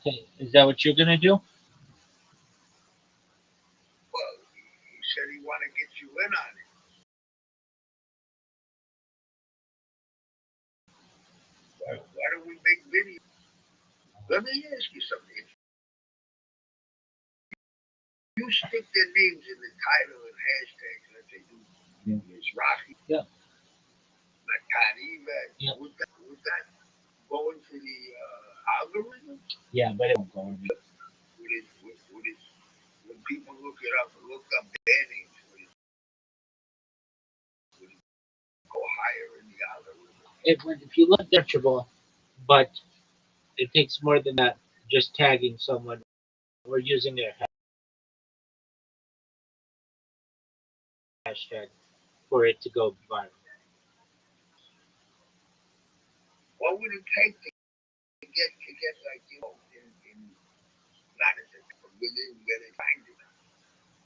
Okay, is that what you're gonna do? Well, he said he want to get you in on it. Why don't we make videos? Let me ask you something. If you stick their names in the title and hashtags, let's say, it's Rocky, Yeah. Nakani, Yeah. would that go into the algorithm? Yeah, but it won't go over. When people look it up and look up their names, would it go higher in the algorithm? If you look searchable, but it takes more than that. Just tagging someone or using their hashtag for it to go viral. What would it take to get like in not as a within where they find it?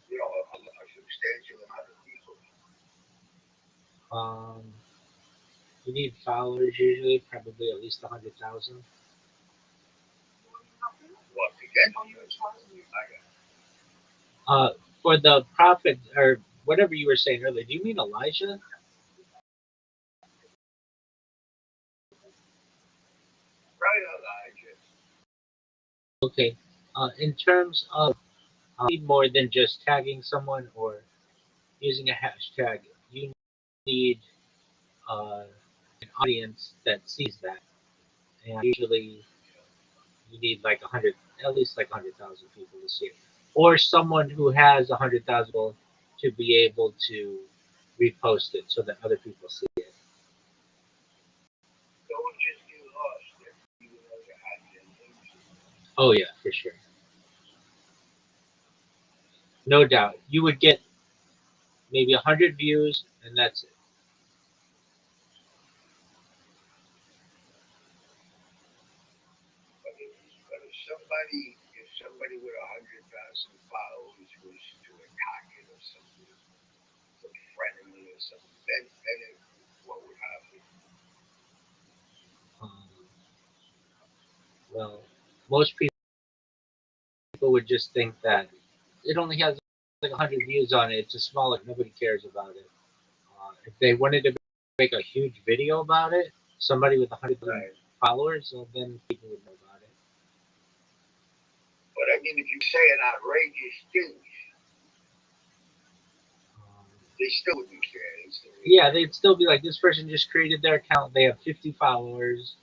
A substantial amount of people. Um, you need followers usually, probably at least 100,000. What to get? For the prophet or whatever you were saying earlier, do you mean Elijah? Right, Elijah. Okay. In terms of need more than just tagging someone or using a hashtag, you need an audience that sees that, and usually you need like 100, at least like 100,000 people to see it, or someone who has 100,000 people to be able to repost it so that other people see it. Don't just get lost. Even though you had your names. Oh yeah, for sure, no doubt. You would get maybe 100 views, and that's it. If somebody with 100,000 followers was to attack it or something, some frenemy or something, then what would happen? Um, well, most people would just think that it only has like 100 views on it. It's a smaller. Nobody cares about it. If they wanted to make a huge video about it, somebody with 100 Right. followers, well, then people would know about it. But I mean, if you say an outrageous thing, Um, they still wouldn't care. yeah, they'd still be like, this person just created their account. They have 50 followers.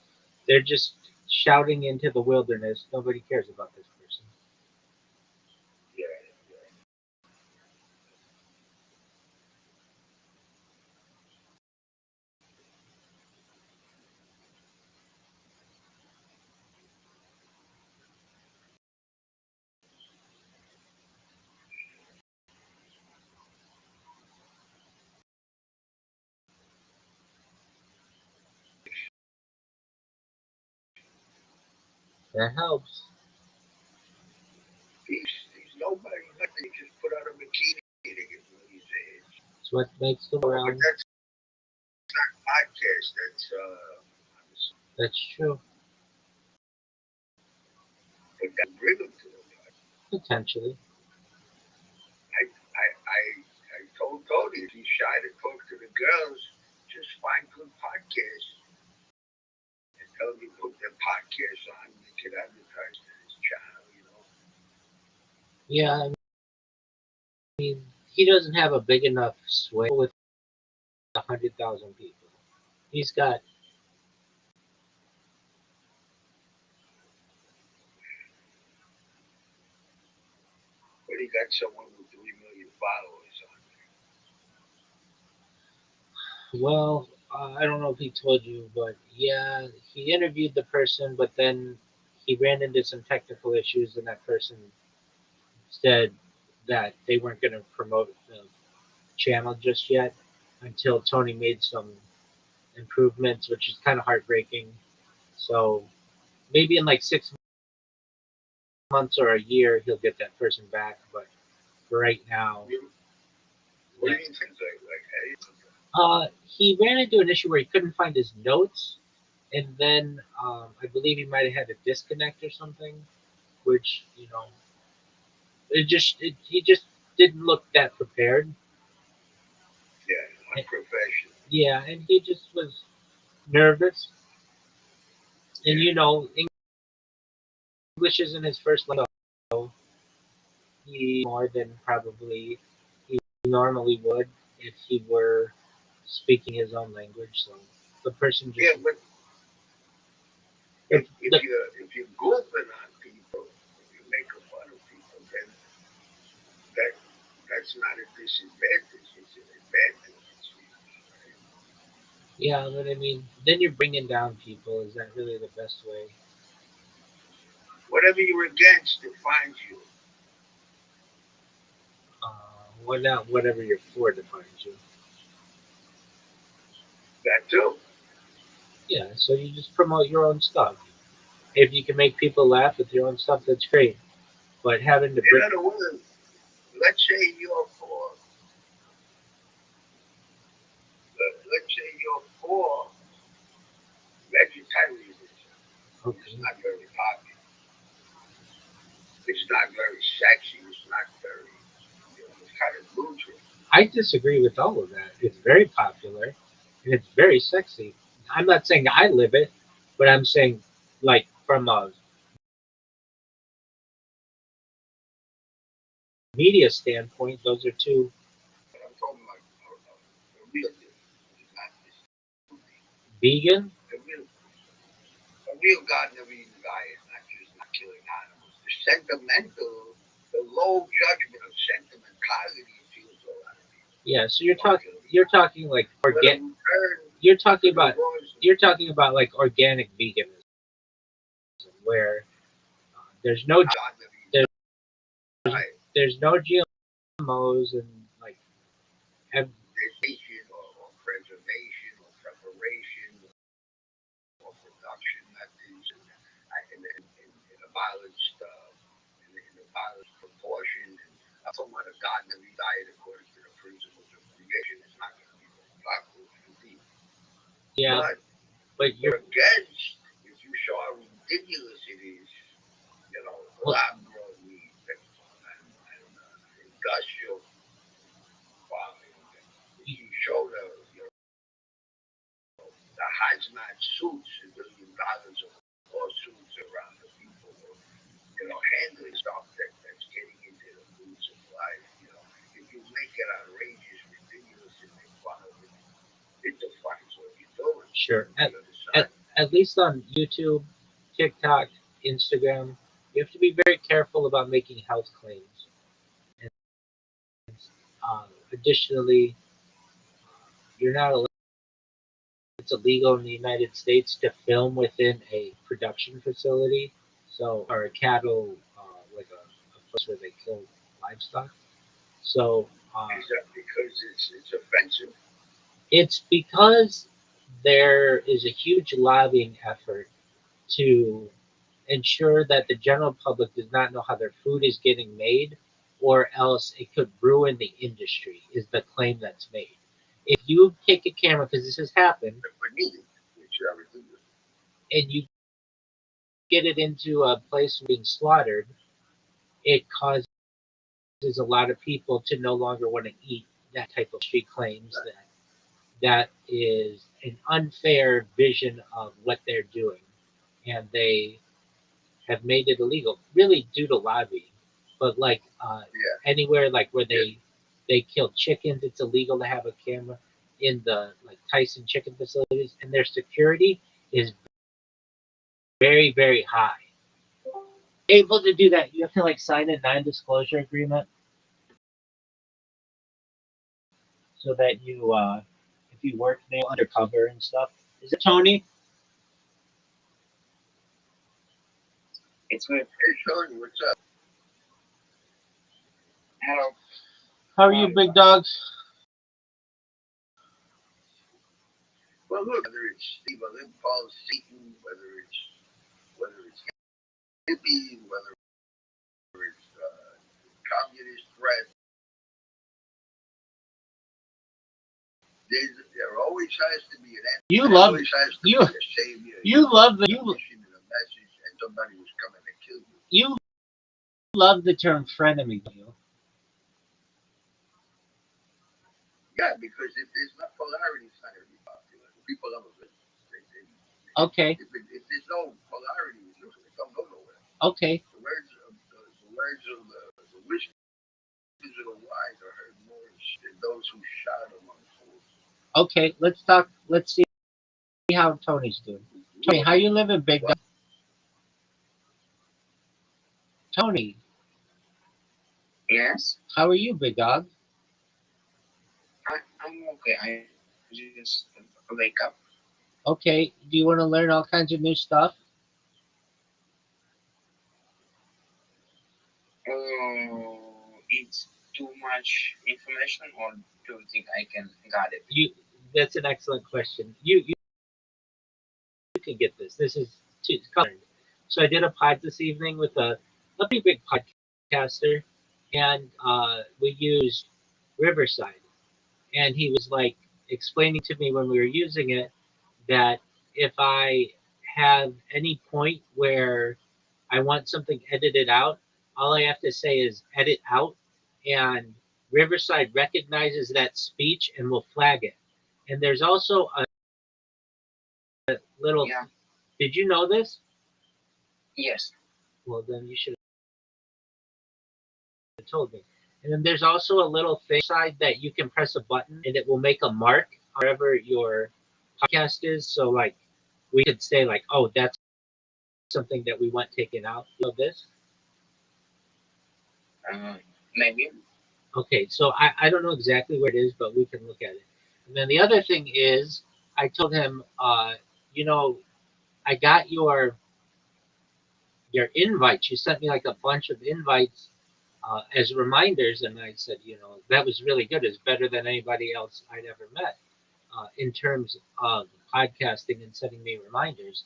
They're just shouting into the wilderness. Nobody cares about this person. Yeah. That helps. He's nobody. Nothing. Just put on a bikini to get these age. It's what makes the But world. that's not podcast. That's true. But that bring them to them. Potentially. I told Tony if he's shy to talk to the girls, just find good podcasts and tell them to put their podcasts on. They can advertise to his channel. Yeah, I mean, he doesn't have a big enough sway with 100,000 people. He's got, But he got someone with 3 million followers on. well, I don't know if he told you, but yeah, he interviewed the person, but then he ran into some technical issues, and that person said that they weren't going to promote the channel just yet until Tony made some improvements, which is kind of heartbreaking. So maybe in like 6 months or a year, he'll get that person back. But for right now, What do you think? Like, hey, he ran into an issue where he couldn't find his notes, and then I believe he might have had a disconnect or something. which he just didn't look that prepared. Yeah, And, unprofessional. yeah, and he just was nervous. And Yeah. English isn't his first language, so he more than probably he normally would if he were speaking his own language. So the person just Yeah, but if the, if you're goofing on people, if you're making fun of people, then that that's not a disadvantage. It's an advantage. It's huge, right? yeah, but I mean, then you're bringing down people. Is that really the best way? Whatever you're against defines you. What not? Whatever you're for defines you. That too. Yeah, so you just promote your own stuff. If you can make people laugh with your own stuff, that's great. But having to In bring other words, let's say you're for let's say you're for vegetarianism. It's okay, not very popular. It's not very sexy. It's not very, it's kind of neutral. I disagree with all of that. It's very popular and it's very sexy. I'm not saying I live it, but I'm saying like from a media standpoint, those are two But I'm talking about a real deal. Not this. vegan. A real, a real God never eaten diet, not just not killing animals. The sentimental, the low judgment of sentimentality appeals to a lot of people. Yeah, so Don't kill the you're animal. talking like But in return you're to talking the about laws of you're talking about like organic veganism where there's no God never eaten there's, diet, there's no GMOs and like or preservation or preparation or production methods in a balanced in a balanced proportion. And I'm talking about a God never diet according to the principles of creation. It's not going to be very popular with people. yeah, But but you're against, if you show how ridiculous it is, well, lab grown meat and industrial farming, if you show the hazmat suits and $1 billion of lawsuits around the people, handling stuff that's getting into the food supply. If you make it outrageous, ridiculous, and make fun of it, it defines what you're doing. sure. On the other side, At least on YouTube, TikTok, Instagram, you have to be very careful about making health claims. And additionally, you're not allowed. It's illegal in the United States to film within a production facility, so or a cattle like a place where they kill livestock. So is that because it's offensive? it's because there is a huge lobbying effort to ensure that the general public does not know how their food is getting made, or else it could ruin the industry, is the claim that's made. If you take a camera, because this has happened, If we need it, which everything is. and you get it into a place being slaughtered, it causes a lot of people to no longer want to eat that type of street claims that is an unfair vision of what they're doing. And they have made it illegal, really due to lobbying. But like Yeah, anywhere like where yeah. they kill chickens, it's illegal to have a camera in the like Tyson chicken facilities, and their security is very high. Able to do that, you have to like sign a non-disclosure agreement so that you if you work there undercover and stuff. Is it Tony? It's good. Hey, Sean, what's up? Hello. How are you, big dogs? Well, look, whether it's Steve Olympo, Satan, whether it's hippie, whether it's communist threat, there always has to be an end. You There love always has to you be a savior. you love the A mission and a message, and somebody was coming to kill you. you love the term frenemy, don't you? Yeah, because if there's not polarity, it's not going to be popular. People love it. Okay, If there's no polarity, it don't go nowhere. okay, The whispers of the wise are heard more than those who shout among fools. okay. Let's talk. Let's see how Tony's doing. Tony, how you living, big dog? What? Tony, Yes, how are you, big dog? I'm okay. I just wake up. Okay. Do you want to learn all kinds of new stuff? It's too much information, or do you think I can got it? You. That's an excellent question. You can get this. This is too colored. So I did a pod this evening with a pretty big podcaster, and we used Riverside, and he was like explaining to me when we were using it that if I have any point where I want something edited out, all I have to say is edit out, and Riverside recognizes that speech and will flag it. And there's also a little. Yeah. Did you know this? Yes. Well, then you should have told me. And then there's also a little thing side that you can press a button and it will make a mark wherever your podcast is. So like we could say like, oh, that's something that we want taken out. You know this? Maybe. Okay, so I don't know exactly where it is, but we can look at it. And then the other thing is, I told him, you know, I got your invites. You sent me like a bunch of invites as reminders, and I said, you know, that was really good. It's better than anybody else I'd ever met in terms of podcasting and sending me reminders.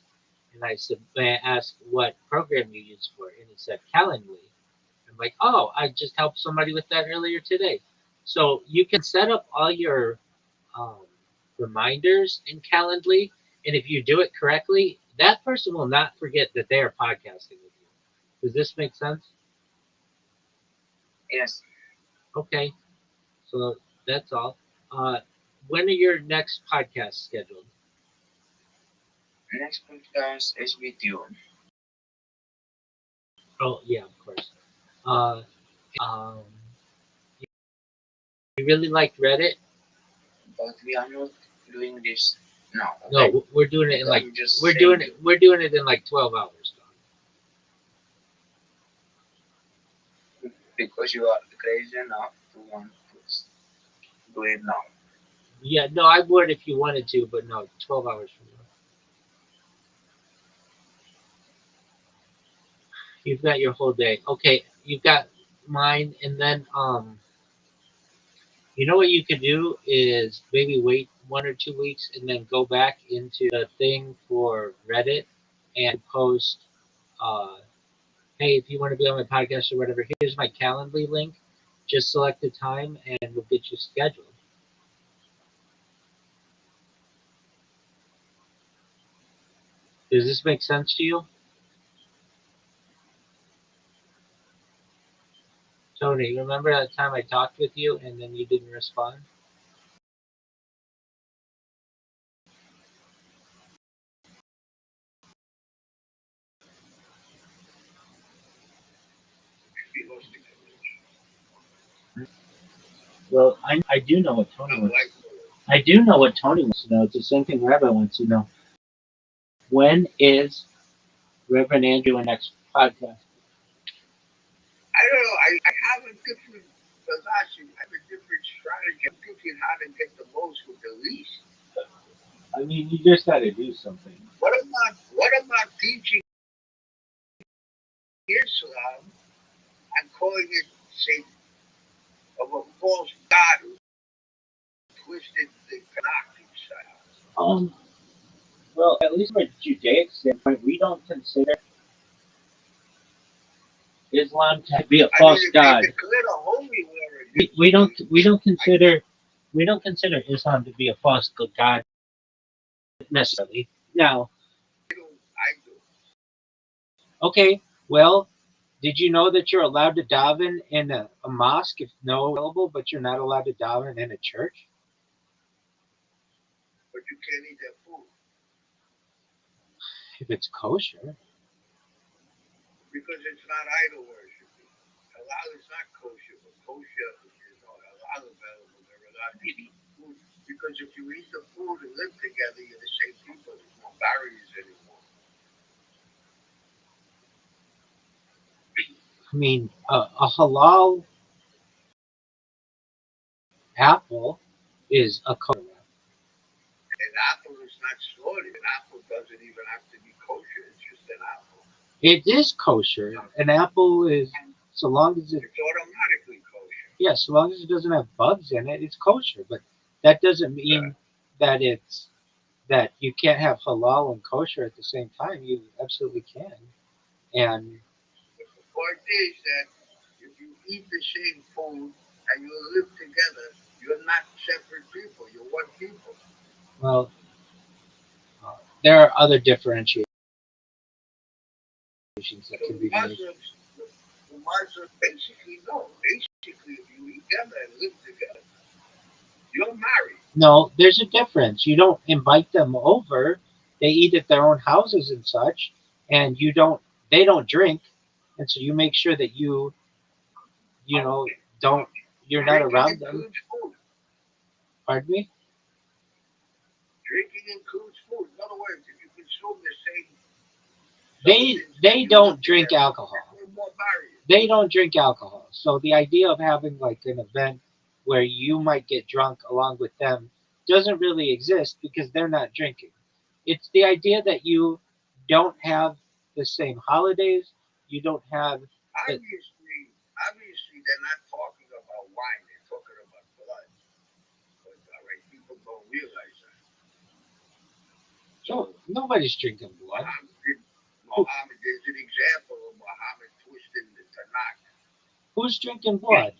And I said, may I ask what program you use for it? And he said, Calendly. I'm like, oh, I just helped somebody with that earlier today. So you can set up all your um, reminders in Calendly, and if you do it correctly, that person will not forget that they are podcasting with you. Does this make sense? Yes. Okay, so that's all. Uh, when are your next podcasts scheduled? Next podcast is with you. Oh, yeah, of course. Uh, um, you really liked Reddit? But we are not doing this now. No, Okay. we're doing it in Because like I'm just we're saying doing it. We're doing it in like 12 hours. because you are crazy enough to want to do it now. Yeah, no, I would if you wanted to, but no, 12 hours from now. You've got your whole day. Okay, you've got mine, and then you know what you could do is maybe wait 1 or 2 weeks and then go back into the thing for Reddit and post, uh, hey, if you want to be on my podcast or whatever, here's my Calendly link. Just select the time and we'll get you scheduled. Does this make sense to you? Tony, remember that time I talked with you and then you didn't respond? He lost the connection. Well, I do know what Tony I'm wants. like, I do know what Tony wants to know. It's the same thing Rabbi wants to know. When is Reverend Andrew next podcast? I don't know. I have a different philosophy. I have a different strategy. I'm thinking how to get the most with the least. I mean, you just got to do something. What about teaching Islam and calling it Satan of a false god who twisted the Tanakh inside? Well, at least from a Judaic standpoint, we don't consider Islam to be a I false mean, if god. they declare a holy war We don't consider Islam to be a false god necessarily. Now, I do. okay, well, Did you know that you're allowed to daven in a mosque if no available, but you're not allowed to daven in a church? But you can't eat that food If it's kosher. because it's not idol worshiping. Halal is not kosher, but kosher is halal available. They're allowed to eat food because if you eat the food and live together, you're the same people. There's no barriers anymore. I mean, a halal apple is a kosher. An apple is not slaughtered. An apple doesn't even have to be kosher. It's just an apple. It is kosher. An apple is, so long as it, It's automatically kosher. yeah, so long as it doesn't have bugs in it, it's kosher. But that doesn't mean that that you can't have halal and kosher at the same time. You absolutely can. And But the point is that if you eat the same food and you live together, you're not separate people. You're one people. well, there are other differentiations that So can the be made. Muslims basically no. Basically, if you eat together and live together, you're married. No, there's a difference. You don't invite them over. They eat at their own houses and such, and you don't. They don't drink, and so you make sure that you know, don't. You're not Drinking around them. includes food. Pardon me. Drinking includes food. In other words, if you consume the same They don't drink alcohol. there's more barriers. They don't drink alcohol. So the idea of having like an event where you might get drunk along with them doesn't really exist because they're not drinking. It's the idea that you don't have the same holidays. You don't have the, Obviously, they're not talking about wine. They're talking about blood. But all right, people don't realize that. no, So nobody's drinking blood. Muhammad, there's an example of Muhammad twisting the Tanakh. Who's drinking blood?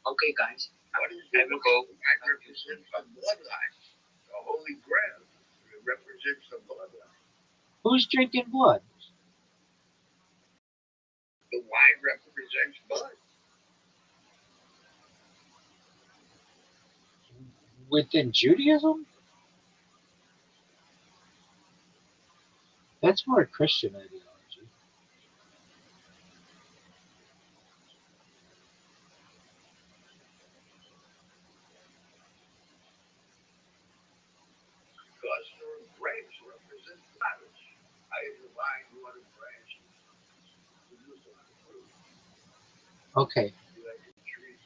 Okay, guys. What is I will go. It represents the bloodline, the Holy Grail. It represents the bloodline. Who's drinking blood? The wine represents blood. Within Judaism? That's more Christian ideology. Because the grapes represent flowers. I am the vine, you are the branches. Produce a lot of fruit. Okay. You like the trees,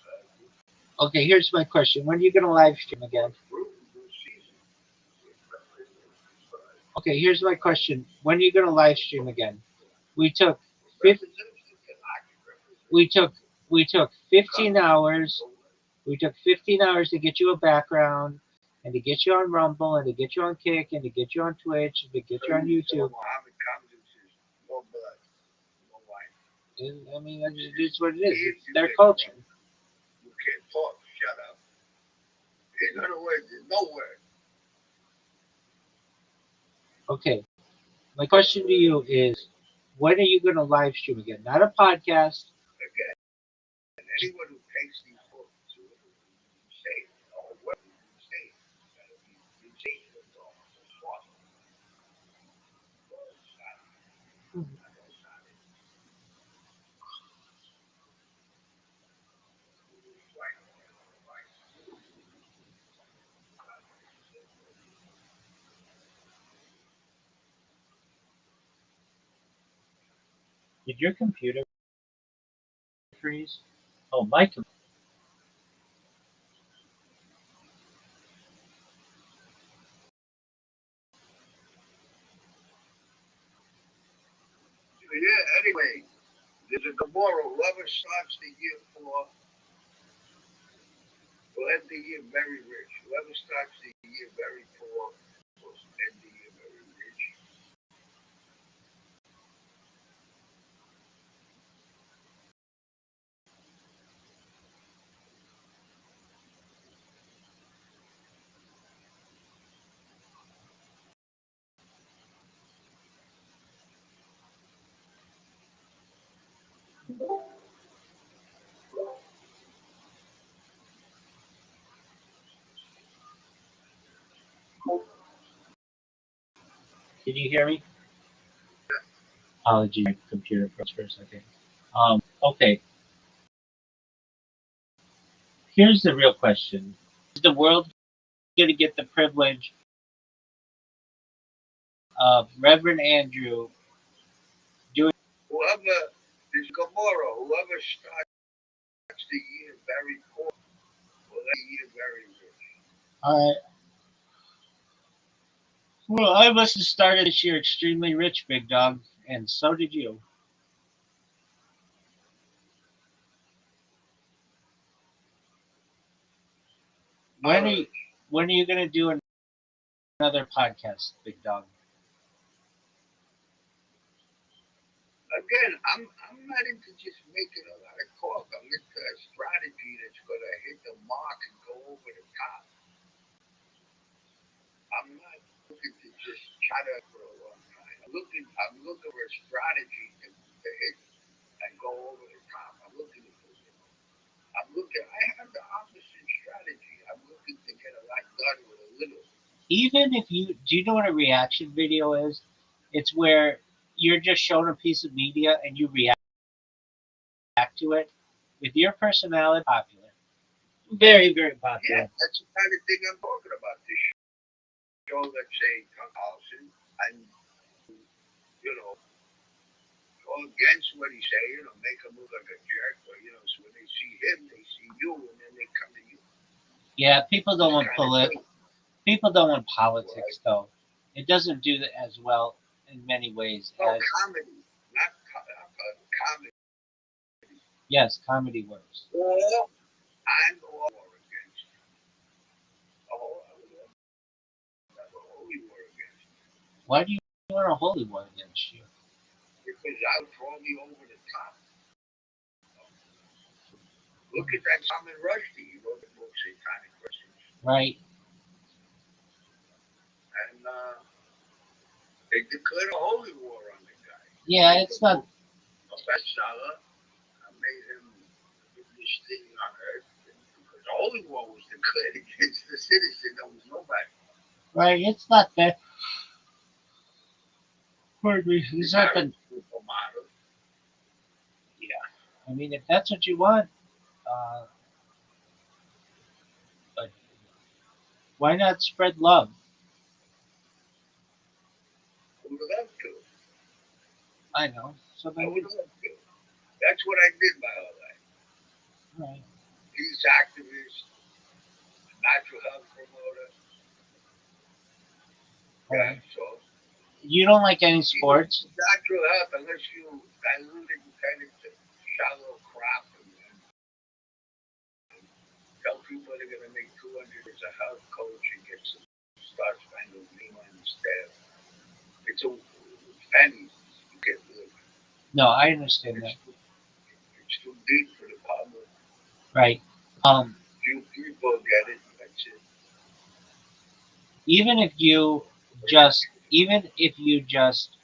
Okay, here's my question. When are you going to live stream again? fruit in due season. Okay, here's my question. When are you going to live stream again? We took Represents the Tanakh. we took we took 15 hours. We took 15 hours to get you a background and to get you on Rumble and to get you on Kick and to get you on Twitch and to get you on YouTube. Muhammad comes and says, no blood, no wine. And, I mean, it's what it is. It's their culture. You can't talk, shut up. In other words, there's no word. Okay, my question to you is, when are you going to live stream again? Not a podcast. Again, and anyone who takes these books to it, you say it. Oh, what you say it. You say it. It's almost a swap. Did your computer freeze? Oh, my computer. Yeah, anyway, there's a Gemara. Whoever starts the year poor will end the year very rich. Whoever starts the year very poor will end the year very rich. Can you hear me? Apologies, my computer froze for a second. Okay, here's the real question: is the world going to get the privilege of Reverend Andrew doing? Whoever is Gomorrah, whoever starts the year very poor will end the year very rich. Well, I must have started this year extremely rich, big dog, and so did you. When are you, when are you going to do another podcast, big dog? Again, I'm not into just making a lot of talk. I'm into a strategy that's gonna hit the mark and go over the top. I'm not looking to just chatter for a long time. I'm looking for a strategy to hit and go over the top. I have the opposite strategy. I'm looking to get a lot done with a little. Even if you do, you know what a reaction video is? It's where you're just shown a piece of media and you react to it. With your personality, popular, very, very Yeah, popular. that's the kind of thing I'm talking about. This show, let's say, Tuck Carlson, and you know, go against what he's saying or make him look like a jerk, or so when they see him, they see you, and then they come to you. Yeah, people don't This want kind of thing. people don't want politics Right? though. It doesn't do that as well in many ways No as comedy, not comedy. yes, comedy works. Or I'm all war against. Oh, I would have a holy war against. Why do you want a holy war against you? Because I would throw me over the top. Look at that Salman Rushdie. He wrote the book Satanic Questions. Right. And they declared a holy war on the guy. Yeah, it's not. A bestseller. I made him the biggest thing on earth. Because the holy war was declared against the citizen. There was nobody. Right, it's not that. Pardon me. It's not the. Model. Yeah. I mean, if that's what you want, uh, but why not spread love? I would love to. I know. So I then, would love to. That's what I did my whole life. right. Peace activist, natural health promoter. Yeah, Right. so You don't like any even sports? natural health, unless you dilute it and turn it to shallow crap and tell people they're going to make 200 as a health coach and get some start spending name on instead. It's a pennies. You can't live. No, I understand that. It's too deep for the public. Right. Um, Few people get it. That's it. even if you just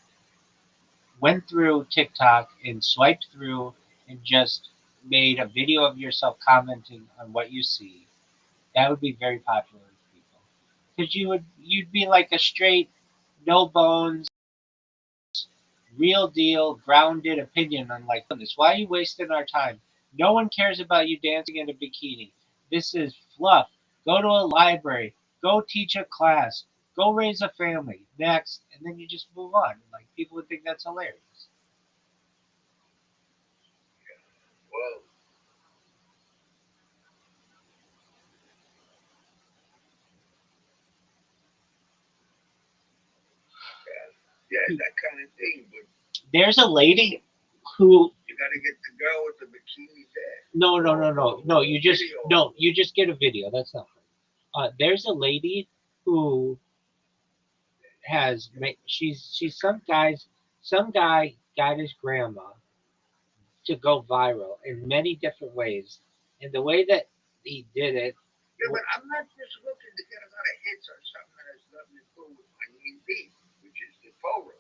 went through TikTok and swiped through and just made a video of yourself commenting on what you see, that would be very popular with people. Because you'd be like a straight, no bones, real deal, grounded opinion on like this. Why are you wasting our time? No one cares about you dancing in a bikini. This is fluff. Go to a library. Go teach a class. Go raise a family. Next, and then you just move on. Like people would think that's hilarious. Well, yeah, that kind of thing. But There's a lady who you got to get the girl with the bikini there. no. You just get a video. That's not right. There's a lady who she's some guy got his grandma to go viral in many different ways, and the way that he did it, Yeah, but I'm not just looking to get a lot of hits on something that has nothing to do with my main beat, which is the Torah.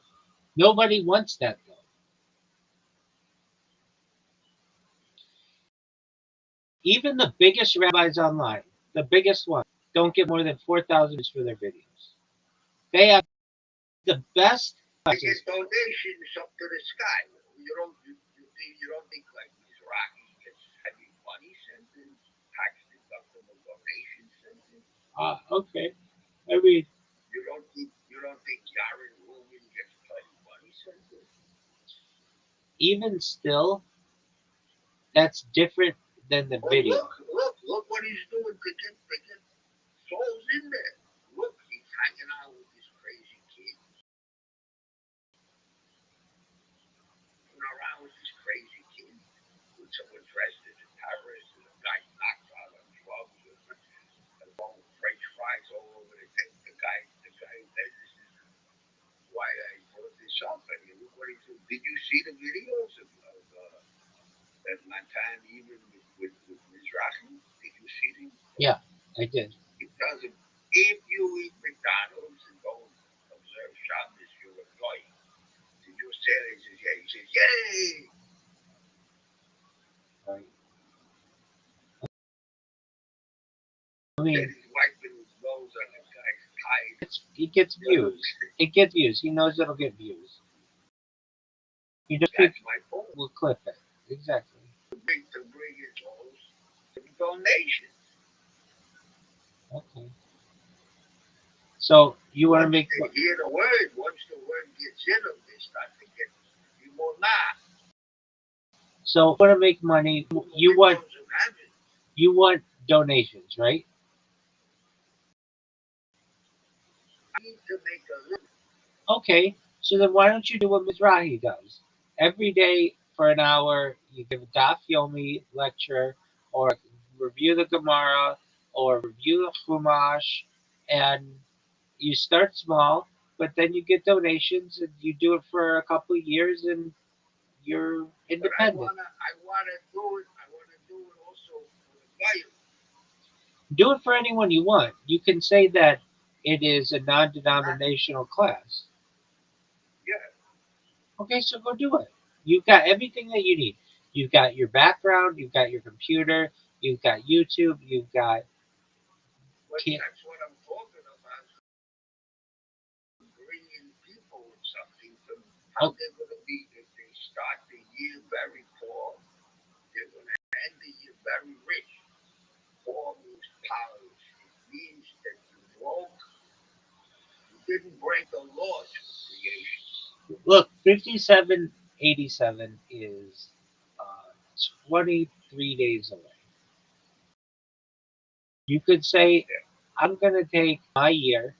nobody wants that though. Even the biggest rabbis online, the biggest ones, don't get more than 4,000 views for their videos. They have the best They get classes. donations up to the sky. You don't think like Mizrahi gets heavy money sent in, tax deductible donations sent in. Okay. I mean, You don't think Yaron Rubin gets plenty money sent in. even still, that's different than the But video. look what he's doing to get souls in there. Look, he's hanging out with this crazy kid, hanging around with this crazy kid, with someone dressed as a terrorist, and a guy knocked out on drugs, and all French fries all over the guy said, this is why I brought this up. I mean, look what he's doing. Did you see the videos of that Matan even with Mizrahi? Did you see them? Yeah, I did. It doesn't. If you eat McDonald's and don't observe Shabbos, you're a goy. Did you say that? He says, yeah. He says, yay! Right. I Then mean, he's wiping his nose on the guy's tie. it gets views. It gets views. He knows it'll get views. He just That's people my point. will clip it. Exactly. To bring his souls to donations. Okay. So you want to Once make they hear the word, once the word gets in them, they start to get limonah, so you want to make money. the You want windows of heaven. you want donations, right? I need to make a living. Okay. So then why don't you do what Mizrahi does? Every day for an hour, you give a Daf Yomi lecture, or review the Gemara, or review the Chumash, and you start small, but then you get donations, and you do it for a couple of years, and you're But I independent. wanna do it. I wanna do it also for the Goyim. Do it for anyone you want. You can say that it is a Not, non-denominational class. yeah, Okay, so go do it. You've got everything that you need. You've got your background, you've got your computer, you've got YouTube, you've got. but that's what I'm talking about. Bringing people with something to how Oh, they're gonna be if they start the year very poor, they're gonna end the year very rich. Poor means powerless. It means that you didn't break the laws of creation. look, 5787 is 23 days away. You could say, Yeah. I'm going to take my year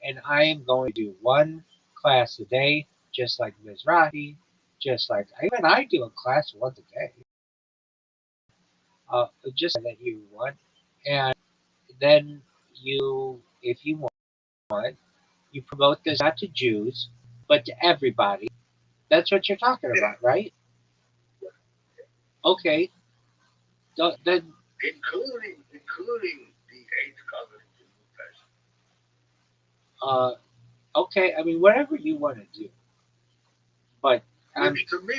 and I am going to do one class a day, just like Mizrahi, just like even I do a class once a day, just that you want. And then you, if you want, you promote this not to Jews, but to everybody. That's what you're talking Yeah. about, right? Okay. Then, Including the eighth covenant in the New Testament. uh, okay. I mean, whatever you want to do, but Which to me,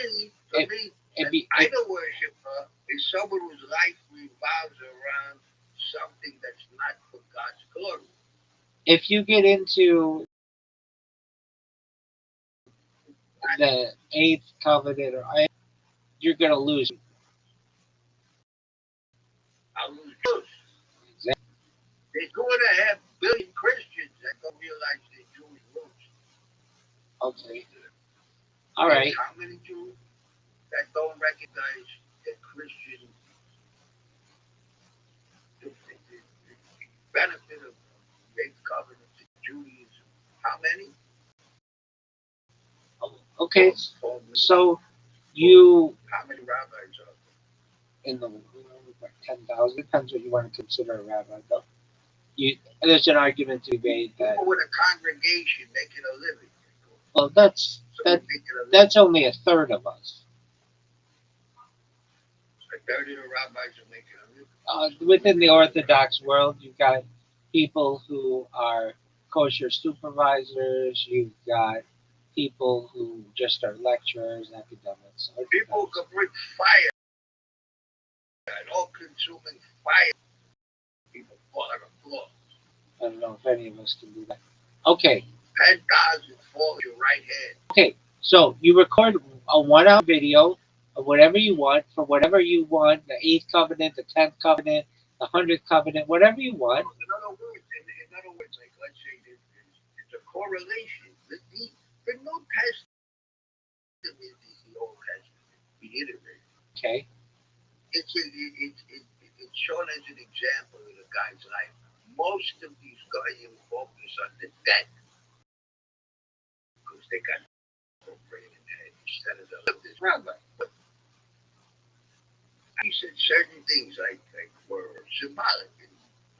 if, an if idol worshiper is someone whose life revolves around something that's not for God's glory. if you get into the eighth covenant, you're gonna lose. I'll lose Jews. Exactly. There's going to have billion Christians that don't realize their Jewish roots. Okay. All There's right. how many Jews that don't recognize the Christian, the benefit of the eighth covenant to Judaism? How many? Okay. 12 million. So you How many rabbis are there? in the 10,000 depends what you want to consider a rabbi, though. You there's an argument to be made that People with a congregation making a living. well that's Someone that making a living. that's only a third of us. A third of the rabbis are making a living. Within the Orthodox world, you've got people who are kosher supervisors. You've got people who just are lecturers, academics. People can bring fire and consuming fire. People fall on the floor. I don't know if any of us can do that. Okay, 10,000 fall in your right hand. okay. So you record a 1 hour video of whatever you want for whatever you want, the eighth covenant, the 10th covenant, the 100th covenant, whatever you want. In other words, like let's say there's a correlation. The New Testament is the Old Testament, reiterated. Okay. It's shown as an example in a guy's life. Most of these guys focus on the debt because they got no brain in their head instead of the live this rabbi. He said certain things like were symbolic, and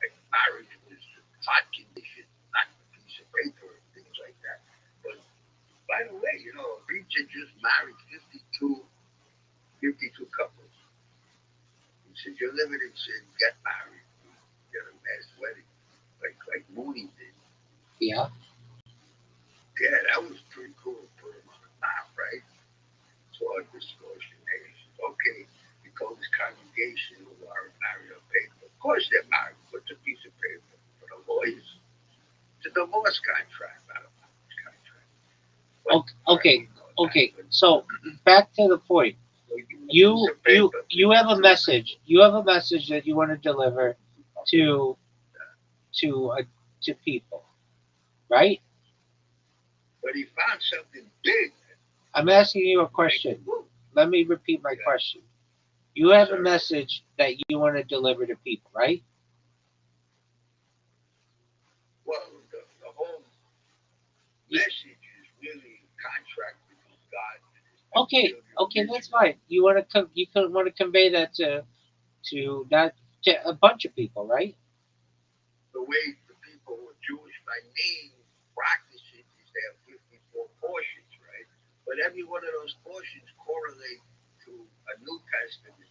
like marriage was a hot condition, not a piece of paper and things like that. But by the way, a preacher just married 52 couples. He said, "You're living in sin. Get married. Get a mass wedding, like Mooney did." Yeah. Yeah, that was pretty cool. Put him on the map, right? Toward distortion nation. Okay, he told his congregation who are married on paper. Of course they're married. What's a piece of paper for the lawyers? It's a divorce contract, not a marriage contract. But, Okay. Okay. So back to the point. You have a message. You have a message that you want to deliver to to uh, to people, right? But he found something big. I'm asking you a question. Let me repeat my question. You have a message that you want to deliver to people, right? Well, the whole message is really a contract between God and his Okay. children of Okay, that's Israel. fine. You want to you can want to convey that to not to a bunch of people, right? The way the people who are Jewish by name practice it is they have 54 portions, right? But every one of those portions correlate to a New Testament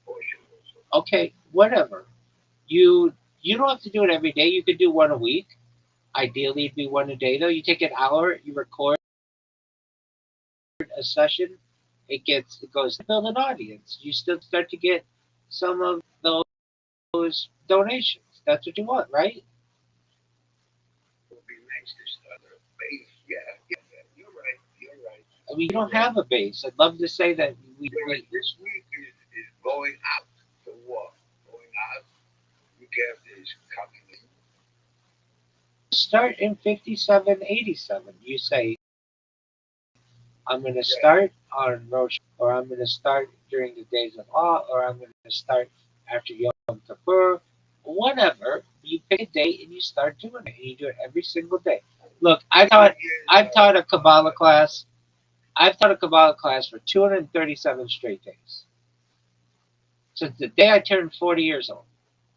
portion also. Okay, whatever. You don't have to do it every day. You could do one a week. Ideally, it'd be one a day though. You take an hour, you record a session. It goes to build an audience. You still start to get some of those donations. That's what you want, right? It would be nice to start a base. Yeah, yeah, yeah. You're right. You're right. I mean, you You're don't right. have a base. I'd love to say that You're right. This week is going out to war. Going out. Week after is coming in. start in 57, 87. You say, I'm going to Yeah. start on Rosh, or I'm going to start during the days of awe, or I'm going to start after Yom Kippur, whatever. You pick a date and you start doing it, and you do it every single day. Look, I've taught a Kabbalah class. I've taught a Kabbalah class for 237 straight days since the day I turned 40 years old.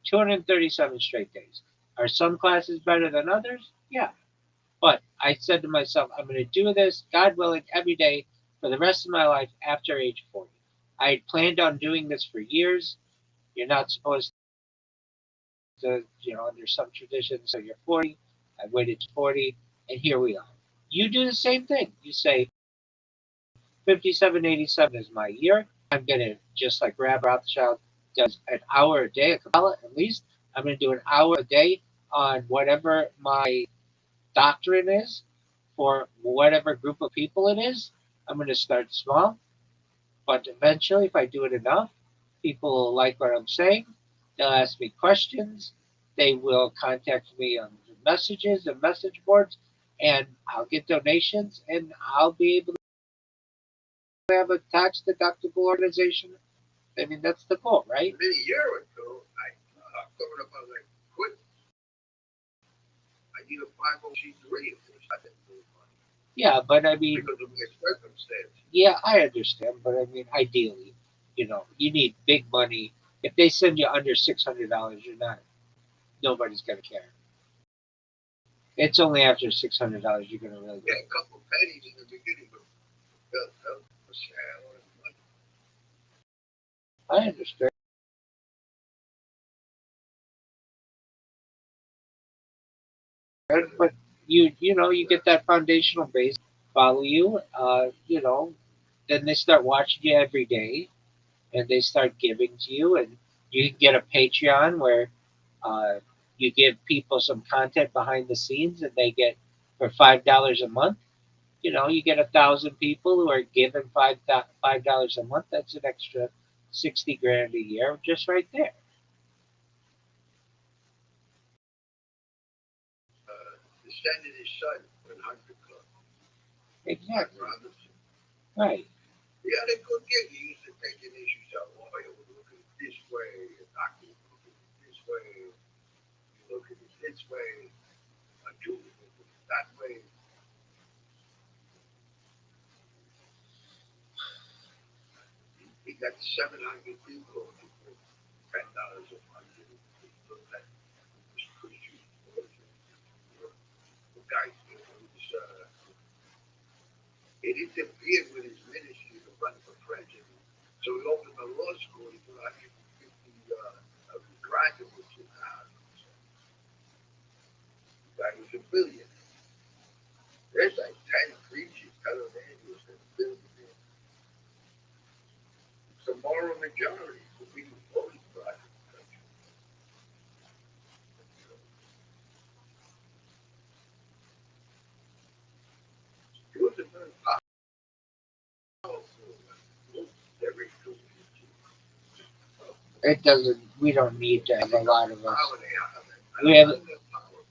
237 straight days. Are some classes better than others? Yeah. But I said to myself, I'm going to do this, God willing, every day for the rest of my life after age 40. I had planned on doing this for years. You're not supposed to, under some traditions, so you're 40. I waited to 40, and here we are. You do the same thing. You say 57, 87 is my year. I'm going to, just like Rabbi Rothschild does an hour a day of Kabbalah, at least, I'm going to do an hour a day on whatever my doctrine is for whatever group of people it is. I'm going to start small, but eventually, if I do it enough, people will like what I'm saying. They'll ask me questions. They will contact me on messages and message boards, and I'll get donations, and I'll be able to have a tax deductible organization. I mean, that's the goal, right? Maybe a year ago, I thought about like quit. I need a 501c3 if there's nothing to do money Yeah, but I mean, because of my circumstance. yeah, I understand, but I mean, ideally, you need big money. If they send you under $600, you're not. Nobody's gonna care. It's only after $600 you're gonna really Yeah, care. a couple pennies in the beginning, but they'll share all the money. I understand, but you get that foundational base, follow you. Then they start watching you every day. and they start giving to you, and you can get a Patreon where uh, you give people some content behind the scenes, and they get for $5 a month. You get 1,000 people who are giving $5 a month. That's an extra 60 grand a year, just right there. The Senator's Son, 100 Club. Exactly. Robinson. Right. He had a good gig. He used to take an issue. So, lawyer would look at it this way, a doctor would look at it this way, you look at it this way, a Jew would look at it that way. He got 700 people to put $10 a month. He looked at this Christian version. The guy, it interfered with his ministry to run for president. So he opened a law school. He put 150 graduates in the house. The guy was a billionaire. There's like 10 preachers, televangelists, and billionaires. It's a moral majority for being voted by the country. It was a very powerful, very good. It doesn't. We don't need to have a lot of us. Power they have. We have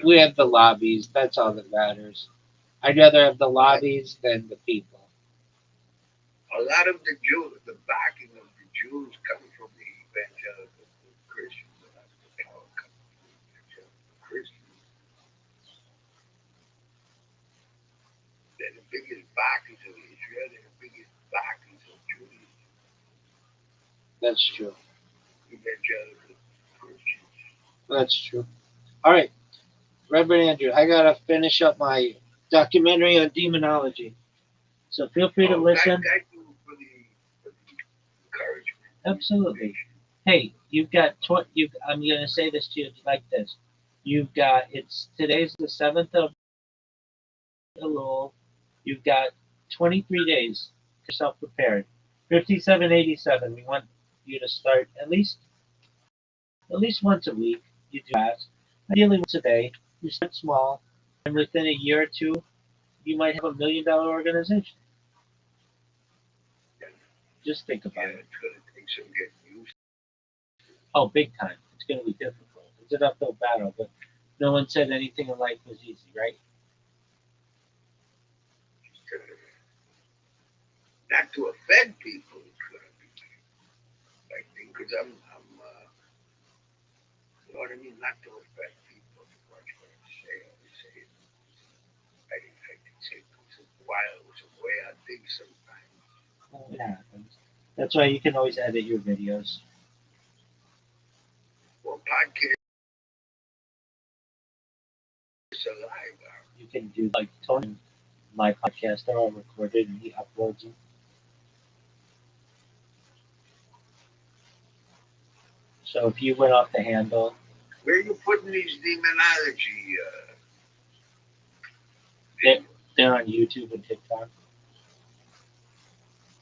we have the lobbies. That's all that matters. I'd rather have the lobbies than the people. A lot of the Jews, the backing of the Jews coming from the evangelical Christians. That's the power coming from the evangelical Christians. They're the biggest backers of Israel. They're the biggest backers of Judaism. That's true. Evangelical Christians. That's true. All right, Reverend Andrew, I gotta finish up my documentary on demonology. So feel free to listen. Thank you for the encouragement. Absolutely. Hey, you've got I'm gonna say this to you like this. You've got today's the 7th of Elul. You've got 23 days. Get yourself prepared. 5787. We want you to start at least once a week. You do that. Ideally once a day. You start small, and within a year or two, you might have $1 million organization. Just think about it. It's going to take some getting used to. Oh, big time. It's going to be difficult. It's an uphill battle, but no one said anything in life was easy, right? Not to offend people. It's going to be, I think, because you know what I mean? Not to offend people. Watch what I say. I always say it. I can say some wild, some way I think sometimes. Well, it happens. That's why you can always edit your videos. Well, podcasts are live. You can do like Tony, my podcast. They're all recorded and he uploads them. So if you went off the handle, Where are you putting these demonology? they're, they're on YouTube and TikTok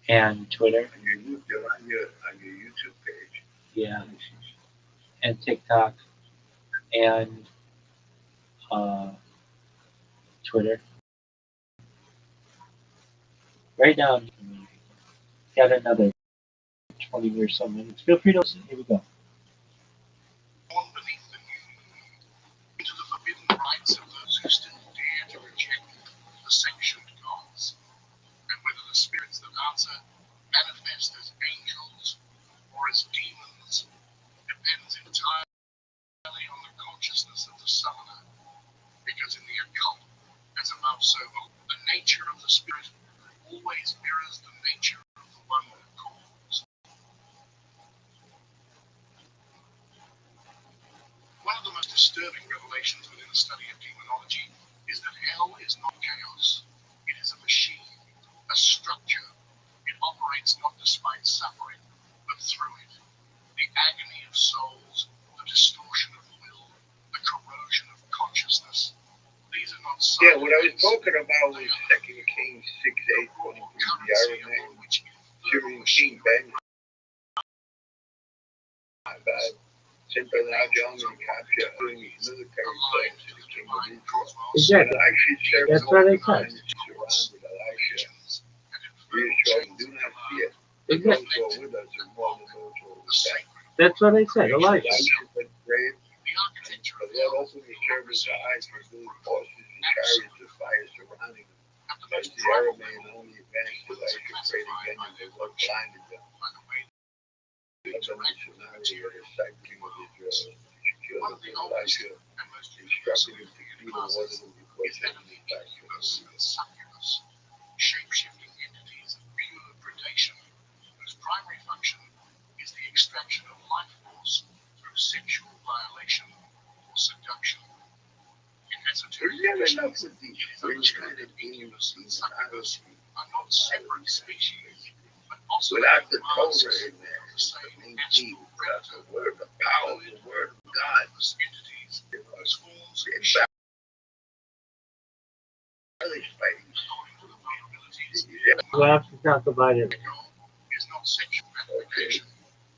and Twitter. They're on your YouTube page. Yeah, and TikTok and uh, Twitter. Right now, got another 20 or so minutes. Feel free to listen. Here we go. Beneath the into the forbidden rites of those who still dare to reject the sanctioned gods, and whether the spirits that answer manifest as angels or as demons depends entirely on the consciousness of the summoner, because in the occult, as above so below, the nature of the spirit always mirrors the nature of the one who calls. One of the most disturbing revelations within the study of demonology is that hell is not chaos. It is a machine, a structure. It operates not despite suffering, but through it. The agony of souls, the distortion of will, the corrosion of consciousness. These are not Yeah, what I was talking about was 2 Kings 6:8, the Iron Man, Syrian King Ben. Simple now young and capture early military plans to the king of Israel. Exactly. Elisha served That's what I said. surrounded Elisha. Reassured, do not fear. Exactly. Those who are with us are more than those who are without. That's what I said. Elijah. Elisha was brave. The Lord opened his servant's eyes for little horses and chariots of fire surrounding them. As the Aramean army advanced, Elisha prayed again, and the Lord blinded them. The scenario of the cycling of Israel. Elisha instructed him to feed and water them before sending them back to the Shape-shifting entities of pure predation, whose primary function is the extraction of life force through sexual violation or seduction. In esoteric traditions, it is understood that incubus and succubus are not separate species, but also without the masks Torah in there, of the same indeed, astral without predator. the word, the power of the word of God, Entities whose forms in shape Valley space. according to the vulnerabilities. We have to talk about it. The goal is not sexual gratification,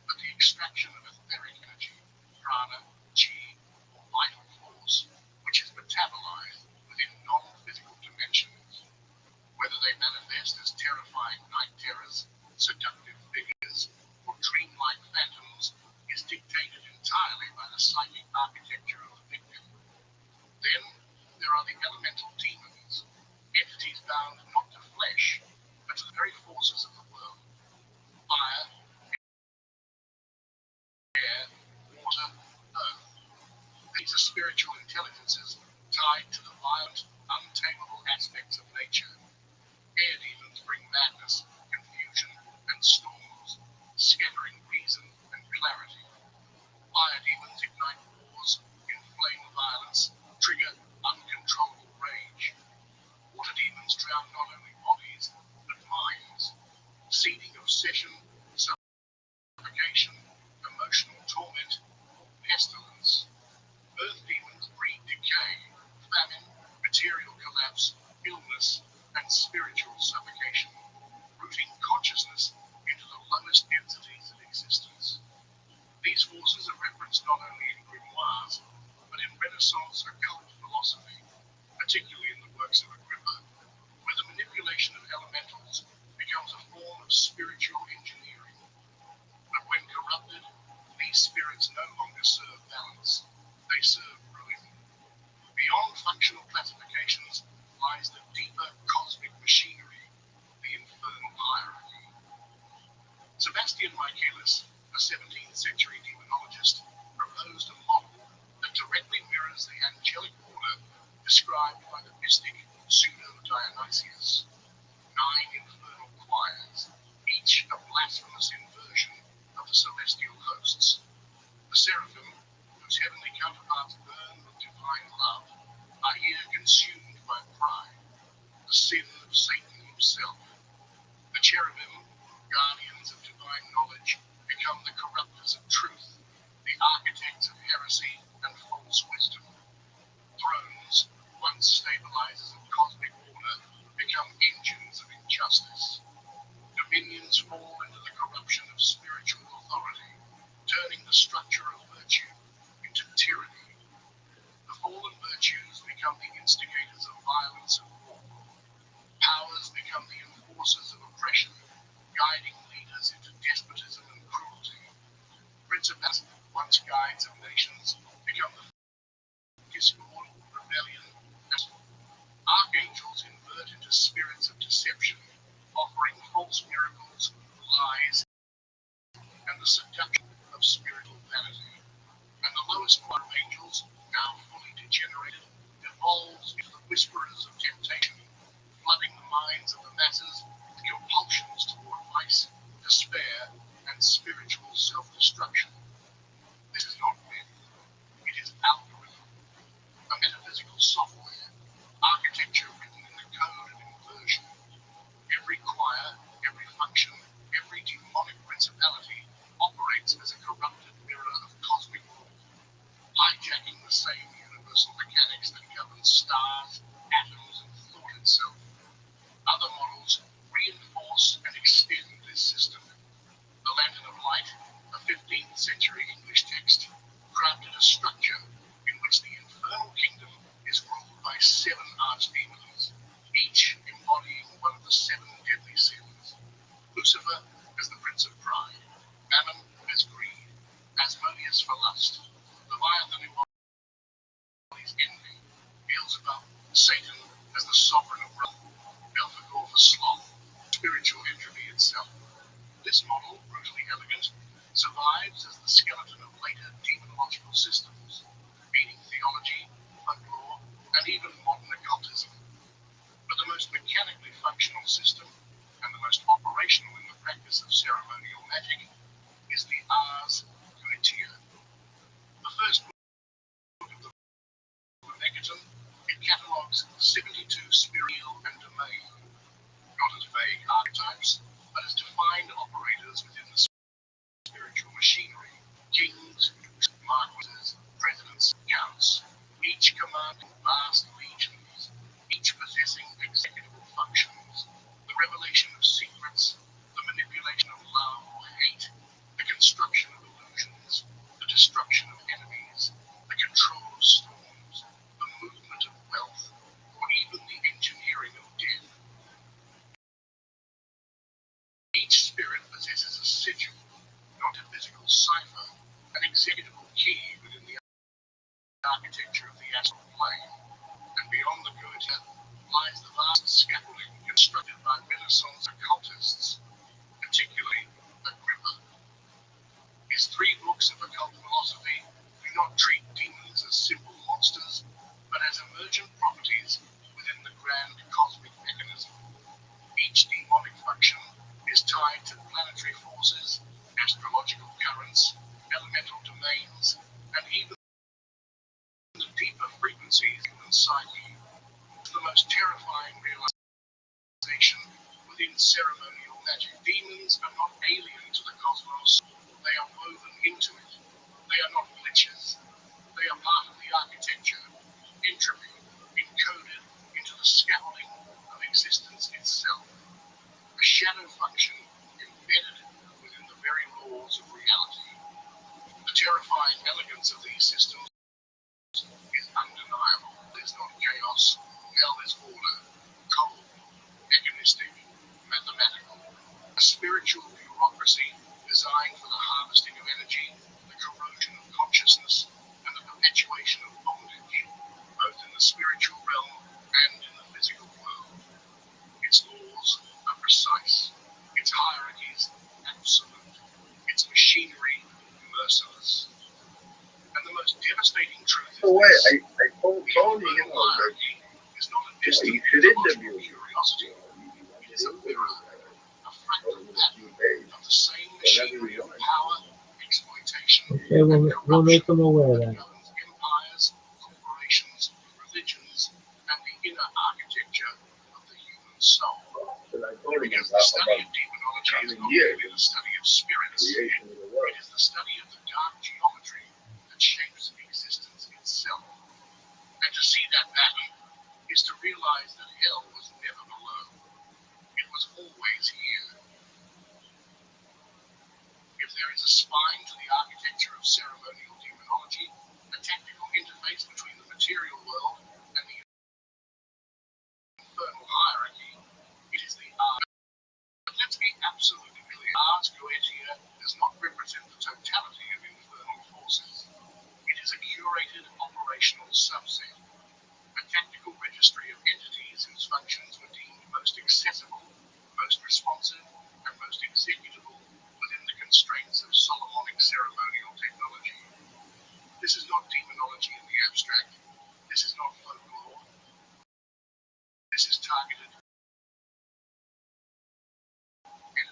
but the extraction of etheric energy, prana, chi, or vital force, which is metabolized within non-physical dimensions. Whether they manifest as terrifying night terrors, seductive figures, or dreamlike phantoms is dictated entirely by the psychic architecture of the victim. Then there are the elemental demons, entities bound not to flesh, but to the very forces of the world. Fire, air, water, earth. These are spiritual intelligences tied to the violent, untamable aspects of nature. Air demons bring madness, confusion, and storms, scattering reason and clarity. Fire demons ignite wars, inflame violence, trigger uncontrollable rage. Water demons drown not only bodies, but minds, seeding obsession, suffocation, emotional torment, pestilence. Earth demons breed decay, famine, material collapse, illness, and spiritual suffocation, rooting consciousness into the lowest densities of existence. These forces are referenced not only in grimoires, but in Renaissance occult philosophy, particularly in the works of Agrippa, where the manipulation of elementals becomes a form of spiritual engineering. But when corrupted, these spirits no longer serve balance, they serve ruin. Beyond functional classifications lies the deeper cosmic machinery, the infernal hierarchy. Sebastian Michaelis, a 17th century demonologist, proposed a model that directly mirrors the angelic order described by the mystic Pseudo-Dionysius. 9 infernal choirs, each a blasphemous inversion of the celestial hosts. The seraphim, whose heavenly counterparts burn with divine love, are here consumed by pride, the sin of Satan himself. The cherubim, guardians of divine knowledge, become the corruptors of truth, the architects of heresy and false wisdom. Thrones, once stabilizers of cosmic order, become engines of injustice. Dominions fall into the corruption of spiritual authority, turning the structure of virtue into tyranny. The fallen virtues become the instigators of violence and war. Powers become the enforcers of oppression, guiding leaders into despotism and cruelty. Principalities, once guides of nations, become the discord, rebellion, and archangels invert into spirits of deception, offering false miracles, lies, and the seduction of spiritual vanity. And the lowest choir of angels, now fully degenerated, evolves into the whisperers of temptation, flooding the minds of the masses with compulsions toward vice, despair, and spiritual self-destruction. This is not myth, it is algorithm, a metaphysical software, architecture written in the code of inversion. Every choir, every function, every demonic principality operates as a corrupted mirror of cosmic law, hijacking the same universal mechanics that govern stars, atoms, and thought itself. Other models mechanically functional system, and the most operational in the practice of ceremonial magic, is the Ars Goetia. The first book of the Megaton, it catalogues 72 spiritual and domain, not as vague archetypes, but as defined operators within the spiritual machinery: kings, marquises, presidents, counts, each commanding vast legions, each possessing executable functions, the revelation of secrets, the manipulation of love or hate, the construction of illusions, the destruction of enemies, the control of storms, the movement of wealth, or even the engineering of death. Each spirit possesses a sigil, not a physical cipher, an executable key within the architecture of the astral plane, and beyond the Goetia lies the vast scaffolding constructed by Renaissance occultists, particularly Agrippa. His 3 books of occult philosophy do not treat demons as simple monsters, but as emergent properties within the grand cosmic mechanism. Each demonic function is tied to planetary forces, astrological currents, elemental domains, and even the deeper frequencies of human psyche. The most terrifying realization within ceremonial magic: demons are not alien to the cosmos, they are woven into it. They are not glitches, they are part of the architecture, entropy, encoded into the scaffolding of existence itself. A shadow function embedded within the very laws of reality. The terrifying elegance of these systems is undeniable. Hell is not chaos, hell is order, cold, mechanistic, mathematical. A spiritual bureaucracy designed for the harvesting of energy, the corrosion of consciousness, and the perpetuation of bondage, both in the spiritual realm and in the physical world. Its laws are precise, its hierarchies absolute, its machinery merciless. And the most devastating truth is this: I told Tony, hierarchy is not a you distant should interview mythological curiosity. It is a mirror, a fractal pattern of the same machinery of power, exploitation, Okay, we'll make them aware of that that. governs empires, corporations, religions, and the inner architecture of the human soul. And I told him Because the study about of demonology is not years merely the study of spirits, creation of the world. it is the study of the dark geometry that shapes existence itself. And to see that pattern is to realize that hell was never below. It was always here. If there is a spine to the architecture of ceremonial demonology, a tactical interface between the material world and the infernal hierarchy, it is the art. But let's be absolutely clear: Ars Goetia does not represent the totality of infernal forces. It is a curated operational subset, a tactical registry of entities whose functions were deemed most accessible, most responsive, and most executable within the constraints of Solomonic ceremonial technology. This is not demonology in the abstract. This is not folklore. This is targeted.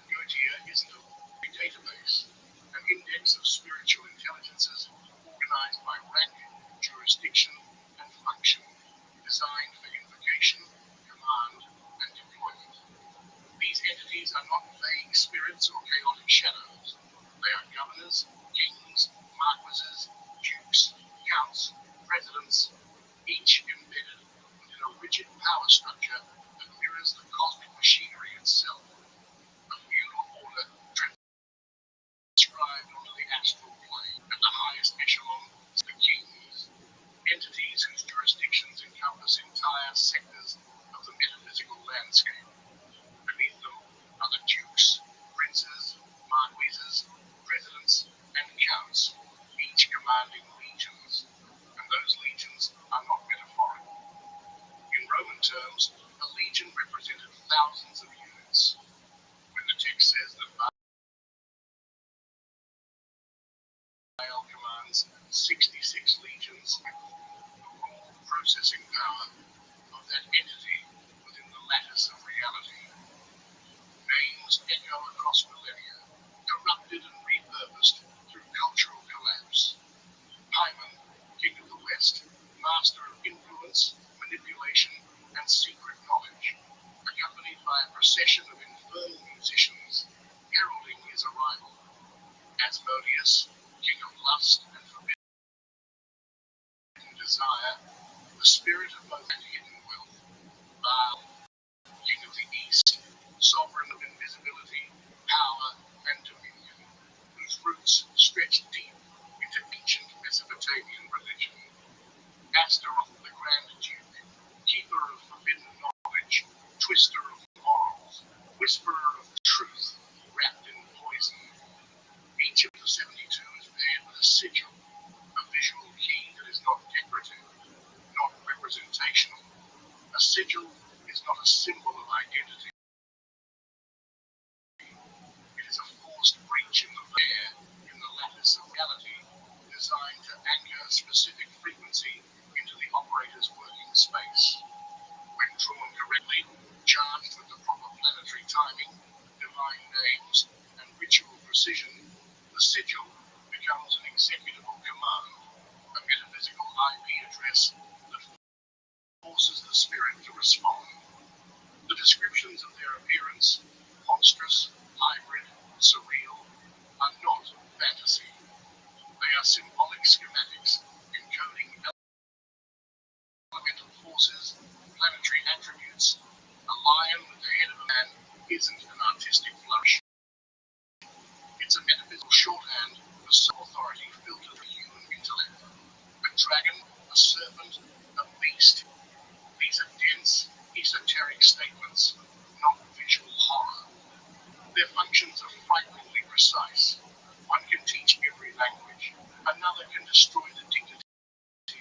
Goetia isn't a database, an index of spiritual intelligences organized by rank, jurisdiction, and function, designed for invocation, command, and deployment. These entities are not vague spirits or chaotic shadows. They are governors, kings, marquises, dukes, counts, presidents, each embedded within a rigid power structure that mirrors the cosmic machinery itself. A feudal order transcribed onto the astral plane. At the highest echelon, the kings, entities whose jurisdictions encompass entire sectors of the metaphysical landscape. Beneath them are the dukes, princes, marquises, presidents, and counts, each commanding legions, and those legions are not metaphorical. In Roman terms, a legion represented thousands of units. When the text says that Baal commands 66 legions, the raw processing power of that entity within the lattice of reality. Names echo across millennia, corrupted and repurposed through cultural collapse. Hyman, king of the West, master of influence, manipulation, and secret knowledge, accompanied by a procession of infernal musicians heralding his arrival. Asmodeus, king of lust and forbidden desire, the spirit of both and hidden wealth. Baal, king of the East, sovereign of invisibility, power, and dominion, whose roots stretch deep into ancient Mesopotamian religion. Astaroth, the Grand Duke, keeper of forbidden knowledge, twister of morals, whisperer of truth, wrapped in poison. Each of the 72 is paired with a sigil, a visual key that is not decorative, not representational. A sigil is not a symbol of identity. It is a forced breach in the layer, in the lattice of reality, designed to anchor a specific frequency into the operator's working space. When drawn correctly, charged with the proper planetary timing, divine names, and ritual precision, the sigil becomes an executable command, a metaphysical IP address that forces the spirit to respond. The descriptions of their appearance, monstrous, hybrid, surreal, are not fantasy. They are symbolic schematics encoding elemental forces, planetary attributes. A lion with the head of a man isn't an artistic flourish. It's a metaphysical shorthand for some authority filtered through human intellect. A dragon, a serpent, a beast. These are dense, esoteric statements, not visual horror. Their functions are frighteningly precise. One can teach every language, another can destroy the dignity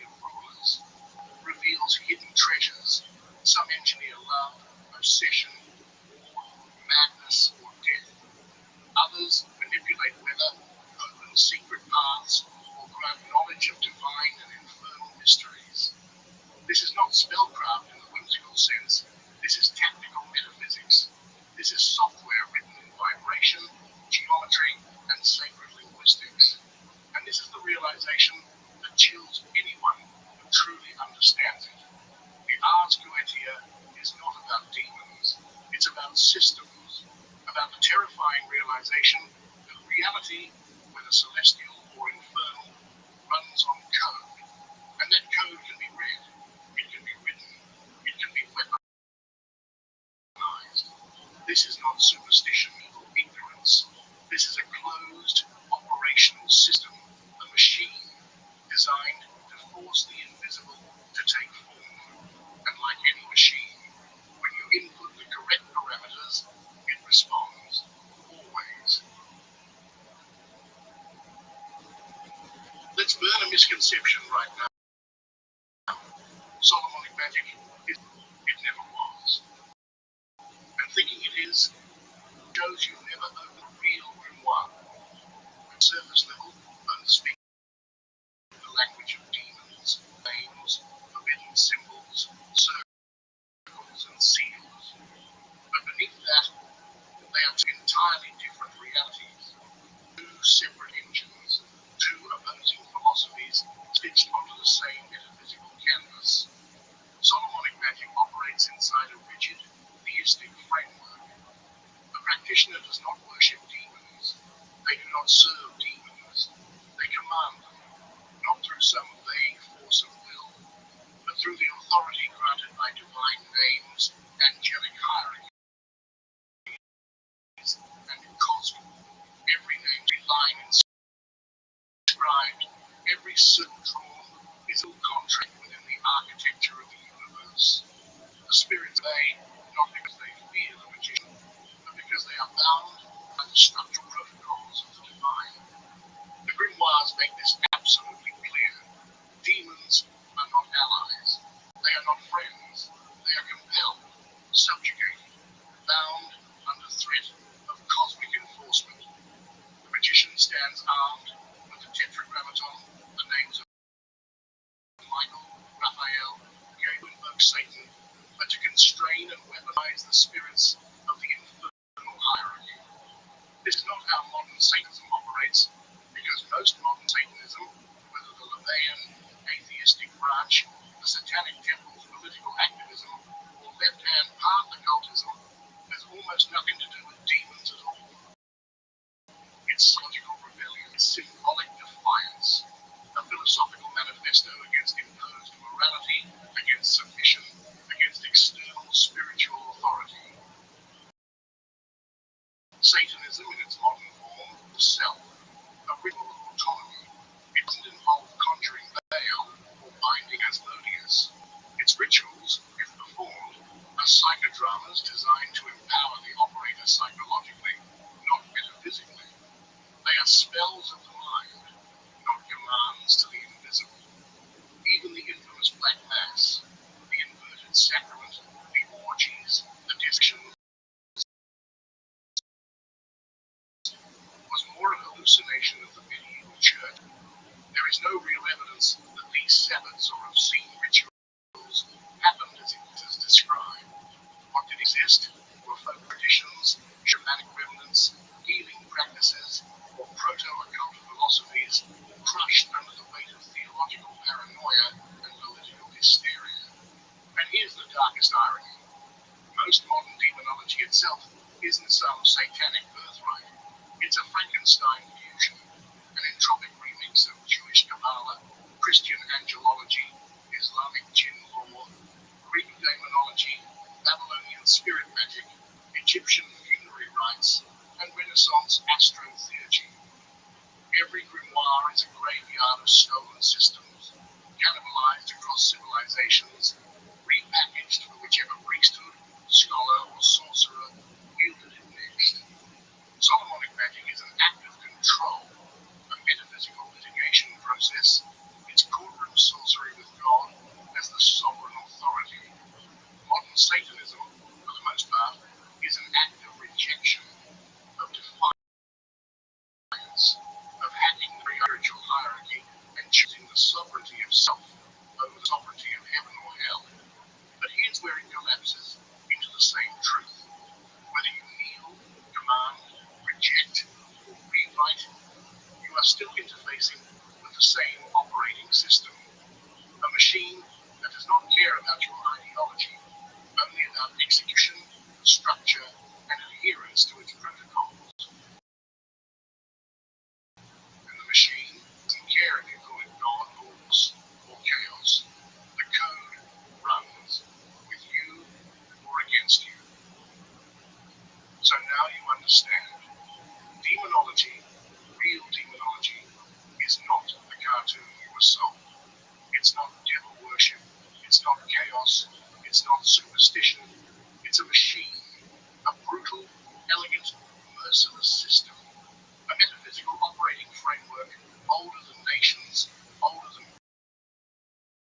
of rulers. Reveals hidden treasures. Some engineer love, obsession, war, madness, or death. Others manipulate weather, open secret paths, or grant knowledge of divine and infernal mysteries. This is not spellcraft in the whimsical sense. This is tactical metaphysics. This is software written in vibration, geometry, and sacred linguistics. And this is the realization that chills anyone who truly understands it. The Ars Goetia is not about demons. It's about systems, about the terrifying realization that reality, whether celestial or infernal, runs on code. And that code can be read, it can be written, it can be weaponized. This is not superstition or ignorance. This is a closed, operational system, a machine designed to force the invisible to take form. And like any machine, when you input the correct parameters, it responds. Always. Let's burn a misconception right now. Solomonic magic is it never was. And thinking it is shows you never own a real grimoire. At surface level, one speaks the language of demons, names, forbidden symbols, circles, and seals. But beneath that, they are two entirely different realities. Two separate engines, two opposing philosophies stitched onto the same metaphysical canvas. Solomonic magic operates inside a rigid, theistic framework. The practitioner does not worship demons. They do not serve demons. They command them, not through some vague force of will, but through the authority granted by divine names, angelic hierarchies, and cosmos. Every name, every line inscribed, every circle drawn is a contract within the architecture of the universe. The spirits obey not because they fear the magician, but because they are bound by the structural protocols of the divine. The grimoires make this absolutely clear. Demons are not allies. They are not friends. They are compelled, subject how modern Satanism operates, because most modern Satanism, whether the LaVeyan, atheistic branch, the Satanic Temple's political activism, or left-hand path occultism, has almost nothing to do with demons at all. It's psychological rebellion, it's symbolic defiance, a philosophical manifesto against imposed morality, against submission, against external spiritual authority. Satanism in its modern form is self, a ritual of autonomy. It doesn't involve conjuring Baal or binding Asmodeus. Its rituals, if performed, are psychodramas designed to empower the operator psychologically, not metaphysically. They are spells of the mind, not commands to the invisible. Even the infamous Black Mass, the inverted sacrament, the orgies, the discussions, was more a hallucination of the medieval church. There is no real evidence that these Sabbaths or obscene rituals happened as it is described. What did exist were folk traditions, shamanic remnants, healing practices, or proto-occult philosophies crushed under the weight of theological paranoia and political hysteria. And here's the darkest irony. Most modern demonology itself isn't some satanic birthright. It's a Frankenstein fusion, an entropic remix of Jewish Kabbalah, Christian angelology, Islamic jinn lore, Greek demonology, Babylonian spirit magic, Egyptian funerary rites, and Renaissance astrotheurgy. Every grimoire is a graveyard of stolen systems, cannibalized across civilizations, repackaged for whichever priesthood, scholar, or sorcerer wielded it next. Solomonic magic is an act of control, a metaphysical litigation process. It's courtroom sorcery with God as the sovereign authority. Modern Satanism, for the most part, is an act of rejection, of defiance, of hacking the spiritual hierarchy and choosing the sovereignty of self over the sovereignty of heaven or hell. But here's where it collapses into the same truth. Whether you kneel, command, reject, or rewrite, you are still interfacing with the same operating system. A machine that does not care about your ideology, only about execution, structure, and adherence to its protocols. And the machine doesn't care if you call it God, laws, or chaos. The code runs with you or against you. So now you understand. Demonology, real demonology, is not the cartoon you were sold. It's not devil worship. It's not chaos. It's not superstition. It's a machine. A brutal, elegant, merciless system. A metaphysical operating framework older than nations, older than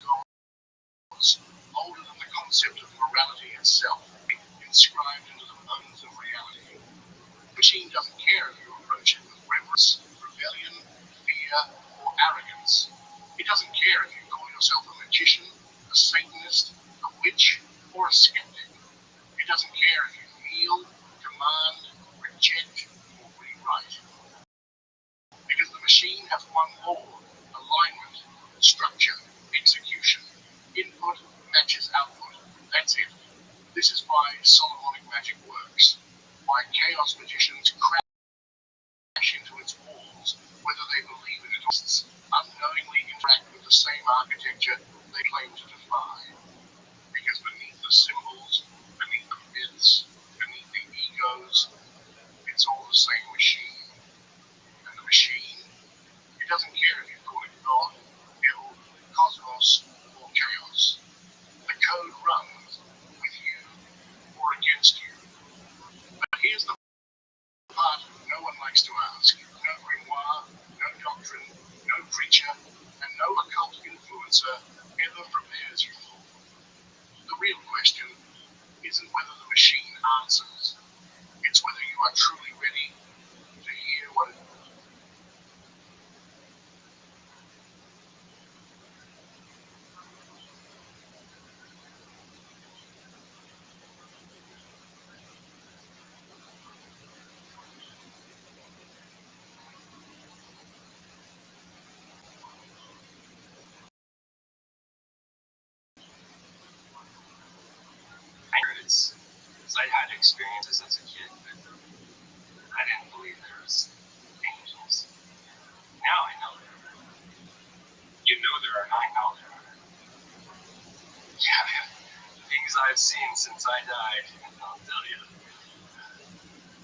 gods, older than the concept of morality itself, inscribed into the bones of reality. The machine doesn't care if you approach it with reverence, rebellion, fear, or arrogance. It doesn't care if you call yourself a magician, a Satanist, a witch, or a skeptic. It doesn't care if you kneel, command, reject, or rewrite. Because the machine has one law: alignment, structure, execution. Input matches output. That's it. This is why Solomonic magic works. Why chaos magicians crash into its walls, whether they believe in it or not, unknowingly interact with the same architecture they claim to defy. Because beneath the symbols, beneath the myths, beneath the egos, it's all the same machine. And the machine, it doesn't care if you call it God, devil, cosmos, or chaos. The code runs with you or against you. But here's the part no one likes to ask. No grimoire, no doctrine, no preacher, and no occult influencer ever prepares you for. The real question isn't whether the machine answers. It's whether you are truly ready to hear what it had experiences as a kid, but I didn't believe there was angels. Now I know there are. You know there are. I know there are. Yeah, things I've seen since I died, I'll tell you.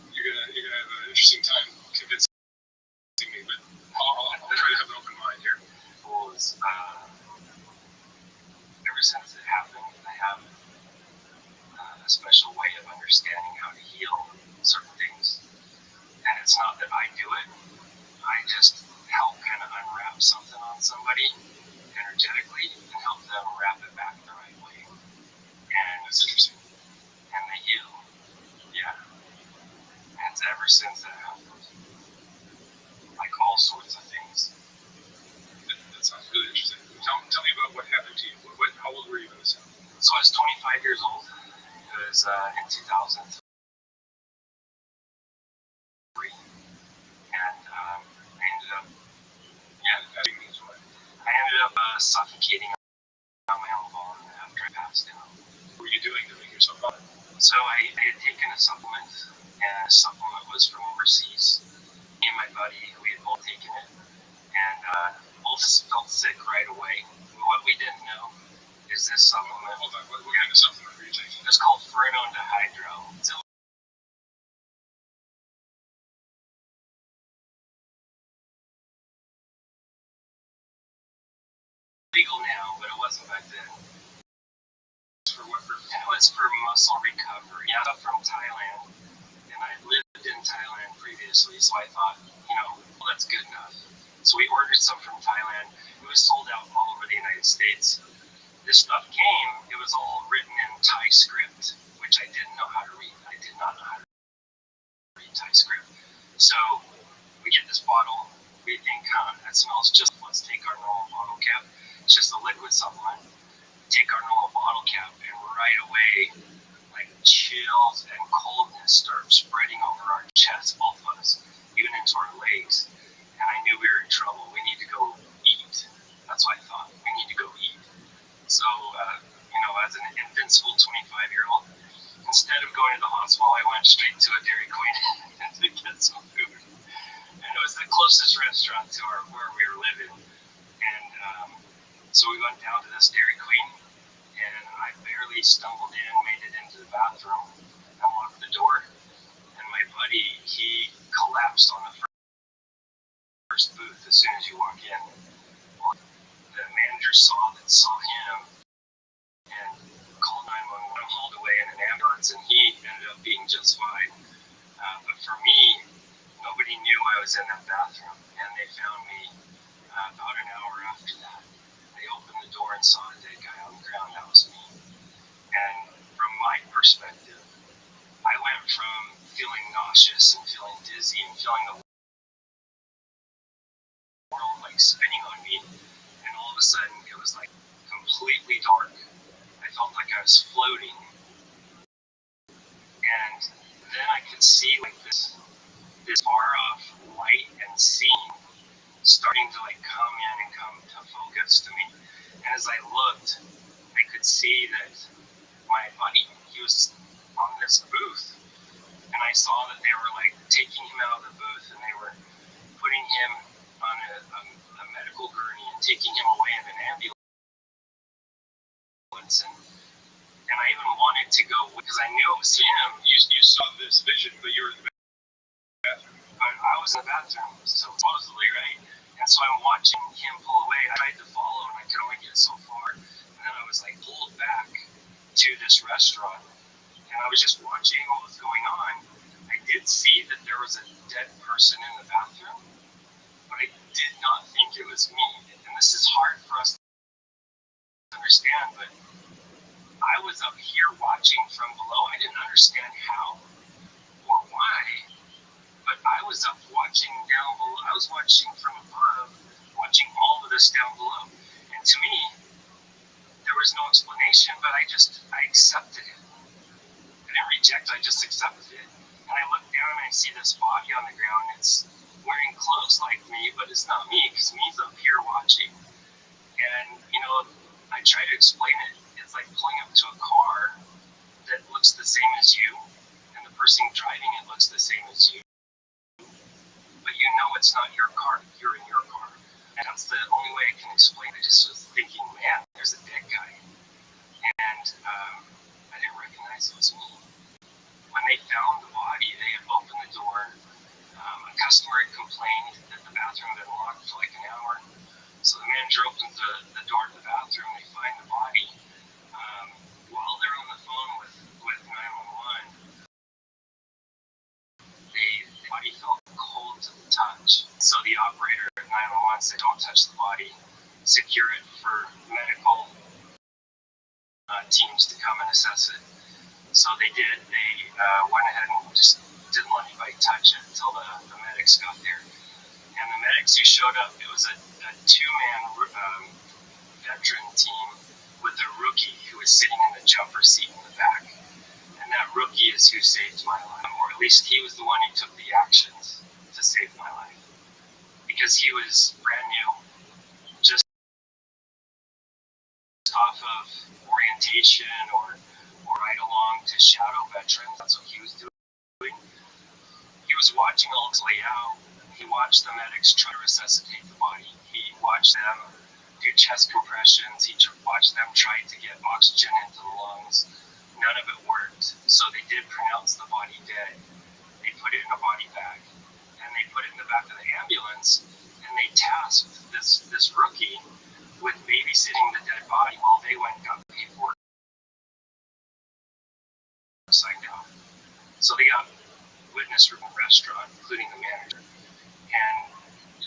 You're gonna have an interesting time convincing me, but I'll try to have an open mind here. Was, ever since it happened, I have a special way of understanding how to heal certain things. And it's not that I do it, I just help kind of unwrap something on somebody energetically and help them wrap it back the right way. And That's interesting. And they heal. Yeah. And it's ever since that happened. Like all sorts of things. That sounds really interesting. Tell me about what happened to you. How old were you when this happened? So I was 25 years old. It was in 2003. And I ended up, suffocating on my own vomit after I passed out. What were you doing to make yourself better? So I had taken a supplement, and the supplement was from overseas. Me and my buddy, we had both taken it, and both felt sick right away. What we didn't know is this supplement. Hold on, what kind of supplement were you taking? It's called Fernone Dehydro. It's legal now, but it wasn't back then. For what purpose? And it was for muscle recovery. Yeah, I'm from Thailand, and I lived in Thailand previously, so I thought, well, that's good enough. So we ordered some from Thailand. It was sold out all over the United States. This stuff came, it was all written in Thai script, which I didn't know how to read. I did not know how to read Thai script. So we get this bottle, we think, that smells just, let's take our normal bottle cap. It's just a liquid supplement. Take our normal bottle cap, and right away, like chills and coldness start spreading over our chest, both of us, even into our legs. And I knew we were in trouble. We need to go eat. That's what I thought. We need to go eat. So, as an invincible 25-year-old, instead of going to the hospital, I went straight to a Dairy Queen to get some food. And it was the closest restaurant to where we were living. And so we went down to this Dairy Queen, and I barely stumbled in, made it into the bathroom, and locked the door. And my buddy, he collapsed on the first booth as soon as you walk in. Well, the manager saw him and called 911. I'm hauled away in an ambulance, and he ended up being just fine. But for me, nobody knew I was in that bathroom, and they found me about an hour after that. They opened the door and saw a dead guy on the ground. That was me. And from my perspective, I went from feeling nauseous and feeling dizzy and feeling the world like spinning on me, and all of a sudden it was like completely dark. I felt like I was floating, and then I could see like this far off light and scene starting to like come in and come to focus to me. And as I looked, I could see that my buddy, he was on this booth, and I saw that they were like taking him out of the booth, and they were putting him on a medical gurney and taking him away in an ambulance. And I even wanted to go because I knew it was him. You saw this vision, but you were in the bathroom. But I was in the bathroom, supposedly, right? And so I'm watching him pull away. I tried to follow, and I could only get so far. And then I was like pulled back to this restaurant, and I was just watching what was going on. I did see that there was a dead person in the bathroom, but I did not think it was me. And this is hard for us to understand, but I was up here watching from below. I didn't understand how or why, but I was up watching down below. I was watching from above, watching all of this down below. And to me, there was no explanation, but I accepted it. I didn't reject, I just accepted it. And I look down and I see this body on the ground. It's wearing clothes like me, but it's not me, because me's up here watching. And, I try to explain it. It's like pulling up to a car that looks the same as you, same as you, but you know it's not your car. You're in your car. And that's the only way I can explain it. I just was thinking, man, there's a dead guy. And I didn't recognize it was me. When they found the body, they had opened the door. A customer had complained that the bathroom had been locked for like an hour. So the manager opens the door to the bathroom. They find the body. While they're on the phone with 911, the body felt cold to the touch. So the operator at 911 said, don't touch the body. Secure it for medical teams to come and assess it. So they did. They went ahead and just didn't let anybody touch it until the medics got there. And the medics who showed up, it was a two-man veteran team with a rookie who was sitting in the jumper seat in the back. And that rookie is who saved my life, or at least he was the one who took the actions to save my life. Because he was brand new, just off of orientation or ride along to shadow veterans. That's what he was doing. He was watching all this lay out. He watched the medics try to resuscitate the body. He watched them do chest compressions. He watched them try to get oxygen into the lungs. None of it worked. So they did pronounce the body dead. They put it in a body bag, and they put it in the back of the ambulance, and they tasked this rookie with babysitting the dead body while they went and got paperwork signed out. So they got witness from the restaurant, including the manager. And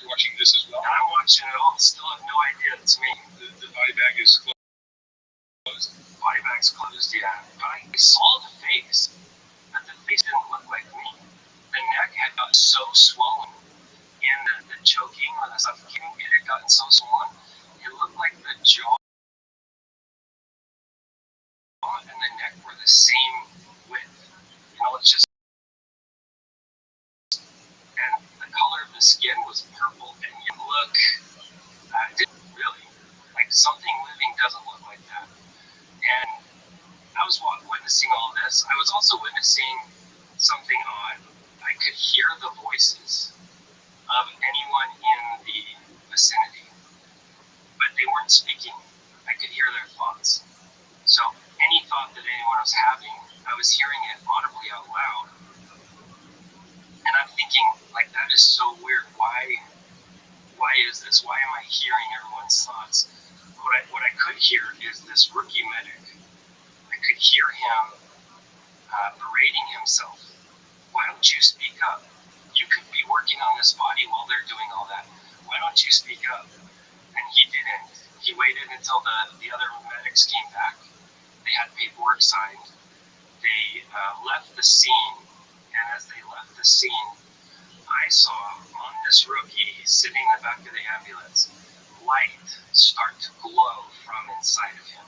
You're watching this as well? and I'm watching it all. Still have no idea it's me. The body bag is closed. Body bag's closed, yeah. But I saw the face, but the face didn't look like me. The neck had gotten so swollen in the choking or the suffocating. It had gotten so swollen. It looked like the jaw and the neck were the same width. It's just, and the color of the skin was purple, and you look, didn't really, like something living doesn't look like that. And I was witnessing all this. I was also witnessing something odd. I could hear the voices of anyone in the vicinity, but they weren't speaking. I could hear their thoughts. So any thought that anyone was having, I was hearing it audibly out loud. And I'm thinking, like, that is so weird. Why is this? Why am I hearing everyone's thoughts? What I could hear is this rookie medic. I could hear him berating himself. Why don't you speak up? You could be working on this body while they're doing all that. Why don't you speak up? And he didn't. He waited until the other medics came back. They had paperwork signed. They left the scene, and as they left the scene, I saw on this rookie sitting in the back of the ambulance, light start to glow from inside of him.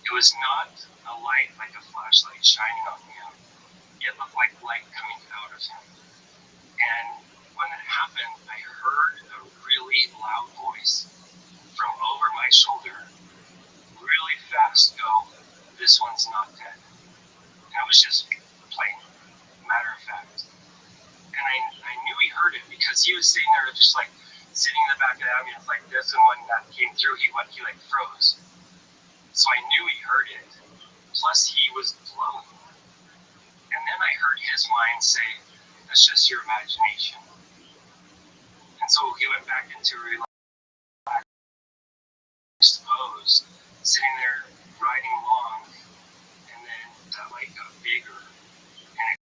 It was not a light like a flashlight shining on him. It looked like light coming out of him. And when that happened, I heard a really loud voice from over my shoulder, really fast, go, "This one's not dead." And it was just plain, matter of fact. And I knew he heard it because he was sitting there just like sitting in the back of the ambulance like this, and when that came through, he like froze. So I knew he heard it. Plus he was blown. And then I heard his mind say, "That's just your imagination." And so he went back into a relaxed pose, sitting there riding along, and then that light got bigger, and it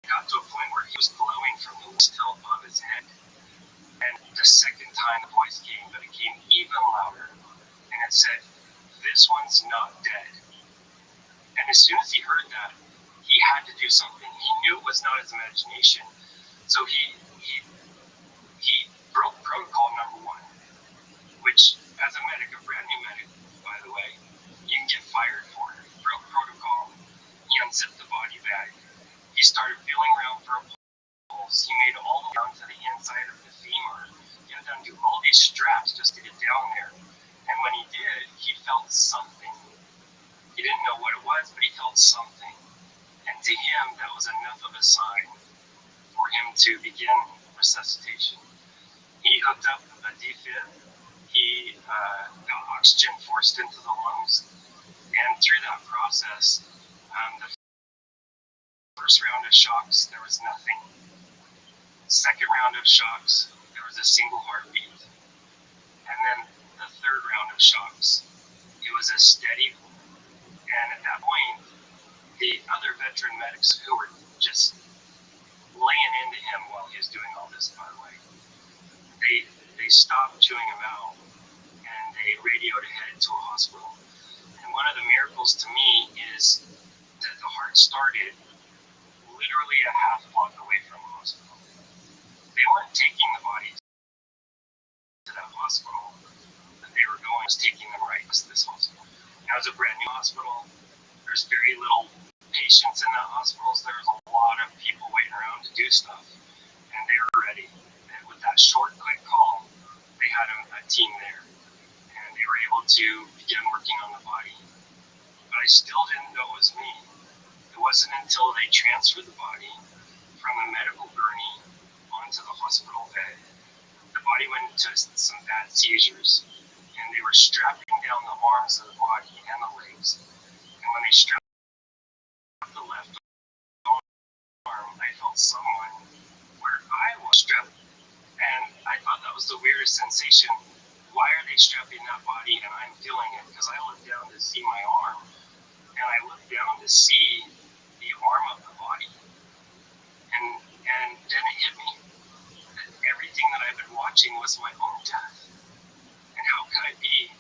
got to a point where he was glowing from the waist till above his head. And the second time the voice came, but it came even louder, and it said, "This one's not dead." And as soon as he heard that, he had to do something. He knew it was not his imagination. So he broke protocol number 1, which as a medic, a brand new medic, by the way, you can get fired for it. He broke protocol. He unzipped the body bag. He started feeling around for a pulse. He made all the way down to the inside of the femur. He had to undo all these straps just to get down there. And when he did, he felt something. He didn't know what it was, but he felt something. And to him, that was enough of a sign him to begin resuscitation. He hooked up a defib. He got oxygen forced into the lungs. And through that process, the first round of shocks, there was nothing. Second round of shocks, there was a single heartbeat. And then the third round of shocks, it was a steady. And at that point, the other veteran medics who were just laying into him while he was doing all this, by the way, they stopped chewing him out and they radioed ahead to a hospital. And one of the miracles to me is that the heart started literally a half block away from the hospital. They weren't taking the body to that hospital that they were going, was taking them right to this hospital. Now, it's a brand new hospital. There's very little patients in that hospital, so there's a lot of people waiting around to do stuff. And they were ready. And with that short, quick call, they had a team there. And they were able to begin working on the body. But I still didn't know it was me. It wasn't until they transferred the body from a medical gurney onto the hospital bed. The body went into some bad seizures, and they were strapping down the arms of the body and the legs. And when they strapped the left arm, I felt someone where I was strapped, and I thought that was the weirdest sensation. Why are they strapping that body and I'm feeling it? Because I looked down to see my arm, and I looked down to see the arm of the body. And then it hit me that everything that I've been watching was my own death. And how could I be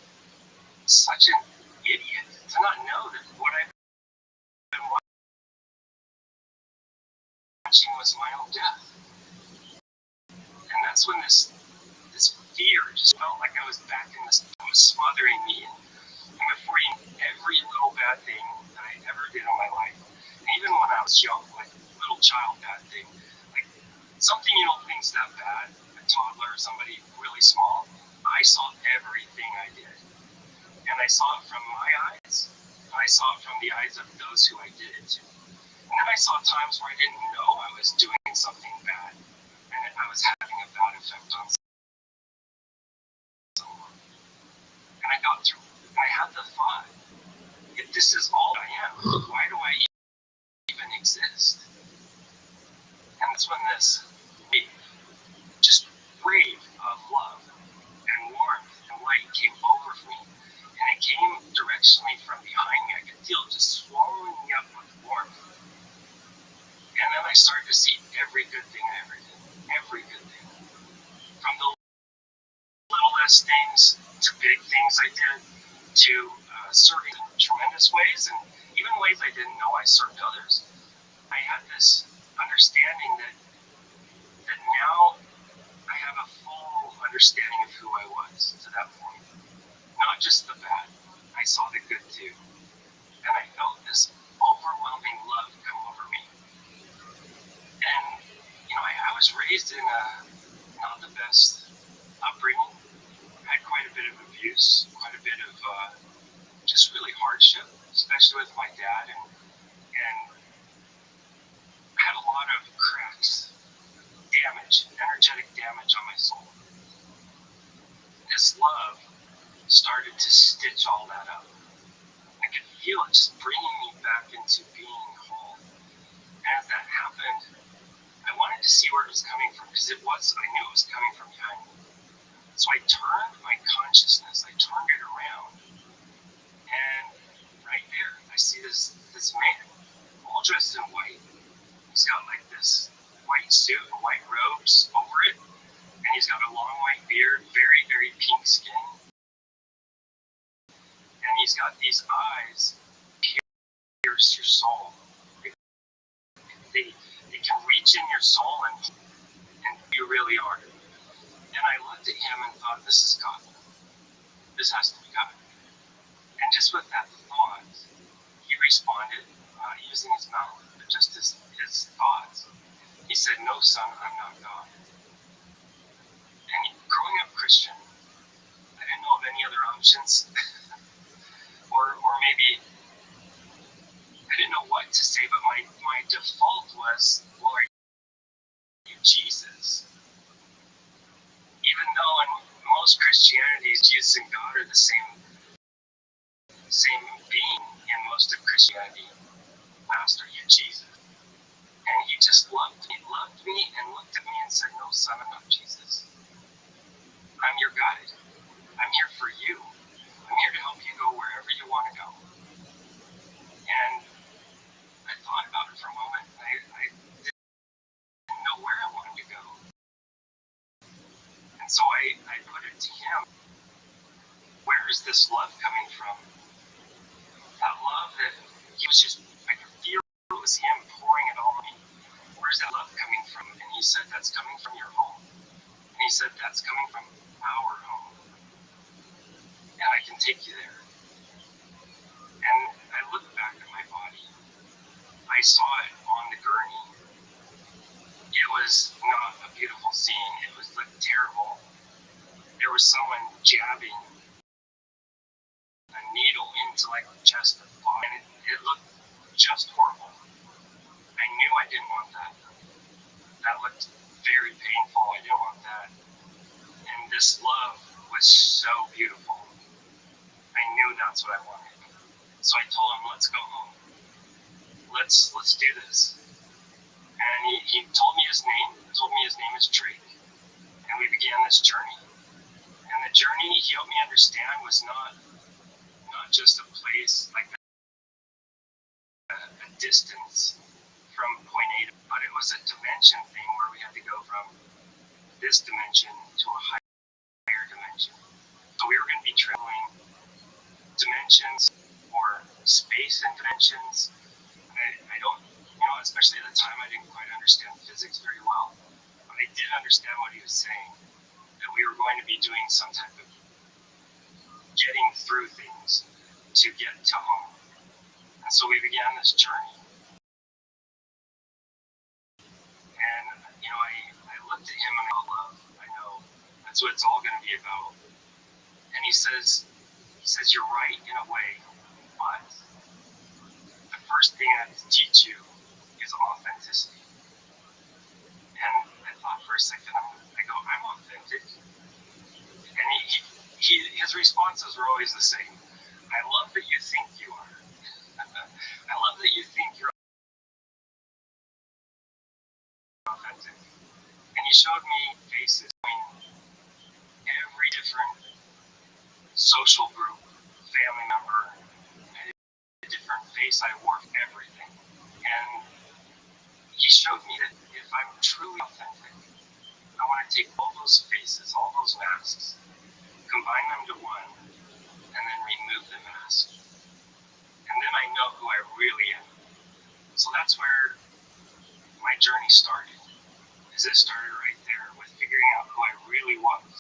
such an idiot to not know that what I've been watching was my own death? And that's when this fear just felt like I was back in this, it was smothering me. And before you knew, every little bad thing that I ever did in my life, and even when I was young, like little child bad thing, like something you don't think's that bad, a toddler or somebody really small, I saw everything I did. And I saw it from my eyes, and I saw it from the eyes of those who I did it to. And then I saw times where I didn't know I was doing something bad, and I was having a bad effect on someone. And I got through it. And I had the thought, if this is all I am, why do I even exist? And that's when this wave of love and warmth and light came over me. And it came directionally from behind me. I could feel it just swallowing me up with warmth. And then I started to see every good thing I ever did. Every good thing. From the littlest things to big things I did, to serving in tremendous ways, and even ways I didn't know I served others. I had this understanding that now I have a full understanding of who I was to that point. Not just the bad, I saw the good too. And I felt this overwhelming love come over me. And, I was raised in not the best upbringing. I had quite a bit of abuse, quite a bit of just really hardship, especially with my dad. And I had a lot of cracks, damage, energetic damage on my soul. This love started to stitch all that up. I could feel it just bringing me back into being whole. And as that happened, I wanted to see where it was coming from, because I knew it was coming from behind me. So I turned my consciousness, I turned it around, and right there, I see this man, all dressed in white. He's got like this white suit and white robes over it, and he's got a long white beard, very, very pink skin. And he's got these eyes pierce your soul. They can reach in your soul and you really are. And I looked at him and thought, this is God. This has to be God. And just with that thought, he responded, not using his mouth, but just his thoughts. He said, no, son, I'm not God. And growing up Christian, I didn't know of any other options. or maybe I didn't know what to say, but my default was, well, are most Christianity, Jesus and God are the same being in most of Christianity. Master, you Jesus. And he just loved me and looked at me and said, no, son, I'm not Jesus. I'm your guide. I'm here for you. I'm here to help you go wherever you want to go. And I thought about it for a moment. I didn't know where I wanted to go. And so I put it to him. Where is this love coming from? That love that he was just, I could feel it was him pouring it all on me. Where's that love coming from? And he said, that's coming from your home. And he said, that's coming from our home. And I can take you there. And I looked back at my body. I saw it on the gurney. It was not a beautiful scene. It was like terrible. There was someone jabbing a needle into like the chest of the body. And it looked just horrible. I knew I didn't want that. That looked very painful. I didn't want that. And this love was so beautiful. I knew that's what I wanted. So I told him, let's go home. Let's do this. And he told me his name. Told me his name is Drake. And we began this journey. And the journey he helped me understand was not just a place like a distance from point A, but it was a dimension thing where we had to go from this dimension to a higher dimension. So we were going to be traveling dimensions or space and dimensions. I don't, especially at the time, I didn't quite understand physics very well, but I did understand what he was saying, that we were going to be doing some type of getting through things to get to home. And so we began this journey. And, I looked at him and I thought, love, I know, that's what it's all going to be about. And he says, you're right in a way, but the first thing I have to teach you is authenticity. And I thought for a second, I'm authentic. And his responses were always the same. I love that you think you are. I love that you think you're authentic. And he showed me faces in every different social group, family member, a different face I wore for everything. And he showed me that if I'm truly authentic, I want to take all those faces, all those masks, combine them to one, and then remove the mask. And then I know who I really am. So that's where my journey started. It started right there with figuring out who I really was.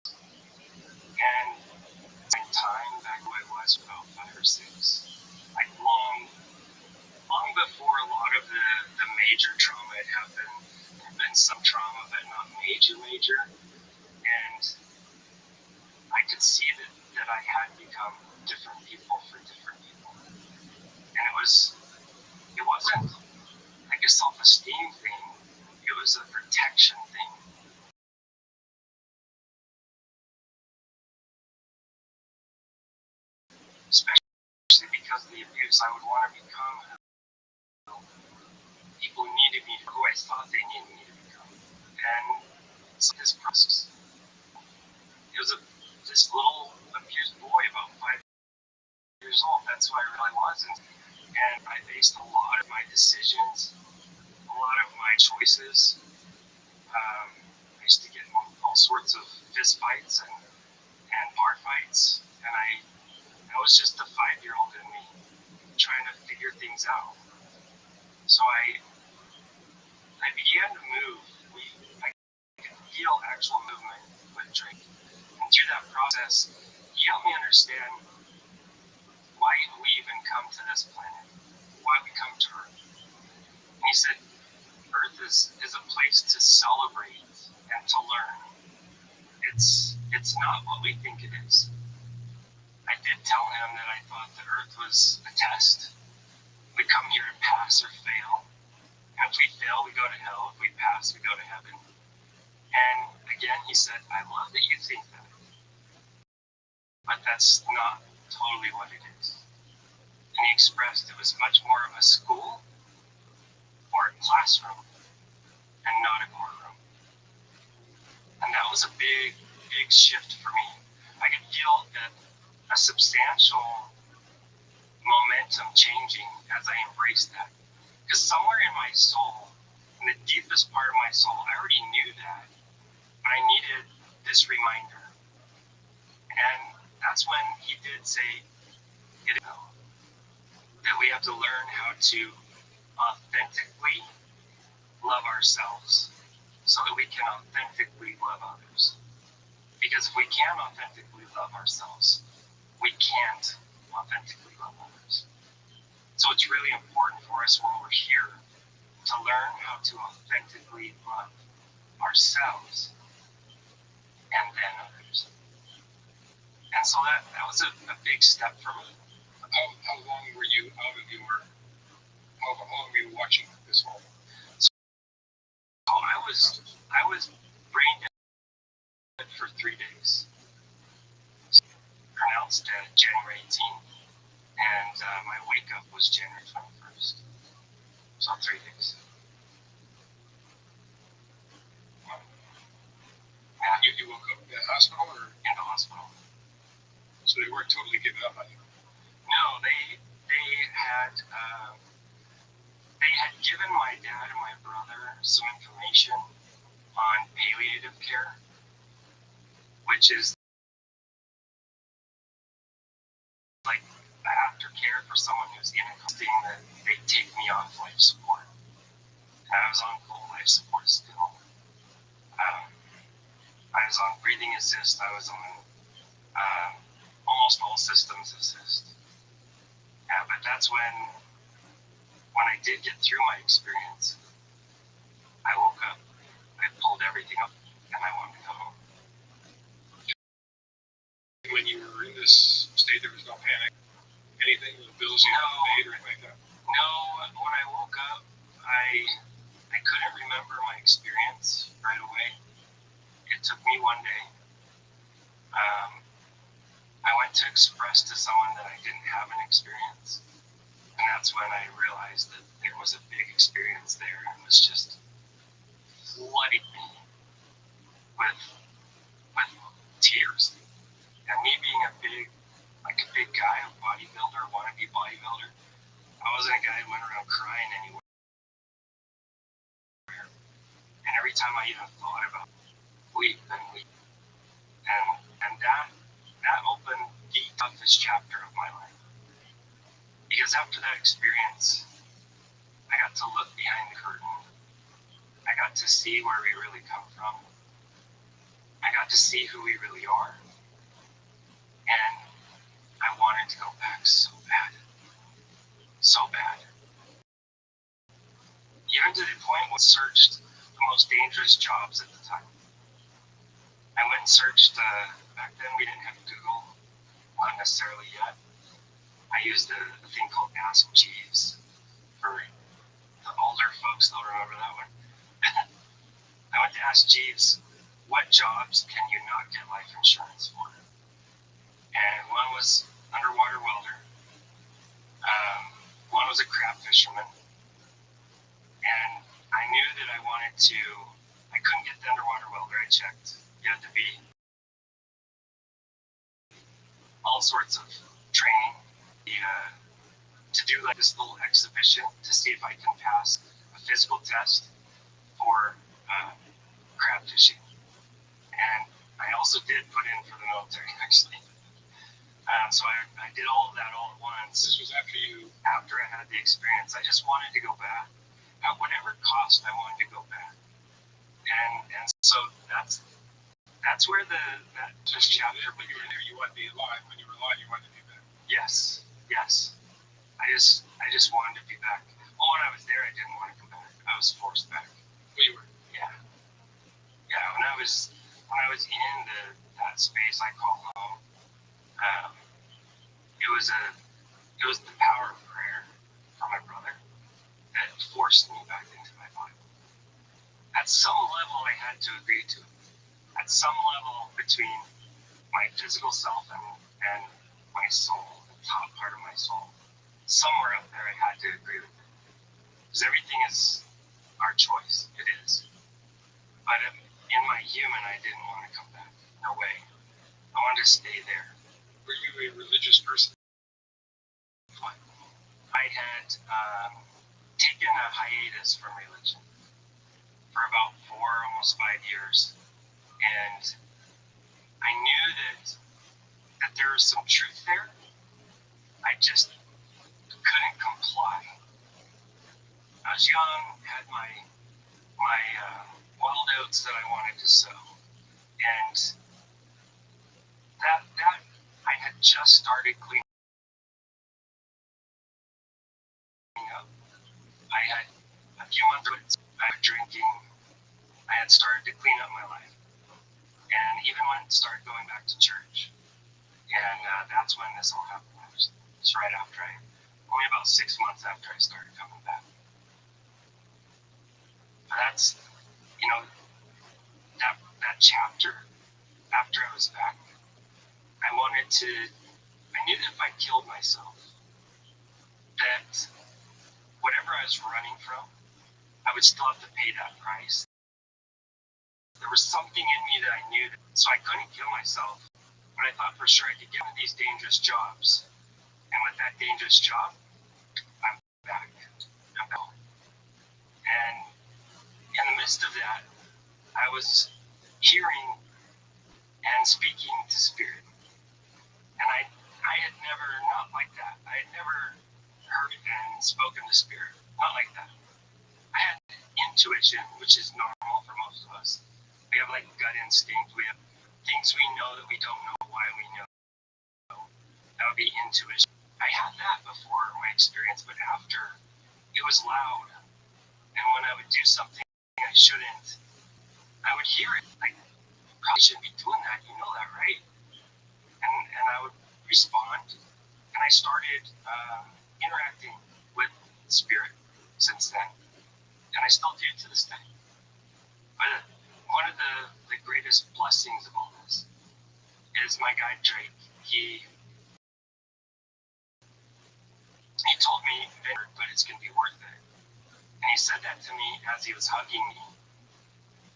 And at the time, back when I was about 5 or 6, like long before a lot of the major trauma had happened, there had been some trauma, but not major. And I could see that I had become different people for different people. And it wasn't like a self-esteem thing. It was a protection thing. Especially because of the abuse, I would want to become who people needed me, who I thought they needed me to become. And so this process, it was this little abused boy about 5 years old. That's who I really was. And I based a lot of my decisions, a lot of my choices. I used to get in all sorts of fist fights and bar fights. And I was just a 5-year-old in me trying to figure things out. So I began to move. I could feel actual movement with Drake. And through that process, he helped me understand why we even come to this planet, why we come to Earth. And he said, Earth is a place to celebrate and to learn. It's not what we think it is. I did tell him that I thought the Earth was a test. We come here to pass or fail. And if we fail, we go to hell. If we pass, we go to heaven. And again, he said, I love that you think that, but that's not totally what it is. And he expressed it was much more of a school or a classroom and not a courtroom. And that was a big, big shift for me. I could feel that a substantial momentum changing as I embraced that. Because somewhere in my soul, in the deepest part of my soul, I already knew that, but I needed this reminder. And that's when he did say, that we have to learn how to authentically love ourselves so that we can authentically love others. Because if we can't authentically love ourselves, we can't authentically love others. So it's really important for us when we're here to learn how to authentically love ourselves and then others. And so that was a big step for me. How long were you out of your? How long were you watching this whole? So I was brain dead for 3 days. Pronounced dead January 18th, and my wake up was January 21st. So 3 days. Wow. Yeah. You woke up in the hospital or? In the hospital. So they weren't totally giving up on you. No, they had given my dad and my brother some information on palliative care, which is like aftercare for someone who's in a thing that they take me off life support. And I was on full life support still. I was on breathing assist. I was on almost all systems assist. Yeah, but that's when I did get through my experience, I woke up, I pulled everything up, and I wanted to go home. When you were in this state, there was no panic, anything, the bills you had paid or anything like that? No, when I woke up, I couldn't remember my experience right away. It took me one day. I went to express to someone that I didn't have an experience. And that's when I realized that there was a big experience there. And it was just flooding me with tears. And me being a big guy, a bodybuilder, wannabe bodybuilder, I wasn't a guy who went around crying anywhere. And every time I even thought about it, weep and weep. And that opened the toughest chapter of my life. Because after that experience, I got to look behind the curtain. I got to see where we really come from. I got to see who we really are. And I wanted to go back so bad. So bad. Even to the point where I searched the most dangerous jobs at the time. I went and searched, back then we didn't have Google, not necessarily yet. I used a thing called Ask Jeeves. For the older folks, they'll remember that one. I went to Ask Jeeves, what jobs can you not get life insurance for? And one was underwater welder. One was a crab fisherman. And I knew that I couldn't get the underwater welder. I checked. You had to be all sorts of training to do like this little exhibition to see if I can pass a physical test for crab fishing. And I also did put in for the military, actually. So I did all of that all at once. This was after I had the experience. I just wanted to go back. At whatever cost, I wanted to go back. And so that's where this chapter when you were there, you wanted to be alive. When you were alive, you wanted to be back. Yes. I just wanted to be back. Well, when I was there, I didn't want to come back. I was forced back. Well, you were. Yeah. When I was in that space I call home, it was the power of prayer from my brother that forced me back into my body. That's some level, I had to agree to it. At some level between my physical self and my soul, the top part of my soul, somewhere up there, I had to agree with it. Because everything is our choice. It is. But in my human, I didn't want to come back. No way. I wanted to stay there. Were you a religious person? I had taken a hiatus from religion for about 4, almost 5 years. And I knew that there was some truth there. I just couldn't comply. I was young, had my wild oats that I wanted to sow. And that I had just started cleaning up. I had a few months I was drinking. I had started to clean up my life. And even started going back to church. And that's when this all happened. It's right after only about 6 months after I started coming back. But that's, that chapter, after I was back, I knew that if I killed myself, that whatever I was running from, I would still have to pay that price. There was something in me that I knew, so I couldn't kill myself. But I thought for sure I could get one of these dangerous jobs. And with that dangerous job, I'm back. I'm home. And in the midst of that, I was hearing and speaking to spirit. And I had never, not like that. I had never heard and spoken to spirit. Not like that. I had intuition, which is normal for most of us. We have like gut instinct. We have things we know that we don't know why we know. That would be intuition. I had that before my experience, but after, it was loud. And when I would do something I shouldn't, I would hear it. Like, probably shouldn't be doing that. You know that, right? And I would respond. And I started interacting with spirit since then. And I still do to this day. But one of the greatest blessings of all this is my guide Drake. He told me, but it's going to be worth it. And he said that to me as he was hugging me.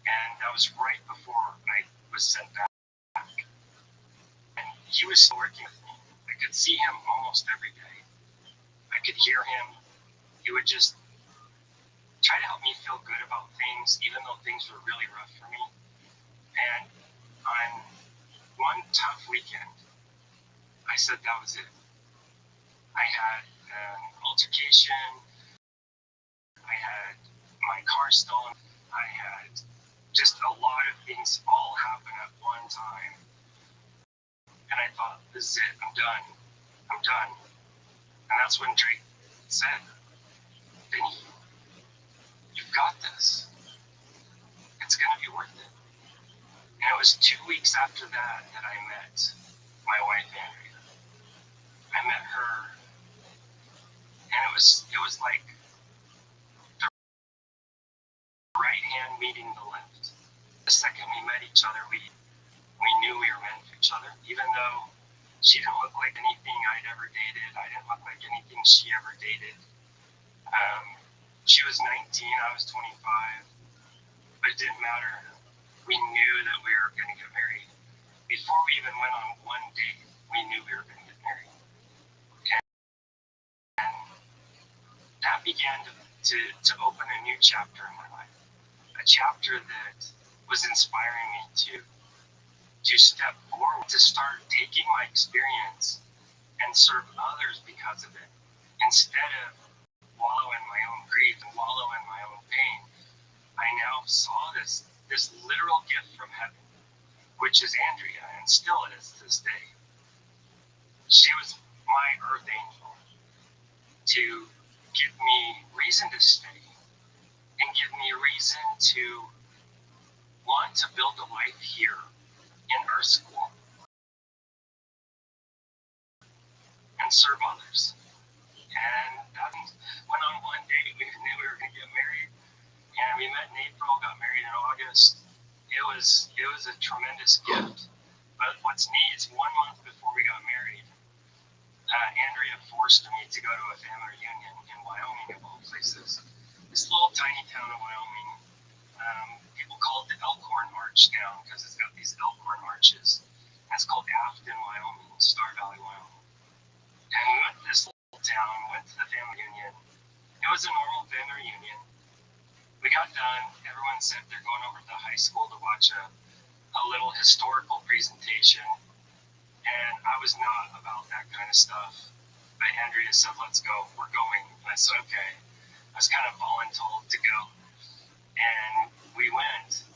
And that was right before I was sent back. And he was still working with me. I could see him almost every day. I could hear him. He would just try to help me feel good about things, even though things were really rough for me. And on one tough weekend, I said that was it. I had an altercation. I had my car stolen. I had just a lot of things all happen at one time. And I thought, this is it. I'm done. I'm done. And that's when Drake said, Vinny, you've got this. It's going to be worth it. And it was 2 weeks after that I met my wife, Andrea. I met her, and it was like the right hand meeting the left. The second we met each other, we knew we were meant for each other, even though she didn't look like anything I'd ever dated. I didn't look like anything she ever dated. She was 19, I was 25, but it didn't matter. We knew that we were going to get married. Before we even went on one date, we knew we were going to get married. And that began to open a new chapter in my life. A chapter that was inspiring me to step forward, to start taking my experience and serve others because of it. Instead of wallow in my own grief and wallow in my own pain, I now saw this literal gift from heaven, which is Andrea, and still is to this day. She was my earth angel to give me reason to stay and give me reason to want to build a life here in Earth School and serve others. And that went on one day. We knew we were going to get married, and we met in April, got married in was a tremendous gift. But what's neat is 1 month before we got married, Andrea forced me to go to a family reunion in Wyoming, of all places. This little tiny town in Wyoming. People call it the Elkhorn Arch now because it's got these Elkhorn arches. That's called Afton, Wyoming, Star Valley, Wyoming. And we went to this little town, went to the family reunion. It was a normal family reunion. We got done. Everyone said they're going over to the high school to watch a little historical presentation. And I was not about that kind of stuff. But Andrea said, let's go. We're going. And I said, okay. I was kind of voluntold to go. And we went.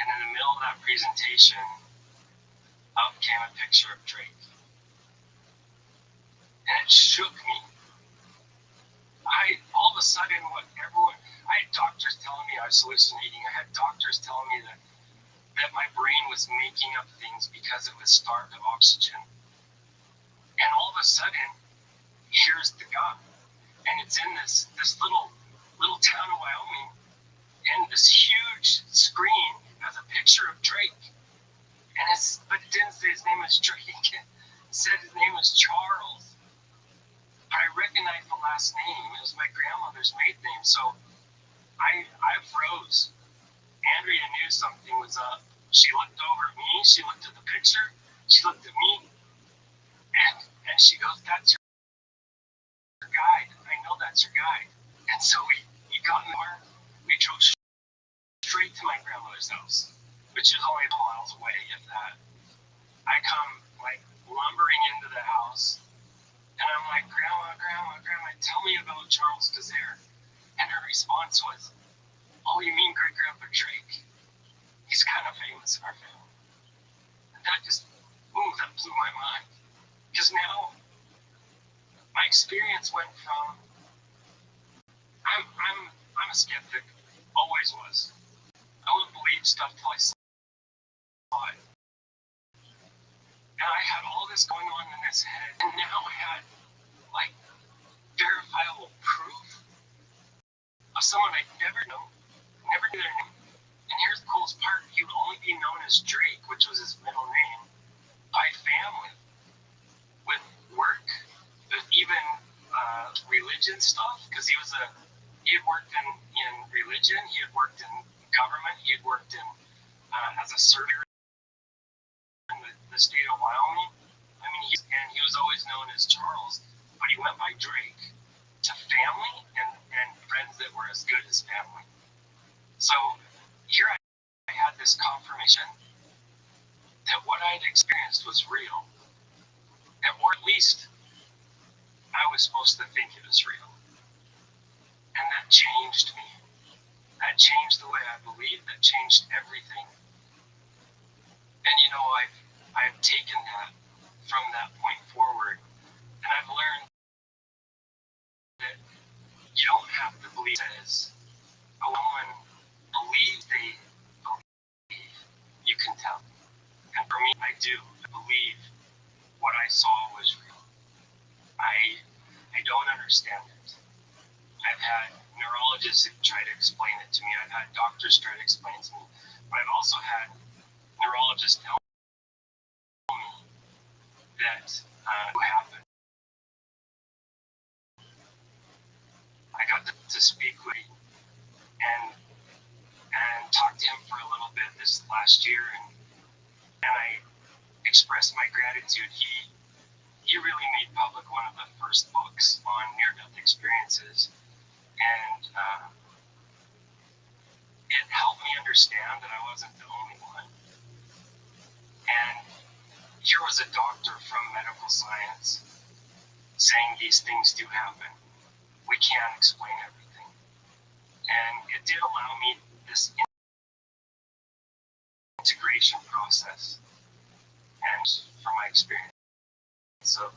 And in the middle of that presentation, up came a picture of Drake. And it shook me. All of a sudden, I had doctors telling me I was hallucinating. I had doctors telling me that my brain was making up things because it was starved of oxygen. And all of a sudden, here's the God. And it's in this little town of Wyoming. And this huge screen has a picture of Drake. But it didn't say his name was Drake. It said his name was Charles. But I recognized the last name. It was my grandmother's maiden name. So I froze. Andrea knew something was up. She looked over at me. She looked at the picture. She looked at me. And she goes, that's your guide. I know that's your guide. And so we got in the car. We drove straight to my grandmother's house, which is only 2 miles away, if that. I come lumbering into the house. And I'm like, Grandma, tell me about Charles Kazare. And her response was, oh, you mean Great Grandpa Drake? He's kind of famous in our family. And that blew my mind. Because now, my experience went from, I'm a skeptic, always was. I wouldn't believe stuff till I saw it. And I had all this going on in his head, and now I had, verifiable proof of someone I'd never known, never knew their name. And here's the coolest part, he would only be known as Drake, which was his middle name, by family, with work, with even religion stuff, because he had worked in religion, he had worked in government, he had worked in as a surveyor in the state of Wyoming. I mean, he was always known as Charles, but he went by Drake to family and friends that were as good as family. So here I had this confirmation that what I had experienced was real, or at least I was supposed to think it was real. And that changed me. That changed the way I believed. That changed everything. And I've taken that from that point forward, and I've learned that you don't have to believe it as someone believes they believe. You can tell. And for me, I do. I believe what I saw was real. I don't understand it. I've had neurologists try to explain it to me. I've had doctors try to explain it to me. But I've also had neurologists tell me that what happened. I got to speak with him and talk to him for a little bit this last year, and I expressed my gratitude. He really made public one of the first books on near-death experiences, and it helped me understand that I wasn't the only one. And here was a doctor from medical science saying these things do happen. We can't explain everything. And it did allow me this integration process, and from my experience. So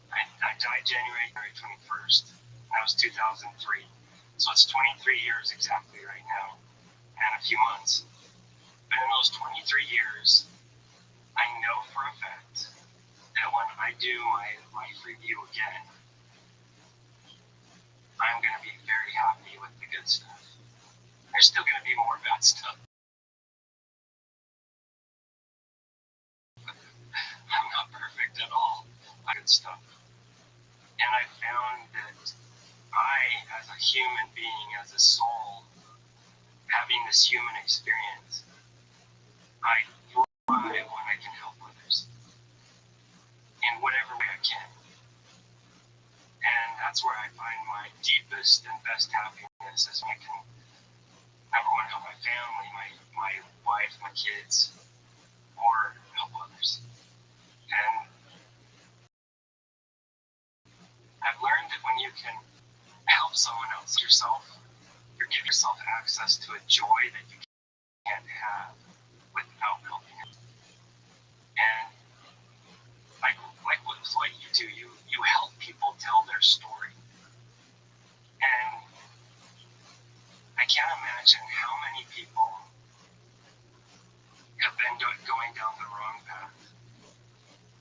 I died January 21st. That was 2003. So it's 23 years exactly right now, and a few months. But in those 23 years, I know for a fact that when I do my life review again, I'm going to be very happy with the good stuff. There's still going to be more bad stuff. as a human being, as a soul, having this human experience, I thrive when I can help others in whatever way I can. And that's where I find my deepest and best happiness is when I can, number one, help my family, my wife, my kids, or help others. And I've learned that when you can help someone else yourself, you're giving yourself access to a joy that you can't have without helping it. And like what you do, you help people tell their story. And I can't imagine how many people have been going down the wrong path.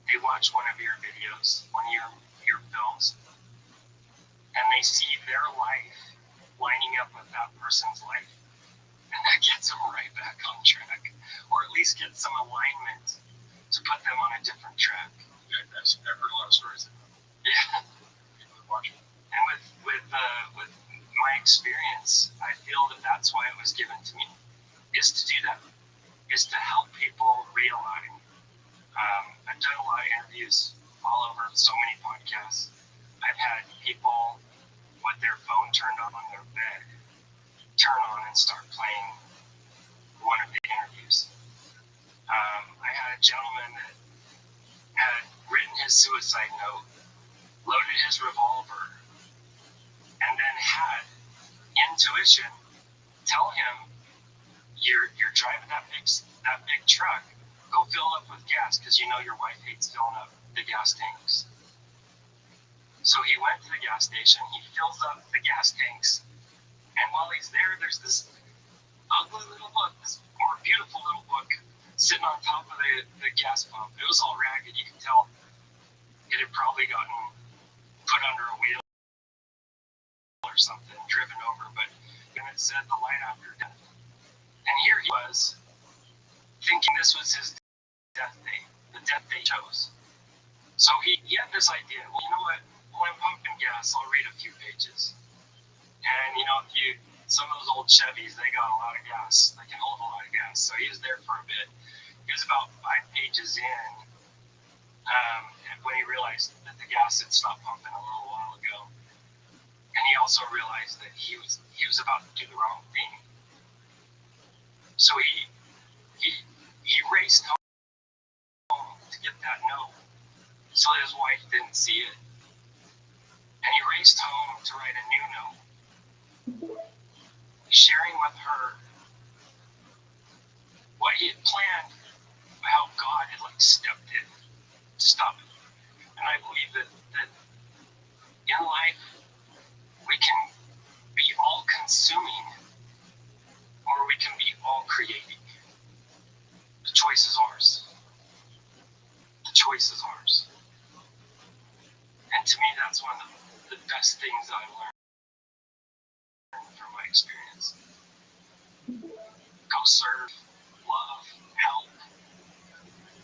They watch one of your videos, one of your films, and they see their life lining up with that person's life. And that gets them right back on track, or at least gets some alignment to put them on a different track. Yeah, I've heard a lot of stories. Yeah. People are watching. And with my experience, I feel that that's why it was given to me, is to do that, is to help people realign. I've done a lot of interviews all over so many podcasts. I've had people with their phone turned on their bed turn on and start playing one of the interviews. I had a gentleman that had written his suicide note, loaded his revolver, and then had intuition tell him, you're driving that big truck, go fill up with gas because you know your wife hates filling up the gas tanks. So he went to the gas station, he fills up the gas tanks, and while he's there, there's this ugly little book, this more beautiful little book, sitting on top of the gas pump. It was all ragged, you can tell it had probably gotten put under a wheel or something, driven over, but then it said the light after death. And here he was, thinking this was his death day, the death they chose. So he had this idea, well, you know what, while I'm pumping gas, I'll read a few pages. And, some of those old Chevys, they got a lot of gas. They can hold a lot of gas. So he was there for a bit. He was about 5 pages in when he realized that the gas had stopped pumping a little while ago. And he also realized that he was about to do the wrong thing. So he raced home to get that note so his wife didn't see it. And he raced home to write a new note, sharing with her what he had planned, how God had stepped in to stop it. And I believe that in life we can be all consuming or we can be all creating. The choice is ours. The choice is ours. And to me, that's one of the best things I've learned from my experience. Go serve, love, help.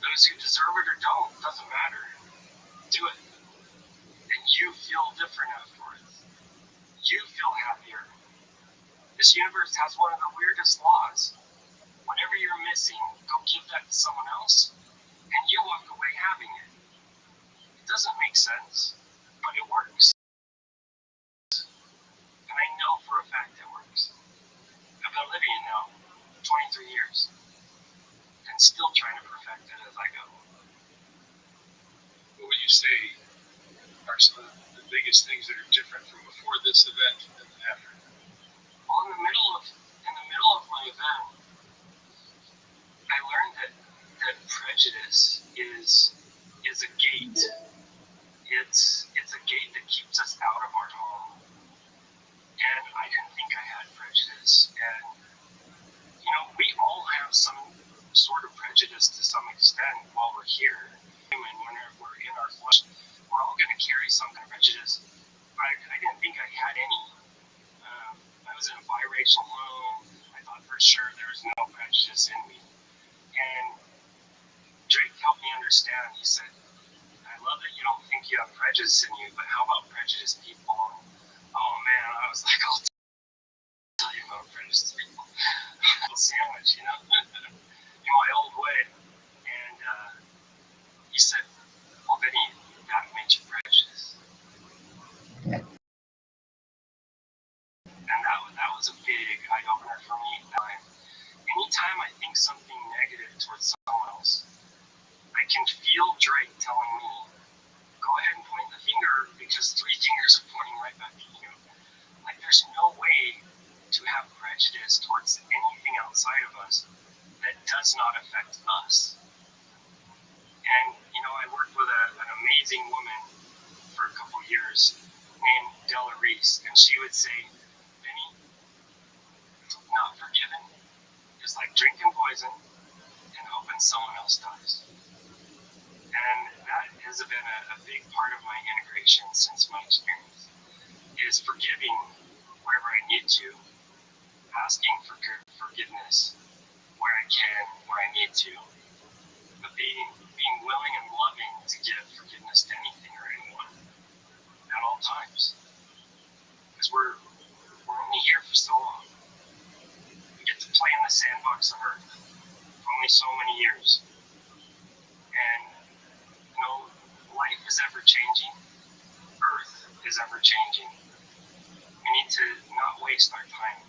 Those who deserve it or don't, doesn't matter. Do it. And you feel different afterwards. You feel happier. This universe has one of the weirdest laws. Whatever you're missing, go give that to someone else, and you walk away having it. It doesn't make sense, but it works. And I know for a fact it works. I've been living it now 23 years, and still trying to perfect it as I go. What would you say are some of the biggest things that are different from before this event and after? Well, in the middle of my event, I learned that prejudice is a gate. It's a gate that keeps us out of our home. And I didn't think I had prejudice. And we all have some sort of prejudice to some extent while we're here. Human, when we're in our flesh, we're all going to carry some kind of prejudice. But I didn't think I had any. I was in a biracial home. I thought for sure there was no prejudice in me. And Drake helped me understand. He said, I love that you don't think you have prejudice in you, but how about prejudiced people? Oh man, I was like, I'll tell you about prejudice people. A sandwich, in my old way. And he said, well, Vinny, that makes you prejudiced. And that was a big eye-opener for me. Anytime I think something negative towards someone else, I can feel Drake telling me, go ahead and point the finger because 3 fingers are pointing right back at you. Like, there's no way to have prejudice towards anything outside of us that does not affect us. And, I worked with an amazing woman for a couple years named Della Reese, and she would say, Vinny, not forgiven is like drinking poison and hoping someone else dies. And that has been a big part of my integration since my experience, is forgiving wherever I need to, asking for forgiveness where I can, where I need to, but being willing and loving to give forgiveness to anything or anyone at all times. Because we're only here for so long. We get to play in the sandbox of Earth for only so many years. And life is ever changing. Earth is ever changing. We need to not waste our time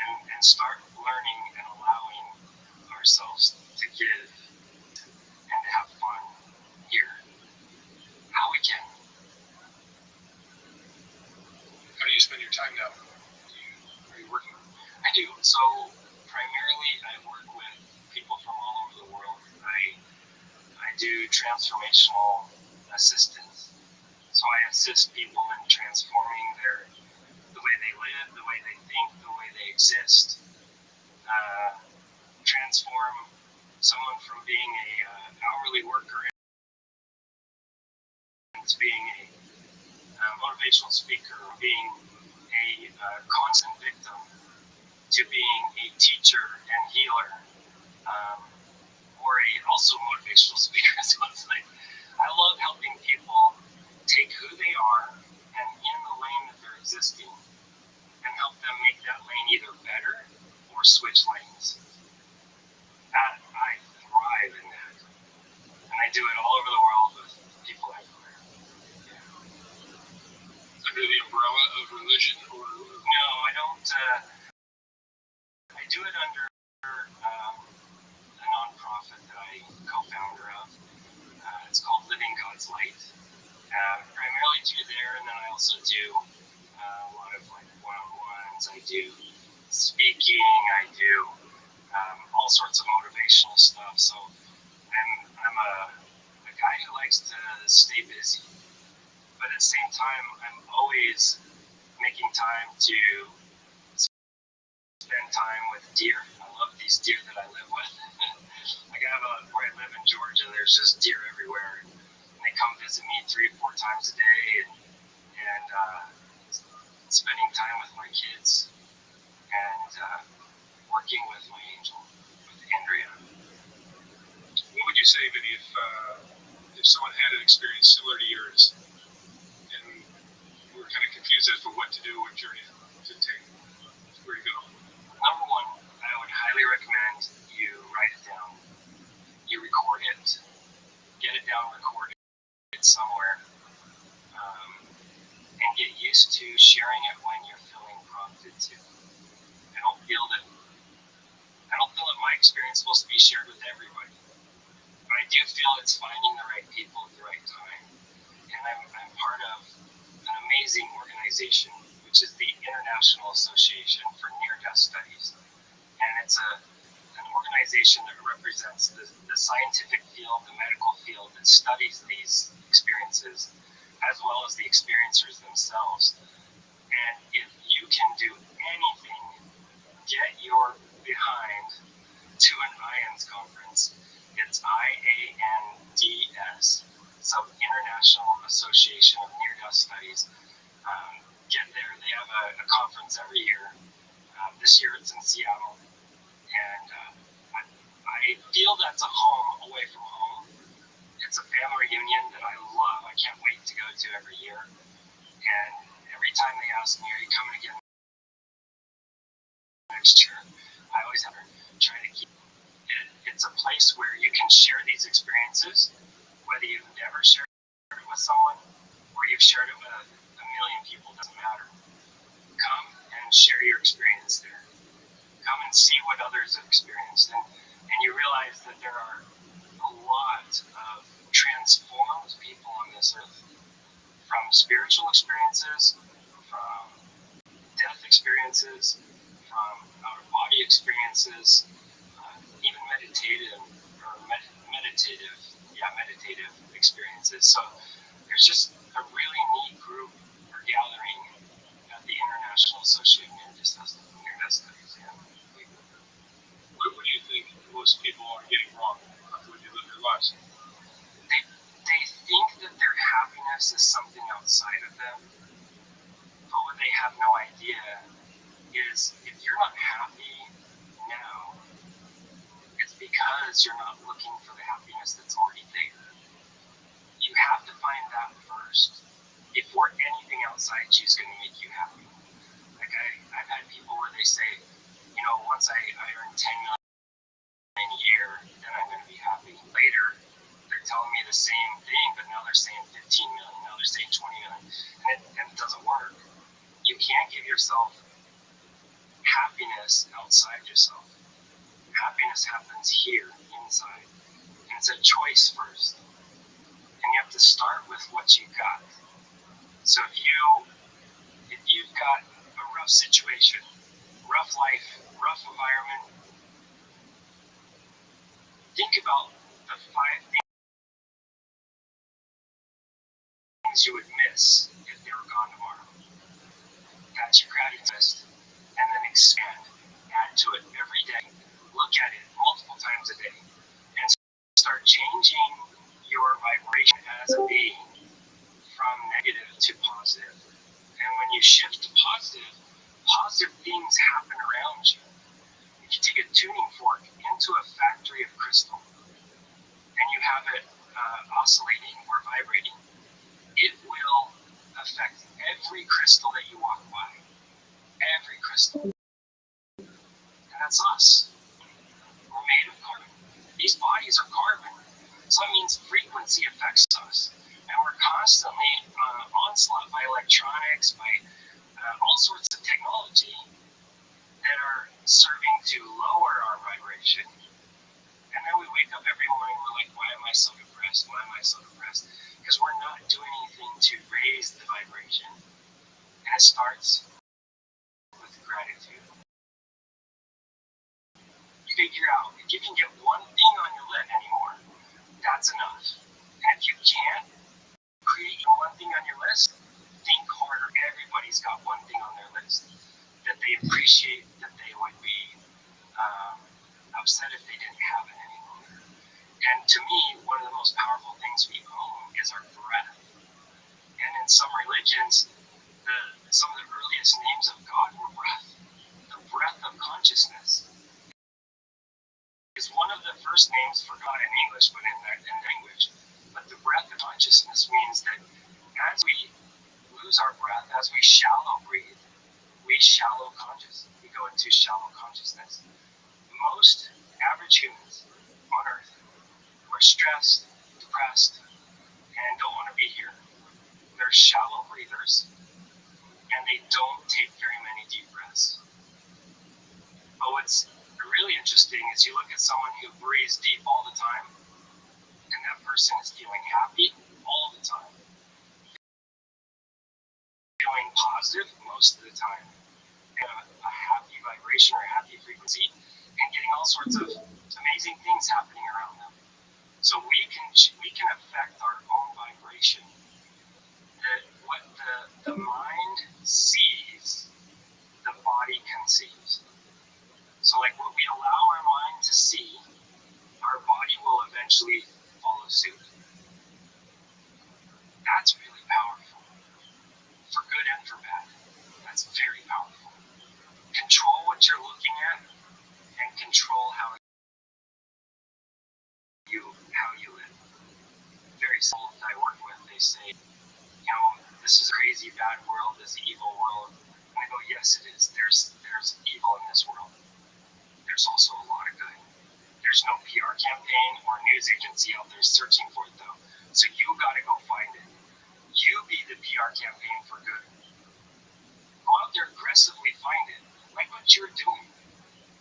and start learning and allowing ourselves to give and to have fun here, how we can. How do you spend your time now? Are you working? I do. So primarily I work with people from all over the world. I do transformational assistance. So I assist people in transforming the way they live, the way they think, the way they exist. Transform someone from being a hourly worker into being a motivational speaker, being a constant victim, to being a teacher and healer, or also motivational speaker. So it's like, I love helping people take who they are and in the lane that they're existing and help them make that lane either better or switch lanes. I thrive in that. And I do it all over the world with people everywhere. Yeah. Under the umbrella of religion or? No, I don't. I do it under a nonprofit that I co-founder of. It's called Living God's Light. Primarily do there, and then I also do a lot of like one-on-ones. I do speaking. I do all sorts of motivational stuff. So I'm a guy who likes to stay busy, but at the same time, I'm always making time to spend time with deer. I love these deer that I live with. Like where I live in Georgia, there's just deer everywhere. And they come visit me 3 or 4 times a day, and spending time with my kids and working with my angel, with Andrea. What would you say, Vinny, if someone had an experience similar to yours and were kind of confused as to what to do, what journey to take, where to go? Number one, I would highly recommend you write it down. You record it. Get it down, record it somewhere. And get used to sharing it when you're feeling prompted to. I don't feel that my experience is supposed to be shared with everybody. But I do feel it's finding the right people at the right time. And I'm part of an amazing organization, which is the International Association for Near-Death Studies. And it's an organization that represents the scientific field, the medical field that studies these experiences, as well as the experiencers themselves. And if you can do anything, get your behind to an IANDS conference. It's IANDS, so International Association of Near-Death Studies. Get there. They have a conference every year. This year it's in Seattle. And I feel that's a home away from home. It's a family reunion that I love. I can't wait to go to every year. And every time they ask me, "Are you coming again next year?" I always have to try to keep it. It's a place where you can share these experiences, whether you've never shared it with someone or you've shared it with a million people, doesn't matter. Come and share your experience there. Come and see what others have experienced. And you realize that there are a lot of transformed people on this earth, from spiritual experiences, from death experiences, from out-of-body experiences, even meditative experiences. So there's just a really neat group or gathering at the International Association of Near Death Studies. Yeah. What do you think most people are getting wrong when you live their lives? They think that their happiness is something outside of them, but what they have no idea is if you're not happy now, it's because you're not looking for the happiness that's already there. You have to find that first before anything outside you is going to make you happy. Like I've had people where they say, once I earn 10 million a year, then I'm going to be happy. Later, they're telling me the same thing, but now they're saying 15 million, now they're saying 20 million, and it doesn't work. You can't give yourself happiness outside yourself. Happiness happens here, inside. And it's a choice first. And you have to start with what you got. So if you've got a rough situation, rough life, rough environment, think about the 5 things you would miss if they were gone tomorrow. That's your gratitude list. And then expand. Add to it every day. Look at it multiple times a day. And start changing your vibration as a being from negative to positive. And when you shift to positive things happen around you. If you take a tuning fork into a factory of crystal and you have it oscillating or vibrating, it will affect every crystal that you walk by. Every crystal. And that's us. We're made of carbon. These bodies are carbon. So that means frequency affects us. And we're constantly onslaught by electronics, by all sorts of technology that are serving to lower our vibration. And then we wake up every morning, we're like, why am I so depressed? Why am I so depressed? Because we're not doing anything to raise the vibration. And it starts with gratitude. Figure out if you can get one thing on your list anymore, that's enough. And if you can't create one thing on your list, think harder. Everybody's got one thing on their list that they appreciate, that they would be upset if they didn't have it any longer. And to me, one of the most powerful things we own is our breath. And in some religions, some of the earliest names of God were breath. The breath of consciousness is one of the first names for God in English, but in language. But the breath of consciousness means that as we lose our breath, as we shallow breathe, we go into shallow consciousness. Most average humans on Earth are stressed, depressed, and don't want to be here. They're shallow breathers, and they don't take very many deep breaths. But what's really interesting is you look at someone who breathes deep all the time, and that person is feeling happy all the time, feeling positive most of the time, and a happy vibration or a happy frequency, and getting all sorts of amazing things happening around them. So we can affect our own vibration. That what the mind sees, the body conceives. So like what we allow our mind to see, our body will eventually follow suit. That's really powerful. For good and for bad. That's very powerful. Control what you're looking at and control how you live. Very simple that I work with, they say, this is a crazy bad is the evil world. And I go, yes, it is. There's evil in this world. There's also a lot of good. There's no PR campaign or news agency out there searching for it, though. So you got to go find it. You be the PR campaign for good. Go out there aggressively find it, like what you're doing.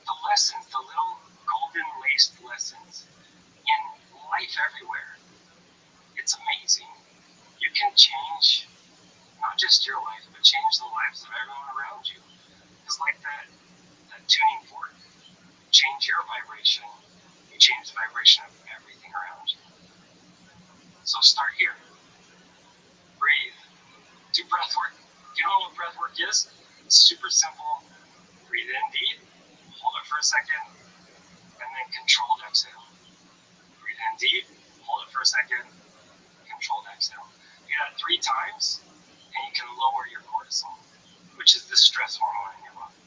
The lessons, the little golden laced lessons in life everywhere. It's amazing. You can change not just your life, but change the lives of everyone around you. It's like that tuning fork. Change your vibration, you change the vibration of everything around you. So start here. Breathe. Do breath work. You know what breath work is? It's super simple. Breathe in deep, hold it for a second, and then controlled exhale. Breathe in deep, hold it for a second, controlled exhale. Do that 3 times, and you can lower your cortisol, which is the stress hormone in your body.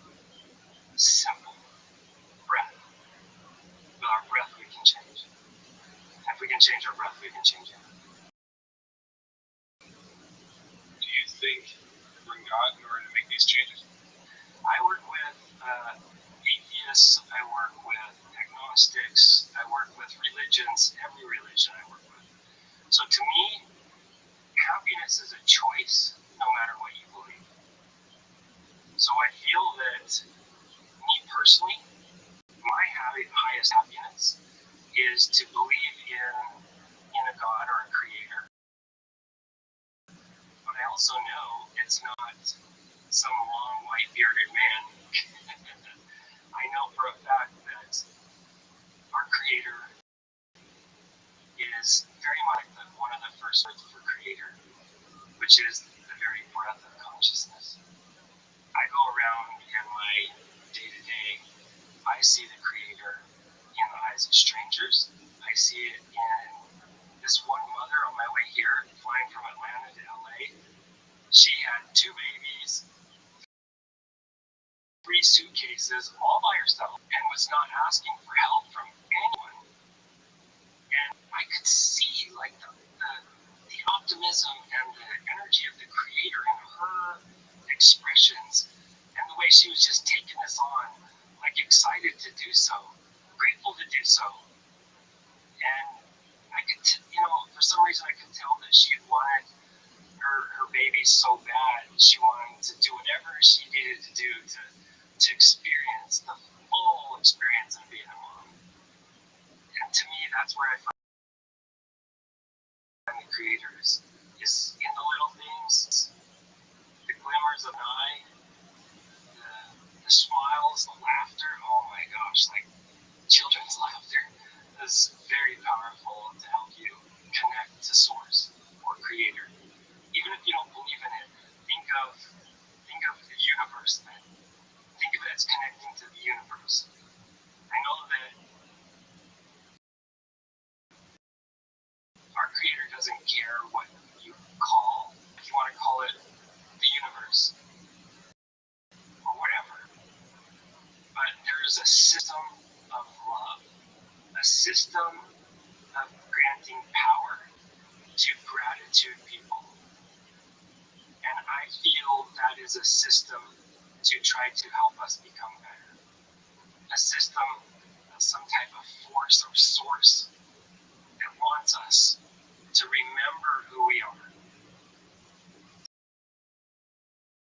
Simple. Breath. With our breath, we can change. If we can change our breath, we can change it. Do you think bring God in order to make these changes? I work with atheists, I work with agnostics, I work with religions, every religion I work with. So to me, happiness is a choice, no matter what you believe. So I feel that, me personally, my highest happiness is to believe in a God or a creator. But I also know it's not some long white bearded man. I know for a fact that our creator is very much one of the first words for creator, which is the very breath of consciousness. I go around in my day-to-day, I see the creator in the eyes of strangers. I see it in this one mother on my way here, flying from Atlanta to LA. She had 2 babies, 3 suitcases, all by herself, and was not asking for help from anyone. And I could see like the optimism and the energy of the creator in her expressions and the way she was just taking this on, like excited to do so, grateful to do so. And I could, for some reason I could tell that she wanted her baby so bad. She wanted to do whatever she needed to do to experience the full experience of being a mom. And to me, that's where I find the creators is in the little things, the glimmers of an eye, the smiles, the laughter. Oh my gosh, like children's laughter is very powerful to help you connect to source or creator. Even if you don't believe in it, think of the universe then. Think of it as connecting to the universe. I know that our creator doesn't care what you call, if you want to call it the universe or whatever. But there is a system of love, a system of granting power to gratitude people. And I feel that is a system to try to help us become better. A system of some type of force or source that wants us to remember who we are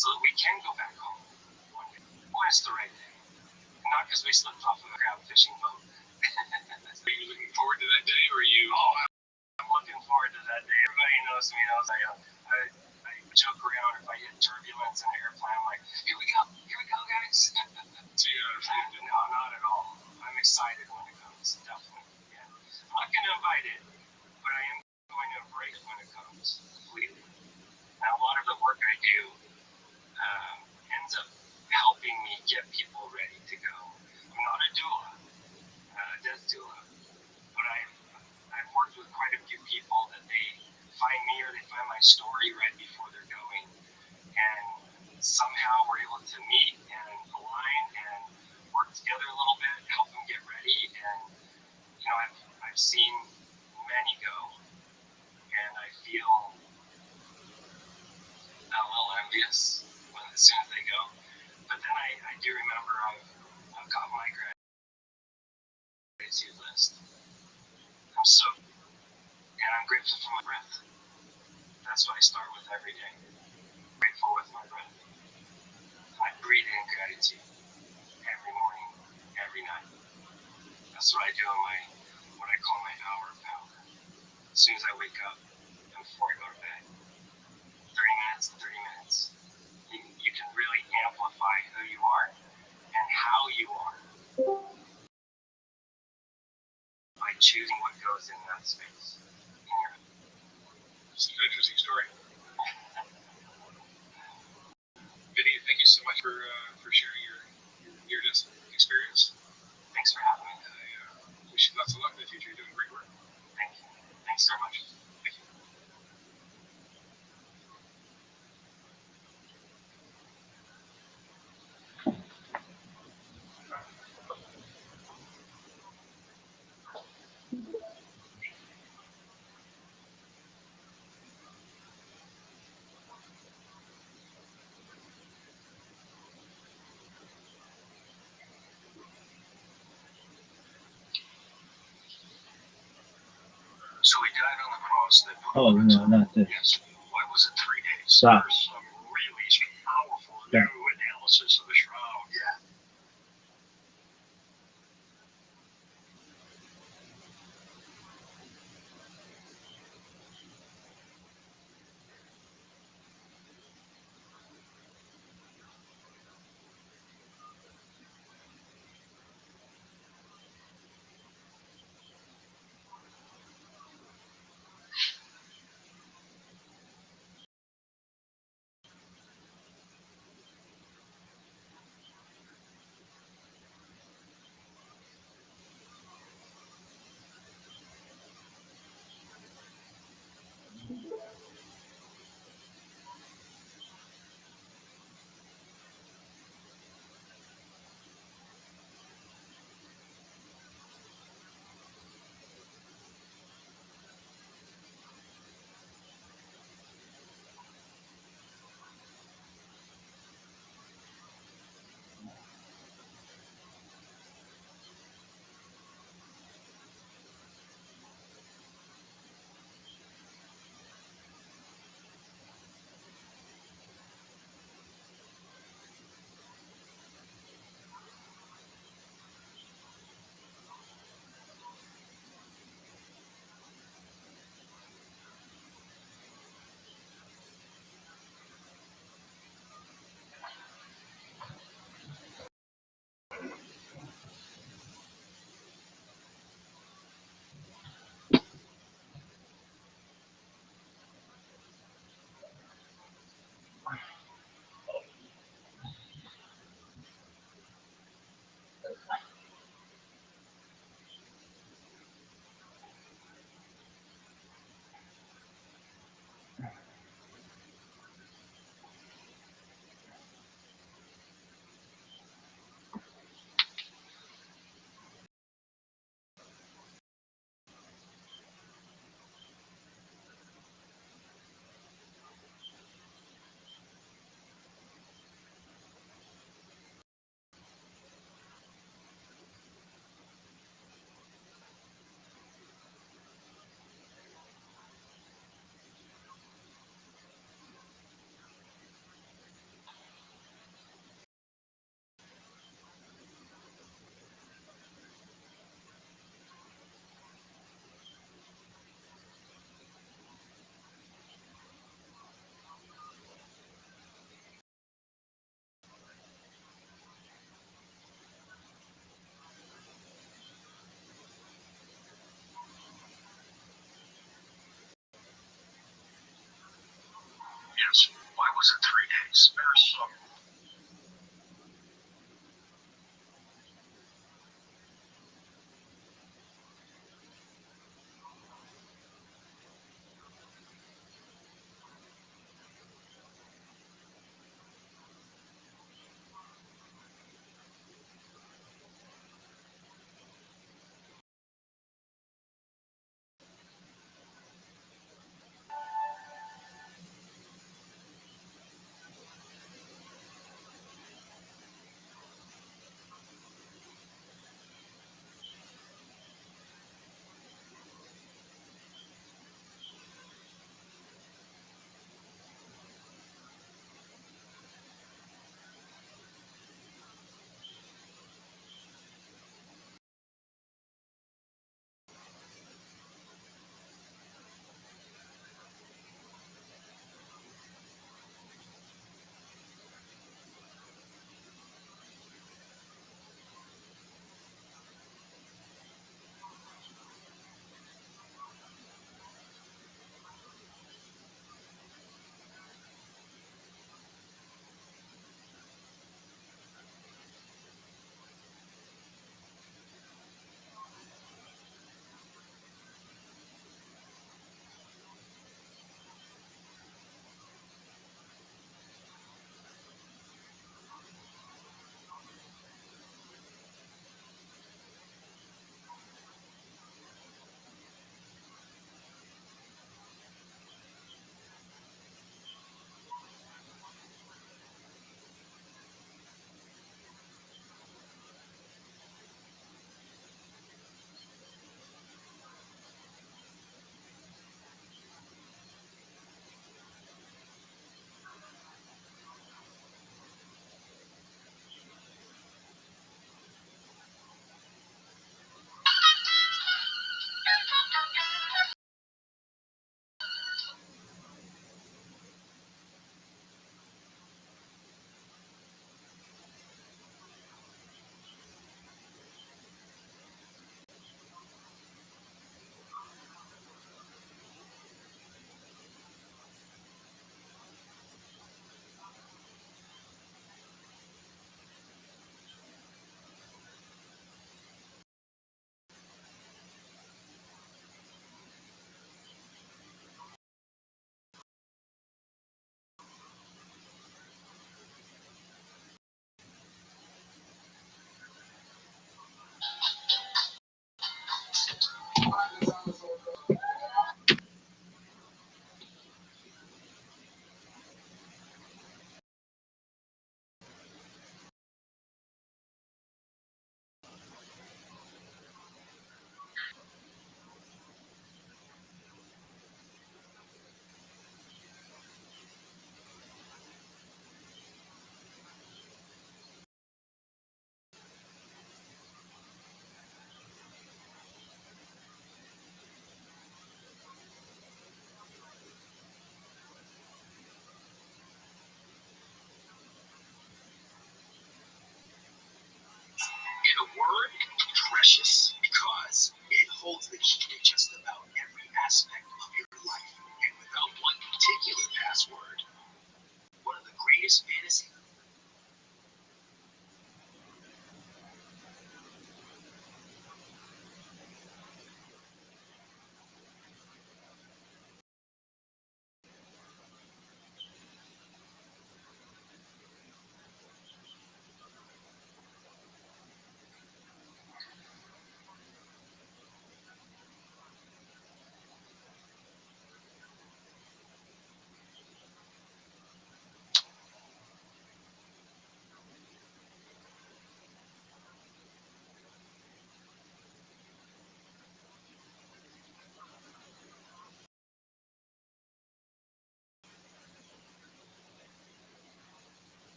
so that we can go back home one day when it's the right day. Not because we slipped off of a crab fishing boat. Are you looking forward to that day, or are you? Oh, I'm looking forward to that day. Everybody knows me. I joke around if I hit turbulence in an airplane. I'm like, here we go, guys. So you're not afraid of it? No, not at all. I'm excited when it comes, definitely. Yeah. I'm not going to invite it, but I am going to embrace it when it comes completely. And a lot of the work I do ends up helping me get people ready to go. I'm not a doula, a death doula, but I've worked with quite a few people that they find me or they find my story right before they're going, and somehow we're blessed. I'm soaked, and I'm grateful for my breath. That's what I start with every day. Grateful with my breath. I breathe in gratitude every morning, every night. That's what I do in what I call my hour of power. As soon as I wake up and before I go to bed, 30 minutes to 30 minutes. You can really amplify who you are and how you are by choosing what goes in that space. It's an interesting story. Vinny, thank you so much for sharing your near-death experience. Thanks for having me. I wish you lots of luck in the future. You're doing great work. Thank you. Thanks so much. Thank you. So he died on the cross that put Oh, no, not this. Yes. Why was it 3 days? Stop. There's some really powerful new analysis of the shroud. Yeah. Yes. Why was it 3 days? There's some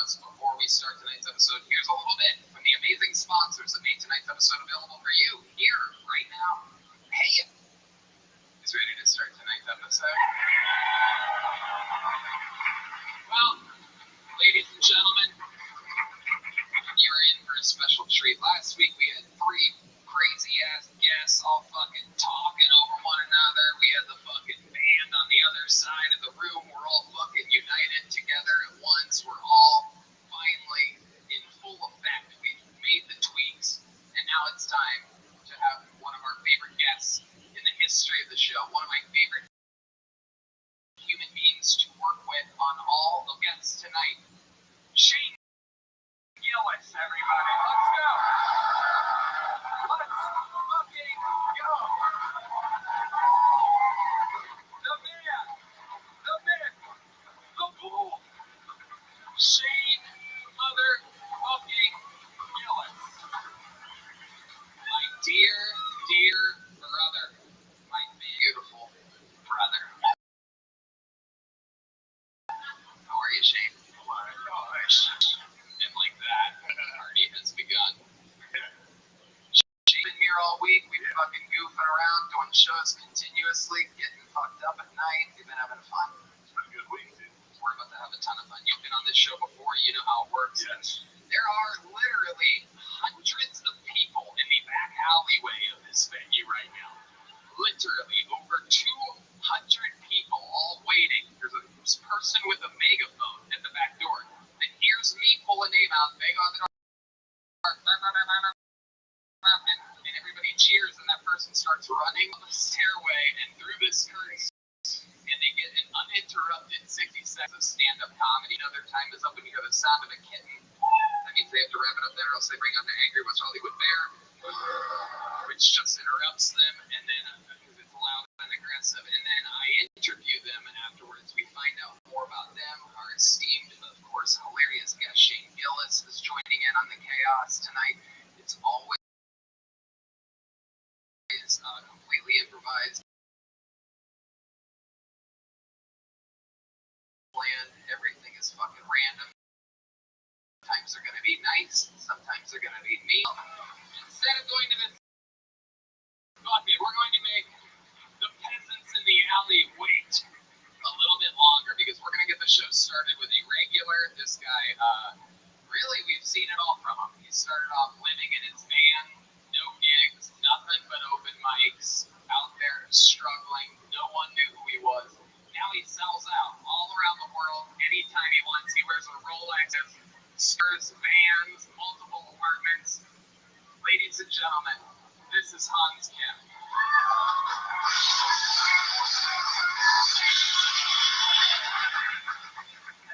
us before we start tonight's episode. Here's a little bit from the amazing sponsors that made tonight's episode available for you here, right now. Hey, who's ready to start tonight's episode? Well, ladies and gentlemen, you're in for a special treat. Last week we had 3 crazy-ass guests all fucking talking over one another. We had the fucking band on the other side of the room. We're all fucking united together at once. We're all finally in full effect. We've made the tweaks, and now it's time to have one of our favorite guests in the history of the show. One of my favorite human beings to work with on all the guests tonight. Shane Gillis, everybody. Let's go. Let's fucking go. The man, the myth, the bull, Shane motherfucking Gillis. My dear, dear brother. My beautiful brother. How are you, Shane? Oh my gosh. And like that, the party has begun. She's been here all week. We've been fucking goofing around, doing shows continuously, getting fucked up at night. We've been having fun. It's been a good week, dude. We're about to have a ton of fun. You've been on this show before. You know how it works. Yes. There are literally hundreds of people in the back alleyway of this venue right now. Literally over 200 people all waiting. There's a person with a megaphone at the back door that hears me pull a name out, bang on the door, and everybody cheers, and that person starts running up the stairway and through this curtain, and they get an uninterrupted 60 seconds of stand-up comedy. You know their time is up when you hear the sound of a kitten. That means they have to wrap it up there, or else they bring out the Angry West Hollywood Bear, which just interrupts them, and then because it's loud and aggressive, and then I interview them, and afterwards we find out more about them. Our esteemed, of course, hilarious guest Shane Gillis is joining in on the chaos tonight. It's always completely improvised, planned. Everything is fucking random. Sometimes they're going to be nice, sometimes they're going to be mean. Instead of going to this bucket, we're going to make the peasants in the alley wait a little bit longer, because we're going to get the show started with a regular. This guy, really, we've seen it all from him. He started off living in his van, no gigs, nothing but open mics, out there struggling. No one knew who he was. Now he sells out all around the world anytime he wants. He wears a Rolex, stars, vans, multiple apartments. Ladies and gentlemen, this is Hans Kim.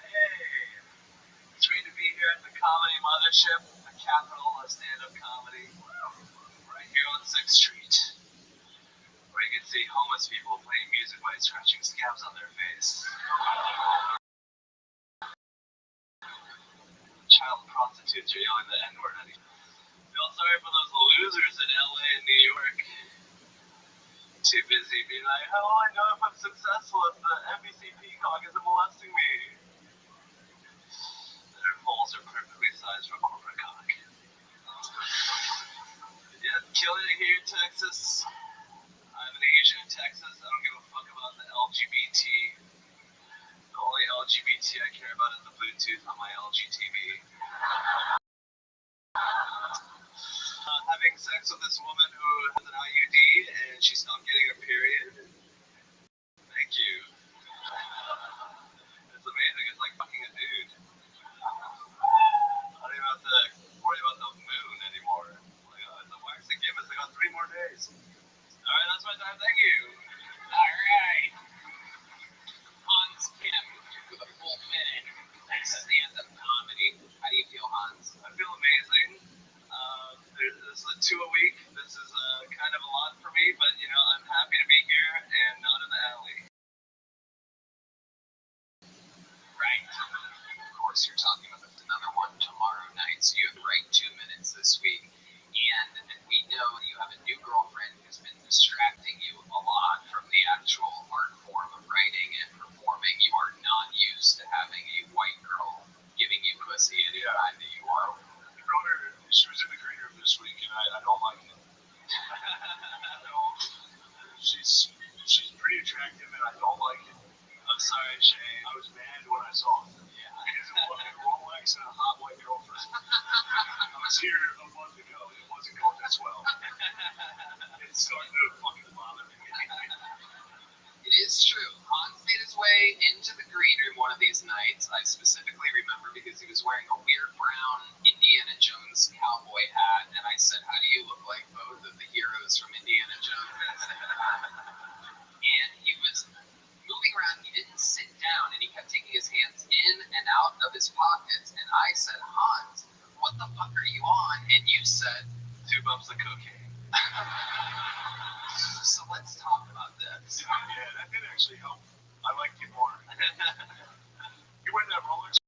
Hey, it's great to be here at the Comedy Mothership, the capital of stand-up comedy, right here on 6th Street, where you can see homeless people playing music by scratching scabs on their face. Child prostitutes are yelling the N-word at each other. Feel sorry for those losers in LA and New York. Too busy being like, how will I know if I'm successful if the NBC peacock isn't molesting me? Their holes are perfectly sized for a corporate cock. Yep, killing it here in Texas. I'm an Asian in Texas. I don't give a fuck about the LGBT. The only LGBT I care about is the Bluetooth on my LG TV. Having sex with this woman who has an IUD and she stopped getting her period. Thank you. It's amazing. It's like fucking a dude. I don't even have to worry about the moon anymore. Like, the waxing gibbous. I got 3 more days. Alright, that's my time. Thank you. Alright. Hans Kim with a full minute of stand-up comedy. How do you feel, Hans? I feel amazing. This is a 2 a week. This is kind of a lot for me, but you know, I'm happy to be here and not in the alley. Right. Of course, you're talking about another one tomorrow night, so you have to write 2 minutes this week. And we know you have a new girlfriend who's been distracting you a lot from the actual art form of writing and performing. You are not used to having a white girl giving you pussy. was on. Yeah. He's a fucking Rolex and a hot white girlfriend. I was here a month ago. It wasn't going this well. It's starting to fucking bother me. It is true. Hans made his way into the green room one of these nights. I specifically remember because he was wearing a weird brown Indiana Jones cowboy hat, and I said, "How do you look like both of the heroes from Indiana Jones?" And he was moving around. He didn't sit down, and he kept taking his hands in and out of his pockets. And I said, "Hans, what the fuck are you on?" And you said, "2 bumps of cocaine." So let's talk about this. Yeah, that did actually help. I liked you more. You wear that Rolex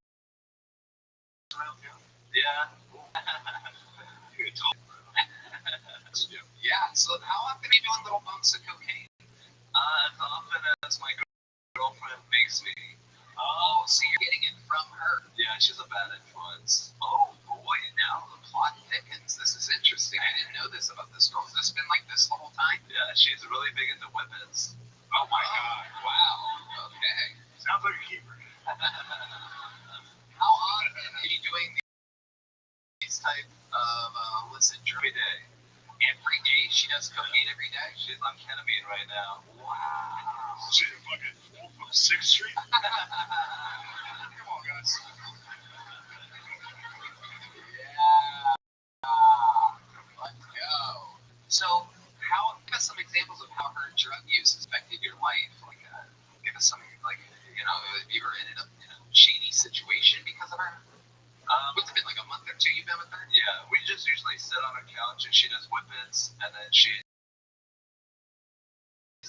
around town? Yeah. You're tall. Yeah, so how often are you doing little bumps of cocaine? As often as my girlfriend makes me. Oh, so you're getting it from her. Yeah, she's a bad influence. Oh boy, now the plot thickens. This is interesting. I didn't know this about this girl. Has this been like this the whole time? Yeah, she's really big into whippets. Oh my god. Wow. Okay. Sounds like a keeper. How often are you doing these type of illicit drugs? Every day. Every day? She does cocaine every day? She's on ketamine right now. Wow. She's fucking Wolf of 6th Street? Come on, guys. Yeah. Let's go. So, give us some examples of how her drug use has affected your life. Like, give us some, like, have you ever ended up in a shady situation because of her? What's it been, like a month or two you've been with her? Yeah, we just usually sit on a couch and she does whippets, and then she's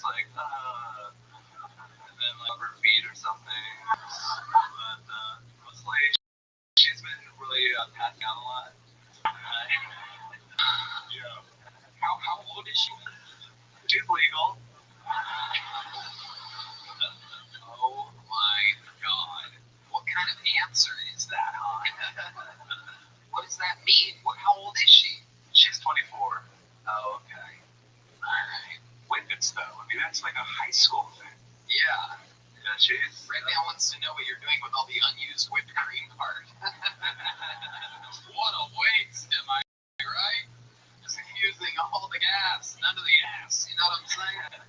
like, and then like her feet or something. But mostly she's been really passing out a lot. Yeah. How old is she? She's legal. Oh my god. What kind of answer is that, huh? What does that mean? How old is she? She's 24. Oh, okay. Alright. Whippets, though. I mean, that's like a high school thing. Yeah. Yeah, she's. Right now wants to know what you're doing with all the unused whipped cream part. What a waste, am I right? Just using all the gas, none of the ass. You know what I'm saying?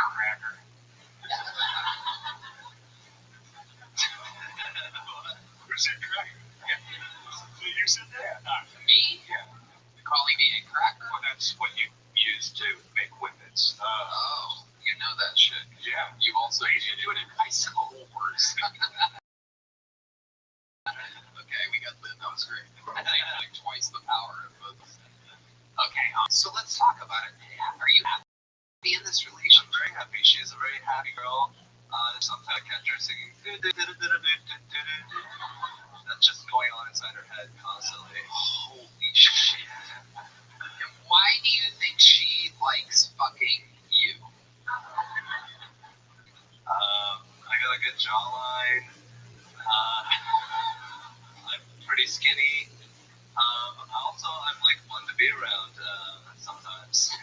Cracker. Who said cracker? So you said that? Me? Yeah. You're calling me a cracker? Well, that's what you use to make whippets. Oh, you know that shit. Yeah. You also used to do it in high school wars. Okay, we got that. That was great. Like twice the power of both. Okay, so let's talk about it. Are you happy in this relationship? I'm very happy. She's a very happy girl. Sometimes I catch her singing. That's just going on inside her head constantly. Holy shit. And why do you think she likes fucking you? I got a good jawline. I'm pretty skinny. I'm like fun to be around sometimes.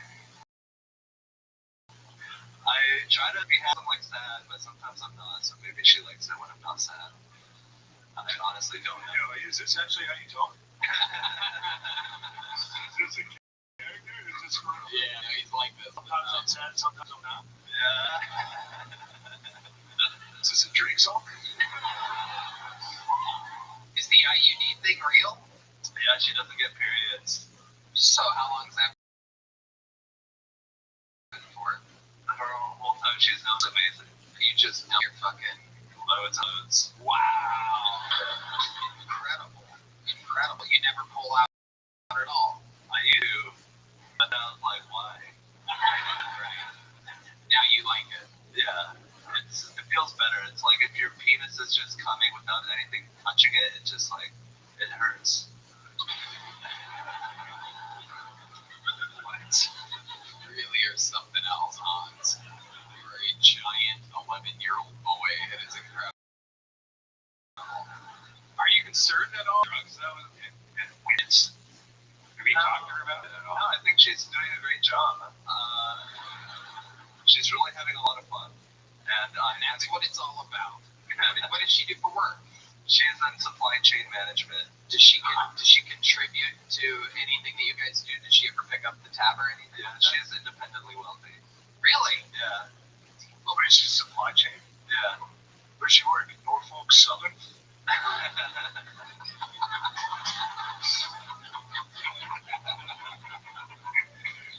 I try to be handsome, like sad, but sometimes I'm not. So maybe she likes it when I'm not sad. I honestly don't know. Is this actually how you talk? Is this a character? Is this real? Yeah, he's like this. Sometimes I'm sad, sometimes I'm not. Yeah. Is this a Drake song? Is the IUD thing real? Yeah, she doesn't get periods. So how long's that been for? Her whole time she's known amazing. You just know you're fucking Loads. wow. Incredible. Incredible. You never pull out at all. I do. But now I'm like, why? Right. Now you like it. Yeah. It feels better. It's like if your penis is just coming without anything touching it, it's just like, it hurts. What? You really are something else, Hans. You're a giant 11-year-old boy. It is incredible. Are you concerned at all? Drugs, though, and wins. Have you talked to her about it at all? No, I think she's doing a great job. She's really having a lot of fun. And And that's what it's all about. What does she do for work? She's in supply chain management. Does she contribute to anything that you guys do? Does she ever pick up the tab or anything? Yeah, she's independently wealthy. Really? Yeah. Oh, wait, she's supply chain? Yeah. Where's she work? Norfolk Southern?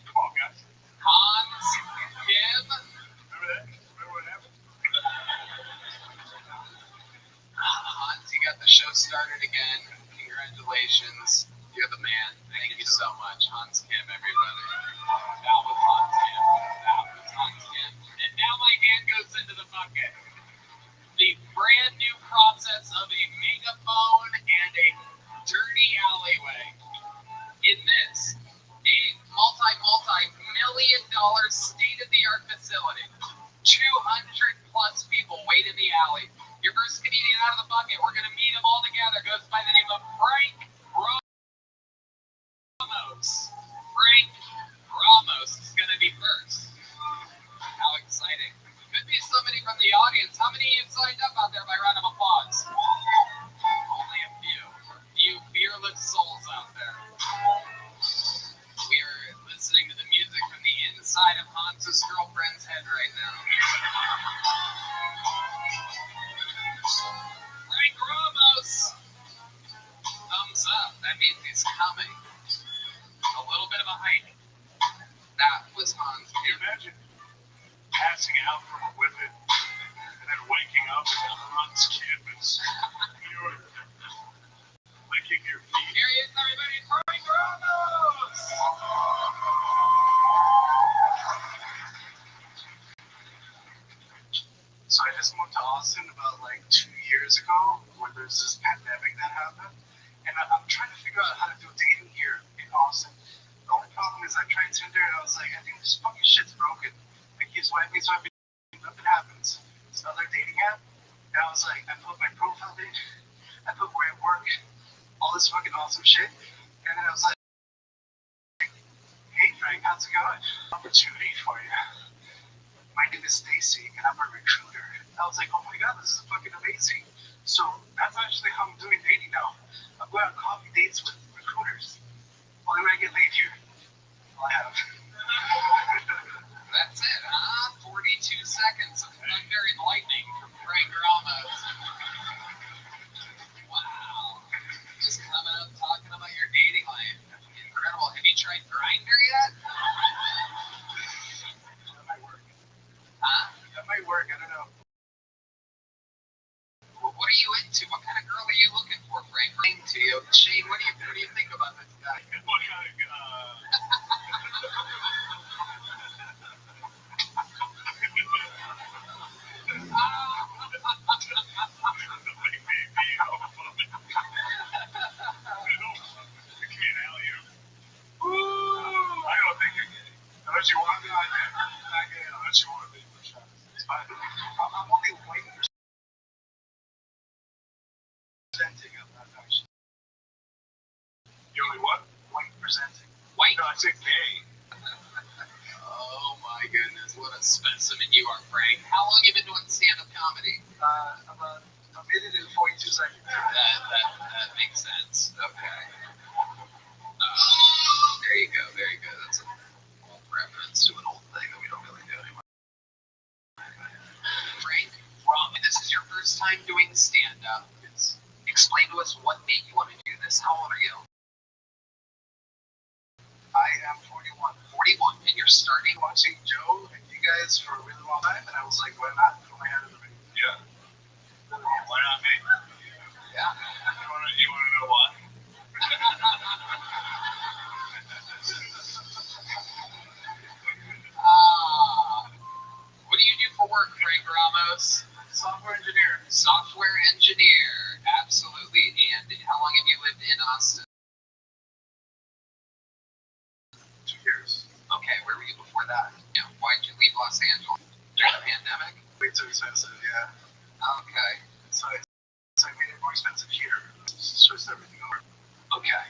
Come on, guys. Hans, Kim, Remember that? Remember what happened? Hans, you got the show started again. Congratulations. You're the man. Thank you so much. Hans Kim, everybody. That was Hans Kim. That was Hans Kim. And now my hand goes into the bucket. The brand new process of a megaphone and a dirty alleyway. In this, a multi-million dollar state-of-the-art facility. 200 plus people wait in the alley. Your first Canadian out of the bucket. We're gonna meet them all together. Goes by the name of Frank Ramos. Frank Ramos is gonna be first. How exciting. Could be somebody from the audience. How many of you signed up out there by round of applause? Only a few. You fearless souls out there. We are listening to the music from the inside of Hans's girlfriend's head right now. Frank Ramos! Thumbs up. That means he's coming. A little bit of a hike. That was Hans. Can you imagine passing out from a whippet and then waking up and Hans Kim is you're licking your feet? Here he is, everybody. Frank Ramos! So I just moved to Austin about like 2 years ago where there's this pandemic that happened. And I'm trying to figure out how to do dating here in Austin. The only problem is I tried Tinder and I was like, I think this fucking shit's broken. I keep swiping, nothing happens. It's another dating app. And I was like, I put my profile in, I put where I work, all this fucking awesome shit. And then I was like, hey Frank, how's it going? Opportunity for you. My name is Stacy and I'm a recruiter. I was like, oh my god, this is fucking amazing. So that's actually how I'm doing dating now. I'm going on coffee dates with recruiters. Only when I get laid here. All I have. That's it, huh? 42 seconds of thunder and lightning from Frank Ramos. Wow. Just coming up talking about your dating life. Incredible. Have you tried Grindr yet? That might work. Huh? That might work, I don't know. What are you into? What kind of girl are you looking for, Frank? To you. Shane, what do you think about this guy? What kind of Unless you want to, unless you want to be for sure. I'm only waiting for presenting. I'm not actually. You only what? White presenting. White? No, I said gay. Oh my goodness, what a specimen you are, Frank. How long have you been doing stand-up comedy? About a minute and 42 seconds. That makes sense. Okay. There you go. That's an old reference to an old thing that we don't really do anymore. Frank, this is your first time doing stand-up. Explain to us what made you want to do this. How old are you? I am 41. 41, and you're starting Watching Joe and you guys for a really long time, and I was like, why not throw my hand in the ring? Yeah. Why not me? Yeah. You want to know why? What do you do for work, Frank Ramos? Software engineer. Software engineer, absolutely. And how long have you lived in Austin? 2 years. Okay, where were you before that? Yeah, why'd you leave Los Angeles? During the pandemic? Way too expensive, yeah. Okay. So I made it more expensive here. Switched everything over. Okay.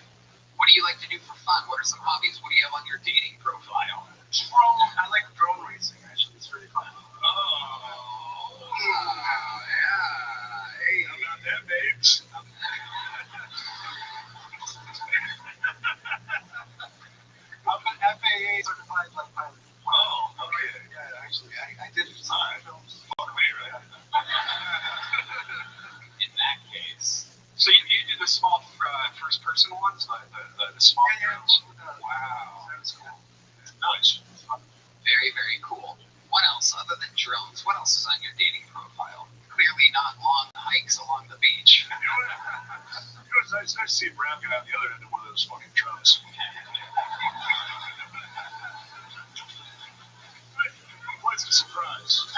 What do you like to do for fun? What are some hobbies? What do you have on your dating profile? I like drone racing, actually. It's really fun. Oh, yeah. Hey, person ones, the small drones. Wow, that's cool. Nice. Very, very cool. What else, other than drones, what else is on your dating profile? Clearly not long hikes along the beach. It's nice to see Brown get out the other end of one of those fucking trucks. What's a surprise?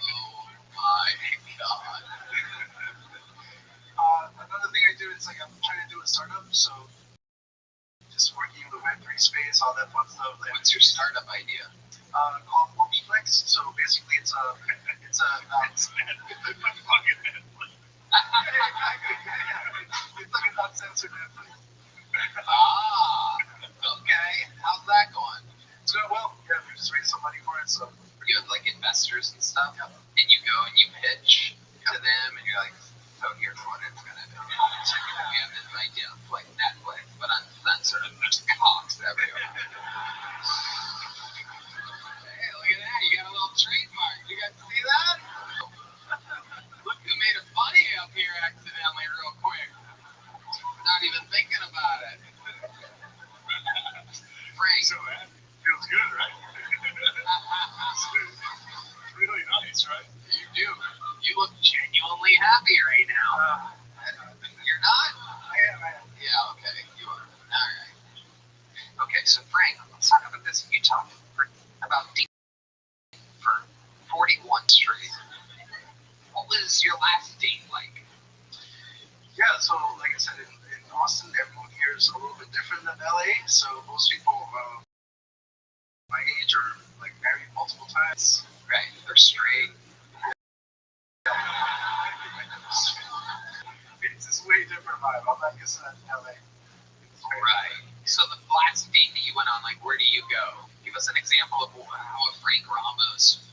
Oh my god. Another thing I do is I'm trying to do a startup, so just working in the Web3 space, all that fun stuff. What's your startup idea? Called Multiplex. So basically, it's a it's fucking Netflix. It's like a non-censored Netflix. Okay. How's that going? It's going well. Yeah, we just raised some money for it, so. You have like investors and stuff, and you go and you pitch to them, and you're like, so here's what it's gonna do. We have this idea of like Netflix, but uncensored, and there's cocks everywhere. Hey, look at that! You got a little trademark. You guys see that? Look who made a funny up here accidentally, real quick. Not even thinking about it. Frank. So that feels good, right? It's really nice, right? You do. You look genuinely happy right now. You're not? I am. Yeah, okay. You are. Alright. Okay, so Frank, let's talk about this. You talked about dating for 41 straight. What was your last date like? Yeah, so like I said, in Austin, everyone here is a little bit different than LA. So most people my age are like married multiple times. Right, they're straight. It's just way different vibe. I'm not used to that in LA. Right. So the last date that you went on, like, where do you go? Give us an example of how a Frank Ramos,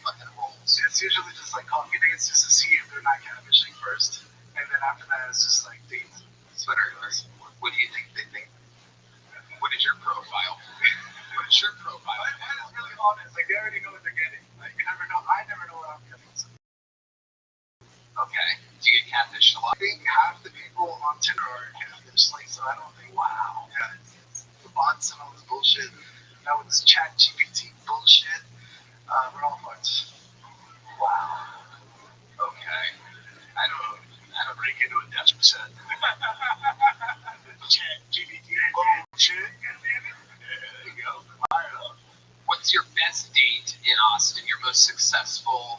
fucking rolls. It's usually just like coffee dates just to see if they're not catfishing first. And then after that, it's just like dates. What do you think they think? What is your profile? What is your profile? Mine is really honest. Like, they already know what they're getting. Like, you never know. I never know what I'm getting. So. Okay. Do you get catfished a lot? I think half the people on Tinder are catfish. Like, so I don't think, wow. Yeah, it's the bots and all this bullshit. Now with this chat GPT bullshit, we're all fucked. Wow. Okay. I don't break into a Dutch percent. Chat GPT bullshit. There you go. Fire it up. What's your best date in Austin? Your most successful,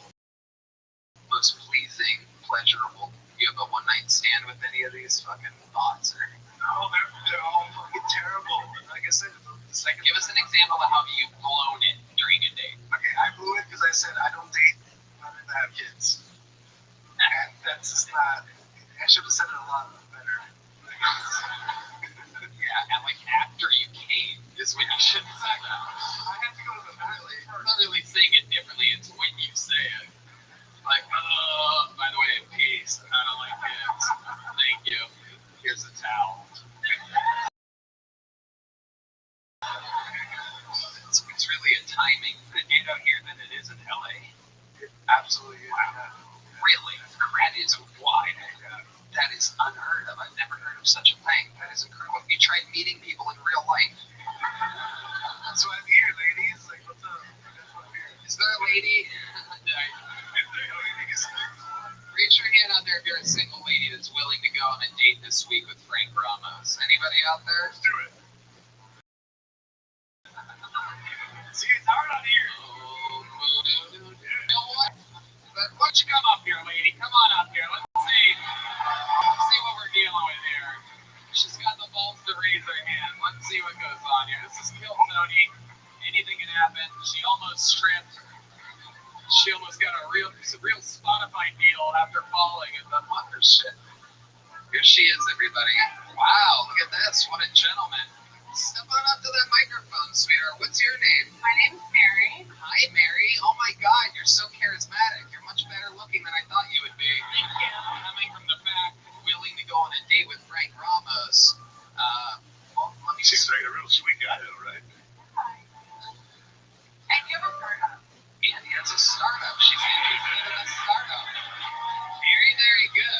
most pleasing, pleasurable? You have a one-night stand with any of these fucking thoughts? Or? No, they're all fucking terrible. Like I said, Give us an example of how you've blown it during a date. Okay, I blew it because I said I don't date women that have kids. And that's just not, I should have said it a lot better. Yeah, and like after you came is when you should have said that. I have to go to the valley. I'm not really saying it differently, it's when you say it. Like, by the way, peace, I don't like kids. Thank you. Here's a towel. It's really a timing for the date out here than it is in LA. Absolutely. Wow. Really? That is wide. That is unheard of. I've never heard of such a thing. That is incredible. Have you tried meeting people in real life? That's why I'm here, ladies. Like, what's up? That's why I'm here. Is there a lady? Raise your hand out there if you're a single lady that's willing to go on a date this week with Frank Ramos. Anybody out there? Let's do it. See, it's hard out here. You know what? Why don't you come up here, lady? Come on up here. Let's see what we're dealing with here. She's got the balls to raise her hand. Let's see what goes on here. This is Kill Tony. Anything can happen. She almost stripped. She almost got a real Spotify deal after falling in the mothership. Here she is, everybody. Wow, look at this. What a gentleman. Step on up to that microphone, sweetheart. What's your name? My name's Mary. Hi, Mary. Oh my God, you're so charismatic. You're much better looking than I thought you would be. Thank you. Coming from the back, willing to go on a date with Frank Ramos. Well, let me Seems just. like a real sweet guy, though, right? And you have a startup. And he has a startup. She's interested in a startup. Very, very good.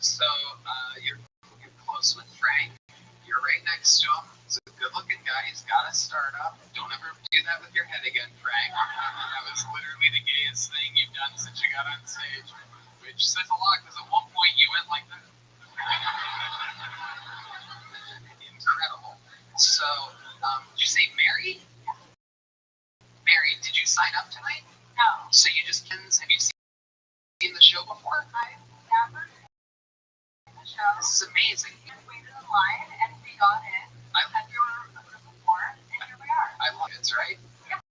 So you're close with Frank. You're right next to him. He's a good-looking guy. He's got a startup. Don't ever do that with your head again, Frank. That was literally the gayest thing you've done since you got on stage, which says a lot because at one point you went like that. Incredible. So, did you say Mary? Mary, did you sign up tonight? No. So you just have you seen the show before? I never seen the show. This is amazing. We waited in line and we got in. I've had your before, and here we are. I love it, right? Yeah.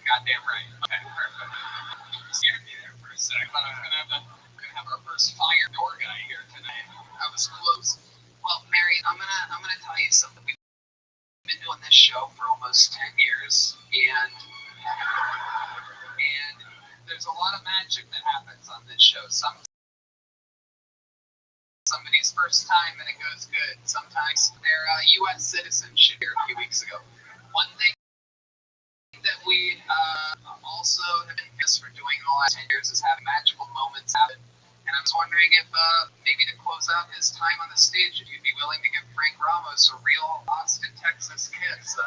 Goddamn right. Okay, perfect. Scared me there for a sec. I thought I was gonna have our first fire door guy here tonight. I was close. Well, Mary, I'm gonna tell you something. We've been doing this show for almost 10 years, and there's a lot of magic that happens on this show. Somebody's first time and it goes good. Sometimes their U.S. citizenship here a few weeks ago. One thing that we also have been famous for doing in the last 10 years is having magical moments happen. And I was wondering if maybe to close out his time on the stage, if you'd be willing to give Frank Ramos a real Austin, Texas kiss.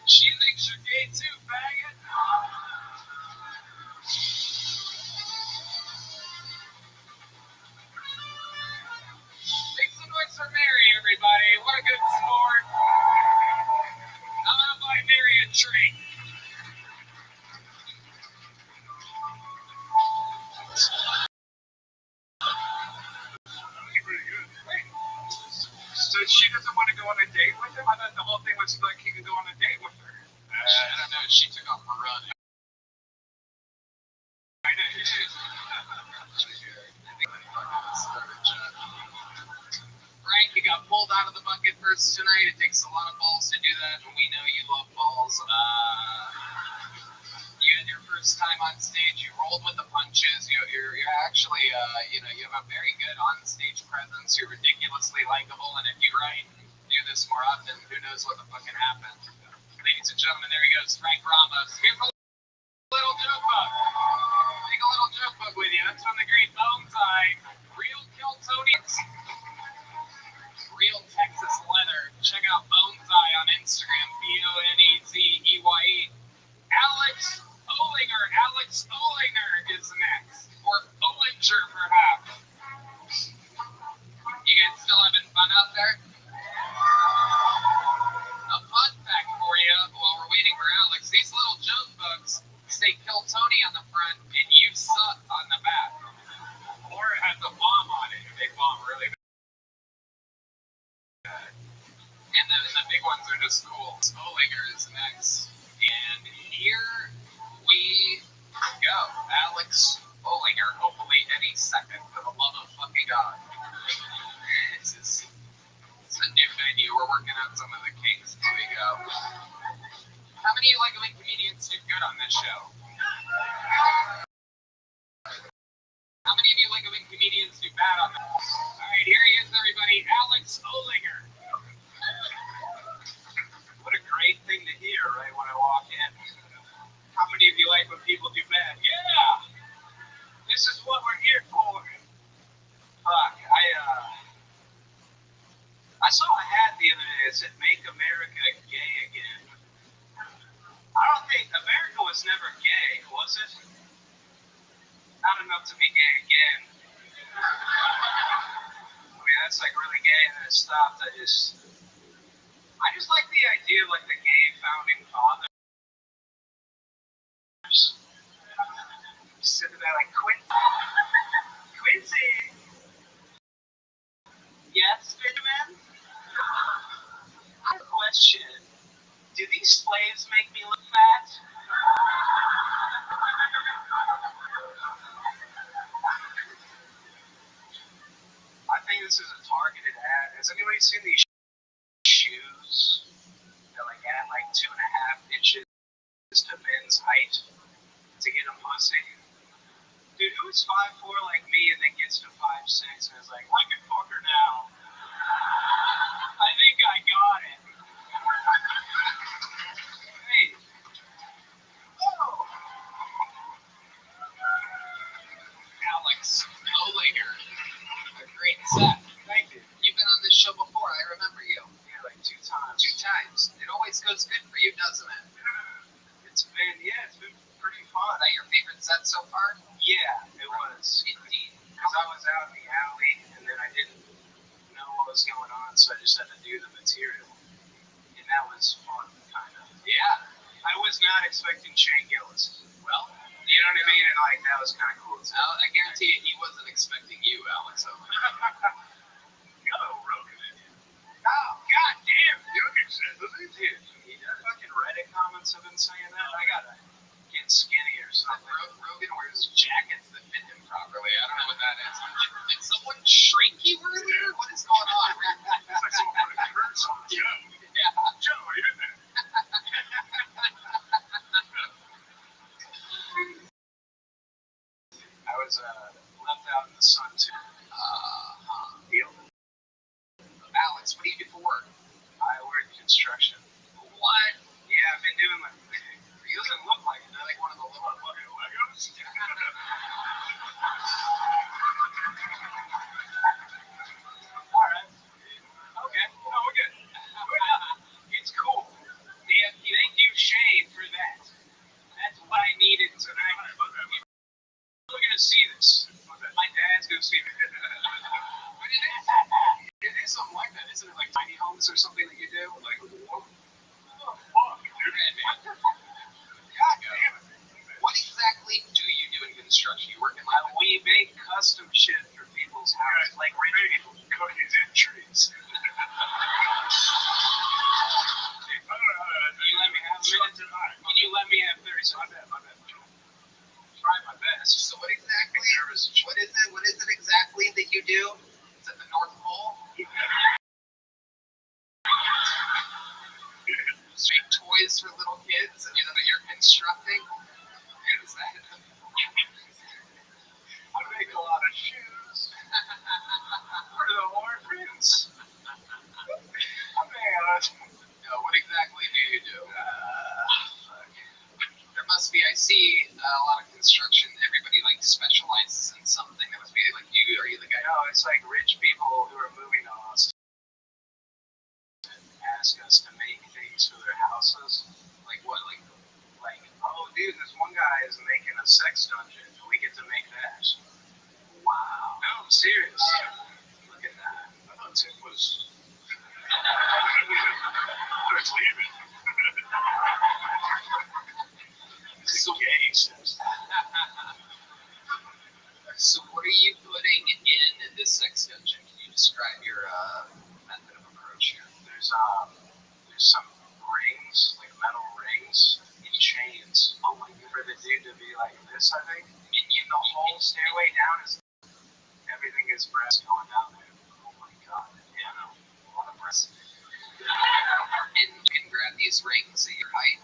She thinks you're gay too, faggot. Make some noise for Mary, everybody. What a good sport. I'm gonna buy Mary a drink. So she doesn't want to go on a date with him? I thought the whole thing was like he could go on a date with her. I don't know. She took off a run. I know. Frank, you got pulled out of the bucket first tonight. It takes a lot of balls to do that, and we know you love balls. You had your first time on stage. You rolled with the punches. You're actually, you have a very good on-stage presence. You're ridiculously likable, and if you write and do this more often, who knows what the fuck can happen. Ladies and gentlemen, there he goes, Frank Ramos. Here's a little joke book. Take a little joke book with you. That's from the great Boneseye. Real Kiltonians. Real Texas leather. Check out Boneseye on Instagram. Bonezeye. Alex Olinger is next. Or Olinger, perhaps. You guys still having fun out there? A fun fact for you while we're waiting for Alex. These little joke books say Kill Tony on the front and You Suck on the back. Or it has a bomb on it. A big bomb, really big. And the big ones are just cool. Olinger is next. And here we go. Alex Olinger, hopefully any second, for the love of fucking God. It's a new venue. We're working out some of the kinks as we go. How many of you like when comedians do good on this show? How many of you like when comedians do bad on this? Alright, here he is, everybody. Alex Olinger. What a great thing to hear, right, when I walk in. How many of you like when people do bad? Yeah! This is what we're here for. Fuck, I saw a hat the other day that said, Make America Gay Again. I don't think America was never gay, was it? Not enough to be gay again. I mean, that's like really gay, and then it stopped. I just like the idea of like the gay founding fathers. Sitting there like, Quincy! Yes, Benjamin? I have a question. Do these slaves make me look fat? I think this is a targeted ad. Has anybody seen these shoes? They're like add like 2.5 inches to men's height to get a pussy. Dude, who's 5'4" like me and then gets to 5'6" and is like, I can fuck her now. I think times. It always goes good for you, doesn't it? It's been pretty fun. Is that your favorite set so far? Yeah, it was. Indeed. Because I was out in the alley, and then I didn't know what was going on, so I just had to do the material. And that was fun, kind of. Yeah. I was not expecting Shane Gillis. Well, You know what I mean? And like, that was kind of cool. Too. I guarantee you he wasn't expecting you, Alex. You got a little Rogan in you. Oh, god damn, Rogan said, dude, fucking Reddit comments have been saying that. I gotta get skinny or something. Rogan wears jackets that fit him properly. I don't know what that is. Did someone shrink you earlier? What is going on? It's like someone put a curse on Joe. Yeah. Joe, are you in there? I was left out in the sun too. Deal. Alex, what do you do for work? I work construction. What? Yeah, I've been doing like. He doesn't look like it. They're like one of the little fucking Legos. All right. Okay. No, we're good. It's cool. Yeah, thank you, Shane, for that. That's what I needed tonight. We're gonna see this. My dad's gonna see this. But it is something like that, isn't it? Like tiny homes or something that you do? Like, Oh, fuck, dude. God damn it. what exactly do you do in construction? You work in like We make custom shit for people's houses, like rich people, cookies and trees. Can you let me have a minute? Can you let me have 30 seconds? My bad. Try my best. So what exactly? What is it? What is it exactly that you do? Is it the North Pole? Make toys for little kids, and you're constructing. Is that? I make a lot of shoes for the orphans. What exactly do you do? There must be. I see a lot of construction. Everybody like specializes in something. That must be like you. Are you the guy? No, it's like rich people who are moving to Austin ask us to make things for their houses. Like what? Like, oh, dude, this one guy is making a sex dungeon. We get to make that. Wow. No, I'm serious. Look at that. I thought Tim was. Let's leave it. So, gay says. So what are you putting in this sex dungeon? Can you describe your method of approach here? There's some rings, like metal rings and chains. Oh my god. For the dude to be like this, I think. And the whole stairway down is everything is breast going down there. Oh my god. Yeah, no. A lot of breasts. And you can grab these rings at your height.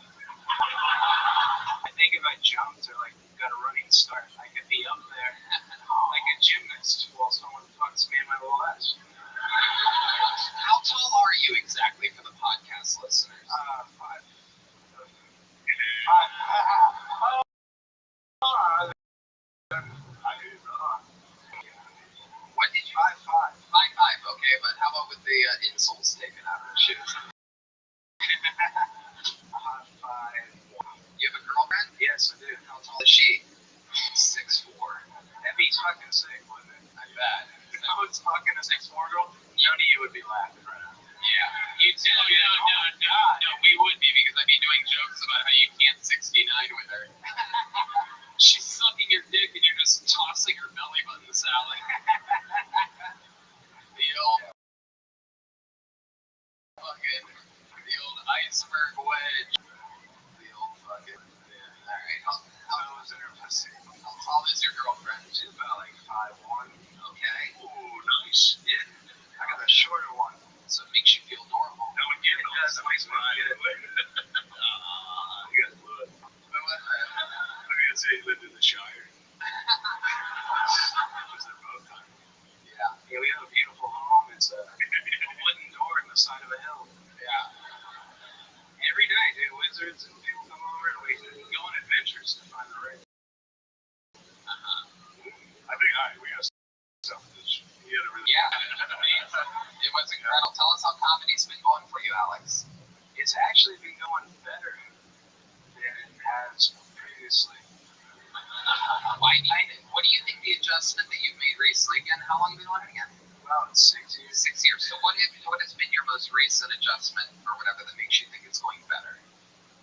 I think if I jumped or like got a running start, I could be up there like a gymnast while someone fucks me in my little ass. How tall are you exactly for the podcast listeners? 5. What did you? 5'5". 5'5". Okay, but how about with the insoles taken out of the shoes? 5'5". You have a girlfriend? Yes, I do. How tall is she? 6'4". That'd be fucking sick, wouldn't it? I bet. If I was fucking a 6'4" girl, none of you would be laughing right now. Yeah. You too. No, we would be because I'd be doing jokes about how you can't 69 with her. She's sucking your dick and you're just tossing her belly button salad. The old iceberg wedge. The old fucking. Yeah. Alright, How was in her pussy? how tall is your girlfriend? She's about like 5'1". Okay. Ooh, nice. Yeah. I got a shorter one. So it makes you feel normal. No one gets it. Does. It makes me get it. You guys would. I'm gonna say he lived in the Shire. Because they're both done. Yeah. Yeah, we have a beautiful home. It's a wooden door in the side of a hill. Yeah. Every night, dude, wizards and people come over and we go on adventures to find the ring. I think, all right, we got something. Yeah. It was incredible. Tell us how comedy's been going for you, Alex. recent adjustment or whatever that makes you think it's going better?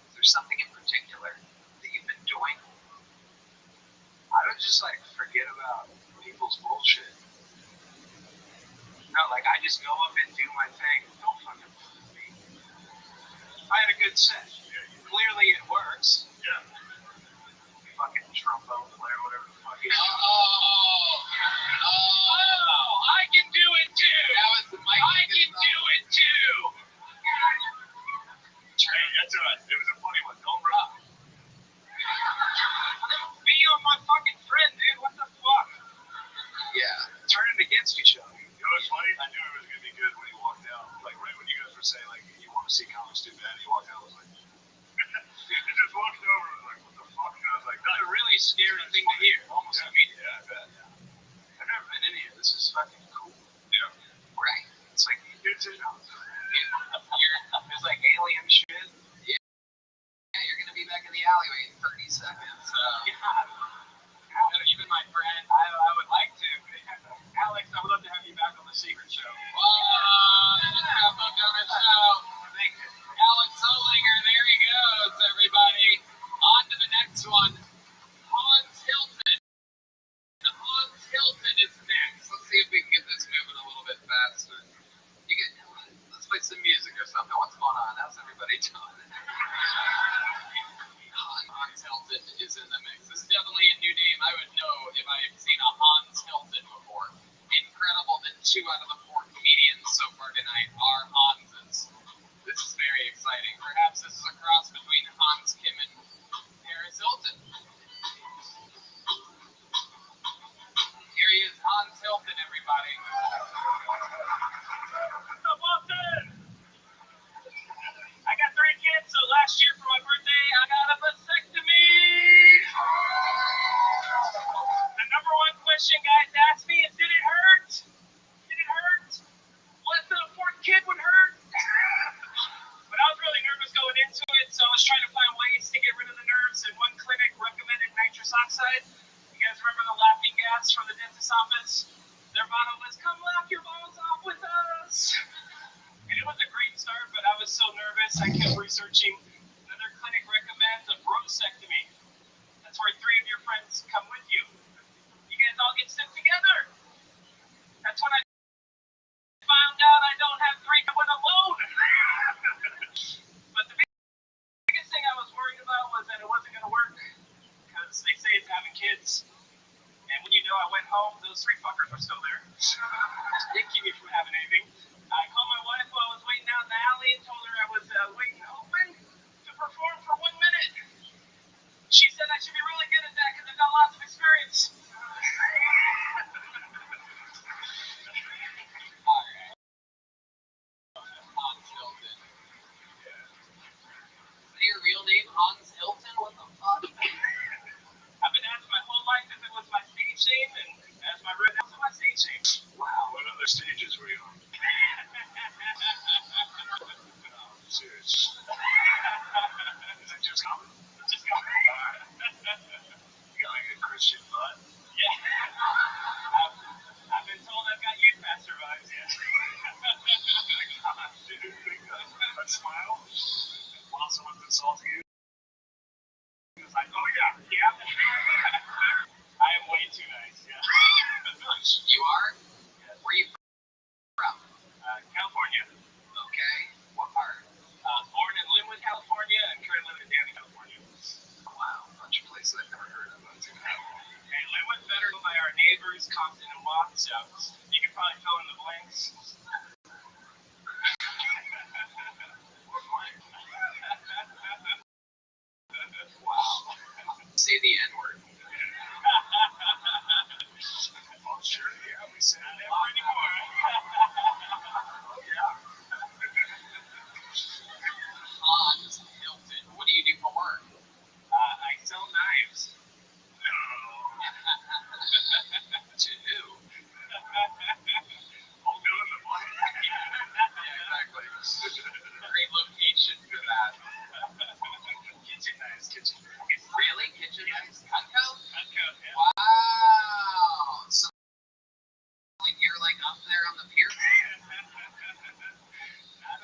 Is there something in particular that you've been doing? I would just like forget about people's bullshit. No, like I just go up and do my thing. Don't fucking fuck with me. I had a good set. Clearly it works. Yeah. Fucking trombone player, whatever the fuck. I can do it too. That was the mic. I can do it too. Hey, that's right. It was a funny one. Don't run. Be on my fucking friend, dude. What the fuck? Yeah. Turn it against each other. You know what's funny? I knew it was going to be good when he walked out. Like, right when you guys were saying, like, you want to see comics do bad, he walked out. I was like, he just walked over and was like, what the fuck? And I was like, That's a really scary thing to hear. Almost immediately. Yeah, I bet. I've never been in here. This is fucking cool. Yeah. Right. It's like, It's it. there's like alien shit. Yeah, you're gonna be back in the alleyway in 30 seconds. Even my friend, I would like to. Alex, I would love to have you back on the Secret Show. Just got booked on the show. Thank you. Alex Solinger, there he goes, everybody. On to the next one. Hans Hilton. Hans Hilton is next. Let's see if we can get this moving a little bit faster. Let's play some music or something. What's going on? How's everybody doing? Hans Hilton is in the mix. This is definitely a new name. I would know if I had seen a Hans Hilton before. Incredible that 2 out of the 4 comedians so far tonight are Hanses. This is very exciting. Perhaps this is a cross between Hans Kim and Paris Hilton. Here he is, Hans Hilton, everybody. What's up, Austin? I got 3 kids, so last year for my birthday, I got a vasectomy. The number one question guys ask me is, did it hurt? Did it hurt? What if the 4th kid would hurt? But I was really nervous going into it, so I was trying to find ways to get rid of the nerves, and one clinic recommended nitrous oxide. You guys remember the laughing gas from the dentist's office? Their motto was, come laugh your balls off with us. And it was a great start, but I was so nervous, I kept researching. Another clinic recommends a brosectomy. That's where 3 of your friends come with you. You guys all get stuck together. That's when I found out I don't have 3 that went alone. But the biggest thing I was worried about was that it wasn't going to work, because they say it's having kids. And when you know I went home, those 3 fuckers were still there. Didn't keep me from having anything. I called my wife while I was waiting out in the alley and told her I was waiting open to perform for 1 minute. She said I should be really good at that because I've got lots of experience. Alright. Hans Hilton. Is that your real name, Hans Hilton? What the fuck? I've been asked my whole life if it was my stage name, and as my real name, my stage name. Wow. What other stages were you on? Serious. Is it just comedy? Just go. You got like a Christian butt. Yeah. I've been told I've got youth pastor vibes, yeah. God, dude, a smile while someone's insulting you. It's like, oh yeah, yeah. I am way too nice, yeah. You are? Where are you from? California. Okay. What part? Born in Linwood, California, and currently live in Downey, California. Wow, a bunch of places I've never heard of. Hey, Linwood's better by our neighbors, Compton and Watts, so you can probably fill in the blanks. Wow. Say the N-word. Well, sure, yeah, we said it. Never anymore. Yeah. Hans Hilton. What do you do for work? I sell knives. To who?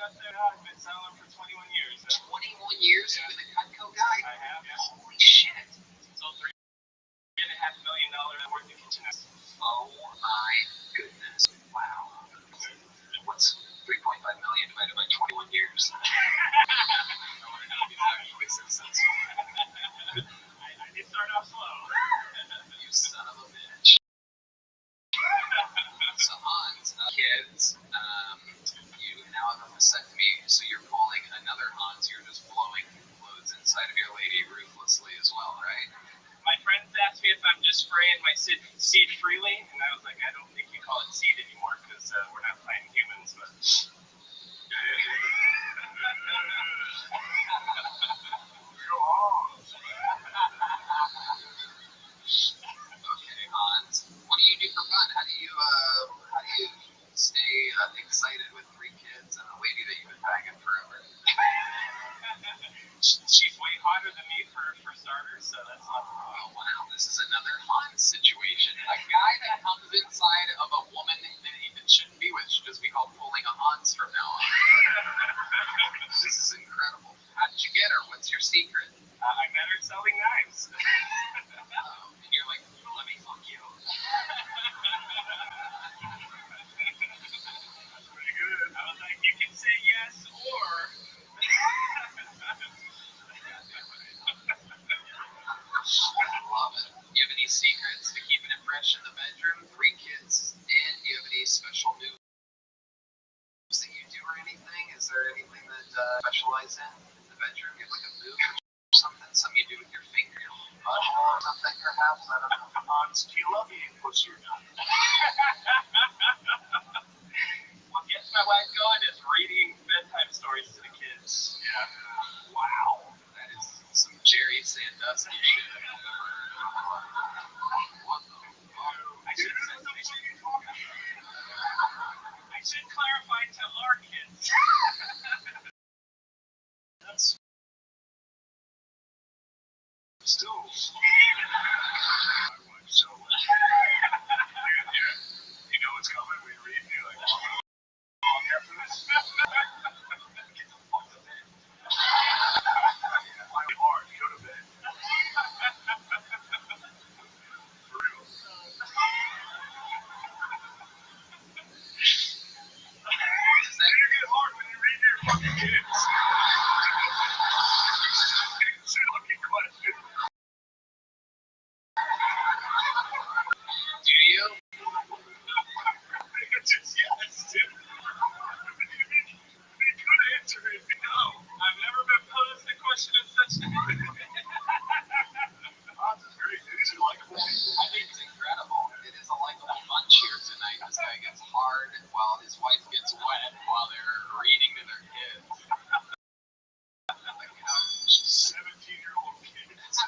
out there now. I've been selling for 21 years. 21 years you've been a Cutco guy? I have, yeah. Holy shit. Sold $3.5 million worth of kitchen knives. Oh my goodness. Wow. What's 3.5 million divided by 21 years? I did start off slow. You son of a bitch. So Hans, kids, you now have a vasectomy, so you're pulling another Hans. You're just blowing loads inside of your lady ruthlessly as well, right? My friends asked me if I'm just spraying my seed freely, and I was like, I don't think you call it seed anymore because we're not fighting humans, but... Okay, Hans. What do you do for fun? How do you stay excited with 3 kids and a lady that you've been bagging forever? She's way hotter than me for starters, so that's not the problem. Oh wow, this is another Hans situation. A guy that comes inside of a woman that he shouldn't be with should just be called pulling a Hans from now on. This is incredible. How did you get her? What's your secret? I met her selling knives. And you're like, let me fuck you. That's pretty good. I was like, you can say yes or... I love it. Do you have any secrets to keep it fresh in the bedroom? 3 kids in? Do you have any special moves that you do or anything? Is there anything that specialize in the bedroom? You have like a move or something you do with your finger, butthole or something perhaps? I don't know. Hans, do you love me? Pussy or not? What gets my wife going is reading bedtime stories to the kids. Yeah. Wow. That is some Jerry Sandusky shit. What the fuck? I should clarify to our kids. That's Still. So, you know what's coming when you read, and you're like, long after this? Get the fuck to bed. Find it hard, go to bed. For real. You get hard when you read your fucking kids. It's a fucking question. Do you? Just yes, dude. They could answer it. No. I've never been posed a question of such a Hans is great. These are likable people. I think it's incredible. It is a likable bunch here tonight. This guy gets hard while his wife gets wet while they're reading to their kids. Like, 17-year-old kids.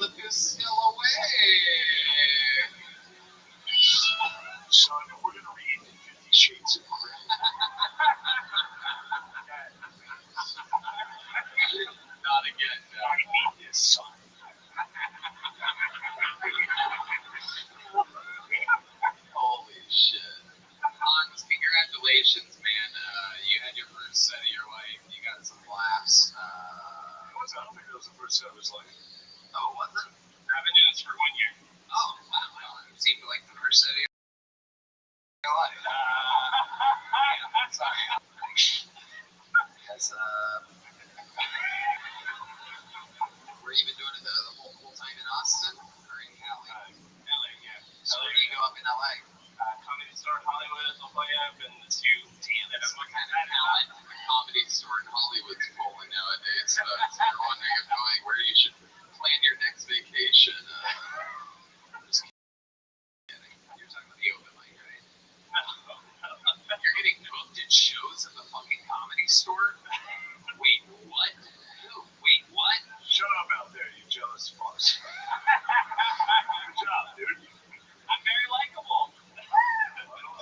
look who's still away. Son, we're going to read 50 Shades of Grey. Not again, no. I need this, son. Holy shit. Hans, congratulations, man. You had your first set of your life. You got some laughs. I don't think that was the first set of his life. Oh, it wasn't? I've been doing this for 1 year. Oh, wow. It seemed like the first set of your life. Sorry. Has, were you even doing it the whole time in Austin or in Cali? LA, yeah. So where do you go up in LA? Comedy Store in Hollywood, La Jolla, I've been to that I'm What kind of talent a comedy store in Hollywood's pulling nowadays? So you're wondering if going where you should plan your next vacation. Just kidding. You're talking about the open mic, right? You're getting booked at shows at the fucking comedy store? Wait, what? Wait, what? Shut up out there, you jealous fucks. Good job, dude. I'm very likable. I don't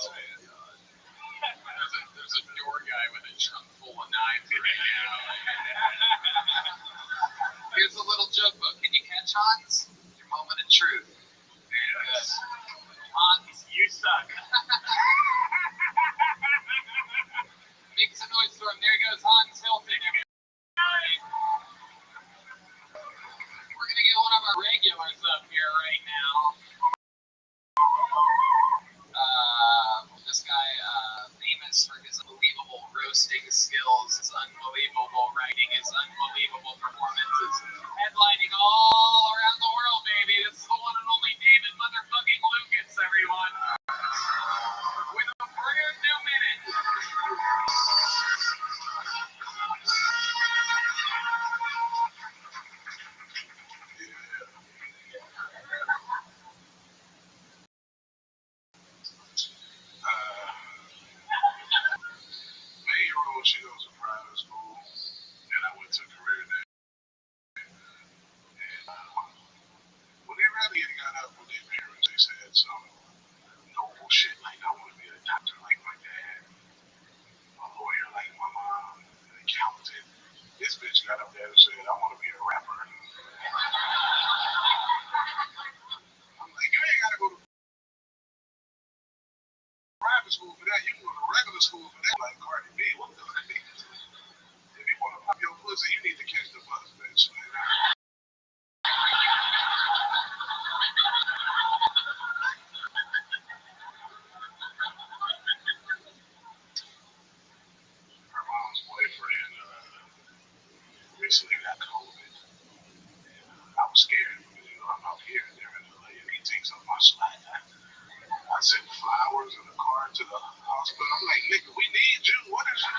Make some noise for him. There he goes, Hans Hilton. We're gonna get one of our regulars up here right now. This guy, famous for his unbelievable roasting skills, his unbelievable writing, his unbelievable performances, headlining all around the world, baby. This is the one and only David motherfucking Lucas, everyone. With a brand new minute. My 8-year-old, she goes to private school, and I went to career day. And when they really got up with their parents, they said some noble shit like, I want to be a doctor like my dad, a lawyer like my mom, an accountant. This bitch got up there and said, I want to be a rapper. I'm like, you ain't got to go to private school for that. You can go to regular school for that, like Cardi B. What the fuck? If you want to pop your pussy, you need to catch the bus, bitch. Her mom's boyfriend recently got COVID. I was scared because, I'm out here and they're in LA and he takes up my slack. I sent flowers in the car to the hospital. I'm like, nigga, we need you. What is it?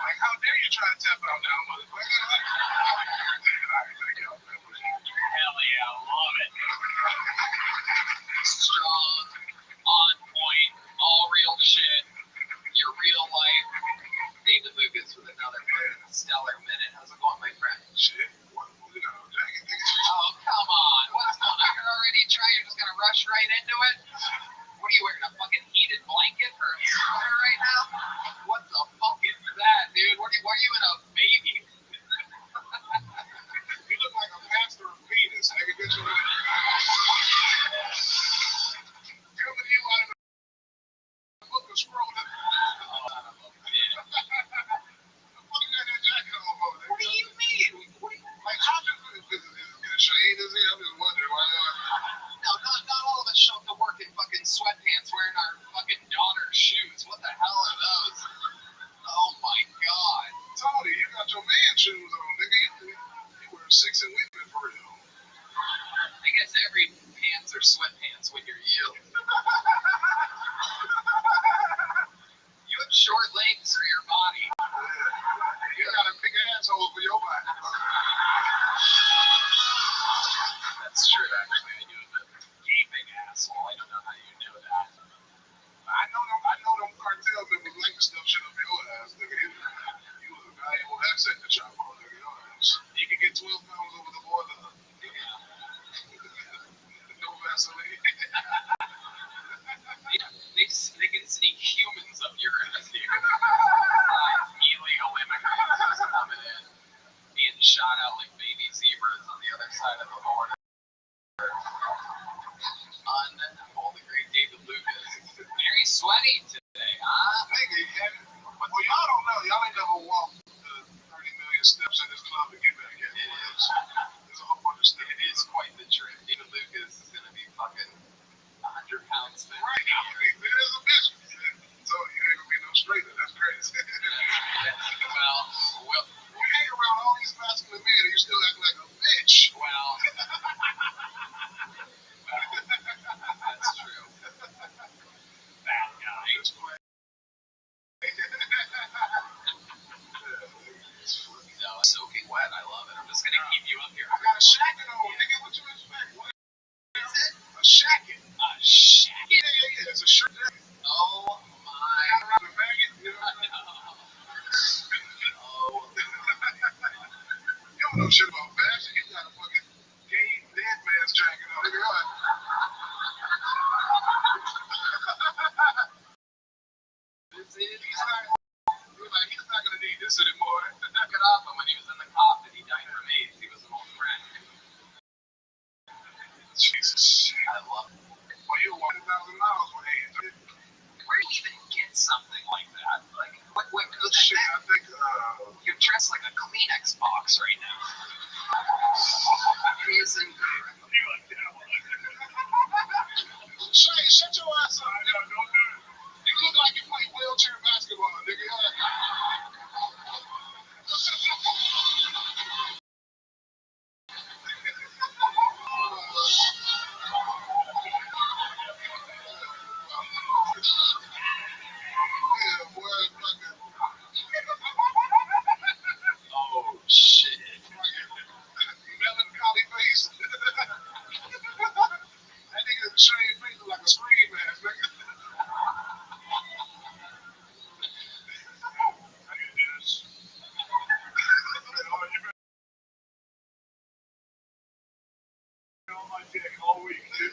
Like, how dare you try to tap out now, motherfucker? Hell yeah, I love it. Strong, on point, all real shit, your real life. David Lucas with another stellar minute. How's it going, my friend? Shit. What? Oh, come on. What's going on? You're already trying. You're just going to rush right into it? What are you wearing, a fucking heated blanket for a sweater right now? What the fuck is that, dude? What are you in, a baby? You look like a pastor of Venus, nigga. Get your coming to you out of the book of scroll. What do you mean? Like, how do you get a shade? Is it? I'm just wondering why. No, not all of us show up to work in fucking sweatpants wearing our fucking daughter's shoes. What the hell are those? Oh my god. Tony, you got your man shoes on, nigga. You wear 6 and women for real. I guess every pants are sweatpants when you're you. You have short legs for your body. You got a big asshole for your body. That's true, actually. I do have a gaping asshole. I don't know how you know that. I know them cartel members like to stuff shit up your ass, nigga. You was a valuable asset to chop on, nigga. Your ass. You can get 12 pounds over the border. No Vaseline. They can sneak humans up your ass here. Illegal immigrants coming in, being shot out like baby zebras on the other side of the border. The great David Lucas. Very sweaty today, huh? Well, y'all don't know. Y'all ain't never walked the 30 million steps in this club to get back in. There's a whole bunch of steps. It is quite the trip. David Lucas is going to be fucking 100 pounds. Right. I mean, there's a bitch. ass up, nigga. Don't do it. You look like you play wheelchair basketball, nigga. Yeah, boy, fucking. Oh shit. Melancholy face. That nigga shaved face look like a scream ass, nigga. On my dick all week. This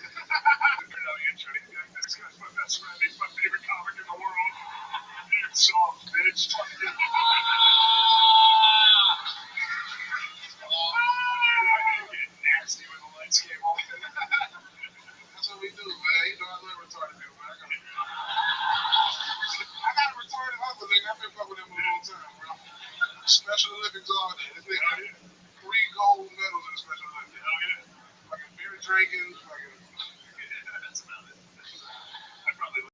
guy's my best friend. He's my favorite comic in the world. You soft bitch. I get nasty when the lights came on. That's what we do, man. You know I love retarded people, man. I got a retarded uncle, nigga. I've been fucking with him a long time, bro. Special Olympics all day. This nigga 3 gold medals in the Special Olympics. Hell yeah. Fucking beer drinking, fucking. That's about it. I probably lose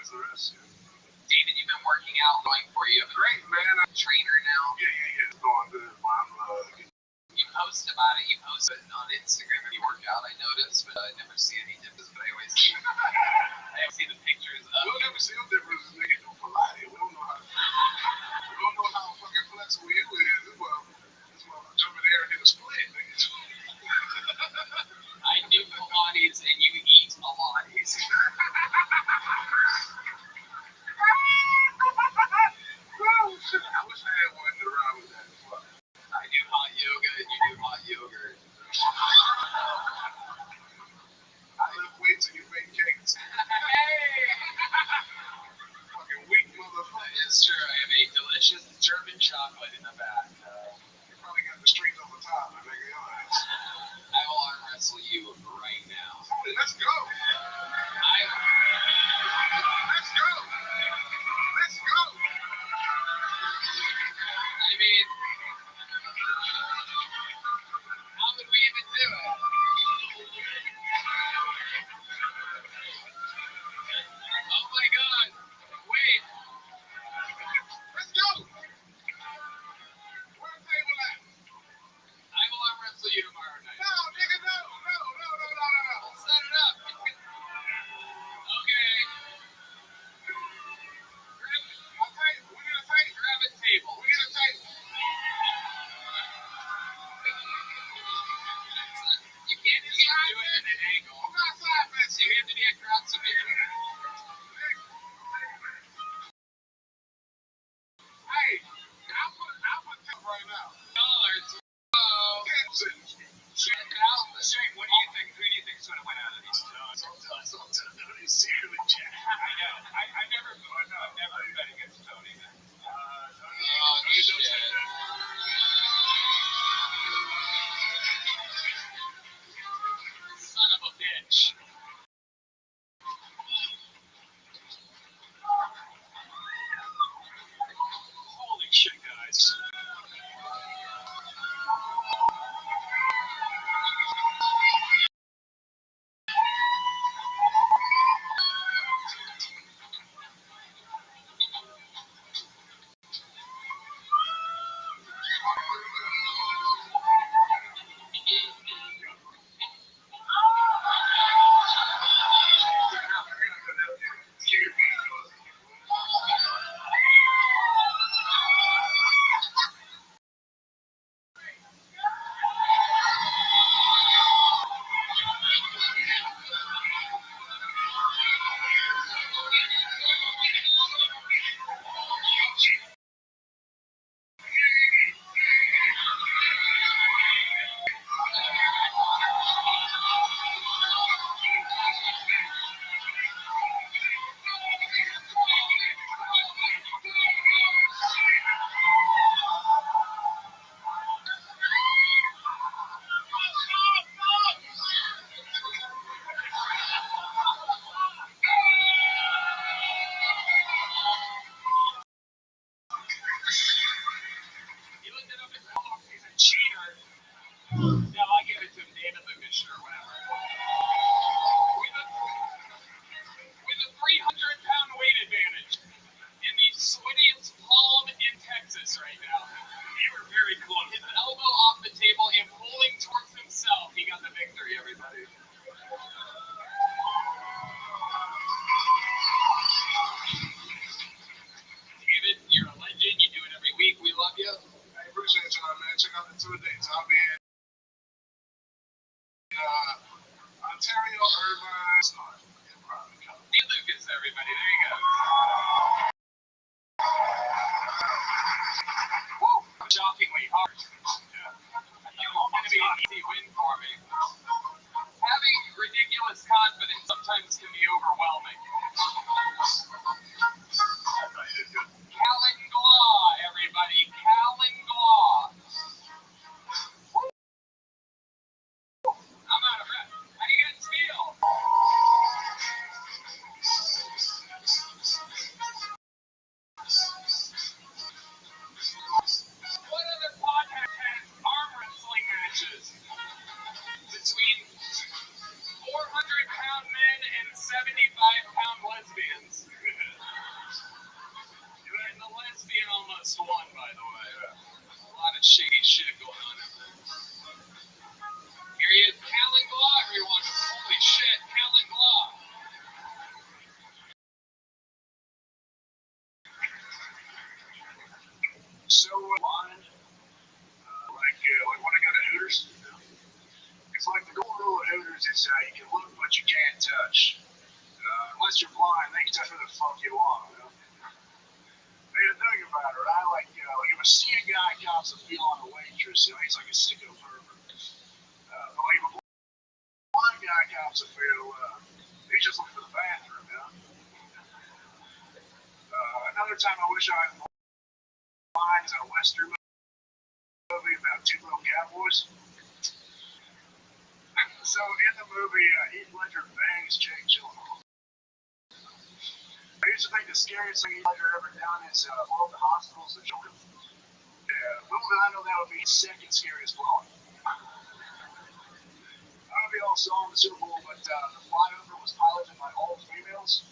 the rest. Yeah. David, you've been working out, going for you. Great, man. I'm a trainer now. Yeah. It's going good, man. You post about it. You post it on Instagram when you work out. I noticed, but I never see any difference. But I always see the pictures of We'll never see no difference, nigga. No Pilates. We don't know how fucking flexible you is. This motherfucker jump in the air and hit a split, nigga. I do Pilates and you eat Pilates. Oh, shit. I wish I had one to ride with that. Fuck. I do hot yoga and you do hot yogurt. I lift weights and you make cakes. Hey! Fucking weak motherfucker. It's true. I have a delicious German chocolate in the back. You probably got the strings on the top, my nigga. Your ass. I will arm wrestle you right now. Let's go. Let's go. Let's go. I mean, how would we even do it? Oh my god. Wait. Let's go. Where the table at? I will arm wrestle you tomorrow night. No, nigga, no. We'll set it up. Okay. It's not improv. Hey, Lucas, everybody. There you go. Woo! Shockingly hard. It's going to be an easy win for me. Having ridiculous confidence sometimes can be overwhelming. Callan Glaw, everybody. Callan Glaw. I'm out of breath. How do you guys feel? What other podcast has arm wrestling matches between 400-pound men and 75-pound lesbians? And the lesbian almost won, by the way. A lot of shady shit going on up there. Here he is, Callan Glaw, everyone. Holy shit, Callan Glaw. So, line, like when I go to Hooters, it's like the golden rule of Hooters is you can look but you can't touch. Unless you're blind, they can touch whatever the fuck you want. You know? Hey, the thing about it, right? Like if a seeing guy cops a feel on a waitress, he's like a sicko pervert. But if a blind guy cops a feel, he's just looking for the bathroom, you know? Another time I wish I was blind is in a Western movie about two little cowboys. So in the movie, Heath Ledger bangs Jake Gyllenhaal. I used to think the scariest thing Heath Ledger ever done is blow the hospitals and children. Little did I know that would be his second scariest blowing. I don't know if you all saw in the Super Bowl, but the flyover was piloted by all females.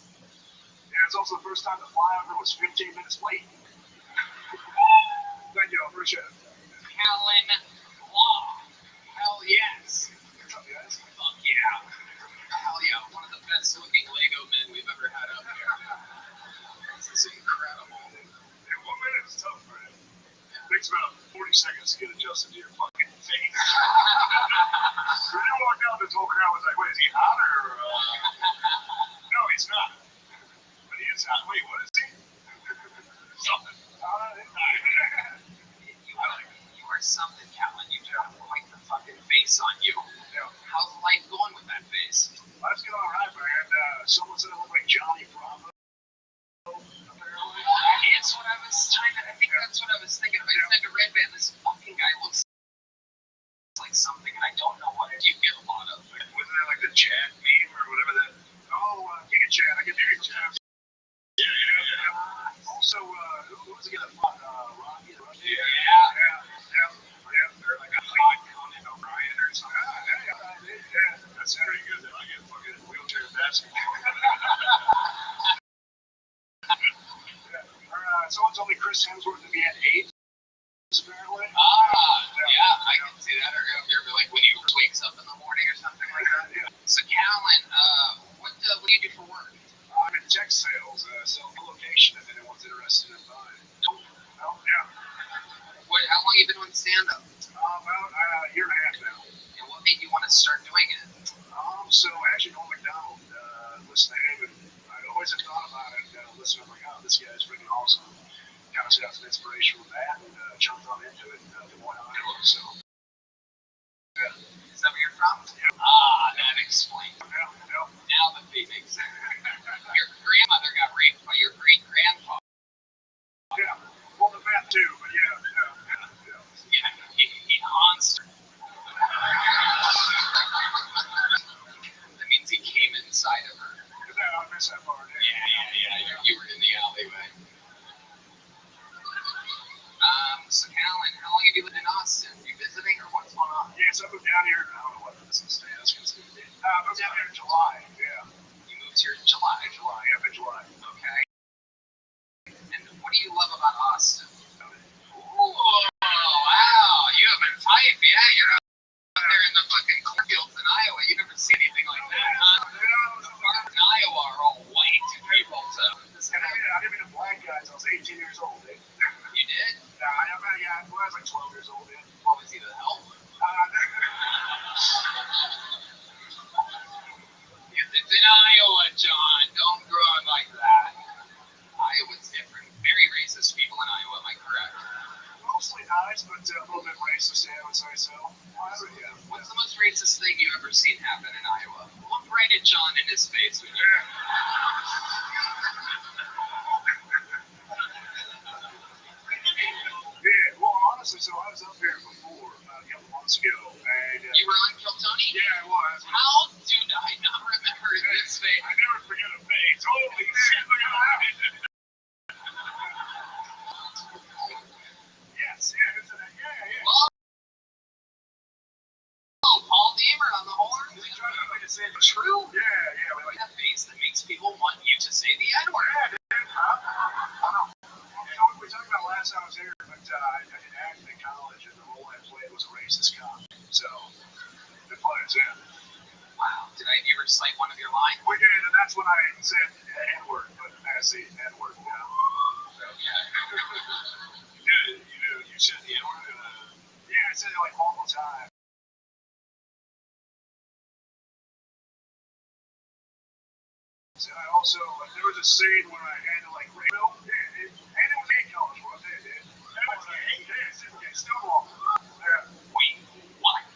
And it's also the first time the flyover was 15 minutes late. Thank you, I appreciate it. Callan Glaw. Hell yes. What's up, guys? Fuck yeah. Hell yeah. One of the best looking Lego men we've ever had up here. This is incredible. Yeah, 1 minute is tough, man. It takes about 40 seconds to get adjusted to your fucking face. When you walked out, this whole crowd was like, wait, is he hot or... No, he's not. But he is hot. Wait, what is he? Something. You are something, Callan. You have quite the fucking face on you. Yeah. How's life going with that face? Life's going all right, man. Someone said I look like Johnny Bravo. It's what I was trying to... I think that's what I was thinking of. I said to Red Band, this fucking guy looks like something, and I don't know what you get a lot of. Wasn't there like the Chad meme or whatever that... Oh, Giga Chad. I get Giga Chad. Yeah. Also, who was the guy that fought Rocky? Yeah. They're like a hot Conan O'Brien or something. Yeah. That's pretty good. I get fucking wheelchair basketball. Someone told me Chris Hemsworth to be at 8, apparently. Yeah, I can see that. Or like when he wakes up in the morning or something like that. Yeah. So, Callan, what do you do for work? I'm in tech sales, so location if anyone's interested in buying. Nope. Oh, yeah. How long have you been doing stand-up? About a year and a half now. And what made you want to start doing it? So actually, Norm McDonald, listening to him, and I always had thought about it, listening, I'm like, oh, this guy's freaking awesome. Kind of got some inspiration from that, and jumped on into it, Des Moines, Iowa, so. Yeah. Is that where you're from? Yeah. That explains. Yeah. Now the thing makes sense. Your grandmother got raped by your great-grandpa. Yeah. Well, the math too, but yeah. Yeah, he haunts her. That means he came inside of her. I missed that part. Yeah. You were in the alleyway. So, Callan, how long have you lived in Austin? You visiting or what's going on? Yeah, so I moved down here, I don't know what this is, I moved down here in July, yeah. You moved here in July? In July. Okay. And what do you love about Austin? Ooh, wow, you have a type, yeah. You're out there in the fucking cornfields in Iowa. You never see anything like that, huh? The farms in Iowa are all white people, so... I didn't meet a black guy until I was 18 years old, dude. You did? I was like 12 years old, dude. What was he, the help? sun in his face. When you... Yeah, well, honestly, so I was up there before a couple months ago, and You were on Kiltony? yeah, I was. How do I not remember this face? I never forget a face. Holy shit! Look at that! Yes, yeah, it's yeah. Oh, Paul Deemer on the horn. They tried to make it say True. Yeah, we like That face that makes people want you to say the N-word. yeah, dude, huh? I don't know. You know, we talked about last time I was here, but I did acting in college, and the role I played was a racist cop. So, the fun is in. Wow. Did I ever recite one of your lines? We did, and that's when I said N-word, but as the N-word, yeah. You did. You said the N-word? Yeah, I said it like all the time. And I also, there was a scene where I had to like radio, and it was 8 college for a day, dude. That was like 8 days, Stonewall. Yeah. Wait, what?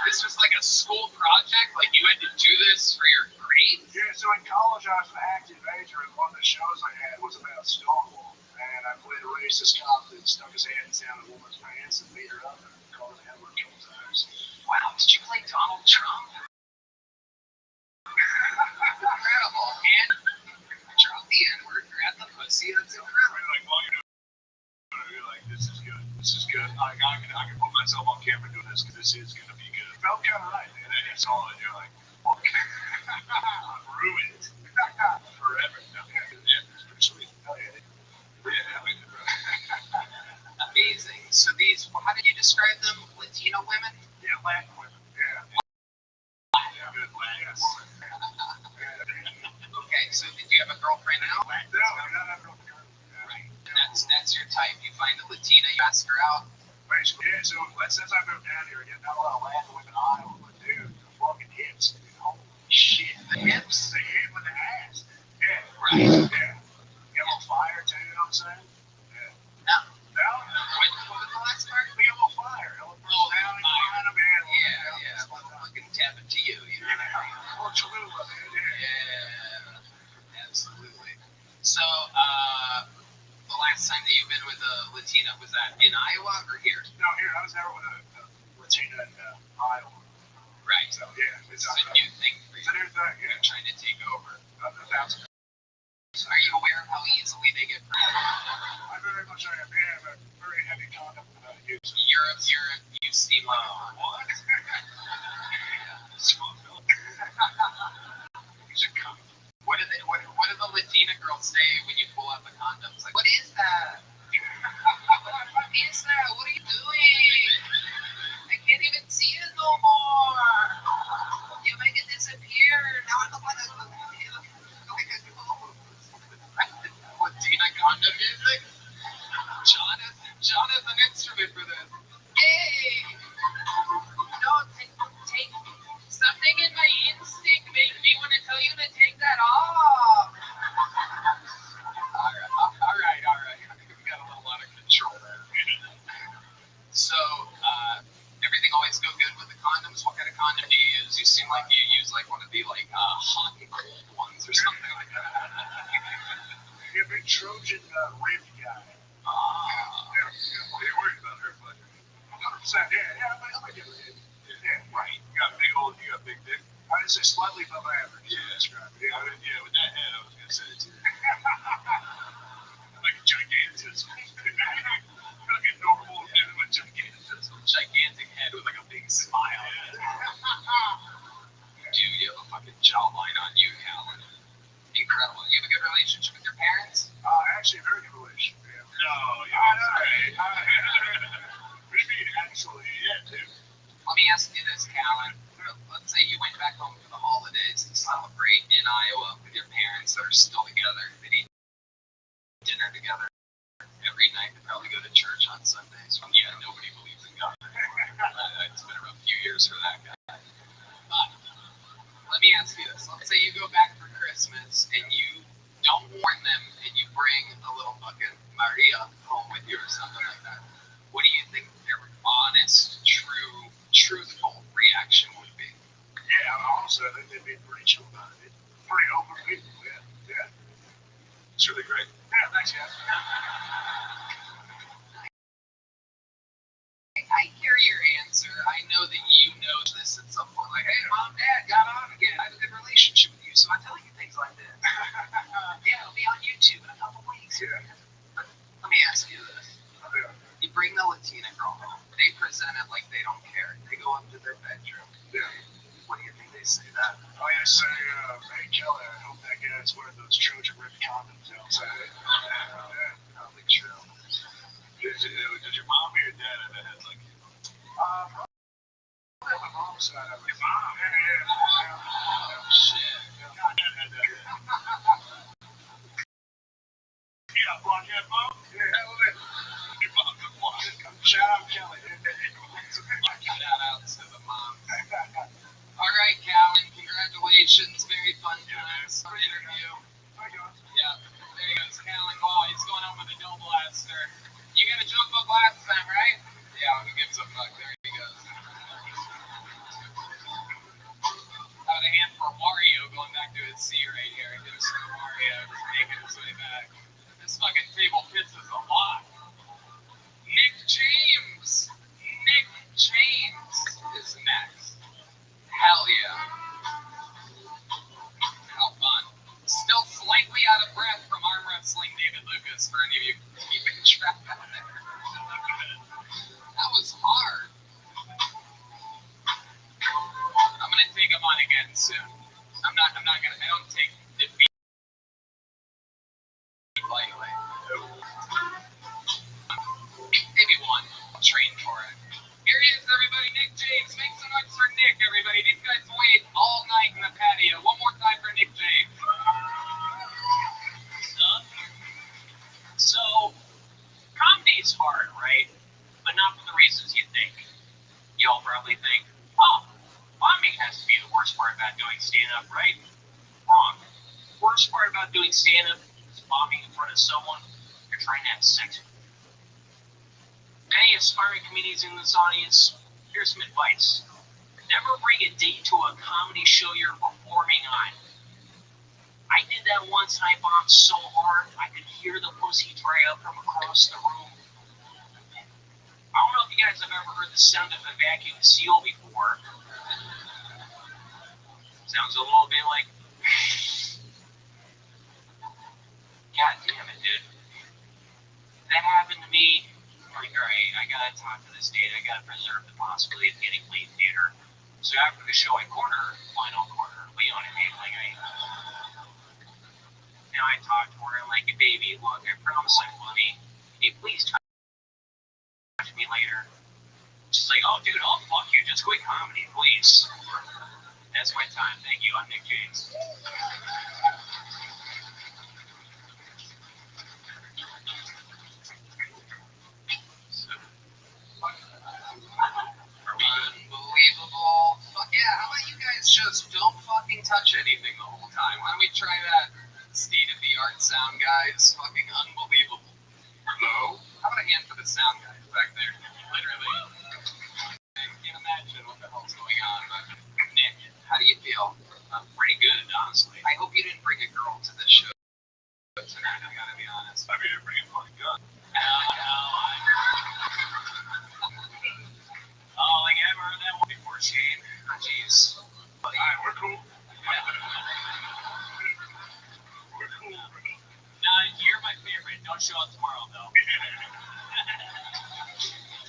This was like a school project? Like you had to do this for your grades? Yeah, so in college I was an acting major, and one of the shows I had was about Stonewall. And I played a racist cop that stuck his hands down a woman's pants and beat her up and called her N-word a couple times. Wow, did you play Donald Trump? Incredible. And drop the N-word, grab the pussy, that's incredible. Like, well, you're like, this is good. I can put myself on camera doing this because this is going to be good. It felt kind of right. And then you saw it, and you're like, okay. I'm ruined. Forever. No, yeah, it's pretty sweet. Hell yeah. Yeah, I mean, Amazing. So these, how did you describe them? Latino women? yeah, Latin women. Yeah. Yeah, good Latin women. Okay, so did you have a girlfriend now? No, I don't have no girl. Right. And that's your type. You find a Latina, you ask her out. Basically, yeah, so since I moved down here, again, not a lot of Latin women in Iowa, but dude, the fucking hips, dude. Holy shit. The hips? The hip and the ass. Yeah. Right. Yeah. You got a little fire too, you know what I'm saying? Yeah. No. No? What was the last part? We got a little fire. A little personality behind them, man. Yeah. Well, fucking tap it to you, you know? A little Cholula, man. Yeah. Absolutely. So, the last time that you've been with a Latina, was that in Iowa or here? No, here. I was there with a Latina in Iowa. Right. So, yeah. It's a new thing for you. It's a new thing, yeah. You're trying to take over. 1,000. Are you aware of how easily they get pregnant? I very much am. They have a very heavy condom use. Europe, you seem like what? Small fella. He's a cunt. What do the Latina girls say when you pull out the condoms? Like, what is that? What is that? What are you doing? I can't even see it no more. You make it disappear. Now I look like a Latina condom music. Jonathan instrument for this. Hey! No, take something in my instinct made me want to tell you to take that off. All right. We got a little out of control there. So, everything always go good with the condoms? What kind of condom do you use? You seem like you use like one of the hot and cold ones or something like that. You're a big Trojan rib guy. You're worried about her, but 100%. Yeah, I might get it. Yeah, right. You got big dick. I would say slightly above average. Yeah, that's right. Yeah, with that head, I was gonna say it too. Like a gigantism. Like a normal head with gigantism. Gigantic head with like a big smile. Dude, you have a fucking jawline on you, Calvin. Incredible. You have a good relationship with your parents? Actually, a very good relationship. Yeah. No, yeah, maybe actually, yeah, too. Let me ask you this, Calvin. Let's say you went back home for the holidays to celebrate in Iowa with your parents that are still together. They eat dinner together every night. They probably go to church on Sundays. Yeah, nobody believes in God. It's been a rough few years for that guy. But let me ask you this. Let's say you go back for Christmas and you don't warn them and you bring a little fucking Maria home with you or something like that. What do you think their honest, true, truthful reaction would be? Yeah, Yeah, honestly, I think they'd be pretty chill about it. Pretty open people, yeah. It's really great. Yeah, thanks, guys. I hear your answer. I know that you know this at some point. Like, hey, mom, dad, got on again. I have a good relationship with you, so I tell you things like this. Yeah, it'll be on YouTube in a couple weeks. Yeah. But let me ask you this. You bring the Latina girl home. They present it like they don't care. They go up to their bedroom. Yeah. What do you think they say that? Oh, yeah, say, hey, Kelly, I hope that guy's wearing those Trojan ribbed condoms outside. Yeah. Probably true. Did your mom or your dad ever had, like, probably my mom's side of it. Your mom? Yeah. Shit. My dad had that. Yeah, blonde-haired mom? Yeah. Your mom could watch. Shout out Kelly. Shout out to the mom. All right, Callan, congratulations. Very fun times. Fun interview. Yeah, there he goes, Callan. Wow, he's going on with a double blaster. You got a joke book last time, right? Yeah, who gives a fuck? There he goes. Out of hand for Wario going back to his C right here. Here's Wario just making his way back. This fucking table pisses a lot. Nick James! Nick James is next. Hell yeah. How fun. Still slightly out of breath from arm wrestling David Lucas for any of you keeping track out there. That was hard. I'm gonna take him on again soon. I'm not gonna, I don't take defeat lightly. Maybe one. I'll train for it. Here he is, everybody. Nick James. Make some noise for Nick, everybody. These guys wait all night in the patio. One more time for Nick James. So, comedy's hard, right? But not for the reasons you think. Y'all probably think, oh, bombing has to be the worst part about doing stand-up, right? Wrong. Worst part about doing stand-up is bombing in front of someone you're trying to have sex with. Any aspiring comedians in this audience, here's some advice. Never bring a date to a comedy show you're performing on. I did that once and I bombed so hard I could hear the pussy dry up from across the room. I don't know if you guys have ever heard the sound of a vacuum seal before. Sounds a little bit like... God damn it, dude. That happened to me. I'm like, alright, I gotta talk to this date. I gotta preserve the possibility of getting late theater. So after the show, I final corner. But you know what I mean? Like, I talked to her. I'm like, baby, look, I promise I'm funny. Can you please touch me later? She's like, oh, dude, I'll fuck you. Just quit comedy, please. That's my time. Thank you. I'm Nick James. Unbelievable. Fuck yeah, how about you guys just don't fucking touch anything the whole time? Why don't we try that state-of-the-art sound guys? Fucking unbelievable. Hello? How about a hand for the sound guys back there? Literally. I can't imagine what the hell's going on. But Nick, how do you feel? Pretty good, honestly. I hope you didn't bring a girl to this show tonight, I gotta be honest. I mean, you're bringing fucking gun. Oh, like I haven't heard that one before, Shane. Oh, jeez. Alright, we're cool. We're cool, bro. Nah, you're my favorite. Don't show up tomorrow, though.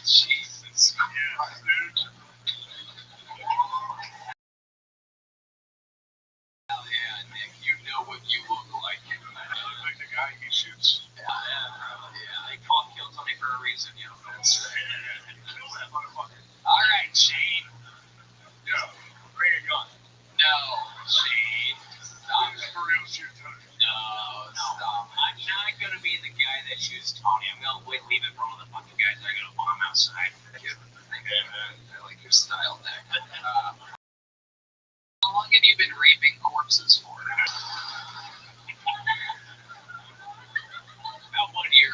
Jesus. Yeah, dude. Hell yeah, Nick, you know what you look like. I look like the guy he shoots. Yeah, bro. Yeah, they call Kill Tony for a reason, you know. That's right. Kill that motherfucker. Alright, Shane. Yo, bring a gun. No, Shane. Stop This is it. for real shoot, Tony. No, stop. I'm not gonna be the guy that shoots Tony. I'm gonna leave it for one of the fucking guys that are gonna bomb outside. I like your style, Nick. How long have you been raping corpses for? About 1 year.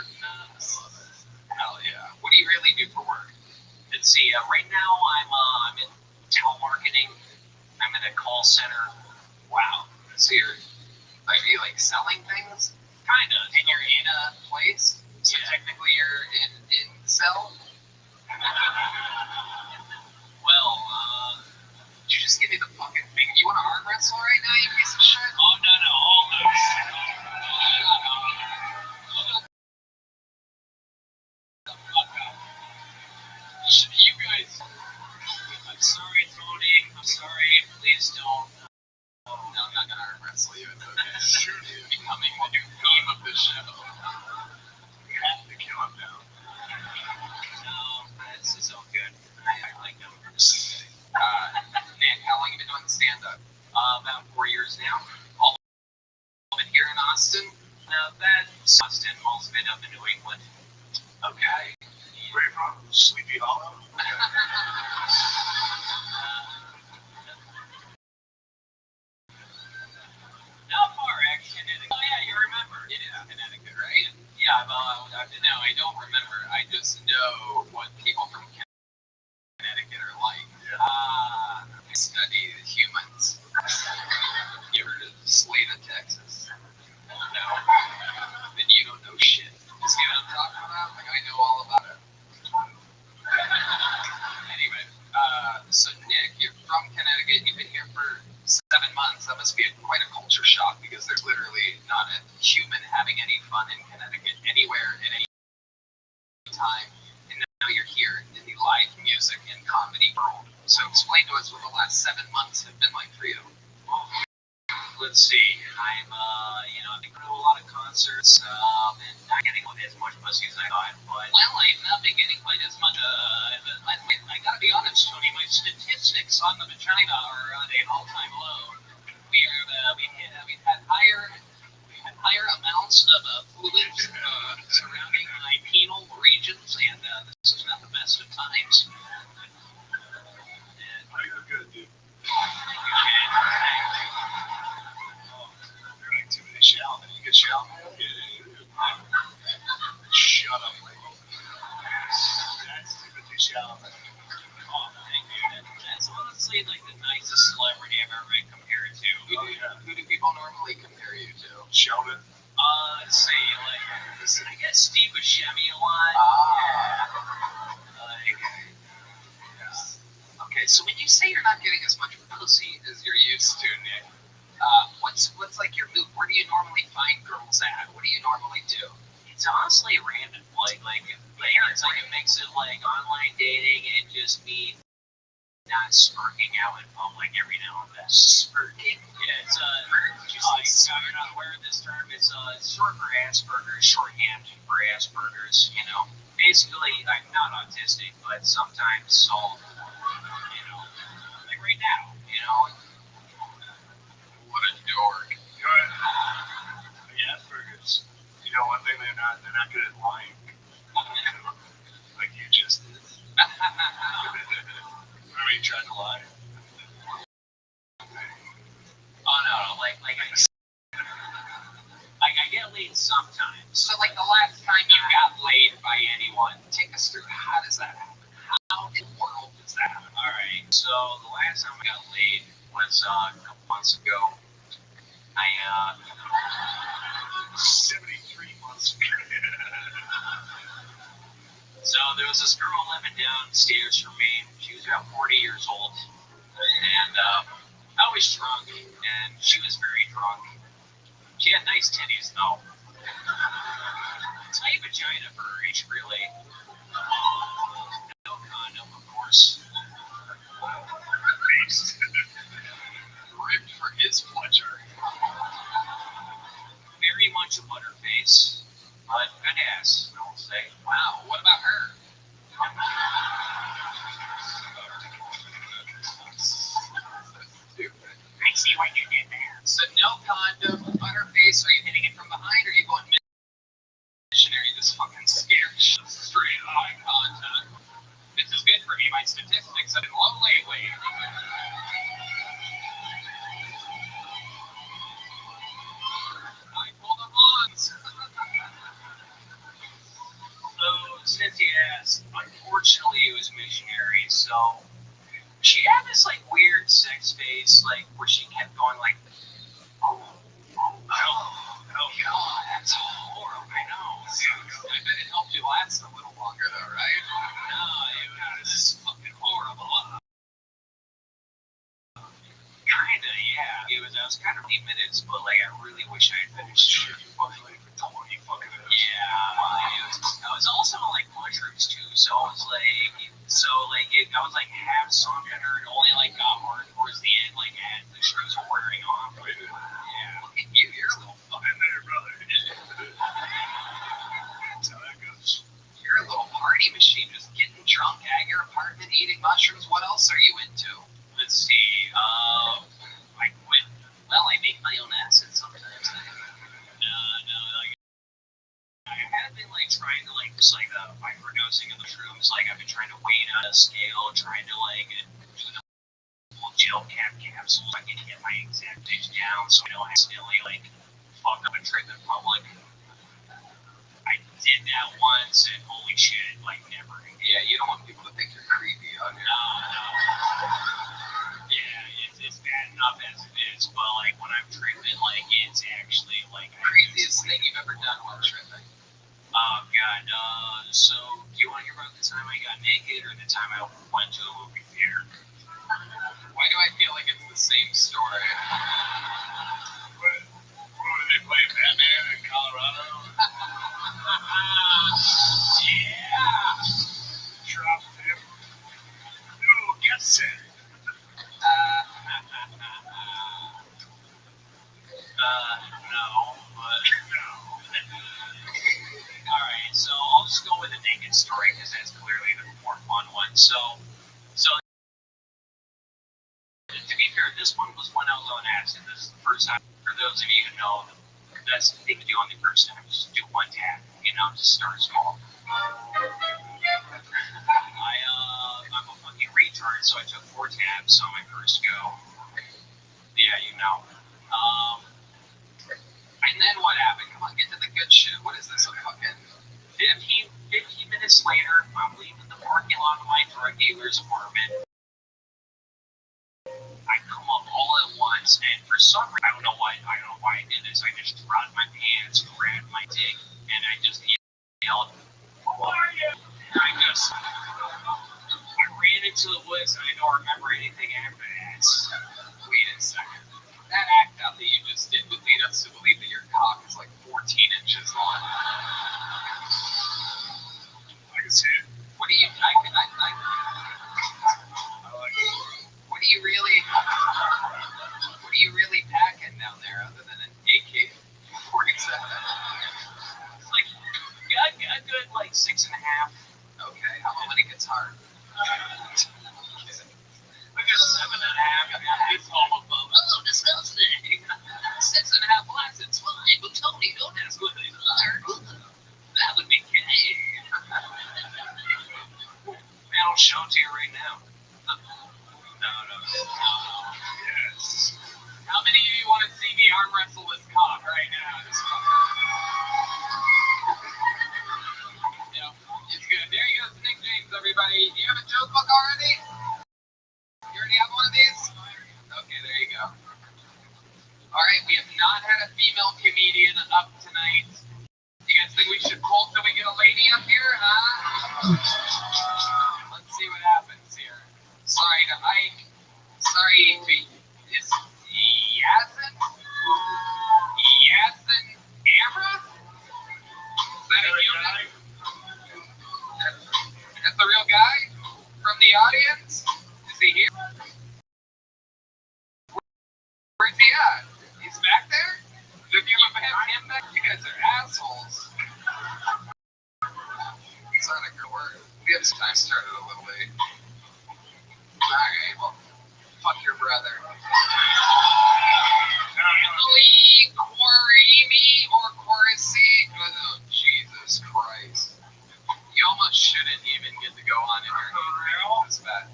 Hell yeah. What do you really do for work? Let's see. Right now, I'm in telemarketing. I'm in at a call center. Wow. So are you like selling things? Kinda. And you're in a place? So technically you're in cell? Well, did you just give me the fucking finger? You want to arm wrestle right now, you piece of shit? Oh, no, all loose. You guys, I'm sorry, Tony. I'm sorry. Please don't. No, I'm not gonna arm wrestle you. It's okay. Sure, dude. Becoming the new theme of this show. You have to kill him now. No, this is all good. I like him. Nick, how long have you been doing stand-up? About 4 years now. All of it here in Austin? No, that's Austin. Most of it up in New England. Okay. Where are you from? Sleepy Hollow? Not far, actually. Oh, yeah, you remember. It is Connecticut, right? Yeah, no, I don't remember. I just know what people from Connecticut are like. I study humans. You ever heard of Slata, Texas? No. Then you don't know shit. You see what I'm talking about? Like, I know all about it. Anyway, so Nick, you're from Connecticut. You've been here for 7 months. That must be quite a culture shock because there's literally not a human having any fun in Connecticut anywhere at any time. And now you're here in the live music and comedy world. So explain to us what the last 7 months have been like for you. Well, let's see. I'm, I've been to a lot of concerts, and not getting as much pussy as I thought, but, well, I've not been getting quite as much, I gotta be honest, Tony, my statistics on the vagina are at an all-time low. We've had higher amounts of fluid surrounding my penile regions, and this is not the best of times. You're good, dude. Your activity shall. You get shall? Shut up, lady. That's Timothy Chalamet. Oh, thank you. That's honestly like the nicest celebrity I've ever been compared to. Who do people normally compare you to? Sheldon? Let's see, I guess Steve Buscemi a lot. Okay, so when you say you're not getting as much pussy as you're used to, Nick, what's like your move? Where do you normally find girls at? What do you normally do? It's honestly random. It's like a mix of like online dating and just me not spurking out in public every now and then. Spurking? Yeah, it's you're not aware of this term. It's short for Asperger's, shorthand for Asperger's. Basically, I'm not autistic, but sometimes I'll, like right now, What a dork. Asperger's. One thing they're not good at lying. Like you just did. Remember you tried to lie? Oh no, like I get laid sometimes. So like the last time you got laid by anyone, take us through how does that happen? How in the world does that happen? Alright, so the last time I got laid was a couple months ago. 73 months ago. So there was this girl living downstairs from me. She was about 40 years old. And I was drunk, and she was very drunk. She had nice titties, though. Tight vagina for her age, really. No condom, of course. Ripped for his pleasure. Very much a butterface, but good ass, I will say. Wow, what about her? I see what you did there. So no condom, butterface. Are you hitting it from behind, or are you going missionary? This fucking scared straight eye contact. This is good for me. My statistics have been low lately. I pulled them on. So, since he asked, unfortunately it was missionary, so she had this like weird sex face, like it's kind of 8 minutes, but like I really wish I had finished it. Fucking for 20 fucking minutes. Yeah, I was also like mushrooms too, so I was like half somniner and only like got hard towards the end, like as the shrooms were wearing off. Right. Yeah, look at you, you're a little fucking There, brother. That's how that goes. You're a little party machine, just getting drunk at your apartment, eating mushrooms. What else are you into? Let's see. I quit. Well, I make my own acid sometimes. No, like I have been like trying to like just like microdosing of the shrooms. Like I've been trying to weigh it on a scale, trying to like do the full gel capsules. I can get my exact pitch down, so I don't accidentally like fuck up and trip in public. I did that once, and holy shit, like never. Yeah, you don't want people to think you're creepy, huh? No. Yeah, it's bad enough as it is, but like when I'm tripping, like it's actually like craziest thing you've ever done while tripping. Oh god, so do you want to hear about the time I got naked or the time I went to a movie theater? Why do I feel like it's the same story? What were they playing Batman in Colorado? Yeah. Dropped him. No, get set. No, but no. Alright, so I'll just go with the naked story because that's clearly the more fun one. So to be fair, this one was when I was on acid. This is the first time. For those of you who know, the best thing to do on the first time is just do one tap. Just start small. I'm a fucking retard, so I took 4 tabs on my first go. Yeah, And then what happened? Come on, get to the good shit. What is this? A fucking 15 minutes later, I'm leaving the parking lot of my drug dealer's apartment. I come up all at once, and for some reason, I don't know why I did this. I just dropped my pants, grabbed my dick, and I just yelled, "Who are you?" And I ran into the woods, and I don't remember anything after that. Wait a second. That act out that you just did would lead us to believe that your cock is like 14 inches long. I can see it. What do you? I like it. What are you really packing down there other than an AK-47? It's like a good like 6.5. Okay, how about when it gets hard? Like a 7.5. It's homophobic. Oh, disgusting. 6.5 blast, it's fine. But Tony, don't ask what they are. That would be gay. Man, I'll show it to you right now. No. Yes. How many of you want to see me arm wrestle this cock right now? It's good. There he goes, Nick James, everybody. Do you have a joke book already? You already have one of these? Okay, there you go. Alright, we have not had a female comedian up tonight. You guys think we should pull till we get a lady up here, huh? Let's see what happens here. Sorry to Ike. Sorry to... Is Yasin? Yasin Amra? Is that a human? That's the real guy? From the audience? Is he here? Where's he at? He's back there? Did you have him back? You guys are assholes. It's not a good word. We have some time started a little late. Alright, well, fuck your brother. Emily Quarimi or Quarisi? Oh, Jesus Christ. You almost shouldn't even get to go on in your name. This bad.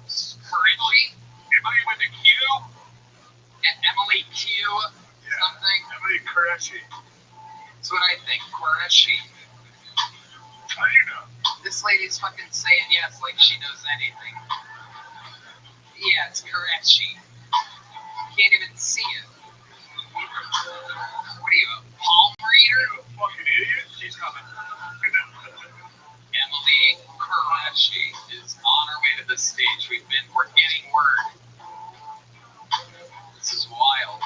Courage? Emily with a Q? Emily Q something? Emily Qureshi. That's what I think. Qureshi. How do you know? This lady's fucking saying yes like she knows anything. Yeah, it's Qureshi. Can't even see it. What are you, a palm reader? You a fucking idiot? She's coming. Emily Qureshi is on her way to the stage. We're getting word. This is wild.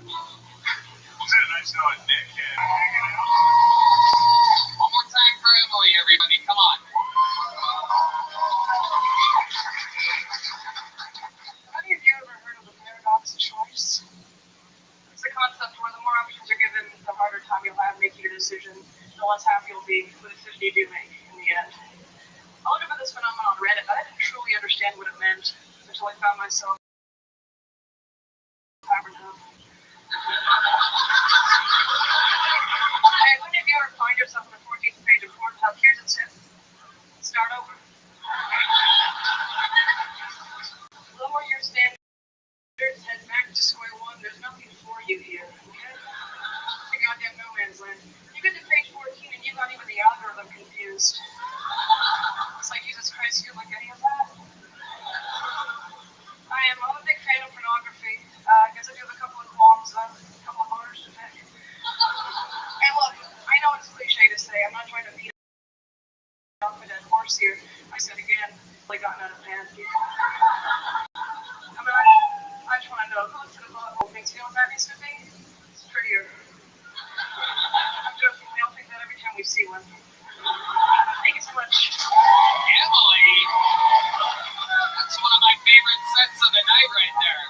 Nice knowing Nick. One more time for Emily, everybody. Come on. Have any of you ever heard of the paradox of choice? It's a concept where the more options you're given, the harder time you'll have making a decision, the less happy you'll be with the decision you do make in the end. I learned about this phenomenon on Reddit, but I didn't truly understand what it meant until I found myself Hey, when have you ever find yourself on the 14th page of Pornhub? Here's a tip. Start over. Lower your standards, head back to square one. There's nothing for you here, okay? It's a goddamn no man's land. You get to page 14 and you got even the algorithm confused. It's like, Jesus Christ, you're like any of that? I'm a big fan of pornography. I guess I do have a couple of qualms, a couple of boners to pick. And look, I know it's cliche to say, I'm not trying to beat up a dead horse here. I said again, like gotten out of hand. I mean, I just want to know, who looks at the butthole thinks, you know what that needs to be? It's prettier. I'm joking, we all think that every time we see one. Thank you so much. Emily! That's one of my favorite sets of the night right there.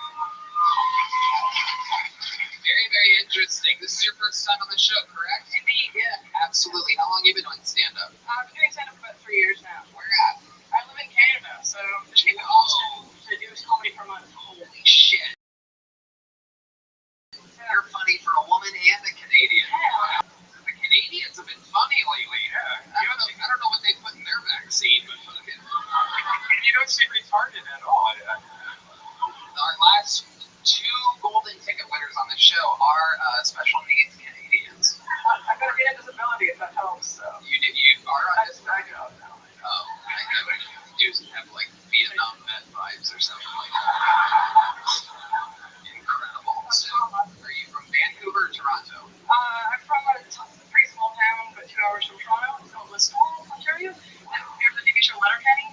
Very, very interesting. This is your first time on the show, correct? Indeed, yeah. Absolutely. How long have you been doing stand-up? I've been doing stand-up for about 3 years now. Where at? I live in Canada, so just came to Austin to do comedy for a month. Holy shit. Yeah. You're funny for a woman and a Canadian. Yeah. The Canadians have been funny lately. Yeah. I don't know what they put in their vaccine, but fucking. And you don't seem retarded at all. Our last 2 golden ticket winners on the show are special needs Canadians. I gotta get a disability if that helps. So. You are on disability? I know. Oh, I know. You have like Vietnam vet vibes or something like that. Incredible. So, are you from Vancouver or Toronto? I'm from a pretty small town, but 2 hours from Toronto. It's called Listowel, Ontario. And you ever the TV show Letterkenny?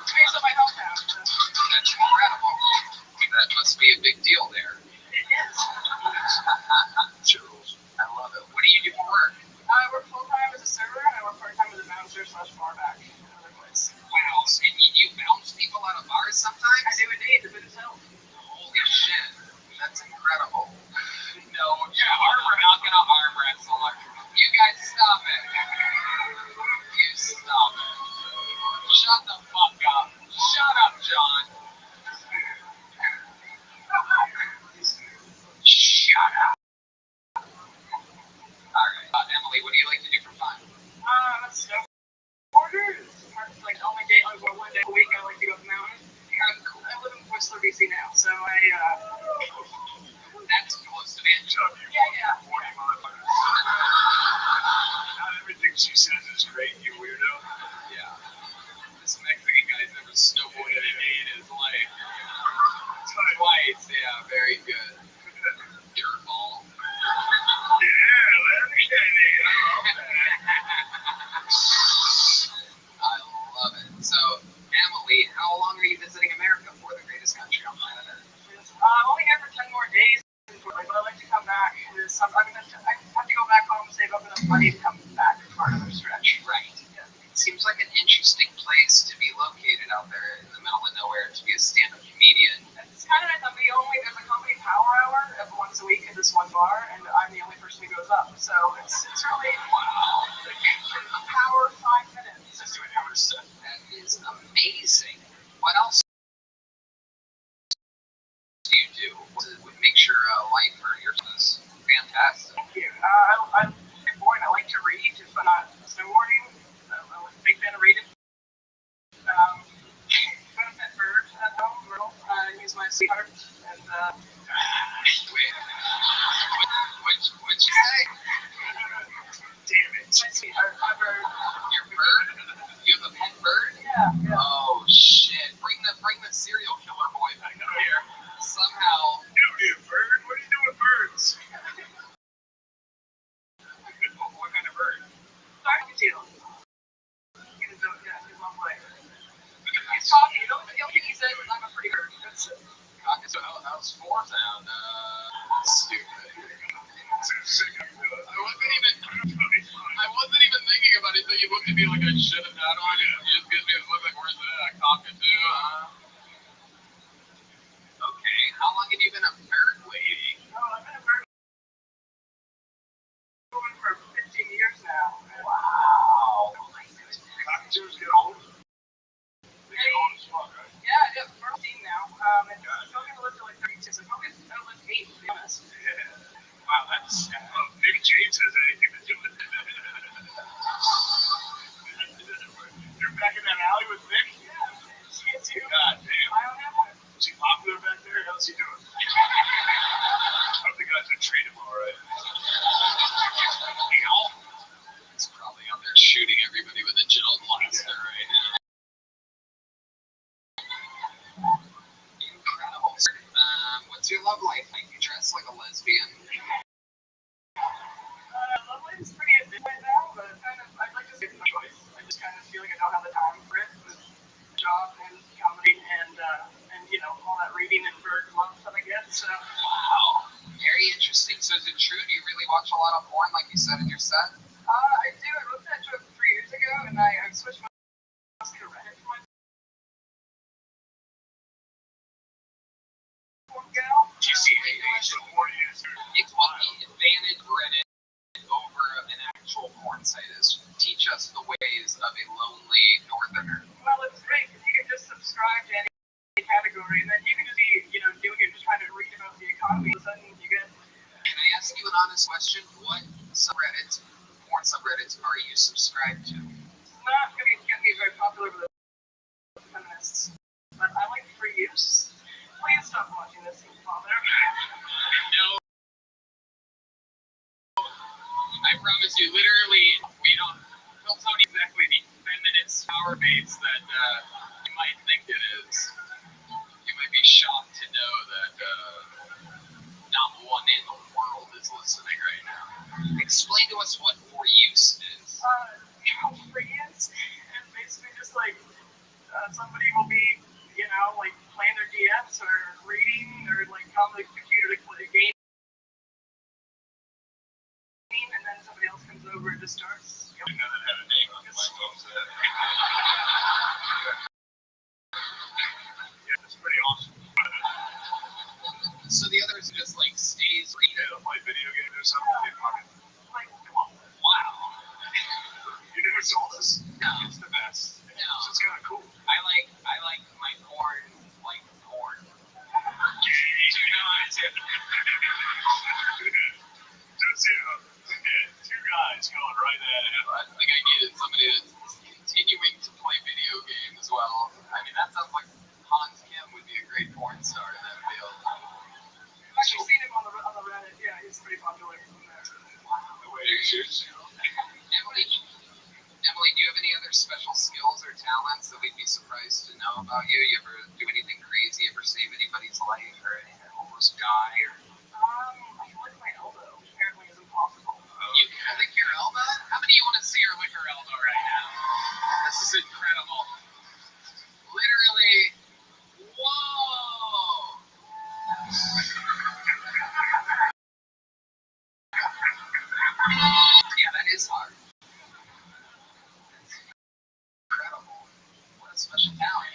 It's based on my hometown. That's incredible. That must be a big deal there. It is. Chills. I love it. What do you do for work? I work full-time as a server, and I work part-time as a bouncer/barback at another place. Wow. And you bounce people out of bars sometimes? I do indeed. The bit of help. Holy shit. That's incredible. No. Yeah, we're not going to arm wrestle. You guys stop it. You stop it. Shut the fuck up. Shut up, John. Shut up. Alright, Emily, what do you like to do for fun? I'm a snowboarder. It's like only day, like one day a week, I like to go to the mountains. I live in Whistler, BC now, so that's close to Vancouver. Yeah. 40 motherfuckers. Not everything she says is great, you weirdo. Yeah. This Mexican guy's never snowboarded a day in his life. Twice, yeah, very good. Dirtball. Yeah, Letterkenny. I love that. I love it. So, Emily, how long are you visiting America for, the greatest country on planet Earth? I'm only here for 10 more days, but I'd like to come back this summer. I have to go back home and save up enough money to come back for another stretch. Right. Yeah. It seems like an interesting place to be located out there in the middle of nowhere to be a stand-up comedian. It's kind of nice. There's a comedy power hour once a week at this one bar, and I'm the only person who goes up. So it's really a power 5 minutes. Just doing hour set. That is amazing. What else do you do to make sure life or your business fantastic? Thank you. I'm boring. I like to read. If I'm not snowboarding, I'm a big fan of reading. Go to pet bird at home, girl. Use my sweetheart. And what'd you say? Damn it. My sweetheart. My bird. Your bird? You have a pet bird? Yeah. Oh shit! Bring the serial killer boy back up here. Somehow. Dude, bird? What do you do with birds? What kind of bird? Cockatiel. He's lovely. He's talking. You don't think he says I'm a pretty bird. That's it. So how's sports sound stupid. I wasn't even thinking about it until you looked at me like I should have had on. You just gives me this look like, where's that? Cockatoo, Okay, how long have you been a bird lady? Oh, I've been a bird woman for 15 years now. Wow. Cockatoos get old. They get old as fuck, right? Yeah, 14 now. And some people live to like 32, so probably I'll live 8 to be honest. Yeah. Wow, that's Nick James has anything to do with it. You're back in that alley with Nick? Yeah, she is too. God damn. I don't have one. Is he popular back there? How's he doing? I hope the guys are treating him all right. He's probably out there shooting everybody with a gel blaster right now. Incredible. What's your love life like? You dress like a lesbian. Love life is pretty addictive right now, but I'd like to say it's my choice. I just kind of feel like I don't have the time for it with job and comedy and all that reading and bird love that I get. So. Wow. Very interesting. So is it true? Do you really watch a lot of porn like you said in your set? I do. I wrote that joke 3 years ago, and I switched mostly to Reddit for my porn gal. Do you see any Asian porn users? It's what the advantage of Reddit over an actual porn site is. Teach us the ways of a lonely northerner. Well, it's great because you can just subscribe to any category, and then you can just be, doing it, just trying to read about the economy. All of a sudden, you get. Can I ask you an honest question? What subreddits, porn subreddits, are you subscribed to? It's not going to get me very popular with the feminists, but I like free use. Please stop watching this, father. No. I promise you, literally, we don't exactly the feminist power base that you might think it is. You might be shocked to know that not one in the world is listening right now. Explain to us what for use is. For use is basically just like somebody will be, playing their DS or reading or on the computer to play a game. And then somebody else comes over and just starts. I didn't know that had a name on my phone. Yeah, that's pretty awesome. So the others just stays reading. Yeah, play video games or something. Come on. Wow. You never saw this? No. It's the best. No. It's kind of cool. I like my porn like porn. Two guys. Just, two guys going right at it. I think I needed somebody that's continuing to play video games well. I mean, that sounds like Hans Kim would be a great porn star in that field. I've actually seen him on the Reddit. Yeah, he's pretty popular from there. The way he shoots. Emily, do you have any other special skills or talents that we'd be surprised to know about you? You ever do anything crazy? Ever save anybody's life or almost die? I can lick my elbow. Apparently, is impossible. You can lick your elbow? How many of you want to see her lick her elbow right now? This is incredible. Literally, whoa! Yeah, that is hard. That's incredible. What a special talent.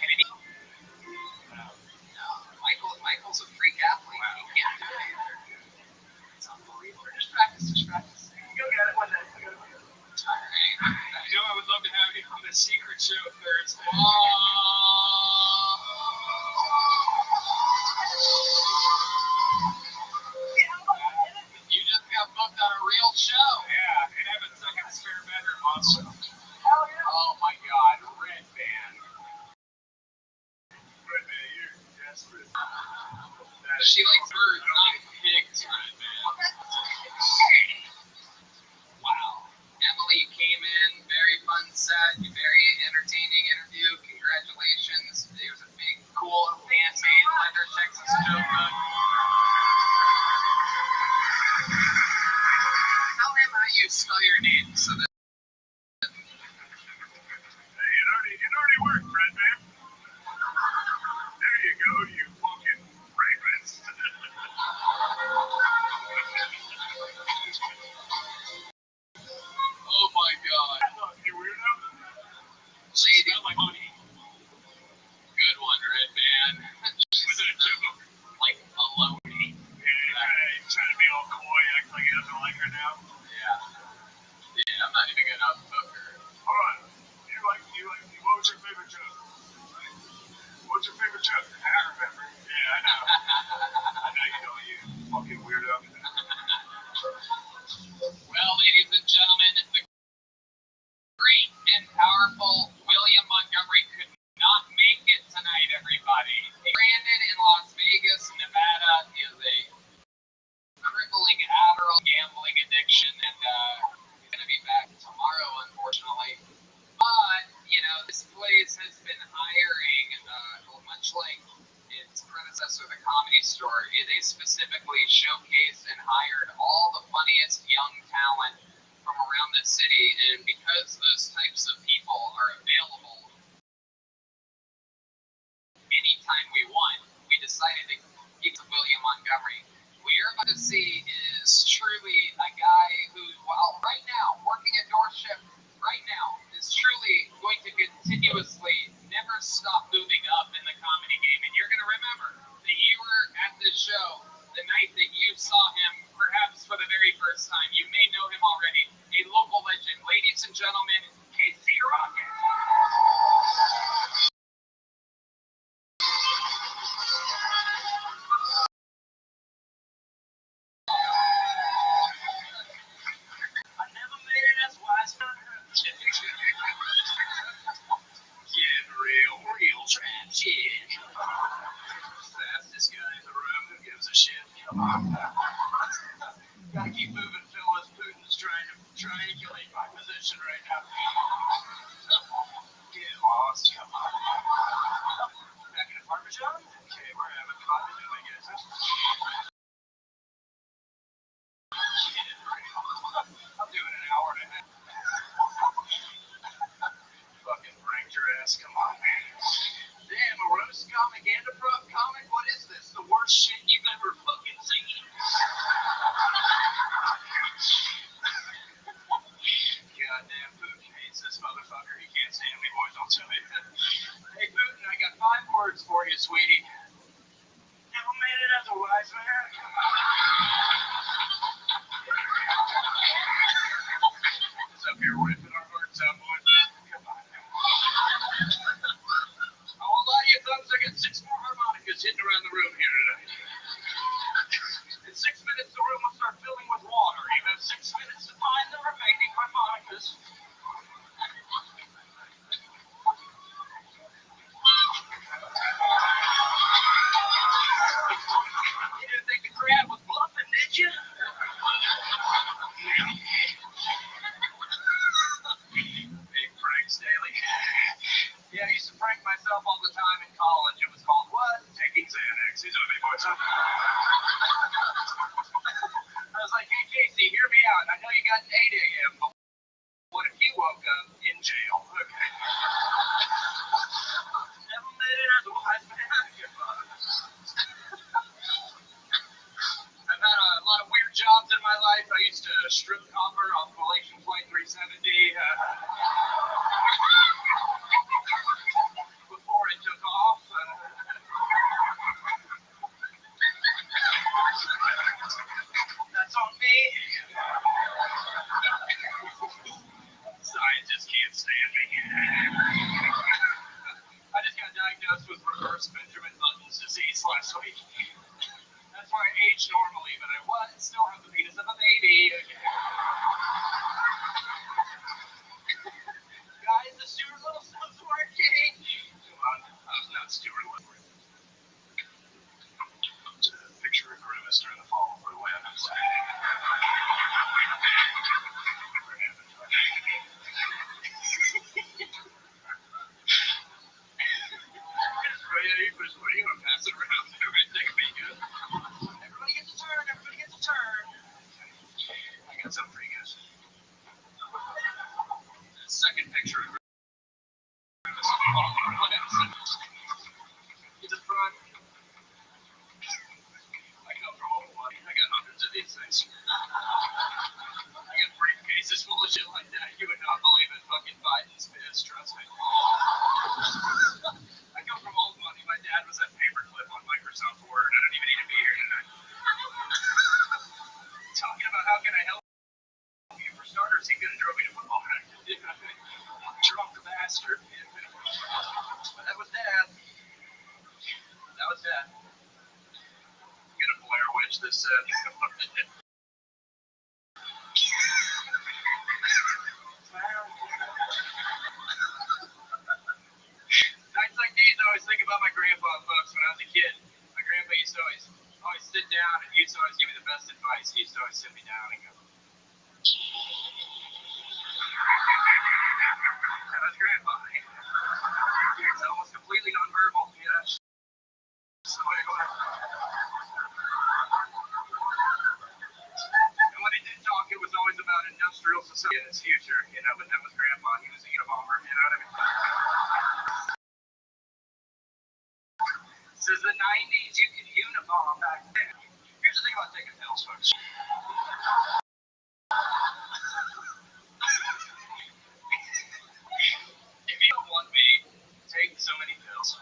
No, Michael's a freak athlete. Wow. He can't do it either. It's unbelievable. Just practice. You'll get it one day. Alright. I would love to have you on the secret show Thursday. You just got booked on a real show. Yeah, and have a second spare bedroom also. Hell yeah. Oh my god, Red Band. Red Man, you're desperate. She likes birds, not pigs, Red Band. Wow. Emily, you came in, very fun set, very entertaining interview. Congratulations. It was a big, cool, handmade leather Texas joke book. How am I you spell your name so that Hey, it already worked, Red Man. There you go, you fucking fragrance. know? Yeah. Yeah, I'm not even gonna book her. Alright. What was your favorite joke? What's your favorite joke? I don't remember. Yeah, I know. I know you don't, you fucking weirdo. Well, ladies and gentlemen, the great and powerful William Montgomery could not make it tonight, everybody. Stranded in Las Vegas, Nevada, is a crippling Adderall gambling addiction, and he's going to be back tomorrow, unfortunately. But, you know, this place has been hiring, much like its predecessor, the Comedy Store. They specifically showcased and hired all the funniest young talent from around the city, and because those types of people are available anytime we want, we decided to keep William Montgomery. What you're about to see is truly a guy who, while right now working a door shift right now, is truly going to continuously never stop moving up in the comedy game. And you're going to remember that you were at this show the night that you saw him, perhaps for the very first time. You may know him already. A local legend. Ladies and gentlemen, Casey Rocket. I never made it as wise man. Getting real trap shit. Fastest guy in the room, who gives a shit? Gotta keep moving, fellas. Putin's trying to triangulate my position right now. Get lost. Back in the Parmesan? Okay, we're having fun doing it. I'm doing an hour and a half. Fucking pranked your ass, come on, man. Damn, a roast comic and a prop comic? What is this? The worst shit you've ever fucking seen? Goddamn, Putin hates this motherfucker. He can't stand me, boys, I'll tell you. Hey, Putin, I got 5 words for you, sweetie. Never made it as a wise man. It's up here ripping our hearts out, boys. Come on. I won't lie to you, folks. I got 6 more harmonicas hitting around the room here tonight. In 6 minutes, the room will start filling with water. You have 6 minutes to find the remaining harmonicas. You didn't think the crowd was bluffing, did you? Big pranks, Daly. Yeah, I used to prank myself all the time in college. It was called what? Taking Xanax. These are the big boys, huh? I was like, hey, Casey, hear me out. I know you got an 8 a.m., but what if you woke up in jail? Okay. Never made it as a wise man. I've had a lot of weird jobs in my life. I used to strip copper off Malaysian Flight 370 before it took off. That's on me. Scientists can't stand me. I just got diagnosed with reverse Benjamin Button's disease last week. That's why I age normally, but I still have the penis of a baby. Guys, the Stuart Little stuff's working. Come on, I was not Stuart Little. Picture of Grimace during the fall for the win. You're gonna pass it around. Everything will be good. Everybody gets a turn. Everybody gets a turn. I got something for you guys. Nights like these, I always think about my grandpa, folks. When I was a kid, my grandpa used to always sit down and he used to always give me the best advice. He used to always sit me down and go, that was grandpa. It's almost completely nonverbal. Yeah, that's just the way it was. And when he did talk, it was always about industrial society and its future, you know, but that was grandpa. He was a Unabomber, you know what I mean? This is the 90s, you could Unabomb back then. Here's the thing about taking pills, folks. If you don't want me, take so many pills.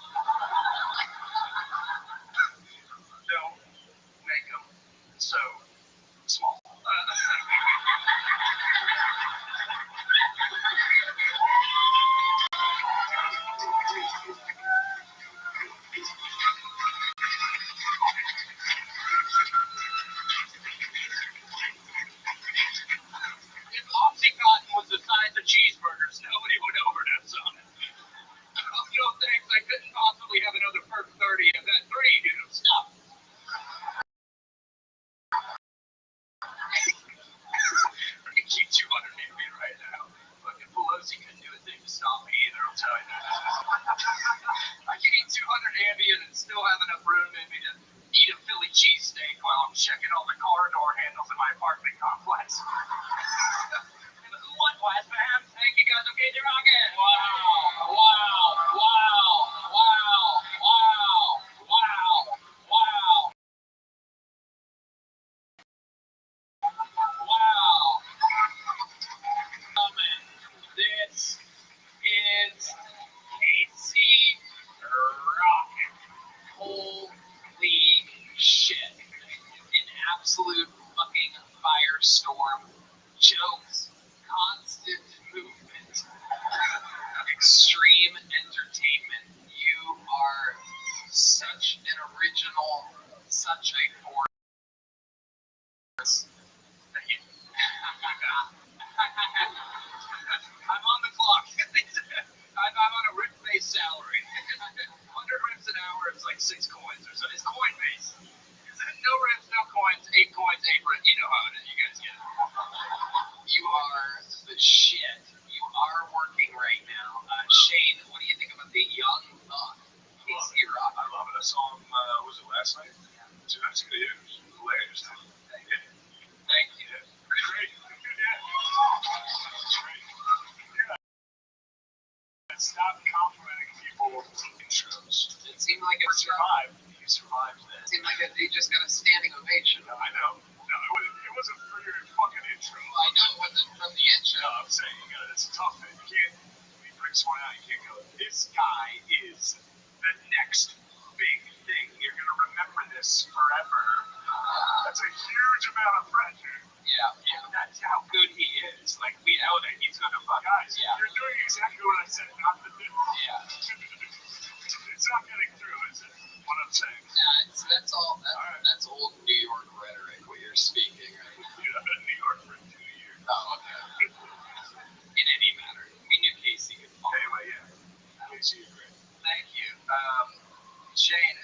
Don't make them so small. If Oxycontin was the size of cheeseburgers, nobody would overdose on it. Oh, no thanks, I couldn't possibly have another Perk 30 of that 3, dude. Stop. I can keep 200 near me right now. Fucking Pelosi couldn't do a thing to stop me either, I'll tell you. I can eat 200 Ambien and still have enough room in me to eat a Philly cheesesteak while I'm checking all the car door handles in my apartment complex. What was, man? Thank you guys. Okay, they're rocking. Wow. This is Casey Rocket. Holy shit. An absolute fucking firestorm. Jokes. Constant movement. Extreme entertainment. You are such an original, such a force. I'm on the clock. I'm on a rip-based salary. 100 rips an hour is like 6 coins or so. It's coin-based. No rips, no coins, 8 coins, 8 rips. You know how it is. You guys get it. You are the shit. You are working right now. Shane, what do you think about the young Casey Rock? I love it. I saw him, was it last night? 2 nights ago. Yeah, it was hilarious. Thank you. Pretty great. Yeah. Stop complimenting people with intros. It seemed like it survived. He survived that. It seemed like he just got a standing ovation. I know. No, it wasn't for your fucking intro. I know it wasn't from the intro. No, I'm saying it's tough. You can't. When you bring someone out, you can't go. This guy is the next big thing. You're gonna remember this forever. That's a huge amount of pressure. Yeah. That's how good he is. Like, we know that he's gonna fuck. Guys, you're doing exactly what I said not to do. Yeah. It's not getting through, is it? What I'm saying. Yeah, that's all. That's old New York rhetoric. What you're speaking, right? Dude, I've been in New York for 2 years. Oh, okay. In any matter, we knew Casey could fall. Anyway, yeah. Casey is great. Thank you. Shane,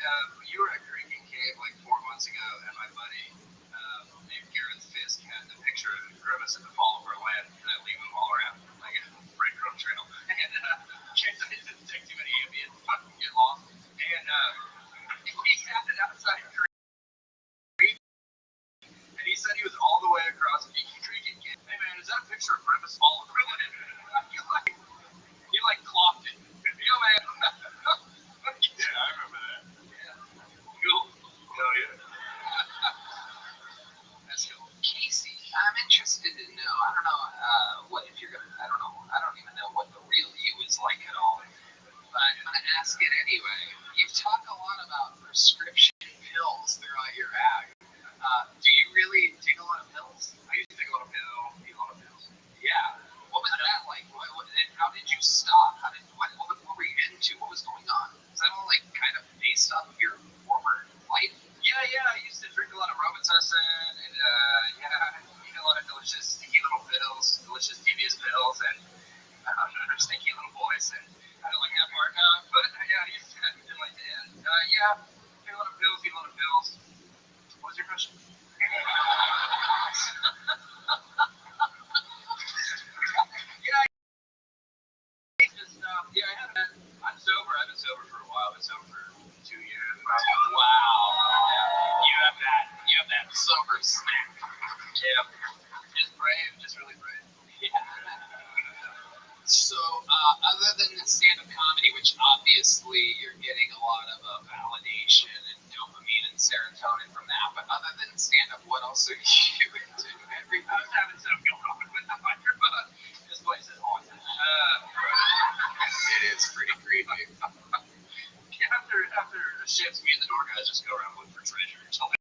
you were at Drinking Cave like 4 months ago, and my buddy named Gareth Fisk had the picture of Grimace at the fall of Berlin, and I leave him all around like a breadcrumb trail. And I didn't take too many Ambien, fucking get lost. And he had it outside Creek, and he said he was all the way across Drinking Cave. Hey man, is that a picture of Grimace fall of Berlin? You clocked it. Yo man. Yeah, I remember that. Yeah. Cool. Hell yeah. That's cool. Casey, I'm interested to know. I don't know what if you're gonna. I don't even know what the real you is like at all. But I'm gonna ask it anyway. You've talked a lot about prescription pills throughout your act. Do you really take a lot of pills? I used to take a lot of pills, eat a lot of pills. Yeah. What was that used to drink a lot of Robitussin, and eat a lot of delicious, sticky little pills, delicious, devious pills, and sticky little boys. And I don't like that part. But yeah, I used to didn't like the end. Eat a lot of pills, eat a lot of pills. What was your question? Yeah, I'm sober. I've been sober for a while. I've been sober for 2 years. Wow. You have that sober smack. Yeah. Just brave. Just really brave. Yeah. So, other than the stand-up comedy, which obviously you're getting a lot of validation and dopamine and serotonin from that, but other than stand-up, what else are you into? I was having some going on with the hunter, but this place is haunted. It is pretty creepy. After shifts, me and the door guys just go around looking for treasure until 4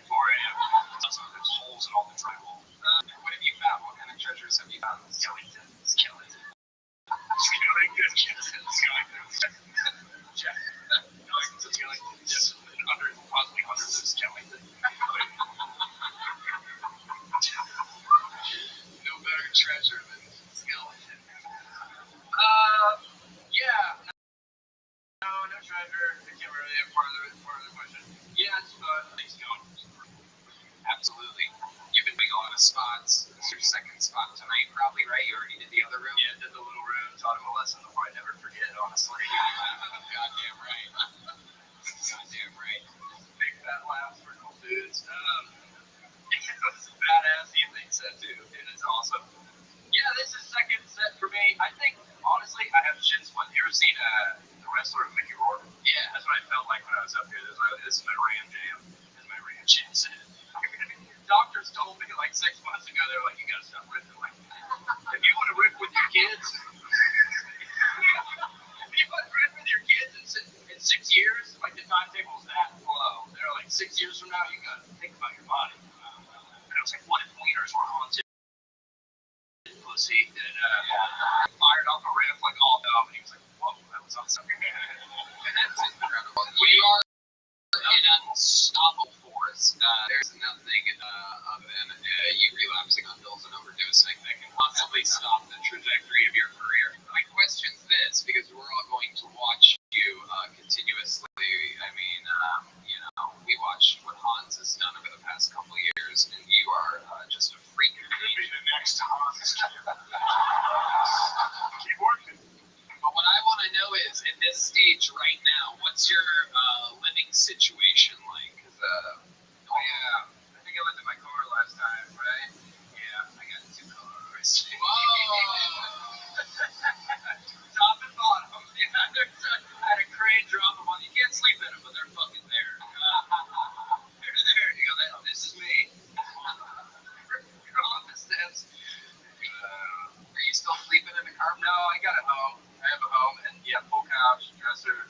a.m. There's holes in all the drywall. What have you found? What kind of treasures have you found? Skeleton. Just possibly hundreds of skeletons. No better treasure than skeleton. Yeah. No treasure. I can't really have part of the question. Yeah, it's things going. Absolutely. You've been doing a lot of spots. This is your second spot tonight, probably, right? You already did the other room? Yeah, did the little room, taught him a lesson before I never forget, honestly. Goddamn right. Goddamn right. Big fat laughs for cool dudes. It was a badass evening set, too. It is awesome. Yeah, this is second set for me. I think, honestly, I have shin splints. You ever seen the wrestler Mickey Rourke? Yeah, that's what I felt like when I was up here. This is my Ram Jam. This is my Ram Jam set. Doctors told me like 6 months ago, they were like, you gotta stop ripping. Like, if you want to rip with your kids, in 6 years, like the timetable's that low. They're like 6 years from now, you gotta think about your body. And I was like, what if wieners were haunted? Pussy that fired off a riff like all dumb, and he was like, whoa, that was awesome. That's incredible. We are an unstoppable force. There's nothing other than you relapsing on pills and overdosing that can possibly stop the trajectory of your career. My question's this, because we're all going to watch you continuously. I mean, we watched what Hans has done over the past couple of years, and you are just a freak. Could be the next Hans. Keep working. But what I want to know is, at this stage right now, what's your living situation like? I think I looked at my car last time, right? Yeah, I got 2 cars. Whoa! Top and bottom. Yeah, I had a crane drop them on. You can't sleep in them, but they're fucking there. They're there. You go, this is me. You're on the steps. Are you still sleeping in the car? No, I got a home. I have a home, and full couch, dresser,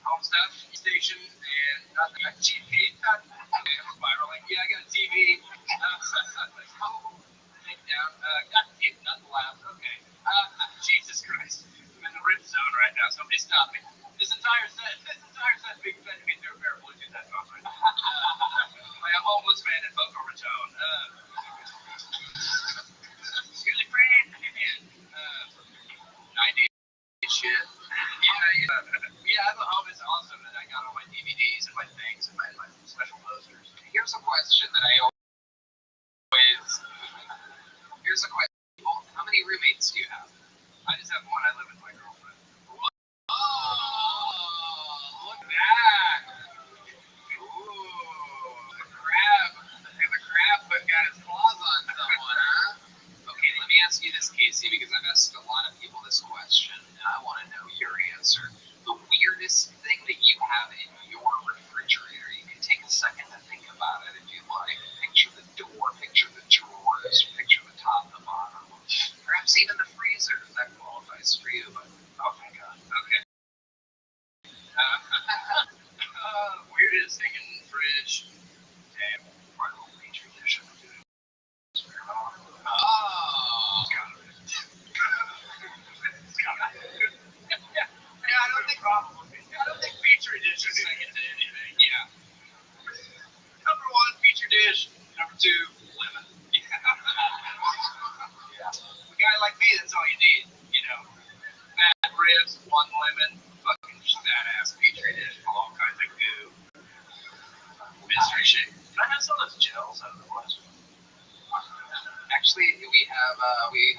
home stuff, station, and nothing. A TV. Spiraling. Yeah, I got a TV. Take down. Got the TV, not the lab. Okay. Jesus Christ. I'm in the rip zone right now. Somebody stop me. This entire set being fed to me through a pair of Bluetooth headphones right now. Like a homeless man in Boca Raton. You're the grand. 90 shit. Yeah, I have a home. It's awesome, and I got all my DVDs and my things and my special posters. Here's a question that I always. Here's a question. How many roommates do you have? I just have one. I live with my girlfriend. Oh, look at that. Ooh, the crab. The crab but got his claws on someone, huh? Okay, let me ask you this, Casey, because I've asked a lot of people this question, and I want to know your answer. The weirdest thing that you have in your refrigerator, you can take a second to think about it if you'd like.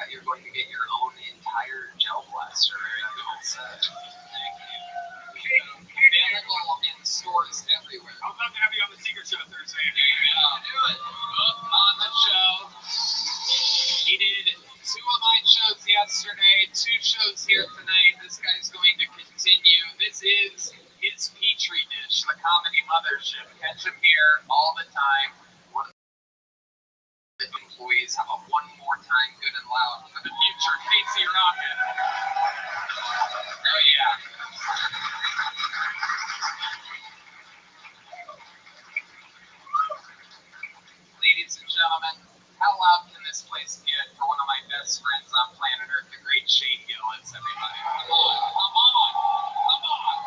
you're going to get your own entire gel blaster. Very cool set. Thank you. Available in stores everywhere. I'd love to have you on the Secret Show Thursday. There you go. Do it. On the show. He did 2 of my shows yesterday, 2 shows here tonight. This guy's going to continue. This is his Petri dish, the comedy mothership. Catch him here all the time. One of the employees. How about one more time, good and loud for the future Casey Rocket? Oh, yeah. Ladies and gentlemen, how loud can this place get for one of my best friends on planet Earth, the great Shane Gillis, everybody? Come on, come on, come on.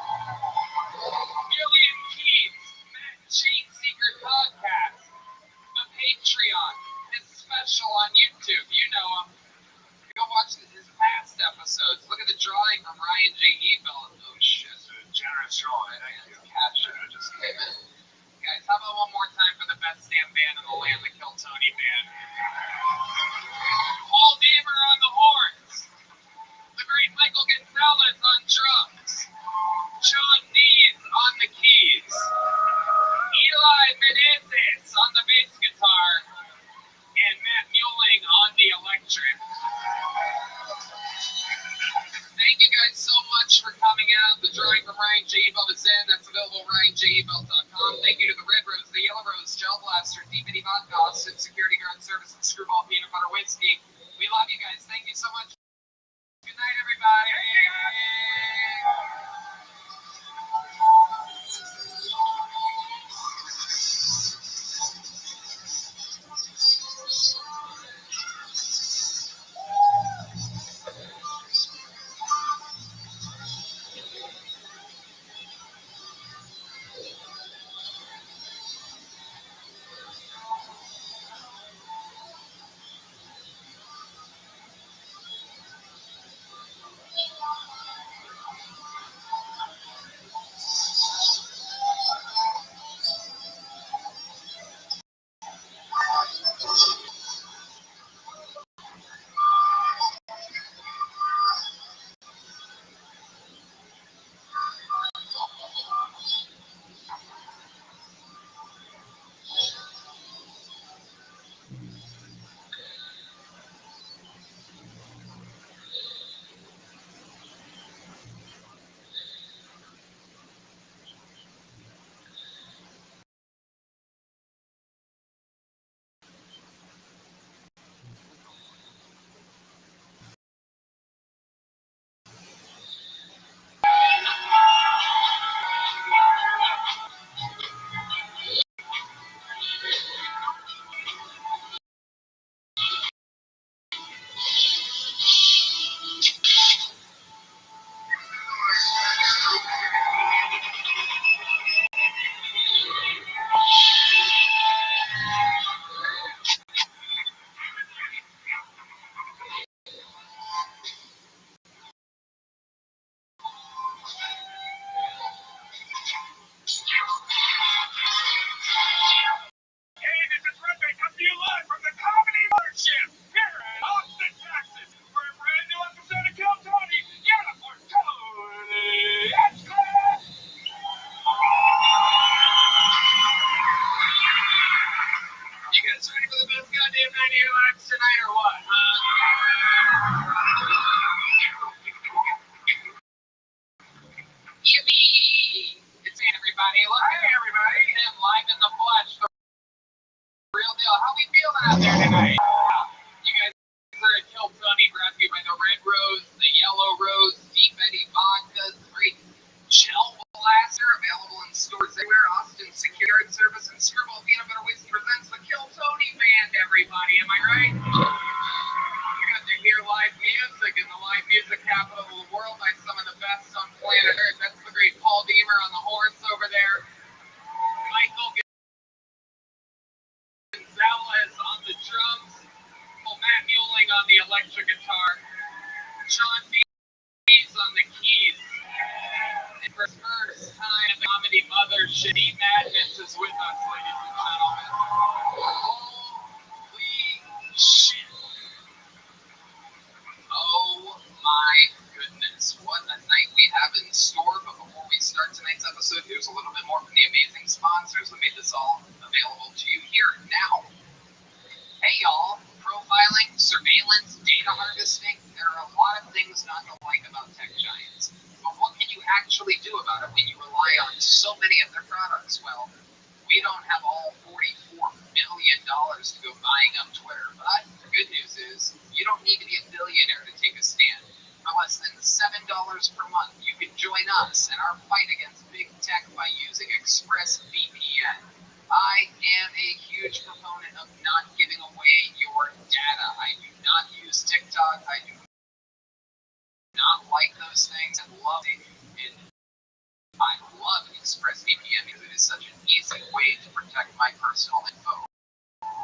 Gillian Keys, Matt and Shane's Secret Podcast, the Patreon, his special on YouTube. You know him. Go watch his past episodes. Look at the drawing from Ryan J. Ebel. Oh, shit. It's a generous drawing. Caption just came in. Guys, how about one more time for the best damn band in the land, the Kill Tony Band? Paul Deamer on the horns. The great Michael Gonzalez on drums. John Dees on the keys. Eli Menezes on the bass guitar. And Matt Muelling on the electric. Thank you guys so much for coming out. The drawing from Ryan J. Ebel is in. That's available at RyanJEbel.com. Thank you to the Red Rose, the Yellow Rose, Gel Blaster, DVD Vodka, Austin Security Guard Service, and Screwball Peanut Butter Whiskey. We love you guys. Thank you so much. Good night, everybody. Out there tonight. You guys are at Kill Tony, brought to you by the Red Rose, the Yellow Rose, Deep Eddy Vodka, the great Gel Blaster, available in stores everywhere. Austin Security Guard Service and Screwball Peanut Butter Whiskey presents the Kill Tony Band, everybody. Am I right? You got to hear live music in the live music capital of the world by some of the best on planet Earth. That's the great Paul Deamer on the horns over there. Michael Gonzalez on the drums. Matt Muelling on the electric guitar. John Dees on the keys. And for the first time, the comedy mothership Madness is with us, ladies and gentlemen. Holy shit. is all available to you here now. Hey y'all, profiling, surveillance, data harvesting, there are a lot of things not to like about tech giants. But what can you actually do about it when you rely on so many of their products? Well, we don't have all $44 billion to go buying up Twitter, but the good news is you don't need to be a billionaire to take a stand. For less than $7 per month, you can join us in our fight against big tech by using ExpressVPN. I am a huge proponent of not giving away your data. I do not use TikTok. I do not like those things. I love ExpressVPN because it is such an easy way to protect my personal info.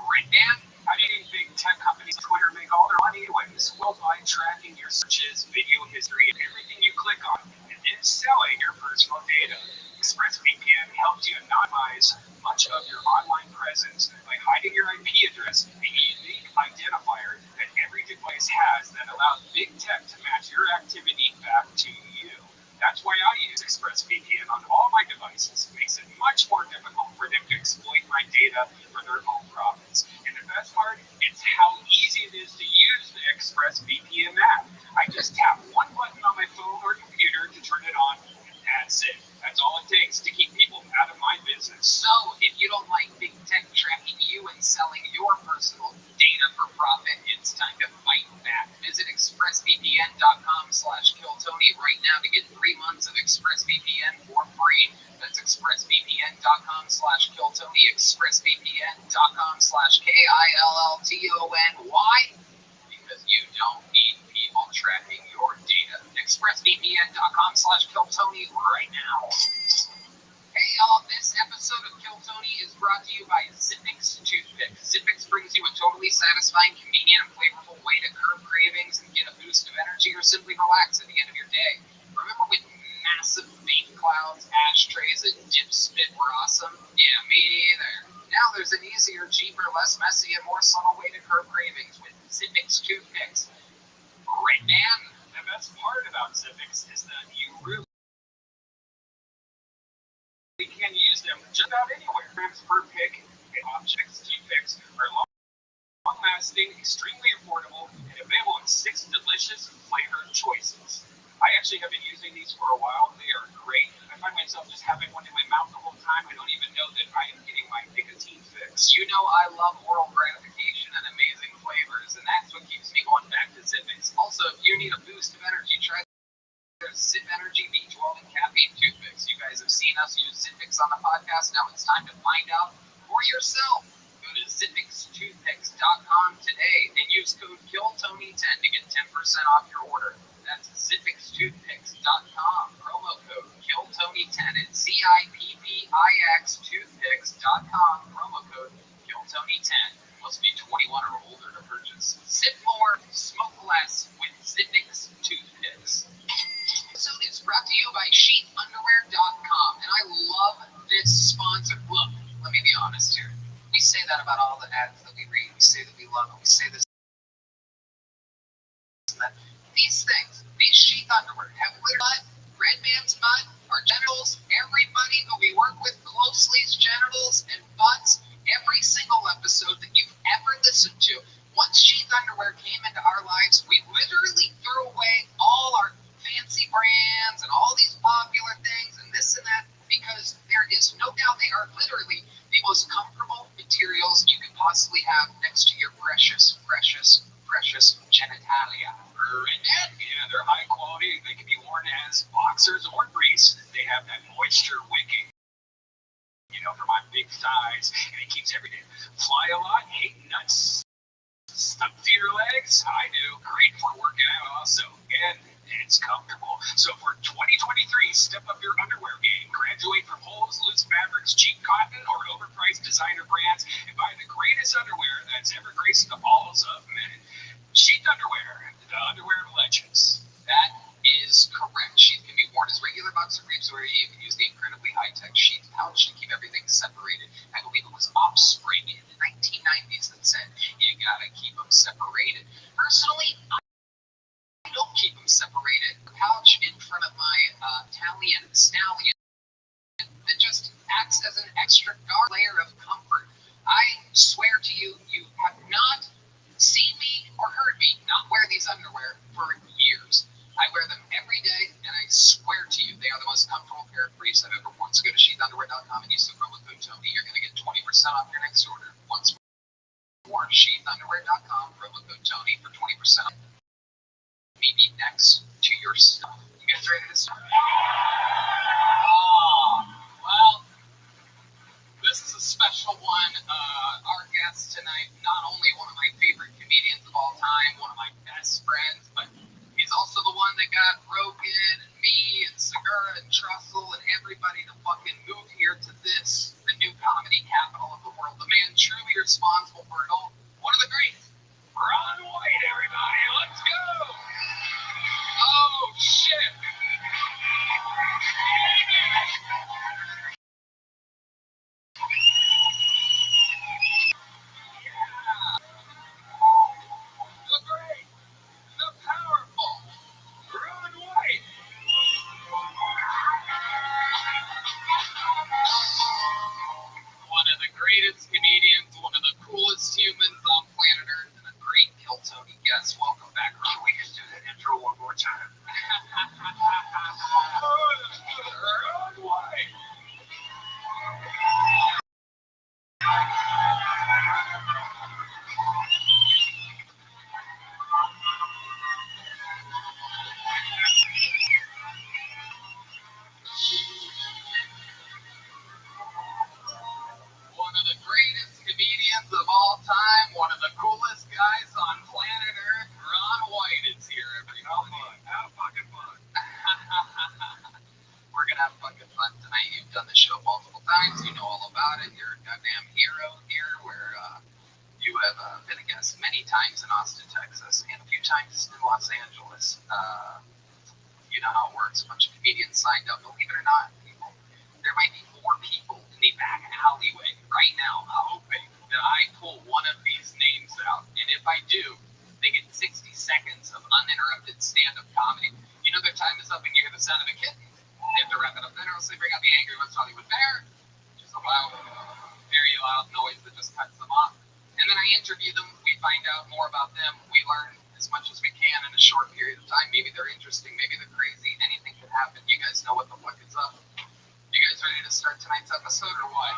Right, Dan? How do you think big tech companies on Twitter make all their money anyways? Well, by tracking your searches, video history, and everything you click on, and then selling your personal data. ExpressVPN helps you anonymize much of your online presence by hiding your IP address, a unique identifier that every device has that allows big tech to match your activity back to you. That's why I use ExpressVPN on all my devices. It makes it much more difficult for them to exploit my data for their own profits. And the best part, it's how easy it is to use the ExpressVPN app. I just tap one button on my phone or computer to turn it on, and that's it. That's all it takes to keep people out of my business. So, if you don't like big tech tracking you and selling your personal data for profit, it's time to fight back. Visit expressvpn.com/killtony right now to get 3 months of ExpressVPN for free. That's expressvpn.com/killtony, expressvpn.com/KILLTONY. Because you don't need people tracking your data. expressvpn.com/killtony right now. Hey y'all, this episode of Kill Tony is brought to you by Zippix Toothpicks. Zippix brings you a totally satisfying, convenient, and flavorful way to curb cravings and get a boost of energy or simply relax at the end of your day. Remember when massive vape clouds, ashtrays, and dip spit were awesome? Yeah, me neither. Now there's an easier, cheaper, less messy, and more subtle way to curb cravings with Zippix Toothpicks. Right, man? The best part about Zippix is that you really can use them just about anywhere. Grams per pick and objects toothpicks are long-lasting, extremely affordable, and available in 6 delicious flavor choices. I actually have been using these for a while. They are great. I find myself just having one in my mouth the whole time. I don't even know that I am getting my nicotine fix. You know I love oral gratification and amazing flavors, and that's what keeps me going back to Zippix. Also, if you need a boost of energy, try Zip Energy B12 and Caffeine Toothpicks. You guys have seen us use Zippix on the podcast. Now it's time to find out for yourself. Go to zippixtoothpicks.com today and use code KILLTONY10 to get 10% off your order. That's zippixtoothpicks.com. Promo code KILLTONY10 at ZIPPIX toothpicks.com. Promo code KILLTONY10. Must be 21 or older to purchase. Sip more, smoke less with Zippix Toothpicks. This episode is brought to you by sheathunderwear.com, and I love this sponsor. Look, let me be honest here. We say that about all the ads that we read. We say that we love them. We say this and that. These things, these sheath underwear, have glitter butt, red man's butt, our genitals, everybody who we work with closely's genitals and butts. Every single episode that you've ever listened to, once sheath underwear came into our lives, we literally threw away all our fancy brands and all these popular things and this and that, because there is no doubt they are literally the most comfortable materials you could possibly have next to your precious, precious, precious genitalia. Yeah, they're high quality. They can be worn as boxers or briefs. They have that moisture wicking, for my big thighs, and it keeps everything. Fly a lot, hate nuts stuck to your legs? I do. Great for working out also. And it's comfortable. So for 2023, step up your underwear game. Graduate from holes, loose fabrics, cheap cotton, or overpriced designer brands, and buy the greatest underwear that's ever graced the balls of men. Sheath underwear, the underwear of legends. That is correct. Sheath can be worn as regular boxer briefs, or you can use the incredibly high-tech sheath pouch to keep everything separated. I believe it was Offspring in the 1990s that said you gotta keep them separated. Personally, I don't keep them separated. The pouch in front of my Italian stallion that just acts as an extra layer of comfort. I swear to you, you have not seen me or heard me not wear these underwear for years. I wear them every day, and I swear to you, they are the most comfortable pair of briefs I've ever worn. So go to sheathunderwear.com and use the promo code Tony. You're going to get 20% off your next order. Once more, sheathunderwear.com, promo code Tony for 20% off. Maybe next to your stuff. You guys ready to start? Well, this is a special one. Our guest tonight, not only one of my favorite comedians of all time, one of my best friends, but he's also the one that got Rogan and me and Segura and Trussell and everybody to fucking move here to this, the new comedy capital of the world. The man truly responsible for it all. One of the greats, Ron White, everybody. Let's go! Oh, shit. The great, the powerful, Ron White. One of the greatest comedians, one of the coolest humans on planet Earth, and a great Kill Tony guest. Welcome back, Ron. We can do that intro one more time. Ron White. One of the greatest comedians of all time, one of the coolest guys on planet Earth, Ron White is here, everybody. Have fucking fun. We're gonna have fucking fun tonight. You've done the show multiple times. You know all about it. You're a goddamn hero here, where you have been a guest many times in Austin, Texas, and a few times in Los Angeles. You know how it works. A bunch of comedians signed up. Believe it or not, people, there might be more people in the back alleyway right now hoping that I pull one of these names out. And if I do, they get 60 seconds of uninterrupted stand-up comedy. You know their time is up and you hear the sound of a kitten. They have to wrap it up then, or else they bring out the Angry West Hollywood Bear, which is a loud, very loud noise that just cuts them off. And then I interview them. We find out more about them. We learn as much as we can in a short period of time. Maybe they're interesting. Maybe they're crazy. Anything could happen. You guys know what the fuck is up. You guys ready to start tonight's episode or what?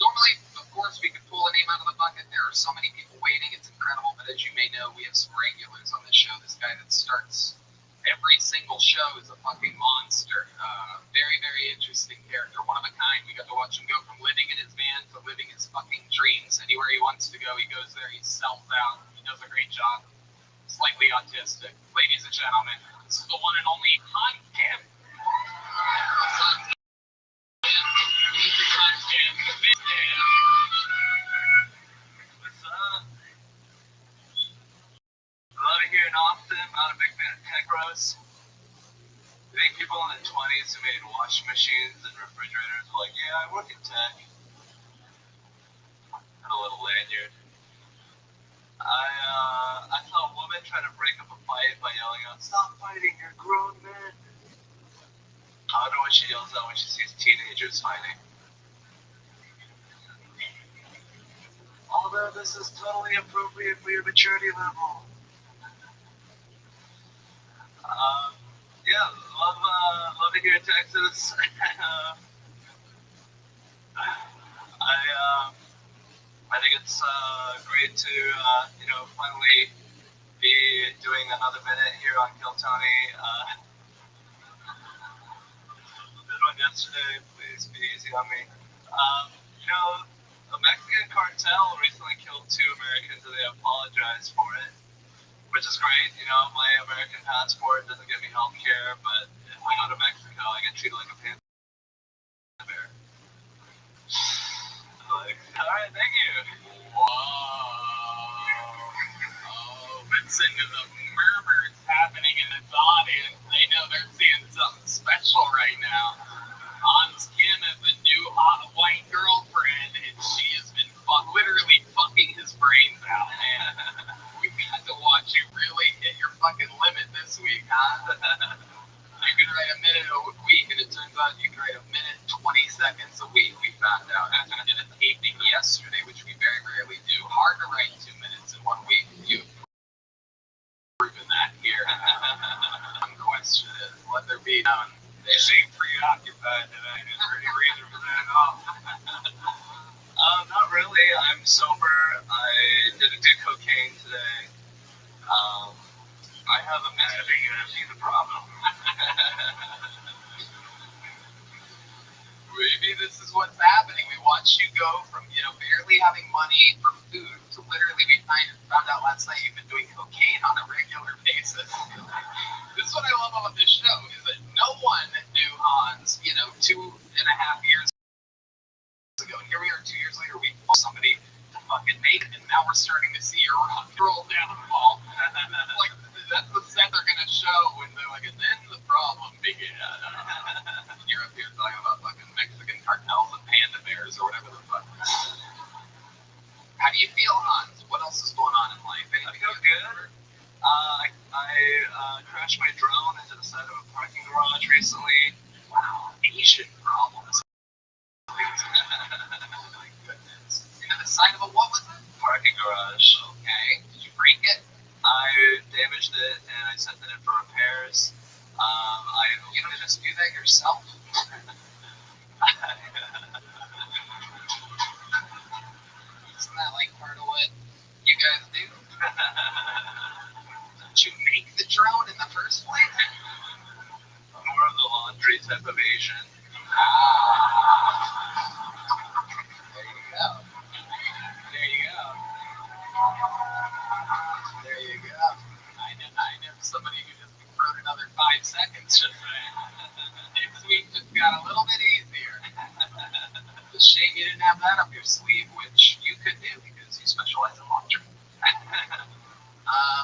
Normally, of course, we could pull a name out of the bucket. There are so many people waiting. It's incredible. But as you may know, we have some regulars on the show. This guy that starts every single show is a fucking monster. Very, very interesting character. One of a kind. We got to watch him go from living in his van to living his fucking dreams. Anywhere he wants to go, he goes there. He's self-out. He does a great job. Slightly autistic. Ladies and gentlemen, this is the one and only Hot Cam. What's up? A lot of here in Austin, I'm not a big fan of tech bros. I think people in their 20s who made washing machines and refrigerators were like, yeah, I work in tech. Had a little lanyard. I saw a woman try to break up a fight by yelling out, "Stop fighting, you're grown men." I wonder what she yells out when she sees teenagers fighting. Although this is totally appropriate for your maturity level. Yeah, love it here in Texas. I think it's great to finally be doing another minute here on Kill Tony. Did one yesterday. Please be easy on me. The Mexican cartel recently killed 2 Americans and they apologized for it, which is great. My American passport doesn't give me health care, but if I go to Mexico, I get treated like a panda bear. Alright, thank you. Whoa. Oh, listen to the murmurs happening in the audience. They know they're seeing something special right now. Hans Kim has a new hot white girlfriend, and she has been literally fucking his brains out, man. We've got to watch you really hit your fucking limit huh? You can write a minute a week, and it turns out you can write a minute 20 seconds a week. We found out after we did a taping yesterday, which we very rarely do. Hard to write 2 minutes in 1 week. You've proven that here. One question is, let there be none. They seem preoccupied tonight. Is there any reason for that at all? Not really. I'm sober. I didn't do cocaine today. I have a method. I think you see the problem. Maybe this is what's happening. We watch you go from, barely having money for food to literally we found out last night you've been doing cocaine on a regular basis. This is what I love about this show, is that no one knew Hans, 2.5 years ago. And here we are 2 years later, we told somebody to fucking make it, and now we're starting to see your roll downfall. Like, that's the set they're going to show when they're like, and then the problem began. You're up here talking about fucking Mexican cartels and panda bears or whatever the fuck. How do you feel, Hans? What else is going on in life? I feel good. I crashed my drone into the side of a parking garage recently. Wow, Asian problems. My goodness. Into the side of a what was it? Parking garage. Okay. Did you break it? I damaged it and I sent it in for repairs. You don't just do that yourself? Isn't that like part of what you guys do? Did you make the drone in the first place? More of the laundry type of Asian. There you go. There you go. There you go. I know somebody who just wrote another 5 seconds just next week just got a little bit easier. It's a shame you didn't have that up your sleeve, which you could do because you specialize in laundry.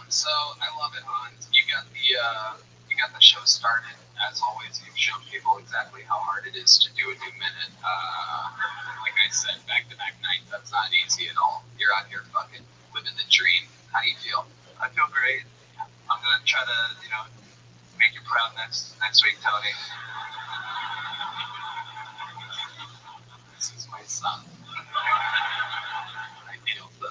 So I love it, Hans. You got the show started. As always, you've shown people exactly how hard it is to do a new minute. Like I said, back-to-back nights, that's not easy at all. You're out here fucking living the dream. How do you feel? I feel great. I'm gonna try to, make you proud next week, Tony. This is my son. I feel the.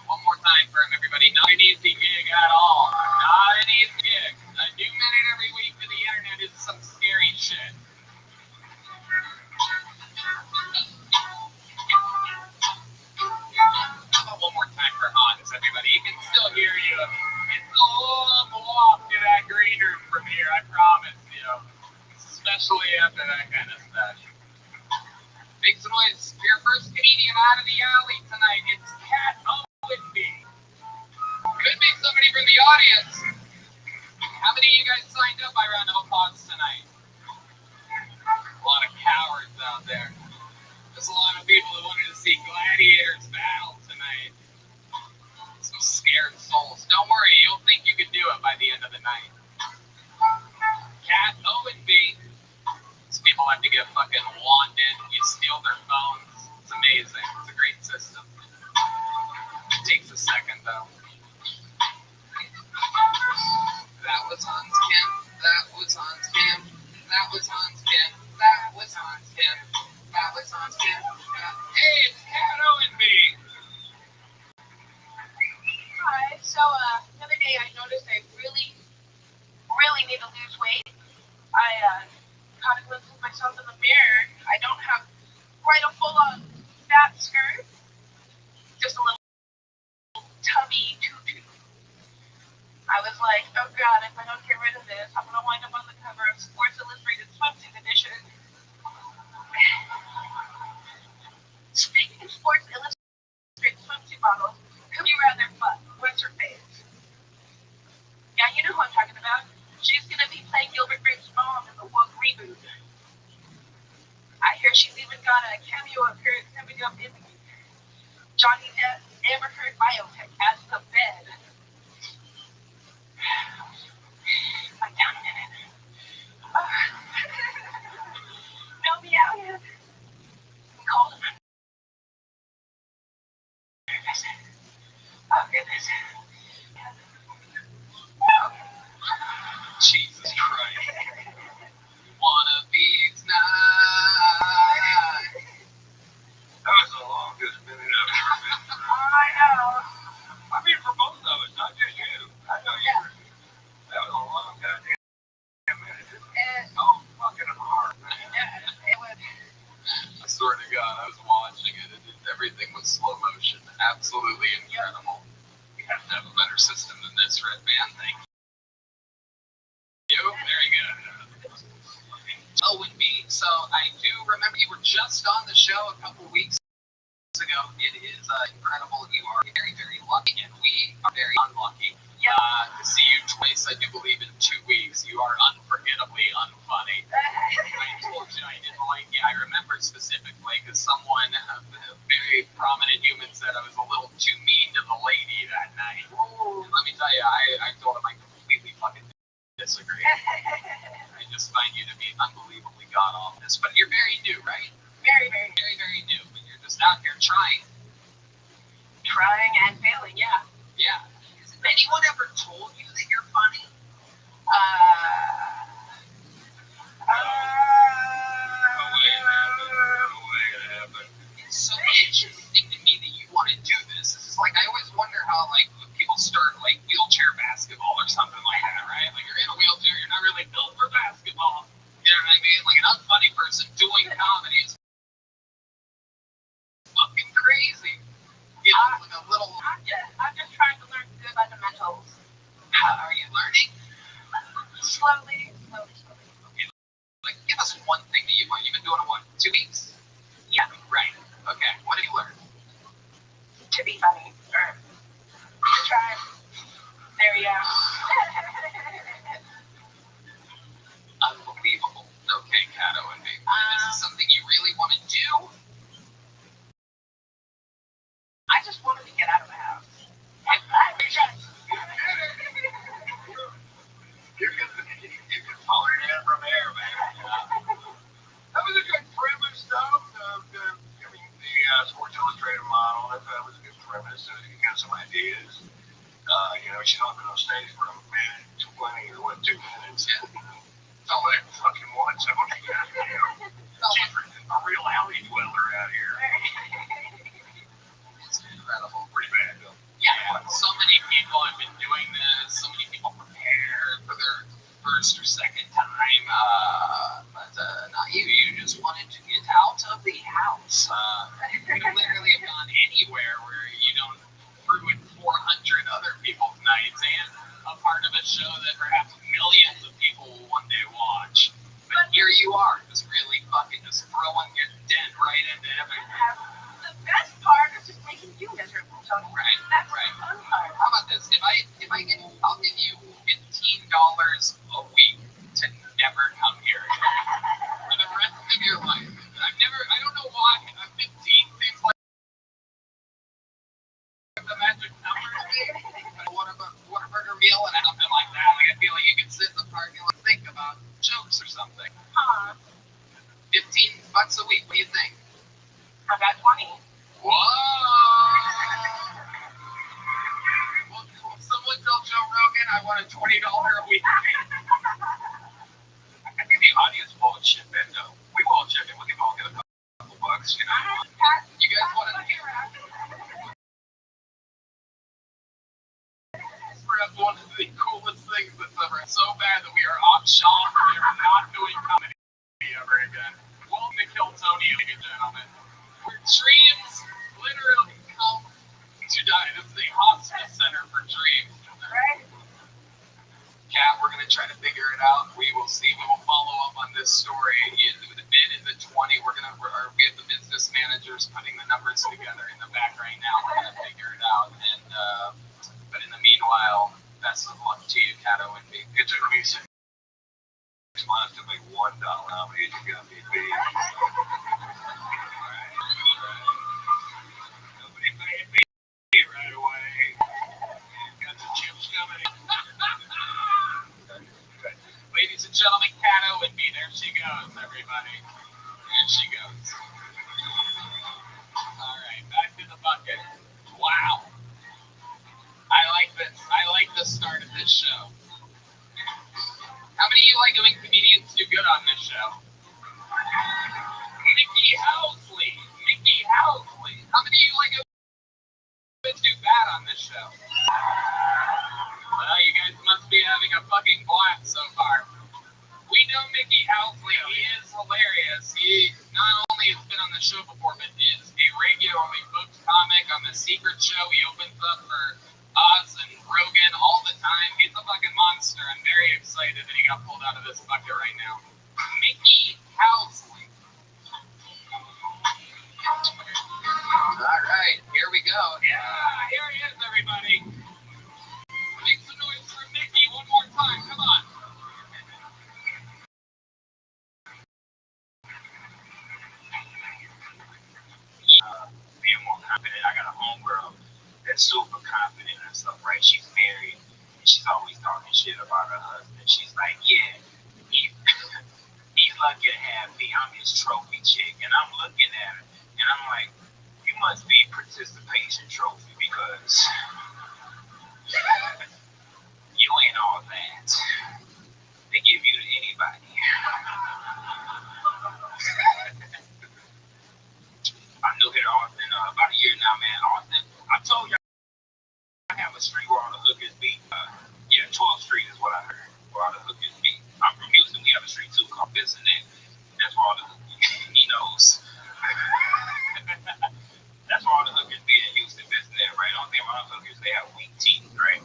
One more time for him, everybody. Not an easy gig at all. Not an easy gig. A new minute every week to the internet is some scary shit. How about one more time for Hans, everybody? He can still hear you. It's a long walk to that green room from here, I promise you. Especially after that kind of stuff. Make some noise for your first comedian out of the alley tonight. It's Cat Owenby. Could be somebody from the audience. How many of you guys signed up by round of applause tonight? A lot of cowards out there. There's a lot of people that wanted to see gladiators battle tonight. Some scared souls. Don't worry, you'll think you can do it by the end of the night. Cat Owenby. These people have to get fucking wanded. You steal their phones. It's amazing. It's a great system. It takes a second, though. That was Hans Kim. That was Hans Kim. That was Hans Kim. That was Hans Kim. That was Hans Kim. Hey, it's Cat Owenby. Hi. So the other day I noticed I really need to lose weight. I caught a glimpse of myself in the mirror. I don't have quite a full-on fat skirt, just a little tubby tutu. I was like, oh God, if I don't get rid of this, I'm gonna wind up on the cover of Sports Illustrated Swimsuit Edition. Speaking of Sports Illustrated swimsuit models, could be rather fun. What's her face? Yeah, you know who I'm talking about. She's gonna be playing Gilbert Grape's mom in the woke reboot. I hear she's even got a cameo appearance coming up in Johnny Depp's Amber Heard biopic as the bed. I'm down a minute. No meow. Cold. Nervous. Oh goodness. Jesus Christ. One of these nights. That was the longest minute I've ever been through. I know. I mean, for both of us, not just you. I know you. That was a long goddamn minute. It's so fucking hard, man. It was. I swear to God, I was watching it and everything was slow motion. Absolutely incredible. You have to have a better system than this, Red Man. Thank you. Very good. Oh, and B, so I do remember you were just on the show a couple weeks ago. It is incredible. You are very, very lucky, and we are very unlucky to see you twice. I do believe in 2 weeks. You are unforgettably unfunny. I told you I didn't like you. I remember specifically because someone, a very prominent human, said I was a little too mean to the lady that night. And let me tell you, I told him I completely fucking disagree. I just find you to be unbelievably god awful. But you're very new, right? Very, very, Very, very new. But you're just out here trying. trying and failing, yeah. Yeah. Has anyone ever told you that you're funny? No way it happened. It's so interesting to me that you want to do this. It's like I always wonder how like people start like wheelchair basketball or something like that, right? Like you're in a wheelchair, you're not really built for basketball. You know what I mean? Like an unfunny person doing comedy is fucking crazy. You know, like a little. I'm just trying to learn good fundamentals. How are you learning? Slowly. Like, give us one thing that you've learned. You've been doing it, what, 2 weeks? Yeah. Right. Okay. What have you learned? To be funny. Or to try. There we go. Unbelievable. Okay, Kato and me. This is something you really want to do? I just wanted to get out of the house. You can phone it in from there, man. That was a good premise, though. The Sports Illustrated model, that was a good premise. You got some ideas. She's not been on stage for a minute, 20 or 2 minutes. Somebody fucking wants somebody. She's a real alley dweller out here. It's incredible. Pretty bad, though. Yeah, so many people have been doing this. So many people prepare for their first or second time. But not you. You just wanted to get out of the house. You could literally have gone anywhere where you don't ruin 400 other people's nights and a part of a show that perhaps millions of people will one day watch. But here you are, just really fucking just throwing your dent right into everything. The best part is just making you miserable, Tony. Right, That's right. the fun part. How about this? I'll give you $15 a week to never come here for the rest of your life. I don't know why 15 seems like the magic number. Whataburger meal and something like that. Like I feel like you could sit in the parking lot and think about jokes or something. Huh. $15 a week. What do you think? I got 20. Whoa! Well, someone tell Joe Rogan I want a $20 a week. I think the audience full of shit, Ben, though. We all chip in. We can all get a couple bucks, you know? You guys want to perhaps one of the coolest things that's ever so bad that we are off shop and we are not doing comedy ever again. Welcome to Kill Tony, ladies and gentlemen. Where dreams literally come to die. This is a hospice center for dreams. Right? Kat, we're going to try to figure it out. We will see. We will follow up on this story. The bid is at 20. We have the business managers putting the numbers together in the back right now. We're going to figure it out. And but in the meanwhile, best of luck to you, Kato and me. It took me 6 months to make $1 comedy. You got me beat. Nobody paid me right away. Got the chips coming. Ladies and gentlemen, Kato and me. There she goes, everybody. There she goes. All right, back to the bucket. Wow. I like this. I like the start of this show. be having a fucking blast so far. We know Mickey Housley. He is hilarious. He not only has been on the show before, but is a regularly booked comic on The Secret Show. He opens up for Oz and Rogan all the time. He's a fucking monster. I'm very excited that he got pulled out of this bucket right now. Mickey Housley. All right, here we go. Yeah, here he is, everybody. Make some noise for Mickey one more time. Come on. Being more confident. I got a homegirl that's super confident and stuff, right? She's married and she's always talking shit about her husband. She's like, yeah, he's lucky to have me. I'm his trophy chick. And I'm looking at her and I'm like, you must be participation trophy because you ain't all that. They give you to anybody. I'm new here, Austin. About a year now, man. Austin, I told y'all I have a street where all the hookers be. 12th Street is what I heard, where all the hookers be. I'm from Houston. We have a street too called Bissonnette. That's where all the he knows. That's where all the hookers be in Houston, Bissonnette, right? Only thing about hookers, they have weak teeth, right?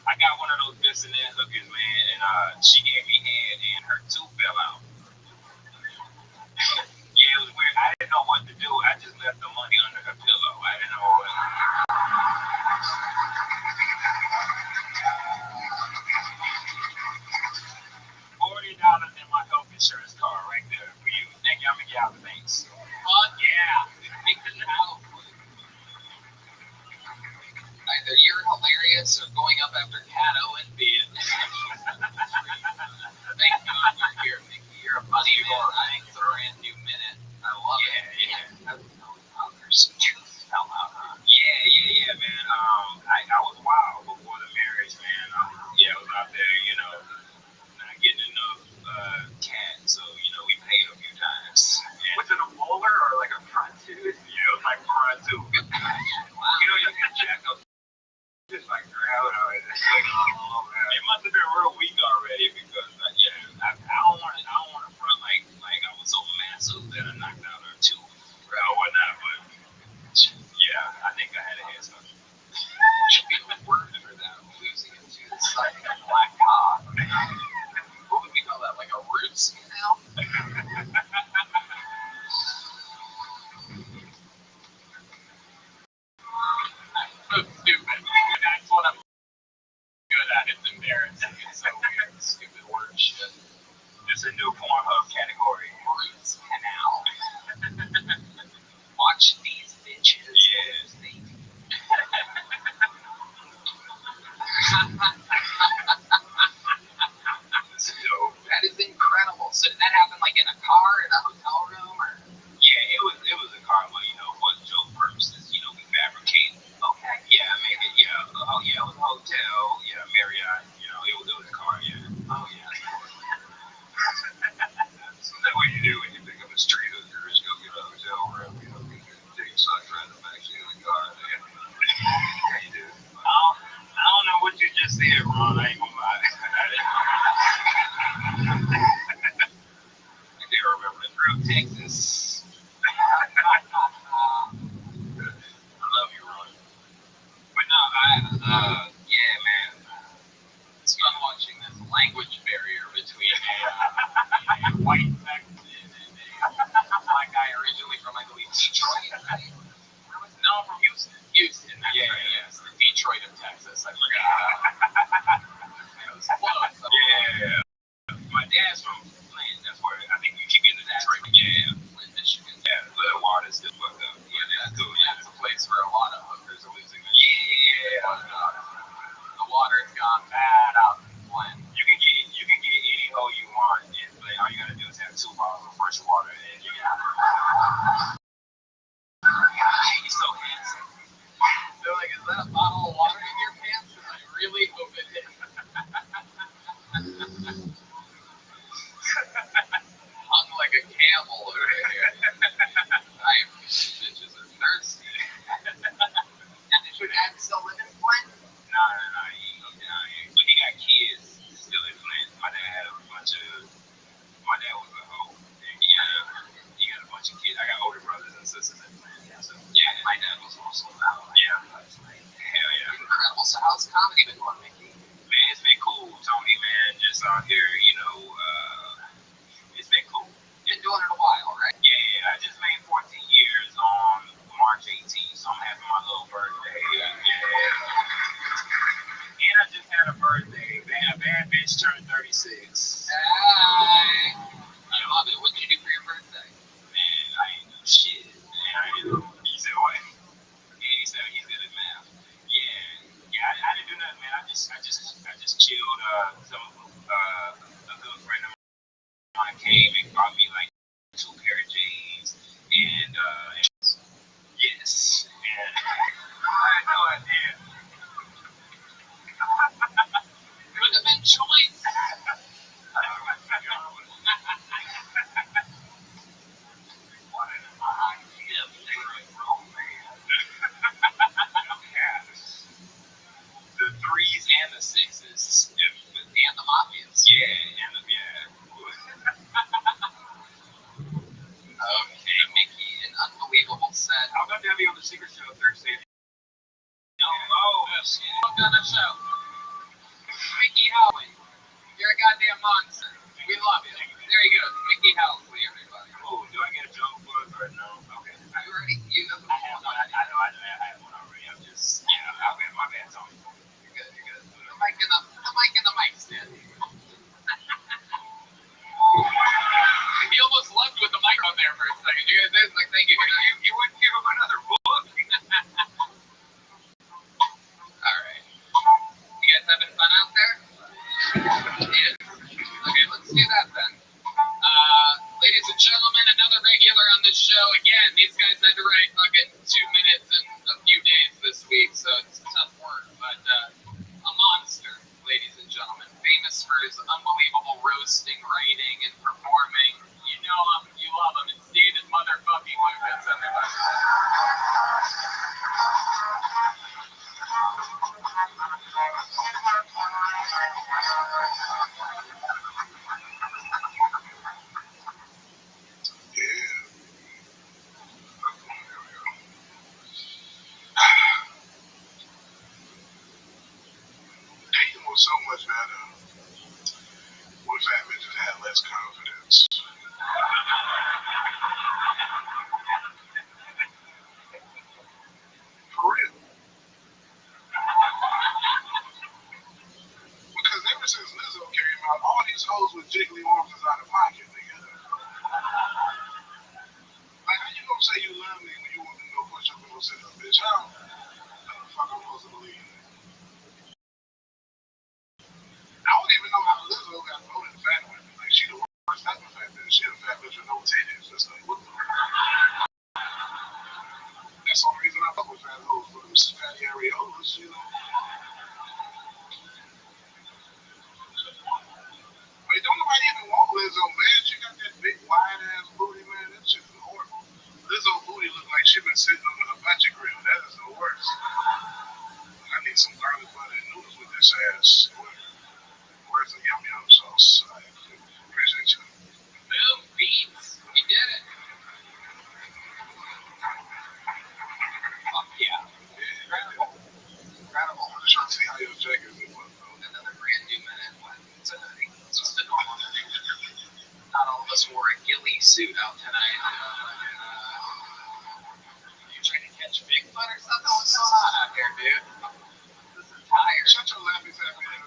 I got one of those Bissonnette hookers, man, and she gave me head and her tooth fell out. Yeah, it was weird. I didn't know what to do. I just left the money under her pillow. I didn't know what. $40 in my health insurance card right there for you. Thank you. I'm gonna get out the thanks. Fuck yeah. Make the out. Either you're hilarious or going up after Cato and Ben. Thank God you're here, Mickey. You're a funny man. I think it's a brand new minute. I love it. Yeah. There's some tooth fell out, huh? Yeah, man. I was wild before the marriage, man. I was out there, not getting enough cat, so we paid a few times. And was it a molar or like a front tooth? Yeah, it was like front tooth. Wow. You can jack up. Just like grab it or it must have been real weak already because I don't want to front like I was so massive that I knocked out her tooth or whatnot, but yeah, I think I had a head start. Should be a word for that, losing it to the side of a black cock. What would we call that? Like a roots canal? So stupid. That's what I'm good at. It's embarrassing. It's so weird. Stupid word shit. It's a new Pornhub category. Roots canal. Watch these bitches. Yes. That is incredible. So did that happen like in a car, in a hotel room, or? Yeah, it was a car, but for joke purposes, we fabricate. Okay. Yeah, maybe. Yeah. Oh yeah, it was a hotel. Yeah, Marriott. It was a car. Yeah. Oh yeah. So that's what you do when you pick up a street hooker is go get a hotel room. Take a suck right in the backseat of the car. Yeah, you do. I don't know what you just said, Ron. I ain't gonna lie. I can't remember. It's real Texas. I love you, Ron. But no, yeah, man. It's fun watching this language barrier between a white Texan and a black guy originally from, I believe, Detroit. No, from Houston. Houston, that's right. Yes, the Detroit of Texas. I forgot. It was close. Yeah. My dad's from Flint. That's where I think you keep getting to Detroit. Yeah. Flint, Michigan. Yeah, the water's still fucked up. Yeah, that's cool. That's a place where a lot of hookers are losing their Yeah. The water's gone bad out in Flint. You can get any hole you want in Flint. All you gotta do is have 2 bottles of fresh water and you got He's so handsome. They're like, is that a bottle of water in your pants? And I still live in Flint? Nah. But he got kids still in Flint. My dad had a bunch of. My dad was a hoe. He got a bunch of kids. I got older brothers and sisters in Flint. So Yeah, my dad was also out. yeah. Hell yeah. Incredible. So how's comedy been going, Mickey? Man, it's been cool, Tony, man. Just out here, it's been cool. Been doing it a while, right? Yeah, I just made 14 years on March 18th, so I'm having my little birthday. Yeah. And I just had a birthday. Man, a bad bitch turned 36. Hey. I love it. What did you do for your birthday? Man, I ain't do shit. Man, I ain't do. You said what? 87. He's good at math. Yeah. I didn't do nothing, man. I just chilled. A good friend of mine came and brought me like 2 pair of J's and yes. And I had no idea. Could have been choice. What an idea for a grown man. The 3s and the 6s. And the Mafias. Yeah. Okay, Mickey, an unbelievable set. How about that be on the Secret Show Thursday? Welcome to the show. Mickey Howley, you're a goddamn monster. We love you. There you go. Mickey Howley, everybody. Oh, do I get a joke book or no? Okay. You already, you have I have one. I know I have one already. I'm just, my bad, Tony. You're good. The mic in the mic stand. He almost left with the mic on there for a second. You guys did? Like, thank you. You wouldn't give him another book? Alright. You guys having fun out there? Yeah. Okay, let's do that then. Ladies and gentlemen, another regular on this show. Again, these guys had to write fucking 2 minutes in a few days this week, so it's tough work. But a monster, ladies and gentlemen. Famous for his unbelievable roasting, writing, and performing. You know him, you love him. It's David motherfucking Lucas, everybody. Dating was so much better when fat bitches had less confidence. For real. Because ever since Lizzo came out, all these hoes with jiggly arms is out of pocket, nigga. Like, how you gonna say you love me when you want me to go push up and go sit up, bitch? How the fuck I'm supposed to believe you? I don't even know how Lizzo got voted fat women. Like, she the worst type of fat bitch. She a fat bitch with no titties. It's like, what the fuck? That's the only reason I fuck with fat hoes, for them fatty areolas, you know? Like, don't nobody even want Lizzo, man. She got that big, wide-ass booty, man. That shit is horrible. Lizzo booty look like she been sitting on a hibachi grill. That is the worst. I need some garlic butter and noodles with this ass. Where's the yum-yum sauce? I appreciate you. Boom, beats. You did it. Fuck yeah. Incredible. I'm just trying to see how your jacket is. Another brand new minute. It's just a normal thing. Not all of us wore a ghillie suit out tonight. You trying to catch Bigfoot or something? What's going on out here, dude? This is tired. Shut your laughing fat man.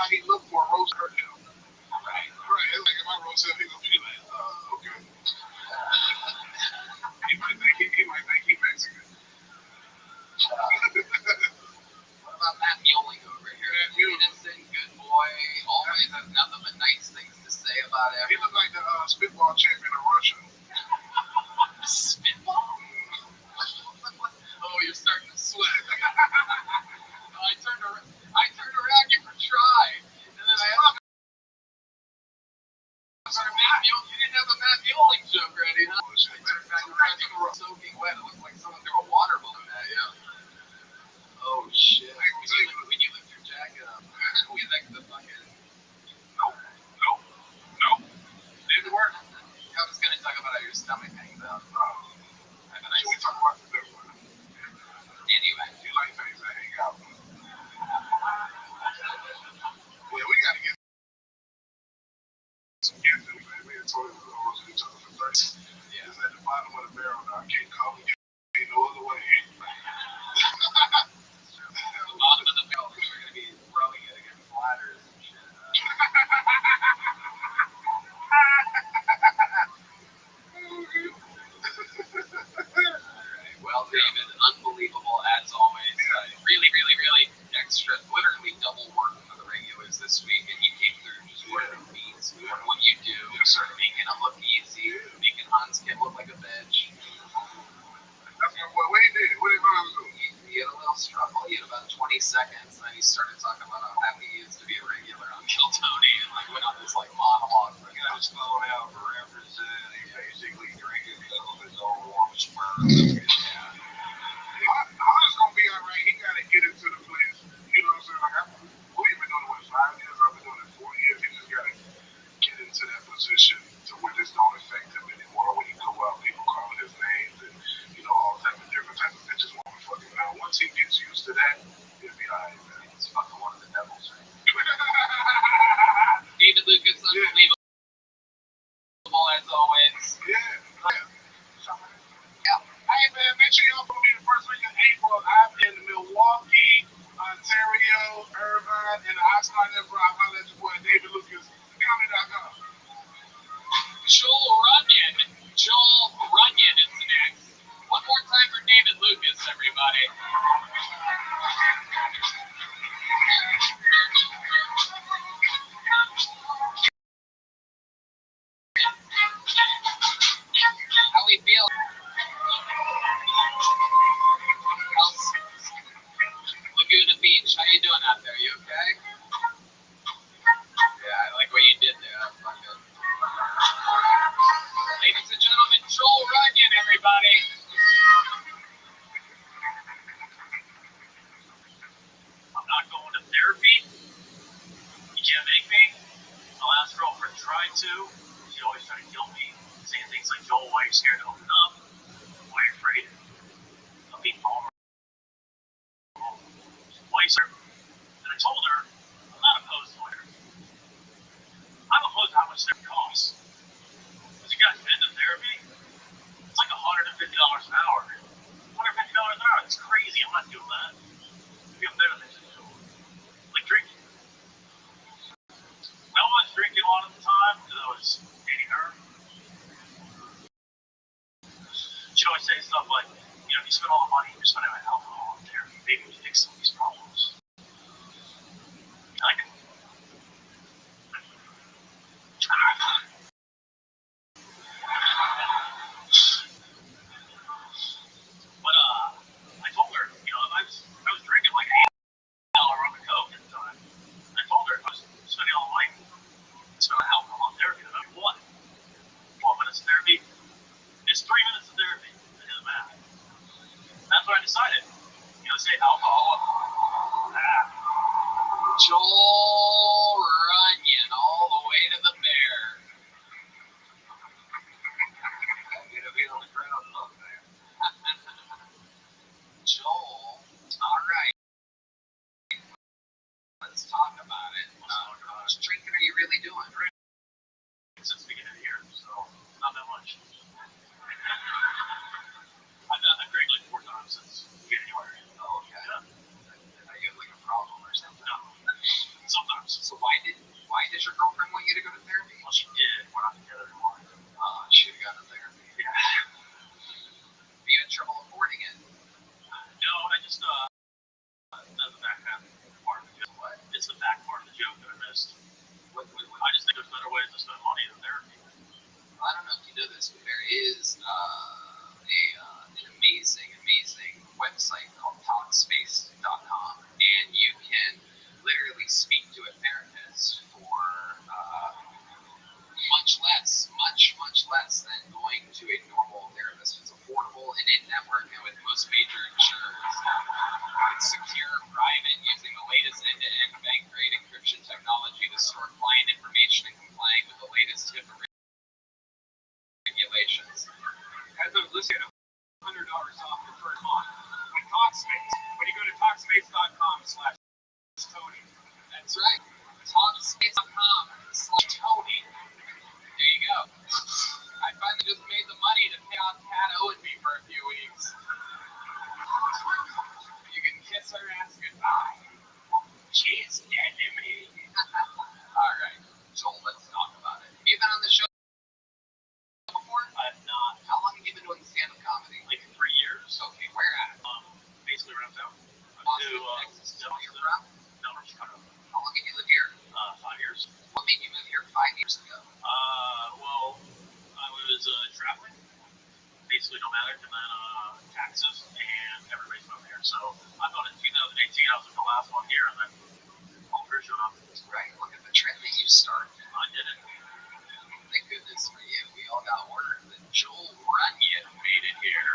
he looked for a roast hurt him. Right. It's like if I roast him, he's gonna be like, okay. he might think he Mexican. What about Matt Mueling over here? Innocent, good boy, always has nothing but nice things to say about He everyone. looked like the spitball champion of Russia. Spitball? Oh, you're starting to sweat. I turned around, you for try, and then I had you didn't have a Matt Mueling joke ready, huh? I turned back around, you were soaking wet. It looked like someone threw a water balloon at you. Oh shit! When you lift your jacket up, we like the fucking. Nope. Didn't work. I was gonna talk about how your stomach hangs out. We talk about the different. Anyway, You like things that hang out. Yeah, we gotta get some gifts. We had told us to each other for 30. Yeah. It's at the bottom of the barrel now. I can't come and ain't no other way. the bottom of the barrel, we're gonna be throwing it against ladders and shit. Alright, well, David, unbelievable as always. Really extra, literally double work for the regulars this week, and you came through just working beats, doing what you do, making it look easy, making Hans Kim look like a bitch. That's my boy. What he did? What did Hans do? He had a little struggle. He had about 20 seconds, and then he started talking about how happy he is to be a regular on Kill Tony, and like went on this like monologue. The guy was calling out for representing, basically drinking some of his own warm sperm. Hans gonna be alright. He gotta get into the place. You know what I'm saying? Like we've been doing it, what, 5 years? I've been doing it 4 years. He just gotta get into that position to where this don't affect him anymore. When he go out, people calling his names and all type of different type of bitches want to fucking now. Once he gets used to that, he'll be alright, man. He's fucking one of the devils, right? David Lucas, unbelievable as always. Yeah. Hey man, make sure y'all follow me the first week of April. I'm in Milwaukee, Ontario, Irvine, and the Oxnard Empire. I'll holler at your boy David Lucas. Comedy.com. Joel Runyon is next. One more time for David Lucas, everybody. How we feel? Laguna Beach, how you doing out there? You okay? Yeah, I like what you did there. That's fucking. Ladies and gentlemen, Joel Runyon, everybody. I'm not going to therapy. You can't make me. My last girlfriend tried to. She always tried to kill me, saying things like, Joel, why are you scared to open up? Why are you afraid of being vulnerable? Why are you scared? And I told her, I'm not opposed to it. I'm opposed to how much therapy costs. Because you guys been to therapy? It's like $150 an hour. $150 an hour, that's crazy. I'm not doing that. We have better things to do. Like drinking. I was drinking a lot at the time because I was dating her. She'd always say stuff like, if you spend all the money you're spending on alcohol and therapy, maybe we fix some of these problems. And I can. But I told her, I was drinking like $8 rum and coke at the time. I told her I was spending all the money spending on alcohol and therapy. No matter what, 12 minutes of therapy. It's 3 minutes of therapy. It doesn't matter. That's what I decided. Say alcohol. Joel better ways to spend money than therapy. Well, I don't know if you know this, but there is an amazing website called Talkspace.com, and you can literally speak to a therapist for much less than going to a normal therapist. It's affordable and in-network and with most major insurers. It's secure, private, using the latest end-to-end bank-grade encryption technology to store client information and complying with the latest HIPAA regulations. As of listening, $100 off your first month with Talkspace. When you go to Talkspace.com/Tony. That's right. Talkspace.com/Tony. There you go. I finally just made the money to pay off Kat owing me for a few weeks. You can kiss her ass goodbye. She's dead to me. Alright, Joel, let's talk about it. Have you been on the show before? I have not. How long have you been doing stand-up comedy? Like 3 years. Okay, where at? Basically around town. Austin, Texas. Is that where you're from? No, from Chicago. How long have you lived here? 5 years. What made you move here 5 years ago? Well, I was traveling, basically nomadic, and then taxes, and everybody's moving here. So I thought in 2018 I was the last one here, and then all three showed up. Right, look at the trend that you started. I did it. Thank goodness for you. We all got word that Joel Runyon made it here.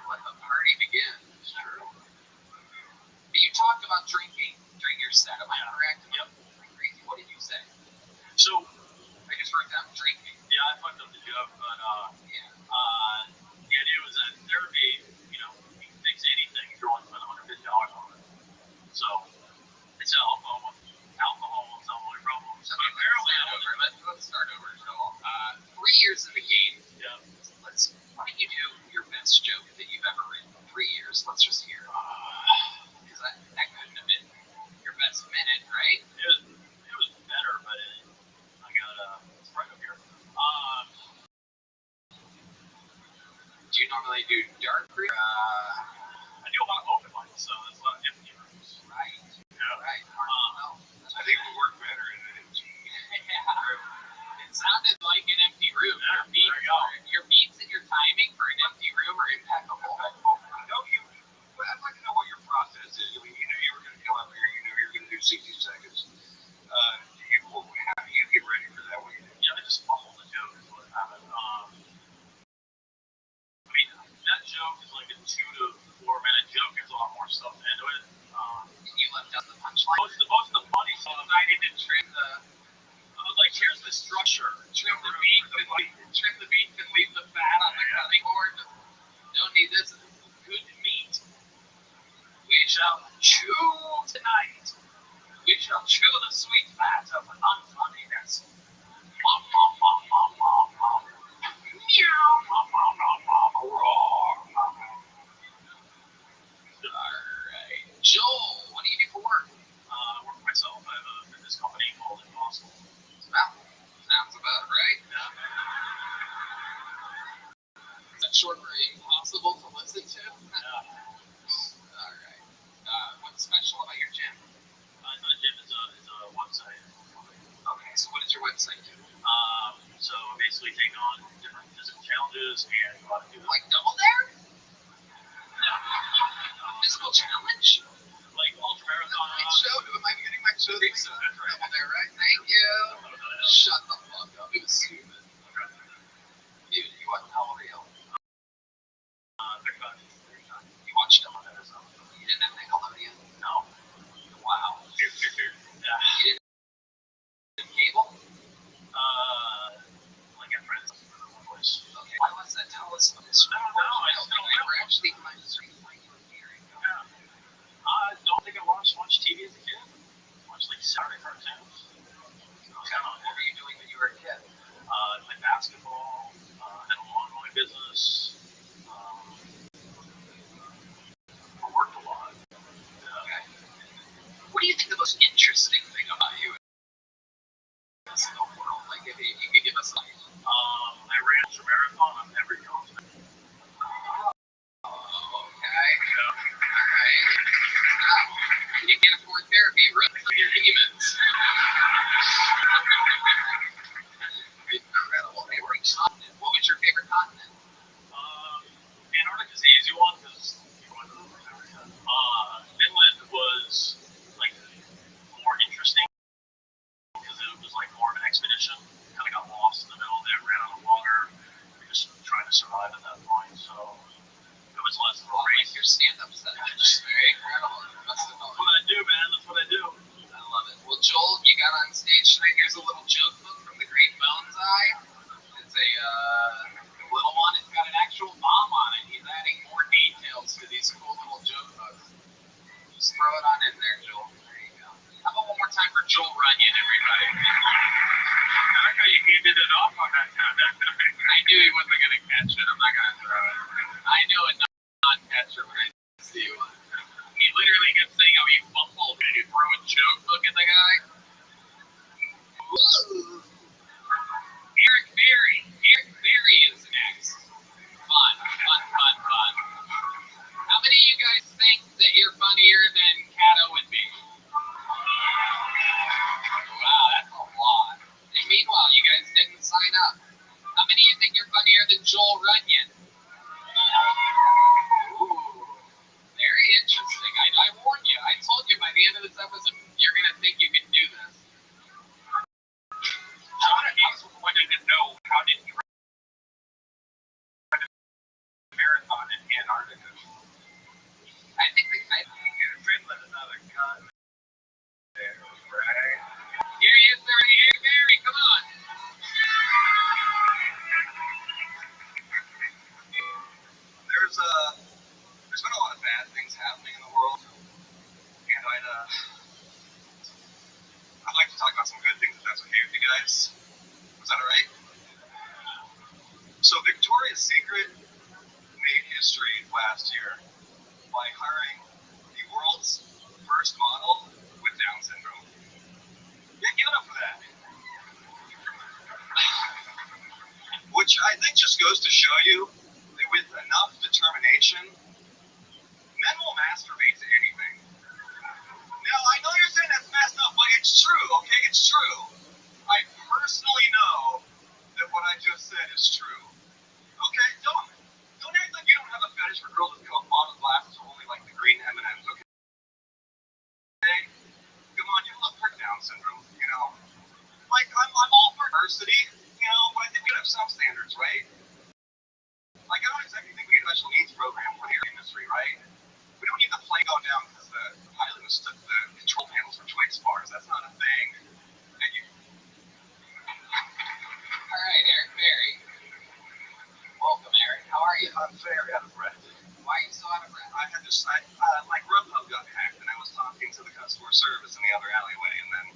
Let the party begin. It's true. But you talked about drinking during your set, am I correct? Yep. Crazy. What did you say? So, I just wrote down drinking. yeah, I fucked up the joke, but Yeah. the idea was that therapy, you can fix anything if you're only spending $150 on it. So, it's alcohol will solve all your problems. So But apparently, let's start over. So, 3 years in the game. yeah. Why don't you do your best joke that you've ever written? 3 years. Let's just hear it. Because that couldn't have been your best minute, right? It was better, but I got it's right up here. Do you normally do dark room? I do a lot of open mics, so it's a lot of empty rooms. Right. Yeah. Right. I think we work better in an empty. Yeah. It sounded like an empty room. Yeah, there you go. Your beats and your timing for an empty room are impeccable. I'd like to know what your process is. I mean, you knew you were going to come up here. You knew you were going to do 60 seconds. How do you get ready for that? What do you do? Yeah, I just fumbled the joke is what happened. I mean, that joke is like a 2 to 4 minute joke. There's a lot more stuff into it. You left out the punchline. Most of the funny stuff, I need to trim the. I was like, here's the structure. Trim the beef and leave the fat on the cutting board. Don't need this. Good meat. We shall chew tonight. We shall chew the sweet fat of unfunniness. Mom, mom, mom, mom, mom, mom. Meow, mom, mom, mom, mom, roar. Alright. Joel, what do you do for work? I work for myself. I have a fitness company called Impossible. Sounds about right. Yeah. Is that short for impossible to listen to? Yeah. Alright. What's special about your gym? It's not a gym, it's a website. Okay, so what does your website do? So I basically take on different physical challenges and go out and do them. Like Double Dare? No. Physical challenge? Like ultra marathon. Am I getting my show? I think so, that's right. Double Dare, right? Thank you. Shut the fuck up. It was stupid. You how old are you? 35. You watched Double Dare or something? You didn't have Nickelodeon? No. Wow. Yeah. You didn't have cable? Like at friends. Okay. Why was that? Tell us about this. I don't know. I just don't know. We're actually my street like you were here. Yeah. I don't think I watched much TV as a kid. Watched like Saturday cartoons. What were you doing when you were a kid? Played basketball. Had a lawn mowing business. I worked a lot. Okay. What do you think the most interesting thing about you is in the world? Like, if you could give us like. I ran ultra marathon on every continent. Okay. Alright. Wow. You can't afford therapy. Run from your demons. expedition. Kind of got lost in the middle of it, ran out of water. We just trying to survive at that point. So it was less of a race. Like your stand-up set. Just very incredible. That's what I do, man. That's what I do. I love it. Well, Joel, you got on stage tonight. Here's a little joke book from the Great Bones Eye. It's a little one. It's got an actual bomb on it. He's adding more details to these cool little joke books. Just throw it on in there, Joel. There you go. How about one more time for Joel Runyon, everybody? I like how you handed it off on that time. I knew he wasn't going to catch it. I'm not going to throw it. I know a non-catcher when I see one. He literally kept saying how he fumbled and he threw a joke book at the guy. Ooh. Eric Berry. Eric Berry is next. Fun. How many of you guys think that you're funnier than Kato would be? Wow, that's a lot. And meanwhile, you guys didn't sign up. How many of you think you're funnier than Joel Runyon? Ooh, very interesting. I warned you. I told you by the end of this episode, you're going to think you can do this. I was wanting to know, how did you run a marathon in Antarctica? I think Finland is not a continent there, right? here he is, Eric Berry. Come on. There's been a lot of bad things happening in the world, and I'd like to talk about some good things, if that's okay with you guys. Was that alright? So Victoria's Secret made history last year by hiring the world's first model with Down syndrome. Yeah, give it up for that. Which I think just goes to show you that with enough determination, men will masturbate to anything. Now, I know you're saying that's messed up, but it's true, okay? It's true. I personally know that what I just said is true. Okay? Don't act like you don't have a fetish for girls with Coke bottle glasses who only like the green M&Ms, okay? Come on, you look for Down syndrome, you know? Like, I'm all for diversity, you know, but I think we have some standards, right? Like, I don't exactly think we need a special needs program for the industry, right? We don't need the Play-Doh down because the pilot mistook the control panels for Twix bars. That's not a thing. Thank you. All right, Eric Berry. Welcome, Eric. How are you? I'm very out of breath. Why are you so out of breath? I had just, like, Grubhub got hacked, and I was talking to the customer service in the other alleyway, and then,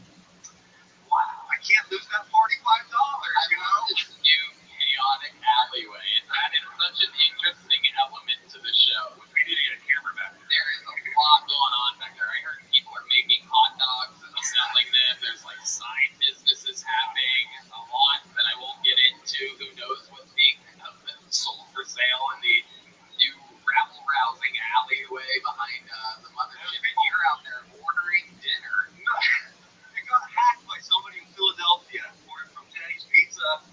wow, I can't lose that $45, you know? This new chaotic alleyway. It's added such an interesting element to the show. We need to get a camera back. There is a lot going on back there. I heard people are making hot dogs and selling them. There's like side businesses happening. A lot that I won't get into. Who knows what's being sold for sale in the new rabble-rousing alleyway behind the mothership. And you're out there ordering dinner. It got hacked by somebody in Philadelphia. Ordered from Teddy's Pizza.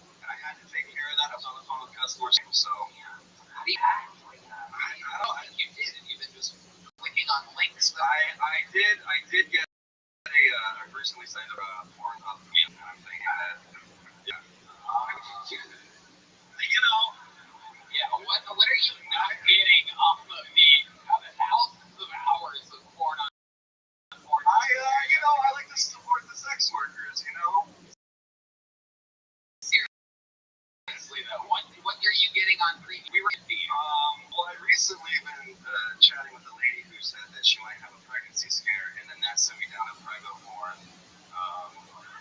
And I had to take care of that. I was on the phone with customer service, so. How do you act like that? I don't know. You did, and you've been just clicking on links. I did get I recently signed up a foreign company, and I'm thinking that, yeah. You know. Yeah, what are you not getting off of the thousands of hours of porn on porn? I like to support the sex workers, you know. Seriously though, what are you getting on preview? We were in the Well, I recently been chatting with a lady who said that she might have a pregnancy scare, and then that sent me down a prego porn.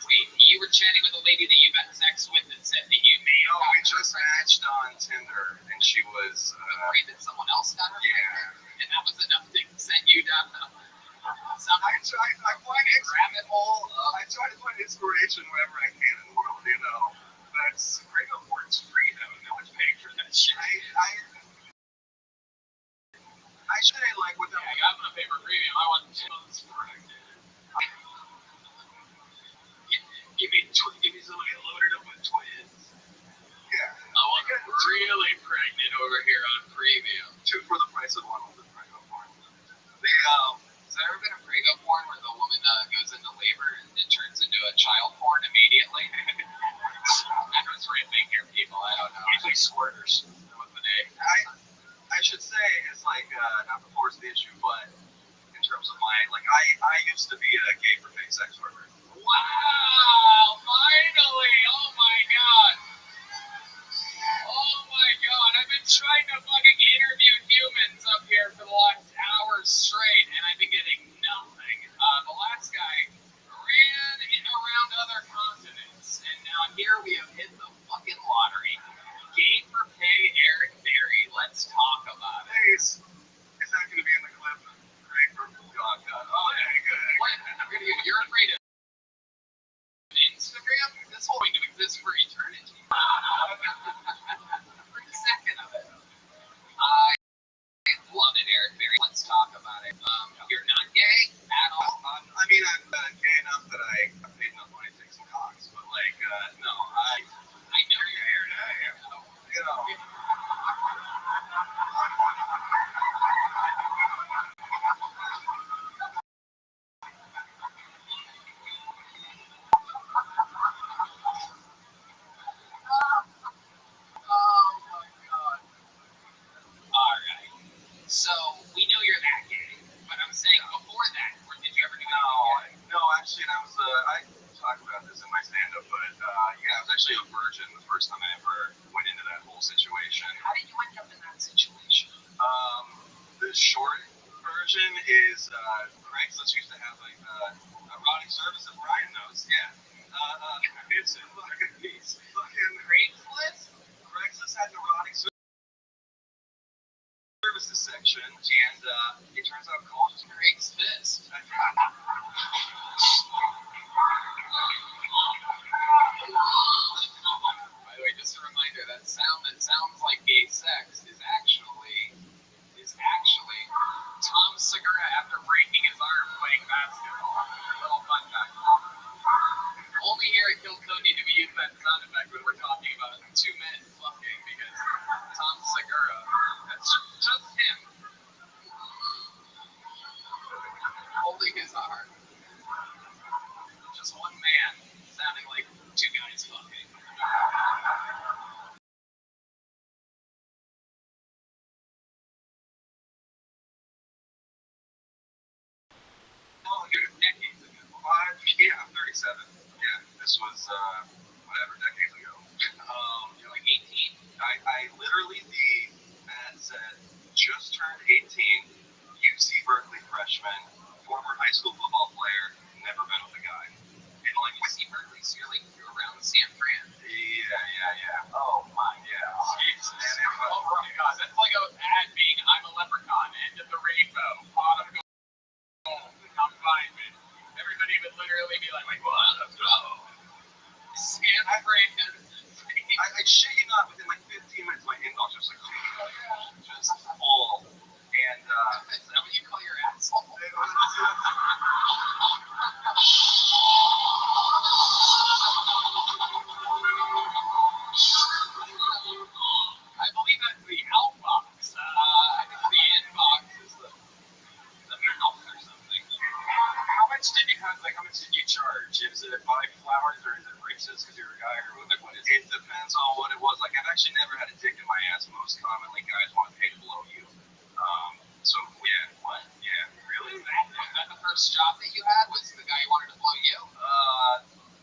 Wait, you were chatting with a lady that you had sex with that said that you may have we just matched on Tinder, and she was afraid that someone else got her yeah. pregnant, and that was enough to send you down some I find rabbit hole. I try to find inspiration wherever I can in the world, you know. But prego porn's free though. No one's paying for that shit. I should say, like, with Yeah, I'm gonna pay for premium. I want 2 months pregnant. Give me somebody loaded up with twins. Yeah. I want them really pregnant over here on premium. 2 for the price of 1 with the prego porn. Has there ever been a prego porn where the woman goes into labor and used to be a gay for pay sex worker. Wow! Finally! Oh my god! Oh my god! I've been trying to fucking interview humans up here for the last hour straight, and I've been getting nothing. The last guy ran around other continents, and now here we have hit the fucking lottery. Gay for pay, Eric Berry. Let's talk about it. Hey, is that going to be in the clip? Great for God. Oh, hey, good. What? You're afraid of Instagram? This whole going to exist for eternity. For the second of it. I love it, Eric Berry. Let's talk about it. You're not gay at all? I mean, I'm gay enough that I paid enough money to take some cocks, but like, no, I know you're here today. You know. Oh my god. Alright. So, we know you're that gay, but I'm saying before that, or did you ever do anything? No, actually, I talk about this in my stand-up, but yeah, I was actually a virgin the first time I ever went into that whole situation. How did you end up in that situation? The short version is Craigslist used to have like erotic service that Brian knows. Yeah. It's a fucking piece. Fucking Craigslist? Craigslist had an erotic services section, and it turns out college is Craig's fist. By the way, just a reminder, that sounds like gay sex is actually Tom Segura after breaking his arm playing basketball. Little fun fact. Only here at Kill Cody do we use that sound effect when we're talking about 2 men fucking, because Tom Segura, that's just him holding his arm. Just one man sounding like 2 guys fucking. Decades ago. Yeah, I'm 37. Yeah, this was, whatever, decades ago. You're like 18? I literally, the ad said, just turned 18, UC Berkeley freshman, former high school football player, never been with a guy. And like, UC Berkeley, so you're around San Fran. Yeah. Oh my, yeah. Jesus. Oh my god, that's like an ad being, I'm a leprechaun, end of the rainbow, pot of gold, come find me. Everybody would literally be like, what? Let's go. San Fran. I shit you not, within like 15 minutes, my inbox was like, just full. And, is that what you call your asshole? I believe that's the outbox. I think the inbox is the mouth or something. How much did you have, like, how much did you charge? Is it 5 flowers or is it braces because you're a guy, or what is it? It depends on what it was. Like, I've actually never had a dick in my ass. Most commonly, guys want to pay to blow you. So, yeah. What? Yeah, really? Was that the first job that you had? Was the guy who wanted to blow you?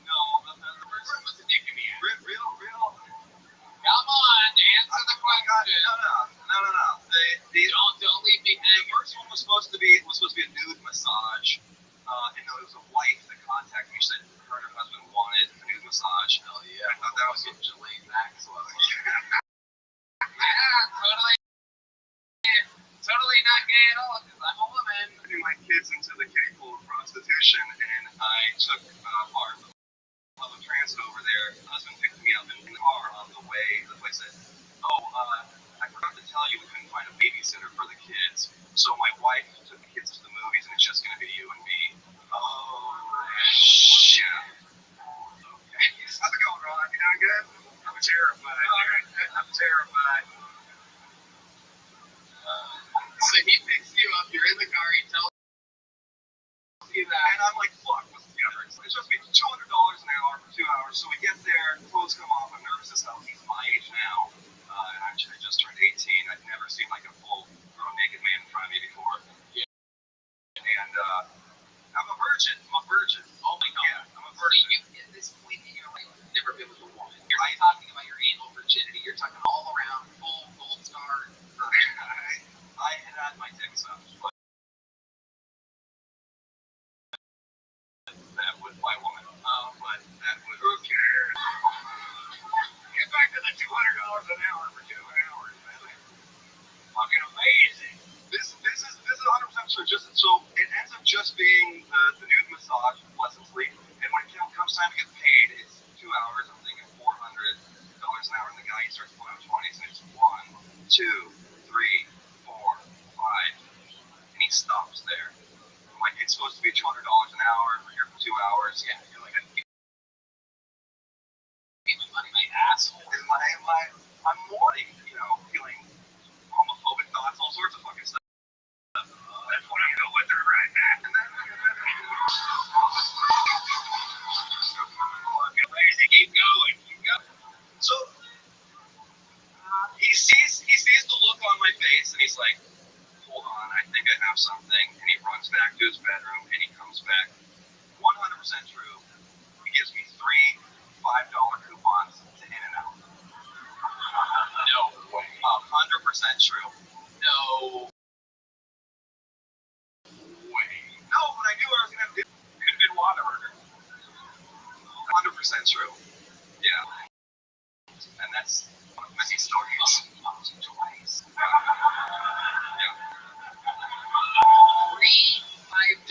No. The first one was a dick in the ass. Real? Come on, answer the question. No. Don't leave me The hanging. first one was supposed to be a nude massage. And it was a wife that contacted me. She said her and her husband wanted a nude massage. Hell yeah. I thought that was Ghislaine Maxwell. Yeah, totally not gay at all, because I'm a woman. putting my kids into the kiddie pool of prostitution, and I took part of the public transit over there. My husband picked me up in the car on the way to the place. Said, I forgot to tell you we couldn't find a babysitter for the kids, so my wife took the kids to the movies, and it's just going to be you and me. Oh, shit. Okay. How's it going, Ron? You doing good? I'm terrified, dude. I'm terrified. So he picks you up, you're in the car, he tells you that. And I'm like, fuck, what's the difference? It's supposed to be $200 an hour for 2 hours, so we get there, clothes come off, I'm nervous as hell. He's my age now, and actually I just turned 18. I've never seen like a full grown naked man in front of me before. an hour for 2 hours, man. Fucking amazing. This is 100% true. So it ends up just being the nude massage, pleasant sleep, and when it comes time to get paid, it's 2 hours. I'm thinking $400 an hour, and the guy starts pulling out 20. So it's 1, 2, 3, 4, 5, and he stops there. I'm like, it's supposed to be $200 an hour. We're here for 2 hours. Yeah, you're like, my asshole. I'm more, feeling homophobic thoughts, all sorts of fucking stuff. That's what I'm going through right now. And then, fucking crazy. Keep going. So he sees the look on my face, and he's like, hold on, I think I have something. And he runs back to his bedroom, and he comes back. 100% true. He gives me 3 $5 coupons to In-N-Out. No way. 100% true. No way. No, but I knew I was going to have could have been Whataburger. 100% true. Yeah. And that's one of many stories. Twice. Yeah. 3 $5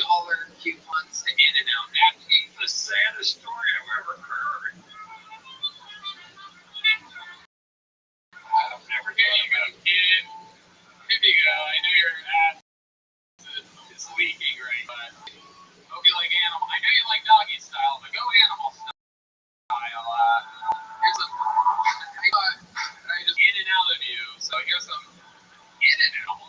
coupons to In-N-Out. That's the saddest story I've ever heard. Never here you go, kid. Here you go. I know your ass is leaking, right? But go be like animal. I know you like doggy style, but go animal style. Here's some. I just in and out of you. So here's some in and out.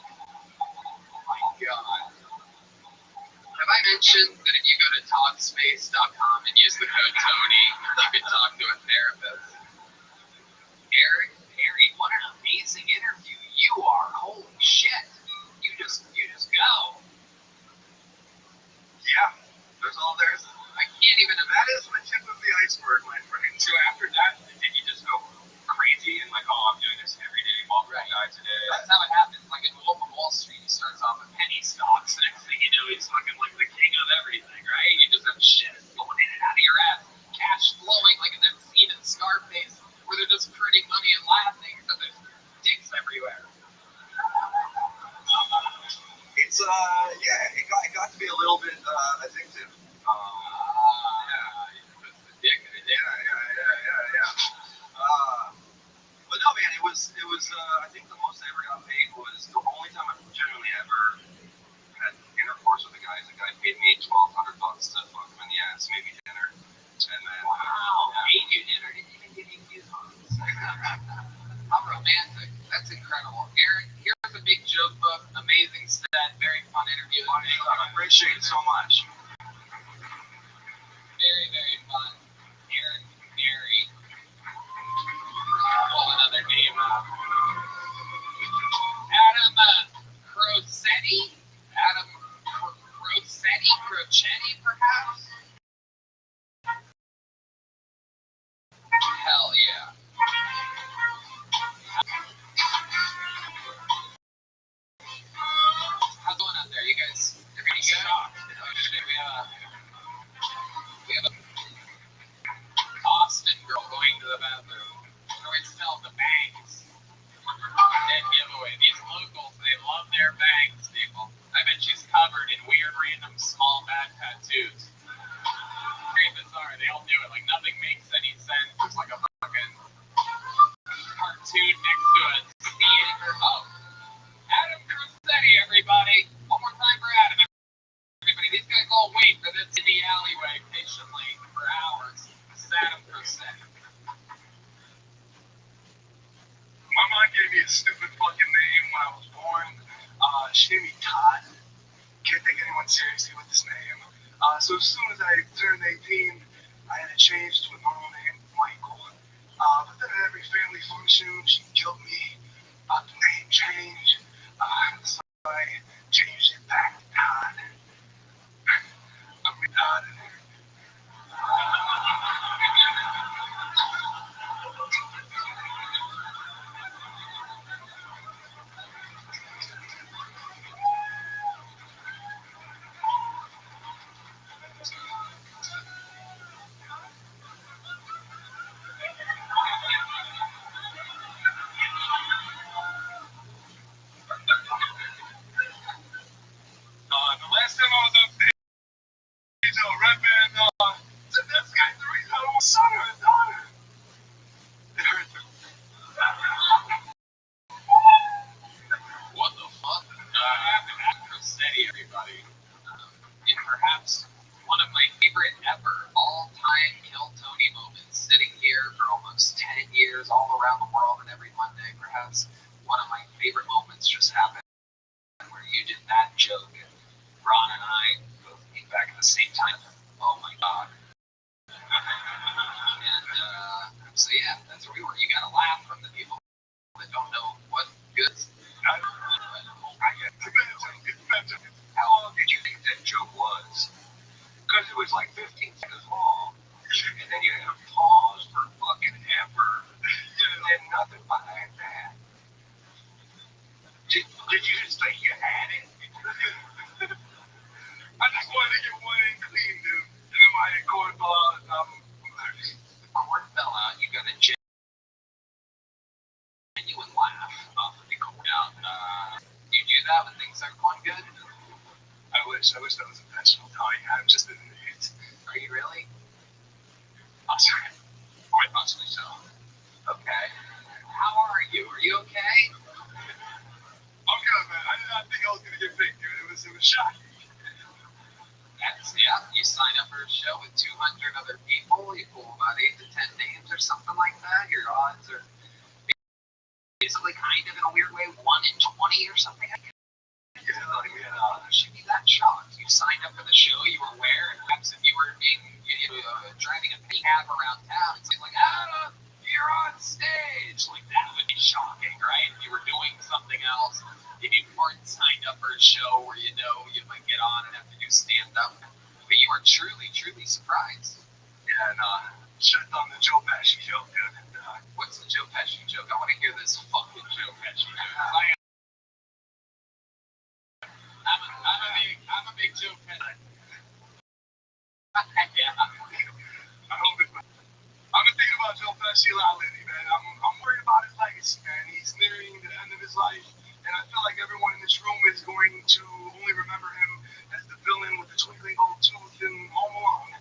Oh my god. Have I mentioned that if you go to talkspace.com and use the code Tony, you can talk to a therapist? Eric Perry, what an amazing interview you are. Holy shit. You just go. Yeah, there's all there's. I can't even imagine. That is the tip of the iceberg, my friend. So after that, did you just go crazy and like, oh, I'm doing this every day, multiple guys today? That's how it happens. Like in Wolf of Wall Street, he starts off with penny stocks. Next thing you know, he's fucking like the king of everything, right? You just have shit going in and out of your ass, cash flowing like in that scene in Scarface where they're just printing money and laughing because there's dicks everywhere. It's it got to be a little bit addictive. But no, man, it was. I think the most I ever got paid was the only time I genuinely ever had intercourse with a guy. The guy paid me $1,200 to fuck him in the ass, maybe dinner, and then paid you dinner, didn't even give you coupons. How romantic! That's incredible, Eric. Here's a big joke book, amazing set, very fun interview. I appreciate it so much. Very, very fun. Eric Perry. Pull another name up. Adam Crocetti? Adam Crocetti, perhaps? Hell yeah. How's it going out there, you guys? Everybody good? We have a Austin girl going to the bathroom. Always sell the bangs. And giveaway. These locals, they love their bangs, people. I bet she's covered in weird, random, small, bad tattoos. Very bizarre. They all do it. Like, nothing makes any sense. There's like a fucking cartoon next to a theater. Oh, Adam Crocetti, everybody. One more time for Adam. Everybody, these guys all wait for this in the alleyway patiently for hours. This is Adam Crocetti. My mom gave me a stupid fucking name when I was born. She named me Todd. Can't take anyone seriously with this name. So as soon as I turned 18, I had to change to a normal name, Michael. But then at every family function, she killed me about the name change. So I changed it back to Todd. I'm Todd. man, this guy's the reason I don't want a son or a daughter. It hurt them. What the fuck? Rossetti, everybody. And perhaps one of my favorite ever all-time Kill Tony moments, sitting here for almost 10 years all around the world and every Monday, perhaps one of my favorite moments just happened where you did that joke and Ron and I both came back at the same time. Oh my god. And so yeah, that's where we were. You gotta laugh from the people that don't know what good. How long did you think that joke was? Because it was like 15 seconds long, and then you had to pause for fucking ever, and then nothing behind that. Did you just think you had it? I just wanted to get one in clean, dude. And then my cord fell out, and The cord fell out. You got a genuine laugh off of the cord out. You do that when things aren't going good? I wish that was intentional, Tony. I'm just an idiot. Are you really? Sorry. Quite possibly so. Okay. How are you? Are you okay? I'm good, man. I did not think I was gonna get picked, dude. It was shocking. Yeah, you sign up for a show with 200 other people, you pull about 8 to 10 names or something like that. Your odds are basically kind of in a weird way 1 in 20 or something. Should be that shocked. You signed up for the show, you were aware, and perhaps if you were driving a cab around town, it's like, you're on stage. Like, that would be shocking, right? If you were doing something else, if you weren't signed up for a show where you know you might get on and have to do stand-up, but you were truly, truly surprised. Yeah, and should have done the Joe Pesci joke, dude. What's the Joe Pesci joke? I want to hear this fucking Joe Pesci joke. I'm a big Joe Pesci. Yeah. I've been thinking about Joe Pesci a lot lately, man. I'm worried about his legacy, man. He's nearing the end of his life, and I feel like everyone in this room is going to only remember him as the villain with the twinkling gold tooth in Home Alone.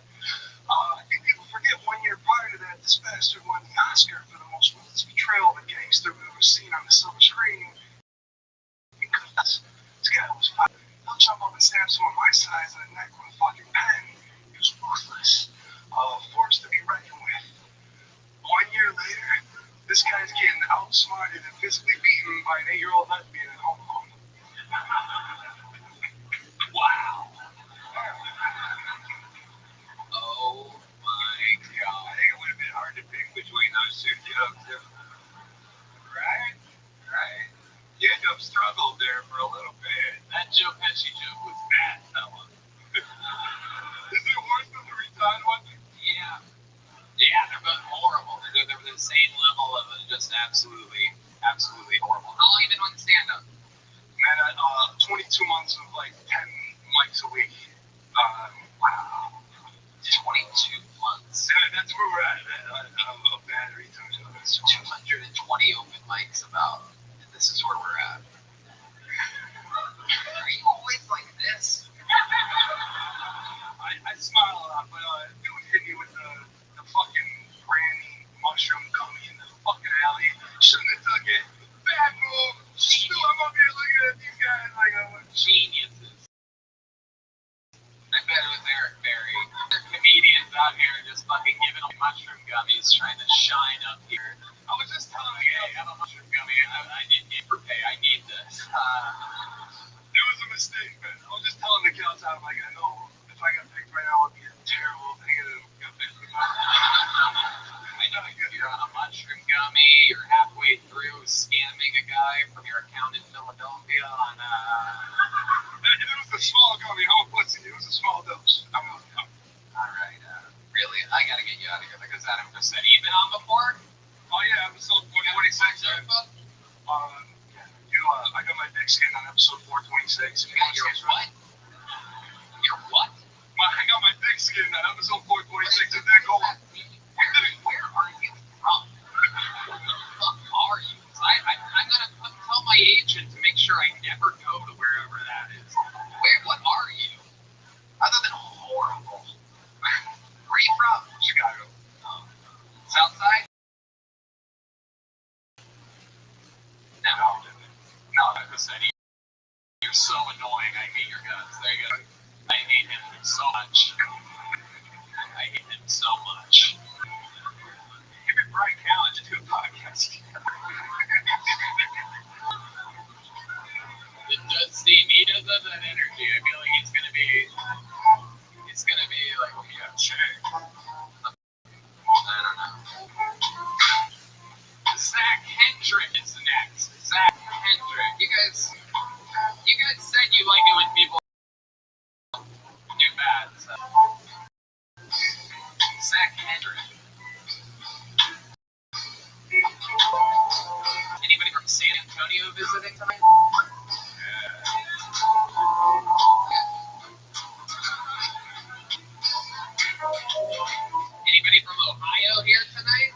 I think people forget 1 year prior to that, this bastard won the Oscar for the most ruthless portrayal of a gangster we've ever seen on the silver screen. Because this guy was fine. He'll jump up and stab someone my size in the neck with a fucking pen. He was ruthless, forced to be reckoned with. 1 year later, this guy's getting outsmarted and physically beaten by an 8-year-old lesbian at Home Alone. Wow. Oh my god. I think it would have been hard to pick between those two jokes. Right? Right. You had to have struggled there for a little bit. That Joe Pesci joke was bad, fella. Is it worse than the retarded one? Yeah. Yeah, they're both horrible. They're the same level of just absolutely horrible. How long have you been on stand-up? Man, 22 months of like 10 mics a week. Wow. 22 months. That's where we're at, man. A battery times. So 220 open mics about. And this is where we're at. Are you always like this? I smile a lot, but dude hit me with the fucking granny mushroom gummy in the fucking alley. Shouldn't have took it. Bad move. Still, I'm up here looking at these guys like Geniuses. I bet it was Eric Berry. There are comedians out here just fucking giving them mushroom gummies trying to shine up here. I was just telling the guy, I have a mushroom gummy. I need for pay. I need this. it was a mistake, man. I was just telling the kids out, like, I know if I got picked right now, it would be a terrible thing to get picked. I know you're on a mushroom gummy. You're halfway through scamming a guy from your account in Philadelphia on It was a small gummy. I'm a pussy. It was a small dose. Alright, really? I gotta get you out of here. Like I said, I'm just saying. You been on before? Oh, yeah, episode 426. I got my dick skinned on episode 426. You got your what? Your what? I got my dick skinned on episode 426 and then go. Where are you from? Where the fuck are you? I'm gonna tell my agent to make sure I never go to wherever that is. What are you? Other than horrible. I so much. I hate him so much. Him and Brian Callen to do a podcast together. It does seem he does have that energy. I feel like it's gonna be like, oh yeah, sure. I don't know. Zach Hendrick is next. Zach Hendrick. You guys said you like it when people do bad. So. Zach Hendrick. Anybody from San Antonio visiting tonight? Anybody from Ohio here tonight?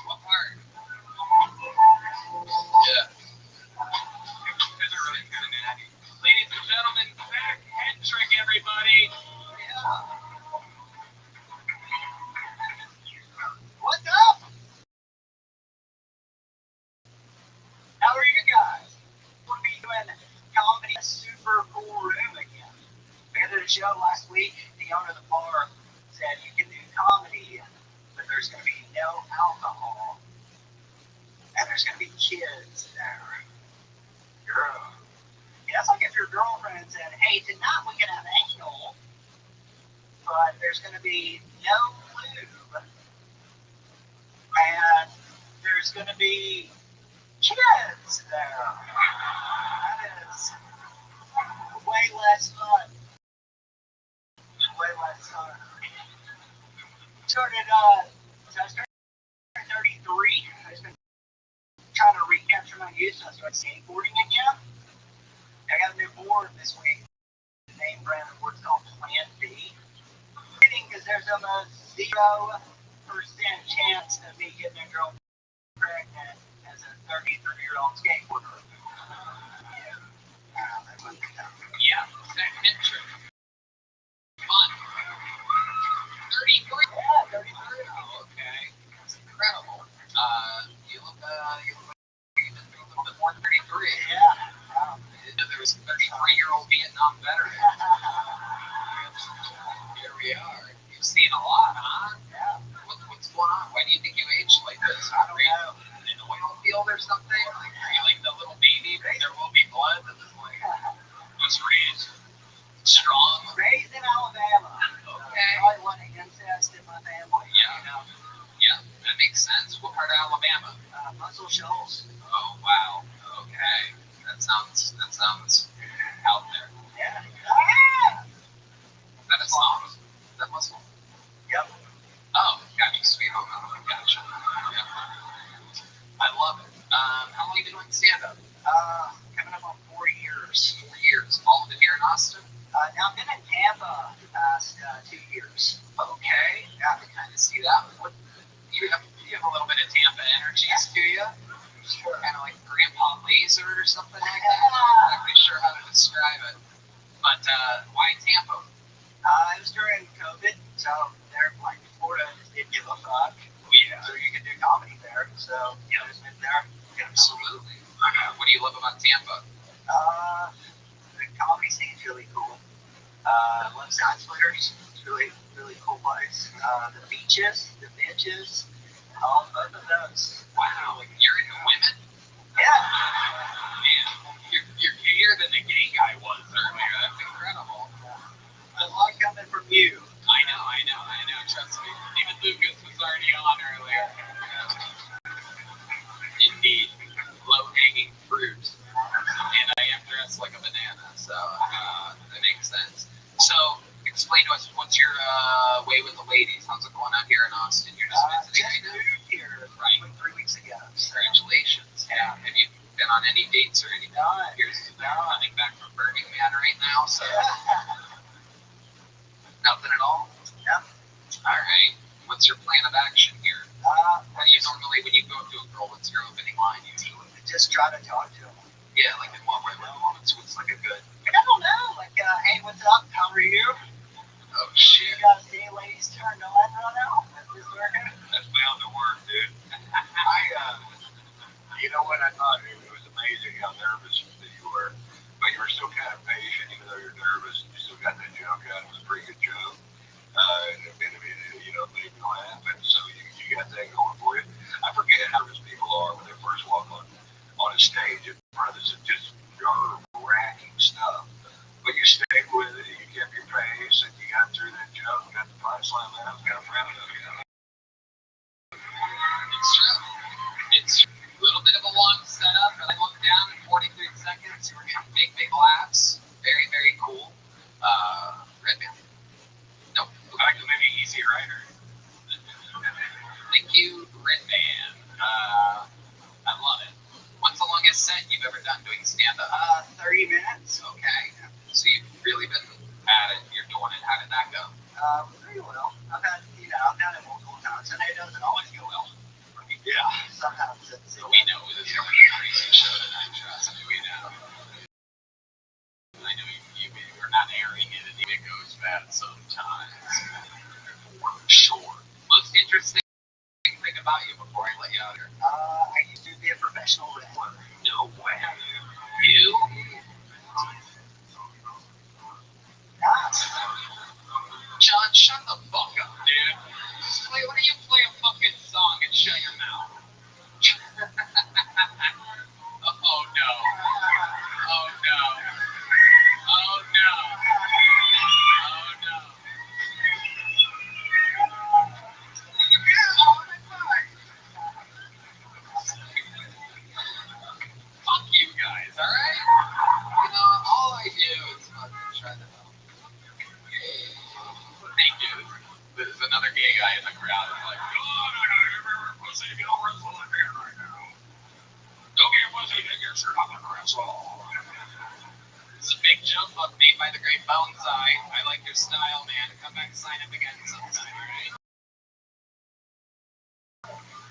What part? Yeah. They're really kind of natty. Ladies and gentlemen, Zach Hendrick, everybody. Yeah. What's up? How are you guys? We'll be doing comedy in a super cool room again. We did a show last week. The owner of the bar said you can do comedy, but there's going to be no alcohol. And there's going to be kids there. Girl. Yeah, it's like if your girlfriend said, hey, tonight we can have anal, but there's going to be no lube. And there's going to be kids there. That is way less fun. Way less fun. So I started 33. I've been trying to recapture my youth, so I started skateboarding again. I got a new board this week. The name brand of board's called Plan B. Kidding, because there's almost 0% chance of me getting a girl pregnant as a 33-year-old skateboarder. Yeah, that Hendrick. Fun. 33. Yeah, 33. Oh, okay. That's incredible. You look like you've been through a little bit more than 33. Yeah. There was a 33-year-old Vietnam veteran. Here we are. You've seen a lot, huh? Yeah. What's going on? Why do you think you aged like this? I don't know. In the oil field or something? Like, are you like the little baby? There will be blood. And then like, just raised strong. Raised in Alabama. Okay. Probably one incest in my family. Yeah. You know? Yeah, that makes sense. What part of Alabama? Muscle Shoals. Oh wow. Okay. That sounds out there. Yeah. Ah! That is song. That muscle. Yep. Oh, gotcha. Sweet home. Gotcha. Yeah. I love it. How long have you been doing stand-up? Coming up on 4 years. 4 years. All of it here in Austin? Now I've been in Tampa the past 2 years. Okay. Yeah, I can kind of see that. What you have a little bit of Tampa energies to you? Sure. Kind of like Grandpa Laser or something like that. I'm not really sure how to describe it. But why Tampa? It was during COVID, so they're like Florida just didn't give a fuck. Yeah. So you can do comedy there. So yeah, I just went there. Absolutely. What do you love about Tampa? The comedy scene's really cool. I love Side Splitters. It's really, really cool place. The beaches, the bitches, all both of those. Wow, you're into women? Yeah. Man, you're gayer than the gay guy was earlier. That's incredible. A lot coming from you. I know. Trust me. Even Lucas was already on earlier. Indeed, low-hanging fruit. And I am dressed like a banana, so that makes sense. So, explain to us, what's your way with the ladies? How's it going out here in Austin? You're just visiting right now? Moved here, right? 3 weeks ago. Congratulations. Yeah. Have you been on any dates or anything? No. Here's coming back from Burning Man right now, so nothing at all? Yeah. All right. What's your plan of action here? What do you normally, when you go up to a girl, what's your opening line usually? Just try to talk to them. Yeah, like in what way? What's like a good? I don't know. Like, hey, what's up? How are you? Oh shit. You guys see ladies turned on right now? Is this working? That's bound to work, dude. You know what? I thought it was amazing how nervous that you were. But you were still kind of patient, even though you're nervous. You still got that joke out. It was a pretty good joke. And it made me laugh. And so you got that going for you. I forget how nervous people are when they first walk on a stage in front of this just nerve-wracking stuff. But you stayed with it. You kept your pace, and you got through that joke. Got the punchline out. Got a friend of you. It's true. It's a little bit of a long setup, but I looked down in 43 seconds. You were getting big laughs. Very, very cool. Red Band. Nope. I like the movie Easy Rider. Thank you, Red Band. I love it. What's the longest set you've ever done doing stand-up? 30 minutes. Okay. So you've really been at it. You're doing it. How did that go? Pretty well. I've done it multiple times, and it doesn't always go well. Yeah. Sometimes it's. We know this is a crazy show tonight, trust me, we know. I know we're not airing it, and it goes bad sometimes. For sure. Most interesting thing about you before I let you out here? I used to be a professional wrestler. No way. You? John, shut the fuck up, dude. Why don't you play a fucking song and shut your mouth? Oh no. Oh no. Oh no. Oh no. Fuck you guys, alright? You know, all I do is fucking try to help. Thank you. There's another gay guy in the crowd who's like, God, I gotta remember pussy if you don't wrestle in here right now. Don't get pussy, take your shirt off and wrestle. It's a big jump up made by the great Bonsai. I like your style, man. Come back and sign up again sometime, alright?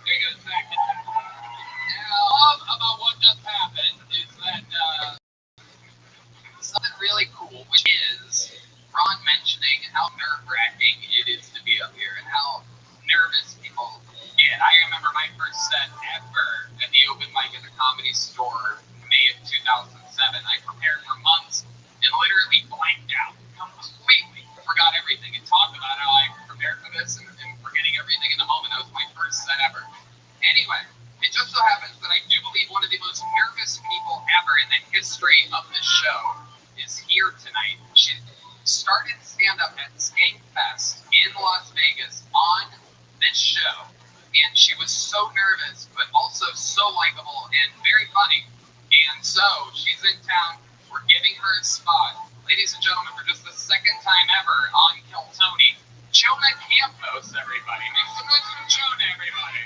There you go, back. Now, about what just happened is that, something really cool, which is Ron mentioning how nerve-wracking it is to be up here and how nervous people get. I remember my first set ever at the open mic at the Comedy Store, May of 2007. I prepared for months and literally blanked out completely. Forgot everything and talked about how I prepared for this and forgetting everything in the moment. That was my first set ever. Anyway, it just so happens that I do believe one of the most nervous people ever in the history of this show is here tonight. She started stand-up at Skankfest in Las Vegas on this show, and she was so nervous, but also so likable and very funny. And so she's in town. We're giving her a spot. Ladies and gentlemen, for just the second time ever on Kill Tony, Jonah Campos, everybody. Make some noise for Jonah, everybody.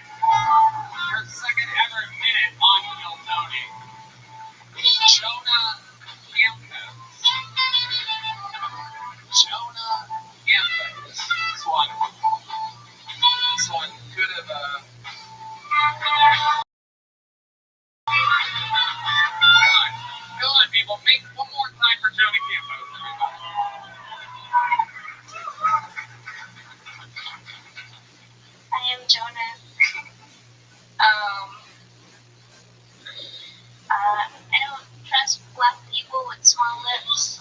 Her second ever minute on Kill Tony. Jonah Campos. Jonah Campos. This one could have, Come on, people. Make one more time for Jonah Campos, everybody. I am Jonah. I don't trust black people with small lips.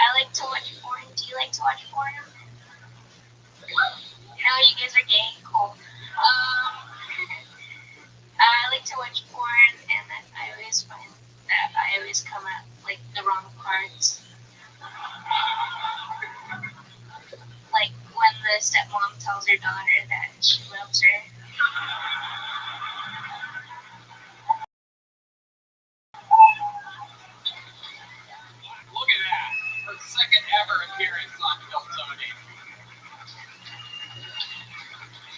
I like to watch porn. Do you like to watch porn? No, you guys are gay. Cool. I like to watch porn, and I always find that I always come at like the wrong parts. Like when the stepmom tells her daughter that she loves her. Look at that. Her second ever appearance on Kill Tony.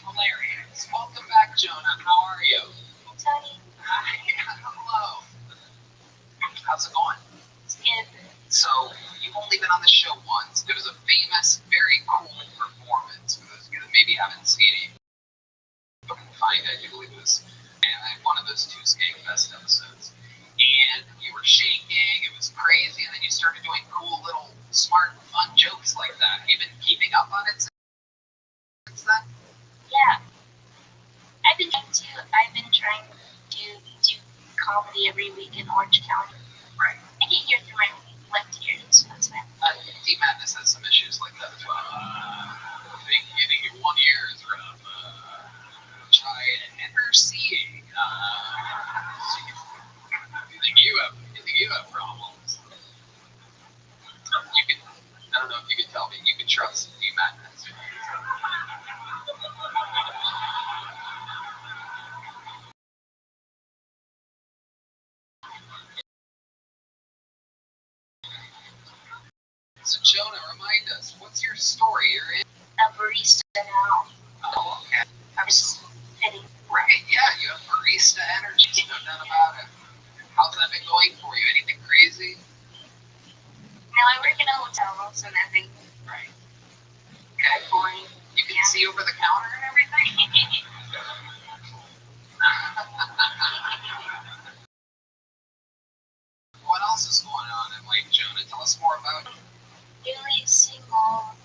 Hilarious. Welcome back, Jonah. How are you? Hey, Tony. Hi. Hello. How's it going? It's good. So, you've only been on the show once. It was a famous, very cool performance. For those of you that maybe haven't seen it. find it. I do believe it was one of those 2 Skankfest episodes. And you were shaking, it was crazy, and then you started doing cool little smart fun jokes like that. Have you been keeping up on it since then? Yeah. I've been trying to do comedy every week in Orange County. Right. I can't hear through my left ear, so that's fine. D-Madness has some issues like that as well. Getting your one ear is rough. Try NRCing. You have problems. You can, I don't know if you can tell me, you can trust D-Madness. So Jonah, remind us, what's your story? You're in A barista now. Oh, okay. I was fitting. Right, yeah, you have barista energy, no doubt about it. How's that been going for you? Anything crazy? Now I work in a hotel, so nothing. Right. Okay. Boring. You can see over the counter and everything? What else is going on in life, Jonah? Tell us more about it. Really single. Oh.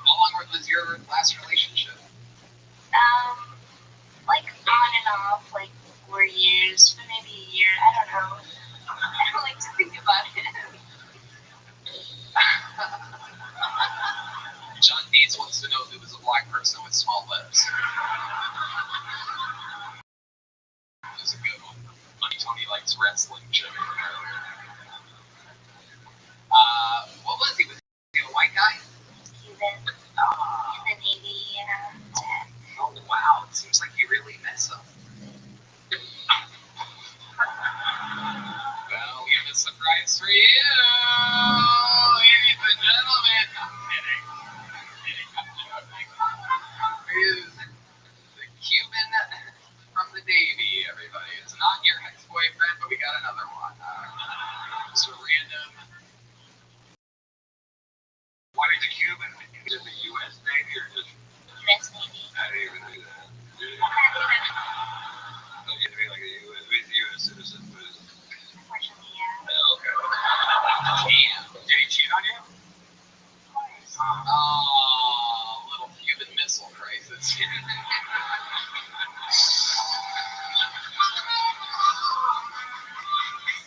How long was your last relationship? Like on and off, like 4 years, maybe a year. I don't know. I don't like to think about it. John Deeds wants to know if it was a black person with small lips. That was a good one. Funny Tony likes wrestling joke. What was he? Was he a white guy? Cuban. Oh. In the Navy, yeah. Oh, wow. It seems like you really miss him. Well, we have a surprise for you, ladies and gentlemen. I'm kidding. I'm joking. Is the Cuban from the Navy, everybody. It's not your ex-boyfriend, but we got another one. Just a random. What is a Cuban? Is it the U.S. Navy or just? U.S. Navy. I didn't even know that. So you had to be like a U.S. citizen, but Unfortunately, yeah. oh, okay. Damn. Did he cheat on you? Of course. Oh, little Cuban Missile Crisis.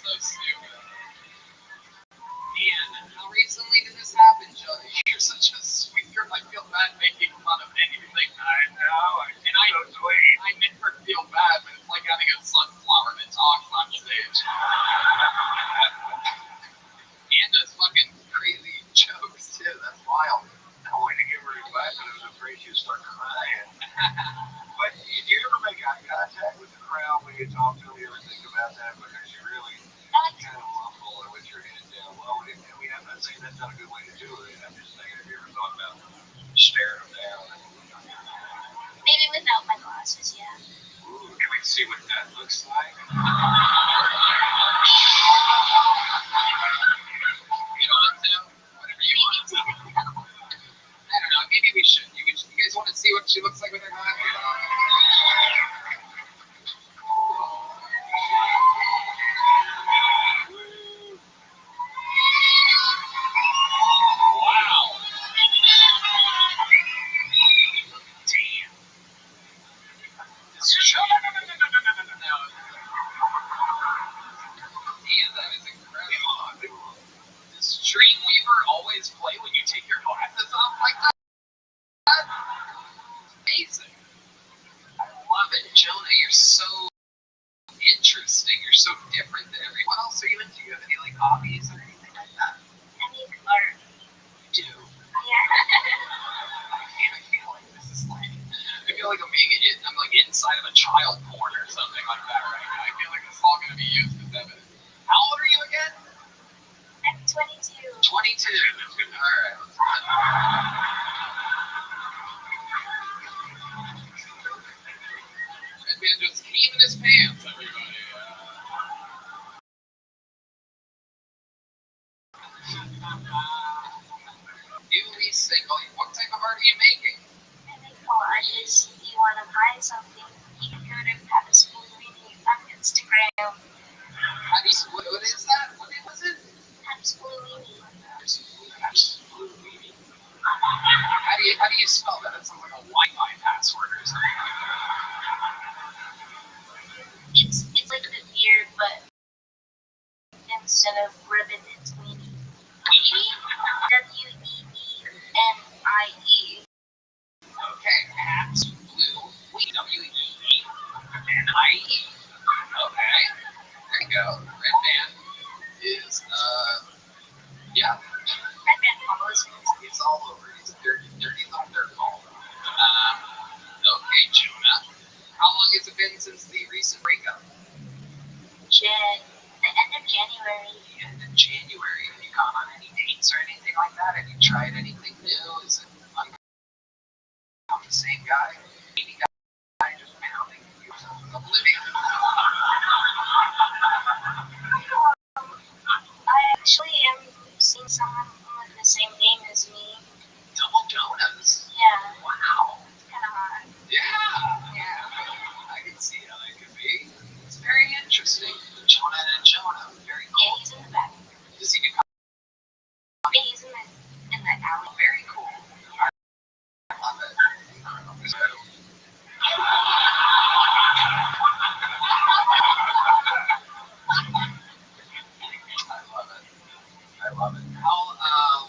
So stupid. Man, how recently did this happen, Joey? You're such a sweetheart. I feel bad making fun of anything. I know. And I never feel bad, but it's like having a sunflower that talks on stage. And does fucking crazy jokes, too. That's wild. I wanted to give her advice, but I was afraid she would start crying. But do you ever make eye contact with the crowd when you talk to them? You ever think about that? Because you really kind of mumble with your head down low. And I mean, I'm not saying that's not a good way to do it. I'm just saying, have you ever thought about staring them down? Maybe without my glasses, yeah. Ooh, can we see what that looks like? You want to? Whatever you want to. I don't know. Maybe we should. You guys want to see what she looks like with her glasses on? Wow. Damn. Damn, that is incredible. Does Dreamweaver always play when you take your glasses off like that? Amazing. I love it. Jonah, you're so interesting. You're so different than everyone. What else are you into? Do you have any like hobbies or anything like that? I make art. You do? Yeah. I feel like this is like, I feel like I'm like inside of a child porn or something like that right now. I feel like this is all going to be used as evidence. How old are you again? I'm 22. 22. All right. That man just came in his pants, everybody. Newly single. What type of art are you making? I make art. if you want to find something, you can go to Papaspolini on Instagram. What is that? What was it? Papaspolini. How do you spell that? It sounds like a Wi-Fi password or something. It's like a bit weird, but instead of ribbon, it's weenie. Weenie? W-E-E-N-I-E. Okay, Paps Blue, W-E-E-N-I-E. Okay, there you go. Red Band is, yeah. Red Band follows me. It's all over. He's a dirty little dirtball. Okay, Jonah. How long has it been since the recent breakup? The end of January. The end of January. Have you gone on any dates or anything like that? Have you tried anything new? Is it I'm the same guy? Maybe guy just pounding you oblivion? I actually am seeing someone with the same name as me. Double Jonas? Yeah. Wow. It's kind of hot. Yeah. I can see how that could be. It's very interesting. Jonah and Jonah. Very cool. Yeah, he's in the back. Does he do Yeah, he's in the alley. very cool. I love it. I love it. How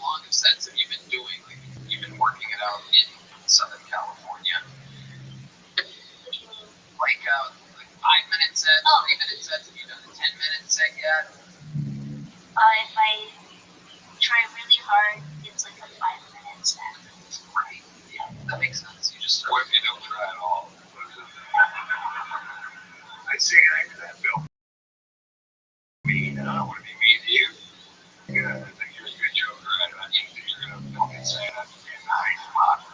long of sets have you been doing? Like, you've been working it out in Southern California. What do you mean? Like 5-minute sets, 3-minute sets. Have you done a 10-minute set yet? If I try really hard, it's like a 5-minute set. Right. Yeah, that makes sense. You just What if you don't try at all? I say I to that, Bill. Mean, and I don't want to be mean to you. Yeah, I think you're a good joker. I think you're going to help me say that. Nice, fuck.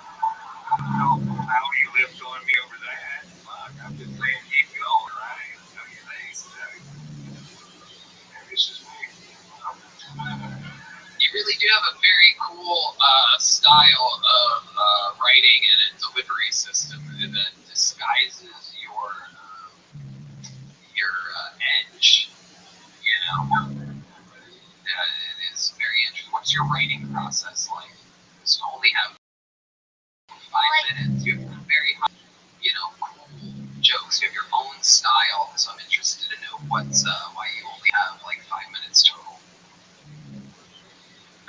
No, how do you lift on me over that? Fuck, I'm just saying keep going, right? How do you think? This is me. You really do have a very cool style of writing and a delivery system that disguises your edge. You know, it is very interesting. What's your writing process like? Because you only have 5 minutes. You have very high, cool jokes. You have your own style. So I'm interested to know why you only have like 5 minutes total.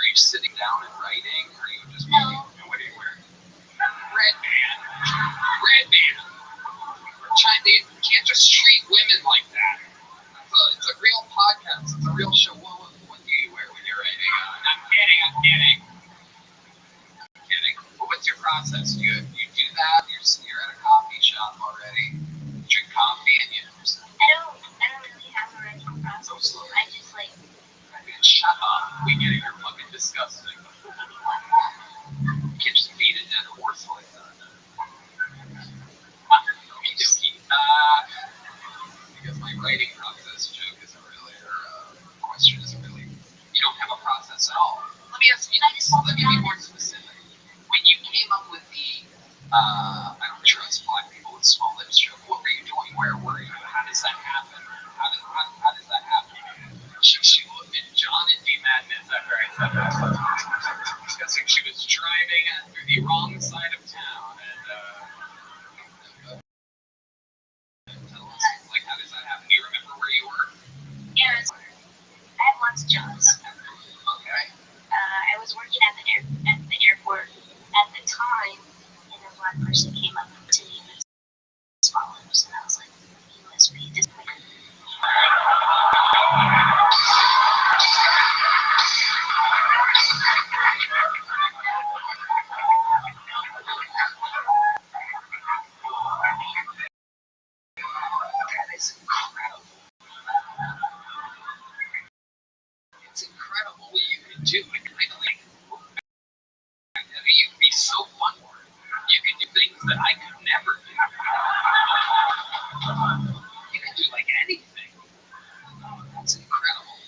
Are you sitting down and writing, or are you just what are you wearing? Red band. You can't just treat women like that. It's a real podcast. It's a real show. What do you wear when you're writing? I'm kidding. But what's your process? You do that. You're at a coffee shop already. You drink coffee and you. I don't really have a writing process. I just like. Shut up. We get it. You're fucking disgusting. You can't just beat a dead horse like that. Okie dokie. Because my writing process joke isn't really, or question isn't really, you don't have a process at all. Let me ask you this. Let me be more specific. When you came up with the, I don't trust black people with small lips joke, what were you doing? Where were you? How does that happen? How does that happen? She looked at John and D. Madness after I said that. Guessing she was driving through the wrong side of town, and tell us, like, how does that happen? Do you remember where you were? Yeah, I have lots of jobs. Okay. I was working at the airport at the time, and a black person came up to me with small lips, and I was like, you must be disappointed. That is incredible. It's incredible what you can do. You'd be so fun. You can do things that I could never do. You can do like anything. That's incredible.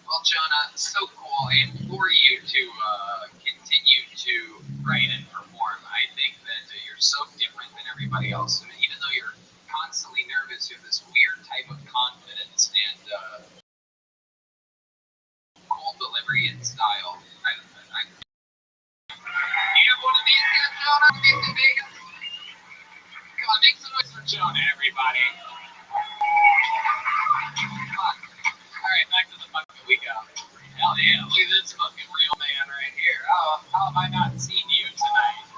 Well, Jonah, so cool. I implore you to continue to write and perform. I think that you're so different anybody else. And even though you're constantly nervous, you have this weird type of confidence and cool delivery and style. You have one of these yet, Jonah? These in Vegas? Come on, make some noise for Jonah, everybody. Come on. Alright, back to the bucket we go. Hell yeah, look at this fucking real man right here. How have I not seen you tonight?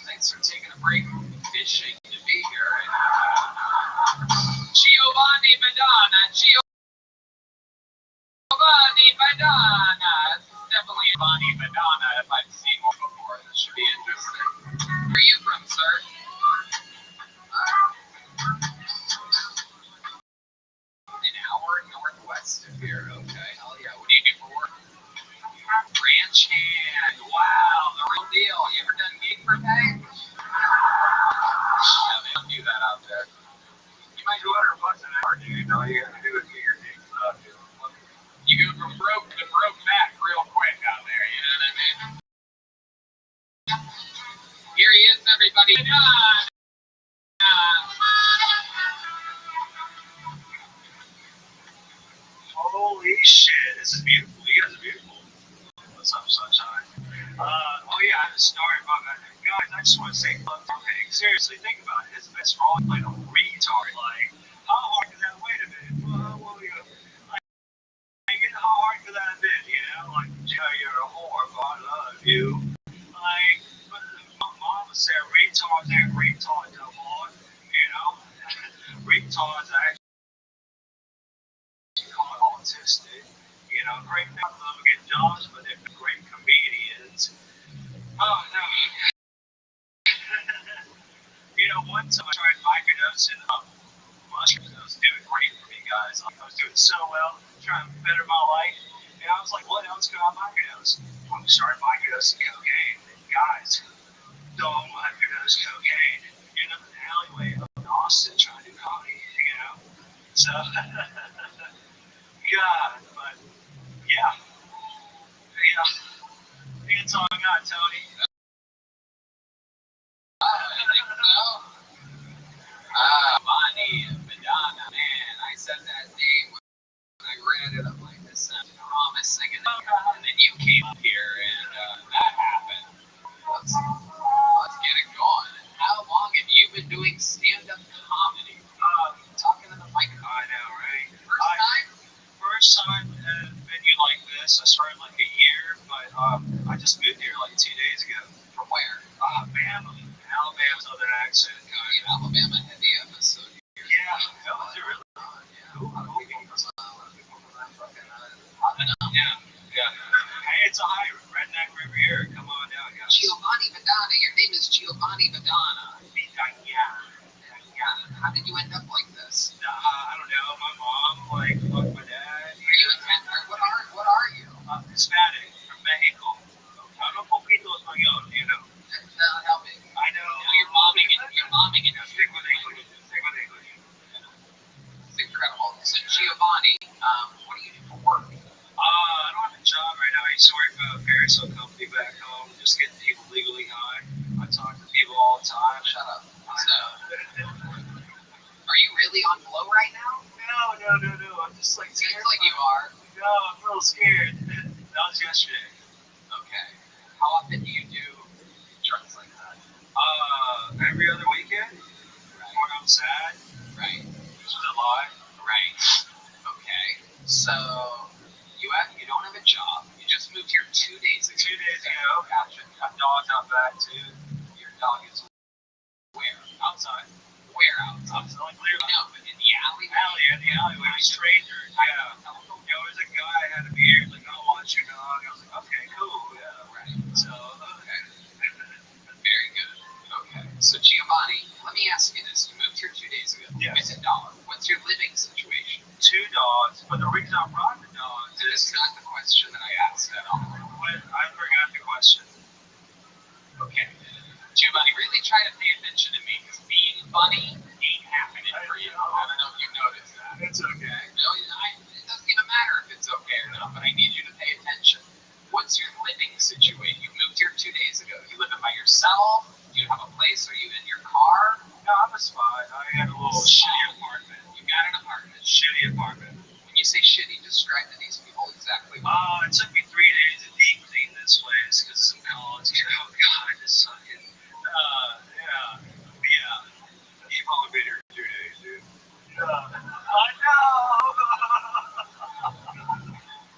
Thanks for taking a break from fishing to be here right now. Giovanni Madonna, Giovanni Madonna. This is definitely Giovanni Madonna if I've seen one before. This should be interesting. Where are you from, sir? An hour northwest of here. Okay, hell yeah. What do you do for work? Ranch hand. Wow, the real deal. You ever done gig for pay? Yeah, they don't do that out there. You might go $200 an hour, dude. All you gotta do is get your gigs up. You go from broke to broke back real quick out there, you know what I mean? Here he is, everybody. Holy shit, this is beautiful. You guys are beautiful. What's up, sunshine? Oh yeah, I have a story about that. Guys, I just want to say, okay, seriously, think about it. It's wrong, like a retard. Like, how hard could that? Wait a minute. Well, you know, like, how hard could that have been? You know, like, you're a whore, but I love you. Like, but my mama said retards ain't retards no more. You know, retards are actually called autistic. You know, great people don't get jobs, but they're great comedians. Oh no. You know, one time I tried microdosing mushrooms. It was doing great for me, guys. I was doing so well, trying to better my life. And I was like, what else could I microdose? I started microdosing cocaine. Guys, don't microdose cocaine. You're in an alleyway up in Austin trying to do comedy, you know? So, God, but yeah. Yeah. I think that's all I got, Tony. Giovanni Madonna, man, I said that name when I read it. I'm like, this sounds promising. And then you came up here, and that happened. Let's get it going. How long have you been doing stand-up comedy? Talking to the mic. I know, right? First time? First time at a venue like this. I started like a year, but I just moved here like 2 days ago. From where? Alabama. Alabama southern accent. Alabama heavy episode. Yeah, that was it really. Yeah. Hey, it's a high redneck river here. Come on down, guys. Giovanni Madonna. Your name is Giovanni Madonna. How did you end up like this? I don't know. My mom, like, fucked my dad. Are you a tenor? What are you? Hispanic from Mexico. Hablo poquito español, you know? Help me. I know. You're momming it. Stick with English. It's incredible. So Giovanni, what do you do for work? I don't have a job right now. I used to work for a parasol company back home, just getting people legally high. I talk to people all the time. Shut up. Are you really on blow right now? No. I'm just like Seems like you are. No, I'm a little scared. That was yesterday. Okay. How often do you do drugs like that? Every other weekend. Right. When I'm sad. Right. Which is a lie. Right. Okay. So you don't have a job. You just moved here 2 days ago. 2 days ago. Gotcha. Got dogs out back too. Your dog is where? Outside. Where outside? Outside, like clear. No, but in the alley. In the alleyway. Strangers. Yeah. There was a guy that had a beard. Like, I want your dog. I was like, okay, cool. Yeah. Right. So, okay. Very good. Okay. So Giovanni, let me ask you this. You moved here 2 days ago. Yes. With a dog. What's your living situation? 2 dogs. But the reason I brought the dogs This is not the question that I asked at all. I forgot the question. Okay. Giovanni, really try to pay attention to me, because being funny ain't happening for you. I don't know if you noticed that. It's okay. No, it doesn't even matter if it's okay or not, but I need you to pay attention. What's your living situation? You moved here 2 days ago. You living by yourself? Do you have a place? Are you in your car? describe to these people exactly what? It took me 3 days to deep clean this place because some college. Oh God, this fucking. Yeah. You've only been here 2 days, dude. I know.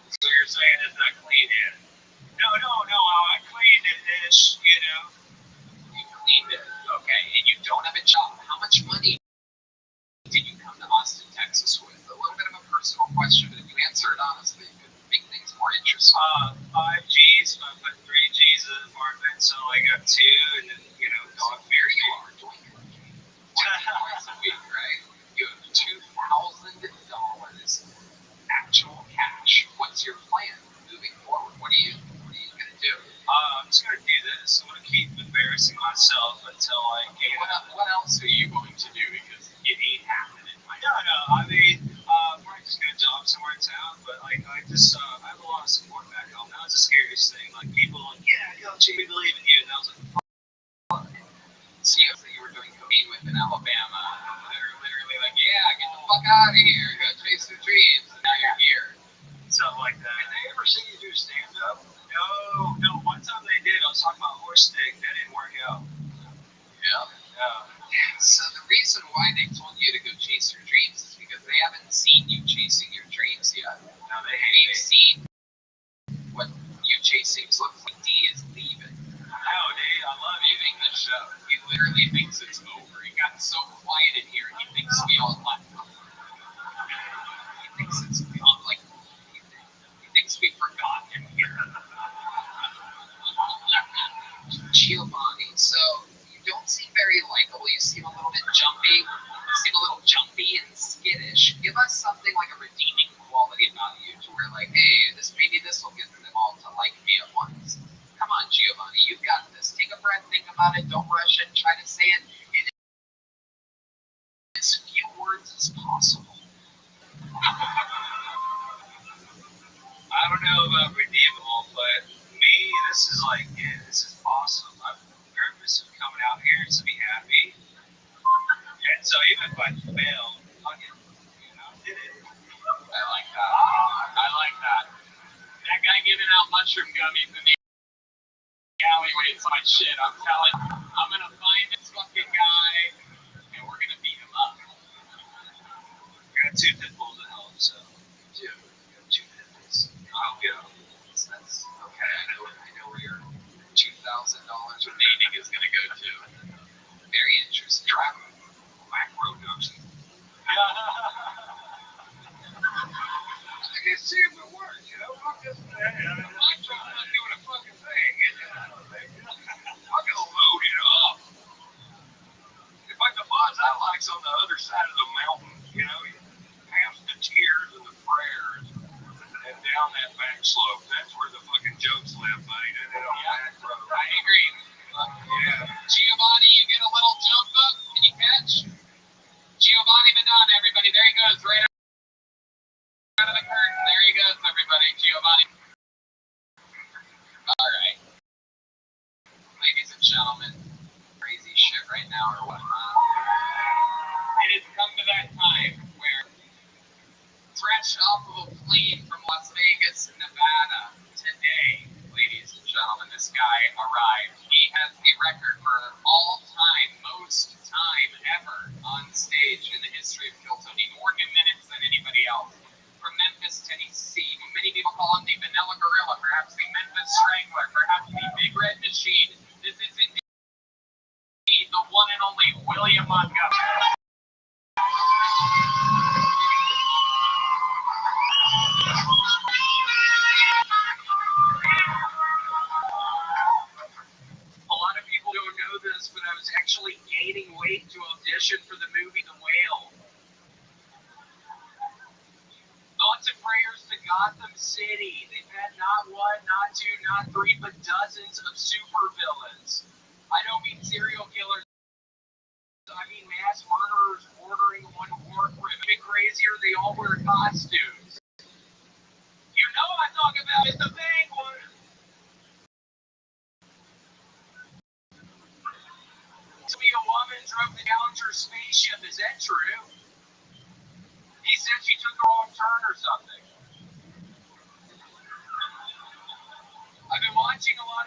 So you're saying it's not clean yet? No. I cleaned it-ish, you know. You cleaned it, okay, and you don't have a job. How much money did you come to Austin, Texas with? A little bit of a personal question, but if you answer it honestly, it could make things more interesting. 5 G's. I put 3 G's in the apartment, so I got 2, and then, you know, So here you are doing it twice a week, right? You have $2,000 actual cash. What's your plan moving forward? What are you gonna do? I'm just gonna do this. I'm gonna keep embarrassing myself until I gain. What else are you going to do? Because it ain't happening. No. I mean, I'm probably just gonna job somewhere in town. But like, I have a lot of support back home. That was the scariest thing. Like people like, yeah, yo, Jay, we believe in you. And I was like, fuck. See, you were doing cocaine with in Alabama. They're literally like, yeah, get the fuck out of here. Go chase their dreams. And now you're here. Something like that. Did they ever see you do stand up? No. One time they did. I was talking about horse stick. That didn't work out. Yeah. So the reason why they told you to go chase your dreams is because they haven't seen you chasing your dreams yet. Now they've seen what you chasing looks like. D is leaving. No, D, I love you. Leaving the show. He literally thinks it's over. He got so quiet in here. He thinks we all left. He thinks it's like he thinks we forgot him here. Giovanni, so you don't seem very likable. You seem a little bit jumpy. You seem a little jumpy and skittish. Give us something like a redeeming quality about you to where like, hey, maybe this will get them all to like me at once. Come on, Giovanni, you've got this. Take a breath, think about it, don't rush it, try to say it in as few words as possible. I don't know about redeemable, but me, this is awesome. I'm nervous of coming out here to be happy. And so even if I fail, fuck it. I did it. I like that. That guy giving out mushroom gummies in the alleyways my shit. I'm gonna find this fucking guy and we're gonna beat him up. I got 2 pit bulls at home, so. Dude, I got 2 pit bulls. I'll go. That's okay. I know where your $2,000 remaining is gonna go to. Very interesting. Microdosing. I can see if it works, you know. I'm just saying. I'm not doing a fucking thing. I'm gonna load it up. It's like the buzz I like's on the other side of the mountain, you know. Past the tears and the prayers, and down that back slope. That's where the fucking jokes live, buddy. They don't back road. I agree. Yeah. Giovanni, you get a little joke up. Can you catch? Giovanni Madonna, everybody. There he goes, right out of the curtain. There he goes, everybody. Giovanni. All right. Ladies and gentlemen, crazy shit right now or whatnot. It has come to that time where fresh off of a plane from Las Vegas, Nevada, today, ladies and gentlemen, this guy arrived. He has a record for all-time, most time ever on stage in the history of Kill Tony. More minutes than anybody else. From Memphis, Tennessee. Many people call him the Vanilla Gorilla, perhaps the Memphis Strangler, perhaps the Big Red Machine. This is indeed the one and only William Montgomery. A lot of people don't know this, but I was actually gaining weight to audition for the movie The Whale. Thoughts and prayers to Gotham City. They've had not one, not two, not three, but dozens of supervillains. I don't mean serial killers. I mean mass murderers ordering one war crime. A bit crazier, they all wear costumes. You know what I'm talking about, it's the Penguin. To be a woman drove the Challenger spaceship, is that true? He said she took the wrong turn or something.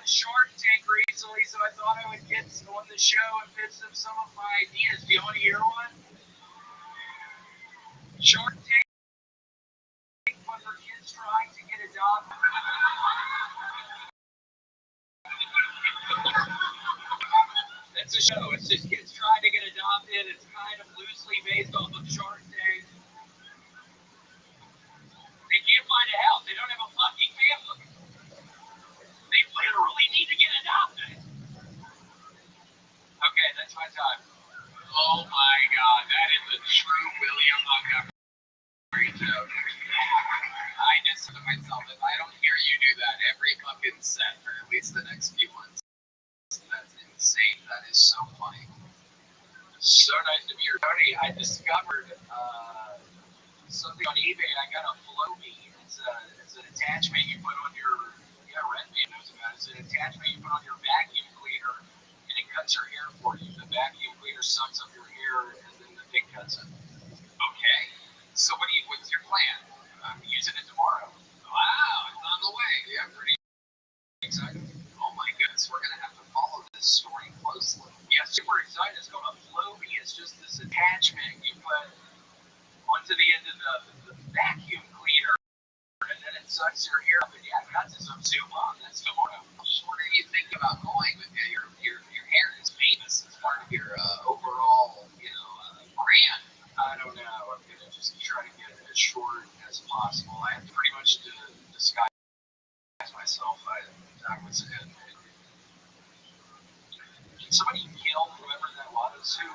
on Shark Tank recently, so I thought I would get on the show and pitch them some of my ideas. Do you want to hear one? Shark Tank, when her kids trying to get adopted. That's a show. It's just kids trying to get adopted. It's kind of loosely based off of Shark Tank. They can't find a house. They don't have a fucking family. They literally need to get adopted. Okay, that's my time. Oh my god, that is a true William Montgomery joke. I just said to myself, if I don't hear you do that every fucking set for at least the next few months, that's insane. That is so funny. So nice to meet you, Tony. I discovered something on eBay. I got a Floby. It's an attachment you put on your, Redman knows about it. It's an attachment you put on your vacuum cleaner, and it cuts your hair for you. The vacuum cleaner sucks up your hair, and then the thing cuts it. Okay. So what's your plan? I'm using it tomorrow. Wow, it's on the way. Yeah, I'm pretty excited. Oh my goodness, we're gonna have to follow this story closely. Yeah, super excited. It's called a Floby. It's just this attachment you put onto the end of the vacuum cleaner, and then it sucks your hair up, and yeah, it cuts it. So zoom on. That's tomorrow. What are you thinking about going with it? Your hair is famous as part of your overall, brand. I don't know. I'm gonna just try to get it as short as possible. I have pretty much to disguise myself. I was in. Can somebody kill whoever that was? Who?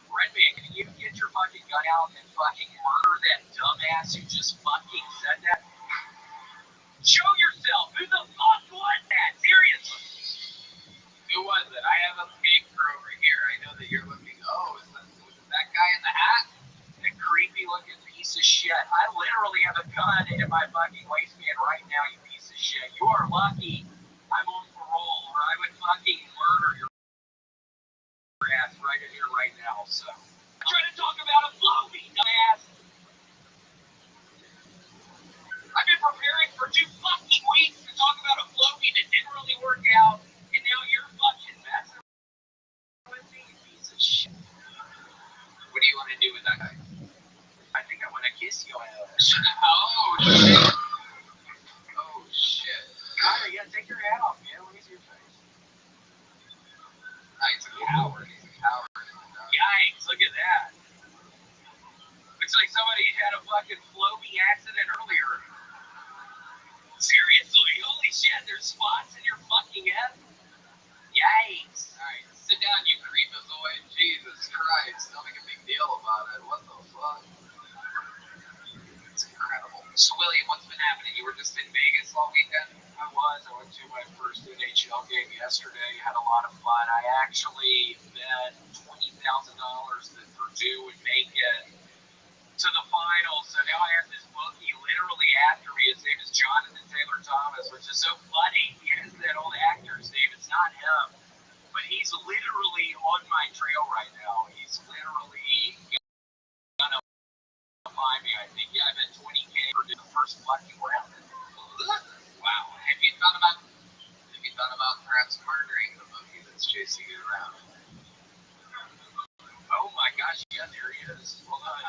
Redman, can you get your fucking gun out and fucking murder that dumbass who just fucking said that? Show yourself! Who the fuck was that? Seriously! Who was it? I have a picture over here. I know that you're looking. Oh, was that guy in the hat? The creepy looking piece of shit. I literally have a gun in my fucking waistband right now, you piece of shit. You are lucky I'm on parole, or I would fucking murder your ass right in here right now. So I'm trying to talk about a Floby, dumbass. I've been preparing for 2 fucking weeks to talk about a Floby that didn't really work out, and now you're fucking messing with me, you piece of shit. What do you want to do with that guy? I think I want to kiss you. Oh shit. Oh shit. Connor, yeah, take your hat off, man. Let me see your face. He's a coward. Yikes, look at that. Looks like somebody had a fucking Floby accident earlier. Seriously, holy shit, there's spots in your fucking head? Yikes. Alright, sit down, you creepazoid. Jesus Christ, don't make a big deal about it. What the fuck? It's incredible. So, William, what's been happening? You were just in Vegas all weekend? I went to my first NHL game yesterday. Had a lot of fun. I actually bet $20,000 that Purdue would make it to the finals. So now I have this bookie literally after me. His name is Jonathan Taylor Thomas, which is so funny. He has that old actor's name. It's not him. But he's literally on my trail right now. He's literally gonna find me, I think. Yeah, I bet $20K for the first fucking round. Wow. Have you thought about perhaps murdering the bookie that's chasing you around? Oh my gosh, yeah, there he is. Hold on.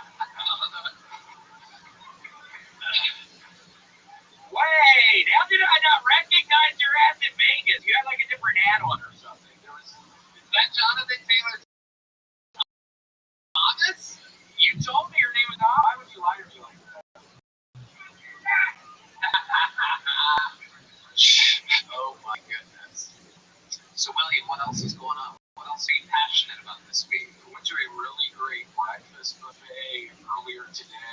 Wait, how did I not recognize your ass in Vegas? You had like a different hat on or something. Is that Jonathan Taylor Thomas? You told me your name was Tom. Why would you lie to me like that? Oh my goodness. So William, what else is going on? What else are you passionate about this week? I went to a really great breakfast buffet earlier today.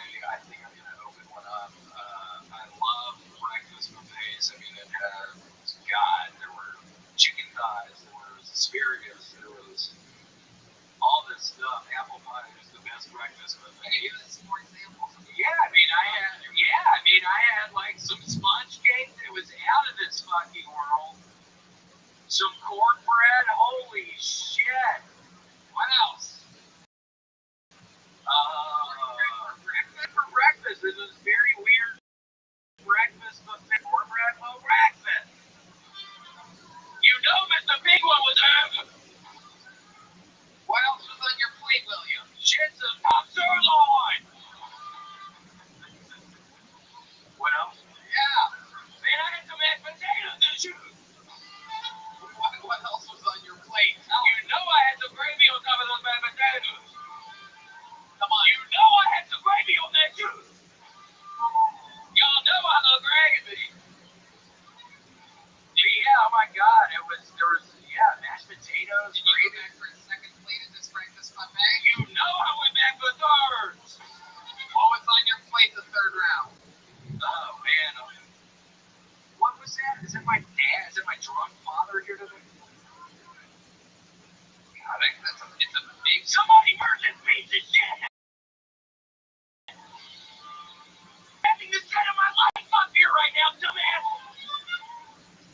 right now, dumbass.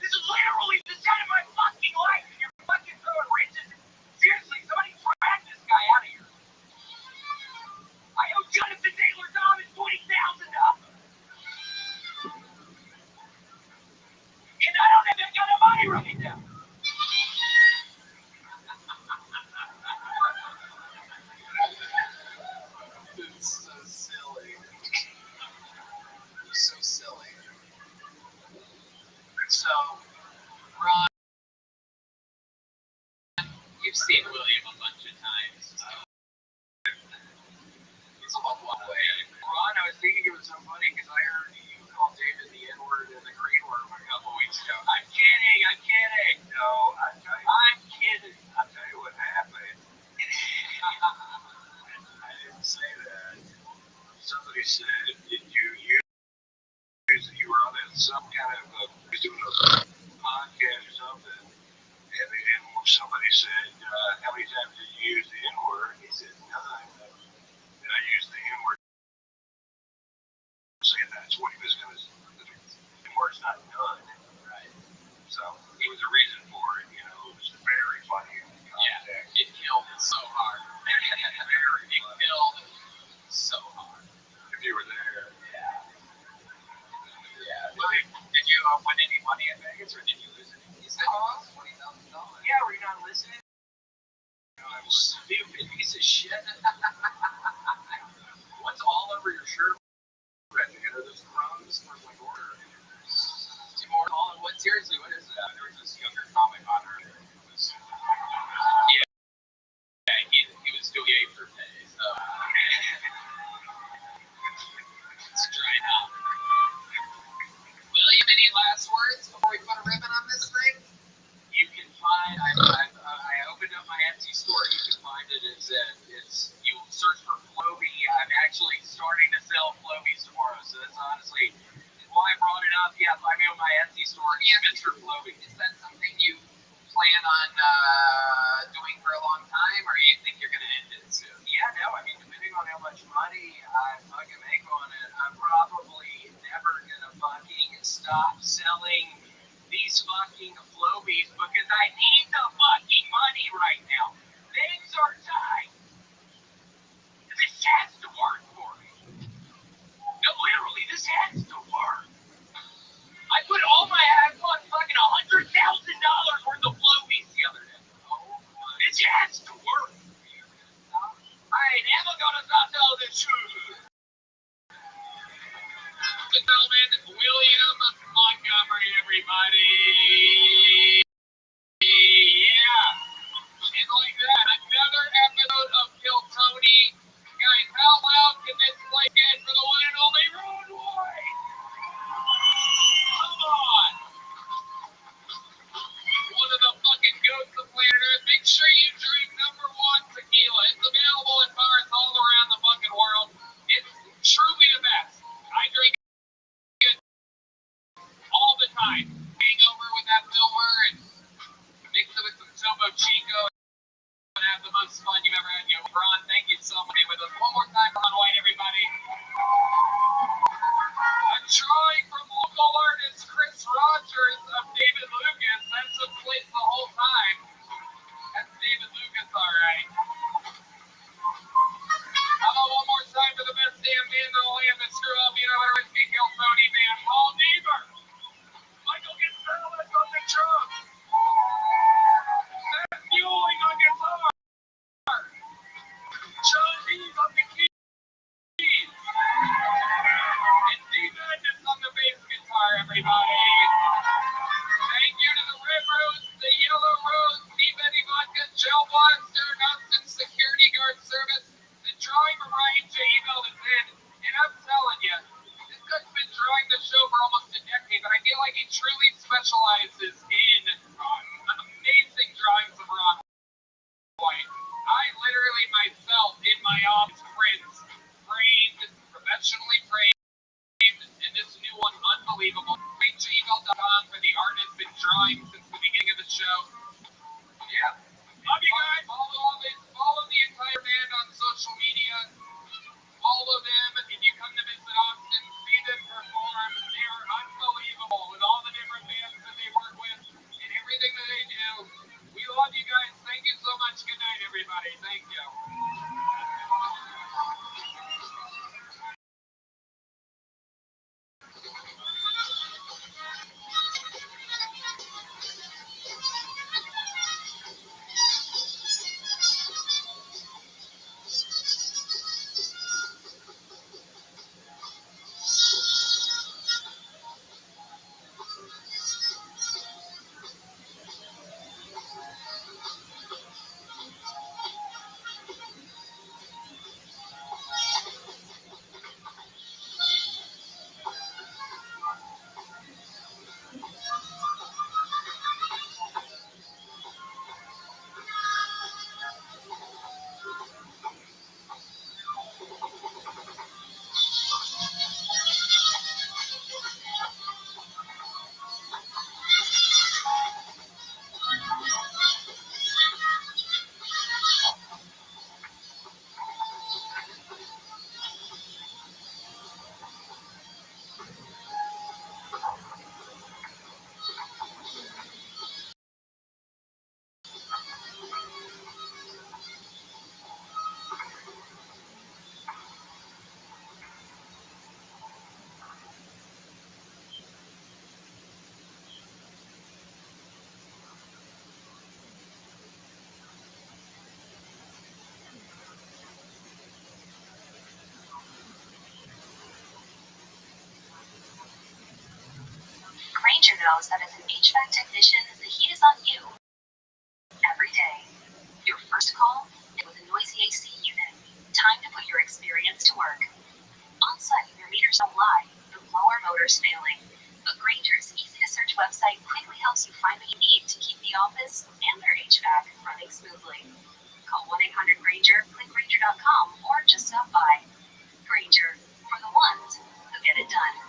This is literally the time of my fucking life, and you're fucking throwing wrenches. Seriously, somebody drag this guy out of here. I owe Jonathan Taylor Thomas $20,000, and I don't have that kind of money right now. It's so silly. You're so silly. So, Ron, you've seen William a bunch of times. It's a long way. Ron, I was thinking it was so funny because I heard you call David the N-word and the green worm a couple weeks ago. I'm kidding. No, I'm kidding. I'll tell you what happened. I didn't say that. Somebody said, did you use that you were on some kind of doing a podcast or something, and they didn't. Somebody said, how many times did you use the N-word? He said, none. And I used the N-word, saying that's what he was going to. The N-word's not none, right? So it was a reason for it. You know, it was very funny. Yeah, it killed so hard. It killed so hard. If you were there. Yeah. Did you win any money in Vegas, or did you lose any? You said you lost $20,000. Yeah, were you not listening? I was stupid piece of shit. What's all over your shirt? Are those crumbs or like order? Timor, what seriously? What is that? There was this younger comic on her. Yeah, he was doing a for pay. So it's drying out. William, any last words before we put a ribbon on this thing? You can find. I opened up my Etsy store. You can find it. It's you search for Floby. I'm actually starting to sell Flobies tomorrow. So that's honestly why I brought it up. Yeah, find me on my Etsy store. Mr. Floby. Is that something you plan on doing for a long time, or you think you're going to end it soon? Yeah, no. I mean, depending on how much money I fucking make on it, I'm probably never gonna fucking stop selling these fucking Flobies because I need the fucking money right now. Things are tight. This has to work for me. No, literally, this has to work. I bought fucking $100,000 worth of Flobies the other day. This has to work. I ain't never gonna stop telling the truth. Gentlemen, William Montgomery, everybody. Yeah. And like that, another episode of Kill Tony. Guys, how loud can this place get for the one and only Road Boy? Come on. One of the fucking goats of planet Earth. Make sure you drink #1 tequila. It's available in bars all around the fucking world. It's truly the best. I drink it all the time. Hangover with that silver and mix it with some Topo Chico and have the most fun you've ever had. You know, Ron, thank you so much with us. One more time, Ron White, everybody. A drawing from local artist Chris Rogers of David Lucas. That's the place the whole time. That's David Lucas, all right. How about one more time for the best damn band in the land that screw up, you know, whiskey kill Tony band, Paul Niebuhr. Michael Gonzalez on the drums. Seth Muelling on guitar. Joe Dees on the key. knows that as an HVAC technician, the heat is on you every day. Your first call is with a noisy AC unit. Time to put your experience to work. On site, your meters don't lie. The blower motor's failing. But Granger's easy-to-search website quickly helps you find what you need to keep the office and their HVAC running smoothly. Call 1-800-GRANGER, click Granger.com, or just stop by. Granger, for the ones who get it done.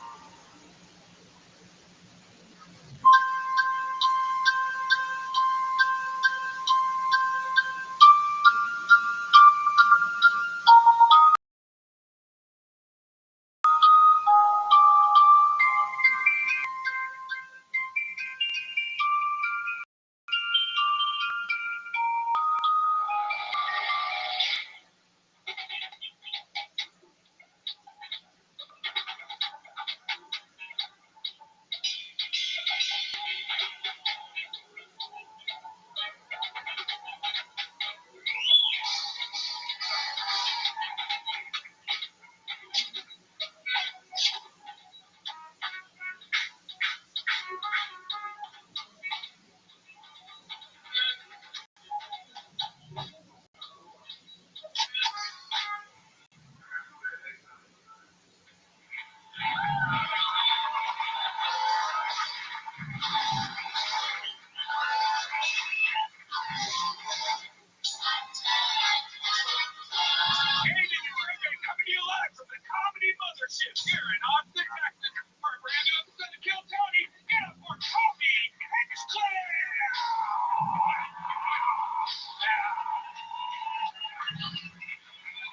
Coming to you live from the Comedy Mothership here in Austin, Texas, for a brand new episode of Kill Tony and for Tony Hinchcliffe.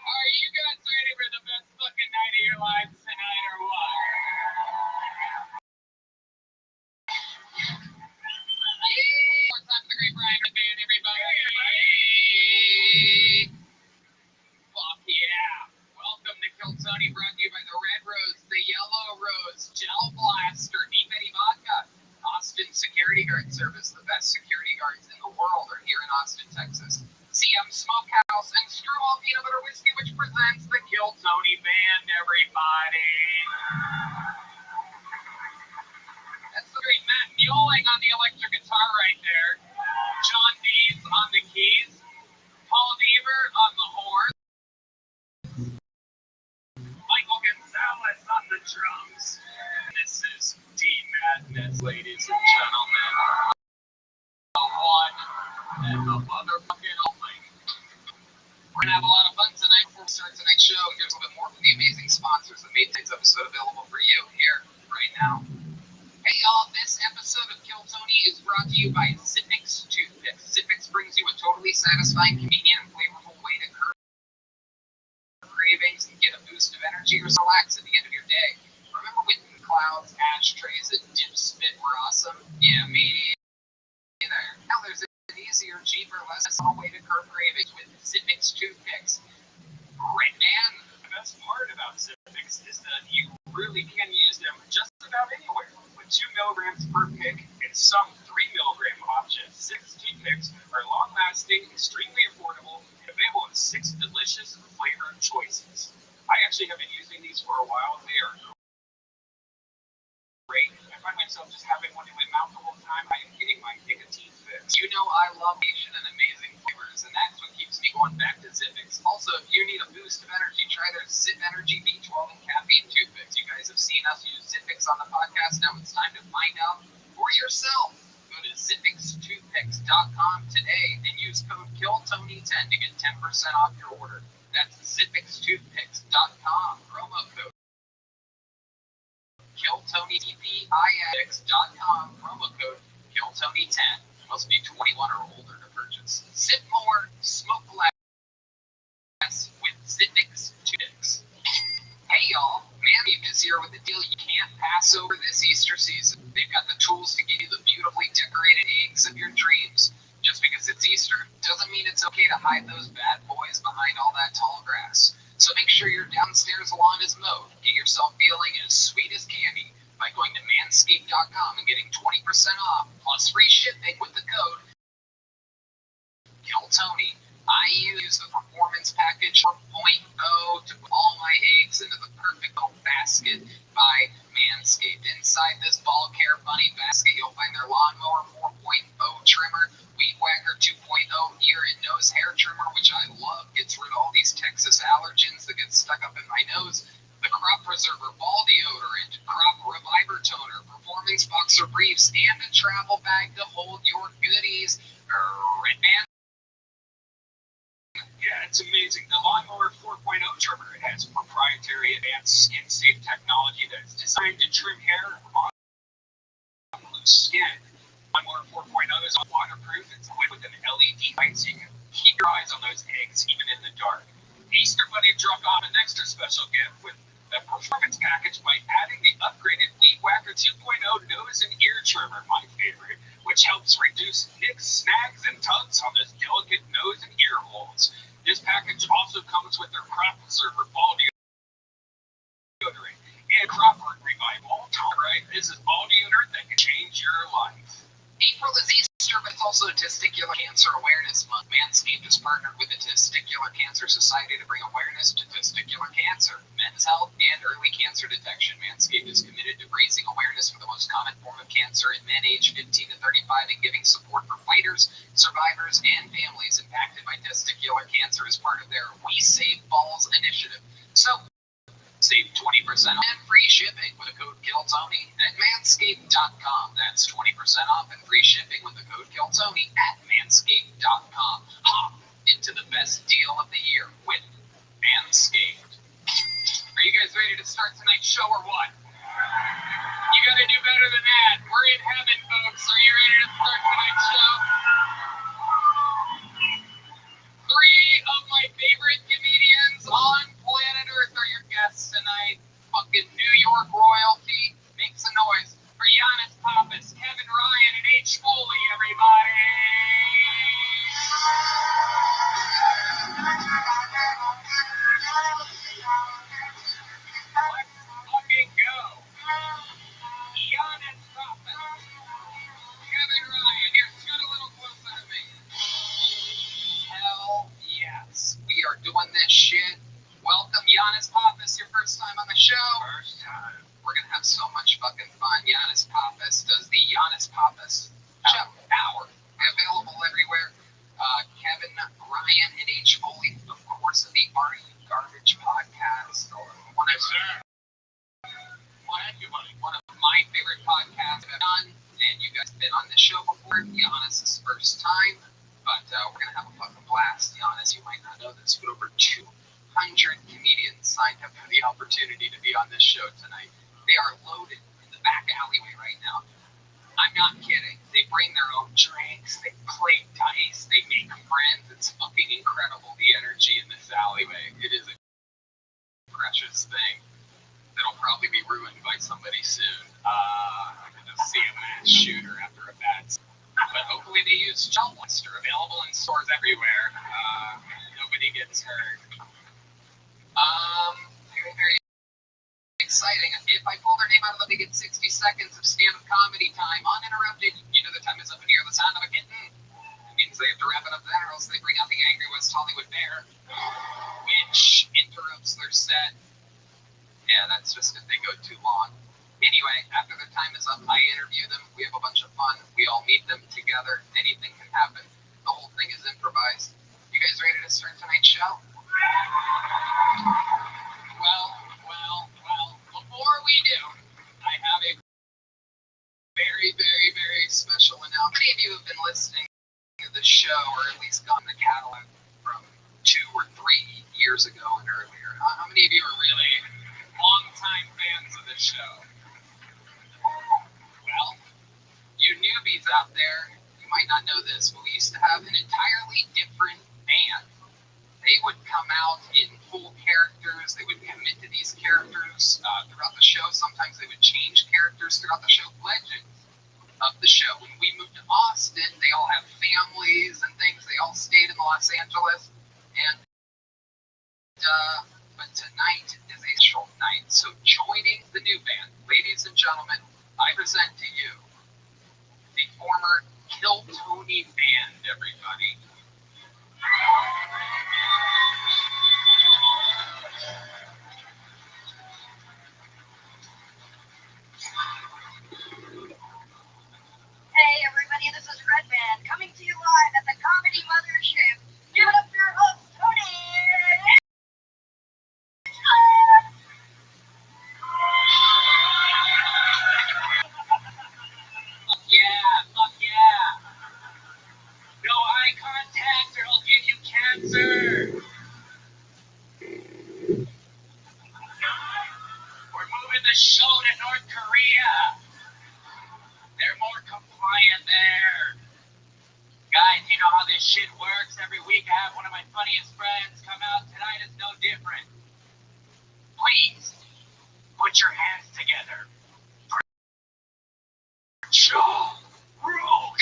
Are you guys ready for the best fucking night of your lives tonight or what? More time for the great Brian Band, everybody. Fuck yeah. Welcome to Kill Tony, brought to you by the Red Rose, the Yellow Rose, Gel Blaster, Deep Eddy Vodka, Austin Security Guard Service. The best security guards in the world are here in Austin, Texas. CM Smokehouse and Screwball Peanut Butter Whiskey, which presents the Kill Tony Band, everybody. That's the great Matt Mueling on the electric guitar right there. John Dees on the keys. Paul Deaver on the horn. Michael Gonzalez on the drums. This is D-Madness, ladies and gentlemen. The one and the motherfucking only. We're gonna have a lot of fun tonight before we start tonight's show. Here's a little bit more from the amazing sponsors that made today's episode available for you here, right now. Hey y'all, this episode of Kill Tony is brought to you by Zippix Toothpicks. Zippix brings you a totally satisfying, convenient, and flavorful way to curb cravings and get a boost of energy or relax at the end of your day. Remember when clouds, ashtrays, and dip spit were awesome? Yeah, me there. Now there's an easier, cheaper, less way to curb cravings with Zippix Toothpicks. Great, man. The best part about Zippix is that you really can use them just about anywhere. With 2 milligrams per pick and some 3 milligram options, 6 toothpicks are long-lasting, extremely affordable, and available in 6 delicious flavored choices. I actually have been using these for a while. They are great. I find myself just having one in my mouth the whole time. I am getting my nicotine fix. You know I love Asian and amazing flavors, and that's what keeps me going back to Zippix. Also, if you need a boost of energy, try their Zip Energy B12 and caffeine toothpicks. You guys have seen us use Zippix on the podcast. Now it's time to find out for yourself. Go to zippixtoothpicks.com today and use code KILLTONY10 to get 10% off your order. That's zippixtoothpicks.com, promo code KILLTONYTPIX.com, promo code KILLTONY10. Must be 21 or older to purchase. Sip more, smoke less with Zippix Toothpicks. Hey y'all, Mandy is here with a deal you can't pass over this Easter season. They've got the tools to get you the beautifully decorated eggs of your dreams. Just because it's Easter doesn't mean it's okay to hide those bad boys behind all that tall grass. So make sure your downstairs lawn is mowed. Get yourself feeling as sweet as candy by going to manscaped.com and getting 20% off plus free shipping with the code KILLTONY. I use the Performance Package 4.0 to put all my eggs into the perfect little basket by Manscaped. Inside this ball care bunny basket, you'll ball deodorant, crop reviver toner, performance boxer briefs, and a travel bag to hold your goodies. Redman. Yeah, it's amazing. The Lawnmower 4.0 trimmer has proprietary advanced skin-safe technology that's designed to trim hair on loose skin. Lawnmower 4.0 is waterproof. It's equipped with an LED light so you can keep your eyes on those eggs even in the dark. The Easter Bunny dropped off an extra special gift with a performance package by adding the upgraded Weed Whacker 2.0 nose and ear trimmer, my favorite, which helps reduce nicks, snags, and tugs on those delicate nose and ear holes. This package also comes with their Crop Preserver ball deodorant and Crop Revival. Right? This is ball deodorant that can change your life. April is Easter, but it's also Testicular Cancer Awareness Month. Manscaped has partnered with the Testicular Cancer Society to bring awareness to testicular cancer, men's health, and early cancer detection. Manscaped is committed to raising awareness for the most common form of cancer in men aged 15 to 35 and giving support for fighters, survivors, and families impacted by testicular cancer as part of their We Save Balls initiative. So, save 20% and free shipping with the code KILLTONY at manscaped.com. That's 20% off and free shipping with the code KILLTONY at manscaped.com. Hop into the best deal of the year with Manscaped. Are you guys ready to start tonight's show or what? You gotta do better than that. We're in heaven, folks. Are you ready to start tonight's show? Three of my favorite comedians on planet Earth are your guests tonight. Fucking New York royalty. Make some noise for Giannis Pappas, Kevin Ryan, and H. Foley, everybody. Let's fucking go. Giannis Pappas, Kevin Ryan, here, scoot a little closer to me. Hell yes, we are doing this shit. Welcome, Giannis Pappas, your first time on the show. First time. We're gonna have so much fucking fun. Giannis Pappas does the Giannis Pappas show hour, available everywhere. Kevin Ryan and H. Foley, of course, of the Are You Garbage podcast. One of my favorite podcasts I've done, and you guys have been on this show before. Giannis' first time, but we're gonna have a fucking blast. Giannis, you might not know this, but over 200 comedians signed up for the opportunity to be on this show tonight. They are loaded in the back alleyway right now. I'm not kidding. They bring their own drinks, they play dice, they make friends. It's fucking incredible, the energy in this alleyway. It is a precious thing that'll probably be ruined by somebody soon. I can just see a mass shooter after a bad. But hopefully they use gel blister, available in stores everywhere. Nobody gets hurt. Very, very exciting. If I pull their name out, let me get 60 seconds of stand-up comedy time uninterrupted. You know the time is up and hear the sound of a kitten. It means they have to wrap it up there, or else they bring out the angry West Hollywood bear, which interrupts their set. Yeah, that's just if they go too long. Anyway, after their time is up, I interview them. We have a bunch of fun. We all meet them together. Anything can happen. The whole thing is improvised. You guys ready to start tonight's show? Well, before we do, I have a very, very, very special announcement. Many of you have been listening to the show, or at least gotten the catalog from 2 or 3 years ago and earlier. How many of you are really long-time fans of the show? Well, you newbies out there, you might not know this, but we used to have an entirely different band. They would come out in full characters. They would commit to these characters throughout the show. Sometimes they would change characters throughout the show. Legends of the show. When we moved to Austin, they all have families and things. They all stayed in Los Angeles. And but tonight is a special night. So joining the new band, ladies and gentlemen, I present to you the former Kill Tony band, everybody. Hey everybody, this is Redman coming to you live at the Comedy Mothership. Give it up for your host, Tony! North Korea. They're more compliant there. Guys, you know how this shit works? Every week I have one of my funniest friends come out. Tonight is no different. Please, put your hands together for Joe Rogan.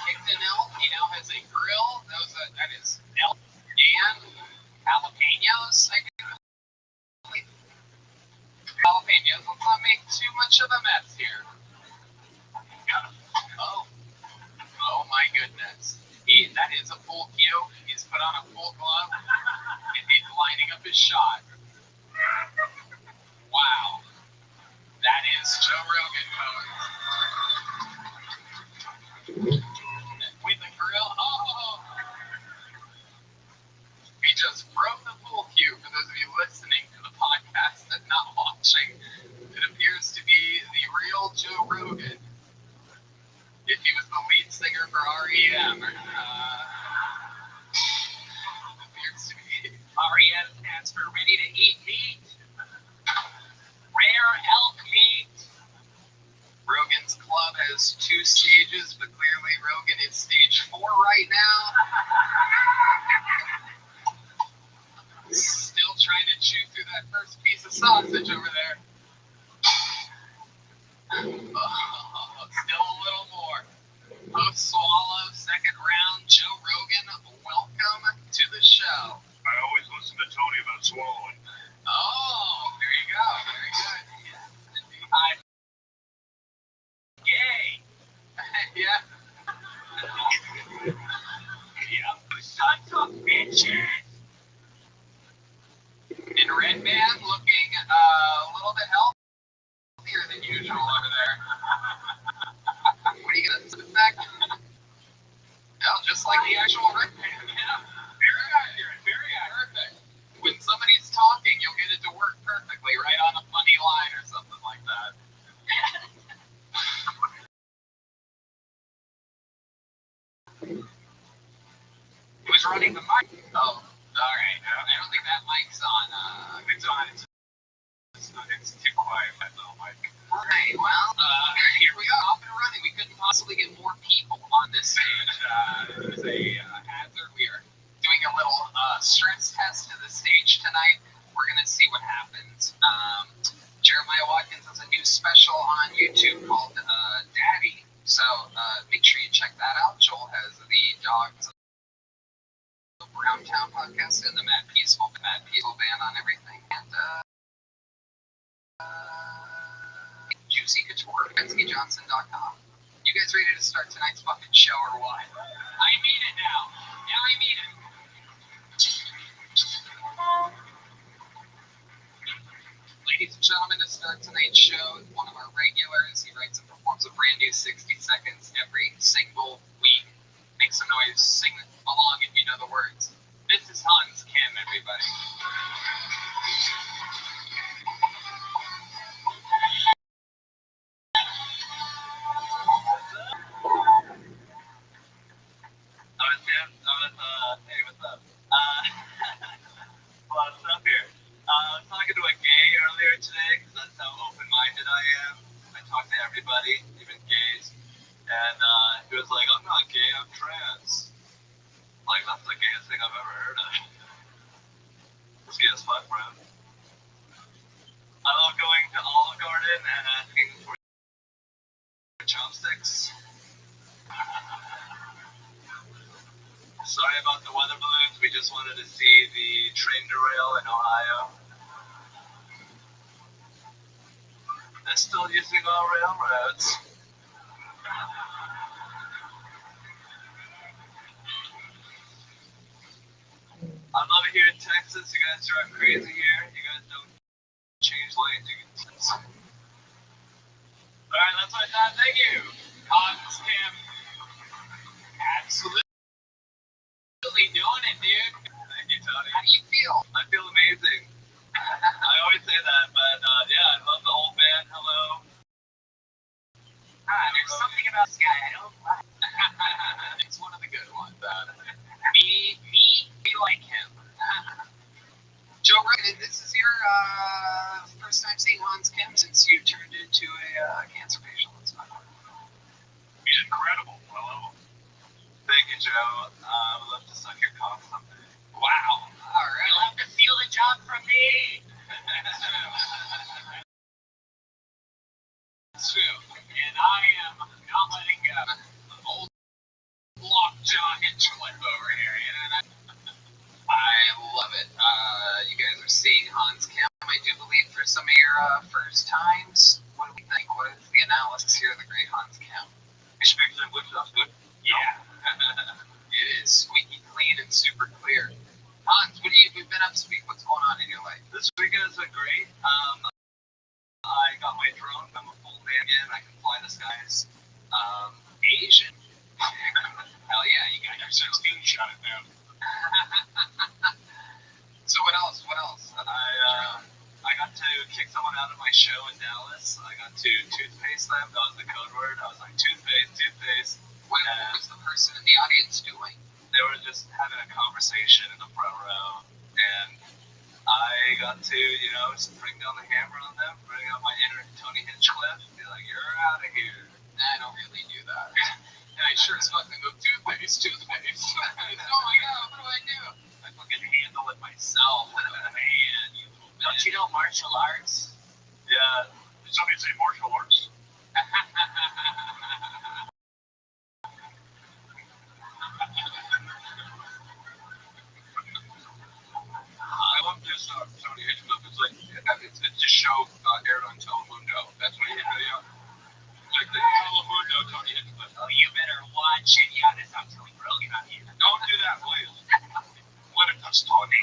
Kicked an elk, he now has a grill. That is elk and jalapenos. Jalapenos. Let's not make too much of a mess here. Oh my goodness. That is a full cue. He's put on a full glove and he's lining up his shot. Wow. That is Joe Rogan, folks. With the grill. Oh! He just broke the full cue. For those of you listening to the podcast and not watching, it appears to be the real Joe Rogan. If he was the lead singer for REM. Appears to be. REM stands for Ready to Eat Meat. Rare elk meat. Rogan's club has 2 stages, but clearly Rogan is stage 4 right now. Still trying to chew through that first piece of sausage over there. Still a little more. Post swallow, second round. Joe Rogan, welcome to the show. I always listen to Tony about swallowing. Oh, there you go. Very good. I'm gay. Yeah. Yep. Sons of bitches. In red band, looking a little bit healthier than usual over there. What are you gonna sit back? No, just like the actual red band. Yeah. Very accurate. Very accurate. Perfect. When somebody's talking, you'll get it to work perfectly, right on a funny line or something like that. Who's running the mic? Oh, all right. I don't think that mic's on. It's on. It's too quiet. That little mic. All right. Well, here we go. Off and running. We couldn't possibly get more people on this stage. It was a hazard. We are doing a little stress test to the stage tonight. We're gonna see what happens. Jeremiah Watkins has a new special on YouTube called Daddy. So make sure you check that out. Joel has the Dogs of Browntown podcast and the Mad Peaceful band on everything. And Juicy Couture, BenskyJohnson.com. You guys ready to start tonight's fucking show or what? I mean it now. Now I mean it. Ladies and gentlemen, to start tonight's show, one of our regulars. He writes and performs a brand new 60 seconds every single week. Make some noise, sing along if you know the words. This is Hans Kim, everybody. Hey, what's up? What's up here? I was talking to a gay earlier today because that's how open-minded I am. I talk to everybody, even gays. And he was like, I'm not gay, I'm trans. Like, that's the gayest thing I've ever heard of. It's gay as fuck, bro. I love going to Olive Garden and asking for chopsticks. Sorry about the weather balloons. We just wanted to see the train derail in Ohio. They're still using our railroads. I love it here in Texas. You guys drive crazy here. You guys don't change lanes. Alright, that's what I thought. Thank you. Hans Kim. Absolutely doing it, dude. Thank you, Tony. How do you feel? I feel amazing. Right, and this is your first time seeing Hans Kim since you turned into a cancer patient. He's incredible. I love him. Thank you, Joe. I would love to suck your cock someday. Wow. All right. You'll have to steal the job from me. It's true. And I am not letting old lockjaw Hinchcliffe over here. You know, I love it. You guys are seeing Hans Kim, I do believe, for some of your first times. What do we think? What is the analysis here of the great Hans Kim? You speak English, that's good. Yeah. It is squeaky clean and super clear. Hans, what have you been up to week? What's going on in your life? This weekend has been great. I got my drone. I'm a full man again. I can fly the skies. Asian. Hell yeah, you got your 16 shot it down. So what else? I got to kick someone out of my show in Dallas. I got to toothpaste them. That was the code word. I was like, toothpaste. What was the person in the audience doing? They were just having a conversation in the front row. And I got to, just bring down the hammer on them, bring out my inner Tony Hinchcliffe, be like, you're out of here. I don't really do that. And I sure as fuck can go toothpaste. Oh my god, what do I do? I fucking handle it myself. Man, you little bitch. Don't you know martial arts? Yeah. Did somebody say martial arts? I love this Tony Hinchcliffe. It's a show aired on Telemundo. That's what he did. It's like the Telemundo Tony Hinchcliffe. Oh, you better watch it. Yeah, this sounds really brilliant on you. Don't do that, please. What if that's Tony?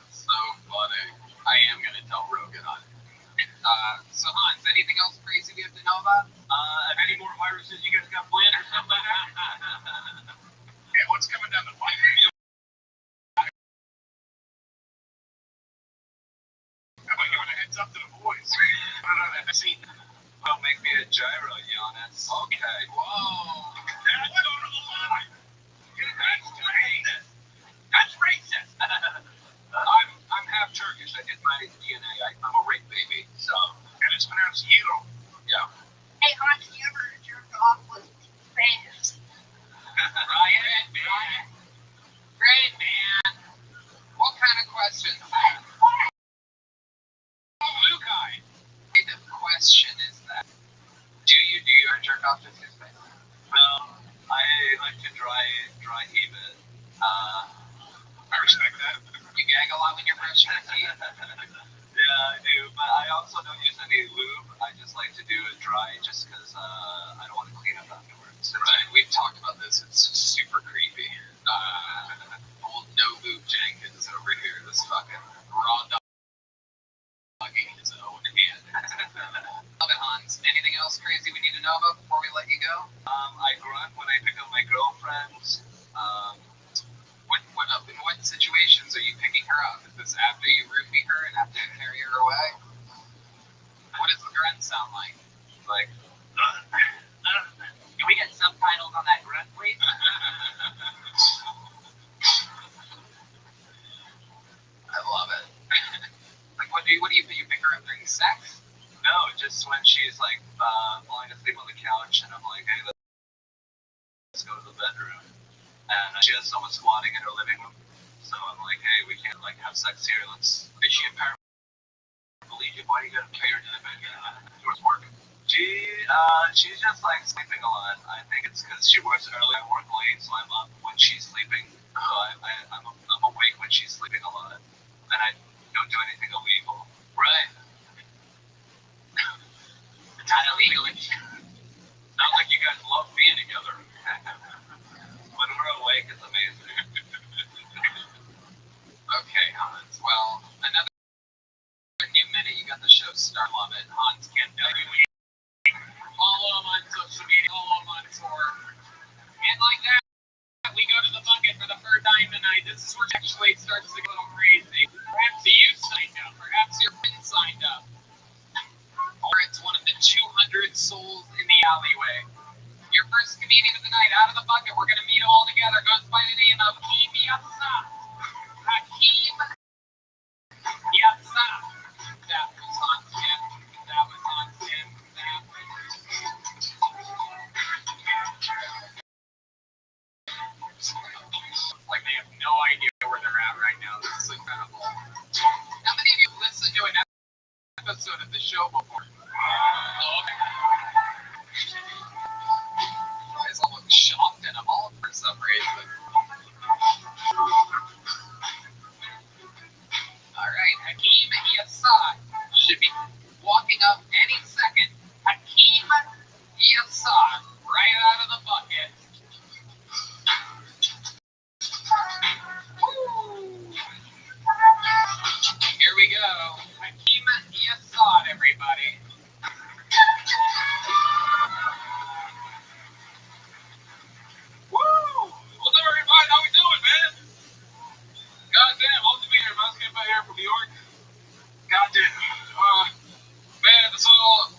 So funny. I am gonna tell Rogan on it. So Hans, anything else crazy we have to know about? Any more viruses you guys got planned or something like that? Hey, what's coming down the pipe? How about giving a heads up to the boys? Don't make me a gyro, Giannis. Okay. Whoa. That's going to the line. That's racist. That's racist. I'm half Turkish. I did my DNA. I'm a rape baby. So, And it's pronounced Euro. yeah. Hey, Hans, do you ever jerk off with fans? Ryan. Great man. What kind of questions? Blue guy. The question is that do you ever jerk off to toothpaste? I like to dry heave it. I respect that. You gag a lot when you're brushing your teeth. Yeah, I do. But I also don't use any lube. I just like to do it dry just because I don't want to clean up afterwards. Right. We've talked about this. It's super creepy. Old no lube Jenkins over here. This fucking raw dogging his own hand. Love it, Hans. Anything else crazy we need to know about before we let you go? I grunt when I pick up my girlfriends. In what situations are you picking her up? Is this after you roofie her and have to carry her away? What does the grunt sound like? Like, Can we get subtitles on that grunt, please? I love it. Like, what do you pick her up during sex? no, just when she's like falling asleep on the couch and I'm like, hey, let's go to the bedroom. And she has someone squatting in her living room. So I'm like, hey, we can't like have sex here. Is she a paraplegic? Why do you gotta carry her to the bedroom? Where's work? She's just like sleeping a lot. I think it's because she works early, I work late, so I'm up when she's sleeping. So I'm awake when she's sleeping a lot, and I don't do anything illegal. Right. Not illegally. Not like you guys love being together. When we're awake, it's amazing. Okay, Hans. Well, another new minute. You got the show Star. Love it. Hans Kim. Follow him on social media. Follow him on tour. And like that, we go to the bucket for the first time tonight. This is where it actually starts to get a little crazy. Perhaps you signed up. Perhaps your friend signed up. Or it's one of the 200 souls in the alleyway. Your first comedian of the night, out of the bucket. We're going to meet all together. Goes by the name of Hakeem Yatsa. Hakeem show before. Oh, okay. You guys all look shocked and appalled for some reason. Alright, Hakeem Yassad should be walking up any second. Hakeem Yassad, right out of the bucket. Woo. Here we go. Hakeem Yassad, everybody. Woo! What's up, everybody? How we doing, man? Goddamn, love to be here, man. Let's get back here from New York. Goddamn. Man, so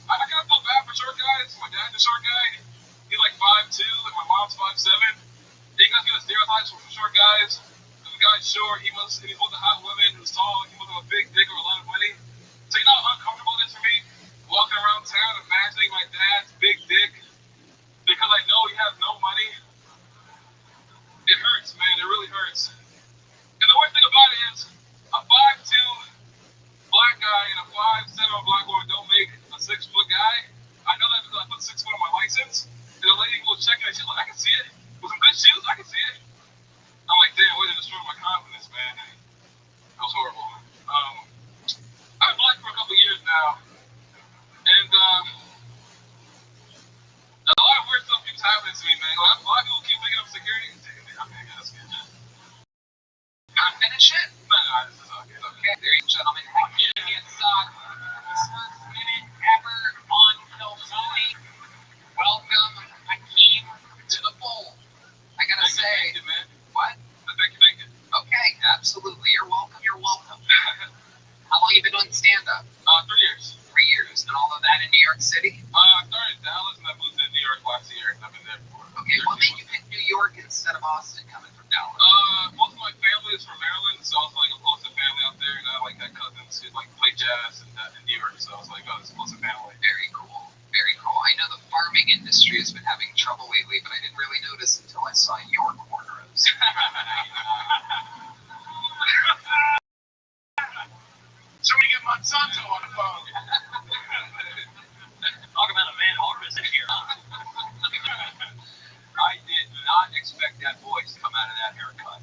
I kind of feel bad for short guys. My dad's a short guy. He's like 5'2", and my mom's 5'7". You guys get the stereotypes for short guys. If a guy's short, he's with a hot woman who's tall, he must have a big dick or a lot of money. So you know how uncomfortable it is for me walking around town imagining my dad's big dick because I know he has no money. It hurts, man. It really hurts. And the worst thing about it is a 5'2" black guy and a 5'7" black woman don't make a 6-foot guy. I know that because I put 6 foot on my license. And the lady goes checking it. She's like, I can see it. With some good shoes, I can see it. I'm like, damn, way to destroy my confidence, man. That was horrible. I've been black for a couple of years now. And a lot of weird stuff keeps happening to me, man. Like, a lot of people keep thinking I'm security. Okay, that's good. Not finish it? No, this is okay. Okay, there you go, gentlemen. Hakeem Yassad, his first minute ever on Hillbilly. Welcome, Hakeem, to the fold. I gotta say, man. What? Thank you. Okay, absolutely. You're welcome. You're welcome. How long you been doing stand-up? 3 years. 3 years. And all of that in New York City? I started in Dallas and I moved to New York last year. I've been there before. Okay, what made you pick New York instead of Austin coming from Dallas? Most of my family is from Maryland, so I was like a close to family out there, and I like had cousins who like play jazz in New York, so I was like, oh, it's close to family. Very cool. Very cool. I know the farming industry has been having trouble lately, but I didn't really notice until I saw your cornrows. So we get Monsanto on the phone. Talk about a man harvest here, huh? I did not expect that voice to come out of that haircut.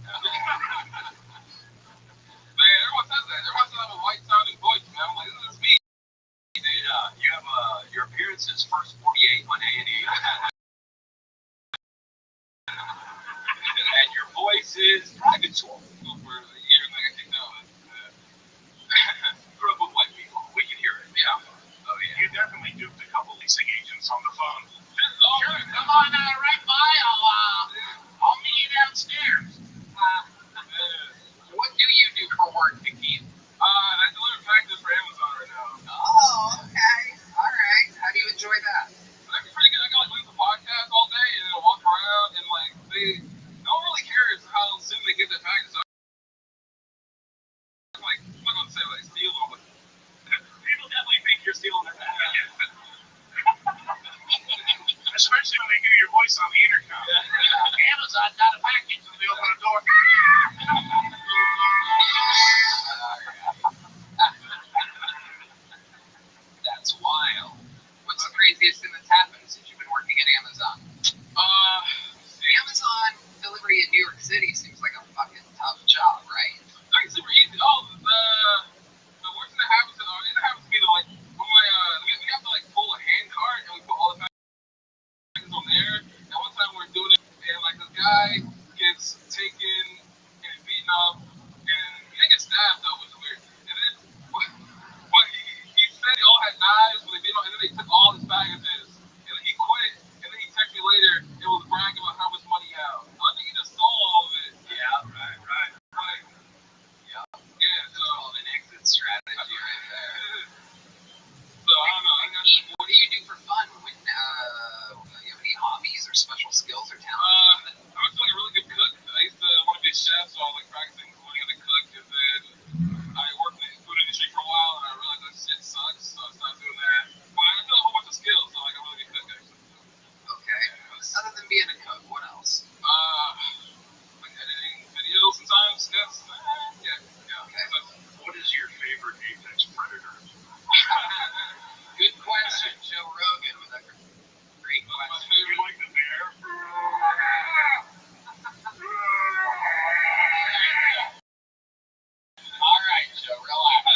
Man, everyone says that. Everyone says I have a white-sounding voice, man. I'm like, this is me. Yeah, you have your appearance is first 48 on A&E. And your voice is private school. For a year and like I think now. Grew up with white people. We can hear it. Yeah. Oh, yeah. You definitely duped a couple leasing agents on the phone. Sure, come on right by. I'll meet you downstairs.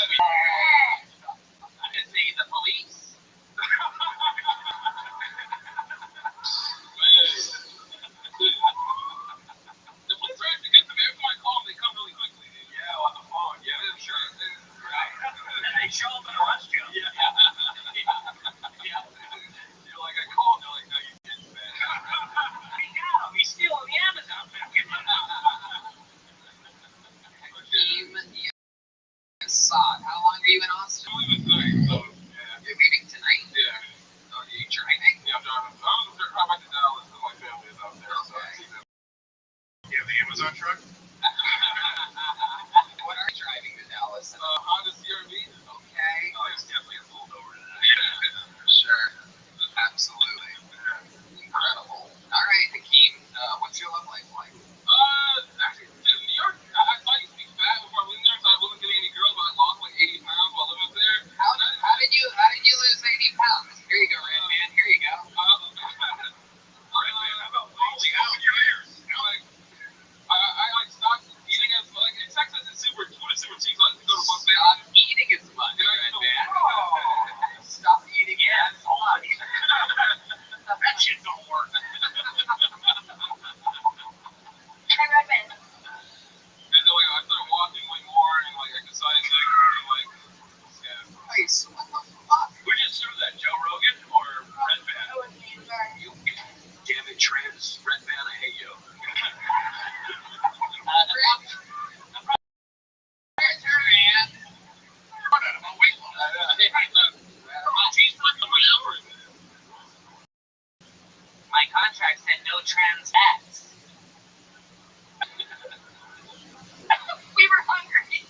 I'm gonna say the police. The police are actually good to me. Every time I call them, they come really quickly. Yeah, on the phone. Yeah, sure. Right. And they show up and arrest you. Yeah. Yeah. You're like, I called. They're like, no, you didn't, man. Hey, no, he's stealing the Amazon package. How long are you in Austin? I'm leaving tonight. So, yeah. You're leaving tonight? Yeah. Are you driving? Yeah, I'm driving. I'm back to Dallas because my family is out there. Okay. So you have the Amazon truck? What are you driving to Dallas? Honda CRV. Okay. Oh, it's definitely pulled over to that. Yeah, for sure. Absolutely. Incredible. All right, Hakeem, what's your love life like? Actually, New York, I thought I used to be fat before I lived there, so I wasn't getting any girls, but I lost like 80 pounds while living up there. How did you lose 80 pounds? Here you go, Red Man. Here you go. Red Man, how about falling out with your ears? You know, like, I like stopped eating as much. Like, Texas is super cheap, so I like to go to buffet. Stop eating as much, Red Man. Stop eating as much. That shit don't work. Hi, Redman. And then like I started walking way more and like exercising and like nice. What the fuck? Who just threw that? Joe Rogan or Red Man? Oh, it's me, sorry. You damn it, trans Red Man, I hate you. My contract said no trans acts. We were hungry.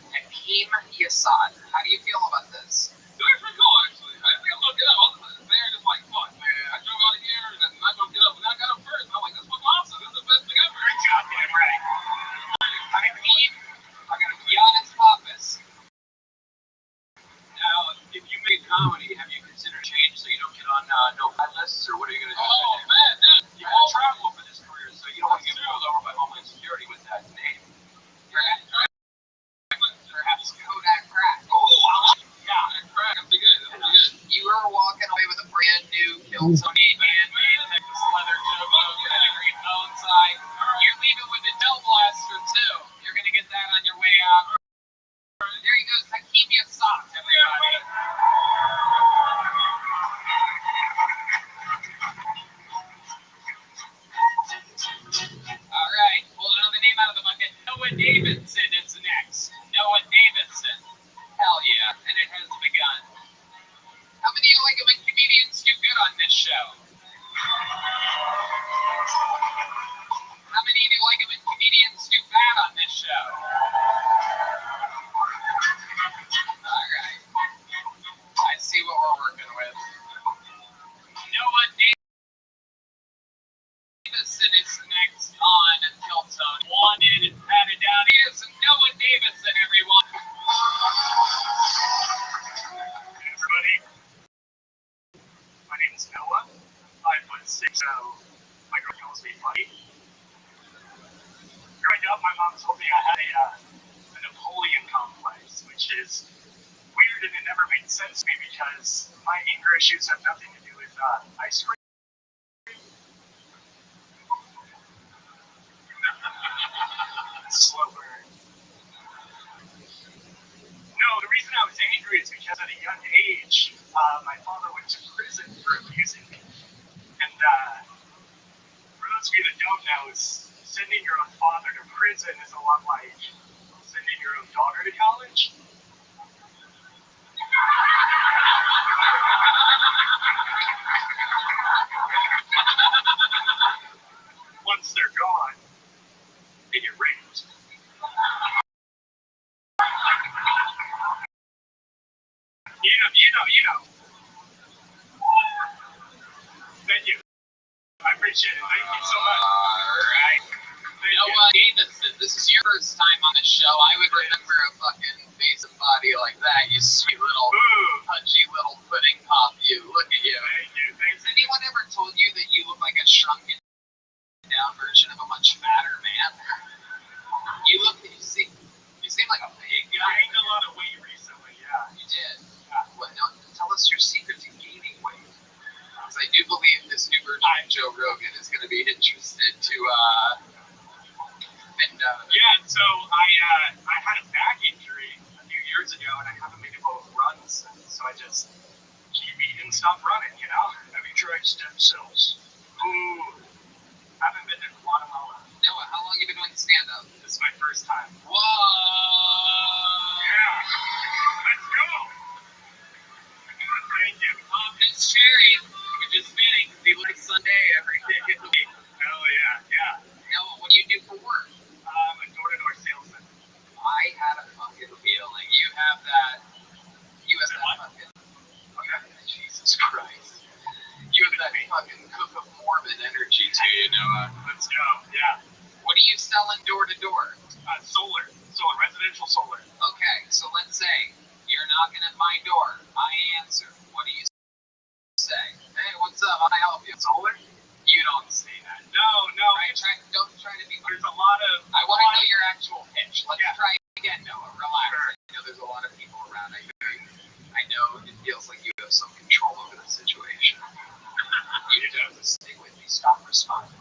Hakeem Yassad, how do you feel about this? It was pretty cool, actually. I didn't think I was going to get up. I was there just like, fuck, man. I drove out of here and I'm not going to get up. And I got up first. And I'm like, this was awesome. This is the best thing ever. Great job, damn right. Hakeem, I got to be honest, Pappas. Now, if you make comedy, have you considered change so you don't get on no bad lists, or what are you going to do? Oh, man, dude. You got to travel for this career, so you don't want to get pulled over by Homeland Security with that name. Perhaps Kodak crack. Oh, yeah, crack. That's pretty good. That's pretty good. You are walking away with a brand new Kiltony handmade Texas leather Jogo with a green bone side. You're leaving with a Del Blaster too. You're gonna get that on your way out. There he goes, Hakeem Yassad, everybody. All right, pull another name out of the bucket. Noah Davidson is next. Noah Davidson. Hell yeah, and it has begun. How many of you comedians do good on this show? How many of you comedians do bad on this show? All right. I see what we're working with. Noah Davidson is next on Tiltone. Wanted and patted down. Here's Noah Davidson, everyone. Hey everybody, my name is Noah. 5'6", so my girl calls me Buddy. Growing up, my mom told me I had a Napoleon complex, which is weird and it never made sense to me because my anger issues have nothing to do with ice cream. Slow burn. No, the reason I was angry is because at a young age, my father went to prison for abusing me. And for those of you that don't know, sending your own father to prison is a lot like sending your own daughter to college. Once they're gone, they get raped. You know. Thank you. I appreciate it. Thank you so much. All right. Noah Davidson, this is your first time on the show. I would remember a fucking face and body like that. You sweet little, pudgy little pudding pop. You look at you. Thank you. Has anyone ever told you that you look like a shrunken down version going to be interested to find out. Yeah, so I had a back injury a few years ago, and I haven't been able to run since. So I just keep eating, stop running. You know. Have you tried stem cells? Ooh, haven't been to Guatemala. Noah, how long have you been doing stand-up? This is my first time. Whoa! Yeah, let's go. Thank you. Miss Cherry, which is fitting because he likes Sunday every day of the week. Hell yeah. Noah, what do you do for work? I'm a door-to-door salesman. I had a fucking feeling you have that. You have that fucking. Okay. Jesus Christ. You have that fucking Cook of Mormon energy to you, Noah. Let's go. Yeah. What are you selling door to door? Solar, residential solar. Okay, so let's say you're knocking at my door. I answer. What do you say? Hey, what's up? How can I help you? Solar? You don't say that. No. Don't try to be. There's a lot of. I want to know your actual pitch. Let's try again, Noah. Relax. Sure. I know there's a lot of people around. I know it feels like you have some control over the situation. You don't have to stay with me. Stop responding.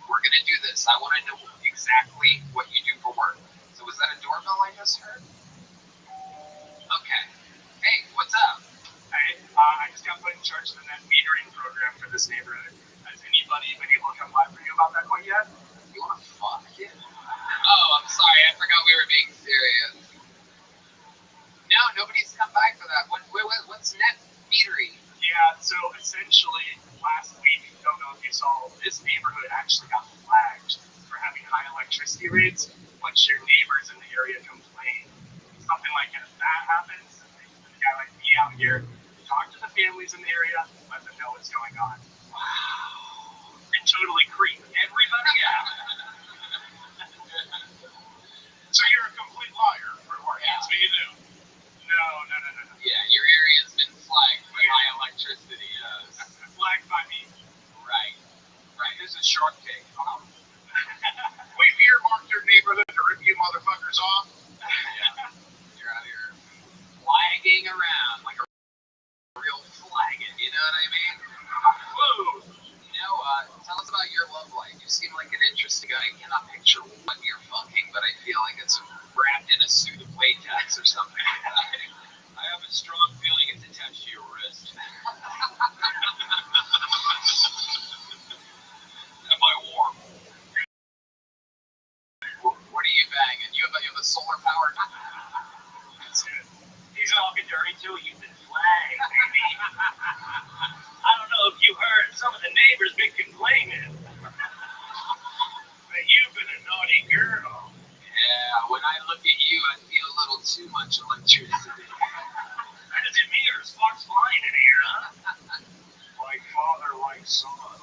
We're gonna do this. I want to know exactly what you do for work. So was that a doorbell I just heard? Okay. Hey, what's up? I just got put in charge of the net metering program for this neighborhood. Has anybody been able to come by for you about that quite yet? You want to fuck it? Oh, I'm sorry. I forgot we were being serious. No, nobody's come by for that. What's net metering? Yeah, so essentially last week, don't know if you saw, this neighborhood actually got flagged for having high electricity rates. Once your neighbors in the area complain, something like if that happens, a guy like me out here, talk to the families in the area, let them know what's going on. Wow. And totally creep everybody out. So you're a complete liar for work. Yeah. That's what you do. No. Yeah, your area's been flagged with high electricity. Flagged by me. Right. This is Shark Tank. We've earmarked your neighborhood to rip you motherfuckers off. Yeah. You're out here flagging around like a real flagging. You know what I mean? Whoa. Tell us about your love life. You seem like an interesting guy. I cannot picture what you're fucking, but I feel like it's wrapped in a suit of latex or something like that. I have a strong feeling it's attached to your wrist. Am I warm? What are you banging? You have a solar powered. That's it. He's talking dirty too. You've been flagged, baby. I don't know if you heard, some of the neighbors been complaining that you've been a naughty girl. Yeah, when I look at you, I feel a little too much electricity. Is it me or is sparks flying in here, huh? Like father, like son.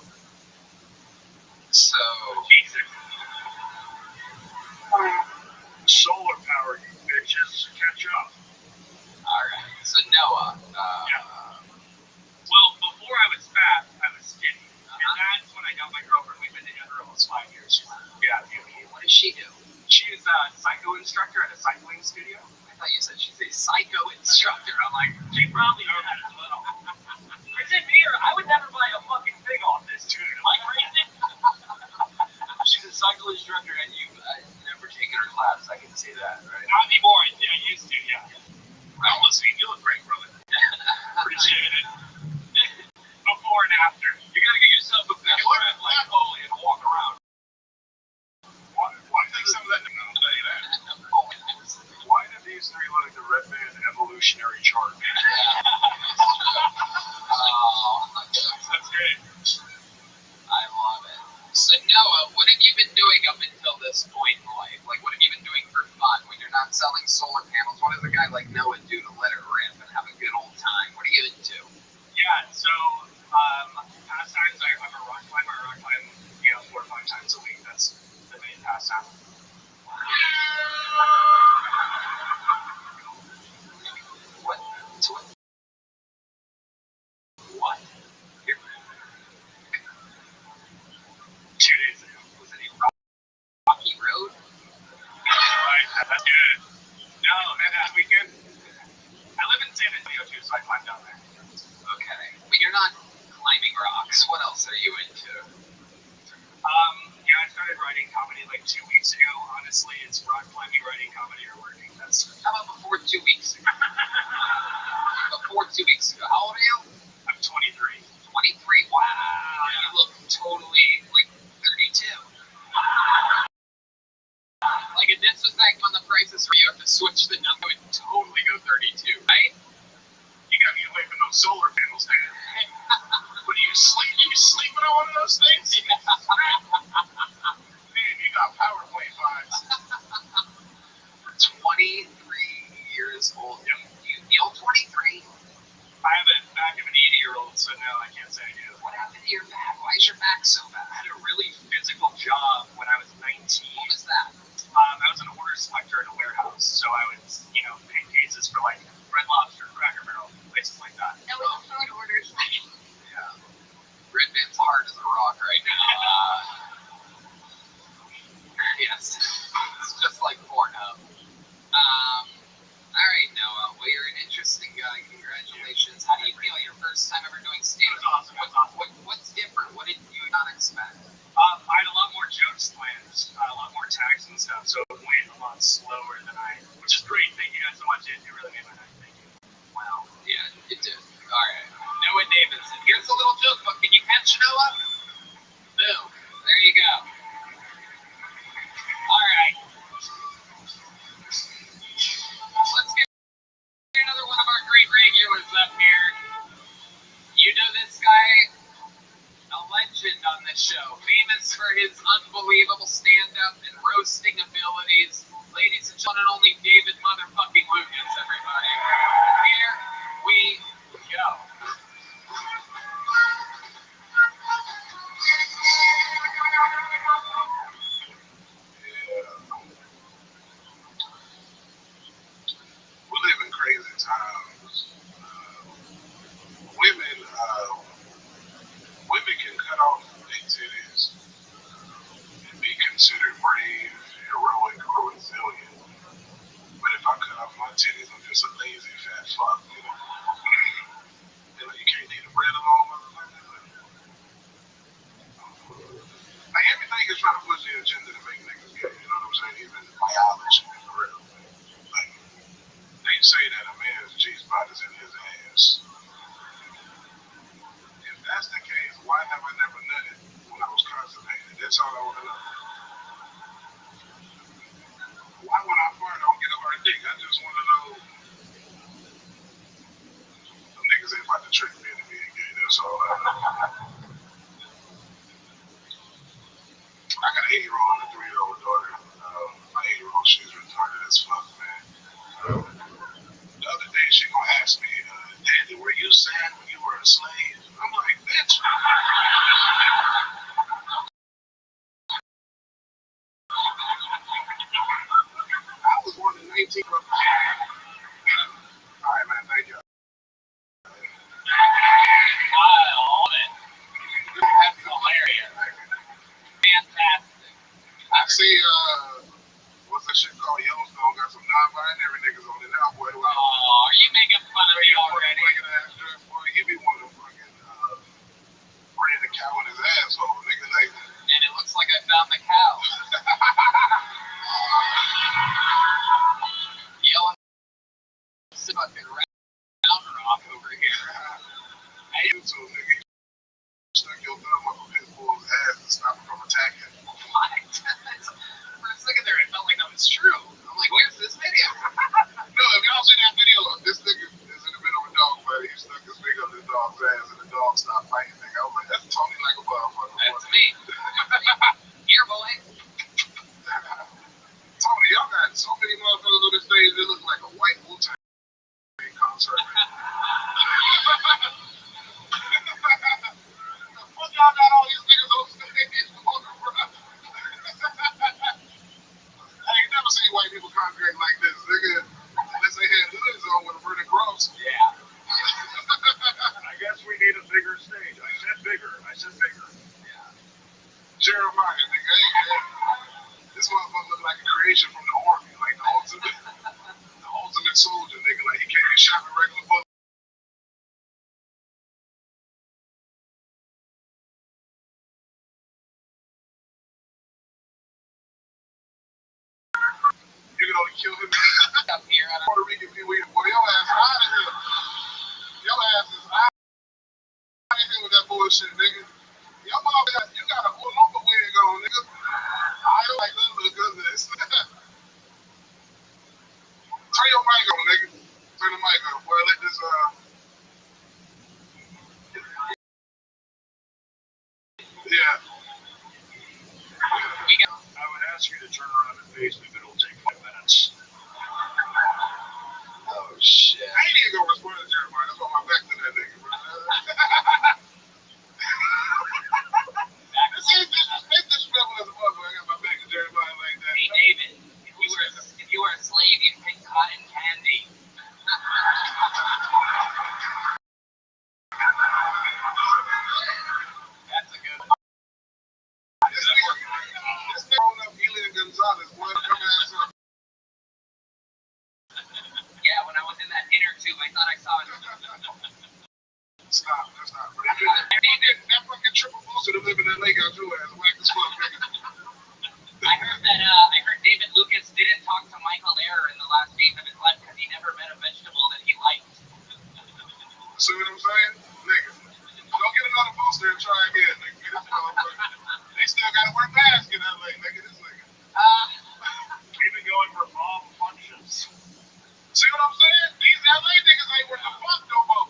So, Jesus. Solar power, you bitches. Catch up. alright. So Noah, Well, before I was fat, I was skinny. And that's when I got my girlfriend. We've been together almost 5 years. Yeah, beautiful. what does she do? She's a psycho instructor at a cycling studio. I thought you said she's a psycho instructor. I'm like, She probably knows that as well. Is it me or I would never buy a fucking thing off this dude? Am I crazy? she's a cycle instructor and you've never taken her class. I can see that, right? Not anymore. I used to, yeah. Right. Listen, you look great, brother. Appreciate it. Before and after. You gotta get yourself a big strap like Foley and walk around. Why do you think some of that? No, I'll tell you that. Why do these three look like the red band evolutionary chart? Oh, That's great. I love it. So Noah, what have you been doing up until this point in life? Like, what have you been doing for fun when you're not selling solar panels? What does a guy like Noah do to let it rip and have a good old time? What are you into? Yeah, so pastimes, I'm a rock climber. I rock climb, 4 or 5 times a week. That's the main pastime. What? What? 2 days ago. Was it a rocky road? Right, that's good. No, that weekend, honestly, it's rock climbing, writing, comedy, or working. That's How about before 2 weeks ago? Before 2 weeks ago. How old are you? I'm 23. 23. Wow. You look totally like 32. Like if this was back on the prices where you have to switch the number, it would totally go 32, right? You gotta get away from those solar panels, man. What are you sleep? You sleeping on one of those things? Man, you got power plant vibes. 23 years old. Yep. You feel 23? I have the back of an 80-year-old, so no, I can't say I do. What happened to your back? Why is your back so bad? I had a really physical job when I was 19. What was that? I was an order selector in a warehouse, so I would, pick cases for like Red Lobster, Cracker Barrel, places like that. That was a food order. Yeah. Red Man's hard as a rock right now. Yes. It's just like Pornhub. All right, Noah. Well, you're an interesting guy. Congratulations. How do you feel? Your first time ever doing stand-up? It was awesome. What's different? What did you not expect? I had a lot more jokes planned, a lot more tags and stuff, so it went a lot slower than which is great. Thank you guys so much. It really made my night. Thank you. Wow. Yeah, it did. All right. Noah Davidson. Here's a little joke book. Can you catch Noah? Boom. There you go. All right. Let's get another one of our great regulars up here. You know this guy? A legend on this show. Famous for his unbelievable stand-up and roasting abilities. Ladies and gentlemen, only David motherfucking Lucas, everybody. Here we go. We live in crazy times. Women can cut off their titties and be considered brave, heroic, or resilient. But if I cut off my titties, I'm just a lazy fat fuck. You can't eat a bread alone, motherfucker. Like everything is trying to push the agenda to make niggas gay. You know what I'm saying? Even biology, for real. Like they say that a man's G-spot is in his ass. If that's the case, why have I never nutted when I was constipated? That's all I want to know. Why when I fart, I don't get a hard dick? I just want to know. Them niggas ain't about to trick me into being gay. That's all I know. I got an 8-year-old and a 3-year-old daughter. My 8-year-old, she's retarded as fuck, man. The other day, she gonna ask me, Daddy, were you sad when you were a slave? I'm like, bitch. I was born in 19. All right, man, thank you. I love it. That's hilarious. Fantastic. I see, what's that shit called? Yellowstone got some non-binary niggas on it now, boy. Oh, are you making fun of me already? Boy, he be one of them fucking ran the cow in his asshole, nigga. Like, And it looks like I found the cow. Yelling fucking round rock over here. hey, you too, nigga. You stuck your thumb up a pit bull's ass to stop him from attacking. What? For a second there, it felt like that was true. I'm like, where's this video? No, if y'all see that video, this nigga is in the middle of a dog fight. He stuck his finger up his dog's ass and the dog stopped fighting. Nigga, I was like, that's Tony like a motherfucker. That's me. Here, boy. Tony, y'all got so many motherfuckers on this stage. They look like a white Wu-Tang concert. Fuck y'all got all these niggas on stage on the front. I ain't never seen white people congregate like this, nigga. Unless they had hoods on with a burning cross. Yeah. I guess we need a bigger stage. I said bigger. Yeah. Jeremiah, nigga, hey, man. This motherfucker look like a creation from the army, like the ultimate soldier, nigga. Like he can't get shot with regular bullets. want to kill him. Up here, I don't Puerto Rican people, boy, your ass out of here. Your ass is out of here with that bullshit, nigga. Your mom, you got a full lumber wig on, nigga. I don't like look at this. Turn your mic on, nigga. Turn the mic on. Boy, let this, yeah. I would ask you to turn around and face me, but it'll take 5 minutes. Oh, shit. I ain't even gonna respond to Jeremiah. That's why my back to that nigga, bro. This ain't disrespectful as a motherfucker. I got my back to Jeremiah like that. Hey, David, if you were a slave, you'd pick cotton candy. That's a good one. This nigga grown up Elian Gonzalez, boy, come ass up. Yeah, when I was in that inner tube, I thought I saw it. Stop, that's not right. That fucking triple booster to live in that lake out your ass, whack as fuck, nigga. I heard David Lucas didn't talk to Michael Ayer in the last days of his life because he never met a vegetable that he liked. See what I'm saying? Nigga, don't get another booster and try again, nigga. Get this motherfucker. They still gotta wear masks in LA, nigga. This nigga. We've been going for bomb punches. See what I'm saying? These LA niggas ain't worth the fuck no more.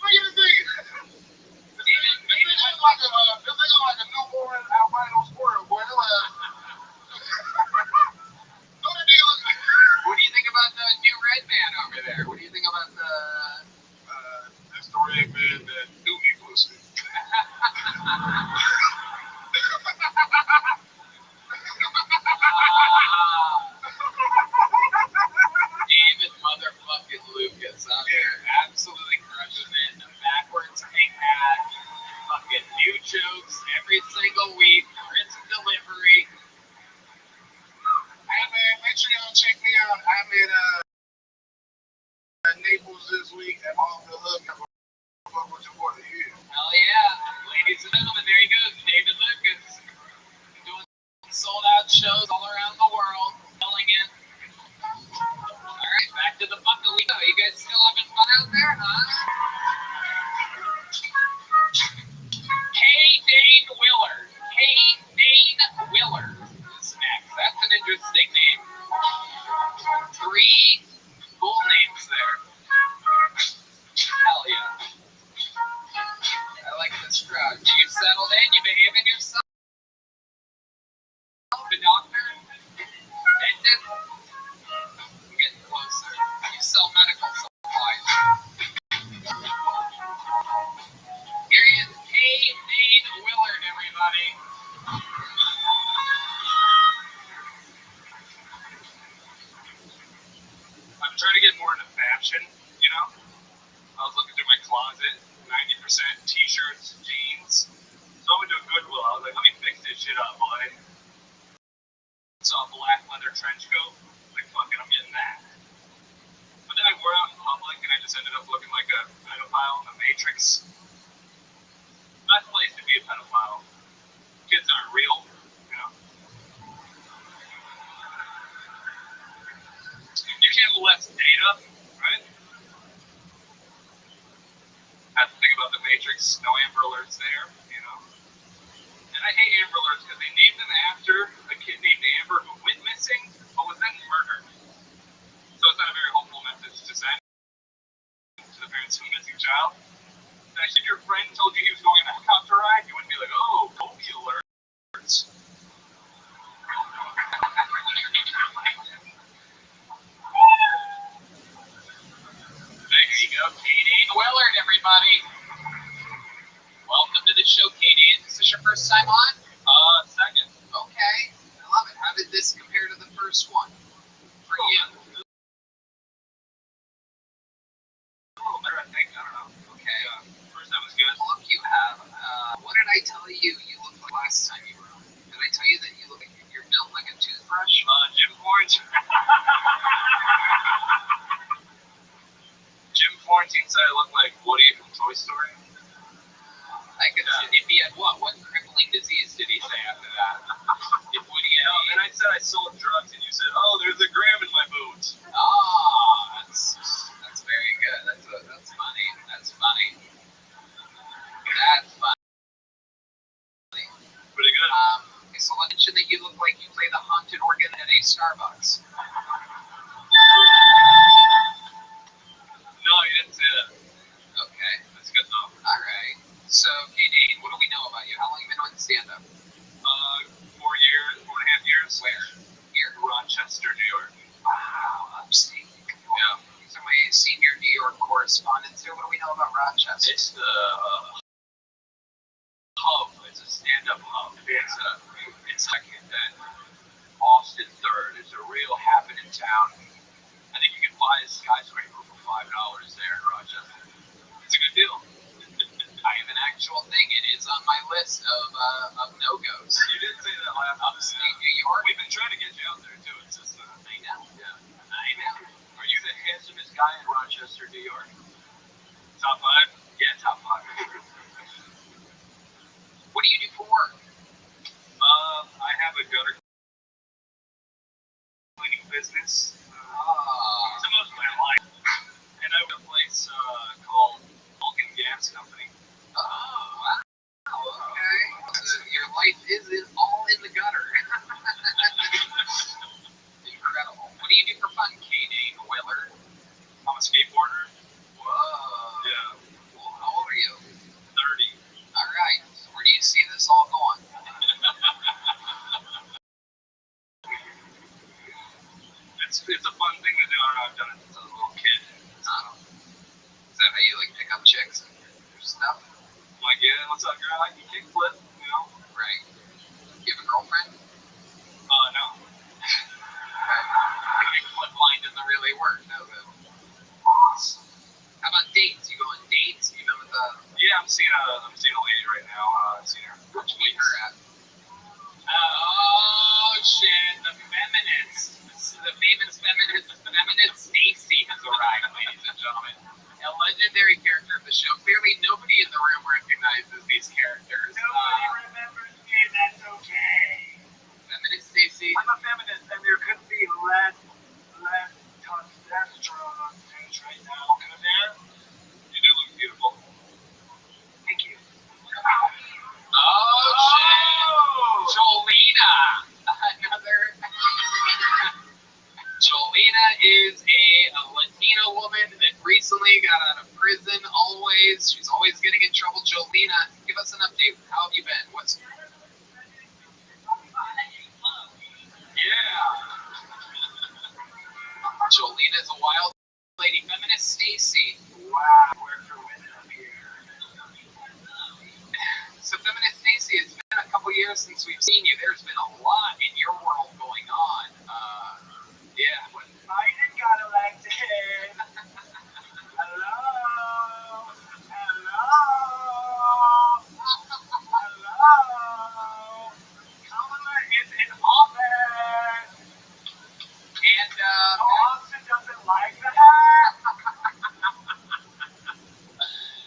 Look at this nigga. This nigga like a newborn albino squirrel, boy. What What do you think about the new red man over there? What do you think about the... That's the red man that do me pussy. David motherfucking Lucas out there absolutely crushes it. The backwards tank hat, fucking new jokes every single week, written delivery. Hey man, make sure y'all check me out. I'm in Naples this week at Off the Hook. Fuck with your boy here. Hell yeah. Ladies and gentlemen, there he goes, David Lucas. Doing sold out shows all around the world, selling it. Alright, back to the bucket we go. You guys still having fun out there, huh? Dane Willard. Dane Willard is next. That's an interesting name. 3 cool names there. Hell yeah. I like this crowd. You settled in? You behaving yourself? The doctor? Dentist? I'm getting closer. You sell medical supplies. Here he is. Dane Willard, everybody. I'm trying to get more into fashion, you know? I was looking through my closet, 90% t-shirts, jeans. So I went to a Goodwill. I was like, let me fix this shit up, boy. Saw a black leather trench coat. Like, fuck it, I'm getting that. But then I wore it out in public, and I just ended up looking like a pedophile in the Matrix. Best place to be a pedophile. Kids aren't real, you know? You can't molest data, right? Have to think about the Matrix, no Amber Alerts there, you know? And I hate Amber Alerts because they named them after a kid named Amber who went missing, but was then murdered. So it's not a very hopeful message to send to the parents of a missing child. Actually, if your friend told you he was going on a helicopter ride, you wouldn't be like, oh, Kobe alerts. There you go, Dane Willard, everybody. Welcome to the show, Dane. Is this your first time on? Second. Okay, I love it. How did this compare to the first one for you? A little better, I think. I don't know. Okay. First time was good. Look you have. What did I tell you looked like last time you were on? Did I tell you that you look like you're built like a toothbrush? Jim Florentine. Jim Florentine said I look like Woody from Toy Story. I could if he had what? What crippling disease did he say after that? If Woody had then I said I sold Pretty good. Okay, so let's mention that you look like you play the haunted organ at a Starbucks. No, you didn't say that. Okay. That's good though. Alright. So, K-Dane, what do we know about you? How long have you been doing stand-up? 4 years, 4.5 years. Where? Here? Rochester, New York. Wow, upstate. Yeah. These are my senior New York correspondents here. What do we know about Rochester? It's the hub. It's a stand-up hub. It's second and Austin third. It's a real happening town. I think you can buy a skyscraper for $5 there in Rochester. It's a good deal. I have an actual thing. It is on my list of no-goes. You didn't say that last time. Upstate New York. We've been trying to get you out there too. It's just I know. yeah. I know. Are you the handsomest guy in Rochester, New York? Top 5? Yeah, top 5. What do you do for work? I have a gutter cleaning business. It's the most of my life. And I have a place called Vulcan Gas Company. Oh, wow. Okay. So your life is all in the gutter. Incredible. What do you do for fun, K-Dane Willard? I'm a skateboarder. Whoa. Yeah. Cool. How old are you? 30. All right. So where do you see this all going? It's a fun thing to do. I don't know, I've done it since I was a little kid. Is that how you like pick up chicks and stuff? I'm like, yeah, what's up, girl? I can kickflip, you know? Right. You have a girlfriend? No. The kickflip line doesn't really work, does it? How about dates? You go on dates? You know with the... Yeah, I'm seeing a lady right now. I've seen her. Where'd you meet her at? Oh, shit. The feminist. The famous feminist Stacy has arrived, ladies and gentlemen. A legendary character of the show. Clearly, nobody in the room recognizes these characters. Nobody remembers me, that's okay. Feminist Stacy. I'm a feminist, and there couldn't be less testosterone on stage right now. Could there? You do look beautiful. Thank you. Oh, shit. Jolena. Another. Jolena is a Latina woman that recently got out of prison. She's always getting in trouble. Jolena, give us an update. How have you been? Yeah. Jolena is a wild lady. Feminist Stacy. Wow, we're for women up here. So, Feminist Stacy, it's been a couple years since we've seen you. There's been a lot in your world going on. Yeah. When Biden got elected. Hello. Kamala is in office. And, Austin doesn't like that.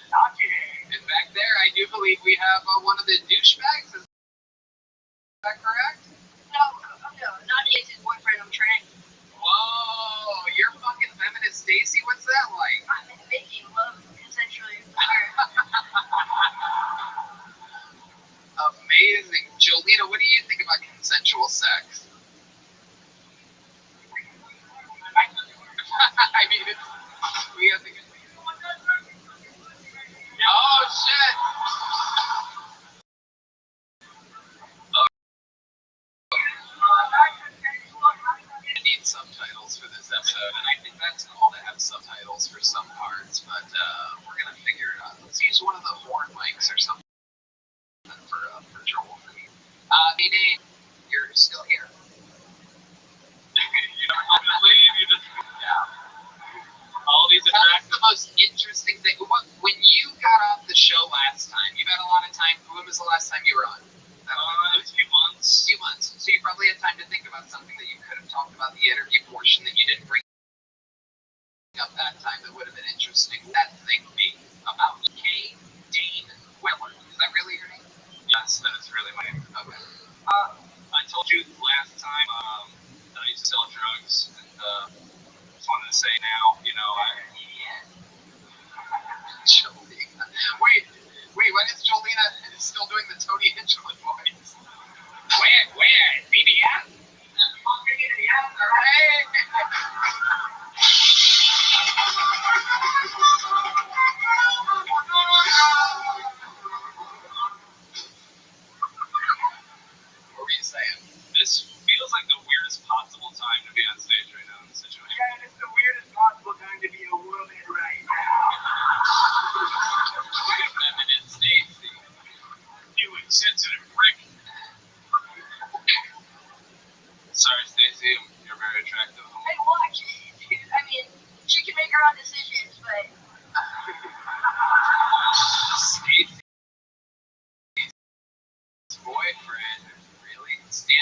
Shocking. And back there, I do believe we have one of the douchebags. Is that correct? No, not Jason's boyfriend. I'm Trent. Whoa, you're fucking feminist Stacy. What's that like? I'm making love consensually. Amazing. Jolena, what do you think about consensual sex? I mean, we have to get... Oh, shit. I need subtitles for this episode, and I think that's cool to have subtitles for some parts, but we're going to figure it out. Let's use one of the horn mics or something for Joel. Hey, Dave, you're still here. You never told me to leave. You just... Yeah. All these That's attractive... the most interesting thing. When you got off the show last time, you've had a lot of time. When was the last time you were on? a few months. Few months. So you probably had time to think about something that you could have talked about the interview portion that you didn't bring up that time that would have been interesting. That thing be about K-Dane Willard. Is that really your name? Yes, that is really my name. Okay. I told you last time that I used to sell drugs, and just wanted to say now, you know, Jolena. Wait, why is Jolena still doing the Tony Hinchcliffe voice?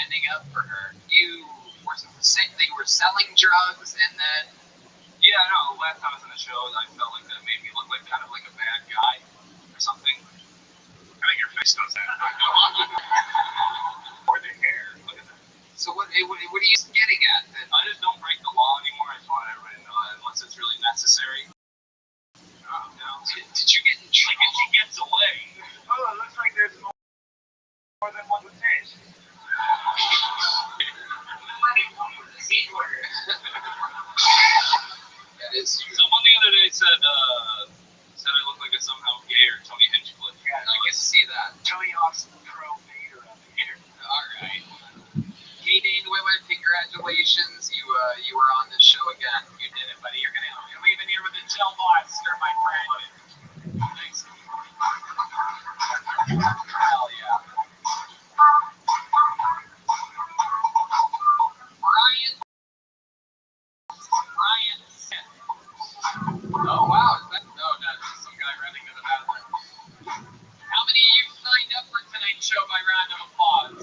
standing up for her. You were saying they were selling drugs, and then Yeah, I know. Last time I was in the show, I felt like that made me look like kind of like a bad guy or something. I think your face does that. Or the hair. Look at that. so what are you getting at? That I just don't break the law anymore. I just want everybody to know that unless it's really necessary. Oh, no. did you get in Like if trouble? she gets away. Oh, it looks like there's more than one taste. That is true. Someone the other day said I look like a somehow gay or Tony Hinchcliffe. Yeah, I can see that. Tony Hawk's pro Vader up here. All right. Hey, Dane Whitman, congratulations. You were on the show again. You did it, buddy. You're leaving here with a gel monster, my friend. Thanks. Hell yeah. Brian Smith. Oh wow, is that no, that's some guy running to the bathroom. How many of you signed up for tonight's show by random applause?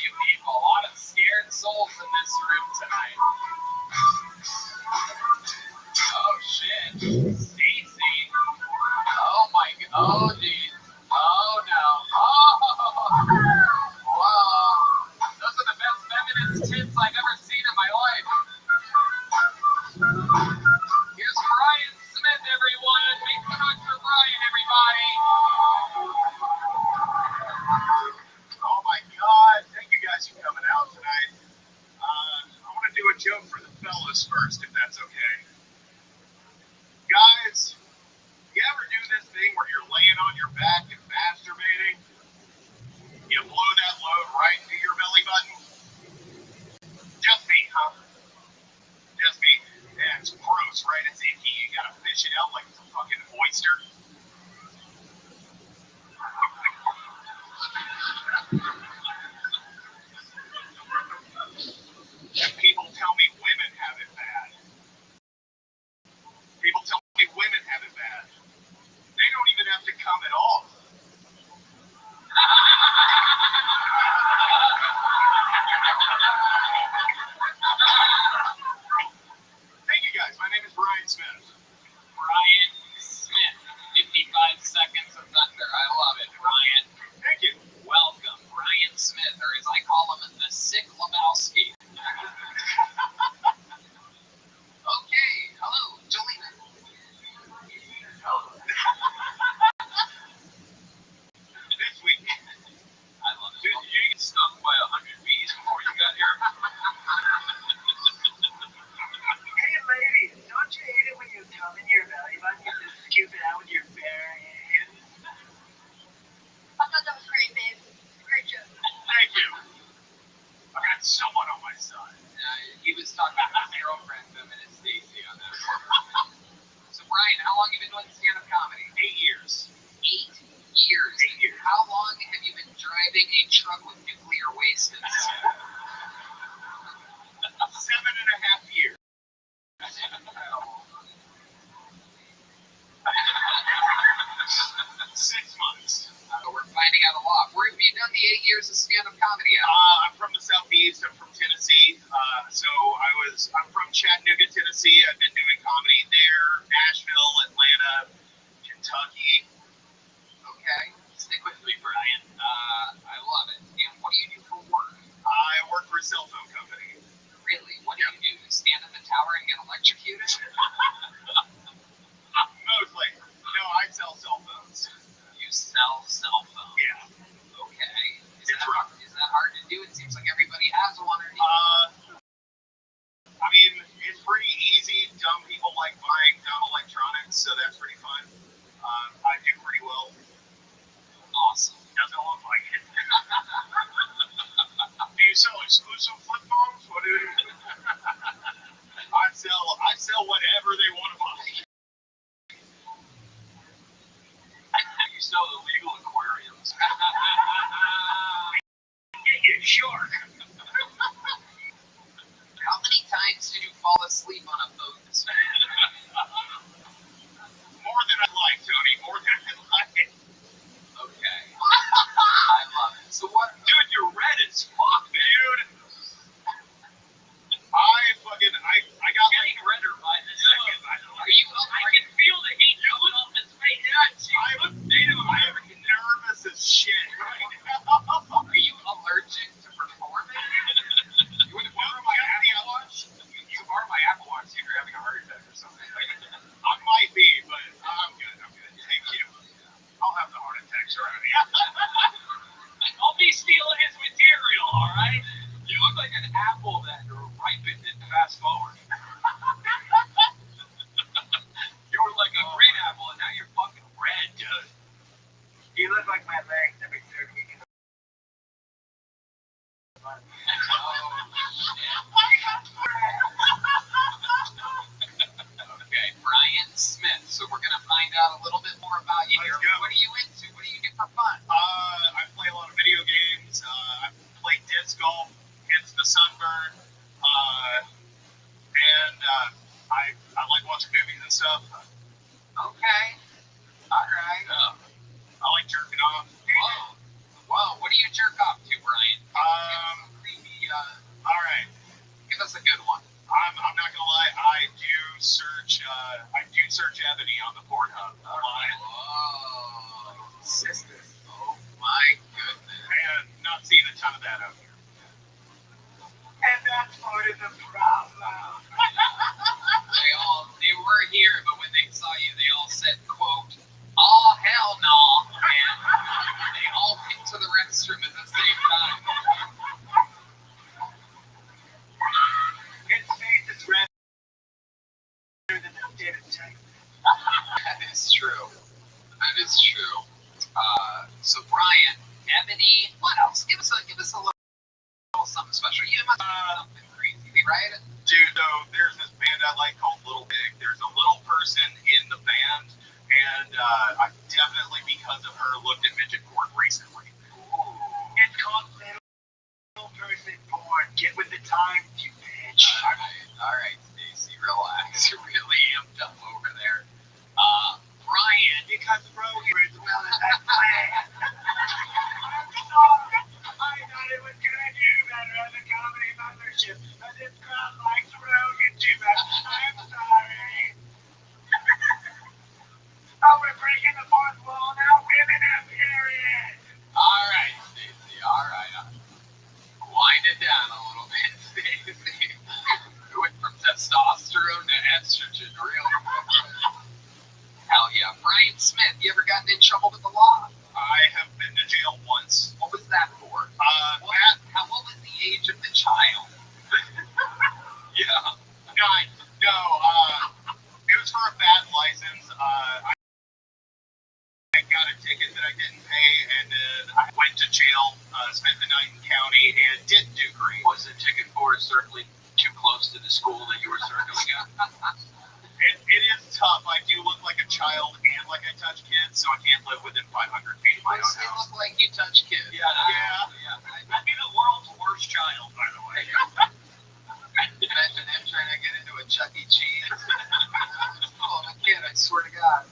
You people, a lot of scared souls in this room tonight. Oh shit. Stacy. Oh my god. Oh geez. Oh no. Oh. Whoa. Those are the best feminist tits I've ever seen in my life. Here's Brian Smith, everyone. Make some noise for Brian, everybody. Oh my God! Thank you guys for coming out tonight. I want to do a joke for the fellas first, if that's okay. Guys, you ever do this thing where you're laying on your back and masturbating? You blow that load right into your belly button? Just me, huh? Just me. Yeah, it's gross, right? It's icky. You gotta fish it out like it's a fucking oyster. And people tell me women have it bad. People tell me women have it bad. They don't even have to come at all. Thank you guys. My name is Brian Smith. Brian Smith, 55 seconds of thunder. I love it, Brian. Thank you. Welcome, Brian Smith, or as I call him, the Sick Lebowski. Okay, hello, Jolena. This week, I love it. did you get stung by 100 bees before you got here? Hey, ladies, don't you hate it when you come in your belly button? You just scoop it out with your bare hands. I thought that was great, babe. Great joke. Thank you. I got someone on my side. He was talking about his girlfriend, feminist Stacy, on that. So, Brian, how long have you been doing stand-up comedy? 8 years. 8 years. 8 years. How long have you been driving a truck with nuclear waste in it? 7.5 years. 6 months. We're finding out a lot. Where have you done the 8 years of stand-up comedy at? I'm from the Southeast. I'm from Tennessee. I'm from Chattanooga, Tennessee. I've been doing comedy there, Nashville, Atlanta, Kentucky. Okay, stick with me, Brian. I love it. And what do you do for work? I work for a cell phone company. Really? What do you do? Stand in the tower and get electrocuted? Mostly. No, I sell cell phones. You sell cell phones? Yeah. Okay. Is that hard to do? It seems like everybody has one. I mean, it's pretty easy. Dumb people like buying dumb electronics, so that's pretty fun. I do pretty well. Awesome. Doesn't look like it. Do you sell exclusive flip phones? What do you? I sell whatever they want to buy. You sell illegal aquariums. Get shark. How many times did you fall asleep on a boat this week? More than I like, Tony. More than I like. Okay. I love it. So what introvert, and I like watching movies and stuff. Okay. All right. I like jerking off. Whoa. What do you jerk off to, Brian? All right. Give us a good one. I'm not gonna lie. I do search Ebony on the Pornhub online. Oh, sisters. Oh my goodness. And not seeing a ton of that out here. And that's part of the problem. They were here, but when they saw you, they all said, quote, "Oh, hell no," and they all went to the restroom at the same time. His face is red than the state of Texas. That is true. So Brian, Ebony, what else? Give us a little something special. You must have something crazy, right? Dude, so there's this band I like called Little Big. There's a little person in the band, and I definitely, because of her, looked at midget porn recently. Ooh. It's called little person porn. Get with the times, you bitch. All right, Stacy, relax. You're really amped up over there. Brian, Because Roger as well as I planned. I'm sorry. I thought it was going to do better on the comedy mothership, but this crowd likes Rogan too much. I'm sorry. Oh, we're breaking the fourth wall now. Women have period. all right, Stacy, all right. Wind it down a little bit, Stacy. We went from testosterone to estrogen, real quick. Hell yeah. Brian Smith, you ever gotten in trouble with the law? I have been to jail once. What was that for? What was the age of the child? Yeah. No, it was for a bad license. I got a ticket that I didn't pay, and then I went to jail, spent the night in county, and didn't do great. Was the ticket for circling too close to the school that you were circling at? It is tough. I do look like a child and like I touch kids, so I can't live within 500 feet of my own You house. look like you touch kids. Yeah. I'd be the world's worst child, by the way. Imagine him trying to get into a Chuck E. Cheese. Oh, I'm a kid, I swear to God.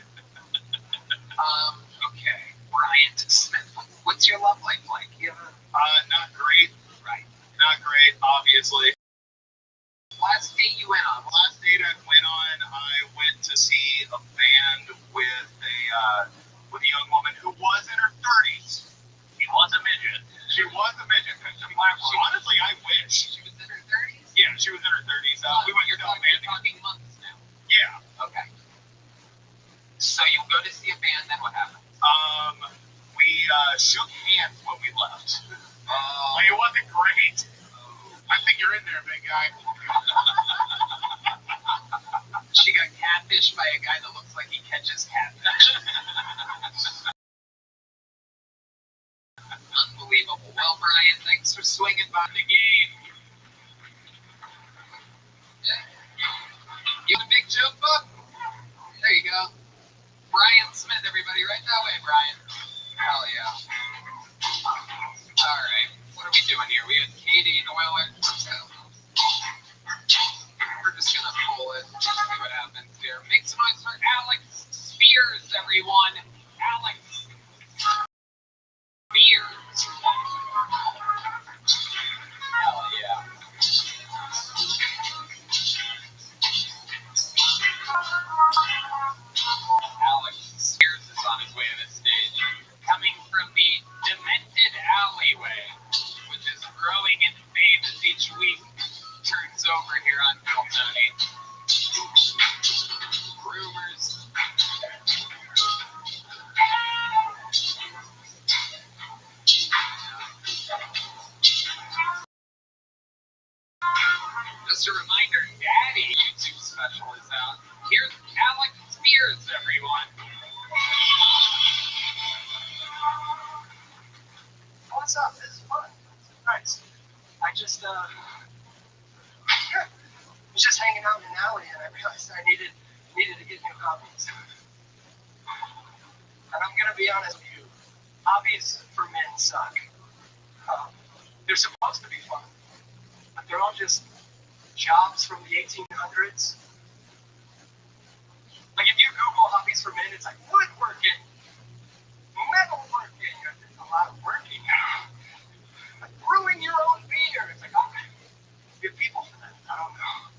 Okay. Brian Smith, what's your love life like? You ever... Not great. Right. Not great, obviously. Last date you went on? Last date I went on, I went to see a band with a young woman who was in her 30s. He was a midget. She was a midget. Honestly, I wish. She was in her 30s? Yeah, she was in her 30s. We went to a band. You're talking months now. Yeah. Okay. So you go to see a band, then what happened? We shook hands when we left. Oh. It wasn't great. I think you're in there, big guy. She got catfished by a guy that looks like he catches catfish. Unbelievable. Well, Brian, thanks for swinging by the game. You have a big joke book? There you go. Brian Smith, everybody. Right that way, Brian. Hell yeah. All right. What are we doing here? We had Katie Noel. Let's go. We're just going to pull it. See what happens here. Make some noise for Alex Spears, everyone. Alex Spears. Hell yeah. Alex Spears is on his way to the stage. Coming from the demented alleyway, which is growing in fame as each week turns over here on Bill Tony. Rumors. Just a reminder, Daddy YouTube special is out. Here's Alex Spears, everyone. What's up? This is fun. Nice. I just was just hanging out in an alley and I realized I needed to get new hobbies. And I'm gonna be honest with you, hobbies for men suck. They're supposed to be fun, but they're all just jobs from the 1800s. Like if you Google hobbies for men, it's like woodworking, metalworking. There's a lot of working. Like brewing your own beer. It's like, oh, you have people for that. I don't know.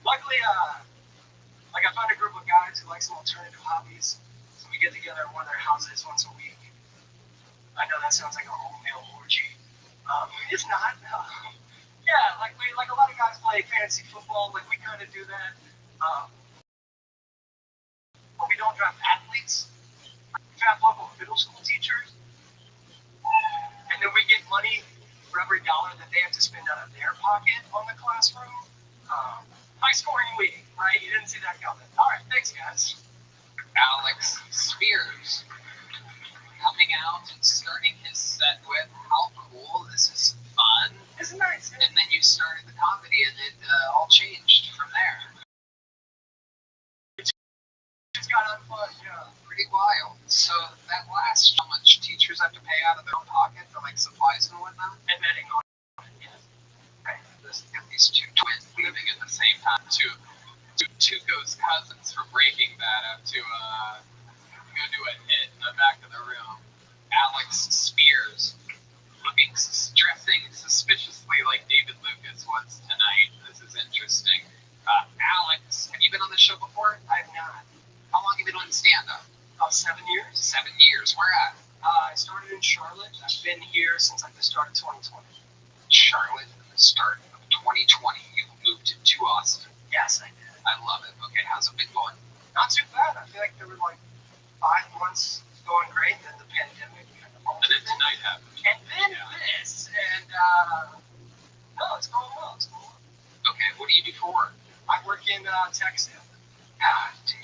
Luckily, like I found a group of guys who like some alternative hobbies, so we get together at one of their houses once a week. I know that sounds like a whole male orgy. It's not. Yeah, like a lot of guys play fantasy football. Like we kind of do that. But we don't draft athletes. We draft local middle school teachers, and then we get money for every dollar that they have to spend out of their pocket on the classroom. High scoring league, right? You didn't see that coming. All right, thanks, guys. Alex Spears coming out and starting his set with how cool, this is fun. It's nice. And then you started the comedy and it all changed from there. It's got unfun, yeah. Pretty wild. So that last, how much teachers have to pay out of their own pocket for like supplies and whatnot? And betting on it, yes. Okay. Got these two twins living at the same time. Tuco's cousins from Breaking Bad have to go do a hit in the back of the room. Alex Spears dressing suspiciously like David Lucas was tonight. This is interesting. Alex, have you been on the show before? I have not. How long have you been doing stand-up? About 7 years. 7 years. Where at? I started in Charlotte. I've been here since like the start of 2020. Charlotte at the start of 2020. You moved to Austin. Yes, I did. I love it. Okay, how's it been going? Not too bad. I feel like there were like 5 months going great, then the pandemic kind of And then tonight happened. And then this, and no, it's going well. It's going well. Okay, what do you do for work? I work in tech sales.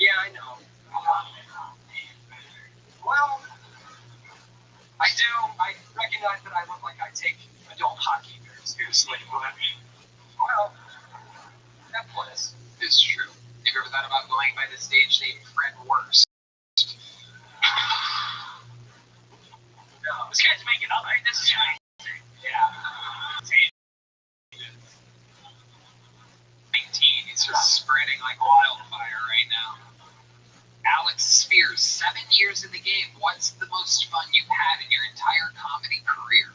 Yeah, I know. Well, I do. I recognize that I look like I take adult hockey very seriously, but well, that plays. It's true. Have you ever thought about going by the stage name Fred Worst? No, this guy's making up. Right? This is right. Yeah. 19. He's just spreading like wildfire right now. Alex Spears, 7 years in the game. What's the most fun you've had in your entire comedy career?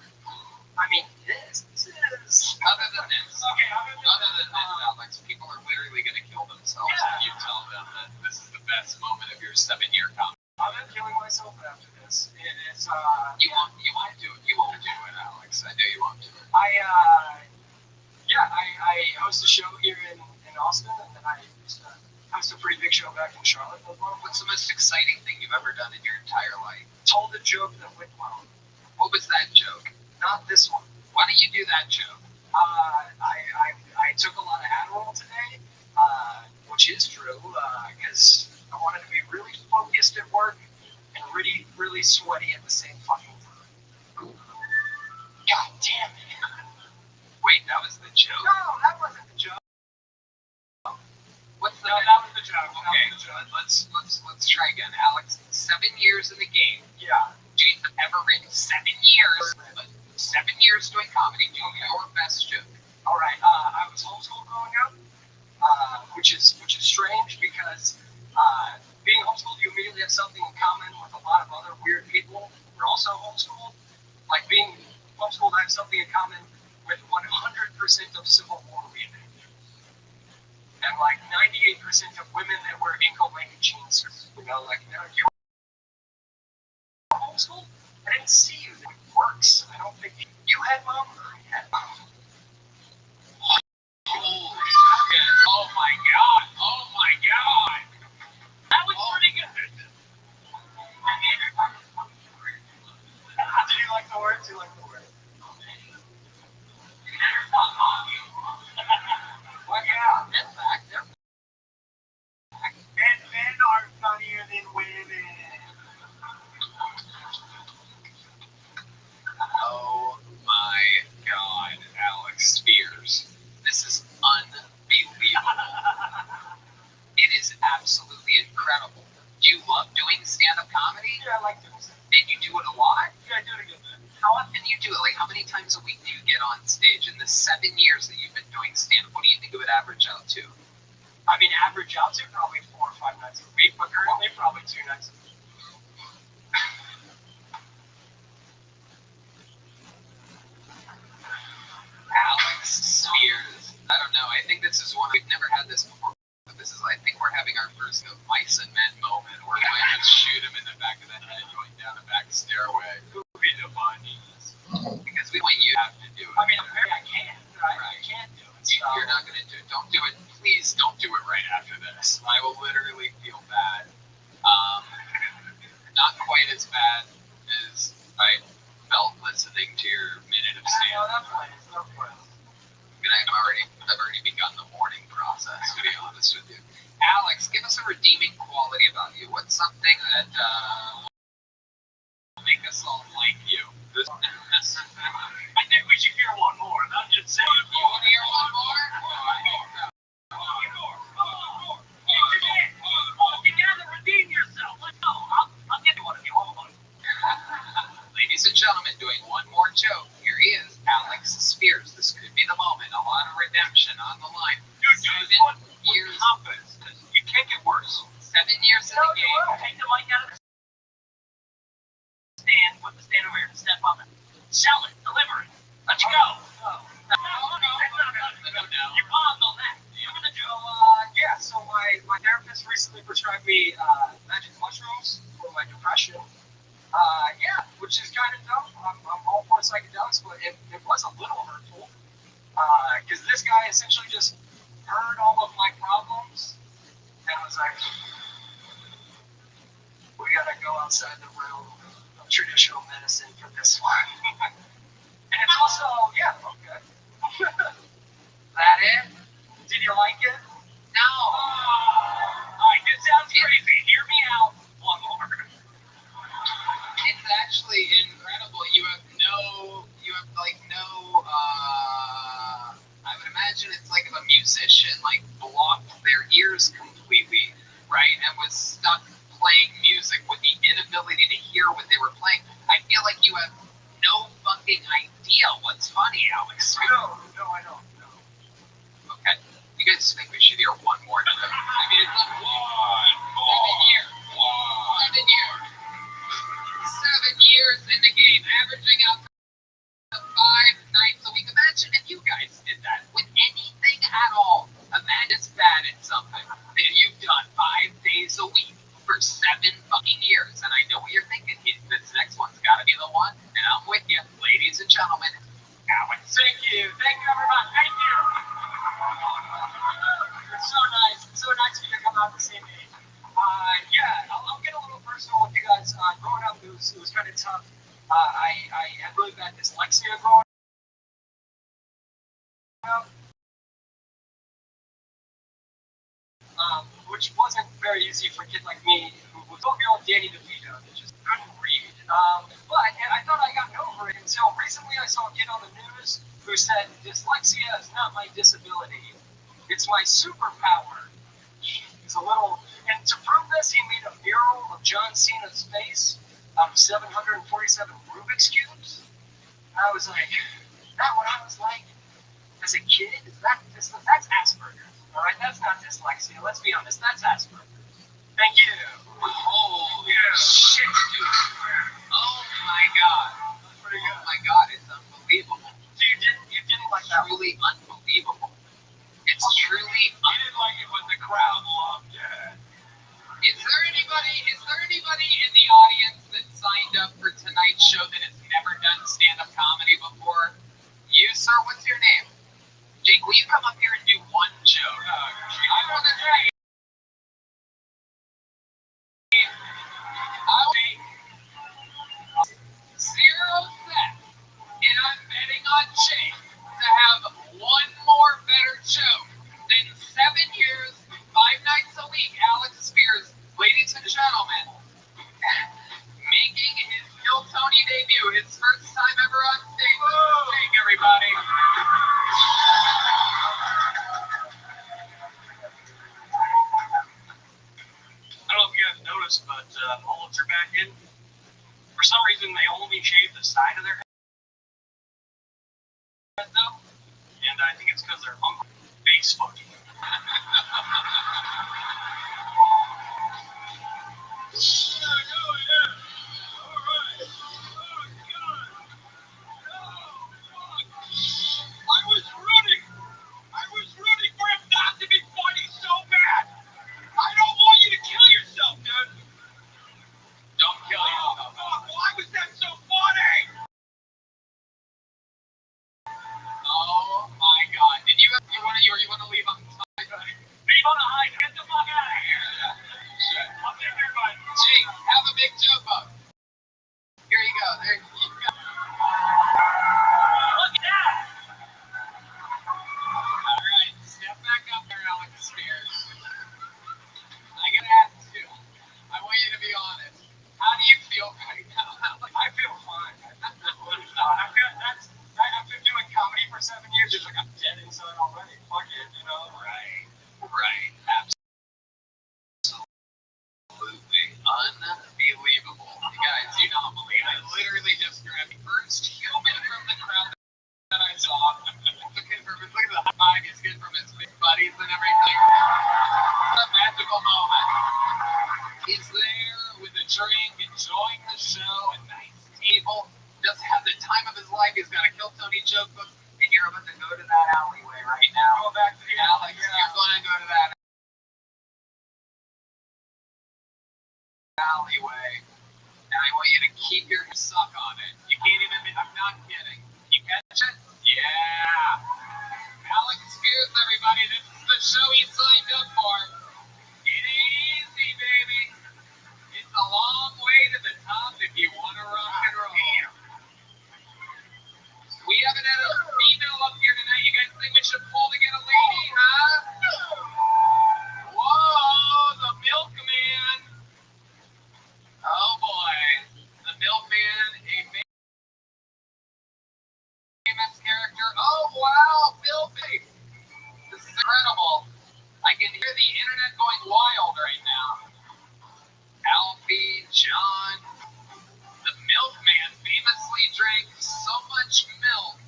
I mean, this is... Other than this. Okay, Other than this, Alex, people are literally going to kill themselves if you tell them that this is the best moment of your 7-year comedy. I'm not killing myself after this. It is, You won't do it. You won't do it, Alex. I know you won't do it. I host a show here in Austin, and then I host a pretty big show back in Charlotte. What's the most exciting thing you've ever done in your entire life? Told a joke that went well. What was that joke? Not this one. Why don't you do that joke? I took a lot of Adderall today, which is true, because I wanted to be really focused at work and really, really sweaty at the same fucking time. God damn it. Wait, that was the joke? No, that wasn't the joke. What's the No, that was the joke. Okay, let's try again. Alex, 7 years in the game. Yeah. Do you ever written 7 years, but 7 years doing comedy, do your best joke? All right. I was homeschooled growing up, which is strange because being homeschooled, you immediately have something in common with a lot of other weird people who are also homeschooled. Like being homeschooled, I have something in common with 100% of Civil War reenactors. And like 98% of women that wear ankle-length jeans. You know, like, you were homeschooled? I didn't see you. It works. I don't think you had mom. I had mom. Holy shit. Oh my god. Oh my god. That was pretty good. Did you like the words? You like the words? Well, yeah. They're back. They're back. Men are funnier than women. Oh my god, Alex Spears. This is unbelievable. It is absolutely incredible. Do you love doing stand-up comedy? Yeah, I like doing that. And you do it a lot? Yeah, I do it a good bit. How often do you do it? Like, how many times a week do you get on stage in the 7 years that you've been doing stand-up? What do you think it would average out to? I mean, average out to probably 4 or 5 nights a week, but currently probably 2 nights a week. Alex Spears. I don't know. I think this is one we've never had this before. But this is, I think we're having our first mice and men moment. We're going to shoot him in the back of the head going down the back stairway. Who would be the funniest? Because we want you to have to do it. I mean, I can't. I can't do it. So. You're not going to do it. Don't do it. Please don't do it right after this. I will literally feel bad. Not quite as bad as I felt listening to your minute of stand. No place. I mean, I've already begun the mourning process, to be honest with you. Alex, give us a redeeming quality about you. What's something that will make us all like you? I think we should hear one more. Not just say you want to hear one more? Together, redeem yourself. Let's go. I'll give you one of you. Hold on. Ladies and gentlemen, doing one more joke. Here he is, Alex Spears. This could be the moment. A lot of redemption on the line. Dude, 7 years. Confidence. You can't get worse. 7 years in the game. Take the mic out of the stand. Put the stand over here. Step on it. Sell it. Deliver it. Let's go. No. You paused on that. So my therapist recently prescribed me magic mushrooms for my depression. Which is kind of dumb. I'm all for psychedelics, but it was a little hurtful. Because this guy essentially just heard all of my problems and was like, we gotta go outside the realm of traditional medicine for this one. And it's also, okay. That it? Did you like it? No. Alright, this sounds crazy. Hear me out. One more. It's actually incredible. You have I would imagine it's like if a musician like blocked their ears completely, right, and was stuck playing music with the inability to hear what they were playing. I feel like you have no fucking idea what's funny, Alex. No, I don't. No. Okay. You guys think we should hear one more joke? I mean, it's not 7 years. 7 years. 7 years in the game, averaging out to 5 nights a week. Imagine if you guys did that with anything at all. Imagine it's bad at something that you've done 5 days a week for 7 fucking years. And I know what you're thinking. This next one's got to be the one. And I'm with you, ladies and gentlemen. Alex, thank you. Thank you, everybody. Thank you. It's so nice. It's so nice for you to come out and see me. I'll get a little personal with you guys. Growing up, it was kind of tough. I had really bad dyslexia growing up, which wasn't very easy for a kid like me, who was 12-year-old Danny DeVito, that just couldn't read. But I thought I got over it until recently I saw a kid on the news who said, dyslexia is not my disability, it's my superpower. He's a little... And to prove this, he made a mural of John Cena's face out of 747 Rubik's Cubes. I was like, that what I was like as a kid? That's Asperger's, all right? That's not dyslexia. Let's be honest, that's Asperger's. Thank you. Holy shit, dude. Oh my god. Oh my god, it's unbelievable. So you didn't like that? Truly unbelievable. It's truly I didn't like it, but the crowd loved it. Is there anybody in the audience that signed up for tonight's show that has never done stand-up comedy before? You, sir, what's your name? Jake, will you come up here and do one joke? I want to say, zero set, and I'm betting on Jake to have one more better joke than 7 years, 5 nights a week, Alex Spears. Ladies and gentlemen, making his Kill Tony debut, his first time ever on stage. Take everybody. I don't know if you guys noticed, but mullets are back in. For some reason, they only shave the side of their head. though, and I think it's because their uncle face fucking. I was rooting for him not to be funny so bad. I don't want you to kill yourself, dude. Don't kill yourself. Why was that so funny? Oh my god. Did you want to leave on the side? Leave on a high. Get the fuck out of here. Shit. I'll take your advice. Gee, have a big joke up. Here you go. There you go. Look at that. Alright, step back up there, Alex Spears. I gotta ask you. I want you to be honest. How do you feel right now? I feel fine. I've been doing comedy for 7 years. It's like I'm dead inside already. Fuck it, you know? Right. Absolutely. Unbelievable. You guys, you don't believe it. I literally just grabbed the first human from the crowd that I saw. Look at the high five he's getting from his big buddies and everything. What a magical moment. He's there with a drink, enjoying the show, a nice table, just have the time of his life. He's got a Kill Tony joke book, and you're about to go to that alleyway right now. Go back to the Alex, you're going to go to that alleyway, and I want you to keep your suck on it. You can't even, I'm not kidding. You catch it? Yeah. Alex Spears, everybody, this is the show he signed up for. It ain't easy, baby. It's a long way to the top if you want to rock and roll. We haven't had a female up here tonight. You guys think we should pull to get a lady, huh? Whoa, the milkman. Oh boy. The milkman, a famous character. Oh wow, Philby. This is incredible. I can hear the internet going wild right now. Alfie, John, the milkman famously drank so much milk.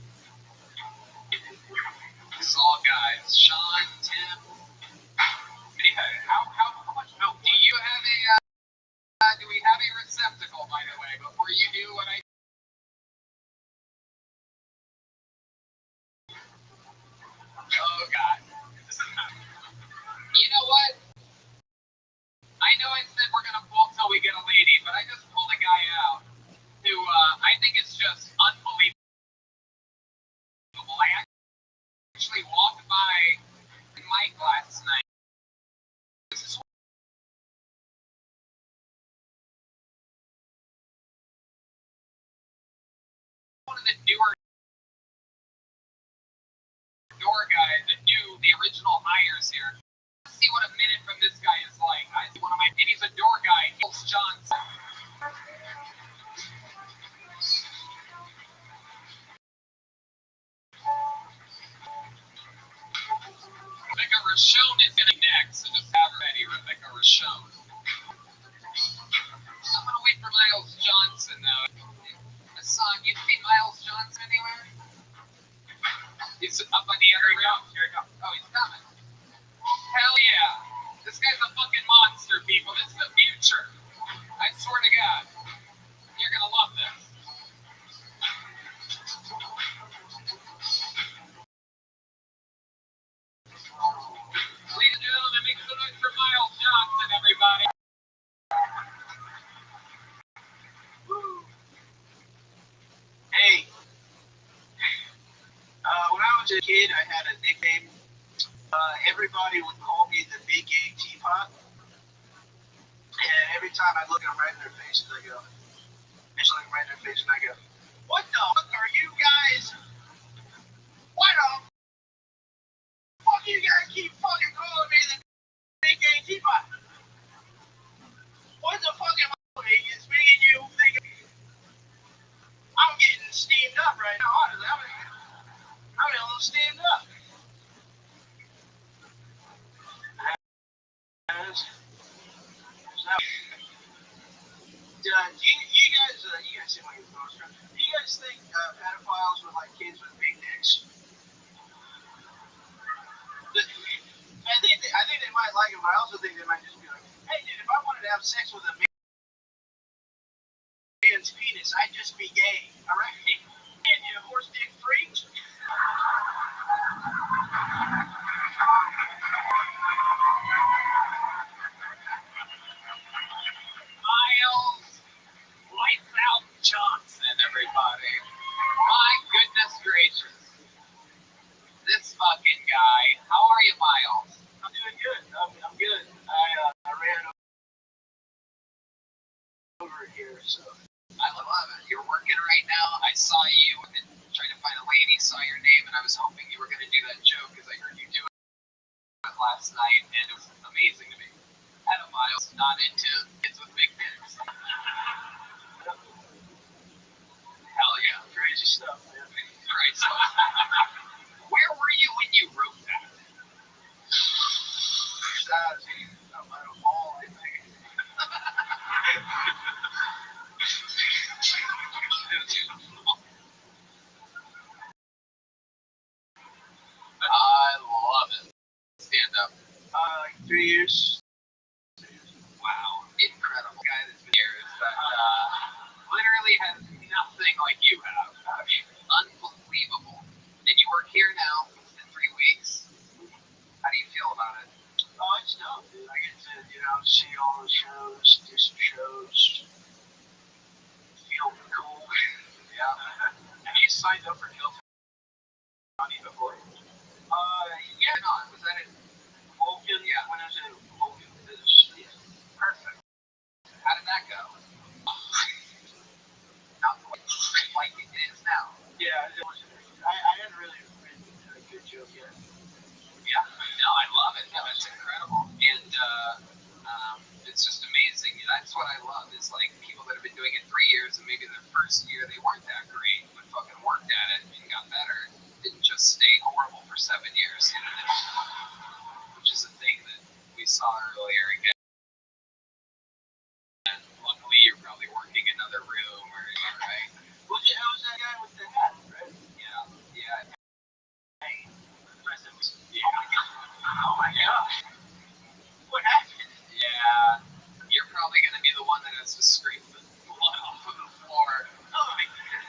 It's all guys. Sean, Tim. How much milk do you have do we have a receptacle, by the way, before you do what I Oh god. You know what? I know I said we're gonna pull till we get a lady, but I just pulled a guy out who I think is just unbelievable. I actually walked by Mike last night. This is one of the newer door guys, the original hires here. Let's see what a minute from this guy is like. I see one of my, and he's a door guy, Niels Johnson. Rebecca Rothschild is getting next, so just have her ready, Rebecca Rothschild. I'm gonna wait for Miles Johnson though. Hassan, you see Miles Johnson anywhere? He's up on the other route. Here he comes. Oh, he's coming. Hell yeah. This guy's a fucking monster, people. This is the future. I swear to God. You're gonna love this. Ladies and gentlemen, make some noise for Miles Johnson, everybody. Woo. Hey, when I was a kid, I had a nickname. Everybody would call me the Big Gay Teapot. And every time I look them right in their faces, I go, what the fuck are you guys? Why the fuck you guys keep fucking calling me the Big Gay Teapot? What the fuck am I doing? It's making you think I'm getting steamed up right now, honestly. I'm a little steamed up. You guys dancing when you're throwing stuff. Do you guys think pedophiles were like kids with big dicks? I think they might like it, but I also think they might just be like, hey, dude, if I wanted to have sex with a man's penis, I'd just be gay. All right? And you horse dick freaks. Miles, lights out Johnson, everybody. My goodness gracious. This fucking guy. How are you, Miles? I'm doing good. I'm good. I ran over here, so. I love it. You're working right now. I saw you and trying to find a lady, saw your name, and I was hoping you were going to do that joke because I heard you do it last night, and it was amazing to me. Pedophiles not into kids with big dicks. Hell yeah. Crazy stuff, man. Right. So, where were you when you wrote that? I'm at a mall, I think. I love it. Stand up. Like 3 years. Wow. Incredible guy that's been here that literally has nothing like you have. Unbelievable. And you work here now in 3 weeks. How do you feel about it? Oh, it's dope, dude. I get to, see all the shows, do some shows, feel cool. Yeah. Have you signed up for Kill Tony before? Yeah, no, was that in Vulcan? Yeah, when I was in Vulcan. Yeah. Perfect. How did that go? Not like it is now. Yeah, it was. I hadn't really written a good joke yet. Yeah, no, I love it. No, it's incredible. And it's just amazing. That's what I love is like people that have been doing it 3 years and maybe their first year they weren't that great, but fucking worked at it and got better. Didn't just stay horrible for 7 years. Which is a thing that we saw earlier again. And luckily you're probably working another room or right? Well, yeah, I was that guy with the hat, right? Yeah. Hey, present. Yeah. Oh my god. What happened? Yeah. You're probably going to be the one that has to scrape the blood off of the floor. Oh my god.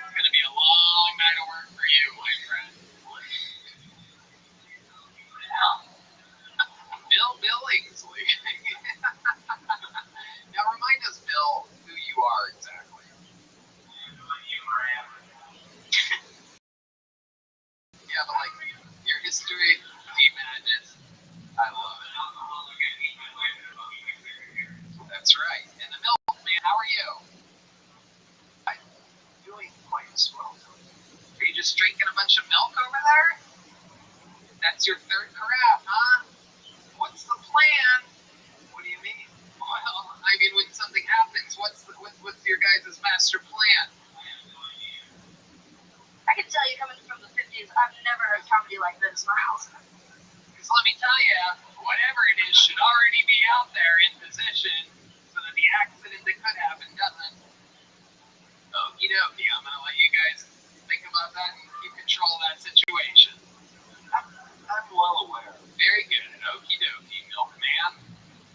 It's going to be a long night of work for you, my friend. Bill Billingsley. Now remind us, Bill, who you are exactly. Yeah, but like your history, deep madness. I love it. That's right. And the milkman, how are you? I'm doing quite swell. Are you just drinking a bunch of milk over there? That's your third carafe, huh? What's the plan? What do you mean? Well, I mean, when something happens, what's your guys' master plan? I can tell you, coming from the 50s, I've never heard comedy like this in our house. Because let me tell you, whatever it is should already be out there in position so that the accident that could happen doesn't. Okie dokie, I'm going to let you guys think about that and keep control of that situation. I'm well aware. Very good. Okie dokie, milkman.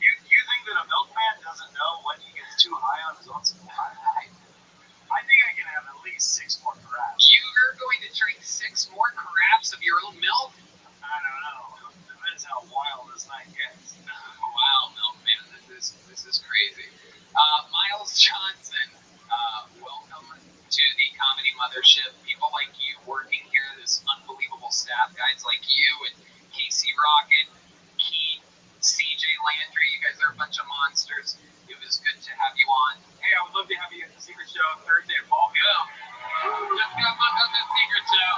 You think that a milkman doesn't know when he gets too high on his own supply? I think I can have at least 6 more carafes. You're going to drink 6 more carafes of your own milk? I don't know. Depends how wild this night gets. Wow, milkman, this is crazy. Miles Johnson, welcome to the Comedy Mothership. People like you working here, this unbelievable staff, guys like you and Casey Rocket, Keith, CJ Landry, you guys are a bunch of monsters. It was good to have you on. Hey, I would love to have you at the Secret Show Thursday at Ball Hill. Just got booked on the Secret Show.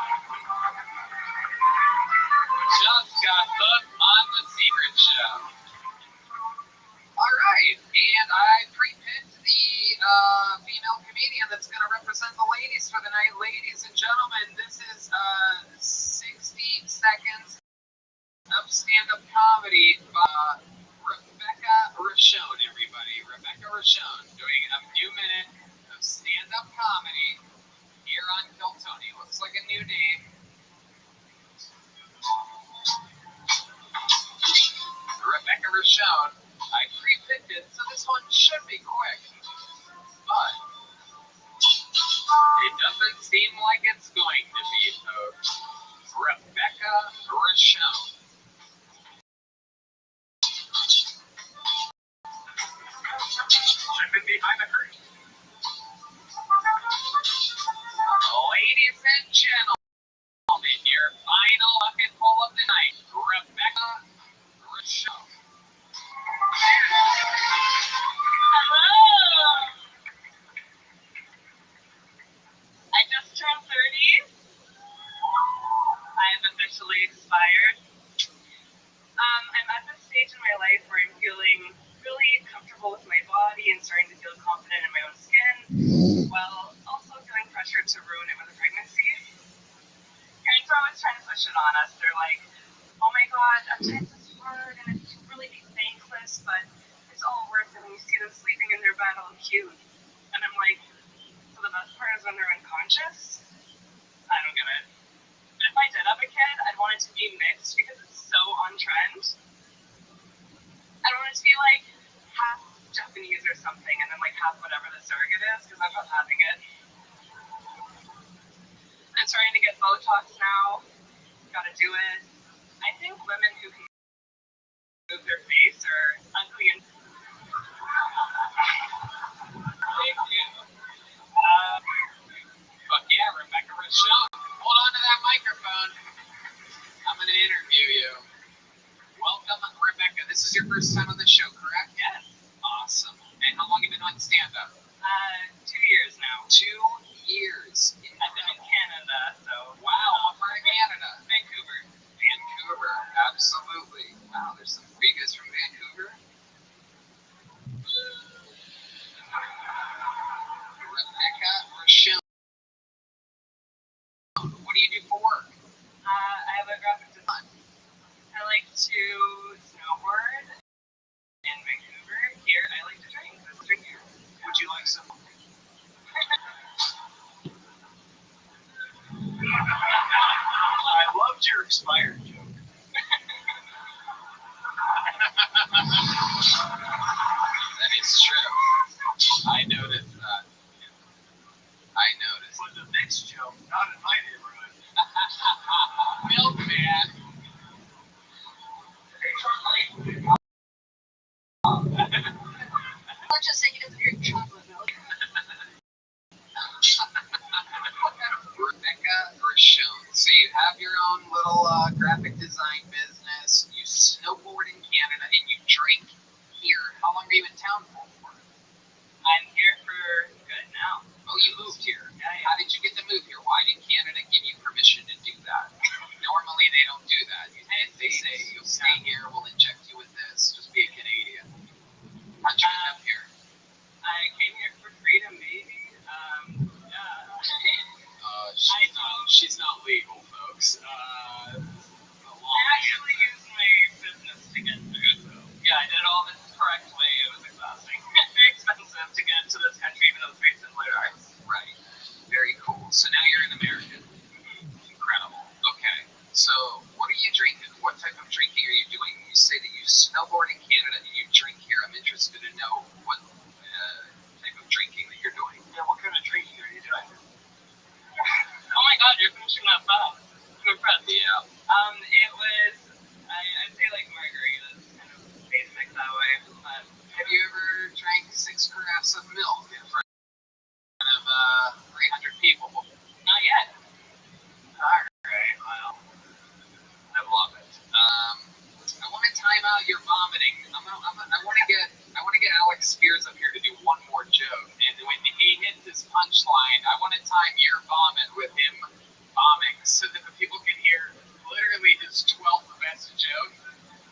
Just got booked on the Secret Show. All right, and I pre-picked the female comedian that's going to represent the ladies for the night. Ladies and gentlemen, this is 60 seconds of stand-up comedy by Rebecca Rothschild, everybody. Rebecca Rothschild doing a new minute of doesn't seem like it's going to be, folks. Rebecca Rothschild. I've been behind the curtain. Ladies and gentlemen, your final bucket full of the night, Rebecca Rothschild. Hello. I just turned 30. I am officially expired. I'm at this stage in my life where I'm feeling really comfortable with my body and starting to feel confident in my own skin, while also feeling pressured to ruin it with a pregnancy. Parents are always trying to push it on us. They're like, oh my god, at times it's hard and it can really be thankless, but it's all worth it when you see them sleeping in their bed all cute. And I'm like, so the best part is when they're unconscious? I don't get it. But if I did have a kid, I'd want it to be mixed because it's so on trend. I'd want it to be like half Japanese or something and then like half whatever the surrogate is because I'm not having it. I'm starting to get Botox now. Gotta do it. I think women who can move their face are ugly and... Thank you. Fuck yeah, Rebecca Rothschild. Hold on to that microphone. I'm going to interview you. Welcome, Rebecca. This is your first time on the show, correct? Yes. Awesome. And how long have you been on stand-up? 2 years now. 2 years. I've been in Canada, so... Wow, what part of Canada? Vancouver. Vancouver, absolutely. Wow, there's some freegas from Vancouver. Rebecca Rothschild. What do you do for work? I have a graphic design. I like to snowboard in Vancouver. Here, I like to drink. Let's drink here. Would you like some? I loved your expired joke. That is true. I noticed that. I noticed. But the next joke, not in my neighborhood. Milkman. Let's just say he doesn't drink chocolate milk. Rebecca Rothschild. So you have your own little graphic design business. You snowboard in Canada and you drink here. How long are you in town for? I'm here for good now. Oh, you moved here. Yeah. How did you get to move here? Why did Canada give you permission to do that? Normally they don't do that. They say you'll stay here, we'll inject you with this. Just be a Canadian. How'd you end up here? I came here for freedom, baby. She's not legal, folks. I actually used my business to get through, so yeah, I did it all the correct way. It was exhausting. Very expensive to get into this country, even though it's based in White Arts. Right. Very cool. So now you're an American. Incredible. Okay. So what are you drinking? What type of drinking are you doing? You say that you snowboard in Canada and you drink here. I'm interested to know what type of drinking that you're doing. Yeah, what kind of drinking are you doing? Oh my god, you're finishing that fast. I'm impressed. Yeah. It was, I'd say like margaritas, kind of basic that way. But have you ever drank 6 carafes of milk in front of 300 people? Not yet. Alright, well, I love it. I want to time out your vomiting. I want to get Alex Spears up here to do one more joke, and when he hits his punchline, I want to time your vomit with him bombing, so that the people can hear literally his 12th best joke,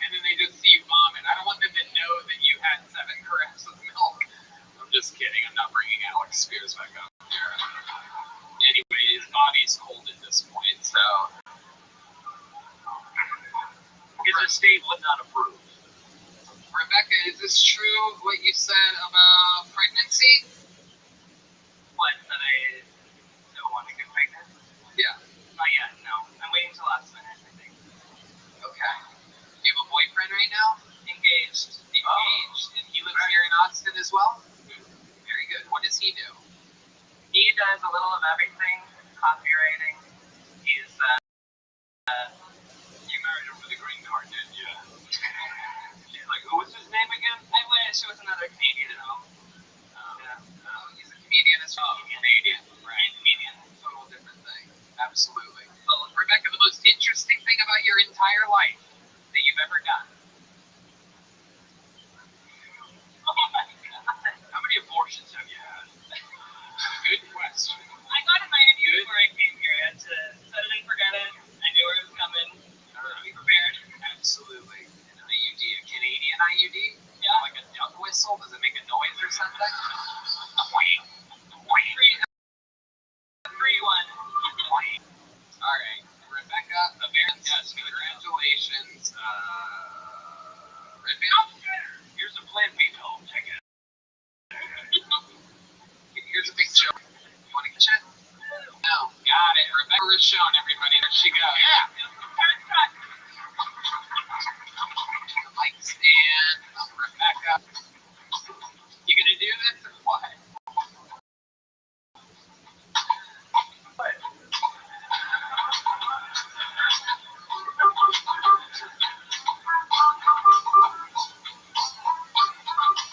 and then they just see you vomit. I don't want them to know that you had 7 carafes of milk. I'm just kidding. I'm not bringing Alex Spears back up there. Anyway, his body's cold at this point, so. His estate would not approve. Rebecca, is this true what you said about pregnancy? What, that I don't want to get pregnant? Yeah. Not yet, no. I'm waiting till last minute, I think. Okay. Do you have a boyfriend right now? Engaged. Engaged. And he lives here in Austin as well? Very good. What does he do? He does has a little of everything. Copy rating. He's You married him for the green card, didn't you? She's like, who was his name again? I wish it was another Canadian at home. He's a comedian as well. Canadian. Right. Comedian. Total different thing. Absolutely. Well, Rebecca, the most interesting thing about your entire life that you've ever done. Oh my God. How many abortions have you had? Good question. I got an IUD before I came here. I had to set it and forget it. I knew where it was coming. Be prepared. Absolutely. An IUD, a Canadian IUD? Yeah. Like a duck whistle? Does it make a noise or something? Free one. All right, Rebecca, American, yes, congratulations. Red Band? Here's a Plan B pill. Take it. Here's a big joke. You want to catch it? No. Got it. Rebecca Rothschild, everybody. There she goes. Yeah. The mic stand. Rebecca. You gonna do this or what?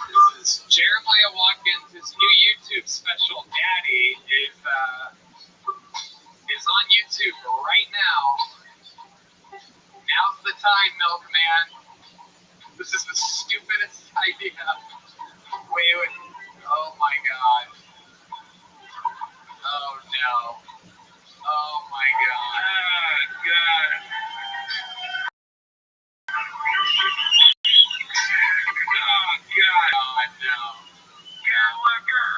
This is Jeremiah Watkins. His new YouTube special, Daddy, is on YouTube right now. Now's the time, Milkman. This is the stupidest idea. Wait. Oh my God. Oh no. Oh my God. Oh, God. Oh, God. God, no. Gallagher.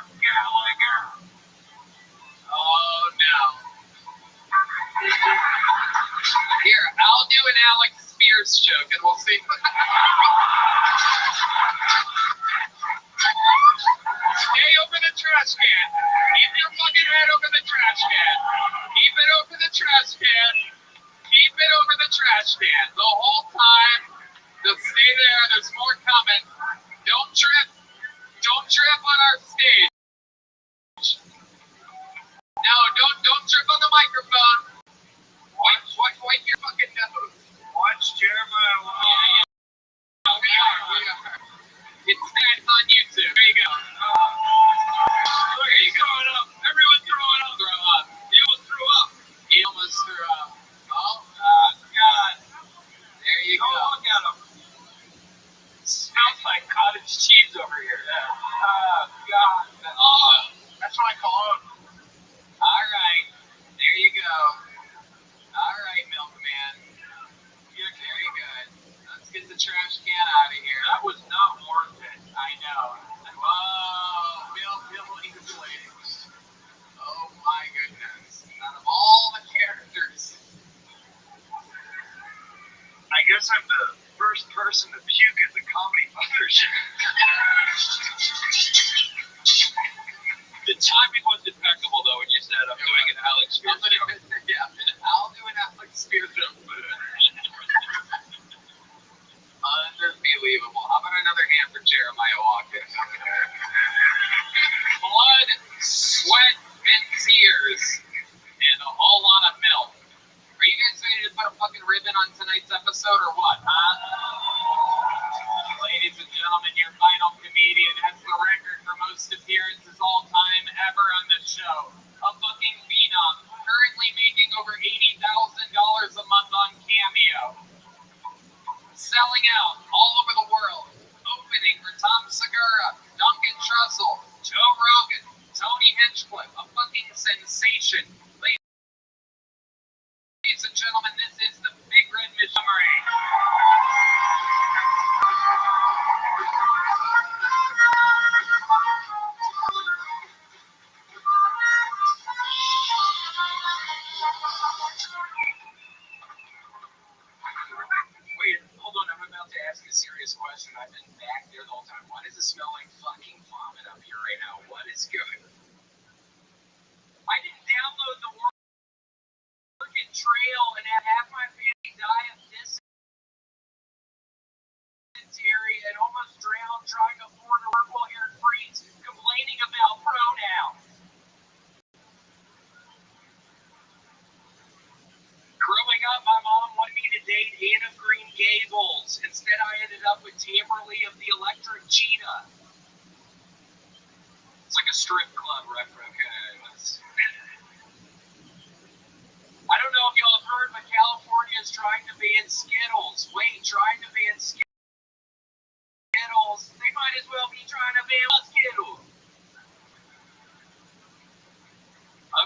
Oh no. Here, I'll do an Alex Spears joke and we'll see. Stay over the trash can. Keep your fucking head over the trash can. Keep it over the trash can. Keep it over the trash can. The whole time. Just stay there. There's more coming. Don't trip. Don't trip on our stage. No, don't trip on the microphone. Wipe your fucking nose. Watch Jeremiah. We are. It's on YouTube. There you go. There you go. Throwing up. Everyone's throwing up. Throw up. He almost threw up. He almost threw up. Oh, God. there you Go go. look at him. Smells like cottage cheese over here. God. Oh, That's my cologne. all right. There you go. All right, Milkman. Very good. Let's get the trash can out of here. That was not worth it. I know. Whoa, Bill easily. Oh my goodness. Out of all the characters. I guess I'm the first person to puke at the comedy mothership. The timing was impeccable though when you said I'm doing an Alex Spears joke. I'll do an Alex Spears joke. Unbelievable. How about another hand for Jeremiah Watkins? Blood, sweat, and tears, and a whole lot of milk. Are you guys ready to put a fucking ribbon on tonight's episode or what, huh? Ladies and gentlemen, your final comedian has the record for most appearances all time ever on the show. A fucking phenom, currently making over $80,000 a month on Cameo. Selling out all over the world. Opening for Tom Segura, Duncan Trussell, Joe Rogan, Tony Hinchcliffe. A fucking sensation. Ladies and gentlemen, this is the Big Red Missouri. Wait, hold on. I'm about to ask a serious question. I've been back there the whole time. Why does it smell like fucking vomit up here right now? What is good? I didn't download the Oregon Trail and have half my family die of dysentery and almost drown trying to afford a work while here in Freeze, complaining about pronouns. Valley of the Electric Cheetah. It's like a strip club reference. Okay, I don't know if y'all have heard, but California is trying to ban Skittles. Wait, trying to ban Skittles? They might as well be trying to ban Skittles.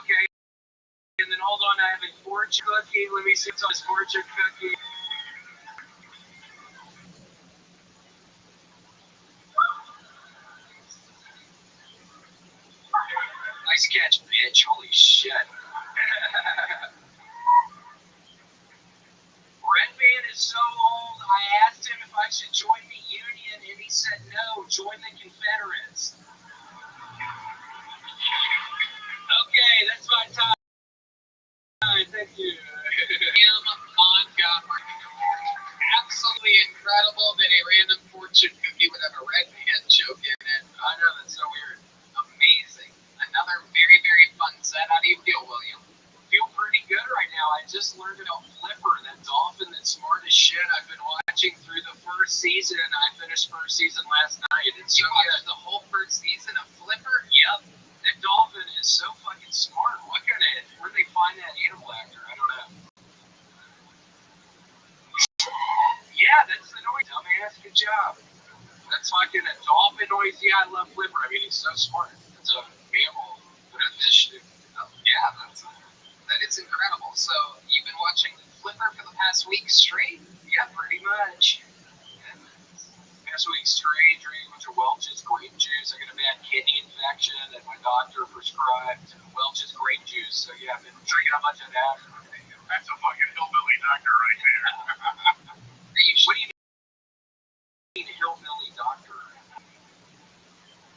Okay, and then hold on, I have a fortune cookie. Let me see what's on this fortune cookie. Nice catch, bitch. Holy shit. Red Band is so old, I asked him if I should join the Union, and he said no, join the Confederates. Okay, that's my time. Thank you. Absolutely incredible that a random fortune cookie would have a Red Band joke in it. I know, that's so weird. Amazing. Another very, very fun set. How do you feel, William? Feel pretty good right now. I just learned about Flipper, that dolphin that's smart as shit. I've been watching through the first season. I finished first season last night. It's so good. The whole first season of Flipper? Yep. That dolphin is so fucking smart. What kind of, where'd they find that animal actor? I don't know. Yeah, that's the noise, dumbass. Good job. That's fucking a dolphin noise. Yeah, I love Flipper. I mean, he's so smart. It's a mammal. But it's this shit. Yeah, that is incredible. So, you've been watching Flipper for the past week straight? Yeah, pretty much. Past week straight, drinking a bunch of Welch's grape juice. I got a bad kidney infection, and my doctor prescribed Welch's grape juice. So, yeah, I've been drinking a bunch of that. That's a fucking hillbilly doctor right there. What do you mean, hillbilly doctor?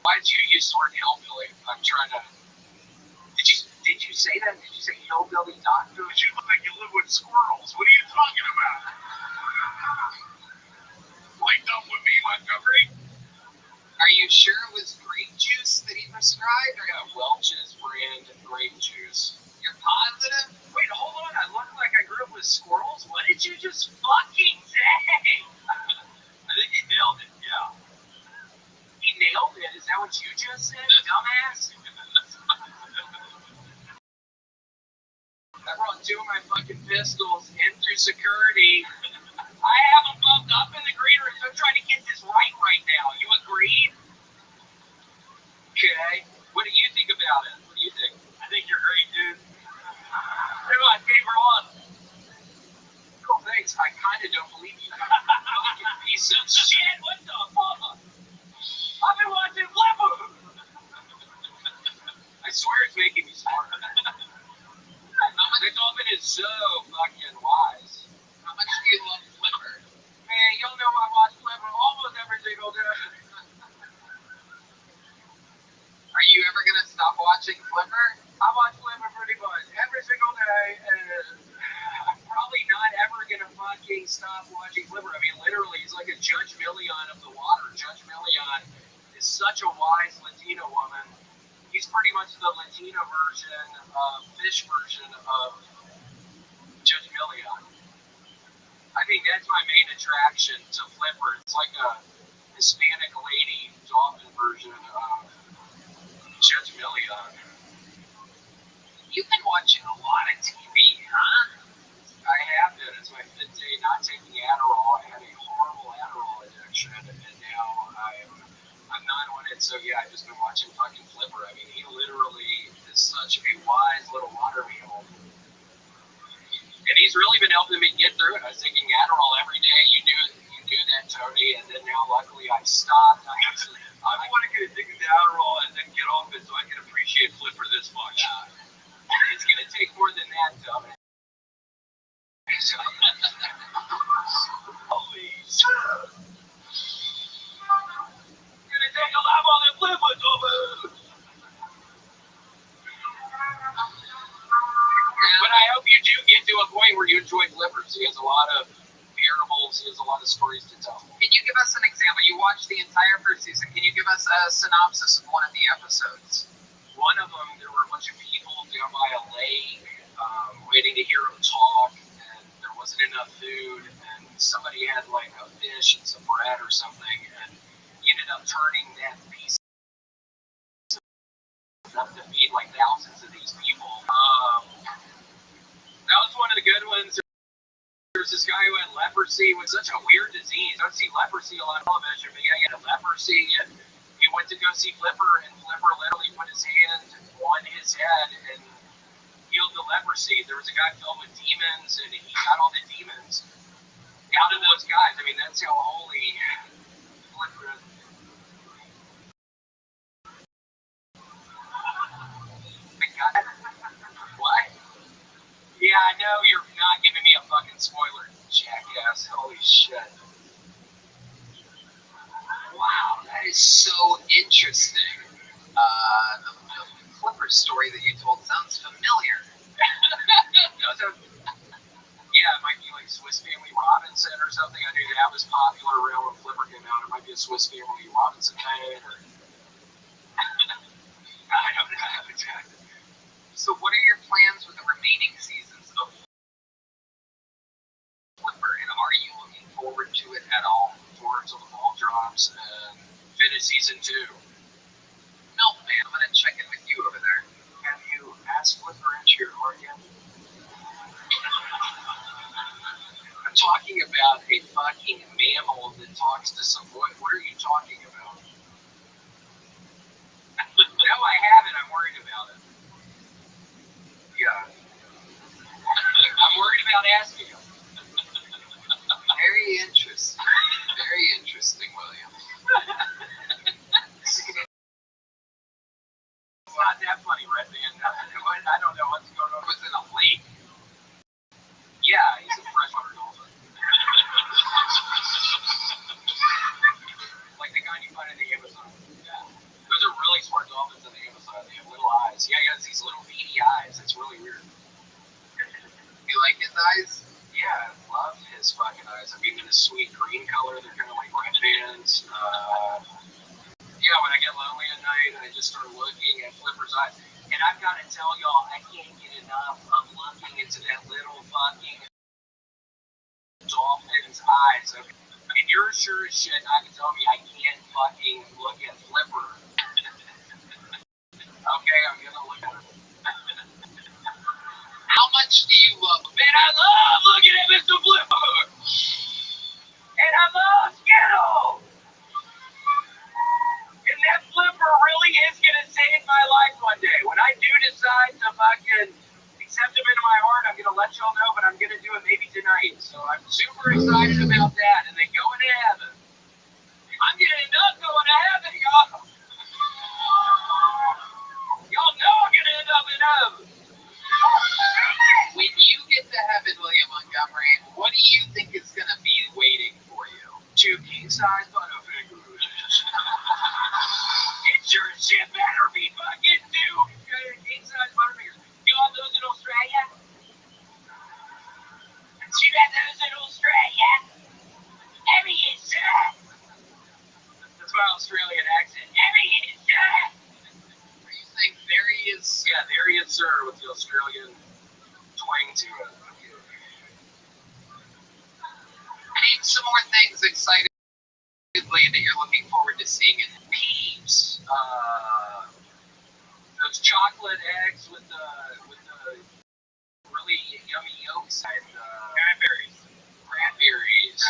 Why did you use the word hillbilly? I'm trying to. Did you say that? Did you say hillbilly doctor? But you look like you live with squirrels. What are you talking about? Like dumb with me, Montgomery? Are you sure it was grape juice that he prescribed? Or got Welch's brand grape juice? You're positive? Wait, hold on. I look like I grew up with squirrels? What did you just fucking say? I think he nailed it, yeah. He nailed it? Is that what you just said, dumbass? I brought two of my fucking pistols in through security. I have them bumped up in the green room, so I'm trying to get this right now. You agree? Okay. What do you think about it? What do you think? I think you're great, dude. You're my favorite one. Cool, thanks. I kind of don't believe you. Fucking piece of shit. What the fuck? I've been watching Flipper. I swear it's making me smarter. The dolphin is so fucking wise. How much do you love Flipper? Man, y'all know I watch Flipper almost every single day. Are you ever going to stop watching Flipper? I watch Flipper pretty much every single day, and I'm probably not ever going to fucking stop watching Flipper. I mean, literally, he's like a Judge Million of the water. Judge Million is such a wise Latina woman. He's pretty much the Latina version, fish version of Judge Million. I think that's my main attraction to Flipper. It's like a Hispanic lady dolphin version of Judge Million. You've been watching a lot of TV, huh? I have been. It's my fifth day not taking Adderall. I had a horrible Adderall addiction, and now I'm not on it. So yeah, I've just been watching fucking Flipper. I mean, he literally is such a wise little water mammal. And he's really been helping me get through it. I was taking Adderall every day. You knew that, Tony. And then now, luckily, I stopped. I want to get addicted to Adderall and then get off it so I can appreciate Flipper this much. Yeah. It's going to take more than that, dumb. Holy shit. It's going to take a lot more than Flipper, dumb. But I hope you do get to a point where you enjoy Flippers. He has a lot of parables. He has a lot of stories to tell. Can you give us an example? You watched the entire first season. Can you give us a synopsis of one of the episodes? One of them, there were a bunch of people down by a lake waiting to hear him talk, and there wasn't enough food, and somebody had like a fish and some bread or something, turning that piece enough to feed like thousands of these people. That was one of the good ones. There's this guy who had leprosy. It was such a weird disease. I don't see leprosy a lot on television, but yeah, he had leprosy, and he went to go see Flipper, and Flipper literally put his hand on his head and healed the leprosy. There was a guy filled with demons, and he got all the demons out of those guys. I mean, that's how holy Flipper is. What? Yeah, I know you're not giving me a fucking spoiler, jackass. Holy shit. Wow, that is so interesting. The Flipper story that you told sounds familiar. Yeah, it might be like Swiss Family Robinson or something. I knew that was popular around when Flipper came out. It might be a Swiss Family Robinson thing, or I don't know. So what are your plans with the remaining seasons of Flipper, and are you looking forward to it at all? Forward till the ball drops and finish season 2. Milkman, I'm gonna check in with you over there. Have you asked Flipper into your heart yet? I'm talking about a fucking mammal that talks to some boy. What are you talking about? No, I haven't. I'm worried about it. Yeah. I'm worried about asking him. Very interesting. Very interesting, William. It's not that funny, Red Man. I don't know what's going on. It was in a lake. Yeah, he's a freshwater dolphin. Like the kind you find in the Amazon. Yeah. Those are really smart dolphins in the Amazon. They have little eyes. Yeah, he has these little beady eyes. It's really weird. You like his eyes? Yeah, I love his fucking eyes. I mean, they're a sweet green color. They're kind of like red bands. Yeah, when I get lonely at night, I just start looking at Flipper's eyes. And I've got to tell y'all, I can't get enough of looking into that little fucking dolphin's eyes. Okay? And you're sure as shit not to tell me I can't fucking look at Flipper. Okay, I'm gonna look at him. How much do you love him? Man, I love looking at Mr. Flipper! And I love Skittles! And that Flipper really is gonna save my life one day. When I do decide to fucking accept him into my heart, I'm gonna let y'all know, but I'm gonna do it maybe tonight. So I'm super excited about that. And then going to heaven. I'm gonna end up going to heaven, y'all. Y'all know I'm gonna end up in heaven. When you get to heaven, William Montgomery, what do you think is gonna be waiting for you? 2 king-size butterfingers. It sure shit better be fucking 2 king-size butterfingers. You want those in Australia? You got those in Australia? Emmy is That's my Australian accent. Emmy is Are you saying there he is? Yeah, there he is, sir, with the Australian twang to it. Name some more things excitedly that you're looking forward to seeing in Peeps. Those chocolate eggs with the really yummy yolks and cranberries. Cranberries.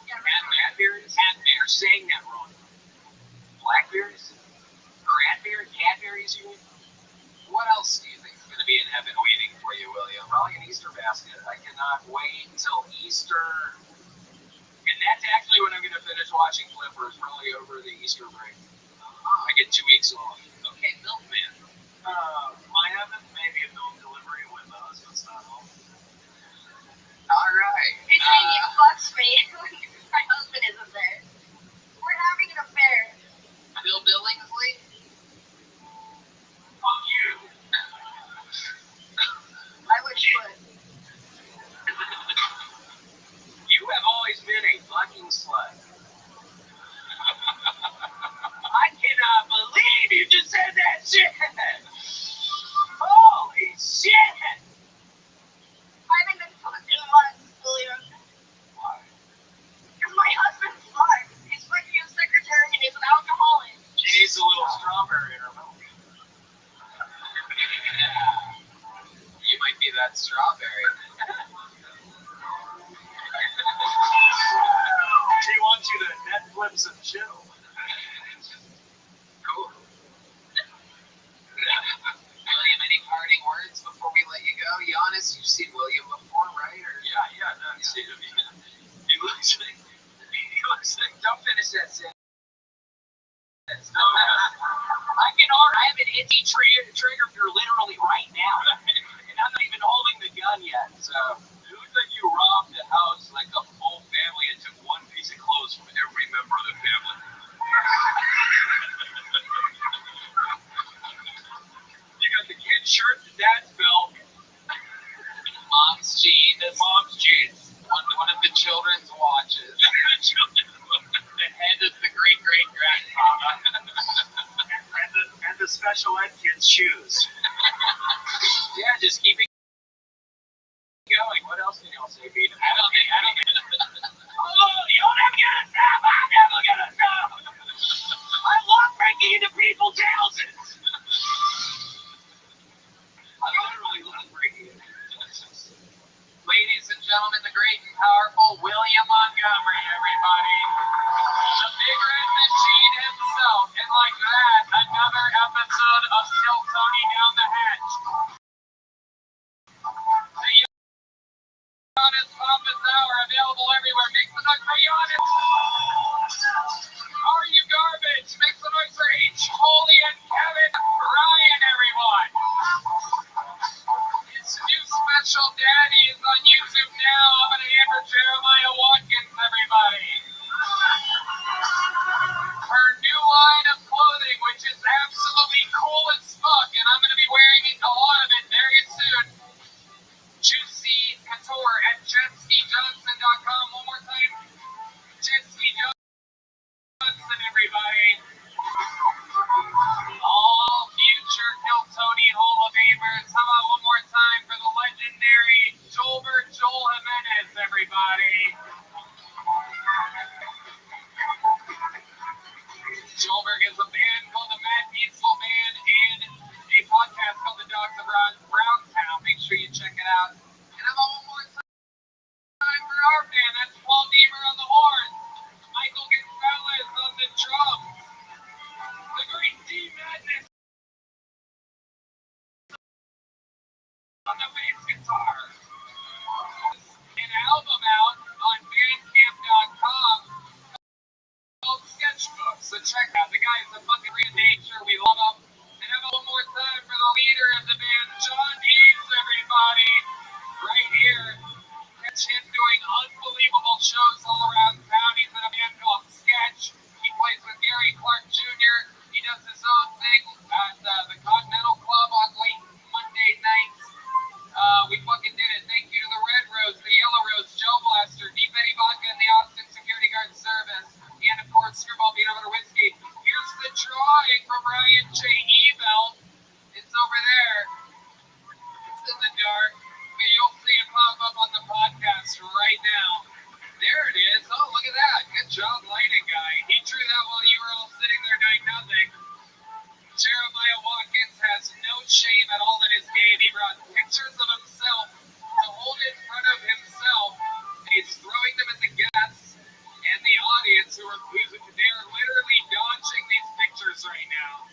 Cadberries? You're saying that wrong. Blackberries? Cranberry? Cadberries, you mean? What else do you think is going to be in heaven waiting for you, William? Probably an Easter basket. I cannot wait until Easter. And that's actually when I'm going to finish watching Flippers, probably over the Easter break. I get 2 weeks off. Okay, Milkman. My heaven, maybe a milk delivery when my husband's not home. All right. You're saying he fucks me when my husband isn't there. We're having an affair. Bill Billingsley? Fuck you. I wish you would. You have always been a fucking slut. I cannot believe you just said that shit. Oh that strawberry. He wants you to Netflix and chill. Cool. William, any parting words before we let you go? Giannis, you've seen William before, right? Or... Yeah, no, I've seen him. He looks like, Don't finish that sentence. I have an itchy trigger finger literally right now, and I'm not even holding the gun yet. So, who said you robbed a house like a full family and took one piece of clothes from every member of the family? You got the kid's shirt, the dad's belt, Mom's jeans. mom's jeans, One of the children's watches. the head of the great-great-grandfather, and the special ed kid's shoes. Yeah, just keep it going. What else can y'all say, Pete? I don't think. Oh, you don't have to get us up. I'm never gonna stop. I love breaking into people's houses. I literally love breaking into people's houses. Ladies and gentlemen, the great and powerful William Montgomery, everybody. The big red machine himself. And like that, another episode of Kill Tony Down the Hatch. The Giannis Office Hour available everywhere. Make some noise for Giannis. Are you garbage? Make some noise for H. Holy and Kevin Ryan, everyone. His new special daddy is on YouTube now. I'm going to hand for Jeremiah Watkins, everybody. Her new line of clothing, which is absolutely cool as fuck, and I'm going to be wearing a lot of it very soon. Juicy Couture at JetSkiJohnson.com. One more time. Jetski Johnson, everybody. All future Kill Tony Hall of Famers. How about one more time for the legendary Joel Jimenez, everybody. Joelberg is a band called the Mad Peaceful Band and a podcast called The Dogs of Browntown. Make sure you check it out. And how about one more time for our band? That's Paul Deemer on the horns, Michael Gonzalez on the drums, the great D Madness on the bass guitar. An album out on Bandcamp.com called Sketchbook. So check out. The guy's a fucking real nature. We love him. And have one more time for the leader of the band, John Eaves, everybody. Right here. Catch him doing unbelievable shows all around town. He's in a band called Sketch. He plays with Gary Clark Jr. He does his own thing at the Continental Club on late Monday nights. We fucking did it. Thank you to the Red Rose, the Yellow Rose, Joe Blaster, Deep Eddie Vodka, and the Austin Security Guard Service. And of course, Screwball Peanut Butter Whiskey. Here's the drawing from Ryan J. Ebel. It's over there. It's in the dark. But you'll see it pop up on the podcast right now. There it is. Oh, look at that. Good job, lighting guy. He drew that while you were all sitting there doing nothing. Jeremiah Watkins has no shame at all in his game. He brought pictures of himself to hold in front of himself. He's throwing them at the guests and the audience who are literally dodging these pictures right now.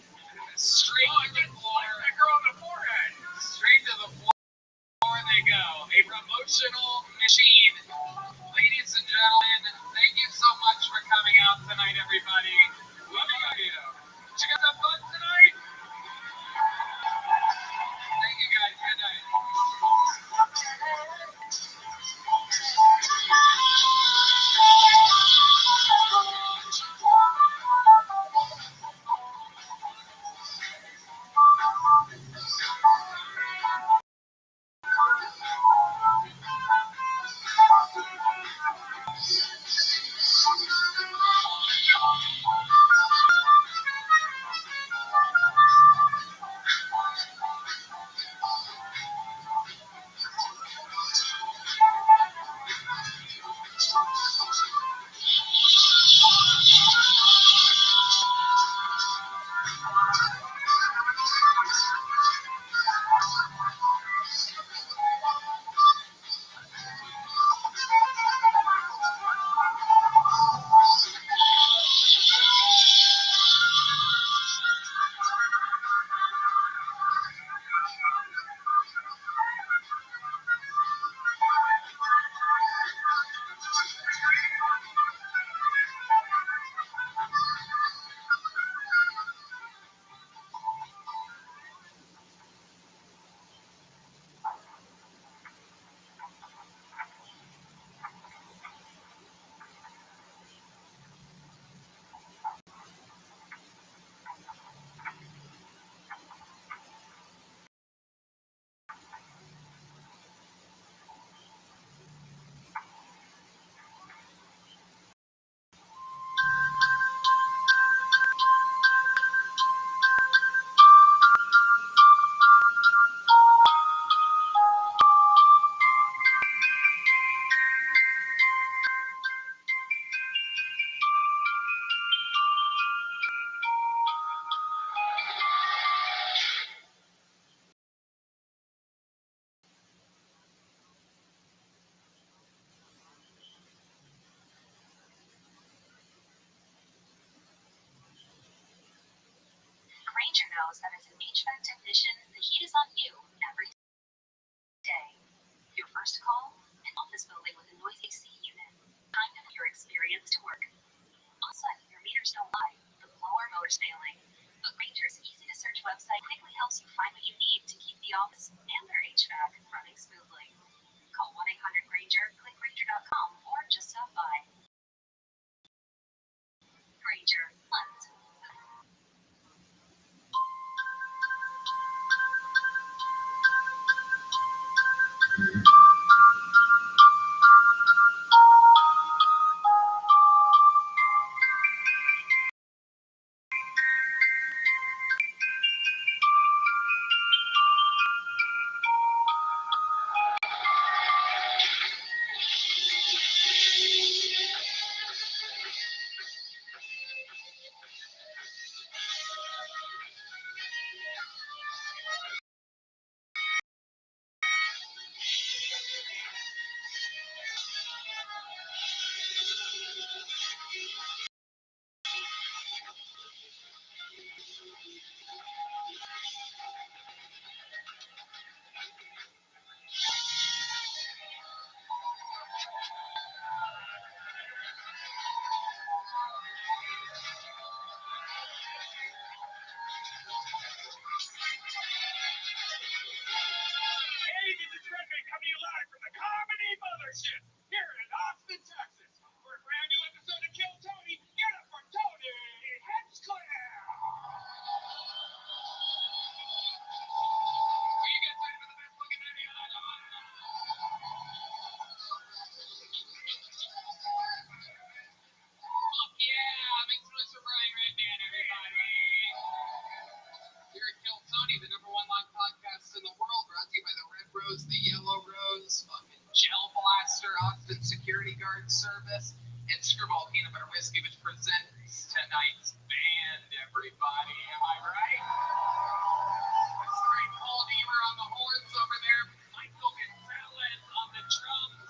Straight to the floor. On the forehead. Straight to the floor they go. A promotional machine. Ladies and gentlemen, thank you so much for coming out tonight, everybody. We love you. Did you guys have fun tonight? Thank you guys. Good night. Granger knows that as an HVAC technician, the heat is on you every day. Your first call, an office building with a noisy AC unit. Time to put your experience to work. On site, your meters don't lie. The blower motor's failing. But Granger's easy-to-search website quickly helps you find what you need to keep the office and their HVAC running smoothly. Call 1-800-GRANGER, click Granger.com, or just stop by. Granger, let's. Hey, this is Redman coming to you live from the Comedy Mothership here in Austin, Texas, for a brand new episode of Kill Tony. Get up for Tony Hinchcliffe! Are you guys ready for the best looking video I know? Fuck yeah! Make some noise for Brian Redman, everybody! Here at Kill Tony, the #1 live podcast in the world, brought to you by the Red Rose, the Yellow Rose, fucking Gel Blaster, Austin Security Guard Service, and Screwball Peanut Butter Whiskey, which presents tonight's band, everybody. Am I right? That's right. Paul Deemer on the horns over there, Michael Gonzalez on the drums,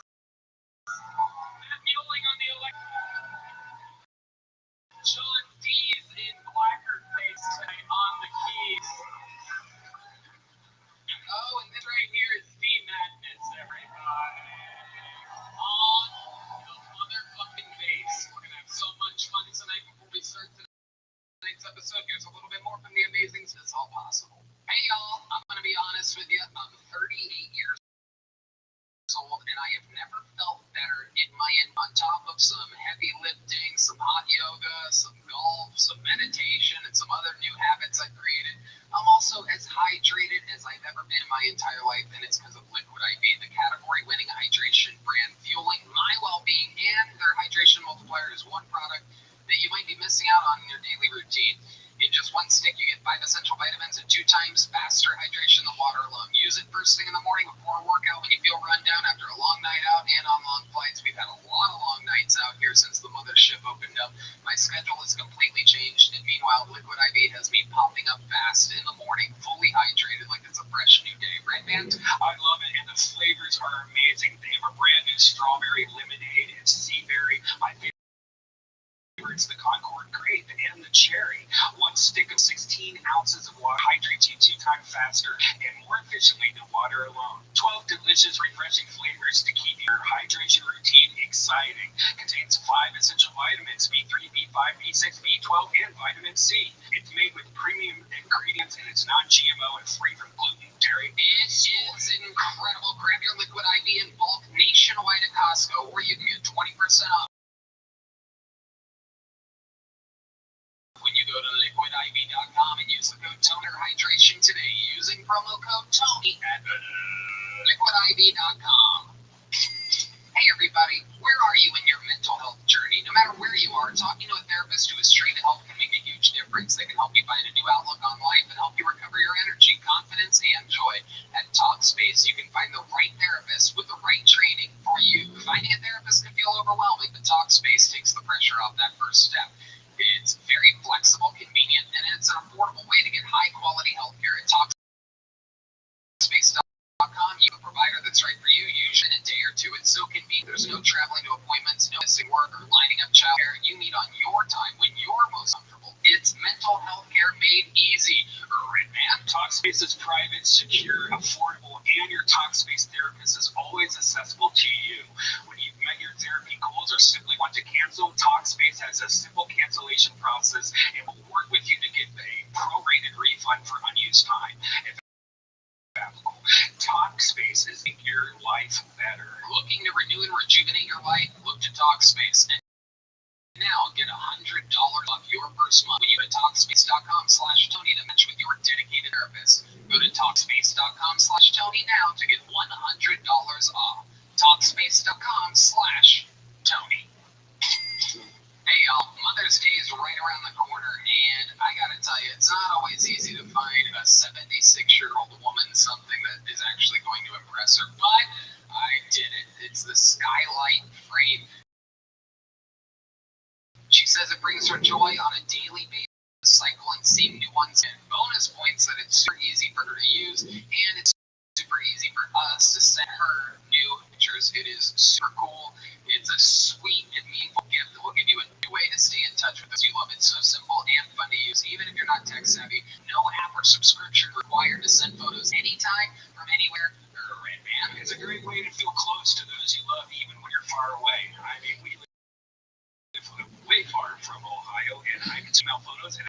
Matt Mueling on the John Dees in Blackerface tonight on the keys. Oh, and then right here is Steve Madness, everybody. On the motherfucking bass. We're gonna have so much fun tonight before we start tonight's episode. Here's a little bit more from the Amazings. It's all possible. Hey y'all, I'm gonna be honest with you. I'm 38 years old, and I have never felt better in my end. On top of some heavy lifting, some hot yoga, some golf, some meditation, and some other new habits I've created, I'm also as hydrated as I've ever been in my entire life, and it's because of Liquid IV, the category-winning hydration brand fueling my well-being, and their hydration multiplier is one product that you might be missing out on in your daily routine. In just one stick, you get 5 essential vitamins and 2 times faster hydration than water alone. Use it first thing in the morning before a workout when you feel run down after a long night out and on long flights. We've had a lot of long nights out here since the mothership opened up. My schedule has completely changed, and meanwhile, Liquid IV has me popping up fast in the morning, fully hydrated like it's a fresh new day. Right, man? I love it, and the flavors are amazing. They have a brand new strawberry lemonade and sea berry. My favorite is the Concord grape and the cherry. One stick of 16 ounces of water hydrates you 2 times faster and more efficiently than water alone. 12 delicious, refreshing flavors to keep your hydration routine exciting. Contains 5 essential vitamins, B3, B5, B6, B12, and vitamin C. It's made with premium ingredients, and it's non-GMO and free from gluten, dairy. It is incredible. Grab your Liquid IV in bulk nationwide at Costco, where you can get 20% off when you go to liquidiv.com and use the code Toner Hydration today using promo code Tony at liquidiv.com. Hey everybody, where are you in your mental health journey? No matter where you are, talking to a therapist who is trained to help can make a huge difference. They can help you find a new outlook on life and help you recover your energy, confidence, and joy. At Talkspace, you can find the right therapist with the right training for you. Finding a therapist can feel overwhelming, but Talkspace takes the pressure off that first step. It's very flexible, convenient, and it's an affordable way to get high-quality health care. At Talkspace.com, you have a provider that's right for you, usually in a day or two. It's so convenient. There's no traveling to appointments, no missing work, or lining up childcare. You meet on your time when you're most comfortable. It's mental health care made easy. Redman. Talkspace is private, secure, affordable, and your Talkspace therapist is always accessible to you. When you've met your therapy goals or simply want to cancel, Talkspace has a simple cancellation process and will work with you to get a prorated refund for unused time. If applicable, Talkspace is making your life better. Looking to renew and rejuvenate your life? Look to Talkspace. Now get $100 off your first month when you go to Talkspace.com/Tony to match with your dedicated therapist. Go to Talkspace.com/Tony now to get $100 off. Talkspace.com/Tony. Hey y'all, Mother's Day is right around the corner, and I gotta tell you, it's not always easy to find a 76-year-old woman something that is actually going to impress her, but I did it. It's the Skylight frame. She says it brings her joy on a daily basis, cycling, seeing new ones, and bonus points that it's super easy for her to use, and it's super easy for us to send her new pictures. It is super cool. It's a sweet and meaningful gift that will give you a new way to stay in touch with us. You love it. So simple and fun to use, even if you're not tech savvy. No app or subscription required to send photos anytime from anywhere. Redman. It's a great way to feel close to those you love, even when you're far away. I mean, we live way far from Ohio, and I can smell photos, and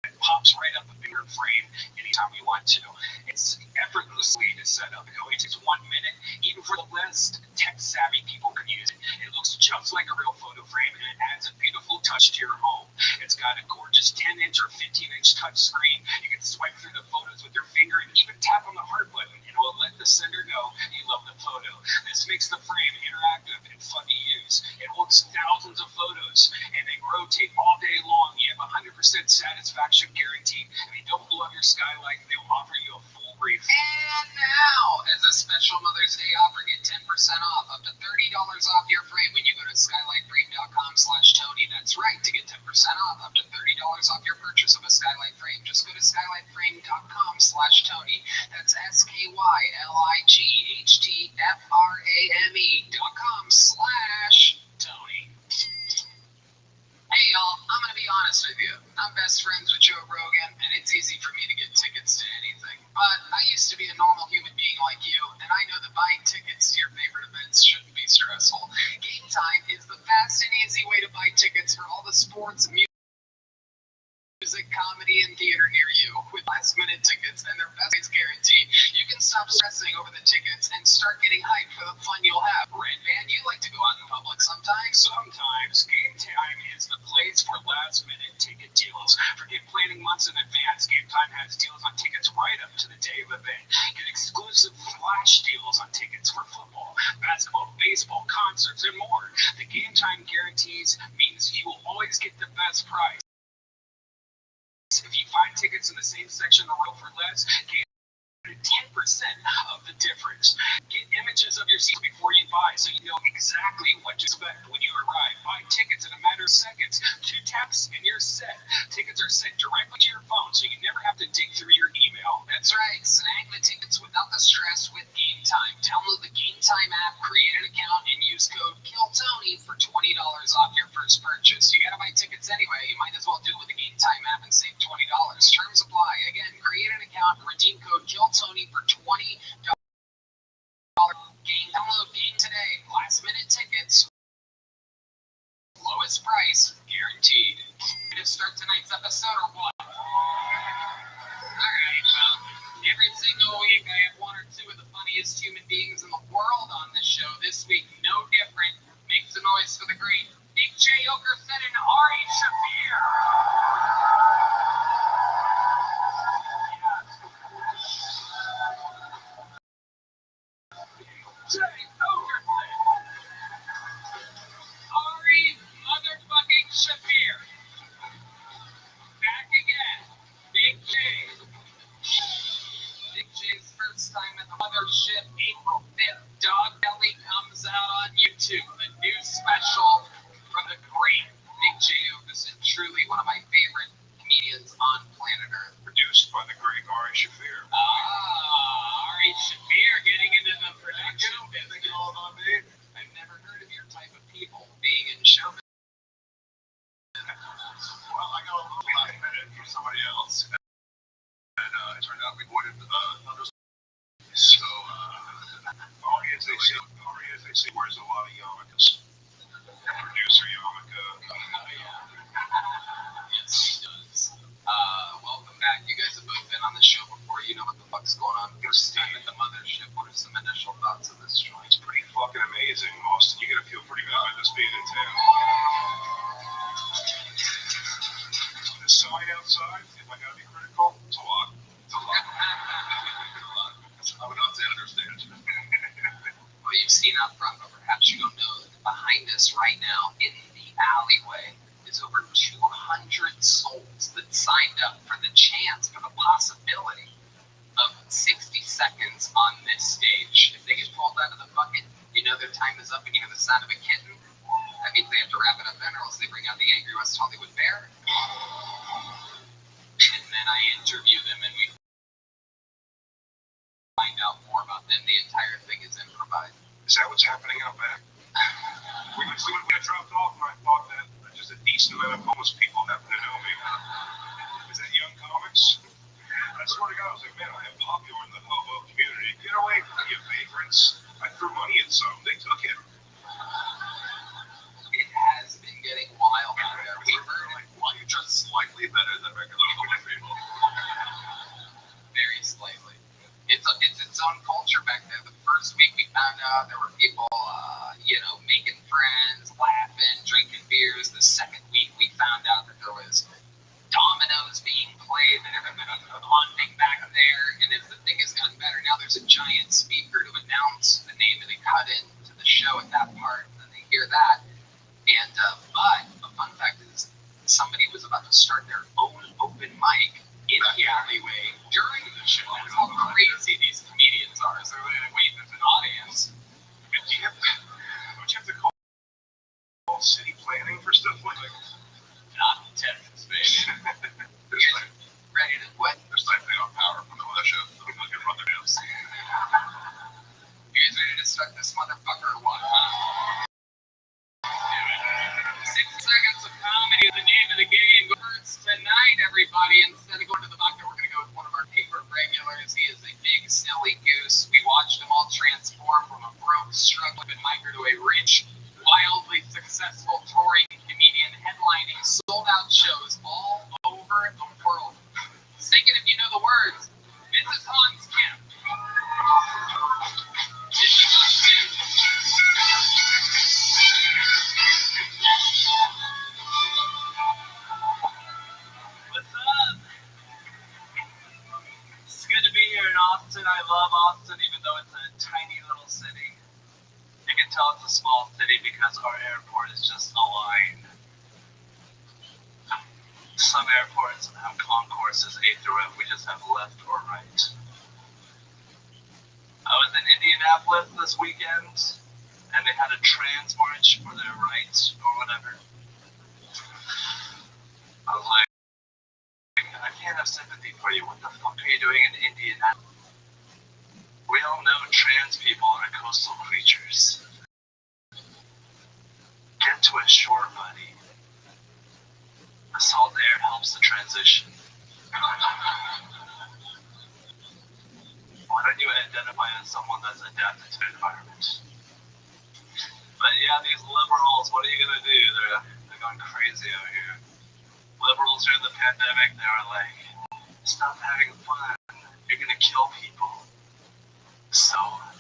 it pops right up a bigger frame anytime we want to. It's effortlessly to set up. It only takes 1 minute. Even for the less tech-savvy people can use it. It looks just like a real photo frame, and it adds a beautiful touch to your home. It's got a gorgeous 10-inch or 15-inch touch screen. You can swipe through the photos with your finger and even tap on the heart button, and it will let the sender know you love the photo. This makes the frame interactive and fun to use. It holds thousands of photos, and they rotate all day long. You have a 100% satisfaction guarantee. If you don't love your Skylight, they will offer you a full refund. And now, as a special Mother's Day offer, get 10% off, up to $30 off your frame when you go to skylightframe.com/Tony. That's right, to get 10% off, up to $30 off your purchase of a Skylight frame. Just go to skylightframe.com/Tony. That's SKYLIGHTFRAME.com/Tony. Hey y'all, I'm gonna be honest with you. I'm best friends with Joe Rogan, and it's easy for me to get tickets to anything. But I used to be a normal human being like you, and I know that buying tickets to your favorite events shouldn't be stressful. Game Time is the fast and easy way to buy tickets for all the sports and music, comedy, and theater near you. With last-minute tickets and their best price guarantee, you can stop stressing over the tickets and start getting hyped for the fun you'll have. Redman, you like to go out in public sometimes. Sometimes. Game Time is the place for last-minute ticket deals. Forget planning months in advance. Game Time has deals on tickets right up to the day of the event. Get exclusive flash deals on tickets for football, basketball, baseball, concerts, and more. The Game Time guarantees means you will always get the best price. If you find tickets in the same section of the row for less, Game 10% of the difference. Get images of your seats before you buy so you know exactly what to expect when you arrive. Buy tickets in a matter of seconds. 2 taps and you're set. Tickets are sent directly to your phone so you never have to dig through your email. That's right. Snag the tickets without the stress with Game Time. Download the Game Time app, create an account, and use code KILLTONY for $20 off your first purchase. You gotta buy tickets anyway. You might as well do it with the Game Time app and save $20. Terms apply. Again, create an account, redeem code KILLTONY for $20. Download Game today. Last minute tickets. Lowest price guaranteed. Ready to start tonight's episode or what? Alright, well, every single week I have one or two of the funniest human beings in the world on this show. This week, no different. Make some noise for the great Big J. Okerson and Ari Shafir. Jay Okerson. Ari motherfucking Shafir. Back again. Big J. Big J's first time at the mothership, April 5th. Dog Belly comes out on YouTube. The new special from the great Big J Okerson. Truly one of my favorite comedians on planet Earth. Produced by the great Ari Shafir. Ari Shafir getting into the production business. they say wears a lot of yarmulkes. Producer yarmulke. Oh, yeah. Yes, he does. Welcome back. You guys have both been on the show before. You know what the fuck's going on. I'm at the mothership. What are some initial thoughts of this joint? It's pretty fucking amazing. Austin, you gotta feel pretty good about this being in town. The sign outside, if I gotta be critical, it's a lot. It's a lot. I would not say understand. Well, you've seen out front, but perhaps you don't know that behind us right now in the alleyway is over 200 souls that signed up for the chance, for the possibility of 60 seconds on this stage. If they get pulled out of the bucket, you know their time is up and you hear the sound of a kitten. That means they have to wrap it up then, or else they bring out the angry West Hollywood bear. And then I interview them and we find out more about them. The entire thing is improvised. Is that what's happening out back? We got dropped off and I thought that just a decent amount of homeless people happen to know me. Is that Young Comics? I swear to God, I was like, man, I am popular in the hobo community. Get away from you vagrants. I threw money at some. They took it. It has been getting wild out there. We heard it. Well, you're just slightly better than regular homeless people. Very slightly. It's its own culture back there. The first week we found out there were people, making friends, laughing, drinking beers. The second week we found out that there was dominoes being played, that everybody was haunting back there. And as the thing has gotten better, now there's a giant speaker to announce the name of the cut-in to the show at that part. And then they hear that. And but a fun fact is somebody was about to start their own open mic in the alleyway during the show. That's how crazy these comedians are. So they're really waiting as an audience. Don't you have to call city planning for stuff like that? Not in Texas, baby. Ready to what? There's nothing on power from the militia. They'll get run their house. You guys ready to start this motherfucker or what, huh? 6 seconds of comedy is the name of the game. First tonight, everybody, instead of going to the bucket, we're going to go with one of our favorite regulars. He is a big, silly goose. We watched him all transform from a broke, struggling migrant to a rich, wildly successful touring comedian headlining sold-out shows all over the world. Sing it if you know the words. This is Hans Kemp. This is Hans Kemp. What's up? It's good to be here in Austin. I love Austin, even though it's a tiny little city. You can tell it's a small city because our airport is just a line. Some airports have concourses A through F. We just have left or right. I was in Indianapolis this weekend, and they had a trans march for their rights or whatever. I was like, I can't have sympathy for you. What the fuck are you doing in Indianapolis? We all know trans people are coastal creatures. Get to a shore, buddy. The salt air helps the transition. Why don't you identify as someone that's adapted to the environment? But yeah, these liberals, what are you gonna do? They're going crazy out here. Liberals during the pandemic, they were like, stop having fun. You're gonna kill people. So alright,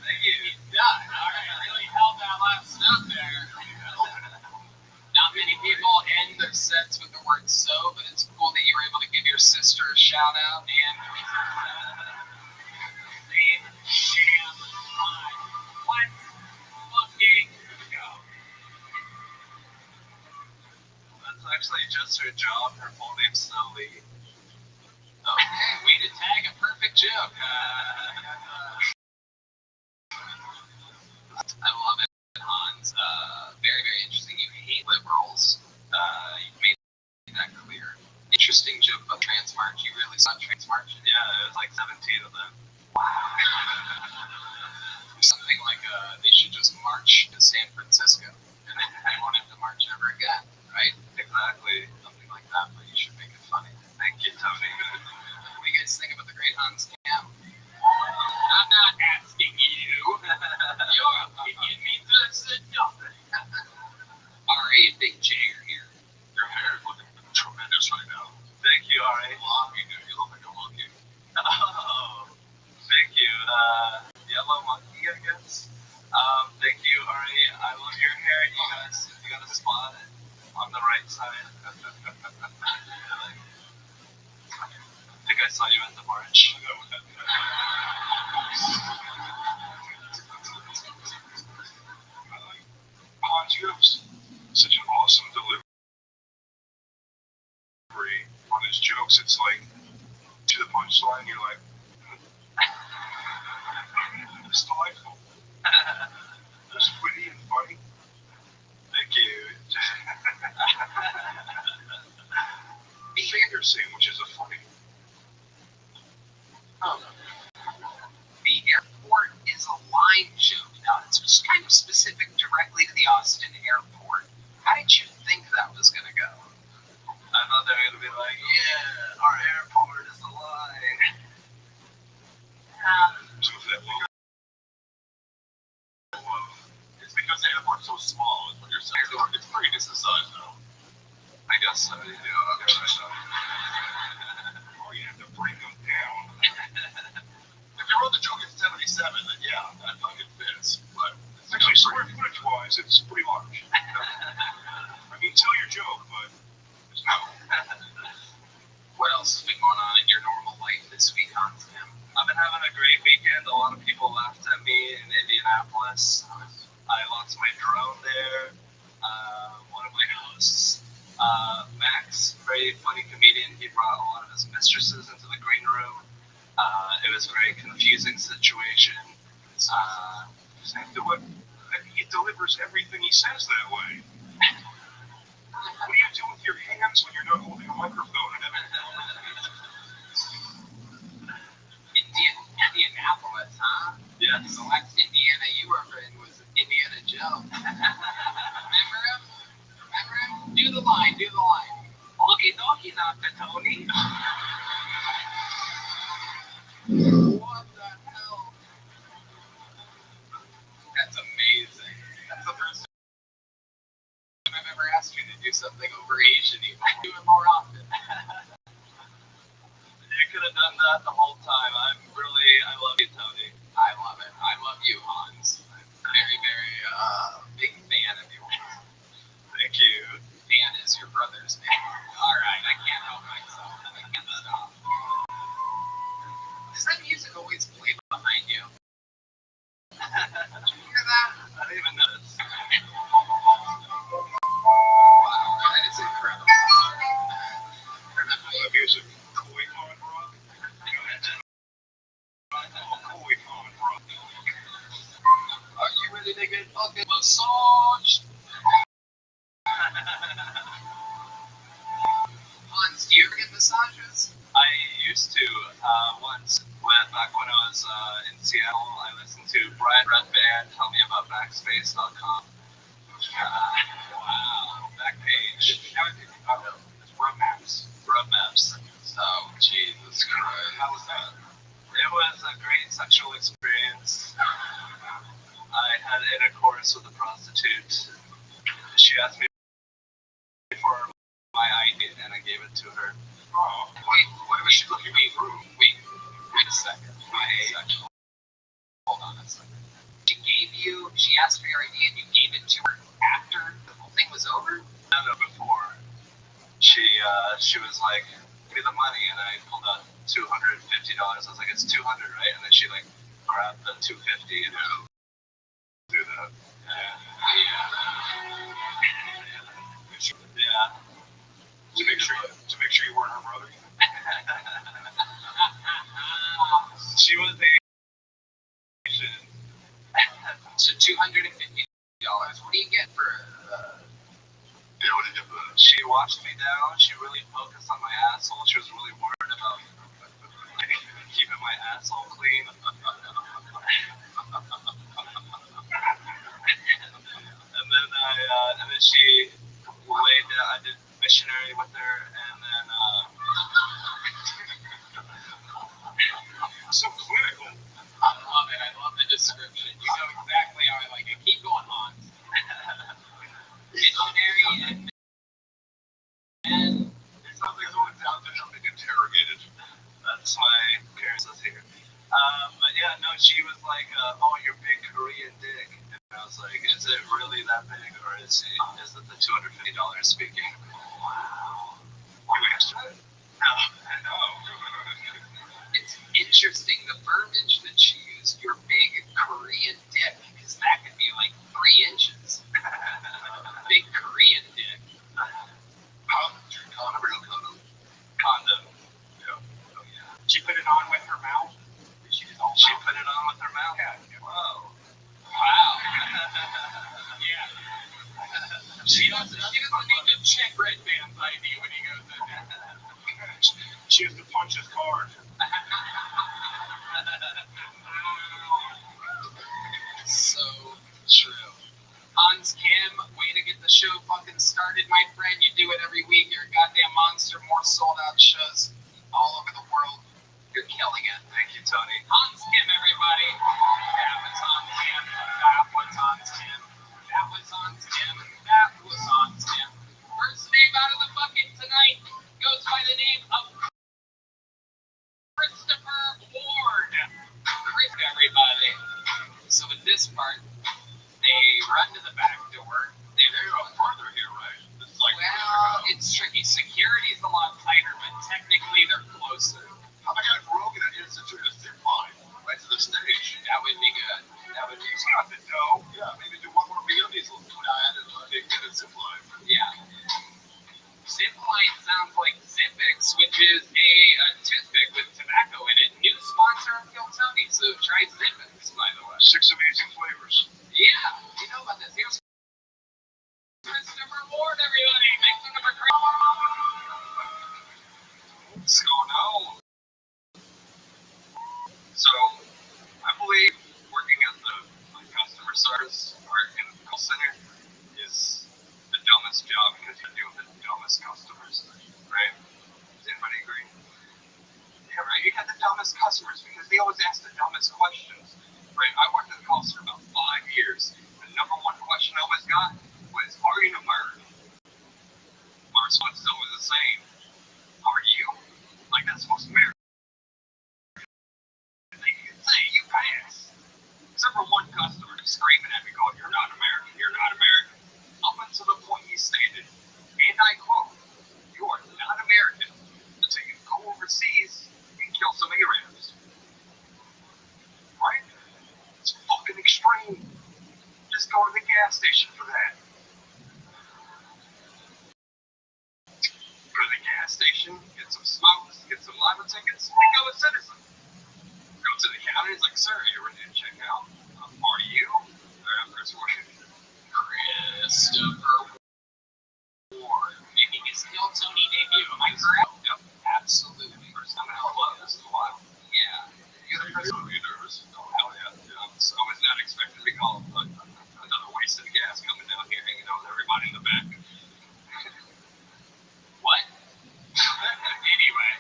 thank you. Done. Alright, really held that last step there. Not many people end their sets with the word so, but it's cool that you were able to give your sister a shout out and same damn time. Let's fucking go. That's actually just her job. Her full name's Snowy. Okay, way to tag a perfect joke. I love it, Hans. Very, very interesting. You hate liberals. You've made that clear. Interesting joke about Trans March. You really saw Trans March? Yeah, it was like 17 of them. Wow. Something like they should just march to San Francisco, and then I won't have to march ever again, right? his jokes, it's like to the punchline, you're like, it's delightful. It's witty and funny. Thank you. Finger sandwiches are funny. The airport is a line joke. Now, it's just kind of specific directly to the Austin airport. How did you think that was going to go? I thought they were going to be like, yeah, our airport is a line. It's because the airport's so small, is what you're saying. It's pretty decent size, though. I guess so, you know. Okay, Oh, you have to bring them down. If you wrote the joke at 77, then yeah, that fucking fits. But Actually, square footage-wise, it's pretty large. I mean, tell your joke, but it's no. What else has been going on in your normal life this week, Hans? I've been having a great weekend. A lot of people laughed at me in Indianapolis. I lost my drone there. One of my hosts, Max, very funny comedian, he brought a lot of his mistresses into the green room. It was a very confusing situation. He delivers everything he says that way. What do you do with your hands when you're not holding a microphone? Indianapolis, huh? Yes. The last Indiana you were in was Indiana Jones. Remember him? Do the line. Okie dokie, Dr. Tony. What the hell? That's amazing. That's the first time I've ever asked you to do something over Asian. You might do it more often. You could have done that the whole time. I love you, Tony. I love it. I love you, Hans. I'm very, very big fan of yours. Thank you. Fan is your brother's name. Alright, I can't help myself. I can't stop. Does that music always play behind you? Did you hear that? I didn't even notice. Wow, that is incredible. The music, Koi Pond Rock. Koi Pond Rock. Are you ready to get fucking massaged? Hans, do you ever get massages? I used to once, back when I was in Seattle, I listened to Brian Redband tell me about Backspace.com. Wow, Backpage. It's Rub Maps. Oh, Jesus Christ. How was that? It was a great sexual experience. I had intercourse with a prostitute. She asked me for my ID, and I gave it to her. Oh, Wait, what was she looking me through? Wait a second. Hold on a second. She asked for your ID and you gave it to her after the whole thing was over? No, before. She was like, give me the money, and I pulled out $250. I was like, it's $200, right? And then she like grabbed the $250 and do that. Yeah. to make sure you weren't her brother. She was Asian. So $250. What do you get for She watched me down. She really focused on my asshole. She was really worried about keeping my asshole clean. And then she laid down. I did missionary with her, and then So clinical. I love it. I love the description. You know exactly how I like it. Keep going on. Missionary and Something's always out there being interrogated. that's my parents was here. But yeah, no, she was like, oh, your big Korean dick. And I was like, is it really that big, or is it the $250 speaking? Wow. You asked her? No. it's interesting the verbiage that she used, your big Korean dick, because that could be like 3 inches. Big Korean dick. Condom or no condom? Condom. She doesn't need to check Red Band's ID when he goes in. She has to punch his card. So true. Hans Kim, way to get the show fucking started, my friend. You do it every week. You're a goddamn monster. More sold out shows all over the world. You're killing it. Thank you, Tony. Hans Kim, everybody. That was Hans Kim. That was Hans Kim. That was Hans Kim. That was Hans Kim. First name out of the bucket tonight goes by the name of Christopher Ward. Everybody. So with this part, they run to the back door. They go further here, right? It's like, well, it's tricky. Security is a lot tighter, but technically they're closer. How about I Rogan and institute a zip line right to the stage? That would be good. That would be He's got the dough. Yeah, maybe do one more Beyond Diesel diet and get a zip line. Yeah. Zip line sounds like Zippix, which is a toothpick with tobacco in it. New sponsor of Kill Tony, so try Zippix, by the way. 6 amazing flavors. Yeah, you know about this. Here's Christopher Ward, everybody. Making number 3. What's going on? So, I believe working as the customer service or in the call center is the dumbest job because you deal with the dumbest customers, right? Does anybody agree? Yeah, right? You have the dumbest customers because they always ask the dumbest questions, right? I worked at the call center about 5 years. The number one question I always got was, are you American? My response is always the same. Are you? Like, that's supposed to be American. They can say, you pass. Except for one customer screaming at me going, you're not American, you're not American. Up until the point he stated, and I quote, you are not American until you go overseas and kill some Arabs. Right? It's fucking extreme. Just go to the gas station for that. Go to the gas station, get some smokes, get some lottery tickets, and go a citizen. Go to the counter, he's like, sir, are you ready to check out? Are you? I'm Christopher Ward, making his Kill Tony debut. Am I correct? Yep. Absolutely. First time in hell of this is a while. Yeah. You're nervous? Oh, hell yeah. I was not expecting to be called another waste of gas coming down here, hanging out with everybody in the back. What? Anyway,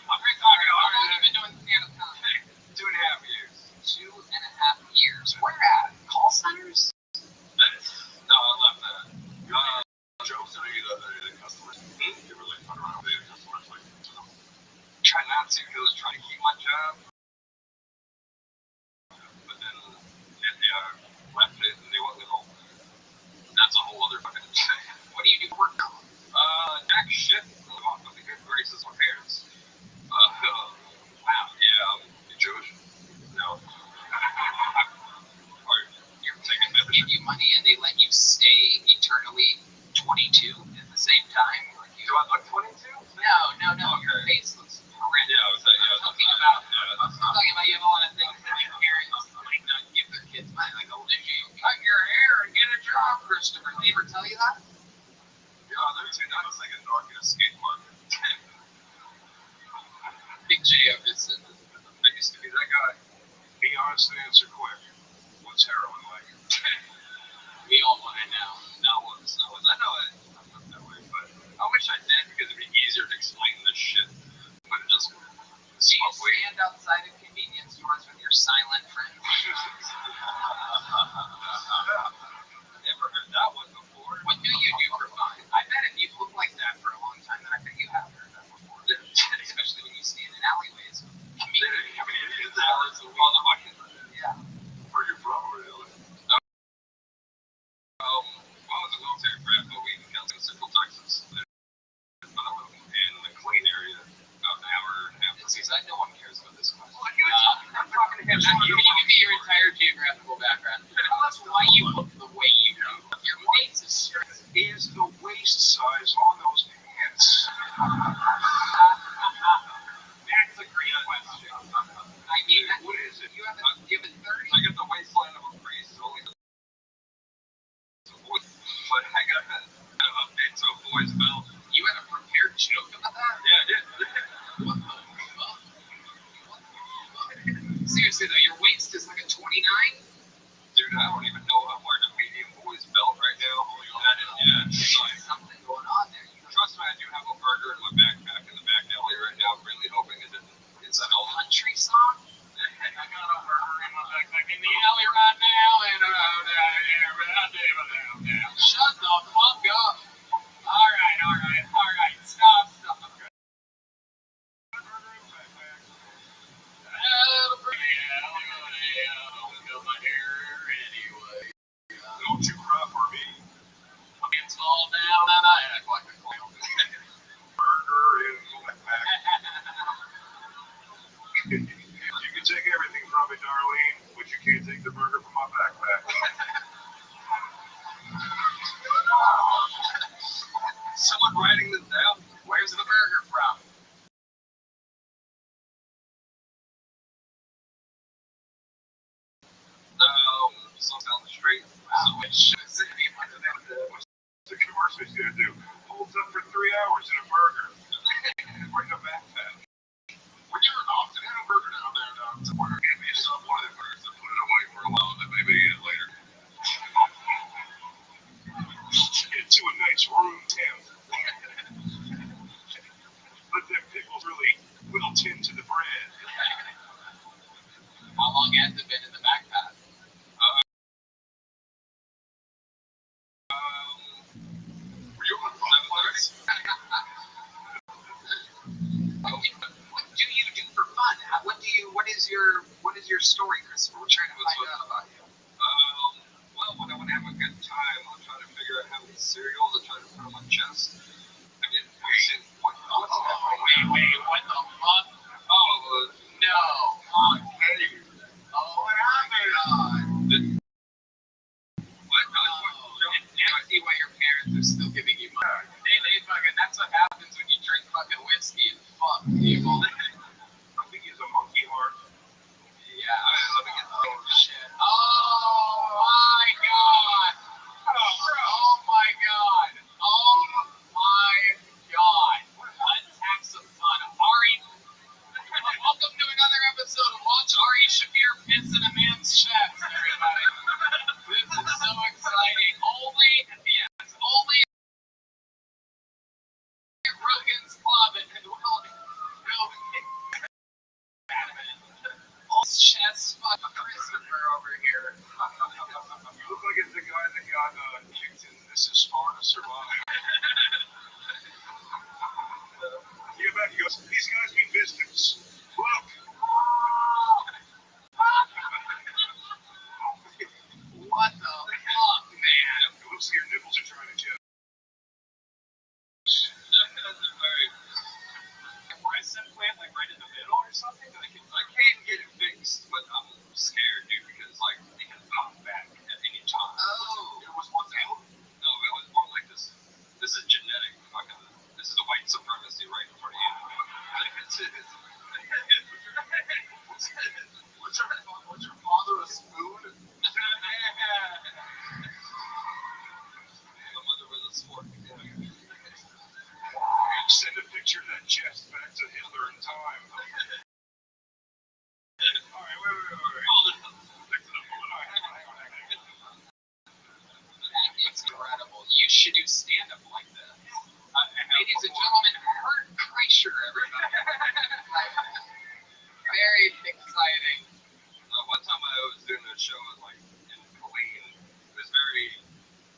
I'm How long have you been doing stand-up comedy? 2.5 years. 2.5 years. Where at? Call centers? No, I left that. Jokes to me that the customers, they were like, fuck around with the customers, like, try not to, because I was trying to keep my job. But then, left it, and they wasn't all. That's a whole other fucking thing. What do you do for work now? Jack shit. I'm off with the good graces of my parents. Wow. Yeah, you Jewish? No. You're taking They give you money and they let you stay eternally 22 at the same time? Do I look 22? No. Okay. Your face looks horrendous. Yeah, I was saying, I'm talking about you have a lot of things that your parents might not give their kids money. Like, oh, if you cut your hair and get a job, Christopher. Did they ever tell you that? Yeah, they're too nice. Like a dark in a skate park. Big J of this. I used to be that guy. Be honest and answer quick. What's heroin like? We all want to know. No one's. I know I'm not that way, but I wish I did because it'd be easier to explain this shit. But it just Do you stand outside of convenience stores with your silent friends? Never heard that one before. What do you do for fun? I bet if you've looked like that for a long time, then I bet you have heard that before. Especially when you stand in alleyways. Yeah. Where are you from, really? When I was a little first thing he's gonna do? Holds up for 3 hours in a burger. Bring a backpack. When you're an Austin, had a burger down there somewhere. Get me some one of the burgers and put it away for a while, and then maybe eat it later. Into a nice room temp. Let them pickles really wilt into the bread. How long has it been in the backpack? Were you on the front place? What do you do for fun? What is your story, Christopher? We're trying to find out about you. Well, when I want to have a good time, I'll try to figure out how many cereals I'll try to put on my chest. I mean, what's happening? Wait, what the fuck? Oh, No. oh, hey. Oh, what happened? What? Now I see why your parents are still giving you money. They fucking, that's what happens when you drink fucking whiskey and fuck people. I think he's a monkey heart. Yeah. Let me get, oh shit. Oh my god. Oh my god. Oh my god. Let's have some fun. Ari, welcome to another episode of Watch Ari Shafir piss in a man's chest, everybody. This is so exciting. Only Rogan's Club and will chest fuck Christopher over here. You look like it's the guy that got kicked in This Is Sparta Survive. He got back, he goes, these guys mean business. Look. What the fuck, man? It looks like your nipples are trying to jump. Breast implant, like right in the middle or something? I can get it fixed, but I'm scared, dude, because like it can pop back at any time. Oh. It was once out. No, it was more like this. This is genetic. Fucking. This is the white supremacy right in front of you. Was your father a spoon? My mother was a sport. Send a picture of that chest back to Hitler in time. Alright, wait. Hold it. Fix it up. Hang on. It's incredible. You should do stand-up like this. Ladies and gentlemen, Kurt Kreischer, everybody. Very exciting. One time I was doing a show like in Colleen. It was very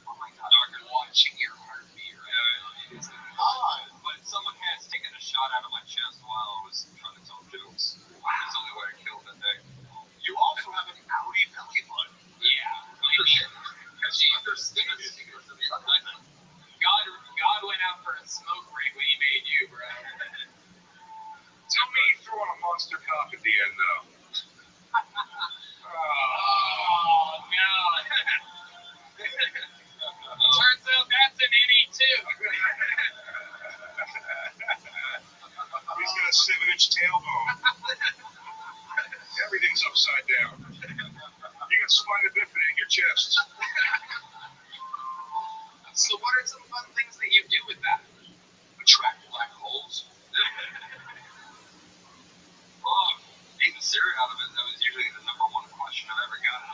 dark and Watching your heartbeat right now. It's odd. But someone has taken a shot out of my chest while I was trying to tell jokes. Wow. That's the only way I killed that day. You also have an Audi belly button. Yeah. God went out for a smoke break when he made you, bro. Tell me you threw on a monster cock at the end, though. Oh, no. Turns out that's an innie, too. He's got a 7-inch tailbone. Everything's upside down. You got spina bifida in your chest. So what are some fun things that you do with that? Attract black holes. Eating cereal out of it, that was usually the number one question I've ever gotten.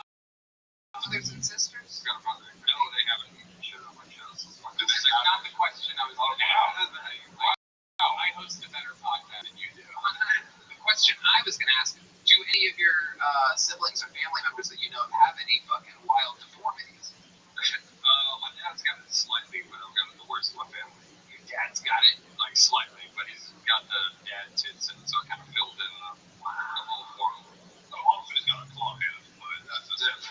Brothers and sisters? Got a brother. No, they haven't eaten shit on my chest. This is not the question I was going to ask. Wow, I host a better podcast than you do. The question I was going to ask, do any of your siblings or family members that you know have any fucking wild deformities? My dad's got it slightly, but I've got the worst in my family. Your dad's got it? Like slightly, but he's got the dad tits, and so it kind of filled in the whole form. Also, he's got a claw head, but that's That's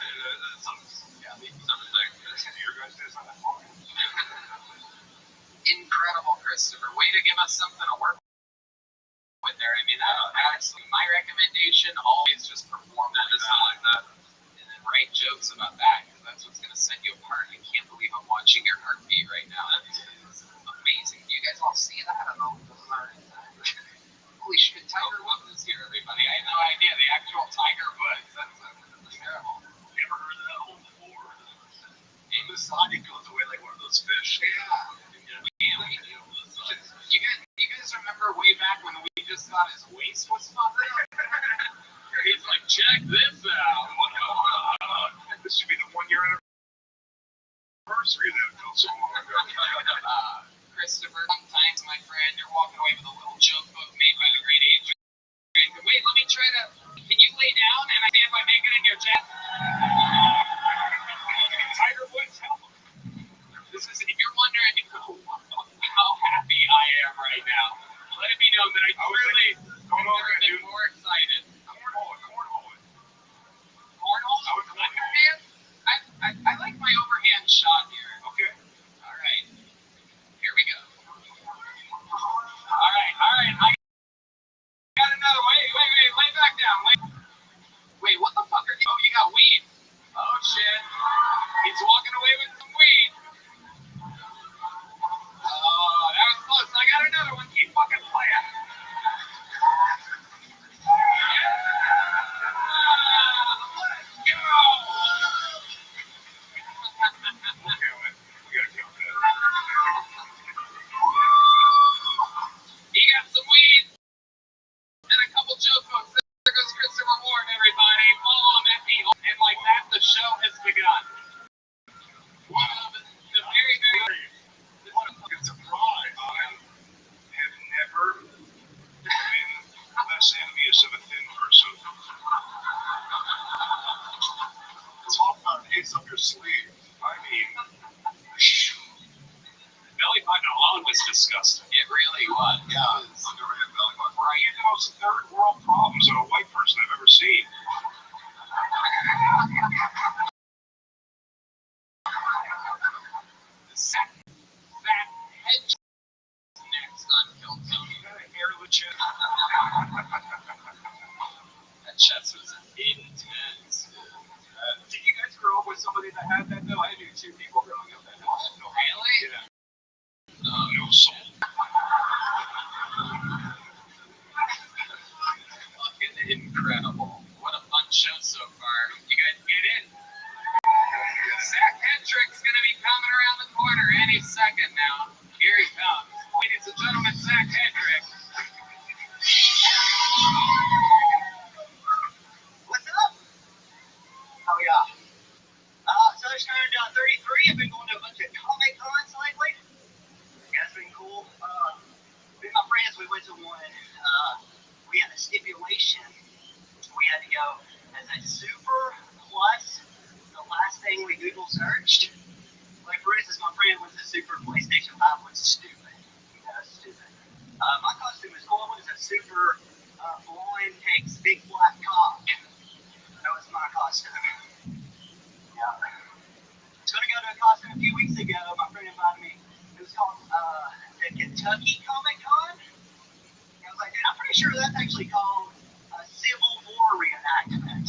everything. your guys' dad's not that long. Incredible, Christopher. Way to give us something to work with there. I mean, that's my recommendation. Always just perform that Like that. and then write jokes about that, because that's what's going to set you apart. I can't believe I'm watching your heartbeat right now. That is amazing. Do you guys all see that? I don't know. Holy shit, Tiger Woods is here, everybody. I had no idea. The actual Tiger Woods. That's terrible. Never heard that one before. In the side, it goes away like one of those fish. You guys remember way back when we just thought his waist was fucked up? He's like, check this out. This should be the 1 year anniversary of that film so long ago. Christopher, sometimes, my friend, you're walking away with a little joke book made by the great Adrian. Wait, let me try to. Can you lay down and I see if I make it in your chest? Tiger Woods, help him. This is, if you're wondering how happy I am right now, let it be known that I truly have never been more excited. Cornhole. Underhand? I like my overhand shot here. Okay. All right. Here we go. All right. I got another. Wait. Lay back down. Wait, what the fuck are you? Oh, you got weed. Oh, shit. He's walking away with some weed. Oh, that was close. I got another one. Keep fucking playing. He got some weed and a couple joke books. There goes Christopher Ward, everybody. Follow him at me. And like that, the show has begun. The very, very... What a fucking surprise. I have never been less envious of a thin person. It's all about ace up your sleeve. I mean... Belly button alone was disgusting. It really was. Yeah, underrated belly button. Right, the most third world problems in a white person I've ever seen. Fat head next on Kill Tony. You got a hair legit. That chest was intense. Did you guys grow up with somebody that had that? No, I knew 2 people growing up that had that. No, really? Yeah. No soul. Fucking incredible. What a fun show so far. You guys get in. Zach Hendrick's going to be coming around the corner any second now. Here he comes. Ladies and gentlemen, Zach Hendrick. What's up? Oh, yeah. So I just turned 33. I've been going to a bunch of Comic Cons lately. Yeah, it's been cool. Me and my friends, we went to one. We had a stipulation. We had to go as a super plus the last thing we Google searched. Like, for instance, my friend went to super PlayStation 5, which is stupid. Yeah, stupid. My costume is cool. It was a super blonde takes big black cock. That was my costume. Yeah. I was going to go to a costume a few weeks ago. My friend invited me. It was called the Kentucky Comic Con. I was like, dude, I'm pretty sure that's actually called a Civil War reenactment.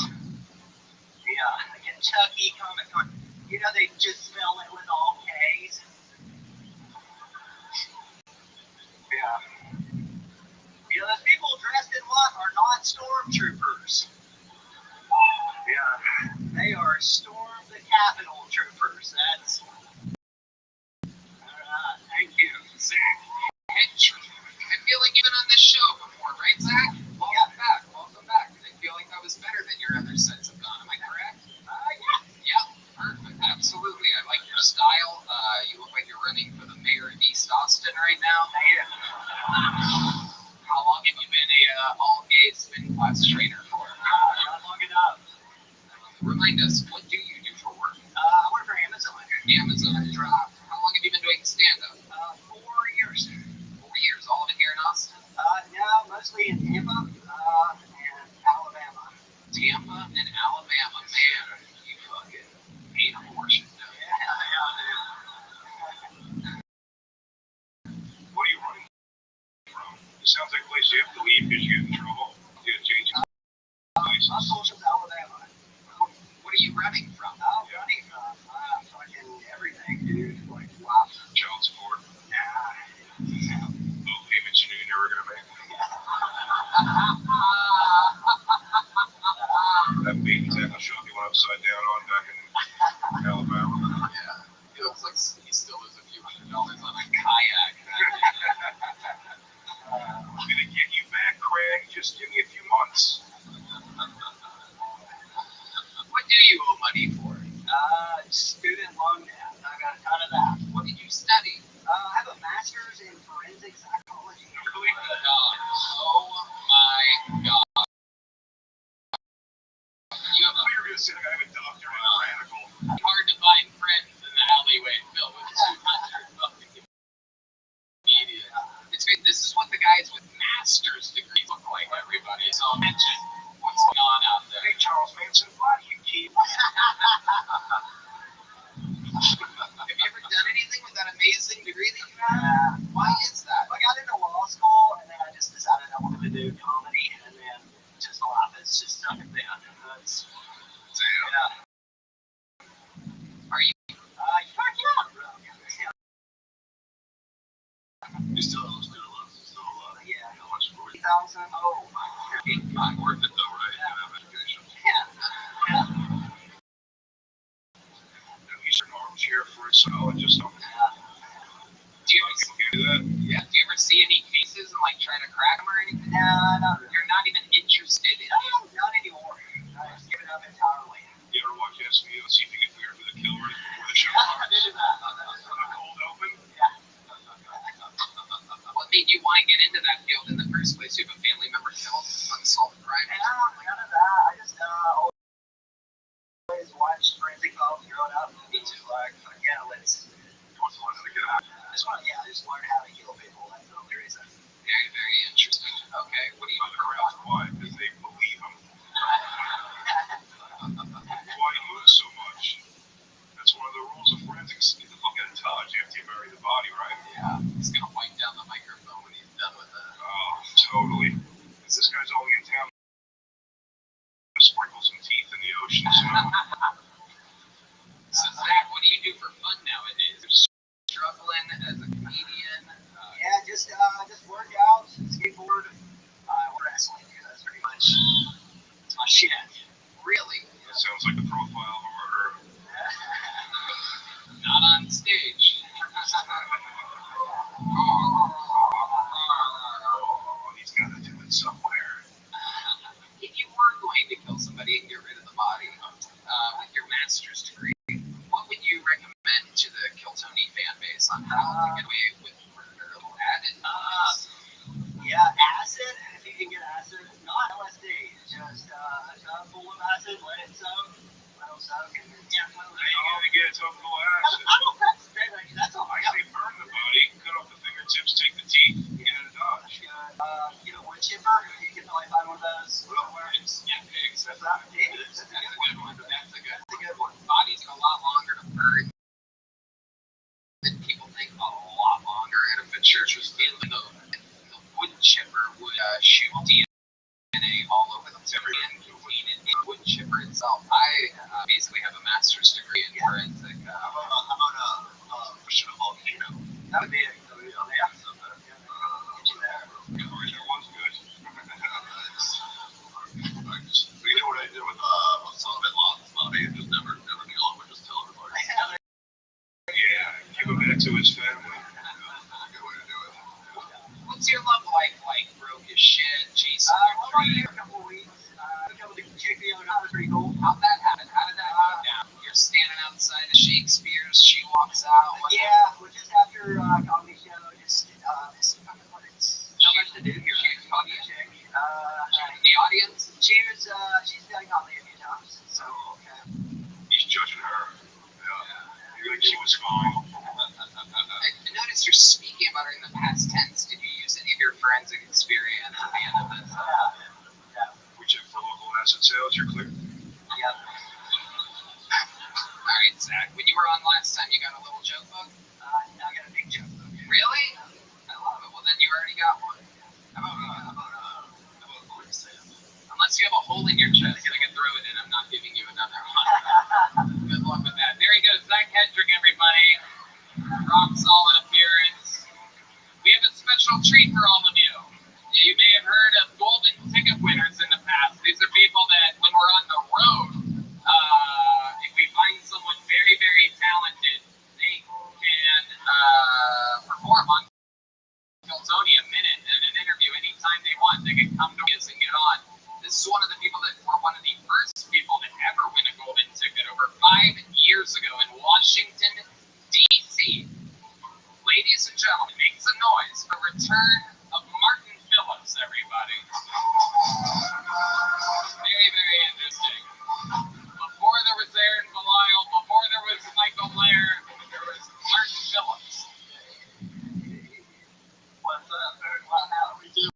Yeah, the Kentucky Comic Con. You know, they just spell it with all K's. Yeah. You know, those people dressed in white are not stormtroopers. Yeah, they are Storm the Capitol troopers. That's... thank you, Zach. I feel like you've been on this show before, right, Zach? Welcome back. I feel like that was better than your other sets have gone. Am I correct? Yeah, perfect. Absolutely. I like your style. You look like you're running for the mayor of East Austin right now. How long have you been a all-gay spin class trainer for? Not long enough. Remind us, what do you do for work? I work for Amazon. Amazon. How long have you been doing stand-up? 4 years. 4 years. All of it here in Austin? No, mostly in Tampa and Alabama. Tampa and Alabama, man. You fucking hate abortion. What are you running from? It sounds like a place you have to leave because you get in trouble. You get changed. I'm Social Alabama. What are you running from? I'm running from fucking everything, dude. Like, wow. Child support. Nah. No payments you knew you never going to make. That baby tackle shop you went upside down on back in Alabama. Yeah. He looks like he still is a few $100 Manson. What's going on out there? Hey, Charles Manson, why do you keep... Have you ever done anything with that amazing degree that you have? Why is that? I got into law school, and then I just decided I wanted to do comedy, and then just a lot of it's just stuck in there. Are you? You still have student loans? Still a lot? Yeah. How much for it? 3,000. Oh. Not worth it though, right? You have education. Yeah. At least an armchair for a psychologist. Do you ever, Do that? yeah. Do you ever see any cases and like try to crack them or anything? Not really. You're not even interested in it. No, not anymore. I've given up entirely. You ever watch SVU and see if you get cleared for the killer before the show I did starts? that. A cold open? What made you want to get into that field in the first place? You have a family member killed, unsolved crime. None of that. I just always watched forensic films growing up. Me too. Like, yeah, let's... What's the one to get out? I just learn how to kill people. That's the only reason. Very, very interesting. Okay, what do you By the crowds, why? Because they believe him. Why do you lose so much? That's one of the rules of forensics. You don't get a touch after you bury the body, right? Yeah, he's gonna wipe down the microphone when he's done with that. Oh, totally. Because this guy's only in town to sprinkle some teeth in the ocean, so... So Zach, what do you do for fun nowadays? You're struggling as a comedian. Yeah, just work out, skateboard, wrestling. That's pretty much my shit. Really? That sounds like the profile of a murderer. Not on stage. Oh, he's got to do it somewhere. If you were going to kill somebody and get rid of the body with your master's degree, what would you recommend to the Kiltony fan base on how to get away with murder? Added Yeah, acid. If you can get acid, not LSD. Just a tub full of acid, let it soak, and then How you gonna get a topical acid? I don't practice that. That's all I I got. say burn the body, cut off the fingertips, take the teeth, get it a dodge. Get a wood chipper. You can probably find one of those. pigs. Yeah, pigs. That's not pigs. That's a good one. That's a good That's a good one. Bodies take a lot longer to burn than people think. A lot longer. And if it's the wood chipper would shoot DNA all over the and clean it. The wood chipper itself. I basically have a master's degree in forensic. How about pushing a volcano? That would be a good idea. So, get you there. That was good. You know what I did with Osama bin Laden's body and just never kill him, would just tell everybody. Yeah, give it back to his family. Good way to do it. What's your love life like? Broke as shit, chasing your Well, dream. a couple of weeks. A couple of chick the other night was pretty cool. How'd that happen? How did that go down? You're standing outside of Shakespeare's, she walks out. What Yeah, well, just after comedy show, just not much to do here. She's funny. Chick. In the audience? She's done comedy a few times. So, okay. He's judging her. Yeah. You think she was fine? I noticed you're speaking about her in the past tense. Did you use any of your forensic experience at the end of this? We check for local asset sales, you're clear? Yeah. All right, Zach. When you were on last time, you got a little joke book? I got a big joke. Really? I love it. Well, then you already got one. How about quicksand? Unless you have a hole in your chest, I can throw it in. I'm not giving you another one. Good luck with that. There he goes, Zach Hedrick, everybody. Rock solid appearance. We have a special treat for all of you. You may have heard of golden ticket winners in the past. These are people that, when we're on the road, if we find someone very, very talented, they can perform on Kiltony a minute in an interview anytime they want. They can come to us and get on. This is one of the people that were one of the first people to ever win a golden ticket over 5 years ago in Washington, D.C. Ladies and gentlemen, make some noise for the return of Martin Phillips, everybody. Very, very interesting. Before there was Aaron Belial, before there was Michael Blair, there was Martin Phillips. What's up? Well, how do we do?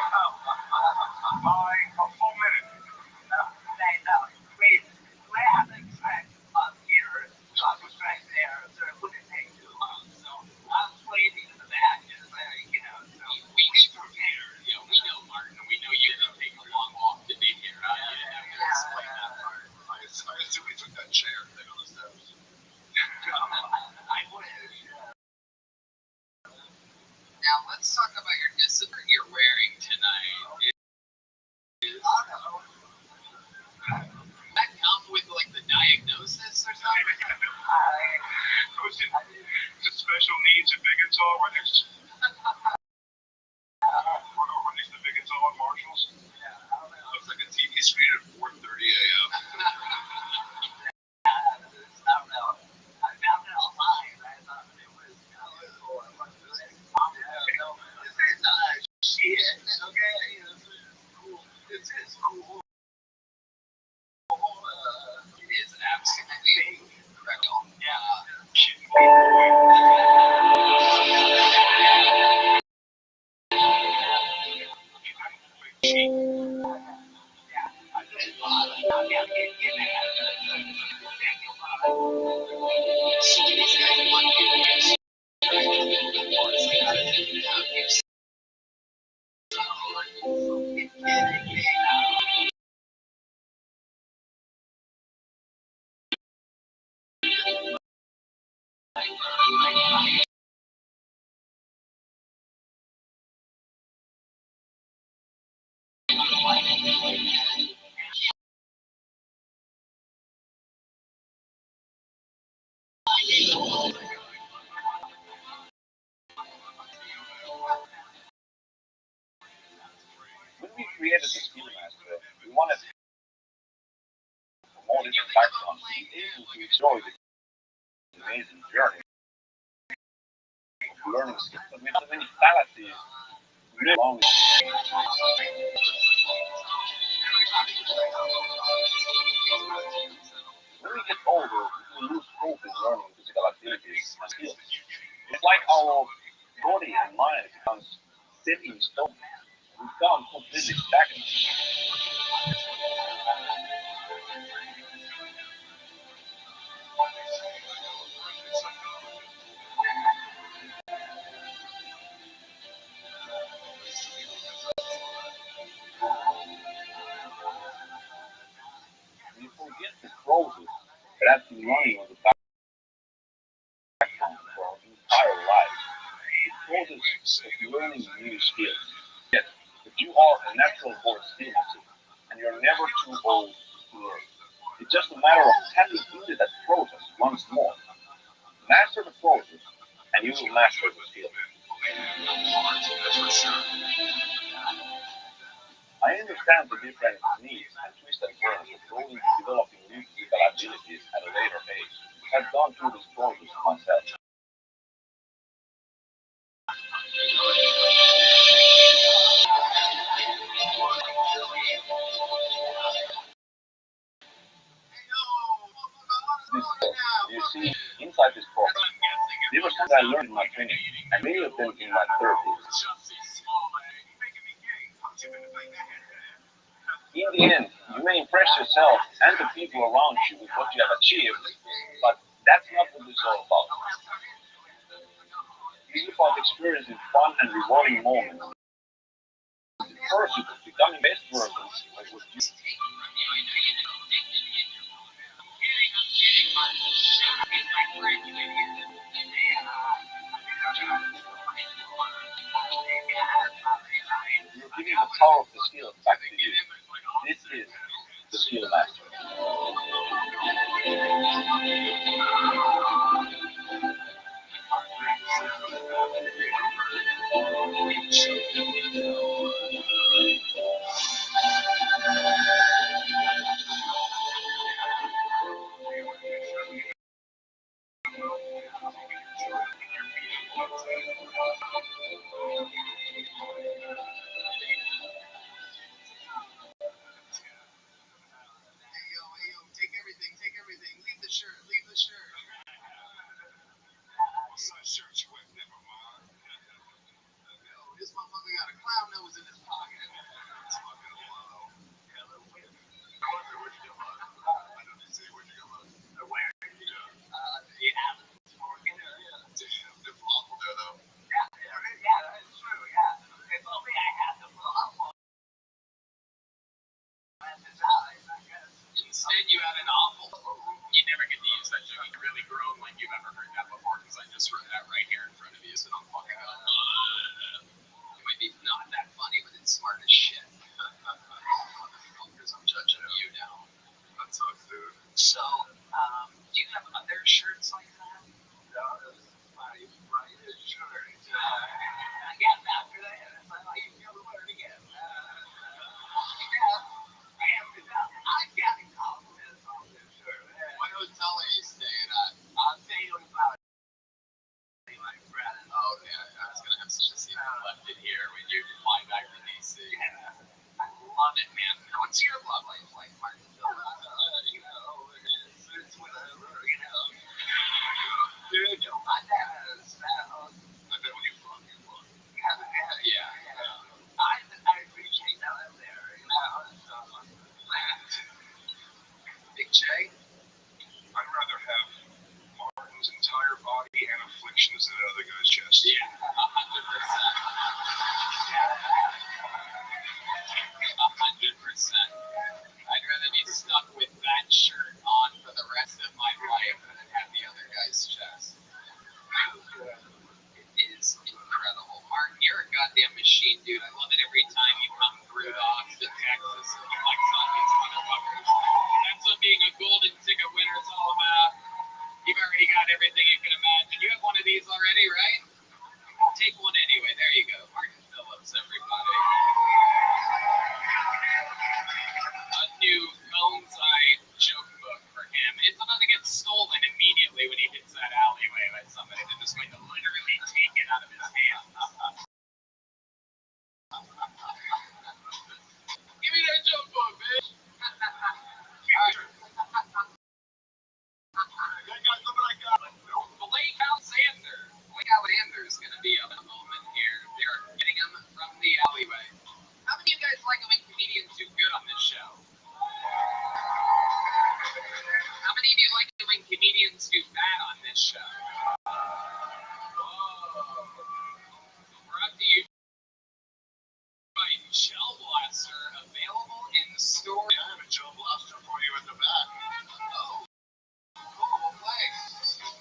By a full minute. No, wait, what happens up here, I was right there, sort of looking things too. So I'm waiting in the back, just so We prepared. Yeah, we know Martin. We know you didn't take a long walk to be here. You didn't have to explain that part. I assume he took that chair thing on the steps. I wish. Now let's talk about your discipline you're wearing tonight. That come with like the diagnosis or something? Is it special needs at Big and Tall right next to the Big and Tall at Marshall's? Looks like a TV screen at 4:30 a.m. It's not real. I found it online. I thought it was cool. This is shit. Okay, this is cool. This is cool. It is absolutely incredible. When we created the Skill Master, we wanted from all different backgrounds to be able to enjoy the amazing journey of learning skills. But with so many fallacies, we live along. When we get older, we lose hope in learning physical activities and skills. It's like our body and mind becomes set in stone. We become completely stagnant. We forget the process that has been running on the background for our entire life. The process of learning new skills. Yes, but you are a natural born skill master, and you're never too old to learn. It's just a matter of tapping into that process once more. Master the process, and you will master the skill. I understand the different needs and twists and turns that go into developing new physical abilities at a later age. I've gone through this process myself. You see, inside this process, there were things I learned in my 20s, and many of them in my 30s. In the end, you may impress yourself and the people around you with what you have achieved, but that's not what it's all about. It's about experiencing fun and rewarding moments. The pursuit of becoming best versions of what you You're giving the power of the skill back to you. This is the Skill Master. this right here in front of you, so don't fucking go. It might be not that funny, but it's smart as shit. Because I'm judging you now. That sucks, dude. So, do you have other shirts like that? No, this is my brightest shirt. Again, after that, it's like, you never wear it again. I've got compliments on this shirt. What hotel are you staying at? I'll tell you about it, my friend. Oh, yeah, I was going to have such a seat left it here when you fly back to DC. Yeah, I love it, man. What's your love life like, Martin? It's whatever, Dude, don't mind that. I bet when you fuck, you fuck. Yeah. I appreciate that up there, Big J? I'd rather have Martin's entire body and afflictions than another guy's chest. Yeah, 100%. I'd rather be stuck with that shirt on for the rest of my life than have the other guy's chest. It is incredible. Martin, you're a goddamn machine, dude. I love it every time you come through to Austin, Texas, and flex on these motherfuckers. That's what being a golden ticket winner is all about. You've already got everything you can imagine. You have one of these already, right? Take one anyway. There you go. Martin Phillips, everybody. A new Gonzai joke book for him. It's about to get stolen immediately when he hits that alleyway by somebody that just going to literally take it out of his hands. Give me that joke book, bitch. Blake Alexander is going to be up in a moment here. They're getting him from the alleyway. How many of you guys like it when comedians do good on this show? How many of you like it when comedians do bad on this show? Whoa. Brought to you by Gel Blaster, available in the store. I have a Gel Blaster for you at the back. Oh, cool.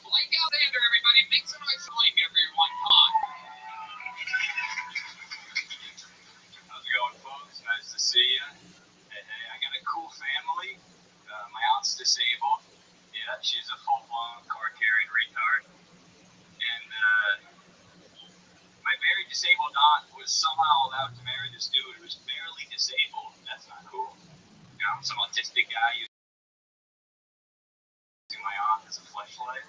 Blake Alexander, everybody. Make some noise for Blake, everyone. Come on. How's it going, folks? Nice to see you. Hey, I got a cool family. My aunt's disabled. Yeah, she's a full-blown car-carrying retard. And my very disabled aunt was somehow allowed to marry this dude who was barely disabled. That's not cool. You know, some autistic guy using my aunt as a fleshlight.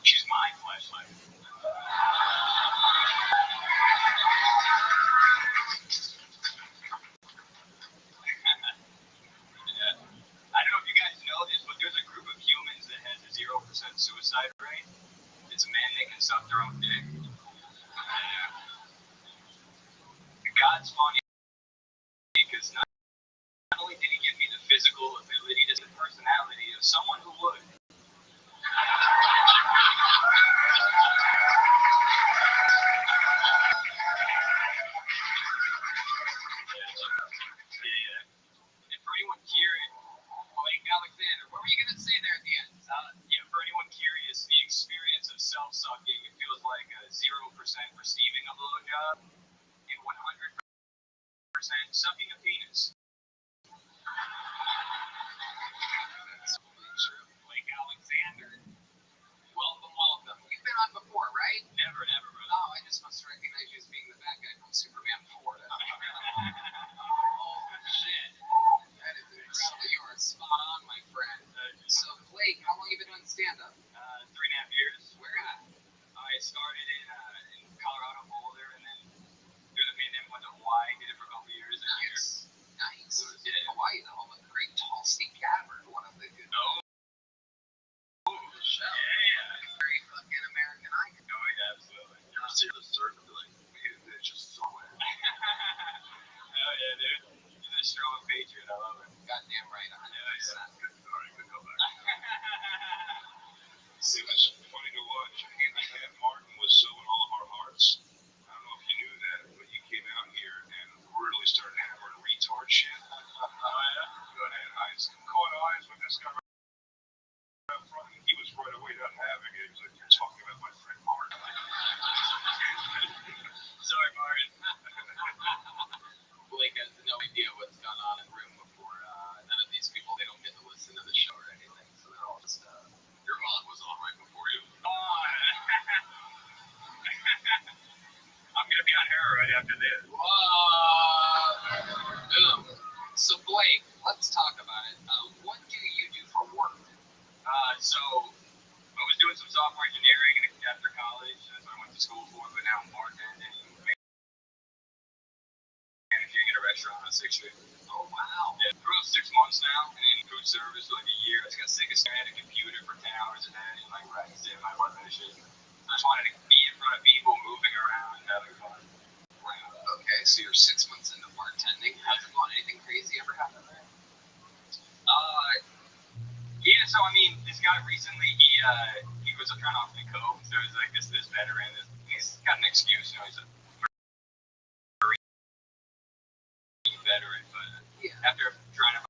She's my fleshlight. Yeah. I don't know if you guys know this, but there's a group of humans that has a 0% suicide rate. It's a man that can suck their own dick. God's funny because not only did he give me the physical ability to the personality of someone who would. Yeah. And for anyone curious, Blake Alexander, what were you going to say there at the end? for anyone curious, the experience of self-sucking, it feels like a 0% receiving a blowjob and 100% sucking a penis. That's really true. Blake Alexander, welcome. You've been on before, right? Never, bro. Oh, I just must recognize you as being the bad guy from Superman 4. Oh, shit. That is incredible. You are spot on, my friend. So, Blake, how long have you been doing stand-up? 3.5 years. Where at? I started in Colorado, Boulder, and then through the pandemic went to Hawaii, did it for a couple years. Nice. 6 years. Oh, wow. Yeah, for about 6 months now, and in food service for like a year. I just got sick of staring at a computer for 10 hours a day and like sitting my work and shit. So I just wanted to be in front of people, moving around, having fun. Wow. Okay, so you're 6 months into bartending. How's it going? Anything crazy ever happen there? Yeah, so I mean, this guy recently, he was trying to offer me coke. So he's like this veteran. He's got an excuse, you know. He's a Marine veteran, but after trying to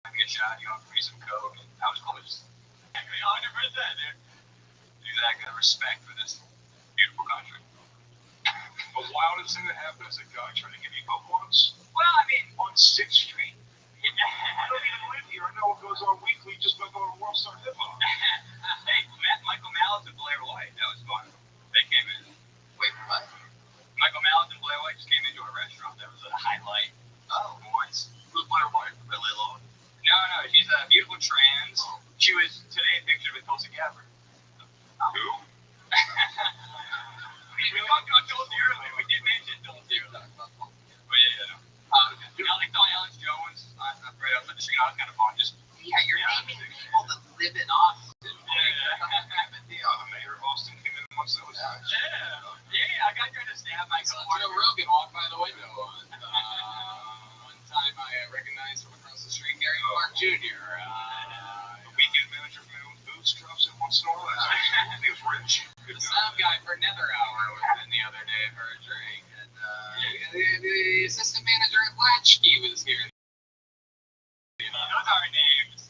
buy me a shot, he offered me some coke, and I was close. Exactly, 100%, dude. Exactly, respect for this beautiful country. The wildest thing that happened is a guy trying to give you coke once. Well, I mean, On 6th Street. I don't even live here. I know it goes on weekly just by going to World Star Hip Hop. Hey, Michael Mallett and Blair White, that was fun. They came in. Wait, what? Michael Mallett and Blair White just came into a restaurant. That was a highlight. Oh. Once. Who's Blair White? Really long? No, she's a beautiful trans. She was today pictured with Tulsi Gabbard. Who? We talked about Tulsi earlier. We did mention Tulsi earlier. But yeah, Alex Jones. I'm afraid I was like, you know, it's kind of fun. Just You're naming people that live in Austin. The mayor of Austin came in once. That was nice. Yeah, I got you to stab my Joe Rogan walked by the window. One time I recognized from across the street Gary Clark Jr. The weekend manager from my own boots drops in once in a while. He was rich. The sound guy for Nether Hour was in the other day for a drink. And the assistant manager at Latchkey was here. Those are names.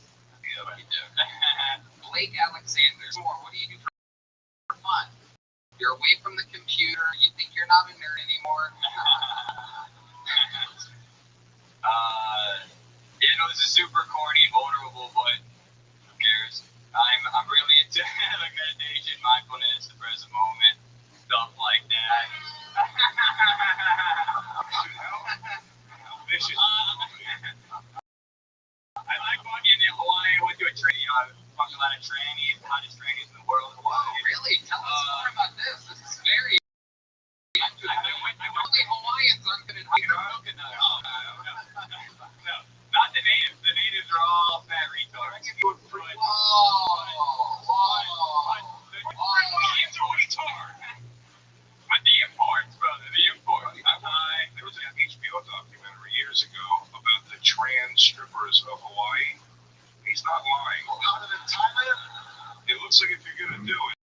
Blake Alexander. What do you do for fun? You're away from the computer. You think you're not a nerd anymore. This is super corny and vulnerable, but who cares? I'm really into like meditation, mindfulness, the present moment, stuff like that. How vicious. I like walking in Hawaii. I went to a train. I fucked a lot of trannies, the hottest trannies in the world. Oh, really? Tell us more about this. This is very. Only Hawaiians aren't good at hiking coconuts. No, not the natives. The natives are all fat retards. But the imports, brother, the imports. There was an HBO documentary years ago about the trans strippers of Hawaii. He's not lying. Out of Thailand? It looks like if you're going to do it,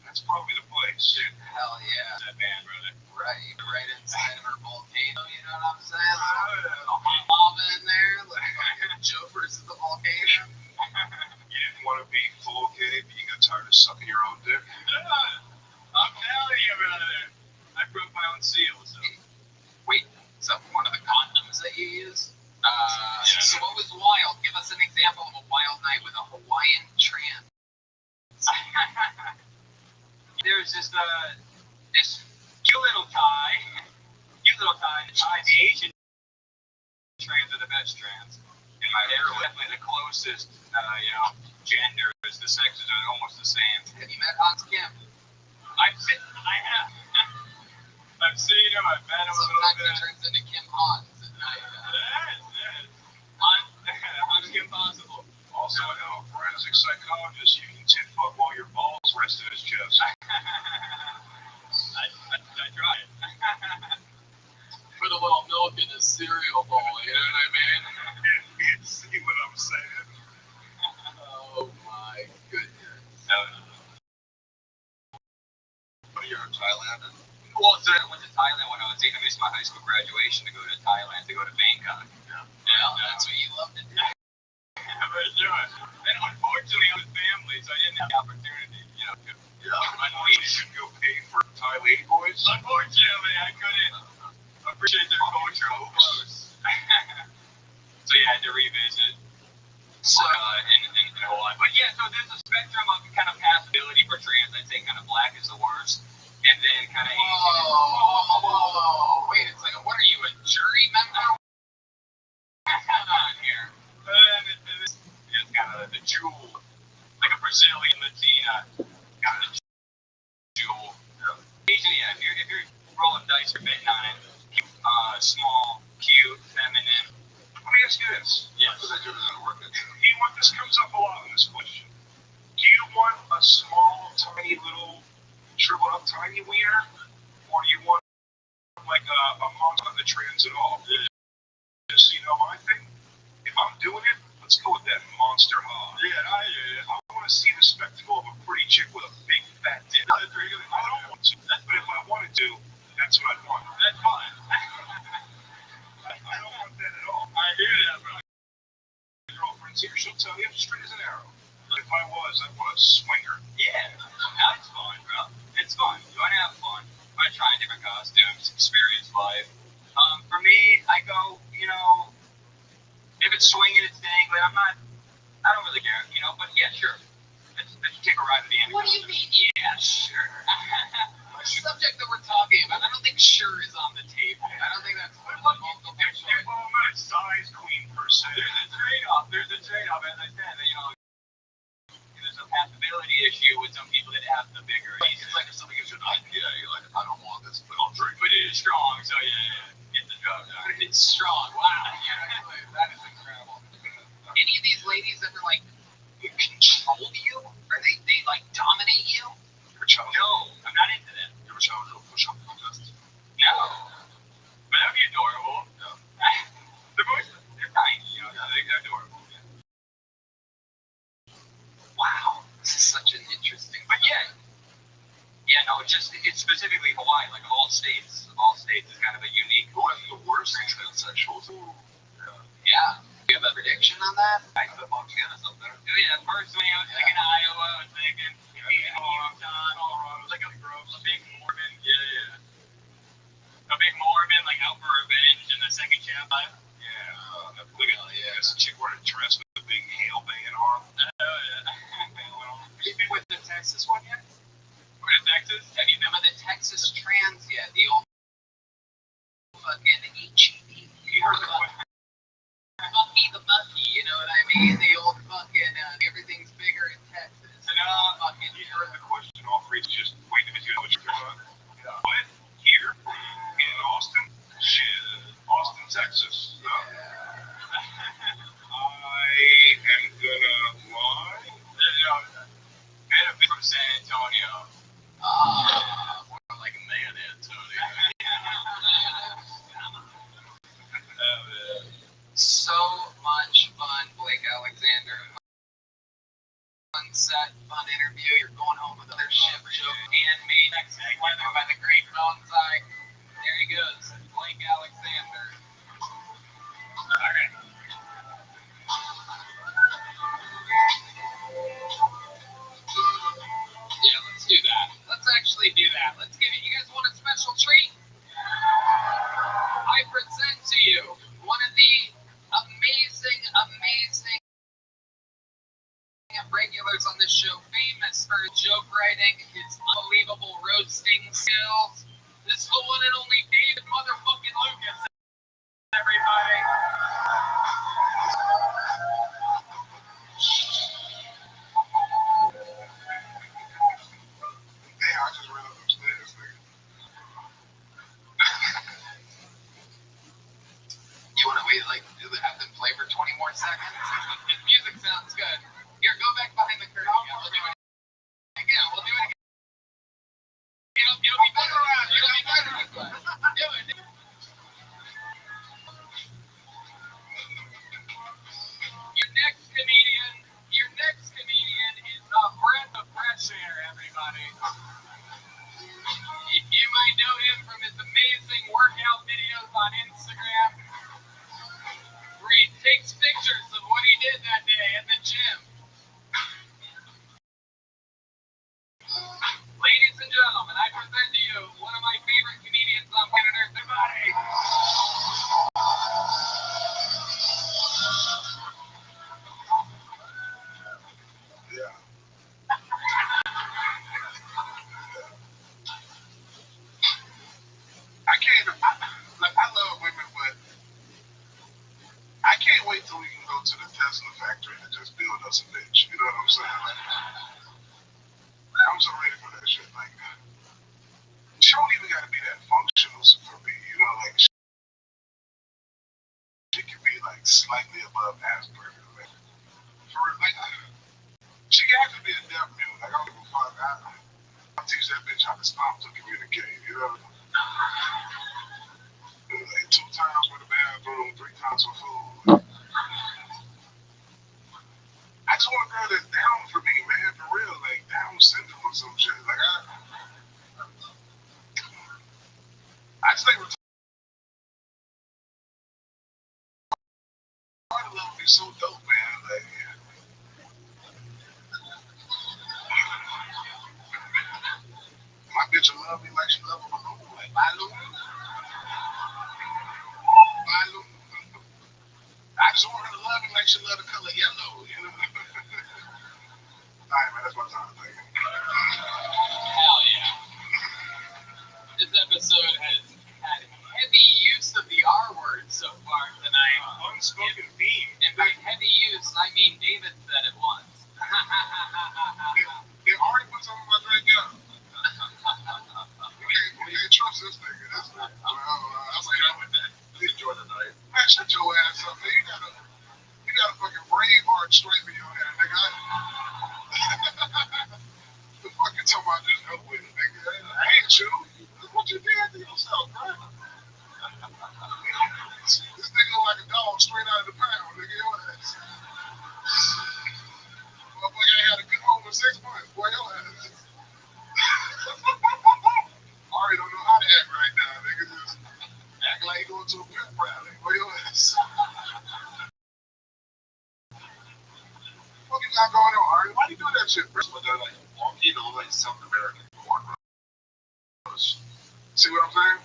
that's probably the place. Hell yeah. That band, brother. Right inside of her volcano, you know what I'm saying? A hot lava in there, like Joe versus the volcano. You didn't want to be full gay, but you got tired of sucking your own dick. I'm telling you, brother. I broke my own seal, so. Wait, so one of the condoms that you use? So what was wild? Give us an example of a wild night with a Hawaiian trans. There's this cute little Thai, the Thai Asian trans are the best trans. And my hair was definitely the closest, gender, as the sexes are almost the same. Have you met Hans Kim? I have. I've seen him, I've met him a little Sometimes bit. he turns into Kim Hans at night. Yes. I'm impossible. Also, I know a forensic psychologist, you can tit fuck while your balls rest in his chest. I tried. Put a little milk in his cereal bowl, you know what I mean? You see what I'm saying? Oh my goodness. What are you in Thailand? Well, so I went to Thailand when I missed my high school graduation to go to Thailand, to go to Bangkok. Well, that's what you love to do. For sure. And unfortunately, I was family, so I didn't have the opportunity, You go pay for Thai lady boys? Unfortunately, I couldn't appreciate their culture up close. So yeah, I had to revisit. In Hawaii. But yeah, so there's a spectrum of kind of passability for trans. I'd say kind of black is the worst. And then kind of Asian. Whoa. Wait a second. What are you, a jury member? What's going on here? It's kind of the jewel, like a Brazilian Latina, kind of the jewel. Asian, yeah, if you're rolling dice, you're betting on it. small, cute, feminine. Let me ask you this. Yeah. Because I do this at work. This comes up a lot in this question. Do you want a small, tiny little, shriveled up, tiny wiener? Or do you want like a monster of the trans at all? Just so you know my thing, if I'm doing it, let's go with that monster hog. Yeah, I want to see the spectacle of a pretty chick with a big fat dick. I don't want to, but if I wanted to, that's what I'd want. That's fine. I don't want that at all. I hear that, bro. My girlfriend's here, she'll tell you I'm straight as an arrow. But if I was a swinger. Yeah, that's fun, bro. It's fun. You want to have fun. I try different costumes, experience life. For me, I go, if it's swinging, it's dangling. I don't really care, but yeah, sure. Let's take a ride at the end. What do you mean, yeah, sure? The subject that we're talking about, I don't think sure is on the table. I don't think that's what Well, I'm not a size queen per se. There's a trade-off, as I said. There's a passability issue with some people that have the bigger. It's like if somebody gives you an IPA, you're like, I don't want this, but I'll drink. But it is strong, so yeah. Get the job done. It's strong. Wow. That is incredible. Any of these ladies ever control you? Or they dominate you? No, I'm not into that. You ever challenge a push-up contest? No. But that'd be adorable. Yeah. They're tiny, they're adorable. Yeah. Wow. This is such an interesting. But yeah, it's specifically Hawaii, like of all states is kind of a unique. Who has the worst transsexuals? Yeah. Do you have a prediction on that? I put Montana up there. Oh yeah, personally, I was thinking Iowa, I was thinking Colorado, like a big Mormon, a big Mormon, like out for revenge in the second chapter. Yeah, look at this chick wearing a dress with a big hail band arm. Have you been with the Texas one yet? What is Texas? Have you been with the Texas trans yet? The old fucking HEB. You heard the question? Bucky the Bucky, you know what I mean? The old fucking, everything's bigger in Texas. You heard the question, all three just wait a minute, you know what you're talking about? What? Here? In Austin? Shit. Austin, Texas. No. I am gonna lie. Man, I'm from San Antonio. More like Man Antonio. So much fun, Blake Alexander. Fun set, fun interview. You're going home with other ship joke and me next weather by the great mountainside. There he goes, Blake Alexander. Alright. Yeah, let's do that. Let's actually do that. Let's give it. You guys want a special treat? I present to you one of the amazing regulars on this show, famous for joke writing, his unbelievable roasting skills. This is the one and only David motherfucking Lucas, everybody. Damn, I just ran up them stairs, nigga. You want to wait, have them play for 20 more seconds? His music sounds good. Here, go back behind the curtain. Yeah, we'll do it again. We'll do it again. It'll be better. It'll be better. Do it. Your next comedian is a breath of fresh air, everybody. You might know him from his amazing workout videos on Instagram, where he takes pictures of what he did that day at the gym. Ladies and gentlemen, I present to you one of my favorite comedians on planet Earth, everybody. Yeah. I love women, but I can't wait till we can go to the Tesla factory and just build us a bitch. You know what I'm saying? I'm so ready for that shit. She don't even gotta be that functional for me. You know, she can be like slightly above Asperger's. Like, she can actually be a deaf mute. Like, I don't give a fuck. I'll teach that bitch how to stop to communicate, you know? Like 2 times for the bathroom, 3 times for food. I just want a girl that's down for me, man, for real. Like, Down syndrome or some shit. Like, I just think retarded love would be so dope, man. Like, my bitch will love me like she love a balloon. Like, balloon. Balloon. I just want her to love me like she love the color yellow, you know? Alright, man, that's my time. Thank you. Hell yeah. This episode has had heavy use of the R word so far tonight. Unspoken theme. And by heavy use, I mean David said it once. They already put some of my drink out. We can't trust this nigga. I'm like, with that. Enjoy the night. Man, shut your ass up, man. You got a fucking Braveheart stripe in your hair, nigga. The fuck you talking about just go with it, nigga? I ain't you. That's what you did to yourself, bro. This nigga look like a dog straight out of the pound, nigga. Your ass. Motherfucker ain't had a good home in 6 months, boy. Your ass. Ari don't know how to act right now, nigga. Just act like he going to a pimp rally, boy. Your ass. What you got going on, Ari? Why you do that shit, bro? But they're like walking to like South American cornrows. See what I'm saying?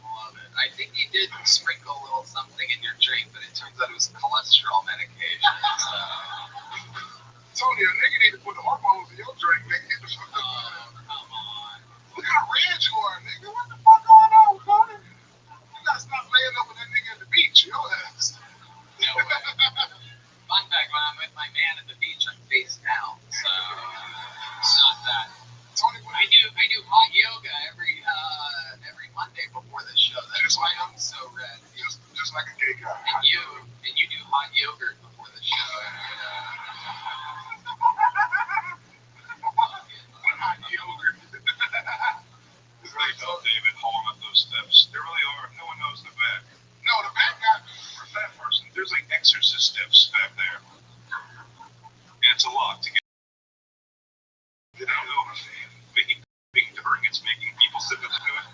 Love it. I think he did sprinkle a little something in your drink, but it turns out it was cholesterol medication. So. Tony, a nigga need to put the hormones in your drink, nigga. Get the fuck up. Come on. Look how red you are, nigga. What the fuck going on, Tony? You gotta stop laying up with that nigga at the beach, your ass. No way. Fun fact, when I'm with my man at the beach, I'm face down, so it's not that. Tony, I do hot yoga every Monday before the show. That's why I'm so red. Just like a gay guy. And you do hot yogurt before the show. Hot yogurt. It's really tough, David, hauling up those steps. There really are. No one knows the back. No, the back guy. For a fat person, there's like exorcist steps back there. And it's a lot to get. I don't know. Being targets making people sit up to it.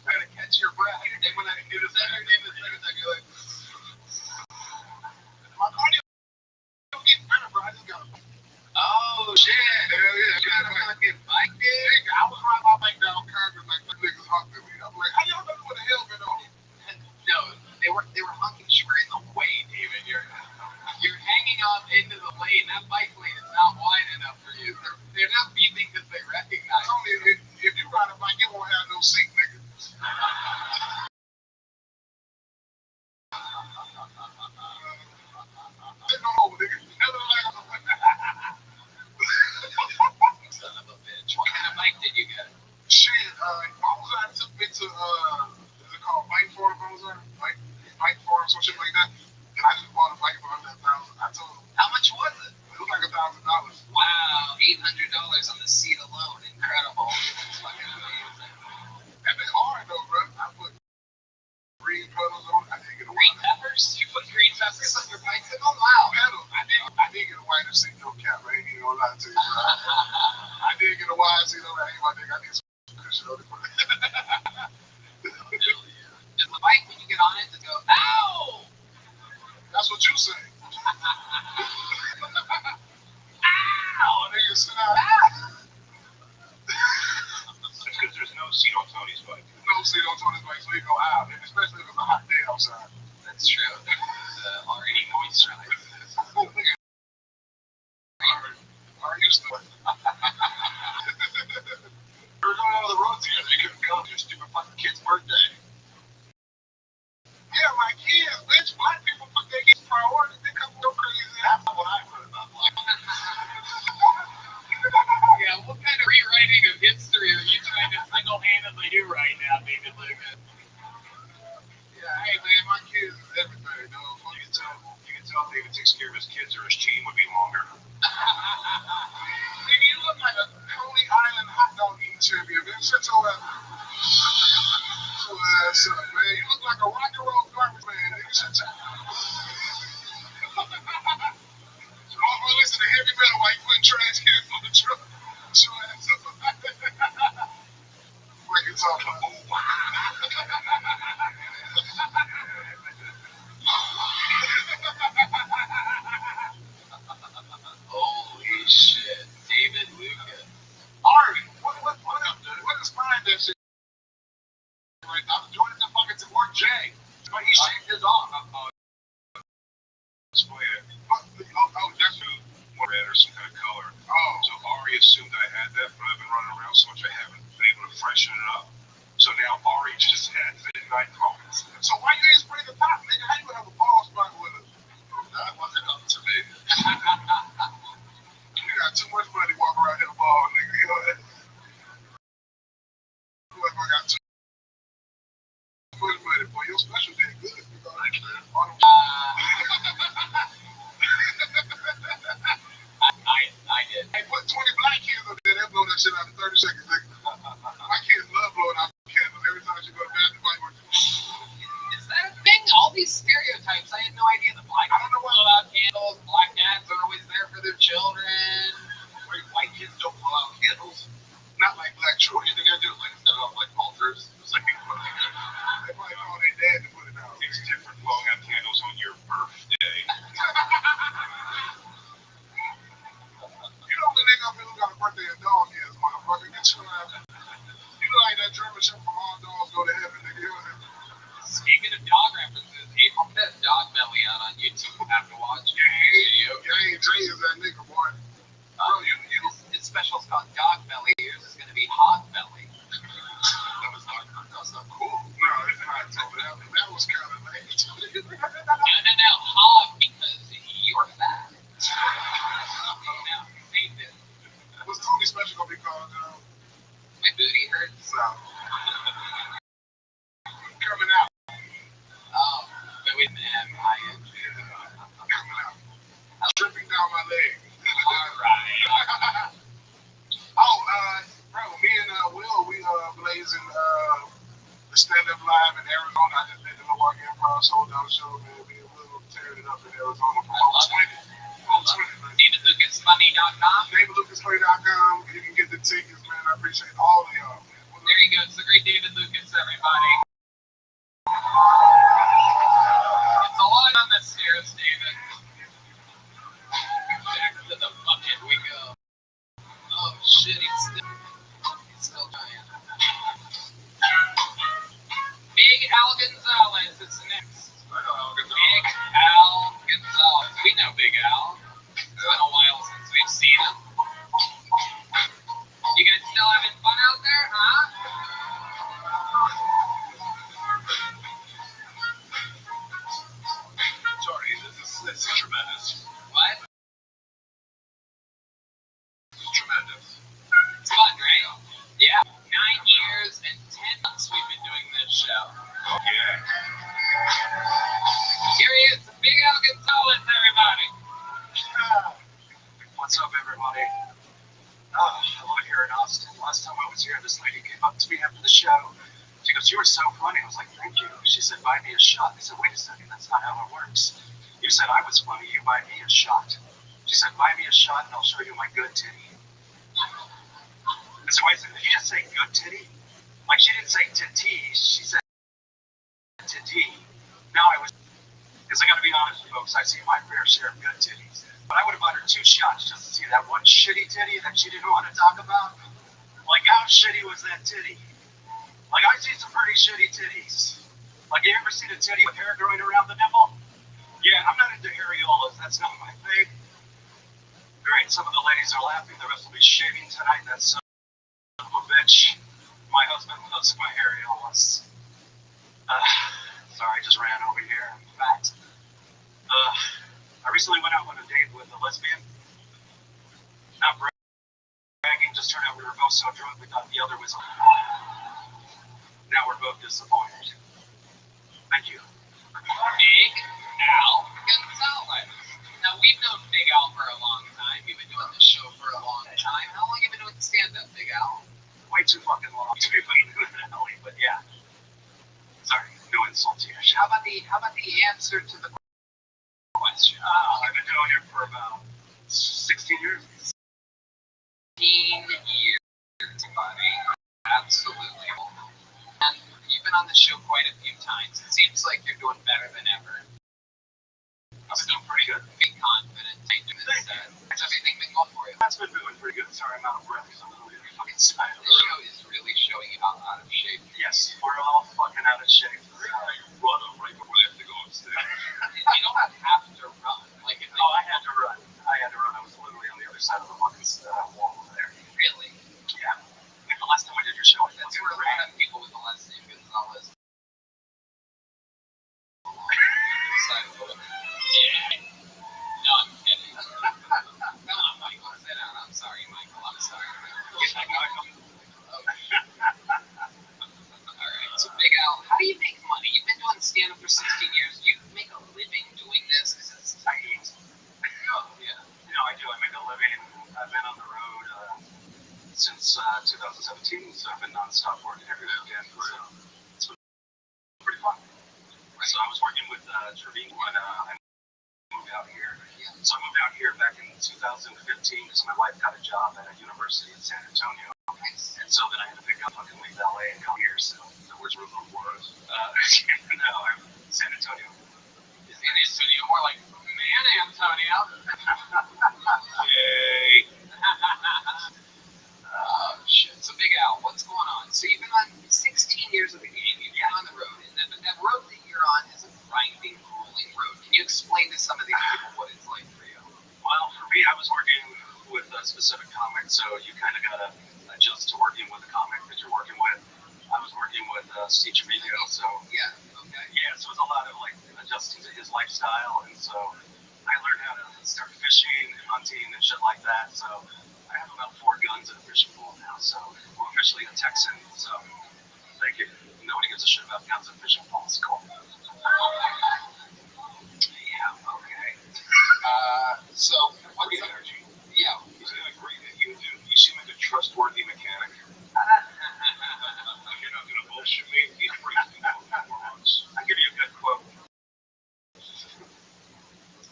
Trying to catch your breath. And when I do the second name, the second time, you're like, my cardio getting better, bro. I just got a bike. oh shit. Hell yeah, You got a fucking bike, dude? Nigga, I was riding my bike down curb and like, niggas hugged me. I'm like, how y'all know with a helmet on? No, they were honking you were in the way, David. You're hanging off into the lane. That bike lane is not wide enough for you. They're not beeping because they recognize Tony, you. if you ride a bike, you won't have no seat, nigga. Sitting on over, nigga. Never like Son of a bitch. What kind of bike did you get? shit, Mozart took me to, is it called Bike Farm, Mozart? Bike Farm, some shit like that. And I just bought a bike for $100,000. I told him, How much was it? it was like $1,000. Wow, $800 on the seat alone. Incredible. It's fucking amazing. And they hard though, bro. I put green pedals on. I didn't get a Green white peppers? You put green peppers on your bicycle? Wow. pedal. I did get a white seat, no cap. I ain't even gonna lie to you, bro. I did get a wide seat on. I ain't my nigga. I need some cushion on it. Does the bike, when you get on it, to go, ow! That's what you say. Ow! Nigga, sit down. That's because there's no seat on Tony's bike. No seat on Tony's bike, so he go out, and especially if it's a hot day outside. That's true. Already moisturized. Are you still? We're going on the road together. You couldn't come to your stupid fucking kid's birthday. Yeah, my kids, bitch. Black people put their kids priority. They come go crazy. That's what I heard about black people. Yeah, what kind of rewriting of history are you trying to ass up, man. You look like a rock and roll garbage man, nigga. Shut your Oh, listen to heavy metal while you putting trash cans on the truck. Shut your ass up. Fucking talk about Holy shit, David Lucas. Ari, what is behind that shit right now? I'm doing it to fucking to work Jay. But he shaved his arm. That's more red or some kind of color. Oh. So Ari assumed I had that, but I've been running around so much I haven't been able to freshen it up. So now Ari just had midnight moments. So why you ain't spray the top, nigga? How you gonna have a ball spot with us? That wasn't up to me. You got too much money walking around here ball, nigga. You know that? Whoever got too much money, boy, your special day good. You know that? I did. Hey, put 20 black cans up there, they'll blow that shit out in 30 seconds, nigga. My kids love blowing out candles every time you go to basketball. Is that a thing? All these stereotypes, I had no idea. The black I don't know what blow out candles, black dads are always there for their children. white kids don't blow out candles. Not like black children. You think they do? Like set up like altars. It's like they probably call their dad to put it out. It's different blowing out candles on your birthday. You know the nigga up here who got a birthday in dog years, motherfucker. Get your ass. You like that German shit from All Dogs Go to Heaven, nigga. Speaking of dog references, April 5th, Dog Belly out on YouTube. You have to watch the video. Jay is that nigga, boy. Bro, His special's called Dog Belly. Yours is going to be Hog Belly. That's not cool. No, it's not. That was kind of lame. No. Hog because you're fat. No, save it. What's Tony's special gonna be called, My booty hurts. So. Coming out. Oh, but with M-I-N-G. Coming out. Tripping down my leg. Alright. Bro, me and Will, we blazing the stand-up live in Arizona. I just did the Milwaukee Improv sold out show, man. Me and Will tearing it up in Arizona for 420. DavidLucasFunny.com. DavidLucasFunny.com. You can get the tickets, man. I appreciate all of y'all, man. There you go. It's the great David Lucas, everybody. It's a lot on the stairs, David. Back to the bucket we go. Oh shit, he's still trying. Big Al Gonzalez is next. I know Al Gonzalez. Big Al Gonzalez. We know Big Al. It's been a while since we've seen him. You guys still having fun out there, huh? Sorry, this is tremendous. What? It's tremendous. It's fun, right? Yeah. 9 years and 10 months we've been doing this show. Yeah. Here he is, Big Al Gonzalez, everybody. What's up, everybody? I live here in Austin. Last time I was here, this lady came up to me after the show. She goes, "You were so funny." I was like, "Thank you." She said, "Buy me a shot." I said, "Wait a second, that's not how it works. You said I was funny, you buy me a shot." She said, "Buy me a shot and I'll show you my good titty." I said, "Wait a second, did you just say good titty?" Like, she didn't say titty, she said titty. Now I was, because I gotta be honest, folks, I see my fair share of good titties. But I would have bought her 2 shots just to see that one shitty titty that she didn't want to talk about. Like, how shitty was that titty? Like, I see some pretty shitty titties. Like, you ever seen a titty with hair growing around the nipple? Yeah, I'm not into areolas. That's not my thing. Great, some of the ladies are laughing. The rest will be shaving tonight. That's son of a bitch. My husband loves my areolas. Sorry, I just ran over here. I'm fat. I recently went out on a date with a lesbian. Not bragging, just turned out we were both so drunk we thought the other was. Now we're both disappointed. Thank you. Big Al Gonzalez. Now, we've known Big Al for a long time. You've been doing this show for a long time. How long have you been doing stand-up, Big Al? Way too fucking long to be playing good in Ellie, but yeah. consultation. How about the answer to the question? I've been doing it for about 16 years. 16 years, buddy. Absolutely. And you've been on the show quite a few times. It seems like you're doing better than ever. I've been doing pretty good. Be confident. How's everything been going for you? That's been doing pretty good. Sorry, I'm out of breath because I'm really fucking tired. The show is really showing you how out of shape. Yes, we're all fucking out of shape. Run them right before they have to go upstairs. You don't have to run. Like, Oh, I had to run. I was literally on the other side of the fucking wall over there. Really? Yeah. Like the last time I did your show, I That's fucking where a lot of people with the last name gets all this. Yeah. No, I'm kidding. Come on, Michael. Sit down. I'm sorry, Michael. I'm sorry. Alright, so Big Al, how do you make money? You've been doing stand-up for 16 years. Do you make a living doing this? I eat. Oh, yeah. You know, I do. I make a living. I've been on the road since 2017, so I've been nonstop working every weekend. So it's been pretty fun. Right. So I was working with Trevine when I moved out here. Yeah. So I moved out here back in 2015 because my wife got a job at a university in San Antonio. Nice. And so then I had to pick up fucking leave LA and come here. So where's River Forest? No, I'm San Antonio. San Antonio, more like Man Antonio. Yay. Oh, shit. So Big Al, what's going on? So you've been on 16 years of the game. You've been on the road. And that road that you're on is a grinding, grueling road. Can you explain to some of these people what it's like for you? Well, for me, I was working with a specific comic, so you kind of got to adjust to working with the comic that you're working with. I was working with Steve Trevino, so Yeah, okay. yeah, so it's a lot of like adjusting to his lifestyle, and so I learned how to start fishing and hunting and shit like that. So I have about 4 guns in a fishing pool now, so I'm officially a Texan. So thank you. Nobody gives a shit about guns and fishing pools. Cool. Yeah, okay. So what's Great up? energy. Yeah. He's got a great you do. You seem like a trustworthy mechanic. You're not gonna bullshit me. He's pretty good for 4 months. I'll give you a good quote.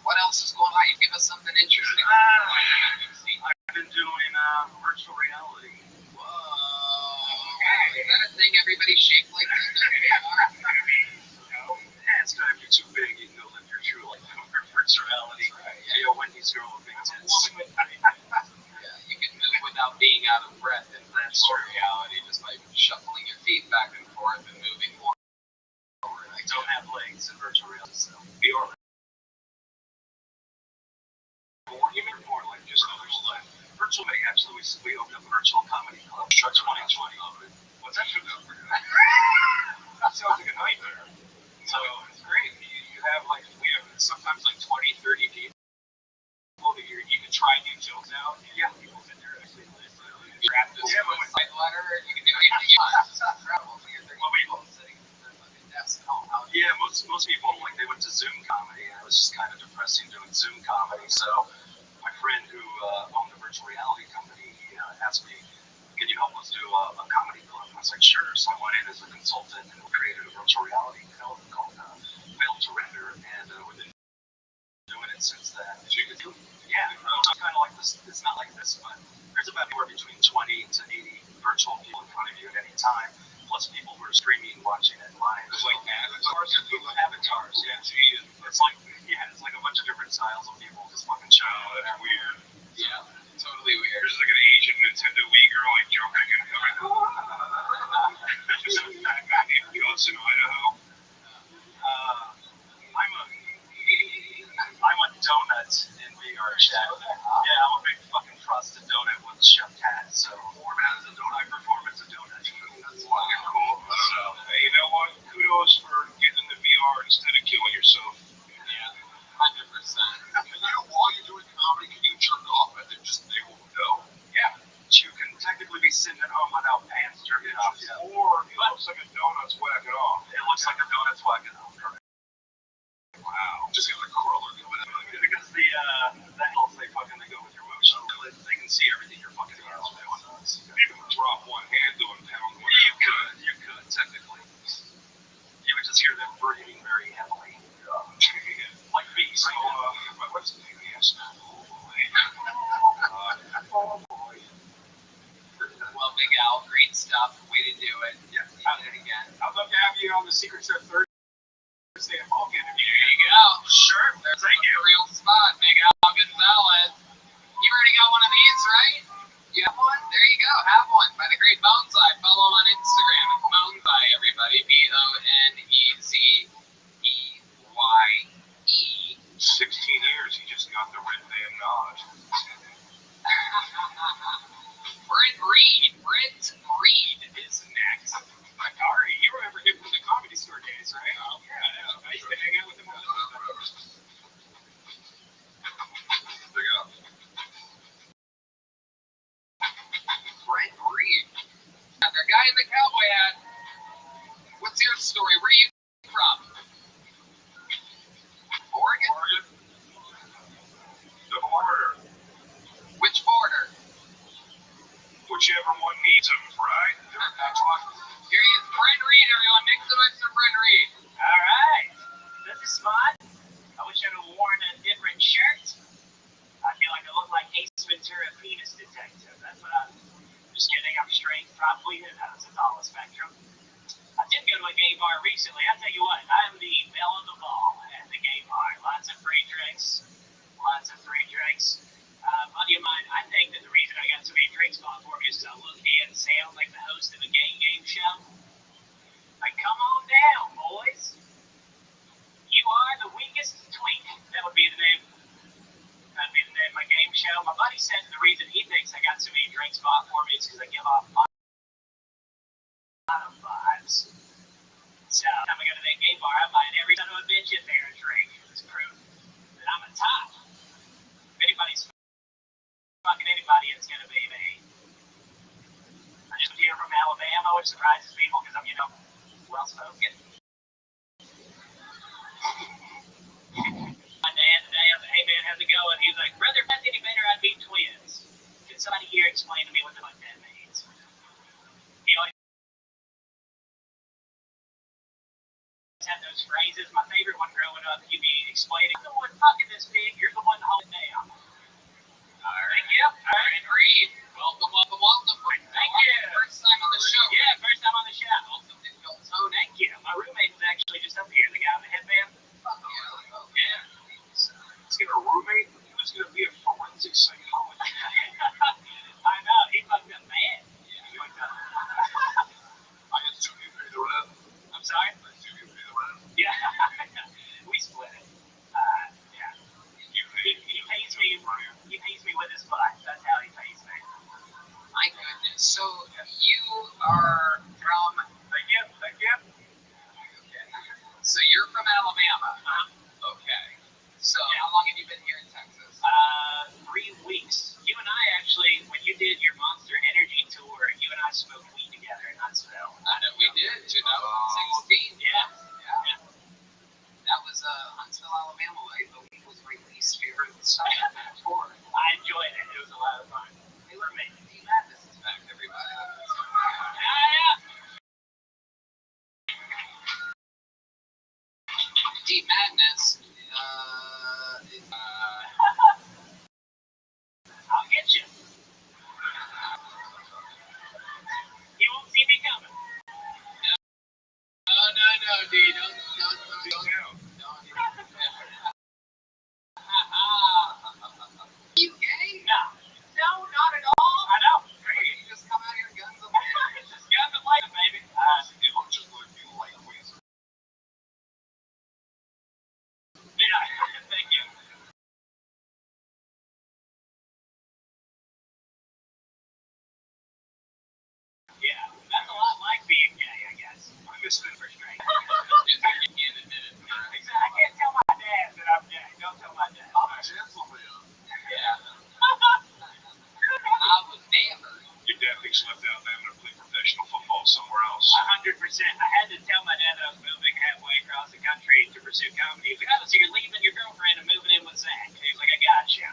What else is going on? You give us something interesting. I've been doing virtual reality. Whoa. Is that a thing everybody's shaped like that? No. Yeah, it's gotta be too big. You can go live your true life. Virtual reality. Yeah, Wendy's girl with things. Yeah, you can move without being out of breath in virtual reality just by shuffling your feet back and forth and moving forward. I don't have legs in virtual reality, so be all right. More human, more like just virtual life. Virtual comedy, actually, we opened up a virtual comedy club. 2020. What's that? That sounds like a nightmare. So it's great. You have like, we have sometimes like 20, 30 people that you can try new jokes out. Yeah, people sit there and actually listen. Draft this suicide letter, you can do anything you want. Travel. Well, yeah, most people, like, they went to Zoom comedy, and it was just kind of depressing doing Zoom comedy. So my friend who owned a virtual reality company, he asked me, can you help us do a comedy club? I was like, sure. So I went in as a consultant and we created a virtual reality film called Fail to Render, and we've been doing it since then. Yeah, it's kind of like this. It's not like this, but there's about anywhere between 20 to 80 virtual people in front of you at any time, plus people who are streaming, watching it live. It's like avatars. Avatars, yeah. It's like a bunch of different styles of people just fucking showing. Oh, that's weird. Yeah, totally weird. There's like an Asian Nintendo Wii girl like jumping and coming. There's a fat guy named Gus in Idaho. I'm a donut in VR chat. Yeah, I'm a big fucking frosted donut with Chef Cat. So I perform as a donut. That's fucking cool. So, hey, you know what? Kudos for getting into VR instead of killing yourself. Yeah, 100%. While you're doing comedy, can you jerk off and then just they will know? Yeah, you can technically be sitting at home without pants jerking off. Yeah. Or it looks like a donut's whacking off. It looks like a donut's whacking off. Wow. Just got a crawler coming out. Because the handles, they go with your motion. They can see everything you're fucking doing. You can drop one hand doing pound. You could, technically. You would just hear them very heavily. Like me. So, what's the name? Yes. Oh boy. Well, Big Al, great stuff. Way to do it. Yeah, you did it again. I'd love to have you on the Secret Show Thursday at Bulk interview. There you go. Sure. There's Thank you. a real spot, Big Al Gonzalez. You already got one of these, right? You have one? There you go. Have one by the great Bonsai. Follow him on Instagram. It's Bonsai, everybody. BONEZEYE. 16 years, he just got the red band nod. Brent Reed is next. Ari, you remember him from the Comedy Store days, right? Oh, yeah. I used to hang out with him all the time. Big up. Brent Reed. The guy in the cowboy hat. What's your story? Where are you from? Oregon? Oregon. The border. Which border? Whichever one needs him, right? That's one. Here he is, Brent Reed, everyone. Make some noise for Brent Reed. All right. This is fun. I wish I'd have worn a different shirt. I feel like I look like Ace Ventura Penis Detective. That's what I'm. Just kidding. I'm straight. Probably who knows. It's all a spectrum. I did go to a gay bar recently. I'll tell you what. I am the belle of the ball at the gay bar. Lots of free drinks. Lots of free drinks. Buddy of mine, I think that the reason I got so many drinks bought for me is because I look and sound like the host of a game show. Like, come on down, boys. You are the weakest twink. That would be the name. That'd be the name of my game show. My buddy said the reason he thinks I got so many drinks bought for me is because I give off bottom vibes. So, every time I go to that gay bar, I'm buying every son of a bitch in there a drink. It's proof that I'm a top. If anybody's fucking anybody, it's gonna be me. I just here from Alabama, which surprises people because I'm, well spoken. My dad today, I was like, hey man, how's it going? He's like, brother, if that's any better, I'd be twins. Can somebody here explain to me what the fuck that means? He always had those phrases. My favorite one growing up, he'd be explaining, the one fucking this big, you're the one holding down. All right. Thank you. All right. Reed, welcome. Thank you. First time on the show. Yeah, first time on the show. Welcome to Phil Zone. Thank you. My roommate was actually just up here, the guy with the headband. Yeah. He's got a roommate. He was going to be a forensic psychologist. I know. He fucked up bad. He fucked up. I assume you pay the rent. I'm sorry? I assume you pay the rent. Yeah. We split it. Yeah. He pays me. He pays me with his butt. That's how he pays me. My goodness. So you are from? Thank you. Okay. So you're from Alabama. Okay. So how long have you been here in Texas? 3 weeks. You and I actually, when you did your Monster Energy tour, you and I smoked weed together in Huntsville. I know we did. 2016. Yeah. That was Huntsville, Alabama. I believe was my least favorite side of that tour. I enjoyed it. It was a lot of fun. They were making D Madness is back, everybody. Yeah. D Madness. I'll get you. You won't see me coming. No, D. Don't. You gay? No. No, not at all. I know. Crazy. You just come out here guns blazing. Just guns blazing, baby. You look just like you like weed. Yeah. Thank you. Yeah. That's a lot like being gay, I guess. I missed it. For straight. You can't admit it. Exactly. I can't tell my dad that I'm gay. Don't tell my dad. I'm a gentleman. Yeah. I would never. Your dad thinks left Alabama to play professional football somewhere else. 100%. I had to tell my dad that I was moving halfway across the country to pursue comedy. He's like, oh, so you're leaving your girlfriend and moving in with Zach. He's like, I got you.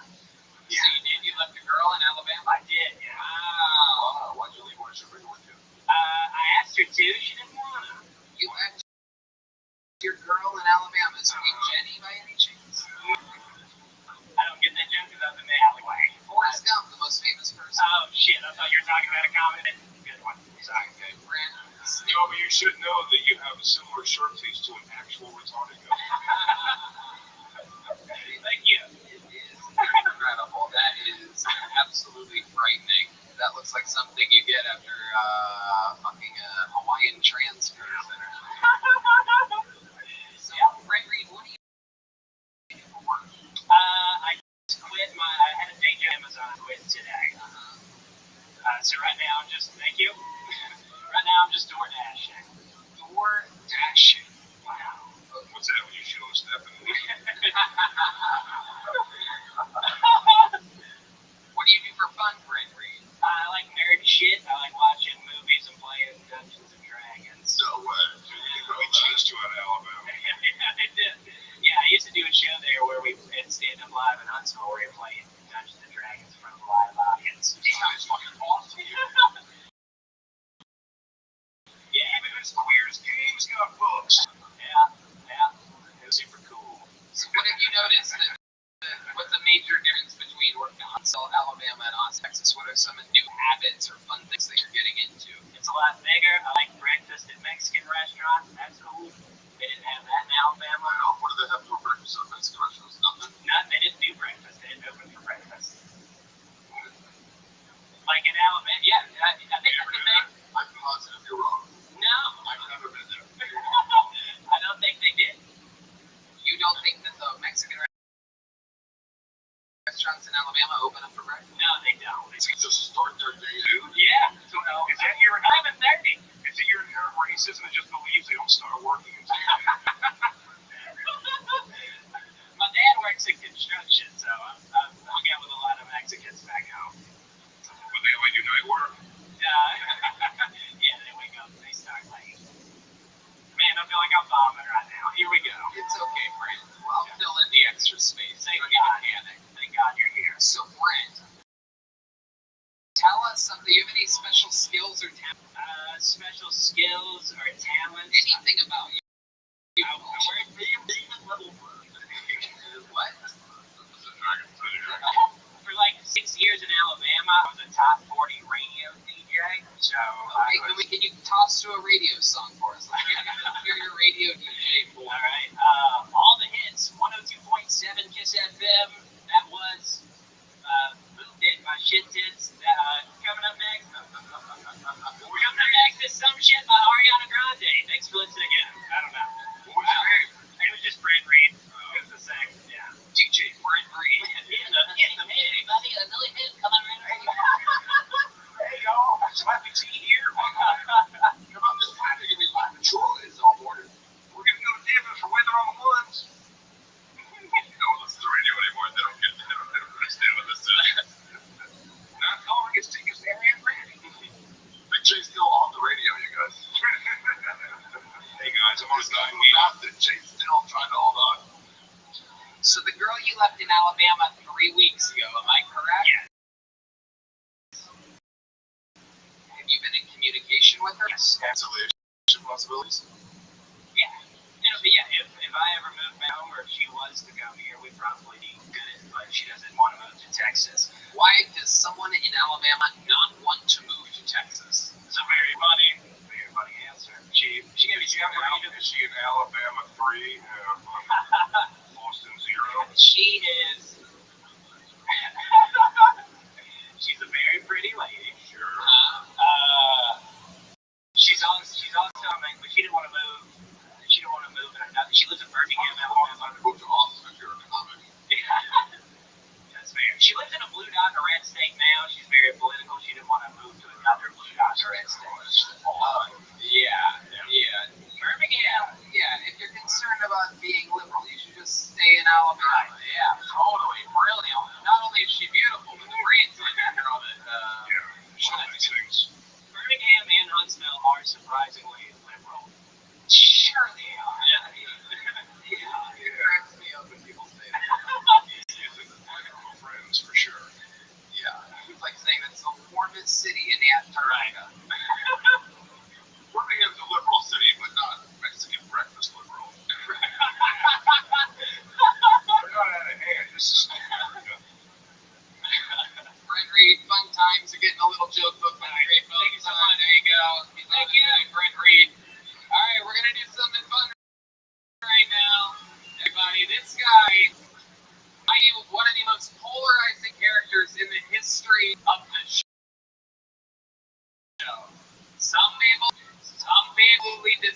Yeah. So you did? You left a girl in Alabama? I did, yeah. Wow. Why'd you leave? Why'd you bring her with you? I asked her to. She didn't want to. You left your girl in Alabama? shit, I thought you were talking about a comment. Good one. Sorry. Okay, Brent. No, but you should know that you have a similar shirt piece to an actual retarded guy. Thank you. It is incredible. That is absolutely frightening. That looks like something you get after fucking a Hawaiian transfer center. So, Brent Reed, what do you do for work? I quit I had a day job at Amazon, quit today. So right now I'm just, thank you. Right now I'm just door dashing. Door dashing. Wow. What's that when you show a step in the What do you do for fun, Brent Reed? I like nerd shit. I like watching movies and playing Dungeons and Dragons. So, you probably changed you out of Alabama. Yeah, I did. Yeah, I used to do a show there where we had stand up live in Huntsville where we played Dungeons and Dragons in front of a live audience. Sounds fucking awesome. Yeah, Even as queer as games got books. yeah. It was super cool. So what have you noticed what's the major difference between working in Huntsville, Alabama, and Austin, Texas? What are some new habits or fun things that you're getting into? It's a lot bigger. I like breakfast at Mexican restaurants. That's cool. They didn't have that in Alabama. What do they have for breakfast at Mexican restaurants? Nothing. They didn't do breakfast. They didn't open for breakfast. Like in Alabama, yeah. I think that's the thing. I'm positive you're wrong. No. I've never been there. I don't think they did. You don't think that the Mexican restaurants in Alabama open up for breakfast? No, they don't. It's just start their day, dude. Yeah. So, is that your I'm in 30. Is it your inherent racism that just believes they don't start working until My dad works in construction, so I'm hung out with a lot of Mexicans back home. But they only do night work? Yeah, they wake up, they start late. Man, I feel like I'm bombing right now. Here we go. It's okay, Brent. I'll fill in the extra space. Thank You don't God. need to panic. Thank God you're here. So, Brent, tell us something. Do you have any special skills or talent? Special skills or talents? Anything about you? I wear demon little What? For like 6 years in Alabama, I was a top 40 radio DJ. So Okay, can you toss to a radio song for us? Let's hear your radio DJ for. All right. All the hits. 102.7 Kiss FM. That was Moved It by Shit Tits. Coming up next. Coming up next is Some Shit by Ariana Grande. Thanks for listening again. I don't know. What was your name? It was just Brent Reed. It was the same. Yeah. DJ Brent Reed. In the mix. Everybody, a Billy Hood coming right. Hey, y'all. Slappy T here. Come on this time to give me live Troy is on board. We're going to go to Denver for Weather on the Ones. No one listens to radio anymore. They don't understand what this is. Not calling gets tickets to Ariana Grande. Big J's still on the radio, you guys. Hey guys, I'm always dying out that Jay's still trying to hold on. So the girl you left in Alabama 3 weeks ago, am I correct? Yeah. Have you been in communication with her? Yes. Cancellation possibilities? Yeah. If I ever moved back home, or if she was to come here, we'd probably be good, but she doesn't want to move to Texas. Why does someone in Alabama not want to move to Texas? It's a very funny answer. She gave me some Is she in Alabama 3 and Boston 0? She is. She's a very pretty lady. Sure. She's also amazing, but she didn't want to move. She didn't want to move, and she lives in Birmingham, Alabama. Move to Austin if you're a comic. That's fair. She lives in a blue dot in a red state now. She's very political. She didn't want to move to another blue dot in a red state. Yeah. Birmingham, yeah, if you're concerned about being liberal, you should just stay in Alabama. Yeah, totally. Brilliant. Not only is she beautiful, but the brains in her of it. She likes things. Birmingham and Huntsville are surprisingly liberal. Sure they are. Yeah. It cracks me up when people say that. Friends, for sure. Yeah, it's like saying it's the warmest city in Antarctica. Birmingham's a liberal city, but not Mexican breakfast liberal. They're not out of hand. This is Brent Reed, fun times are getting a little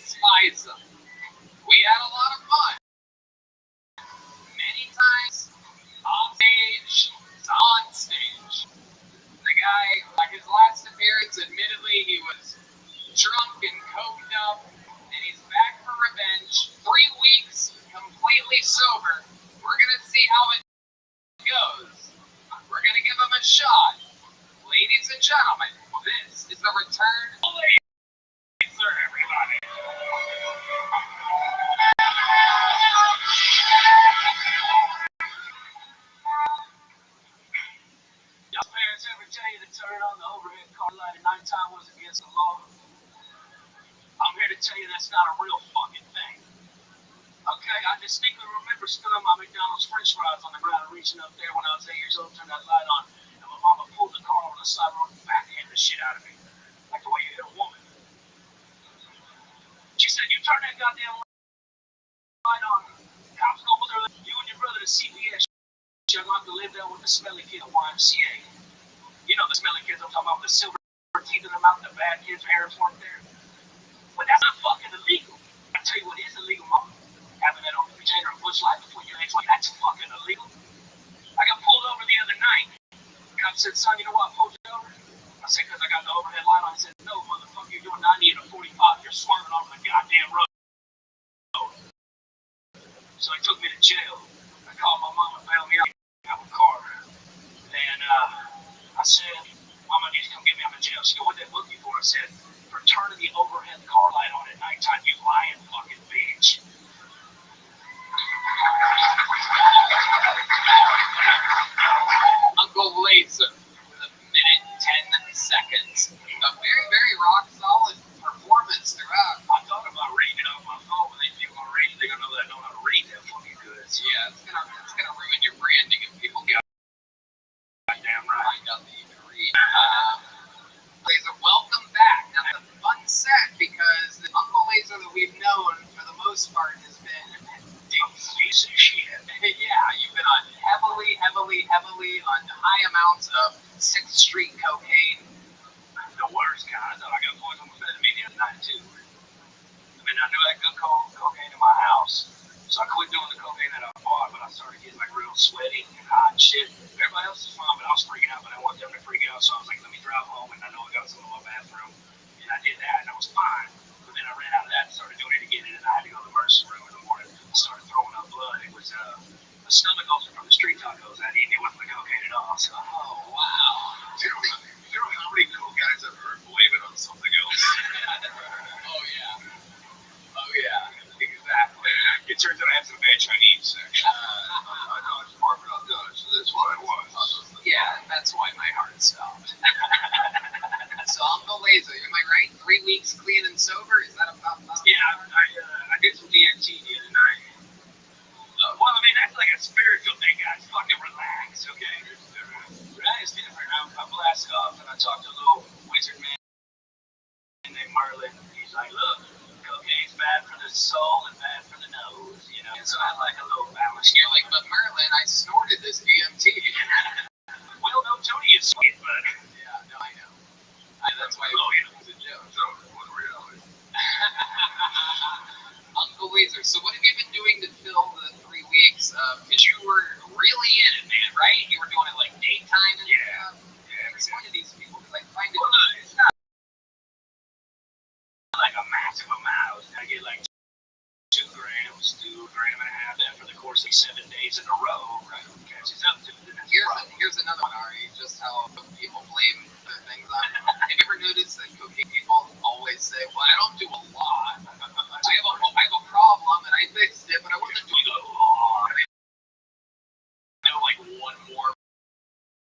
despise them. We had a lot of fun. Many times, off stage, on stage. The guy, like his last appearance, admittedly, he was drunk and coked up, and he's back for revenge. 3 weeks, completely sober. We're gonna see how it goes. We're gonna give him a shot. Ladies and gentlemen, this is the return of Laser, everybody. Your parents ever tell you to turn on the overhead car light at nighttime was against the law? I'm here to tell you that's not a real fucking thing. Okay, I distinctly remember spilling my McDonald's french fries on the ground and reaching up there when I was 8 years old, turned that light on, and my mama pulled the car over the side road and backhanded the shit out of me. Like the way you hit a woman. She said, you turn that goddamn light on. Cops go with her, you and your brother to CPS. You're going to have to live there with the smelly kid at YMCA. You know the smelly kids I'm talking about with the silver teeth in their mouth, the bad kids, parents weren't there. But that's not fucking illegal. I tell you what is illegal, mom. Having that open container of Busch Light before your legs, like, that's fucking illegal. I got pulled over the other night. The cop said, son, you know why I pulled you over? I said, because I got the overhead light on. He said, no, motherfucker, you're doing 90 and a 45. You're swerving over the goddamn road. So he took me to jail. I called my mom and bailed me out. I have a car. And I said, Mama needs to come get me out of jail. She said, what they look you for? I said, for turning the overhead car light on at nighttime, you lying fucking bitch. Uncle Laser with a minute, 10 seconds. A very, very rock solid performance throughout. I thought about reading it off my phone, but they people gonna read it. They're gonna know that I know how to read that fucking good. So. Yeah, it's gonna ruin your branding if people get goddamn right. Find out that you can read. Laser, welcome back. Now, it's a fun set because the Uncle Laser that we've known for the most part has been piece of shit. Yeah, you've been on heavily on high amounts of 6th Street cocaine. The worst kind. I thought I got poison with amphetamine the other night too. I mean, I knew I had good cocaine in my house, so I quit doing the cocaine that I bought, but I started getting like real sweaty and hot and shit. Everybody else is fine, but I was freaking out, but I wanted them to freak out, so I was like, let me drive home, and I know I got some in my bathroom, and I did that, and I was fine. But then I ran out of that and started doing it again, and I had to go to the emergency room in the morning and started throwing up blood. It was a stomach ulcer from the street tacos I'd eaten. It wasn't the cocaine at all. So, oh, wow. Do you know how many coke guys I've heard blame it on something else? Oh, yeah. Exactly. It turns out I had some bad Chinese, actually. I know it's Harvard on Dutch, so that's what I was. Yeah, that's why my heart stopped. So, Uncle Laser, am I right? 3 weeks clean and sober? Is that about that? Yeah, I did some DMT the other night. Well, I mean, that's like a spiritual thing, guys. Fucking relax, okay? Right? It's different. I blasted off and I talked to a little wizard man named Merlin. He's like, look, cocaine's bad for the soul and bad for the nose, you know? And so I like a little balance. You're like, but Merlin, I snorted this DMT. Well, no, Tony is sweet, but... Yeah, no, I know. That's why it was a joke. So, what reality? Uncle Laser, so what have you been doing to fill the 3 weeks? Because you were really in it, man, right? You were doing it like daytime and stuff. Yeah. Explain to these people, because I find it... Well, no, it's not like a massive amount. I get like 2 grams to a gram and a half for the course of 7 days in a row. Right? Catches up to it. Here's another one, Ari, just how people blame the things on. Have you ever noticed that cocaine people always say, well, I don't do a lot. I have a problem and I fixed it, but I wasn't doing a lot. I know like one more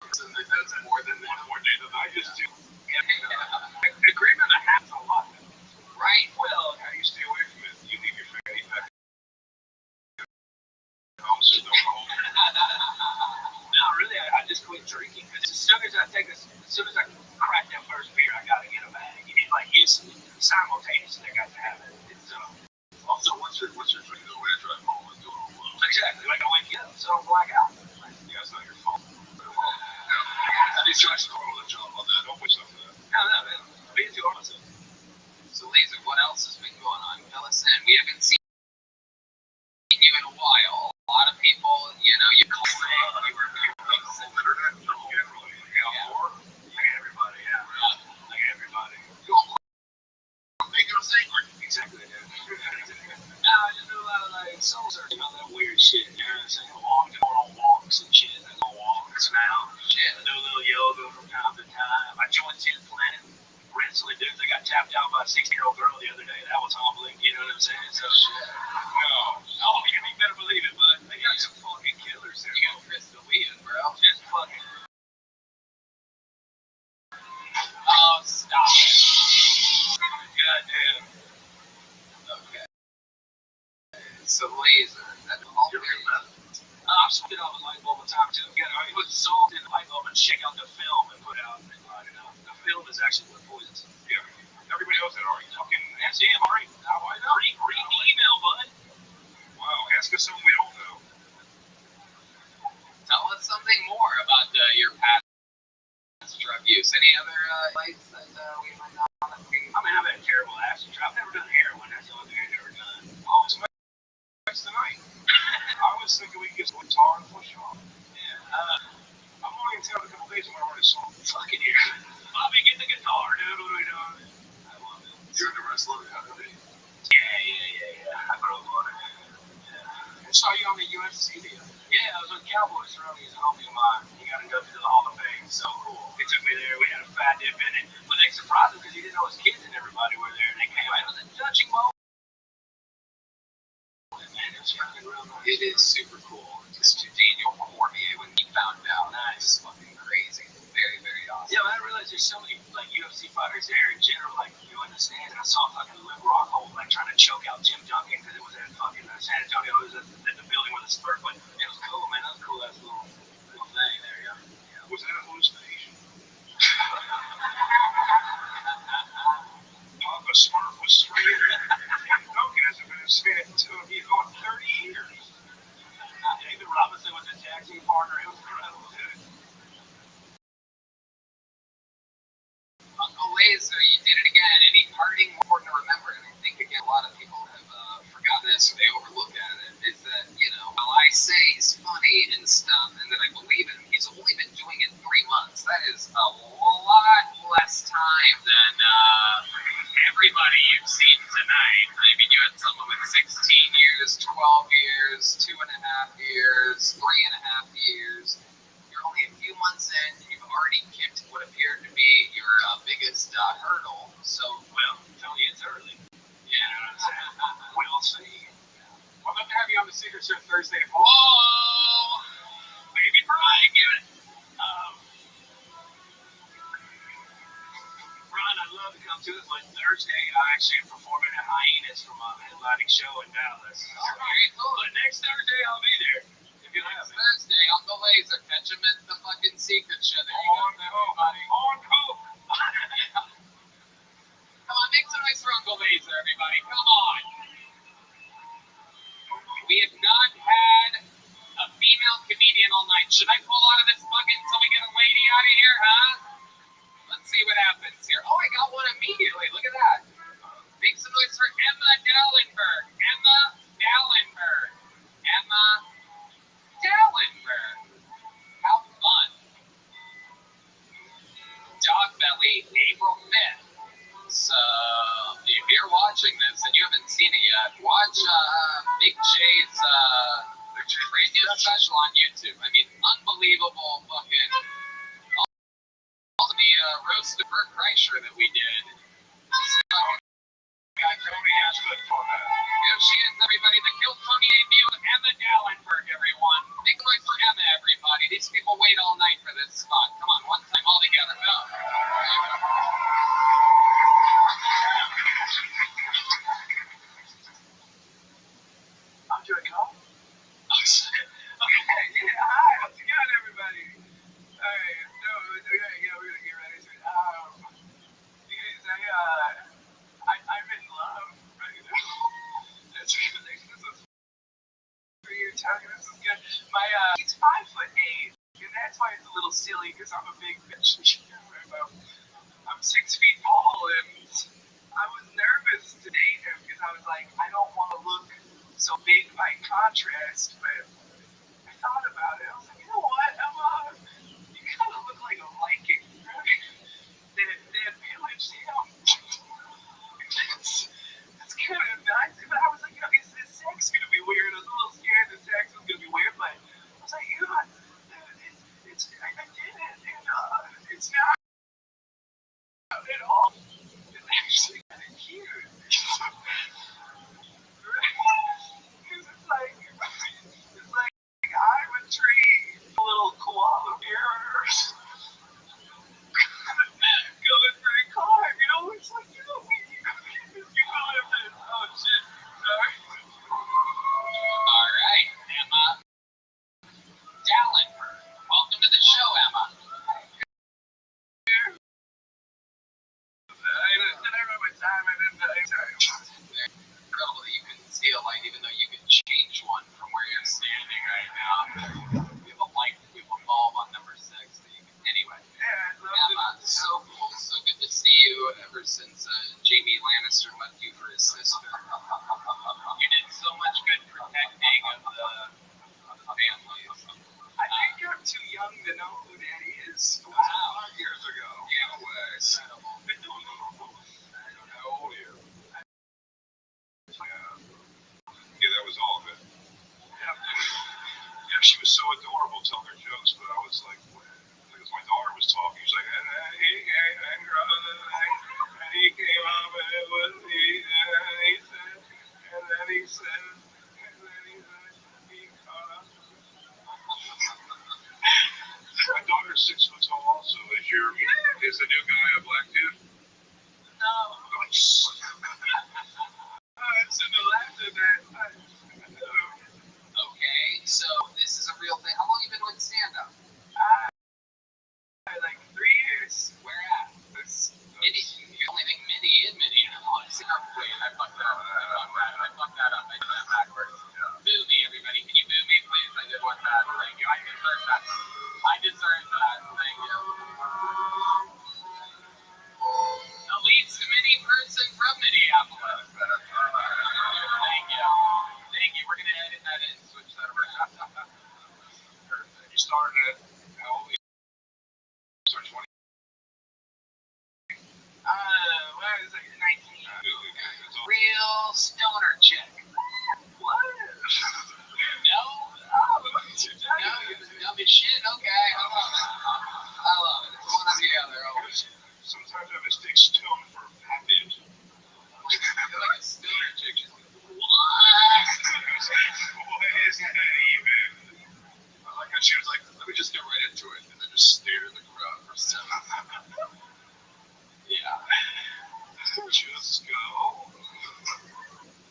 person that does more than one more day than I just do. A gram and a half's a lot. Right. Well, How do you stay away from it? You leave your fanny pack at home, so no home. No, really, I just quit drinking. Because as soon as I crack that first beer, I gotta get a bag. It's like instantly, simultaneously, I got to have it. It's Also, what's your drink? The way to drive home and do it all alone. exactly like I wake up, so I don't black out. Yeah, it's not your fault. I need to actually go to the job on that. Don't put yourself in that. No, man. Be too honest. So, Laser, what else has been going on? we haven't seen you in a while. A lot of people, you know, you call me, you were Internet, generally. Like everybody, yeah. Like everybody. Making us angry. Exactly, dude. I just do a lot of like soul searching, all that weird shit. You know what I'm saying? Going on walks and shit. I go walks now. Shit, I do a little yoga from time to time. I joined 10th Planet. Wrestling dudes. I got tapped out by a 16-year-old girl the other day. That was humbling. You know what I'm saying? So shit. No. Oh, you better believe it, bud. They got some fucking killers there. You got Chris D'Elia, bro. Just fucking. Oh, stop it. Goddamn. Okay. So laser. That's all You're very I've spit off a light bulb a time too. You gotta put salt in the light bulb and shake out the film and put it out and then light it up. The film is actually what poisons. Yeah. Everybody else had already fucking SDM already. Read the email, bud. wow, ask us something we don't know. Tell us something more about your past drug use. Any other lights that we might not have? I mean, I've had terrible acid. I've never done heroin. That's the only thing I've ever done. Oh, it's next tonight. I was thinking we could get some guitar and push off. Yeah. I'm only in town in a couple days. I'm gonna write a song. Fucking here. Bobby, get the guitar, dude. What are we doing? I love it. You're into wrestling? How do they? Yeah. I grew up on it. Yeah. I saw you on the UFC deal. Yeah, I was with Cowboys. He's a homie of mine. He got inducted to the Hall of Fame. So cool. They took me there. We had a fat dip in it. But they surprised him because he didn't know his kids and everybody were there. And they came out. It was a touching moment. Man, it was fucking real nice. It is super cool. Just to Daniel Cormier when he found out. Nice. It's fucking crazy. Very, very awesome. Yeah, I didn't realize there's so many like UFC fighters there in general. Like you understand. And I saw fucking Luke Rockhold like trying to choke out Jim Duncan because it was at fucking San Antonio. It was at the building where the Spurs. But it was cool, man. That was cool. That's a little thing there, yeah. Was that a hallucination? Papa Smurf was screaming. Duncan hasn't been in San Antonio in 30 years. David Robinson was a tag team partner. It was incredible, dude. Uncle Laser, you did it again. Any parting important to remember? And I think again, a lot of people have forgotten this or they overlook at it. Is that, you know, while I say he's funny and stuff and that I believe him, he's only been doing it 3 months. That is a lot less time than everybody you've seen tonight. I mean, you had someone with 16 years, 12 years, 2.5 years, 3.5 years. You're only a few months in, and you've already kicked what appeared to be your biggest hurdle. So, Well, Tony, it's early. yeah, you know what I'm saying? We'll see. I'd love to have you on the Secret Show Thursday. Whoa! Baby Brian, give it. Ron, I'd love to come to it, but Thursday I actually am performing at Hyenas from a headlining show in Dallas. Very cool. But next Thursday I'll be there. If you'll have Next me. Thursday, Uncle Laser, catch him at the fucking Secret Show. There you go, everybody. On coke. Come on, make some noise for Uncle Laser, everybody. Come on. We have not had a female comedian all night. Should I pull out of this bucket until we get a lady out of here, huh? Let's see what happens here. Oh, I got one immediately. Look at that. Make some noise for Emma Dallenberg. Emma Dallenberg. Emma Dallenberg. How fun. Dog Belly, April 5th. So, if you're watching this and you haven't seen it yet, watch Big J's brand new special on YouTube. I mean, unbelievable fucking. Also, the roast of Bert Kreischer that we did. Got Tony has good for that. Here she is, everybody. The Kill Tony debut of Emma Dallenberg, everyone. Make a noise for Emma, everybody. These people wait all night for this spot. Come on, one time all together. Go. I'm doing coke. Okay, yeah, hi. How's it going, everybody? Alright, no, we're gonna get ready to it. I'm in love right now. This is for you, Tony. This is good. He's 5'8", and that's why it's a little silly because I'm a big bitch. I'm 6 feet tall, and I was nervous to date him because I was like, I don't want to look so big by contrast, but I thought about it. I was like, you know what, Emma? You kind of look like a Viking, right? That pillaged him. That's kind of nice. But I was like, you know, is this sex going to be weird? I was a little scared that sex was going to be weird, but I was like, you know what? I did it, and it's not at all. It's actually kind of cute. Because it's like I'm a tree, a little koala bear going for a climb. You know, it's like, you know, you go after this. Oh shit. Sorry. All right, Emma. Dallenberg. Welcome to the show, Emma. Did I run my time? I didn't. Sorry. Incredible that you can see a light, even though you can change one from where you're standing right now. We have a light, we have a bulb on number 6. So you can, anyway. Yeah, Emma, so cool, so good to see you. Ever since Jamie Lannister left you for his sister, you did so much good protecting of the families. I think I'm too young to know who that is. Wow. 5 years ago. Yeah, No way. incredible. I don't know how old are you? Yeah, that was all of it. Yeah, she was so adorable telling her jokes, but I was like, because my daughter was talking, she was like, and he came up and it was me, and he said, and then he said, he caught up. My daughter's 6 foot tall, so is the new guy a black dude? No. I shouldn't have laughed at that. Okay, so this is a real thing. How long have you been with stand-up? Like 3 years. Where at? Mini. You only think mini in mini. Oh, wait, I fucked that up. I fucked that up. I did that backwards. Boo me, everybody. Can you boo me, please? I did one bad. Thank you. I deserve that. Thank you. The least mini person from Minneapolis. Thank you. Thank you. We're going to edit that in, switch that around. Perfect. You started at how old? You started 20? When I was like 19. Real stoner chick. What? No? Oh, no, dumb as shit? Okay, I love it. It's one or the other. Always. Sometimes I mistake stone for vapid. You're like a stoner chick. She's like, what? What is that even? I like how she was like, let me just get right into it, and then just stared at the crowd for a second. Yeah. Just go.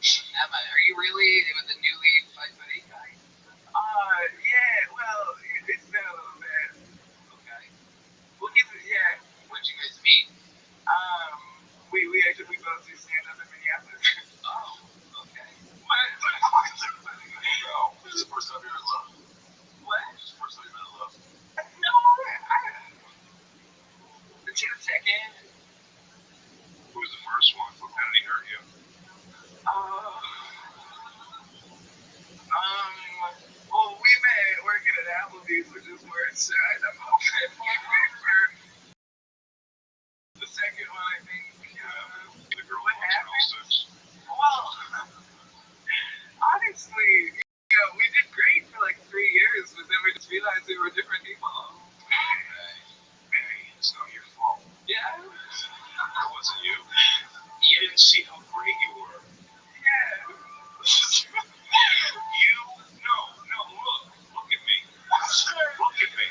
Emma, are you really with the newly 5'8" guy? Yeah, well, it's been a little bit. Okay. Well, yeah. When'd you guys meet? We both do stand-up in Minneapolis. Oh, okay. What? This is the first time you're in love. What? This is the first time you've been in love. No, but she was second. Who was the first one? How did he hurt you? Well, we met working at Applebee's, which is where it's at. I'm hoping for the second one, I think. The girl What wants happened? 06. Well, honestly, we did great for like 3 years, but then we just realized we were different people. Hey, it's not your fault. Yeah. That wasn't you. You didn't see how great you were. Yeah. Look at me. Look at me.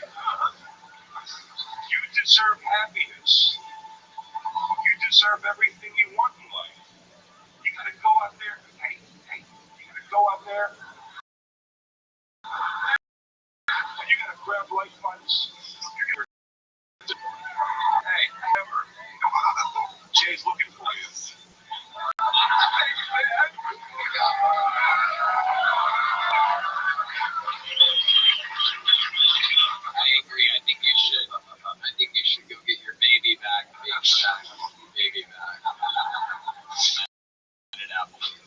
You deserve happiness. You deserve everything you want in life. You gotta go out there. Hey, you gotta go out there. And you gotta grab life by the seat. Hey, remember, Jay's looking for you. I agree. I think you should go get your baby back. Baby back. At Applebee's.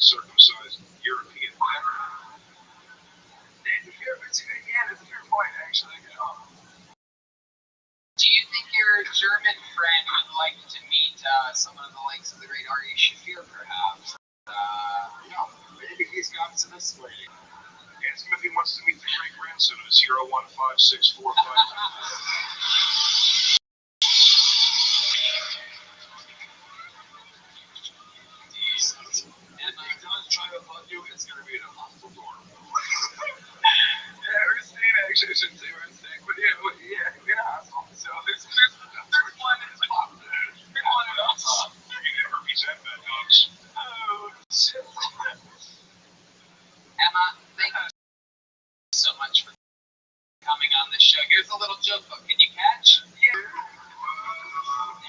circumcised European. That's a fair point, actually. Do you think your German friend would like to meet some of the likes of the great Ari Shafir, perhaps? No, maybe he's gone to this lady. Ask him if he wants to meet the great grandson of 015645. If he does try to fuck you, it's going to be in a hostile door. Yeah, we're staying, actually, I shouldn't say we're staying, but yeah, in a hostile. So there's one in the top. There's one in us. You can never resent bad dogs. Oh, shit. Emma, thank you so much for coming on the show. Here's a little joke book. Can you catch? Yeah.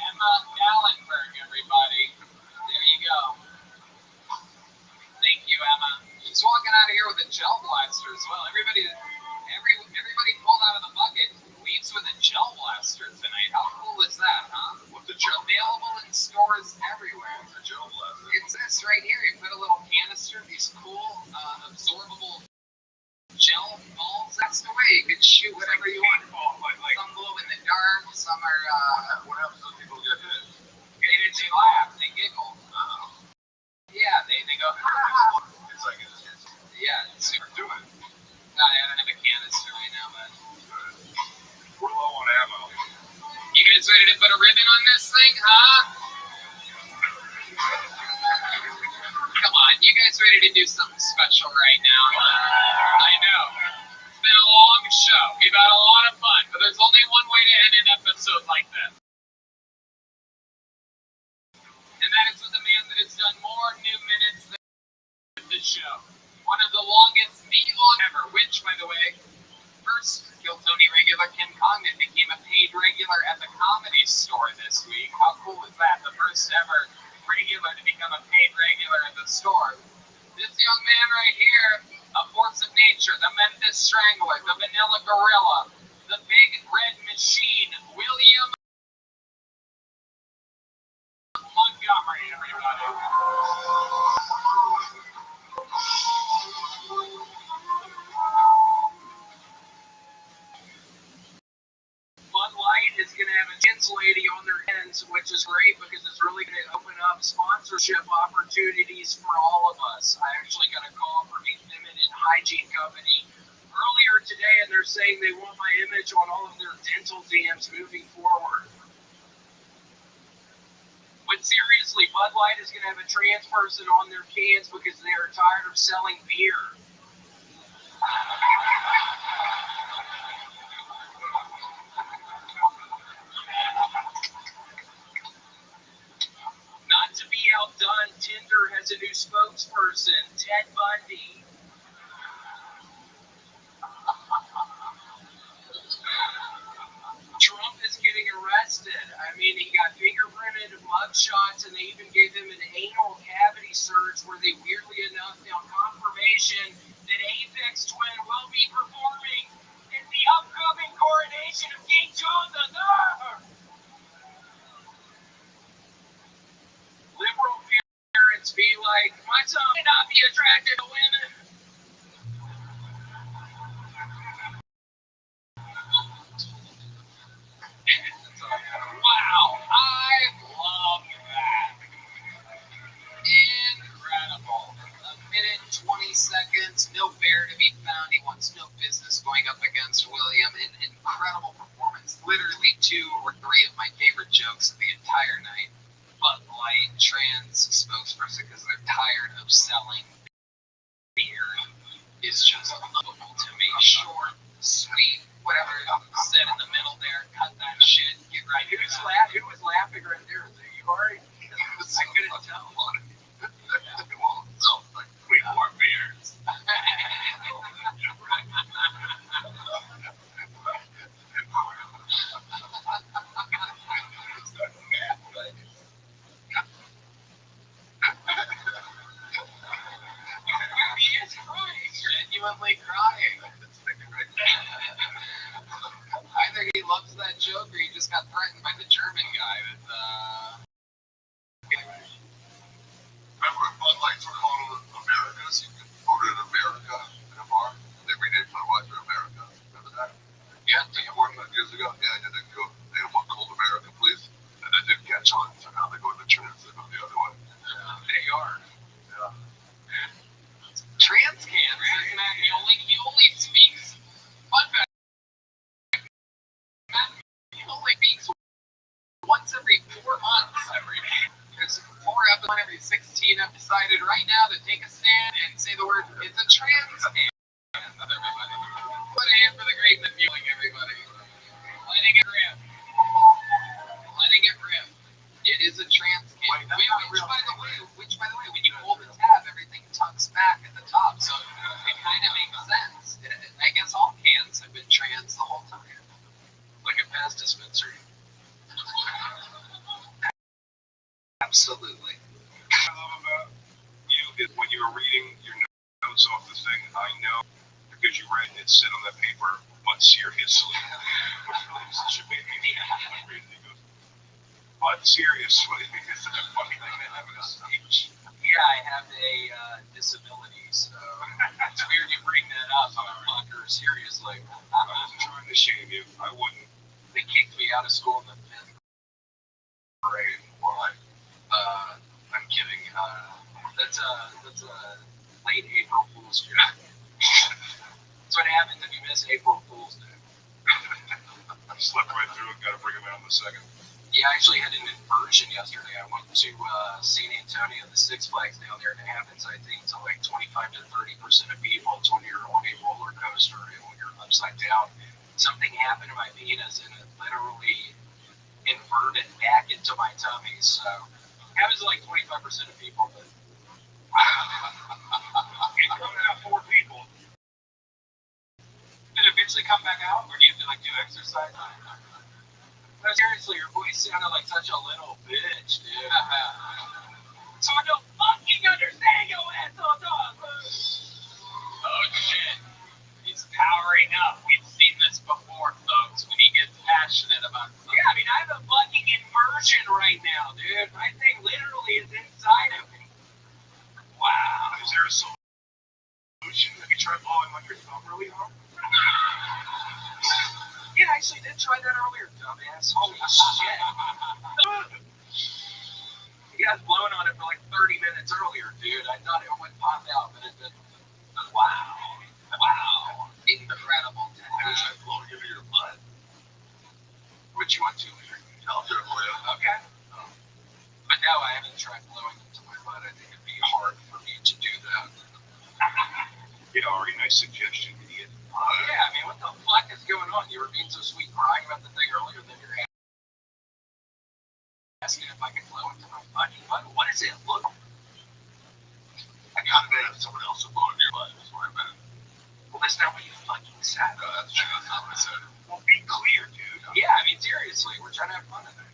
Emma Gallenberg, everybody. There you go. Thank you, Emma. She's walking out of here with a gel blaster as well. Everybody pulled out of the bucket leaves with a gel blaster tonight. How cool is that, huh? What's the gel? Available in stores everywhere. What's the gel blaster? It's this right here. You put a little canister, these cool, absorbable gel balls. That's the way you can shoot whatever you want. Some glow in the dark, some are, what happens when people get hit? They laugh, they giggle. Yeah, they go, It's like, yeah, it's super. do it. No, I don't have a canister right now, but. We're low on ammo. You guys ready to put a ribbon on this thing, huh? Come on, you guys ready to do something special right now? I know. It's been a long show. We've had a lot of fun, but there's only one way to end an episode like this. And that is with a man that has done more new minutes than the show. One of the longest, the long ever, which, by the way, first Kill Tony regular Kim Congdon became a paid regular at the Comedy Store this week. How cool is that? The first ever regular to become a paid regular at the store. This young man right here, a force of nature, the Memphis Strangler, the Vanilla Gorilla, the Big Red Machine, William Montgomery, everybody. Bud Light is going to have a Jens lady on their hands, which is great because it's really going to open up sponsorship opportunities for all of us. I actually got a call from a feminine hygiene company earlier today, and they're saying they want my image on all of their dental dams moving forward. But seriously, Bud Light is going to have a trans person on their cans because they are tired of selling beer. Not to be outdone, Tinder has a new spokesperson, Ted Bundy. Trump is getting arrested. I mean, he got fingerprinted, mugshots, and they even gave him an anal cavity search where they weirdly enough found confirmation that Aphex Twin will be performing in the upcoming coronation of King John III. Liberal parents be like, my son may not be attracted to women. Wow, I love that. Incredible. A minute, 20 seconds, no bear to be found. He wants no business going up against William. An incredible performance. Literally 2 or 3 of my favorite jokes of the entire night. Bud Light, trans spokesperson, because they're tired of selling beer, is just lovable to me. Short, sweet, whatever said in the middle there, cut that shit, get right. Who was laughing right there? Was it you, Ari? I couldn't tell. We more beers. He is crying, genuinely crying. Either he loves that joke or he just got threatened by the German guy with, Remember Bud Light took on years ago. Yeah, I did go. They had One Cold America, please. And I did catch on. So now they go to the trans. They go the other way. They are. Yeah. Trans cans. He only speaks. Fun fact. He only speaks once every 4 months. There's 4 episodes every 16. I've decided right now to take a stand and say the word. It's a trans can. Everybody. Put a hand for the great and feeling, everybody. Letting it rip. Letting it rip. It is a trans can. Which, by the way, when you pull the tab, everything tucks back at the top, so it kind of makes sense. I guess all cans have been trans the whole time. Like a pass dispensary. Absolutely. What I love about you is when you were reading your notes off the thing, I know because you read it said on that paper, but seriously, which really should make me read it. He goes, but seriously, is it a funny thing to have a stage? Yeah, I have a disability, so it's weird you bring that up, fucker. Seriously. I wasn't trying to shame you. I wouldn't. They kicked me out of school in the 5th grade. Why? I'm kidding. That's a late April Fool's joke. That's what happens if you miss April Fool's Day. I slept right through it. Got to bring him out in a second. Yeah, I actually had an inversion yesterday. I went to San Antonio, the Six Flags down there, and it happens, I think, to like 25 to 30% of people. It's when you're on a roller coaster and when you're upside down. Something happened to my penis and it literally inverted back into my tummy. So it happens to like 25% of people, but It's coming out 4 people. did it eventually come back out, or do you have to like do exercise? No, seriously, your voice sounded like such a little bitch, dude. So I don't fucking understand your asshole dog. Oh shit. He's powering up. We've seen this before, folks, when he gets passionate about something. Yeah, I mean, I have a fucking inversion right now, dude. My thing literally is inside of me. Wow. Is there a solution? Have you tried blowing on your thumb really hard? Yeah, I actually did try that earlier, dumbass. Holy shit. You guys blowing on it for like 30 minutes earlier, dude. I thought it would pop out, but it didn't. Wow. Wow. Incredible. I wish I'd blow into your butt. What you want to later? I'll do it for you. Okay. But no, I haven't tried blowing into my butt. I think it'd be hard for me to do that. Yeah, already nice suggestion, idiot. Yeah, I mean, what the fuck is going on? You were being so sweet crying about the thing earlier, then you're asking if I can blow into my fucking butt. What does it look like? I kind of meant someone else would blow in your butt. That's what I meant. Well, that's not what you fucking said. No, that's true. That's not what I said. Well, be clear, dude. Yeah, I mean, seriously, we're trying to have fun tonight.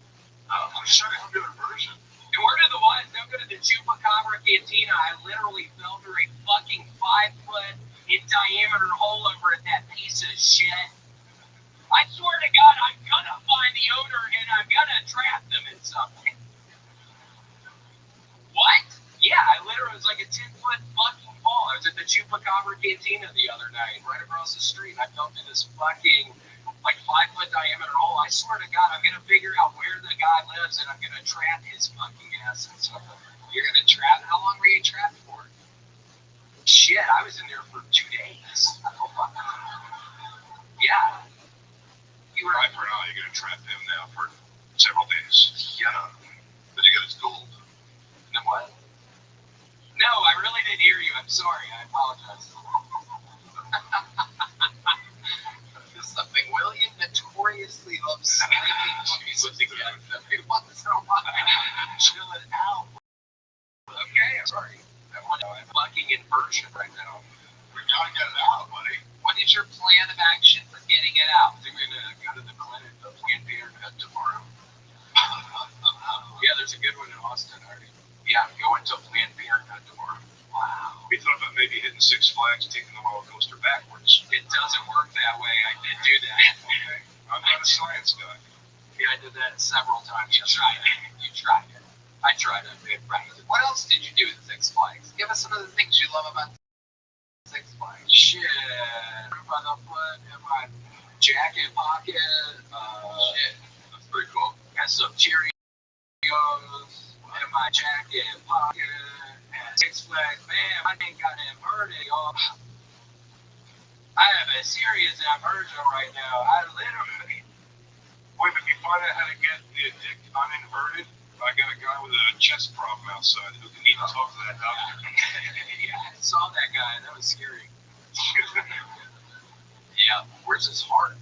I'm just trying to help you with a version. In order to the wise, don't go to the Chupacabra Cantina. I literally fell through a fucking 5-foot in diameter hole over at that piece of shit. I swear to God, I'm gonna find the owner and I'm gonna trap them in something. What? Yeah, I literally was like a 10-foot fucking fall. I was at the Chupacabra Cantina the other night, right across the street. I fell through this fucking like 5-foot diameter hole. I swear to God, I'm gonna figure out where the guy lives and I'm gonna trap his fucking ass and stuff. You're gonna trap? How long were you trapped for? Shit, I was in there for 2 days. Yeah. You were Right for now, you're gonna trap him now for several days. Yeah. Then you got his gold. Then what? No, I really didn't hear you. I'm sorry. I apologize. Something. William notoriously loves sleeping puppies together. Every once in a while. Chill it out. Okay, I'm sorry. I'm fucking inversion right now. We gotta get it out, buddy. What is your plan of action for getting it out? I'm gonna go to the clinic, the Planned Parenthood tomorrow. Yeah, there's a good one in Austin already. Yeah, I'm going to Planned Parenthood tomorrow. Wow. We thought about maybe hitting Six Flags, taking the roller coaster backwards. It doesn't work that way. I did do that. Okay. I'm not a science guy. Yeah, I did that several times. You tried it. You tried it. I tried it. Right. What else did you do at Six Flags? Give us some of the things you love about Six Flags. Shit. By the foot in my jacket pocket. Shit, that's pretty cool. Got some Cheerios in my jacket pocket. And Six Flags, man, I ain't got an inverted, y'all. I have a serious aversion right now. I literally. Wait, if you find out how to get the dick uninverted, I got a guy with a chest problem outside who can even talk to that doctor. Yeah, I saw that guy. That was scary. Yeah, where's his heart?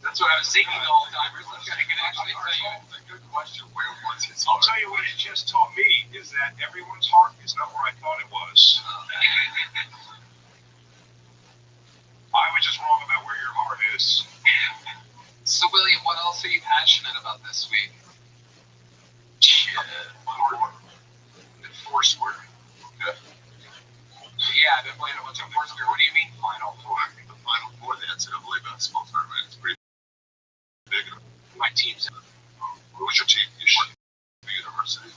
That's what I was thinking the whole time. Where's this guy can actually tell you? It's a good question. Where was his heart? I'll tell you what it just taught me is that everyone's heart is not where I thought it was. I was just wrong about where your heart is. So, William, what else are you passionate about this week? Shit. Foursquare. Okay. Yeah, I've been playing a bunch of Foursquare. What do you mean, Final Four? The Final Four, the NCAA basketball tournament. It's pretty big. My team's in it. Who was your team? You should be University.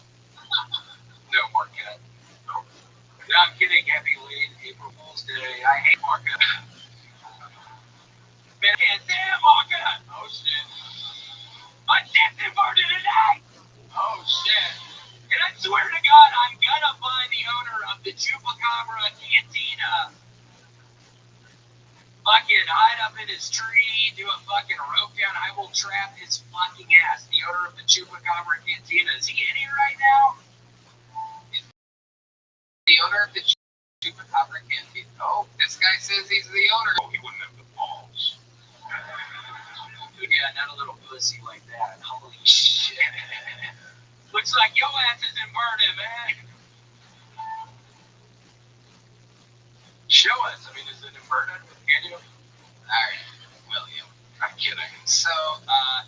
No, Marquette. No. No, I'm kidding. Happy late April Fool's Day. I hate Marquette. Man, I can't stand Marquette. Oh, shit. My dick's inverted today. Oh, shit. And I swear to God, I'm gonna find the owner of the Chupacabra Cantina. Fucking hide up in his tree, do a fucking rope down. I will trap his fucking ass. The owner of the Chupacabra Cantina. Is he in here right now? The owner of the Chupacabra Cantina. Oh, this guy says he's the owner. Oh, he wouldn't have the balls. Yeah, not a little pussy like that. Holy shit. Looks like your ass is inverted, man. Show us. I mean, is it inverted? Can you? Alright, William. I'm kidding. So,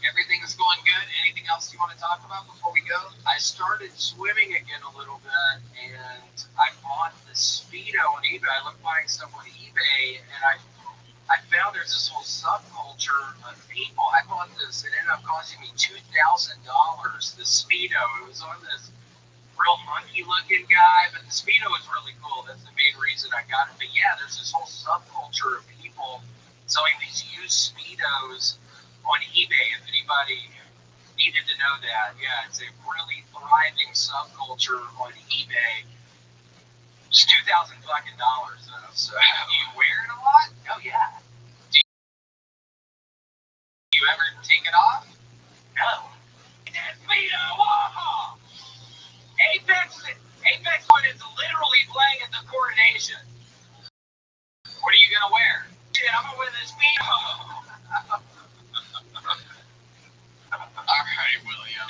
everything is going good. Anything else you want to talk about before we go? I started swimming again a little bit, and I bought the Speedo on eBay. I looked buying stuff on eBay, and I found there's this whole subculture of people. I bought this. It ended up costing me $2,000. The Speedo. It was on this real funky-looking guy, but the Speedo was really cool. That's the main reason I got it. But yeah, there's this whole subculture of people selling these used Speedos on eBay. If anybody needed to know that, yeah, it's a really thriving subculture on eBay. It's $2,000 though. So you wear it a lot? Oh yeah. Do you ever take it off? No. That Speedo. Whoa! Apex One is literally playing at the coronation. What are you gonna wear? Shit, I'm gonna wear this Speedo. Alright, William.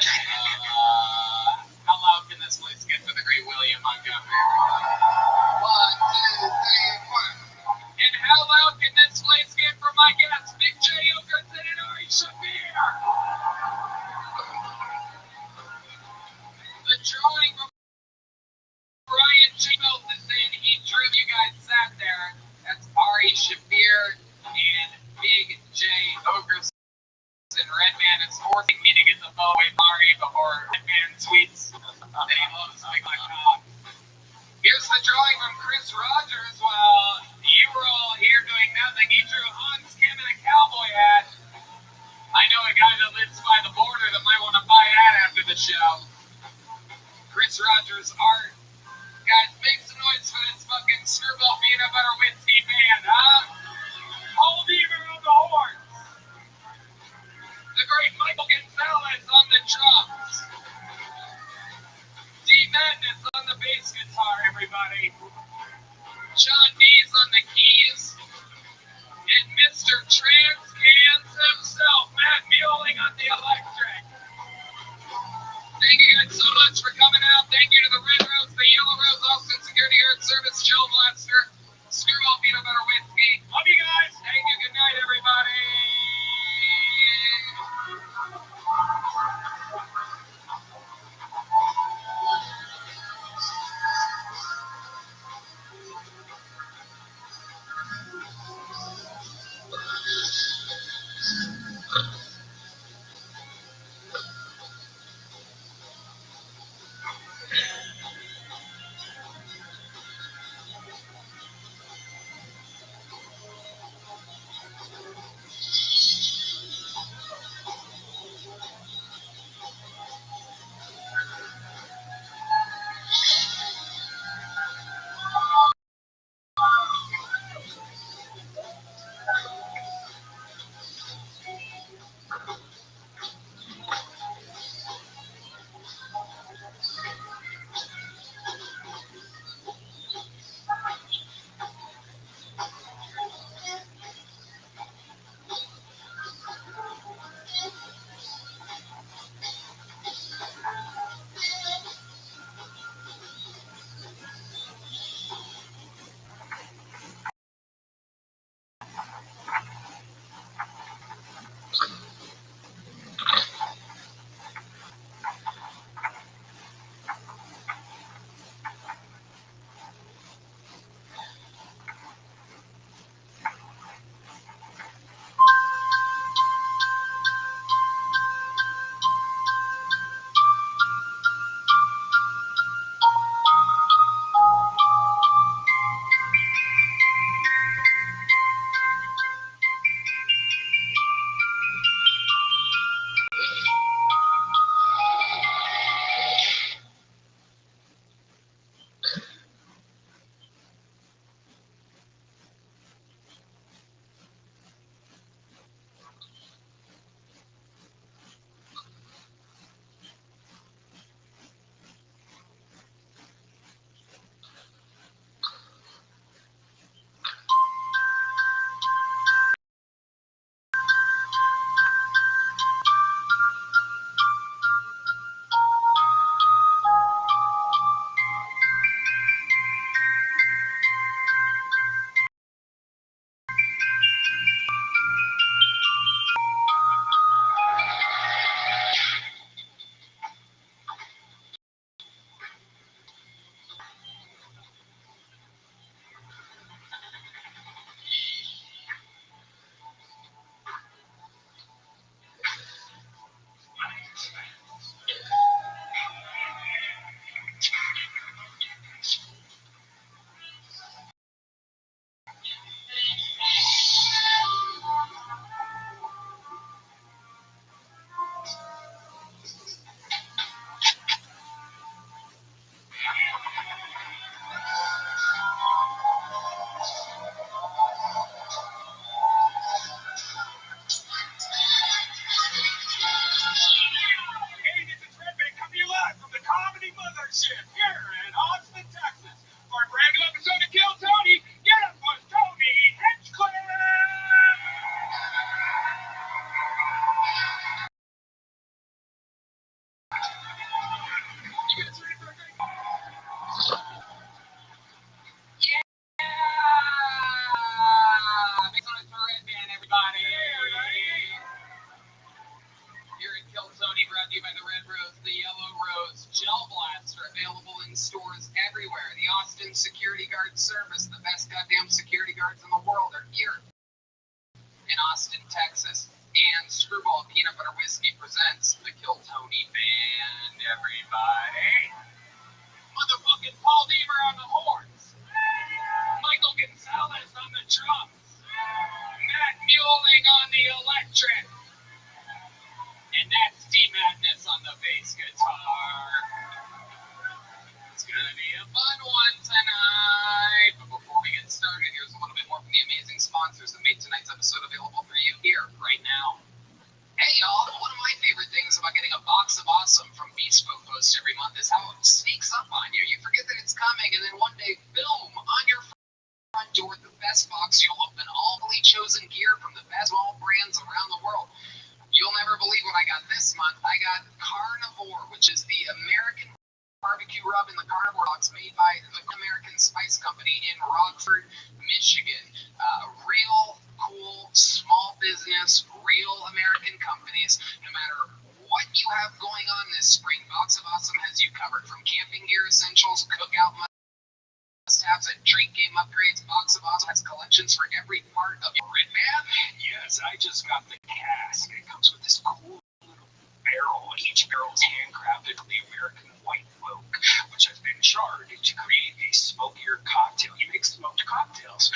How loud can this place get for the great William Montgomery? 1, 2, 3, 4. And how loud can this place get for my guests, Big J. Okerson and Ari Shafir? The drawing from Brian Chimel is saying he drew. You guys sat there. That's Ari Shafir and Big J. Okerson. And Redman is forcing me to get the phone with Ari before Redman tweets that he loves Big Cock. Here's the drawing from Chris Rogers. Well, you were all here doing nothing. He drew Hans Kim in a cowboy hat. I know a guy that lives by the border that might want to buy that after the show. Chris Rogers art. Guys, make some noise for this fucking Screwball Peanut Butter Whiskey band, huh? Hold even on the horns. The great Michael Gonzalez on the drums. D Madness on the bass guitar, everybody. John D's on the keys. And Mr. Trans Cans himself, Matt Mueling on the electric. Thank you guys so much for coming out. Thank you to the Red Rose, the Yellow Rose, Austin Security Earth Service, Joe Blaster, Screwball Peanut Butter Whiskey. Love you guys. Thank you. Good night, everybody. Water Whiskey presents the Kill Tony Band, everybody. Motherfucking Paul Deaver on the horns. Michael Gonzalez on the drums. Matt Mueling on the electric. And that's T-Madness on the bass guitar. It's gonna be a fun one tonight. But before we get started, here's a little bit more from the amazing sponsors that made tonight's episode available for you here, right now. Hey y'all, one of my favorite things about getting a box of awesome from Bespoke Post every month is how it sneaks up on you. You forget that it's coming, and then one day, boom, on your front door, the best box you'll open, all fully chosen gear from the best small brands around the world. You'll never believe what I got this month. I got Carnivore, which is the American barbecue rub in the carnivore box made by the American Spice Company in Rockford, Michigan. Real cool, small business, real American companies. No matter what you have going on this spring, Box of Awesome has you covered. From camping gear essentials, cookout must-haves, and drink game upgrades, Box of Awesome has collections for every part of your red man. Yes, I just got the cask. It comes with this cool little barrel. Each barrel is handcrafted from the American white oak, which has been charred to create a smokier cocktail. You make smoked cocktails.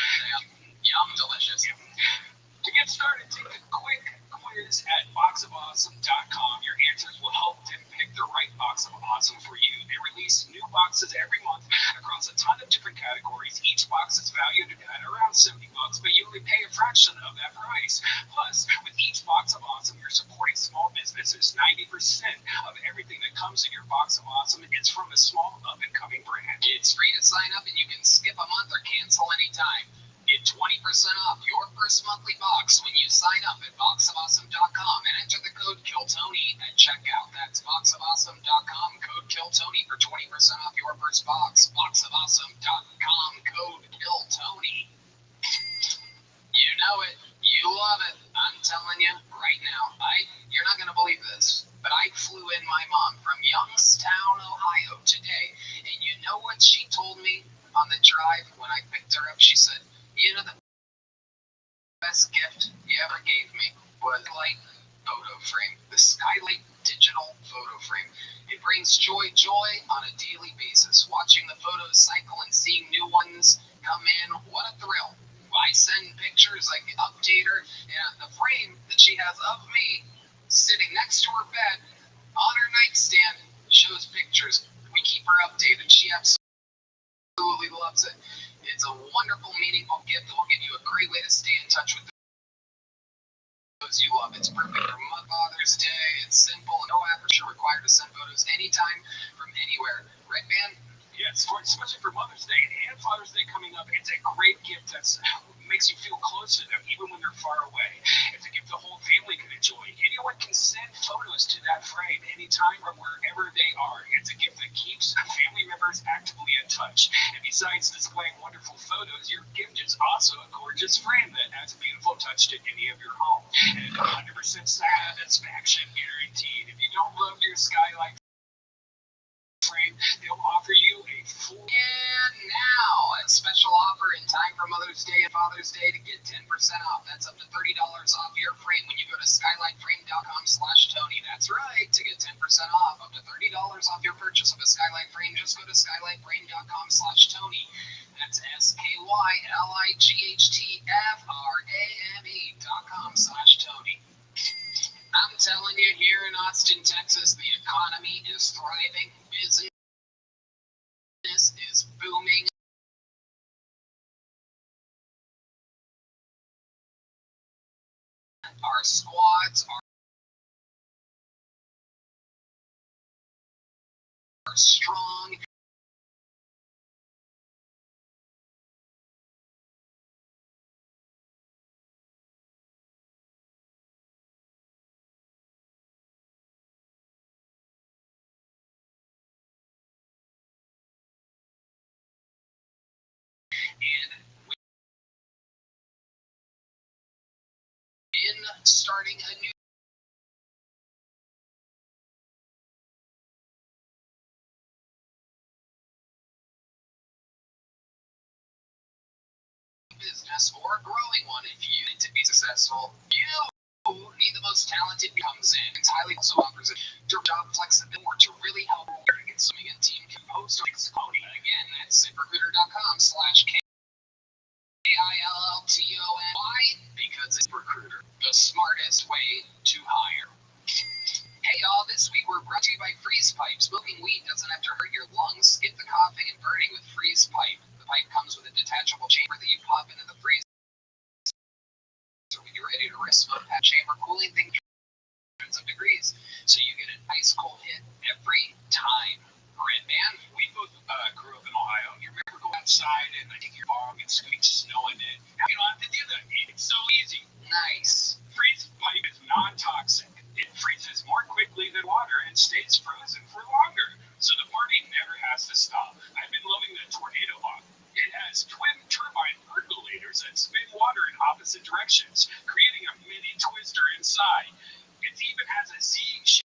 Yum, delicious. Yeah. To get started, take a quick quiz at boxofawesome.com. Your answers will help them pick the right box of awesome for you. They release new boxes every month across a ton of different categories. Each box is valued at around $70, but you only pay a fraction of that price. Plus, with each box of awesome, you're supporting small businesses. 90% of everything that comes in your box of awesome is from a small up-and-coming brand. It's free to sign up, and you can skip a month or cancel anytime. Get 20% off your first monthly box when you sign up at boxofawesome.com and enter the code KILLTONY at checkout. That's boxofawesome.com, code KILLTONY for 20% off your first box. Boxofawesome.com, code KILLTONY. You know it. You love it. I'm telling you right now. You're not going to believe this, but I flew in my mom from Youngstown, Ohio today, and you know what she told me on the drive when I picked her up? She said, you know, the best gift you ever gave me was light photo frame, the Skylight digital photo frame. It brings joy on a daily basis. Watching the photos cycle and seeing new ones come in, what a thrill. I send pictures, I can update her, and the frame that she has of me sitting next to her bed on her nightstand shows pictures. We keep her updated. She absolutely loves it. It's a wonderful, meaningful gift that will give you a great way to stay in touch with those you love. It's perfect for Father's Day. It's simple, no aperture required to send photos anytime from anywhere. Right, man? Yes, especially for Mother's Day and Father's Day coming up. It's a great gift that makes you feel close to them, even when they're far away. It's a gift the whole family can enjoy. Anyone can send photos to that frame anytime from wherever they are. It's a gift that keeps family members actively in touch. And besides displaying wonderful photos, your gift is also a gorgeous frame that adds a beautiful touch to any of your home. And 100% satisfaction guaranteed. If you don't love your Skylight frame, they'll offer you a full. And now, a special offer in time for Mother's Day and Father's Day to get 10% off. That's up to $30 off your frame when you go to skylightframe.com/Tony. That's right, to get 10% off, up to $30 off your purchase of a Skylight frame, just go to skylightframe.com/Tony. That's skylightframe.com/Tony. I'm telling you, here in Austin, Texas, the economy is thriving. Business is booming. Our squads are strong. And in starting a new business or a growing one, if you need to be successful, you need the most most talented comes in. It's highly also offers a job flexibility to really help you get swimming and team can post on Cody. Again, that's ZipRecruiter.com/KILLTONY because it's Recruiter, the smartest way to hire. Hey y'all, this week we're brought to you by Freeze Pipe. Smoking weed doesn't have to hurt your lungs. Skip the coughing and burning with Freeze Pipe. The pipe comes with a detachable chamber that you pop into the freezer when you're ready to risk smoke. That chamber cooling thing of degrees, so you get an ice cold hit every time. Red man, we both grew up in Ohio. You remember going outside and take your bong and squeak snow in it? Now you don't have to do that. It's so easy. Nice. Freeze Pipe is non-toxic. It freezes more quickly than water and stays frozen for longer, so the party never has to stop. I've been loving the tornado lock. It has twin turbine percolators that spin water in opposite directions, creating a mini twister inside. It even has a Z-shaped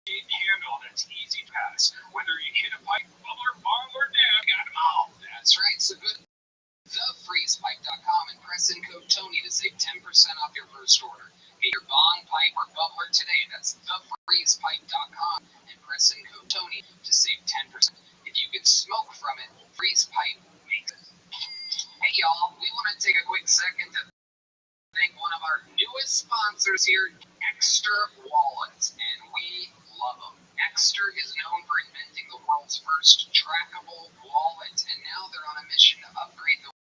handle that's easy to pass. Whether you hit a pipe, bubble, bong, or dab, you got them all. That's right, so good. TheFreezePipe.com and press in code Tony to save 10% off your first order. Get your bong, pipe, or bubbler today. That's TheFreezePipe.com and press in code Tony to save 10%. If you get smoke from it, Freeze Pipe makes it. Hey y'all, we want to take a quick second to thank one of our newest sponsors here, Extra Wallets, and we love them. Extra is known for inventing the world's first trackable wallet, and now they're on a mission to upgrade the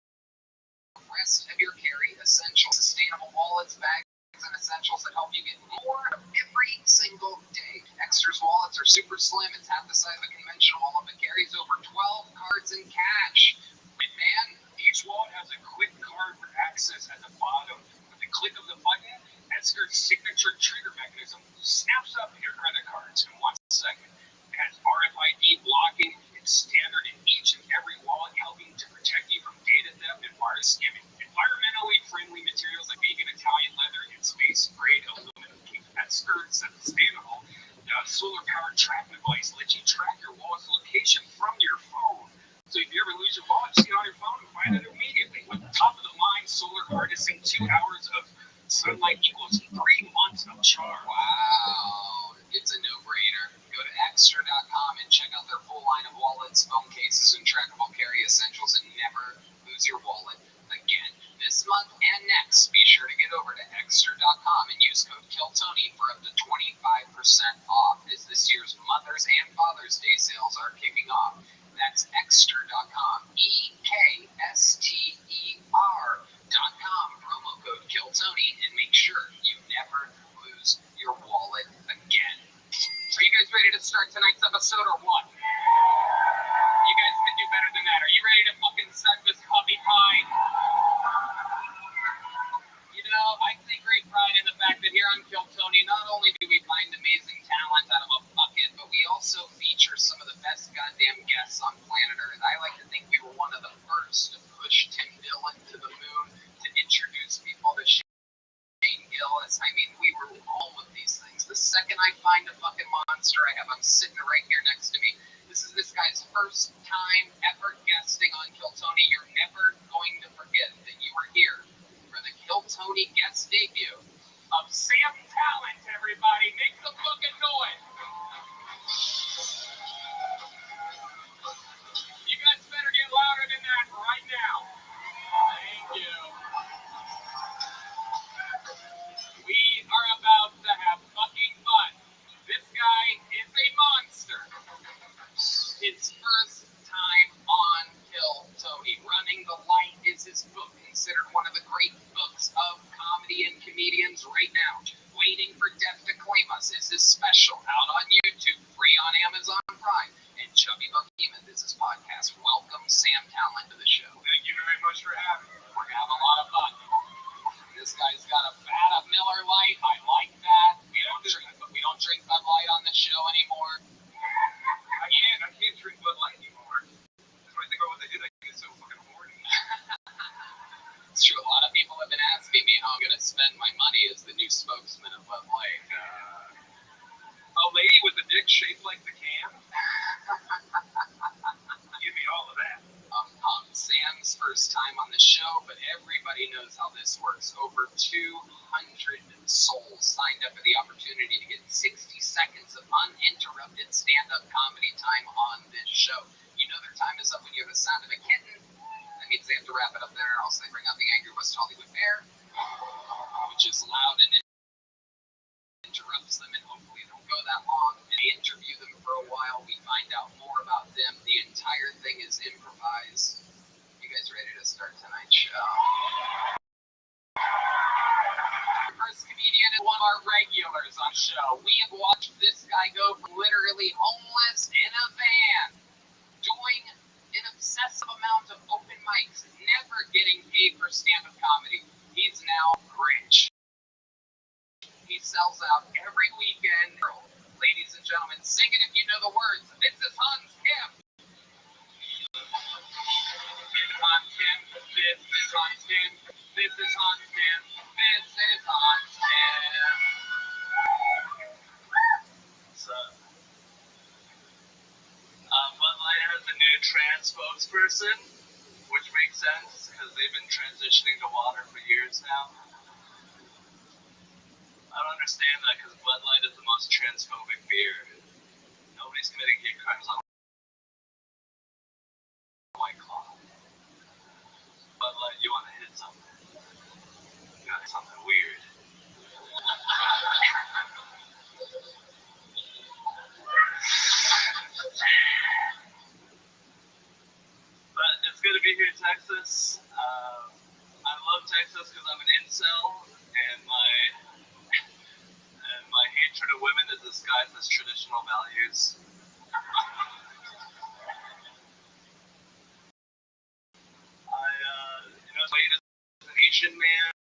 rest of your carry essential sustainable wallets, bags, and essentials that help you get more every single day. Extra's wallets are super slim. It's half the size of a conventional wallet, but carries over 12 cards in cash. And man, each wallet has a quick card for access at the bottom. With the click of the button, Extra's signature trigger mechanism snaps up your credit cards in 1 second. It has RFID blocking. It's standard in each and every wallet, helping to protect you from data theft and wire skimming. Environmentally friendly materials like vegan Italian leather and space-grade aluminum keep Extra's sustainable. Solar-powered tracking device lets you track your wallet's location from your phone. So if you ever lose your wallet, just get on your phone and find it immediately. With top-of-the-line solar harnessing, 2 hours of sunlight equals 3 months of charge. Wow, it's a no-brainer. Go to Extra.com and check out their full line of wallets, phone cases, and trackable carry essentials, and never lose your wallet again. This month and next, be sure to get over to Extra.com and use code KILLTONY for up to 25% off, as this year's Mother's and Father's Day sales are kicking off. That's Extra.com, EKSTER.com, promo code KILLTONY, and make sure you never lose your wallet again. Are you guys ready to start tonight's episode or what? You guys can do better than that. Are you ready to fucking suck this puppy pie? You know, I take great pride in the fact that here on Kill Tony, not only do we find amazing talent out of a bucket, but we also feature some of the best goddamn guests on planet Earth. I like to think we were one of the first to push Tim Dillon to the moon, to introduce people to Shane Gillis. I mean, we were all of these things. The second I find a fucking monster, I'm sitting right here next to me. This is this guy's first time ever guesting on Kill Tony. You're never going to forget that you were here for the Kill Tony guest debut of Sam Talent, everybody. Make some fucking noise. You guys better get louder than that right now. Thank you. We are about to have fucking fun. This guy is a monster. His first time on Kill Tony. Running the Light is his book, considered one of the great books of comedy and comedians right now. Waiting for Death to Claim Us is his special, out on YouTube, free on Amazon Prime. And Chubby Behemoth is his podcast. Welcome Sam Talent to the show. Thank you very much for having me. We're gonna have a lot of fun. This guy's got a vat of Miller Lite. I like that. We don't drink Bud Light on the show anymore. I can't drink Bud Light anymore. Because when I think about what they did, I get so fucking horny. It's true. A lot of people have been asking me how I'm going to spend my money as the new spokesman of Bud Light. A lady with a dick shaped like the can? Give me all of that. Sam's first time on the show, but everybody knows how this works. Over 200 souls up for the opportunity to get 60 seconds of uninterrupted stand-up comedy time on this show. You know their time is up when you have the sound of a kitten. That means they have to wrap it up there, or else they bring out the Angry West Hollywood Bear, which is loud and interrupts them, and hopefully they don't go that long. And we interview them for a while. We find out more about them. The entire thing is improvised. You guys ready to start tonight's show? First comedian is one of our regulars on the show. We have watched this guy go from literally homeless in a van, doing an obsessive amount of open mics, never getting paid for stand-up comedy. He's now rich. He sells out every weekend. Ladies and gentlemen, sing it if you know the words. This is Hans Kim. Hans Kim. This is Hans Kim. This is Hans Kim. This is Hans Kim. So, Bud Light has a new trans spokesperson, which makes sense because they've been transitioning to water for years now. I don't understand that because Bud Light is the most transphobic beer. Nobody's committing hate crimes on White Claw. Bud Light, you want to hit something? You got something weird. But it's good to be here in Texas. I love Texas because I'm an incel, and my hatred of women is disguised as traditional values. Laid as an Asian man.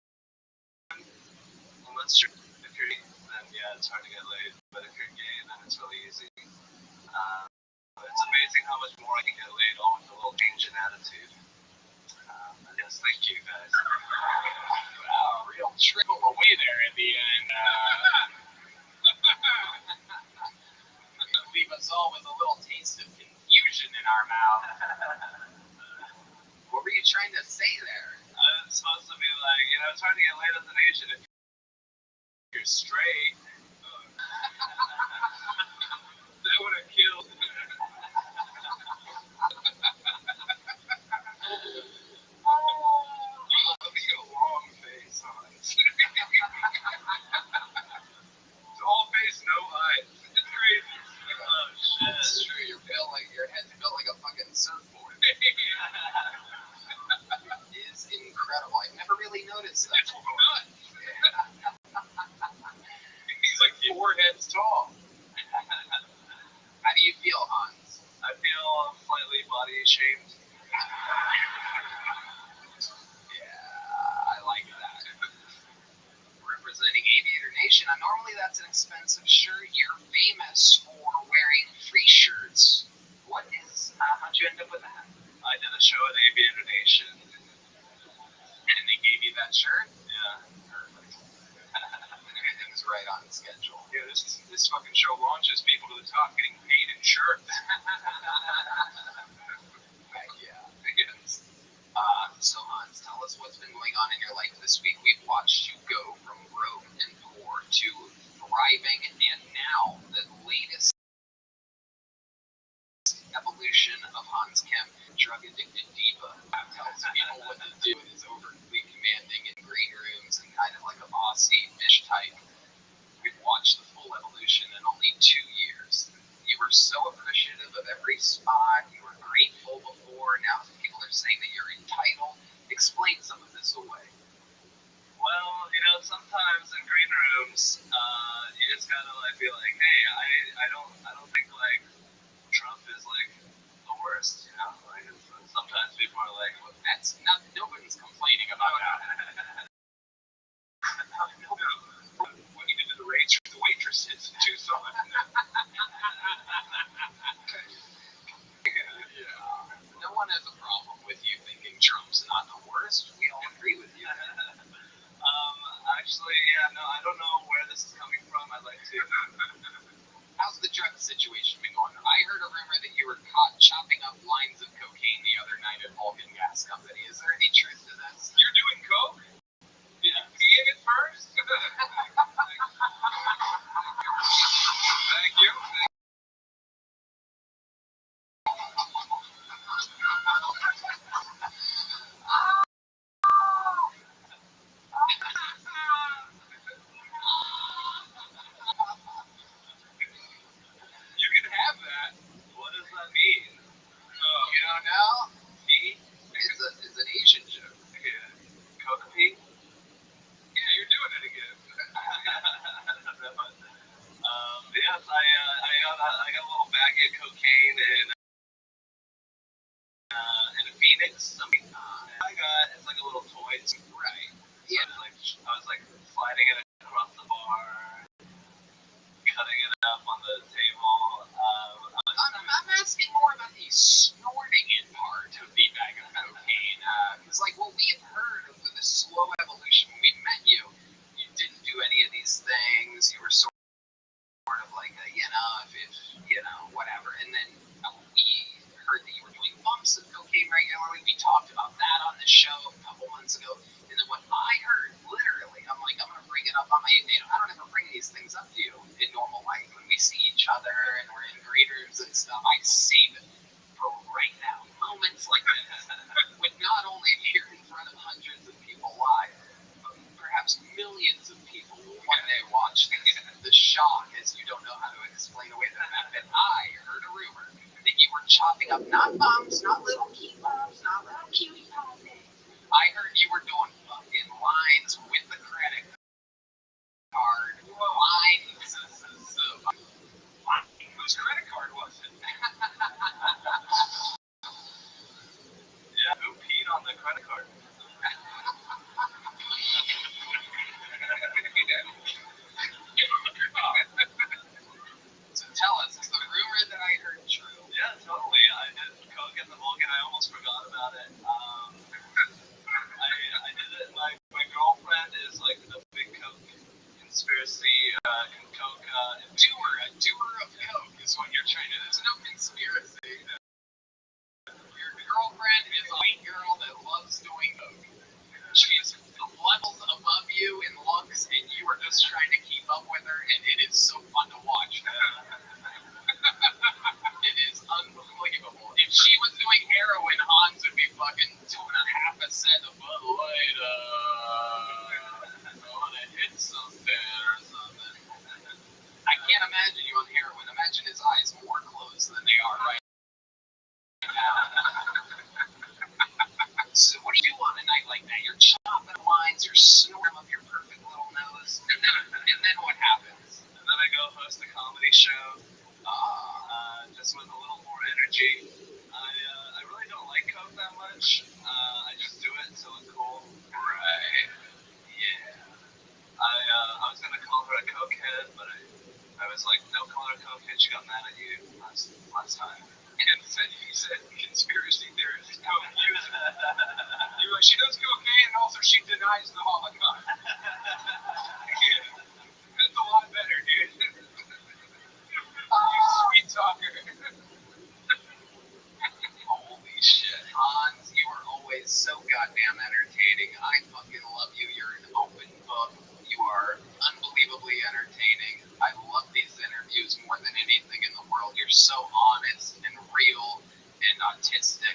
Unless you're, if you're gay, then yeah, it's hard to get laid. But if you're gay, then it's really easy. It's amazing how much more I can get laid all with a little change in attitude. Yes, thank you guys. Wow, real trickle away there at the end. Leave us all with a little taste of confusion in our mouth. What were you trying to say there? It's supposed to be like, it's hard to get laid as an Asian if you're straight. That would have killed. Look at your long face, Hans. Tall face, no eyes. It's crazy. Oh shit. That's true. Your head's built like a fucking surfboard. It is incredible. I've never really noticed that. It's nuts. He's like 4 heads tall. How do you feel, Hans? I feel slightly body shamed. Yeah, I like that. Representing Aviator Nation. Normally that's an expensive shirt. You're famous for wearing free shirts. How'd you end up with that? I did a show at Aviator Nation. And they gave you that shirt? Yeah. Perfect. Everything's right on schedule. Yeah, this fucking show launches people to the top getting paid in shirts. Heck yeah. Yes. So Hans, tell us what's been going on in your life this week. We've watched you go from broke and poor to thriving, and now the latest evolution of Hans Kim, drug-addicted diva, tells people what to do and is overly commanding in green rooms and kind of like a bossy bitch type. We've watched the full evolution in only 2 years. You were so appreciative of every spot. You were grateful before. Now people are saying that you're entitled. Explain some of this away. Well, sometimes in green rooms, you just gotta be like, hey, I don't think Trump is the worst, sometimes people are like, well, that's not, nobody's complaining about that. What he did to the waitresses in Tucson. Yeah. No one has a problem with you thinking Trump's not the worst. We all agree with you. Actually, yeah, no, I don't know where this is coming from. I'd like to. How's the drug situation been going? I heard a rumor that you were caught chopping up lines of cocaine the other night at Vulcan Gas Company. Is there any truth to this? You're doing coke? Yeah. Peeing it first? show a couple months ago, and then what I heard, literally, I'm like, I'm gonna bring it up on my, I don't ever bring these things up to you in normal life. When we see each other and we're in greeters and stuff, I save it for right now. Moments like this, with not only here in front of hundreds of people live, but perhaps millions of people will one day watch this. The shock is you don't know how to explain away the fact that I heard a rumor that you were chopping up not bombs, not little key bombs, not little cutie pie things. I heard you were doing fucking lines with the credit card. Lines. Whose credit card was it? Yeah, who peed on the credit card? So tell us, is the rumor that I heard true? Yeah, totally. I did coke at the Vulcan. I almost forgot about it. I did it. My girlfriend is like a big coke conspiracy, coke doer of coke is what you're trying to. There's no conspiracy. Your girlfriend is a white girl that loves doing coke. She's levels above you in looks, and you are just trying to keep up with her, and it is so fun to watch. It is unbelievable. If she was doing heroin, Hans would be fucking doing a half a set of Bud Light. I want to hit something or something. I can't imagine you on heroin. Imagine his eyes more closed than they are right now. So what do you do on a night like that? You're chopping lines, you're snoring up your perfect little nose, and then what happens? And then I go host a comedy show, just with a little more energy. I really don't like coke that much. I just do it so it's cool. Right. Yeah. I was gonna call her a cokehead, but I was like, no, call her a cokehead. She got mad at you last time. And he said conspiracy theorist coke user. You know, she does cocaine and also she denies the Holocaust. That's a lot better, dude. You sweet talker. Holy shit, Hans, you are always so goddamn entertaining. I fucking love you. You're an open book. You are unbelievably entertaining. I love these interviews more than anything in the world. You're so honest and real and autistic.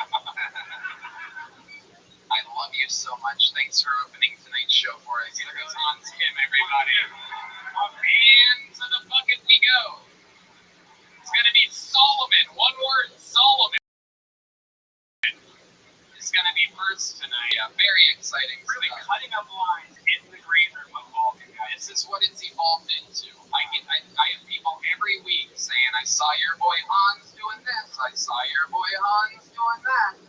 I love you so much. Thanks for opening tonight's show for us. Here goes Hans Kim, everybody. And to the bucket we go. It's going to be Solomon. One word, Solomon. Is going to be first tonight. Yeah, very exciting. Really cutting up lines in the green room of Vulcan, guys. This is what it's evolved into. I have people every week saying, I saw your boy Hans doing this. I saw your boy Hans doing that.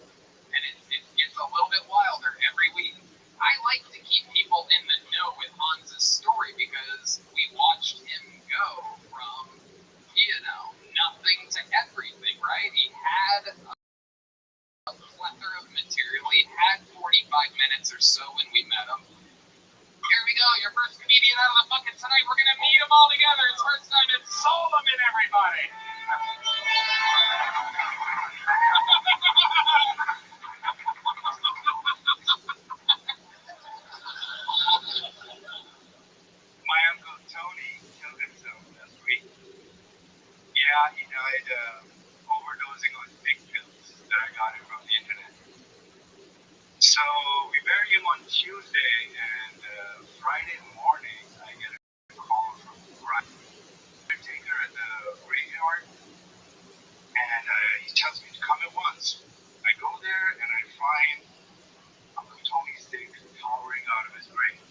And it gets a little bit wilder every week. I like to keep people in the know with Hans's story because we watched him go from, nothing to everything, right? He had a plethora of material. He had 45 minutes or so when we met him. Here we go, your first comedian out of the bucket tonight. We're going to meet them all together. It's first time it's Solomon, everybody. My uncle Tony killed himself last week. Yeah, he died overdosing on big pills that I got him from the internet. So we buried him on Tuesday, and Friday morning I get a call from Brian, the caretaker at the graveyard, and he tells me to come at once. I go there and I find Uncle Tony's dick towering out of his grave.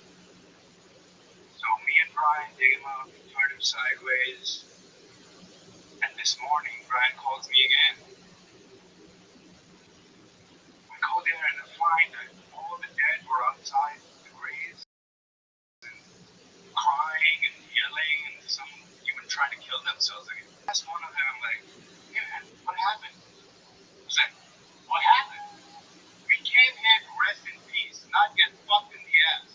So me and Brian dig him up, turn him sideways, and this morning Brian calls me again. I go there and I find that all the dead were outside the graves, and crying and yelling, and some even trying to kill themselves. I asked one of them, I'm like, hey man, what happened? He's like, what happened? We came here to rest in peace, not get fucked in the ass.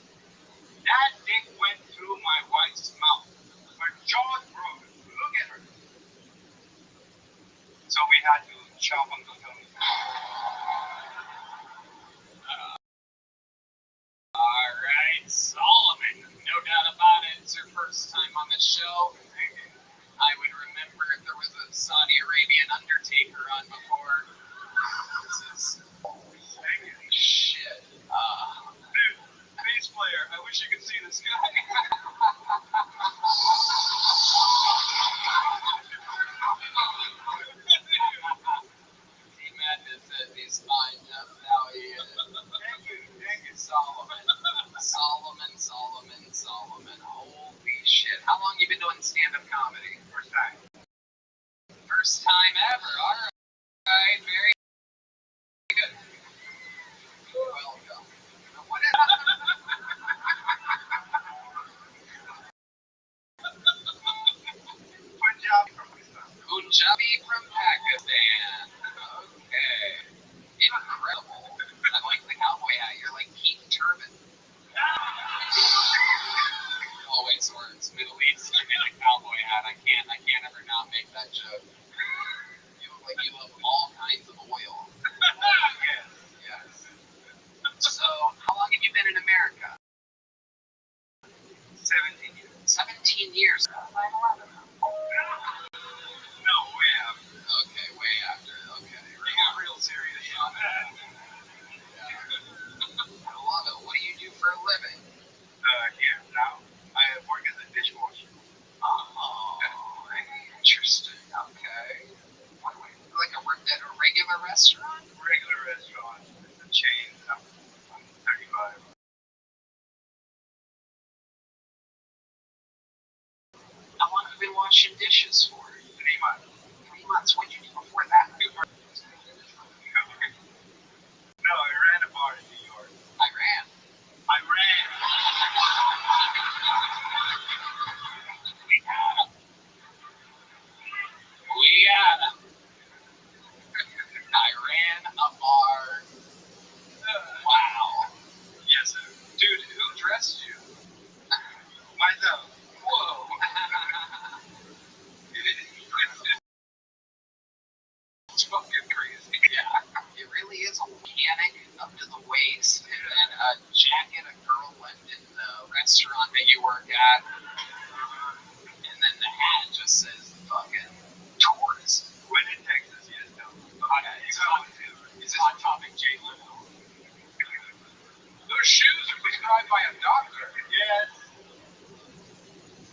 That dick went through my wife's mouth. Her jaw's broken. Look at her. So we had to chop Uncle Tony. doing stand-up comedy? First time. First time ever. All right, very good. Welcome. What is Punjabi from Pakistan. Okay. Incredible. I like the cowboy hat. You're like Keith Turbin. Always works. Middle East in a cowboy hat. I can't ever not make that joke. You look like you love all kinds of oil. Yes. So, how long have you been in America? 17 years. 17 years. 9/11. No, way after. Okay, way after. Okay. You got real serious on that. I love it. What do you do for a living? Here, now, I work as a dishwasher. Oh, interesting. Okay. Like at a regular restaurant? Regular restaurant. It's a chain. I'm 35. How long have you been washing dishes for? 3 months. 3 months. What did you do before that? No, I ran a bar in New York. I ran. We got him. I ran a bar. Wow. Yes, sir. Dude, who dressed you? Myself. Whoa. It's fucking crazy. Yeah. It really is a mechanic up to the waist and then a jacket a girl left in the restaurant that you work at. And then the hat just says fucking tourist. When in Texas, yes, no. It's Hot Topic J Leno. Those shoes are prescribed by a doctor. Yes.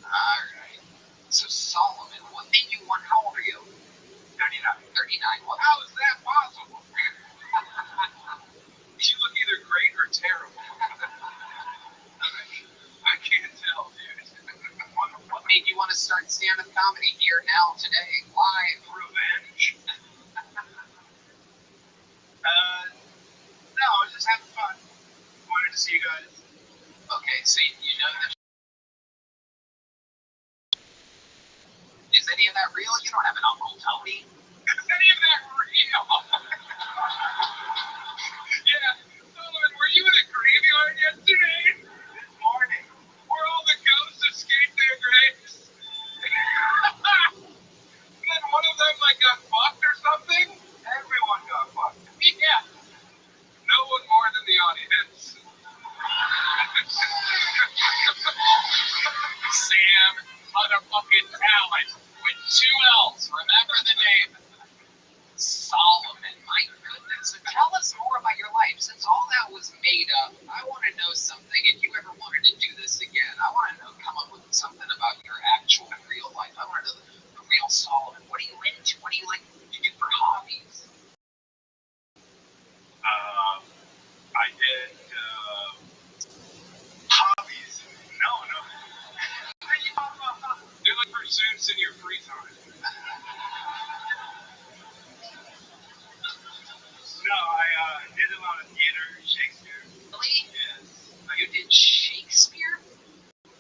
Alright. So Solomon, what made you want, how old are you? 39. 39. Well, how is that possible? You look either great or terrible. I can't tell, dude. What made you want to start stand-up comedy here, now, today, live? Revenge. No, I was just having fun. Wanted to see you guys. Okay, so you know that. Is any of that real? You don't have an Uncle Tony. Is any of that real? Yeah. Solomon, were you in a graveyard yesterday? This morning. Where all the ghosts escaped their graves? Then one of them got fucked or something? Everyone got fucked. Yeah. No one more than the audience. Sam motherfucking Talent with 2 L's. Remember the name. Solomon. My goodness. So tell us more about your life. Since all that was made up, I want to know something. If you ever wanted to do this again, I want to come up with something about your actual real life. I want to know the real Solomon. What are you into? What do you like to do for hobbies? I did, hobbies. No. Do like pursuits in your free time. No, I did a lot of theater, Shakespeare. Really? Yes. You did Shakespeare?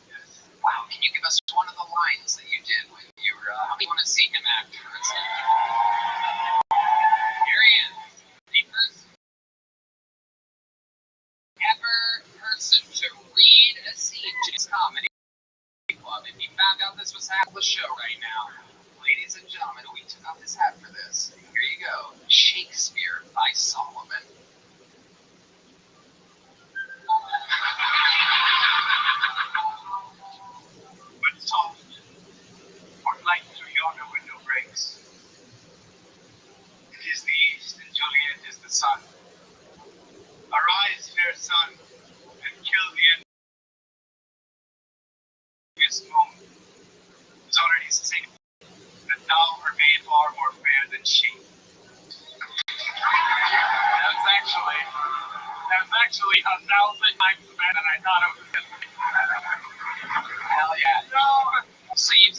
Yes. Wow, can you give us one of the lines that you did when you were, how do you want to see him act, for instance? Here he is. The first ever person to read a scene to his comedy club. If you found out this was half the show right now, ladies and gentlemen, we took off his hat for this. Here you go. Shakespeare by Solomon. But soft, or light through yonder window breaks. It is the east, and Juliet is the sun. Arise, fair sun, and kill the envious moon. Is already seen that thou art made far more fair than she. That was actually 1,000 times better than I thought it was going to be. Hell yeah. No. So you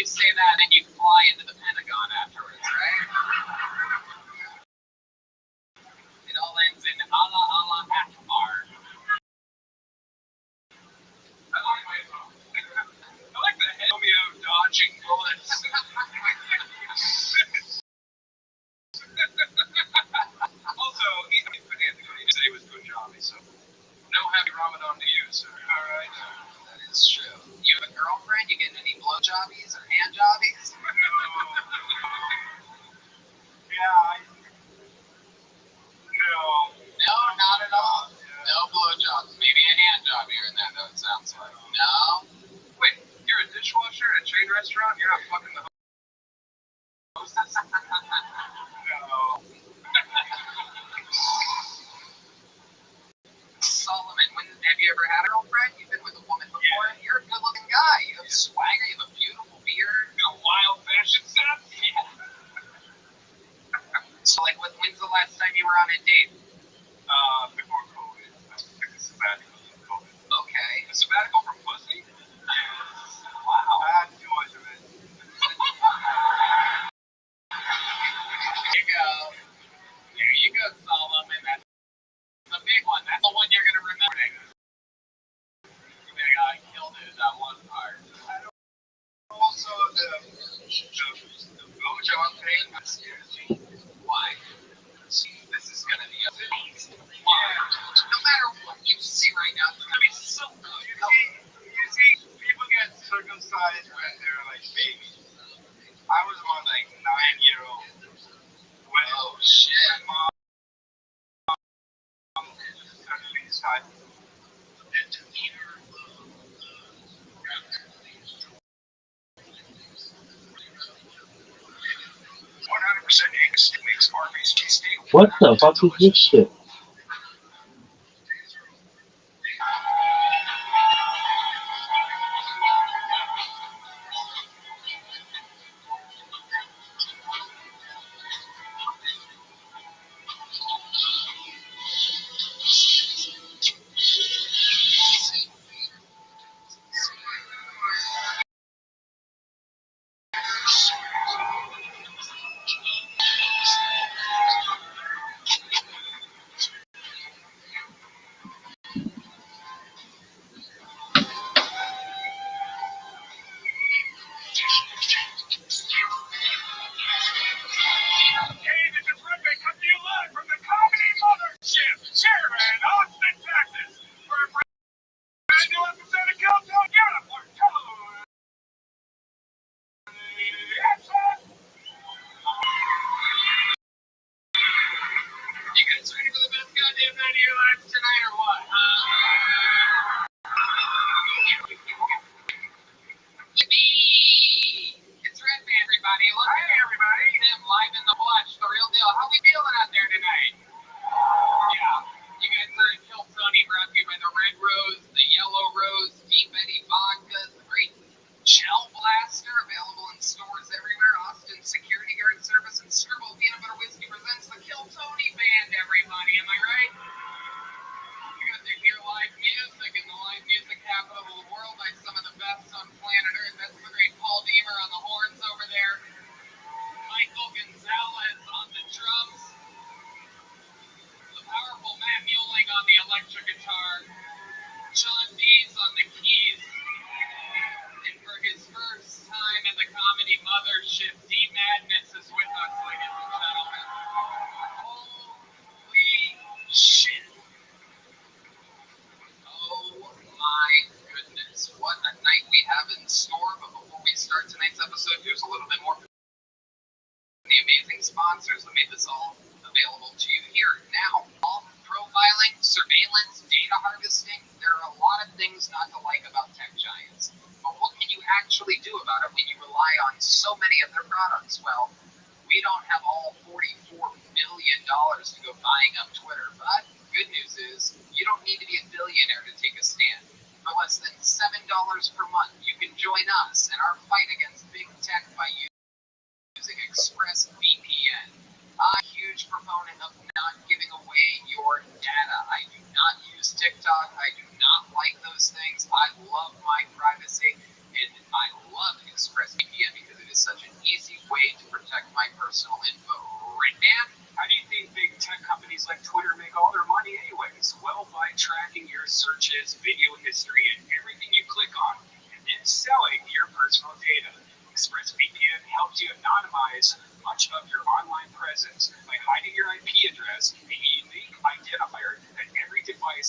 you say that and you fly into the Pentagon afterwards, right? It all ends in Allah Allah Akbar. I like the Romeo dodging bullets. Also, he's He said he was Punjabi, so no happy Ramadan to you, sir. All right. That is true. You have a girlfriend? You getting any blowjobbies or hand jobbies? No, not at all. No blowjobs. Maybe a hand job here and there, though, it sounds like. No? Wait, you're a dishwasher at a chain restaurant? You're not fucking the hostess? No. Solomon, have you ever had a girlfriend? You've been with a woman before? Yeah. You're a good-looking guy. You have swagger. You have a beautiful beard. A wild fashion sense? Yeah. So, like, when's the last time you were on a date? Before COVID. I took a sabbatical from COVID. Okay. A sabbatical from pussy? Wow. I had too much of it. There you go. There you go, Solomon. That's the big one. That's the one you're going to remember. I killed it in that one part. Also, the blowjob thing. Why? This is going to be a thing. No matter what you see right now, it's going to be so good. You see, people get circumcised when they're like babies. I was one like 9-year-old. Oh shit. My mom started being decided. 100% Angus makes Arby's cheesesteak. What the fuck is this shit? Hey, this is Rick. Come to you live from the Comedy Mothership here in Austin, Texas. For a brand new episode of Countdown Uniform Code. You guys ready for the best goddamn night of your lives tonight or what? Yippee! It's Redman, everybody. Look at everybody. Them live in the flesh, the real deal. How we feeling out there tonight? Yeah. You guys are at Kill Tony, brought to you by the Red Rose, the Yellow Rose, Deep Eddy Vodka, the great Gel Blaster, available in stores everywhere. Austin Security Guard Service and Scribble Peanut Butter Whiskey presents the Kill Tony Band, everybody. Am I right? You got to hear live music in the live music capital of the world by some of the best on planet Earth. That's the great Paul Deemer on the horns over there. Michael Gonzalez on the drums. The powerful Matt Mueling on the electric guitar. John Dees on the keys. And for his first time at the Comedy Mothership, D Madness is with us, ladies and gentlemen. Holy shit. Oh my goodness. What a night we have in store. But before we start tonight's episode, here's a little bit more from the amazing sponsors that made this all available to you here now. All profiling, surveillance, data harvesting. There are a lot of things not to like about tech giants. But what can you actually do about it when you rely on so many of their products? Well, we don't have all $44 billion to go buying up Twitter. But good news is you don't need to be a billionaire to take a stand. For less than $7 per month, you can join us in our fight against big tech by using ExpressVPN. I'm a huge proponent of not giving away your data. I do not use TikTok. I do not like those things. I love my privacy, and I love ExpressVPN images, video history, and everything you click on, and then selling your personal data. ExpressVPN helps you anonymize much of your online presence by hiding your IP address, a unique identifier that every device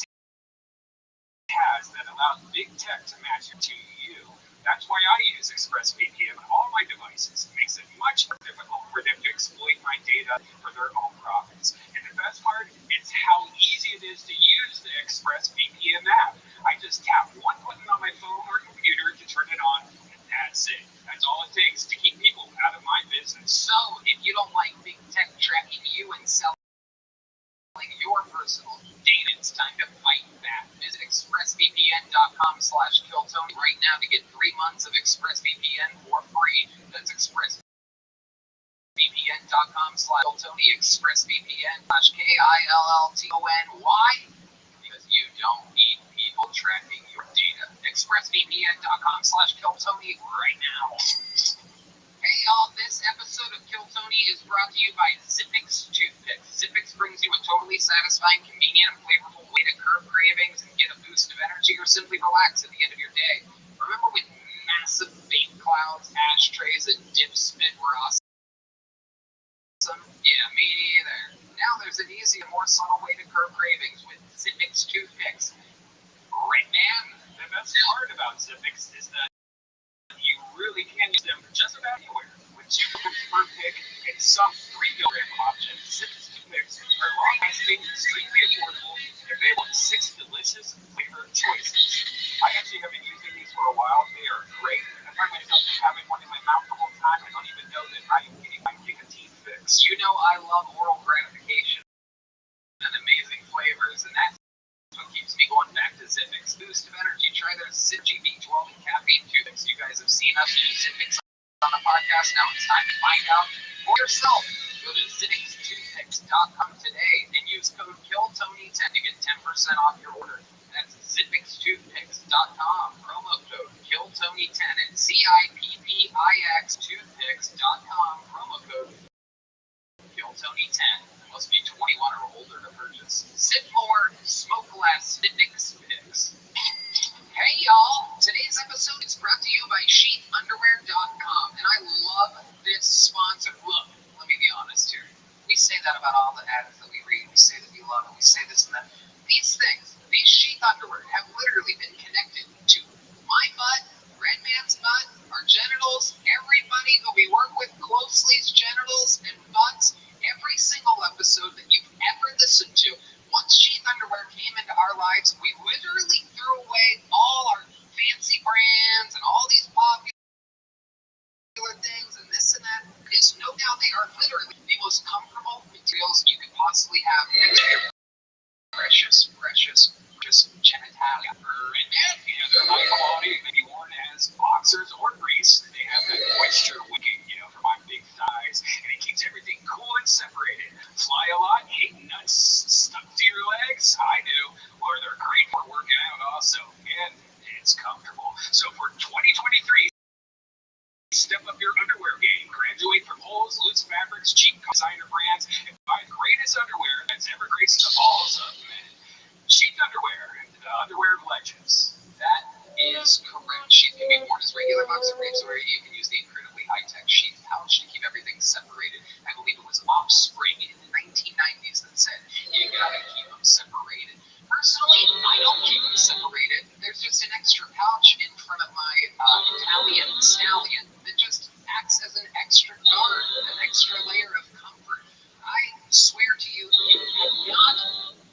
has that allows big tech to match it to you. That's why I use ExpressVPN on all my devices. It makes it much more difficult for them to exploit my data for their own profits. And the best part is how easy it is to use the ExpressVPN app. I just tap one button on my phone or computer to turn it on, and that's it. That's all it takes to keep people out of my business. So, if you don't like big tech tracking you and selling your personal data, it's time to fight back. Visit expressvpn.com/killtony right now to get 3 months of ExpressVPN for free. That's expressvpn.com/killtony, expressvpn.killtony. Because you don't need people tracking your data. expressvpn.com/killtony right now. Hey y'all, this episode of Kill Tony is brought to you by Zippix Toothpicks. Zippix brings you a totally satisfying, convenient, and flavorful way to curb cravings and get a boost of energy or simply relax at the end of your day. Remember when massive vape clouds, ashtrays, and dip spit were awesome? Yeah, me neither. Now there's an easy and more subtle way to curb cravings with Zippix Toothpicks. Right, man? The best part about Zippix is that you really can use them just about anywhere. With 2 grams per pick and some 3 milligram options, Zippix Toothpicks are long-lasting, extremely affordable, and available in 6 delicious flavor choices. I actually have been using these for a while. They are great. I find myself having one in my mouth the whole time. I don't even know that I am getting my nicotine fix. You know I love oral gratification and amazing flavors, and that's what keeps me going back to Zippix. Boost of energy. Try their Zipgy B12 and caffeine toothpicks. You guys have seen us use Zippix on the podcast. Now it's time to find out for yourself. Go to zippixtoothpicks.com today and use code KILLTONY10 to get 10% off your order. That's zippixtoothpicks.com. Promo code KILLTONY10 at ZIPPIX toothpicks.com. Promo code KILLTONY10. Must be 21 or older to purchase. Sip more, smoke less. Zippix Picks. Hey y'all! Today's episode is brought to you by sheathunderwear.com, and I love this sponsor. Look, let me be honest here. We say that about all the ads that we read. We say that we love it. We say this and that. These things, these sheath underwear, have literally been connected to my butt, Redman's butt, our genitals, everybody who we work with closely's genitals and butts. Every single episode that you've ever listened to, once sheath underwear came into our lives, we literally threw away all our fancy brands and all these popular things and this and that. There's no doubt they are literally the most comfortable materials you could possibly have next to your precious genitalia. Yeah, they're high quality. They can be worn as boxers or briefs. They have that moisture wicking, for my big thighs, and it keeps everything cool and separated. Fly a lot, hate nuts stuck to your legs? I do. Or they're great for working out also, and it's comfortable. So for 2023, step up your underwear game. Graduate from holes, loose fabrics, cheap designer brands, and buy the greatest underwear that's ever graced the balls of men. Sheath underwear, the underwear of legends. That is correct. Sheath can be worn as regular boxer briefs, or you can use the incredibly high-tech sheath pouch to keep everything separated. I believe it was Offspring in the 1990s that said, you gotta keep them separated. Personally, I don't keep them separated. There's just an extra pouch in front of my Italian stallion that just acts as an extra guard, an extra layer of comfort. I swear to you, you have not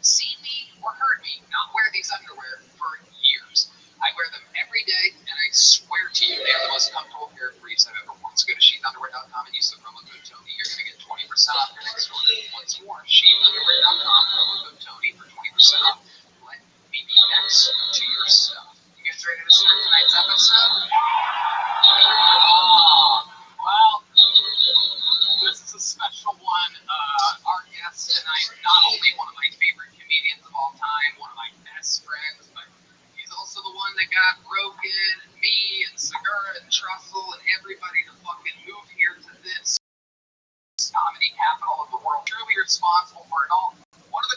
seen me or heard me not wear these underwear for years. I wear them every day, and I swear to you, they're the most comfortable pair of briefs I've ever worn. So go to sheathunderwear.com and use the promo code Tony. You're going to get 20% off your next order. Once more, sheathunderwear.com, promo code Tony for 20% off. Let me be next to your stuff. You guys ready to start tonight's episode? Well, this is a special one. Our guest tonight, not only one of my favorite comedians of all time, one of my best friends, but he's also the one that got Rogan and me and Segura and Trussell and everybody to fucking move here to this comedy capital of the world. Truly responsible for it all. One of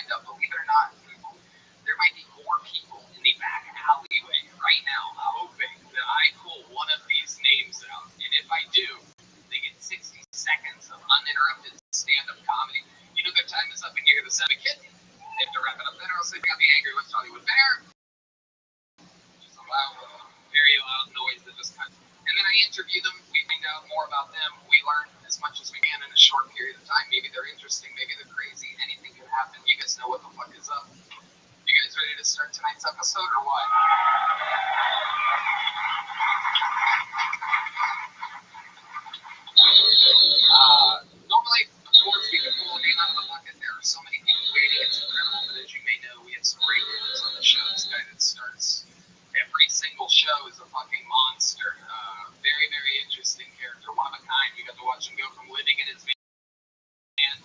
find out, believe it or not, people, there might be more people in the back alleyway right now hoping that I pull one of these names out. And if I do, they get 60 seconds of uninterrupted stand-up comedy. You know their time is up and you hear the sound of kids. They have to wrap it up then or else they got the Angry West Hollywood Bear. Just a loud, very loud noise that just kind of... And then I interview them. We find out more about them. We learn as much as we can in a short period of time. Maybe they're interesting. Maybe they're crazy. Anything can happen. You guys know what the fuck is up. You guys ready to start tonight's episode or what? Normally, before we can pull a name out of the bucket, there are so many people waiting. It's incredible. But as you may know, we have some great names on the show. This guy that starts every single show is a fucking monster. Very, very interesting character. One of a kind. You got to watch him go from living in his van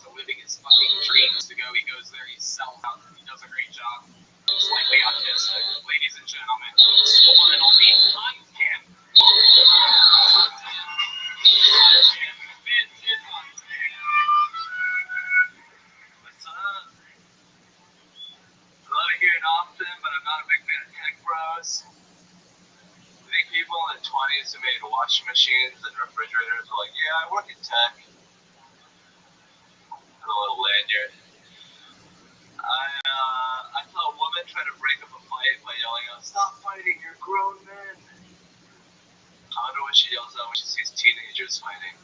to living his fucking dreams to go. He goes there, he sells out, he does a great job. Slightly autistic. Ladies and gentlemen, the one and only Hans Kim. What's up? I love to hear it often, but I'm not a big fan of tech bros. I think people in their 20s who made washing machines and refrigerators are like, yeah, I work in tech. Put a little lanyard. I saw a woman try to break up a fight by yelling out, "Stop fighting, you're grown men." I wonder what she yells out when she sees teenagers fighting.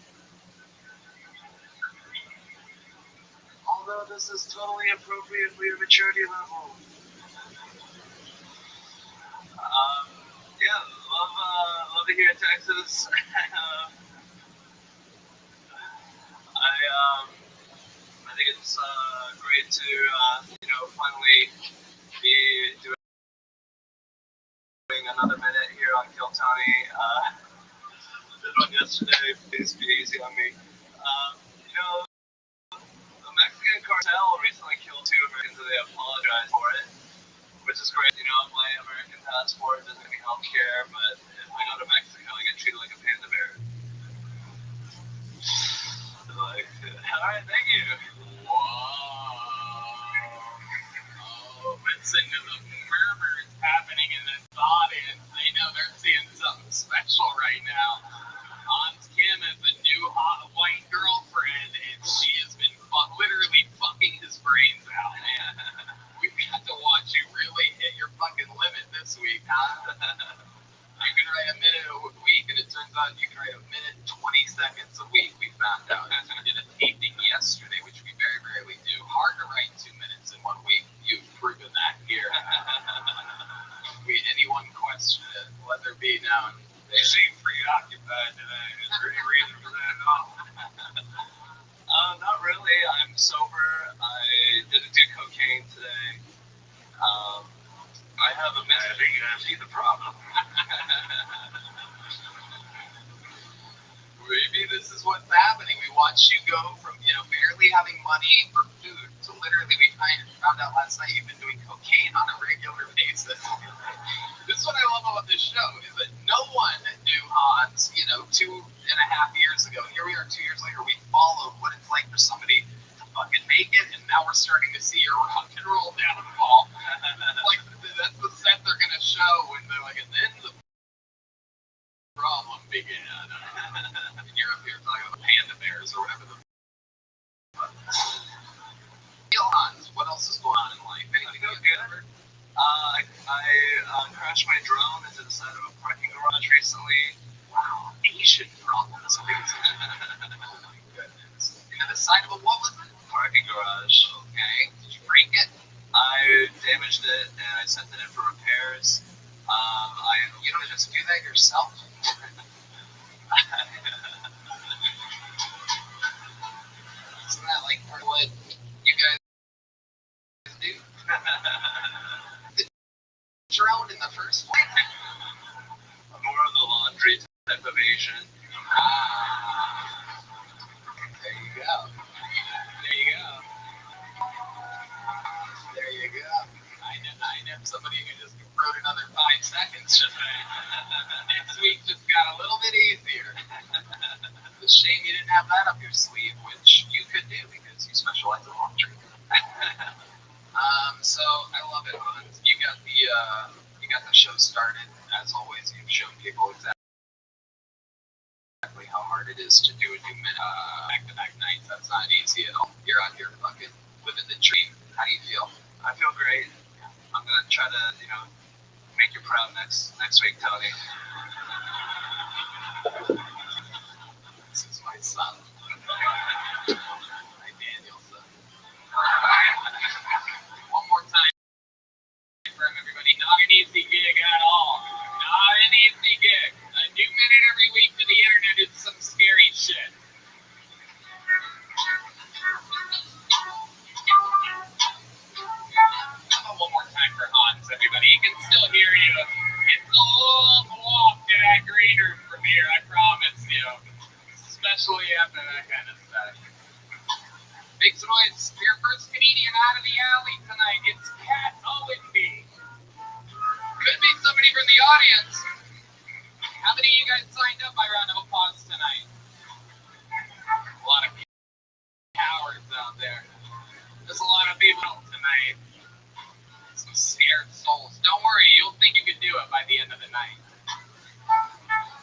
Although this is totally appropriate for your maturity level. Yeah, love to hear Texas. I think it's great to finally be doing another minute here on Kill Tony. Did one yesterday. Please be easy on me. The Mexican cartel recently killed 2 Americans and they apologized for it, which is great. My American passport doesn't give me health care, but if I go to Mexico, I get treated like a panda bear. Alright, thank you. Whoa. Listen to the murmurs happening in this audience. They know they're seeing something special right now. Hans Kim is the new hot white girlfriend, and she has been literally fucking his brains out, man. We've got to watch you really hit your fucking limit this week, huh? You can write a minute a week, and it turns out you can write a minute 20 seconds a week. We found out as we did a taping yesterday, which we very rarely do. Hard to write 2 minutes in 1 week. You've proven that here. Any one question, let there be known. You seem preoccupied today. Is there any reason for that at all? Not really. I'm sober. I didn't do cocaine today. I have a minute. I think I see the problem. Maybe this is what's happening. We watch you go from, barely having money for food to literally we found out last night you've been doing cocaine on a regular basis. This is what I love about this show is that no one knew Hans, 2.5 years ago. Here we are 2 years later. We followed what it's like for somebody to fucking make it, and now we're starting to see your rock and roll downfall. Like that's the set they're gonna show when they're like, and then the problem began. And you're up here talking about panda bears or whatever the Hans, what else is going on in life? Anything good? I crashed my drone into the side of a parking garage recently. Wow, Asian problems. Oh my goodness. Into the side of a what was it? Parking garage. Okay. Did you break it? I damaged it and I sent it in for repairs. You don't just do that yourself? Isn't that like part of what you guys do? The drone in the first place? I'm more of the laundry type of Asian. There you go. I know somebody who just wrote another 5 seconds today. Next week just got a little bit easier. It's a shame you didn't have that up your sleeve, which you could do because you specialize in laundry. So I love it, Hans. You got the show started. As always, you've shown people exactly how hard it is to do a new minute. Back-to-back nights. That's not easy at all. You're out here fucking living the dream. How do you feel? I feel great. I'm gonna try to, make you proud next week, Tony. This is my son. My Daniel's son. One more time for everybody. Not an easy gig at all. Not an easy gig. A new minute every week to the internet is some scary shit. How about one more time for Hans, everybody? He can still hear you. It's a long walk to that green room from here, I promise you. Especially after that kind of stuff. Make some noise for your first comedian out of the alley tonight. It's Cat Owenby. Could be somebody from the audience. How many of you guys signed up by round of applause tonight? A lot of cowards out there. There's a lot of people tonight. Some scared souls. Don't worry, you'll think you can do it by the end of the night.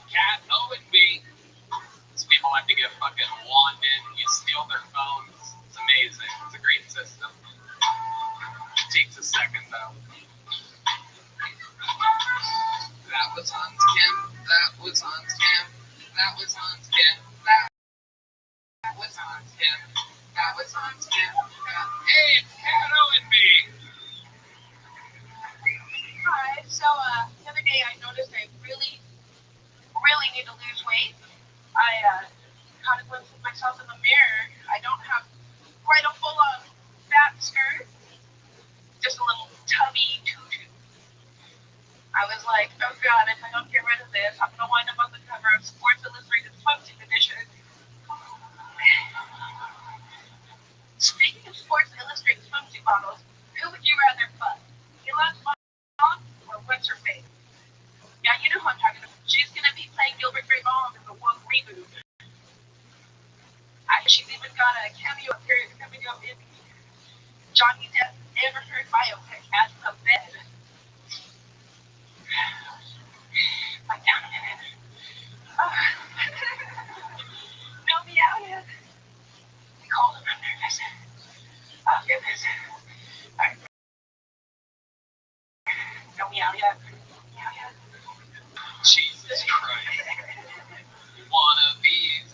Cat Owenby. These people have to get fucking wanded. You steal their phones. It's amazing. It's a great system. It takes a second though. That was Hans Kim. That was Hans Kim. That was Hans Kim. That was Hans Kim. That was Hans Kim. Hey, it's Cat Owenby. Hi. So the other day I noticed I really need to lose weight. I caught a glimpse of myself in the mirror. I don't have quite a full-on fat skirt, just a little tubby tutu. I was like, oh god, if I don't get rid of this, I'm gonna wind up on the cover of Sports Illustrated's Swimsuit edition. Speaking of Sports Illustrated swimsuit models, who would you rather fuck? Elon Musk or what's her face? Yeah, you know who I'm talking about. She's gonna be playing Gilbert Grape Mom in the Woke reboot. She's even got a cameo appearance coming up in Johnny Depp's Amber Heard biopic as the bed. Like down a minute. No meow. We called him. I'm nervous. Oh goodness. Alright. No meow yet. Meow yet. Jesus Christ. You wanna be nice.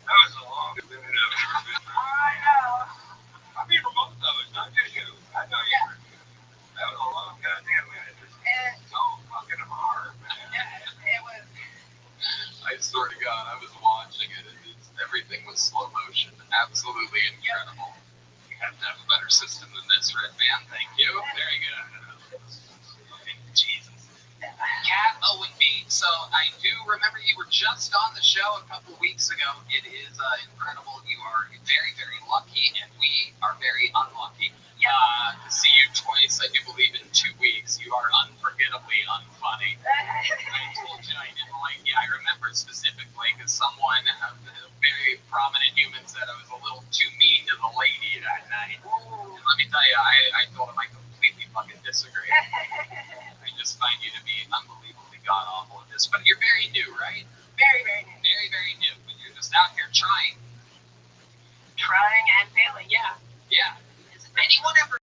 That was the longest minute I've ever been. I know. I mean, for most of us, not just you. I know you. That was a long goddamn minute. It's so fucking hard, man. It was. I swear to God, I was watching it and everything was slow motion. Absolutely incredible. You have to have a better system than this, Red Man. Thank you. There you go. Jesus. Cat Owenby. So I do remember you were just on the show a couple weeks ago. It is incredible. You are very, very lucky, and we are very unlucky to see you twice. I do believe in 2 weeks. You are unforgettably unfunny. I told you I didn't like you. I remember specifically because someone, a very prominent human, said I was a little too mean to the lady that night. And let me tell you, I told him I completely fucking disagree. I just find you to be unbelievably god-awful at this. But you're very new, right? Very, very new. Very, very new. But you're just out here trying. Trying and failing, yeah. Yeah. Has anyone ever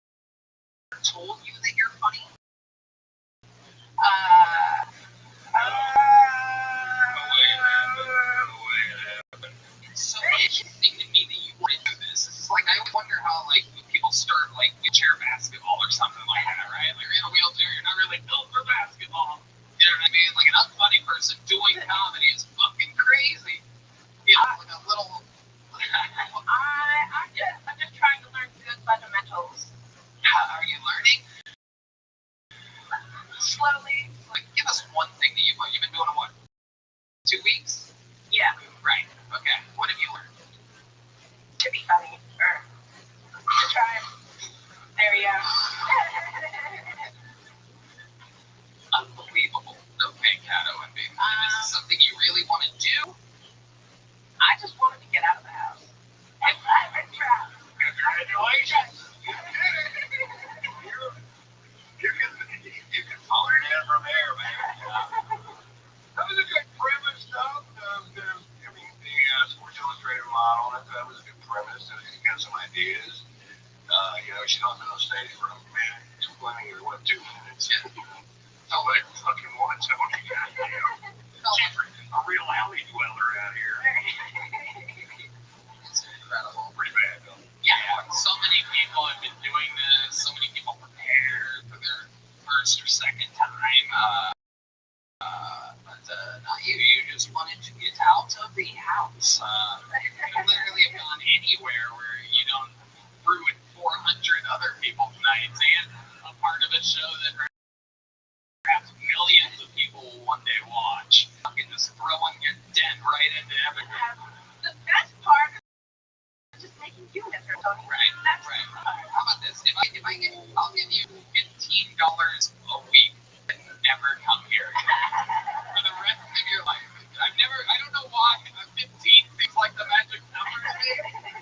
told you that you're funny? It's so interesting to me that you want to do this. It's like, I wonder how, like, when people start, like, wheelchair basketball or something like that, right? Like, you're in a wheelchair, you're not really built for basketball. You know what I mean? Like, an unfunny person doing comedy is fucking crazy. You know, like a little... I'm just trying to learn good fundamentals. How are you learning? Slowly. Like, give us one thing that you've been doing in what? 2 weeks? Yeah. Right. Okay. What have you learned? To be funny. Or to try. There we go. Unbelievable. Okay, Cat Owenby. This is something you really some ideas. She's not going to stay for a minute, 20 or 2 minutes. Oh, like fucking what, Tony? She's a real alley dweller out here. It's incredible. Pretty bad, though. Yeah, so many people have been doing this. So many people prepared for their first or second time. But not you. You just wanted to get out of the house. You could literally have gone anywhere where you don't ruin 400 other people's nights and a part of a show that perhaps millions of people will one day watch. Fucking just throwing your dent right into everything. The best part is just making you miserable. Right. How about this? I'll give you $15 a week and never come here for the rest of your life. I don't know why 15 seems like the magic number to me,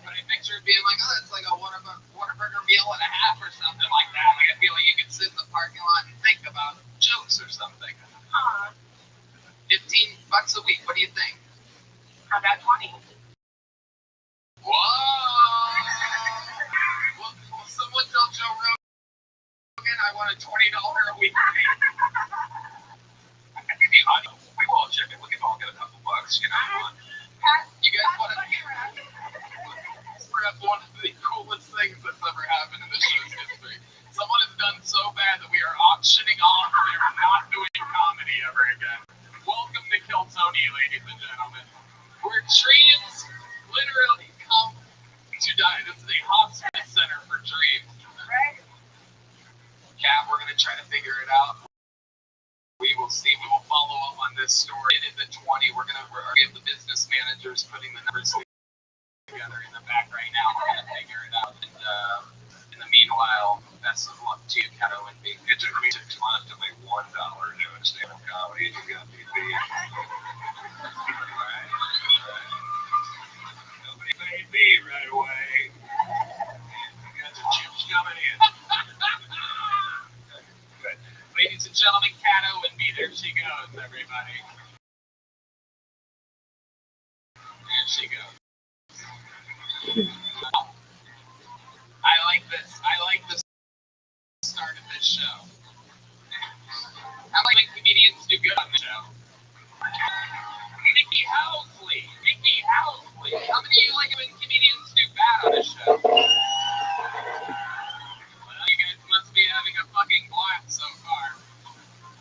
but I picture it being like, oh, it's like a Whataburger meal and a half or something like that. Like I feel like you could sit in the parking lot and think about jokes or something. $15 a week. What do you think? How about 20? Whoa! Will someone tell Joe Rogan I want a $20 a week? I think the audio. We all chip in. We can all get a couple bucks. You guys want to? It's perhaps one of the coolest things that's ever happened in this show's history. Someone has done so bad that we are auctioning off. They're not doing comedy ever again. Welcome to Kill Tony, ladies and gentlemen. Where dreams literally come to die. This is a hospice center for dreams. Right? Cap, we're going to try to figure it out. We will see. We will follow up on this story. It is the 20. We have the business managers putting the numbers together in the back right now. We're going to figure it out. And in the meanwhile, best of luck to you, Kato and me. It took me 6 months to make $1 doing stand-up comedy. You got me beat. Right. Nobody paid me right away. You got the chips coming in. Good. Ladies and gentlemen, Kato and me. There she goes, everybody. There she goes. I like this. I like the start of this show. I like when comedians do good on the show. Mickey Housley. How many of you like when comedians do bad on the show? Well, you guys must be having a fucking blast so far.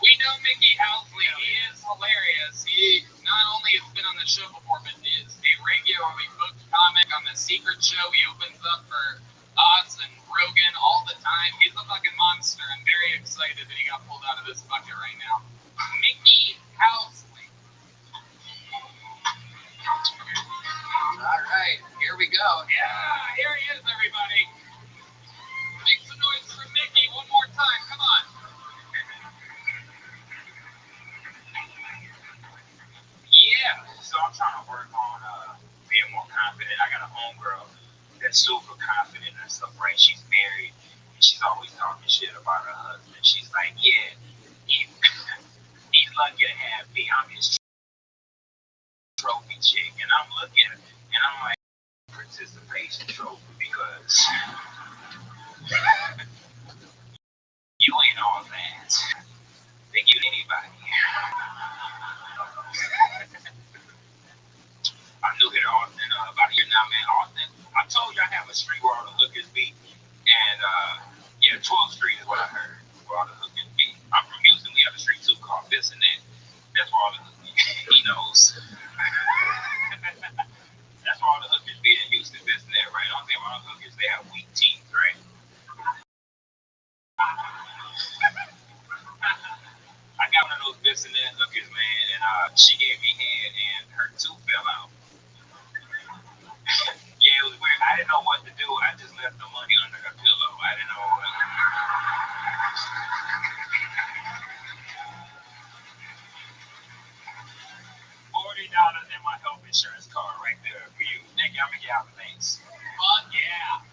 We know Mickey Housley. He is hilarious. He not only has been on the show before, but is a regularly booked comic on The Secret Show. He opens up for us and Rogan all the time. He's a fucking monster. I'm very excited that he got pulled out of this bucket right now. Mickey Housley. All right, here we go. Yeah, here he is, everybody. Make some noise for Mickey one more time. Come on. Yeah, so I'm trying to work on being more confident. I got a homegirl that's super confident and stuff, right? She's married and she's always talking shit about her husband. She's like, yeah, he's lucky to have me. I'm his trophy chick. And I'm looking and I'm like, participation trophy because you ain't all that. Think you anybody. I knew her Austin about a year now, man. Austin, I told you I have a street where all the hookers be. And, 12th Street is what I heard, where all the hookers be. I'm from Houston. We have a street, too, called This and That. That's where all the hookers he knows. That's where all the hookers be in Houston, This and That, right? I'm saying all the hookers, they have weak teeth, right? I got one of those This and That hookers, man, and she gave me head, and her tooth fell out. Yeah, it was weird. I didn't know what to do. I just left the money under her pillow. I didn't know what to do. $40 in my health insurance card right there for you. Thank you. I'm gonna get out of thanks. Fuck yeah.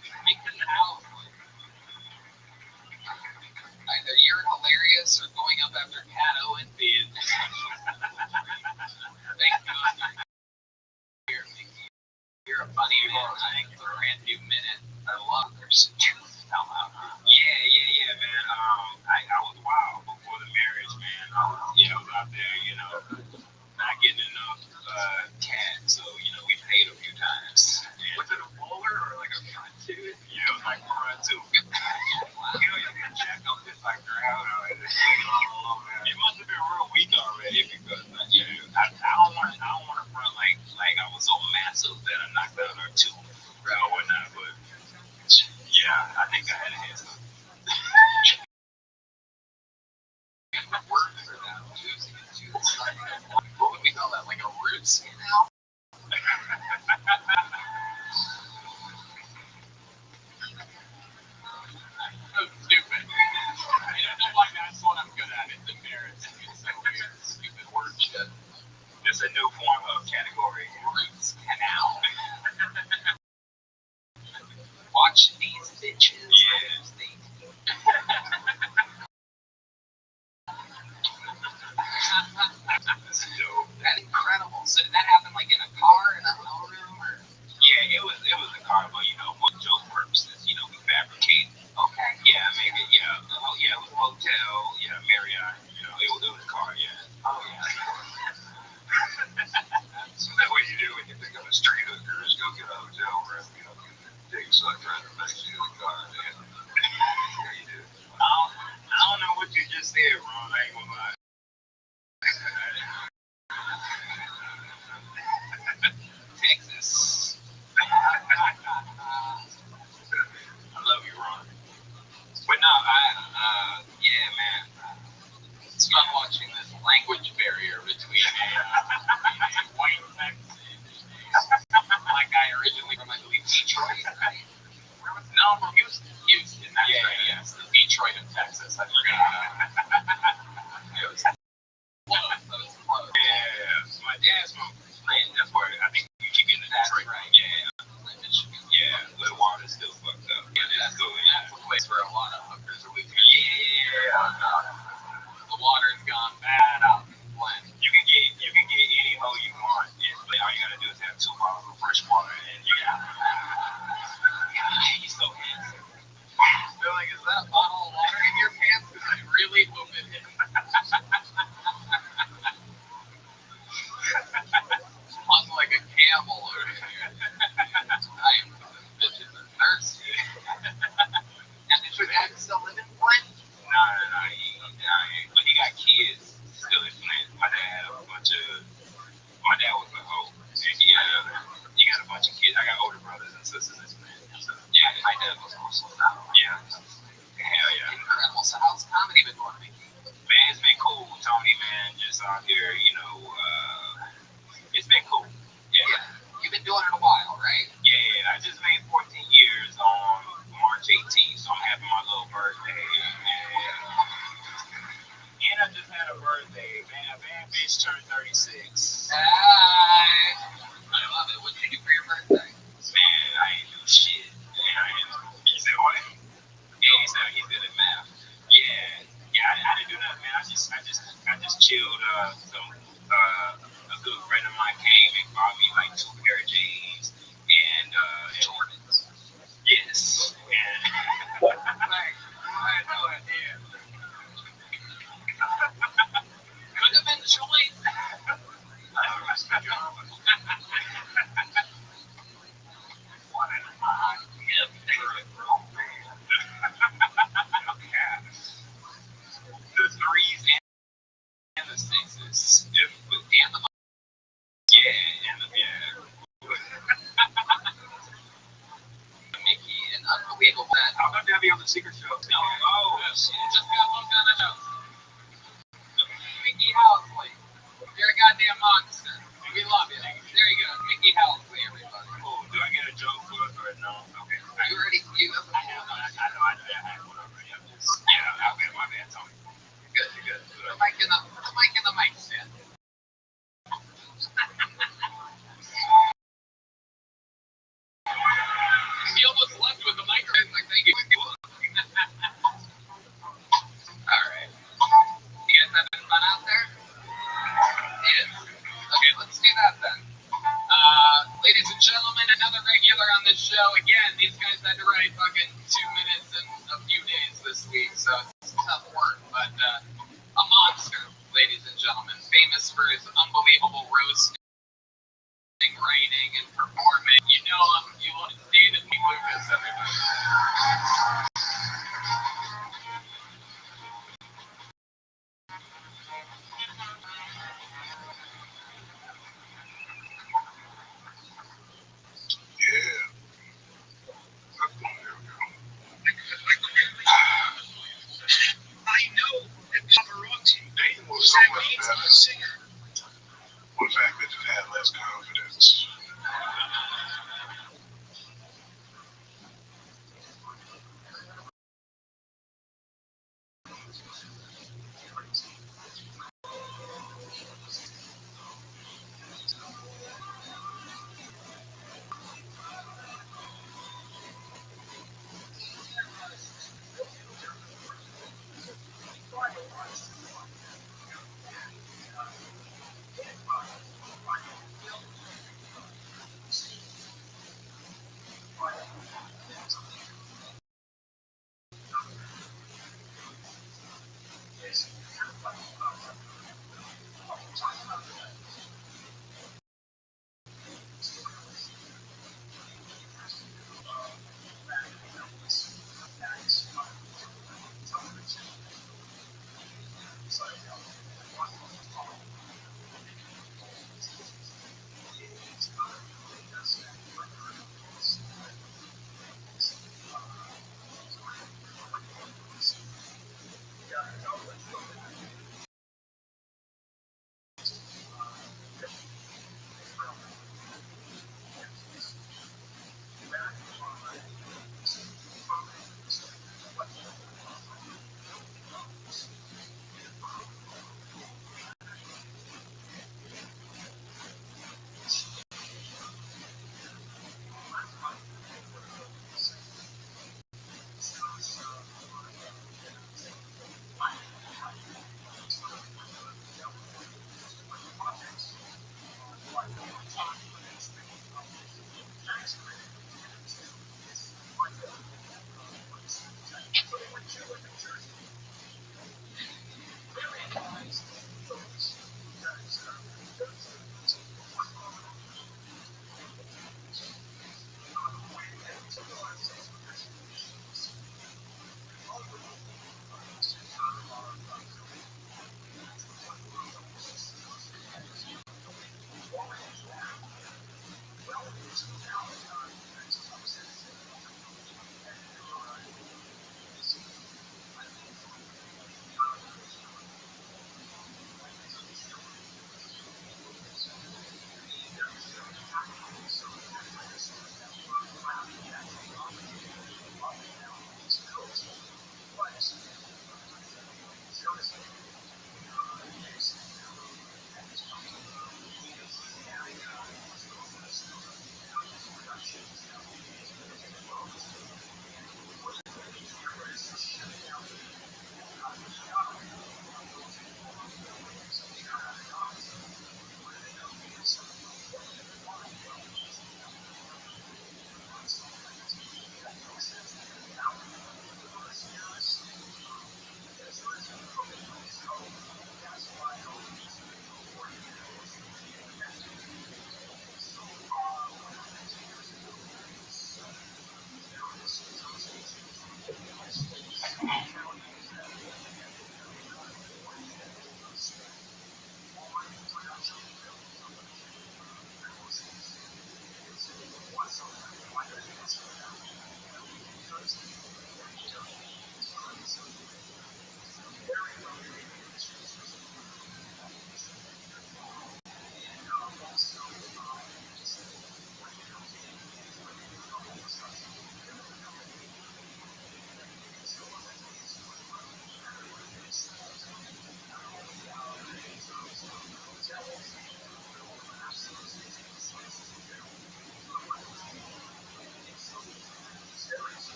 Watch these bitches. Yes. That's dope. That's incredible. So did that happen like in a car, in a hotel room, or? Yeah, it was a car, but for joke purposes, we fabricate. Okay. Yeah, maybe, yeah. Oh, yeah, it was a hotel, yeah, Marriott, it was a car, yeah. Oh yeah. So that's what you do when you think of a street hooker is go get a hotel room, take a sucker out the backseat of the car, man. Yeah, you do. I don't know what you just said, Ron, I ain't gonna lie. Texas. I love you, Ron. But no, yeah, man. It's fun watching this language barrier between a white Texan and a black guy originally from, I believe, Detroit, right? No, from Houston. That's Yeah, right. Yes, the Detroit of Texas. I forgot. It was close. Yeah, my dad's from Flint. That's where I think you should get into Detroit. Right. Yeah. Michigan. Yeah, the water's still fucked up. Yeah, That's good. a place where a lot of hookers are leaving. Yeah. The water's gone bad out in Flint. You can get any hoe you want. All you gotta do is have 2 bottles of fresh water, and you got. He's so handsome. They're like, is that a bottle of water in your pants? Because I really hope it is. Hung like a camel over here. I am bitches are thirsty. And is your dad still live in Flint? No, but he got kids still in Flint. My dad was a hoe, and he got a bunch of kids. I got older brothers and sisters in Flint. So, Yeah, my dad was also that. yeah. Hell yeah. Incredible. So how's comedy been going, Mickey? Man, it's been cool, Tony, man. Just out here, it's been cool. Yeah. You've been doing it a while, right? Yeah, I just made 14 years on March 18th, so I'm having my little birthday. And I just had a birthday, man. Bad bitch turned 36. Hi. I love it. What did you do for your birthday? Man, I ain't do shit. He said what? Yeah, he said it, math. Yeah, I didn't do nothing, man. I just chilled. A good friend of mine came and bought me like 2 pair of jeans and Jordans. Yes. And Like, I had no idea. Could have been joint. I don't mess with you. What an odd gift for a grown man. The 3s And the 6s. and the Mickey, an unbelievable man. How about that be on the Secret Show? Oh, shit. Just got looked on the nose. Mickey Housley. You're a goddamn monster. We love you. There you go. Mickey Housley, everybody. Oh, do I get a joke for it or no? Okay. You already, I have one already. I'll get my bad, Tony. You're good. The mic in the mic stand. He almost left with the microphone. Like, thank you. All right. You guys having fun out there? Yes. Okay, let's do that then. Ladies and gentlemen, another regular on this show. Again, these guys had to write fucking 2 minutes in a few days this week, so it's tough work. But a monster, ladies and gentlemen, famous for his unbelievable roasting, writing, and performing. You know him. You want to see it, Lucas, everybody. I know that Pavarotti was that means I'm a singer.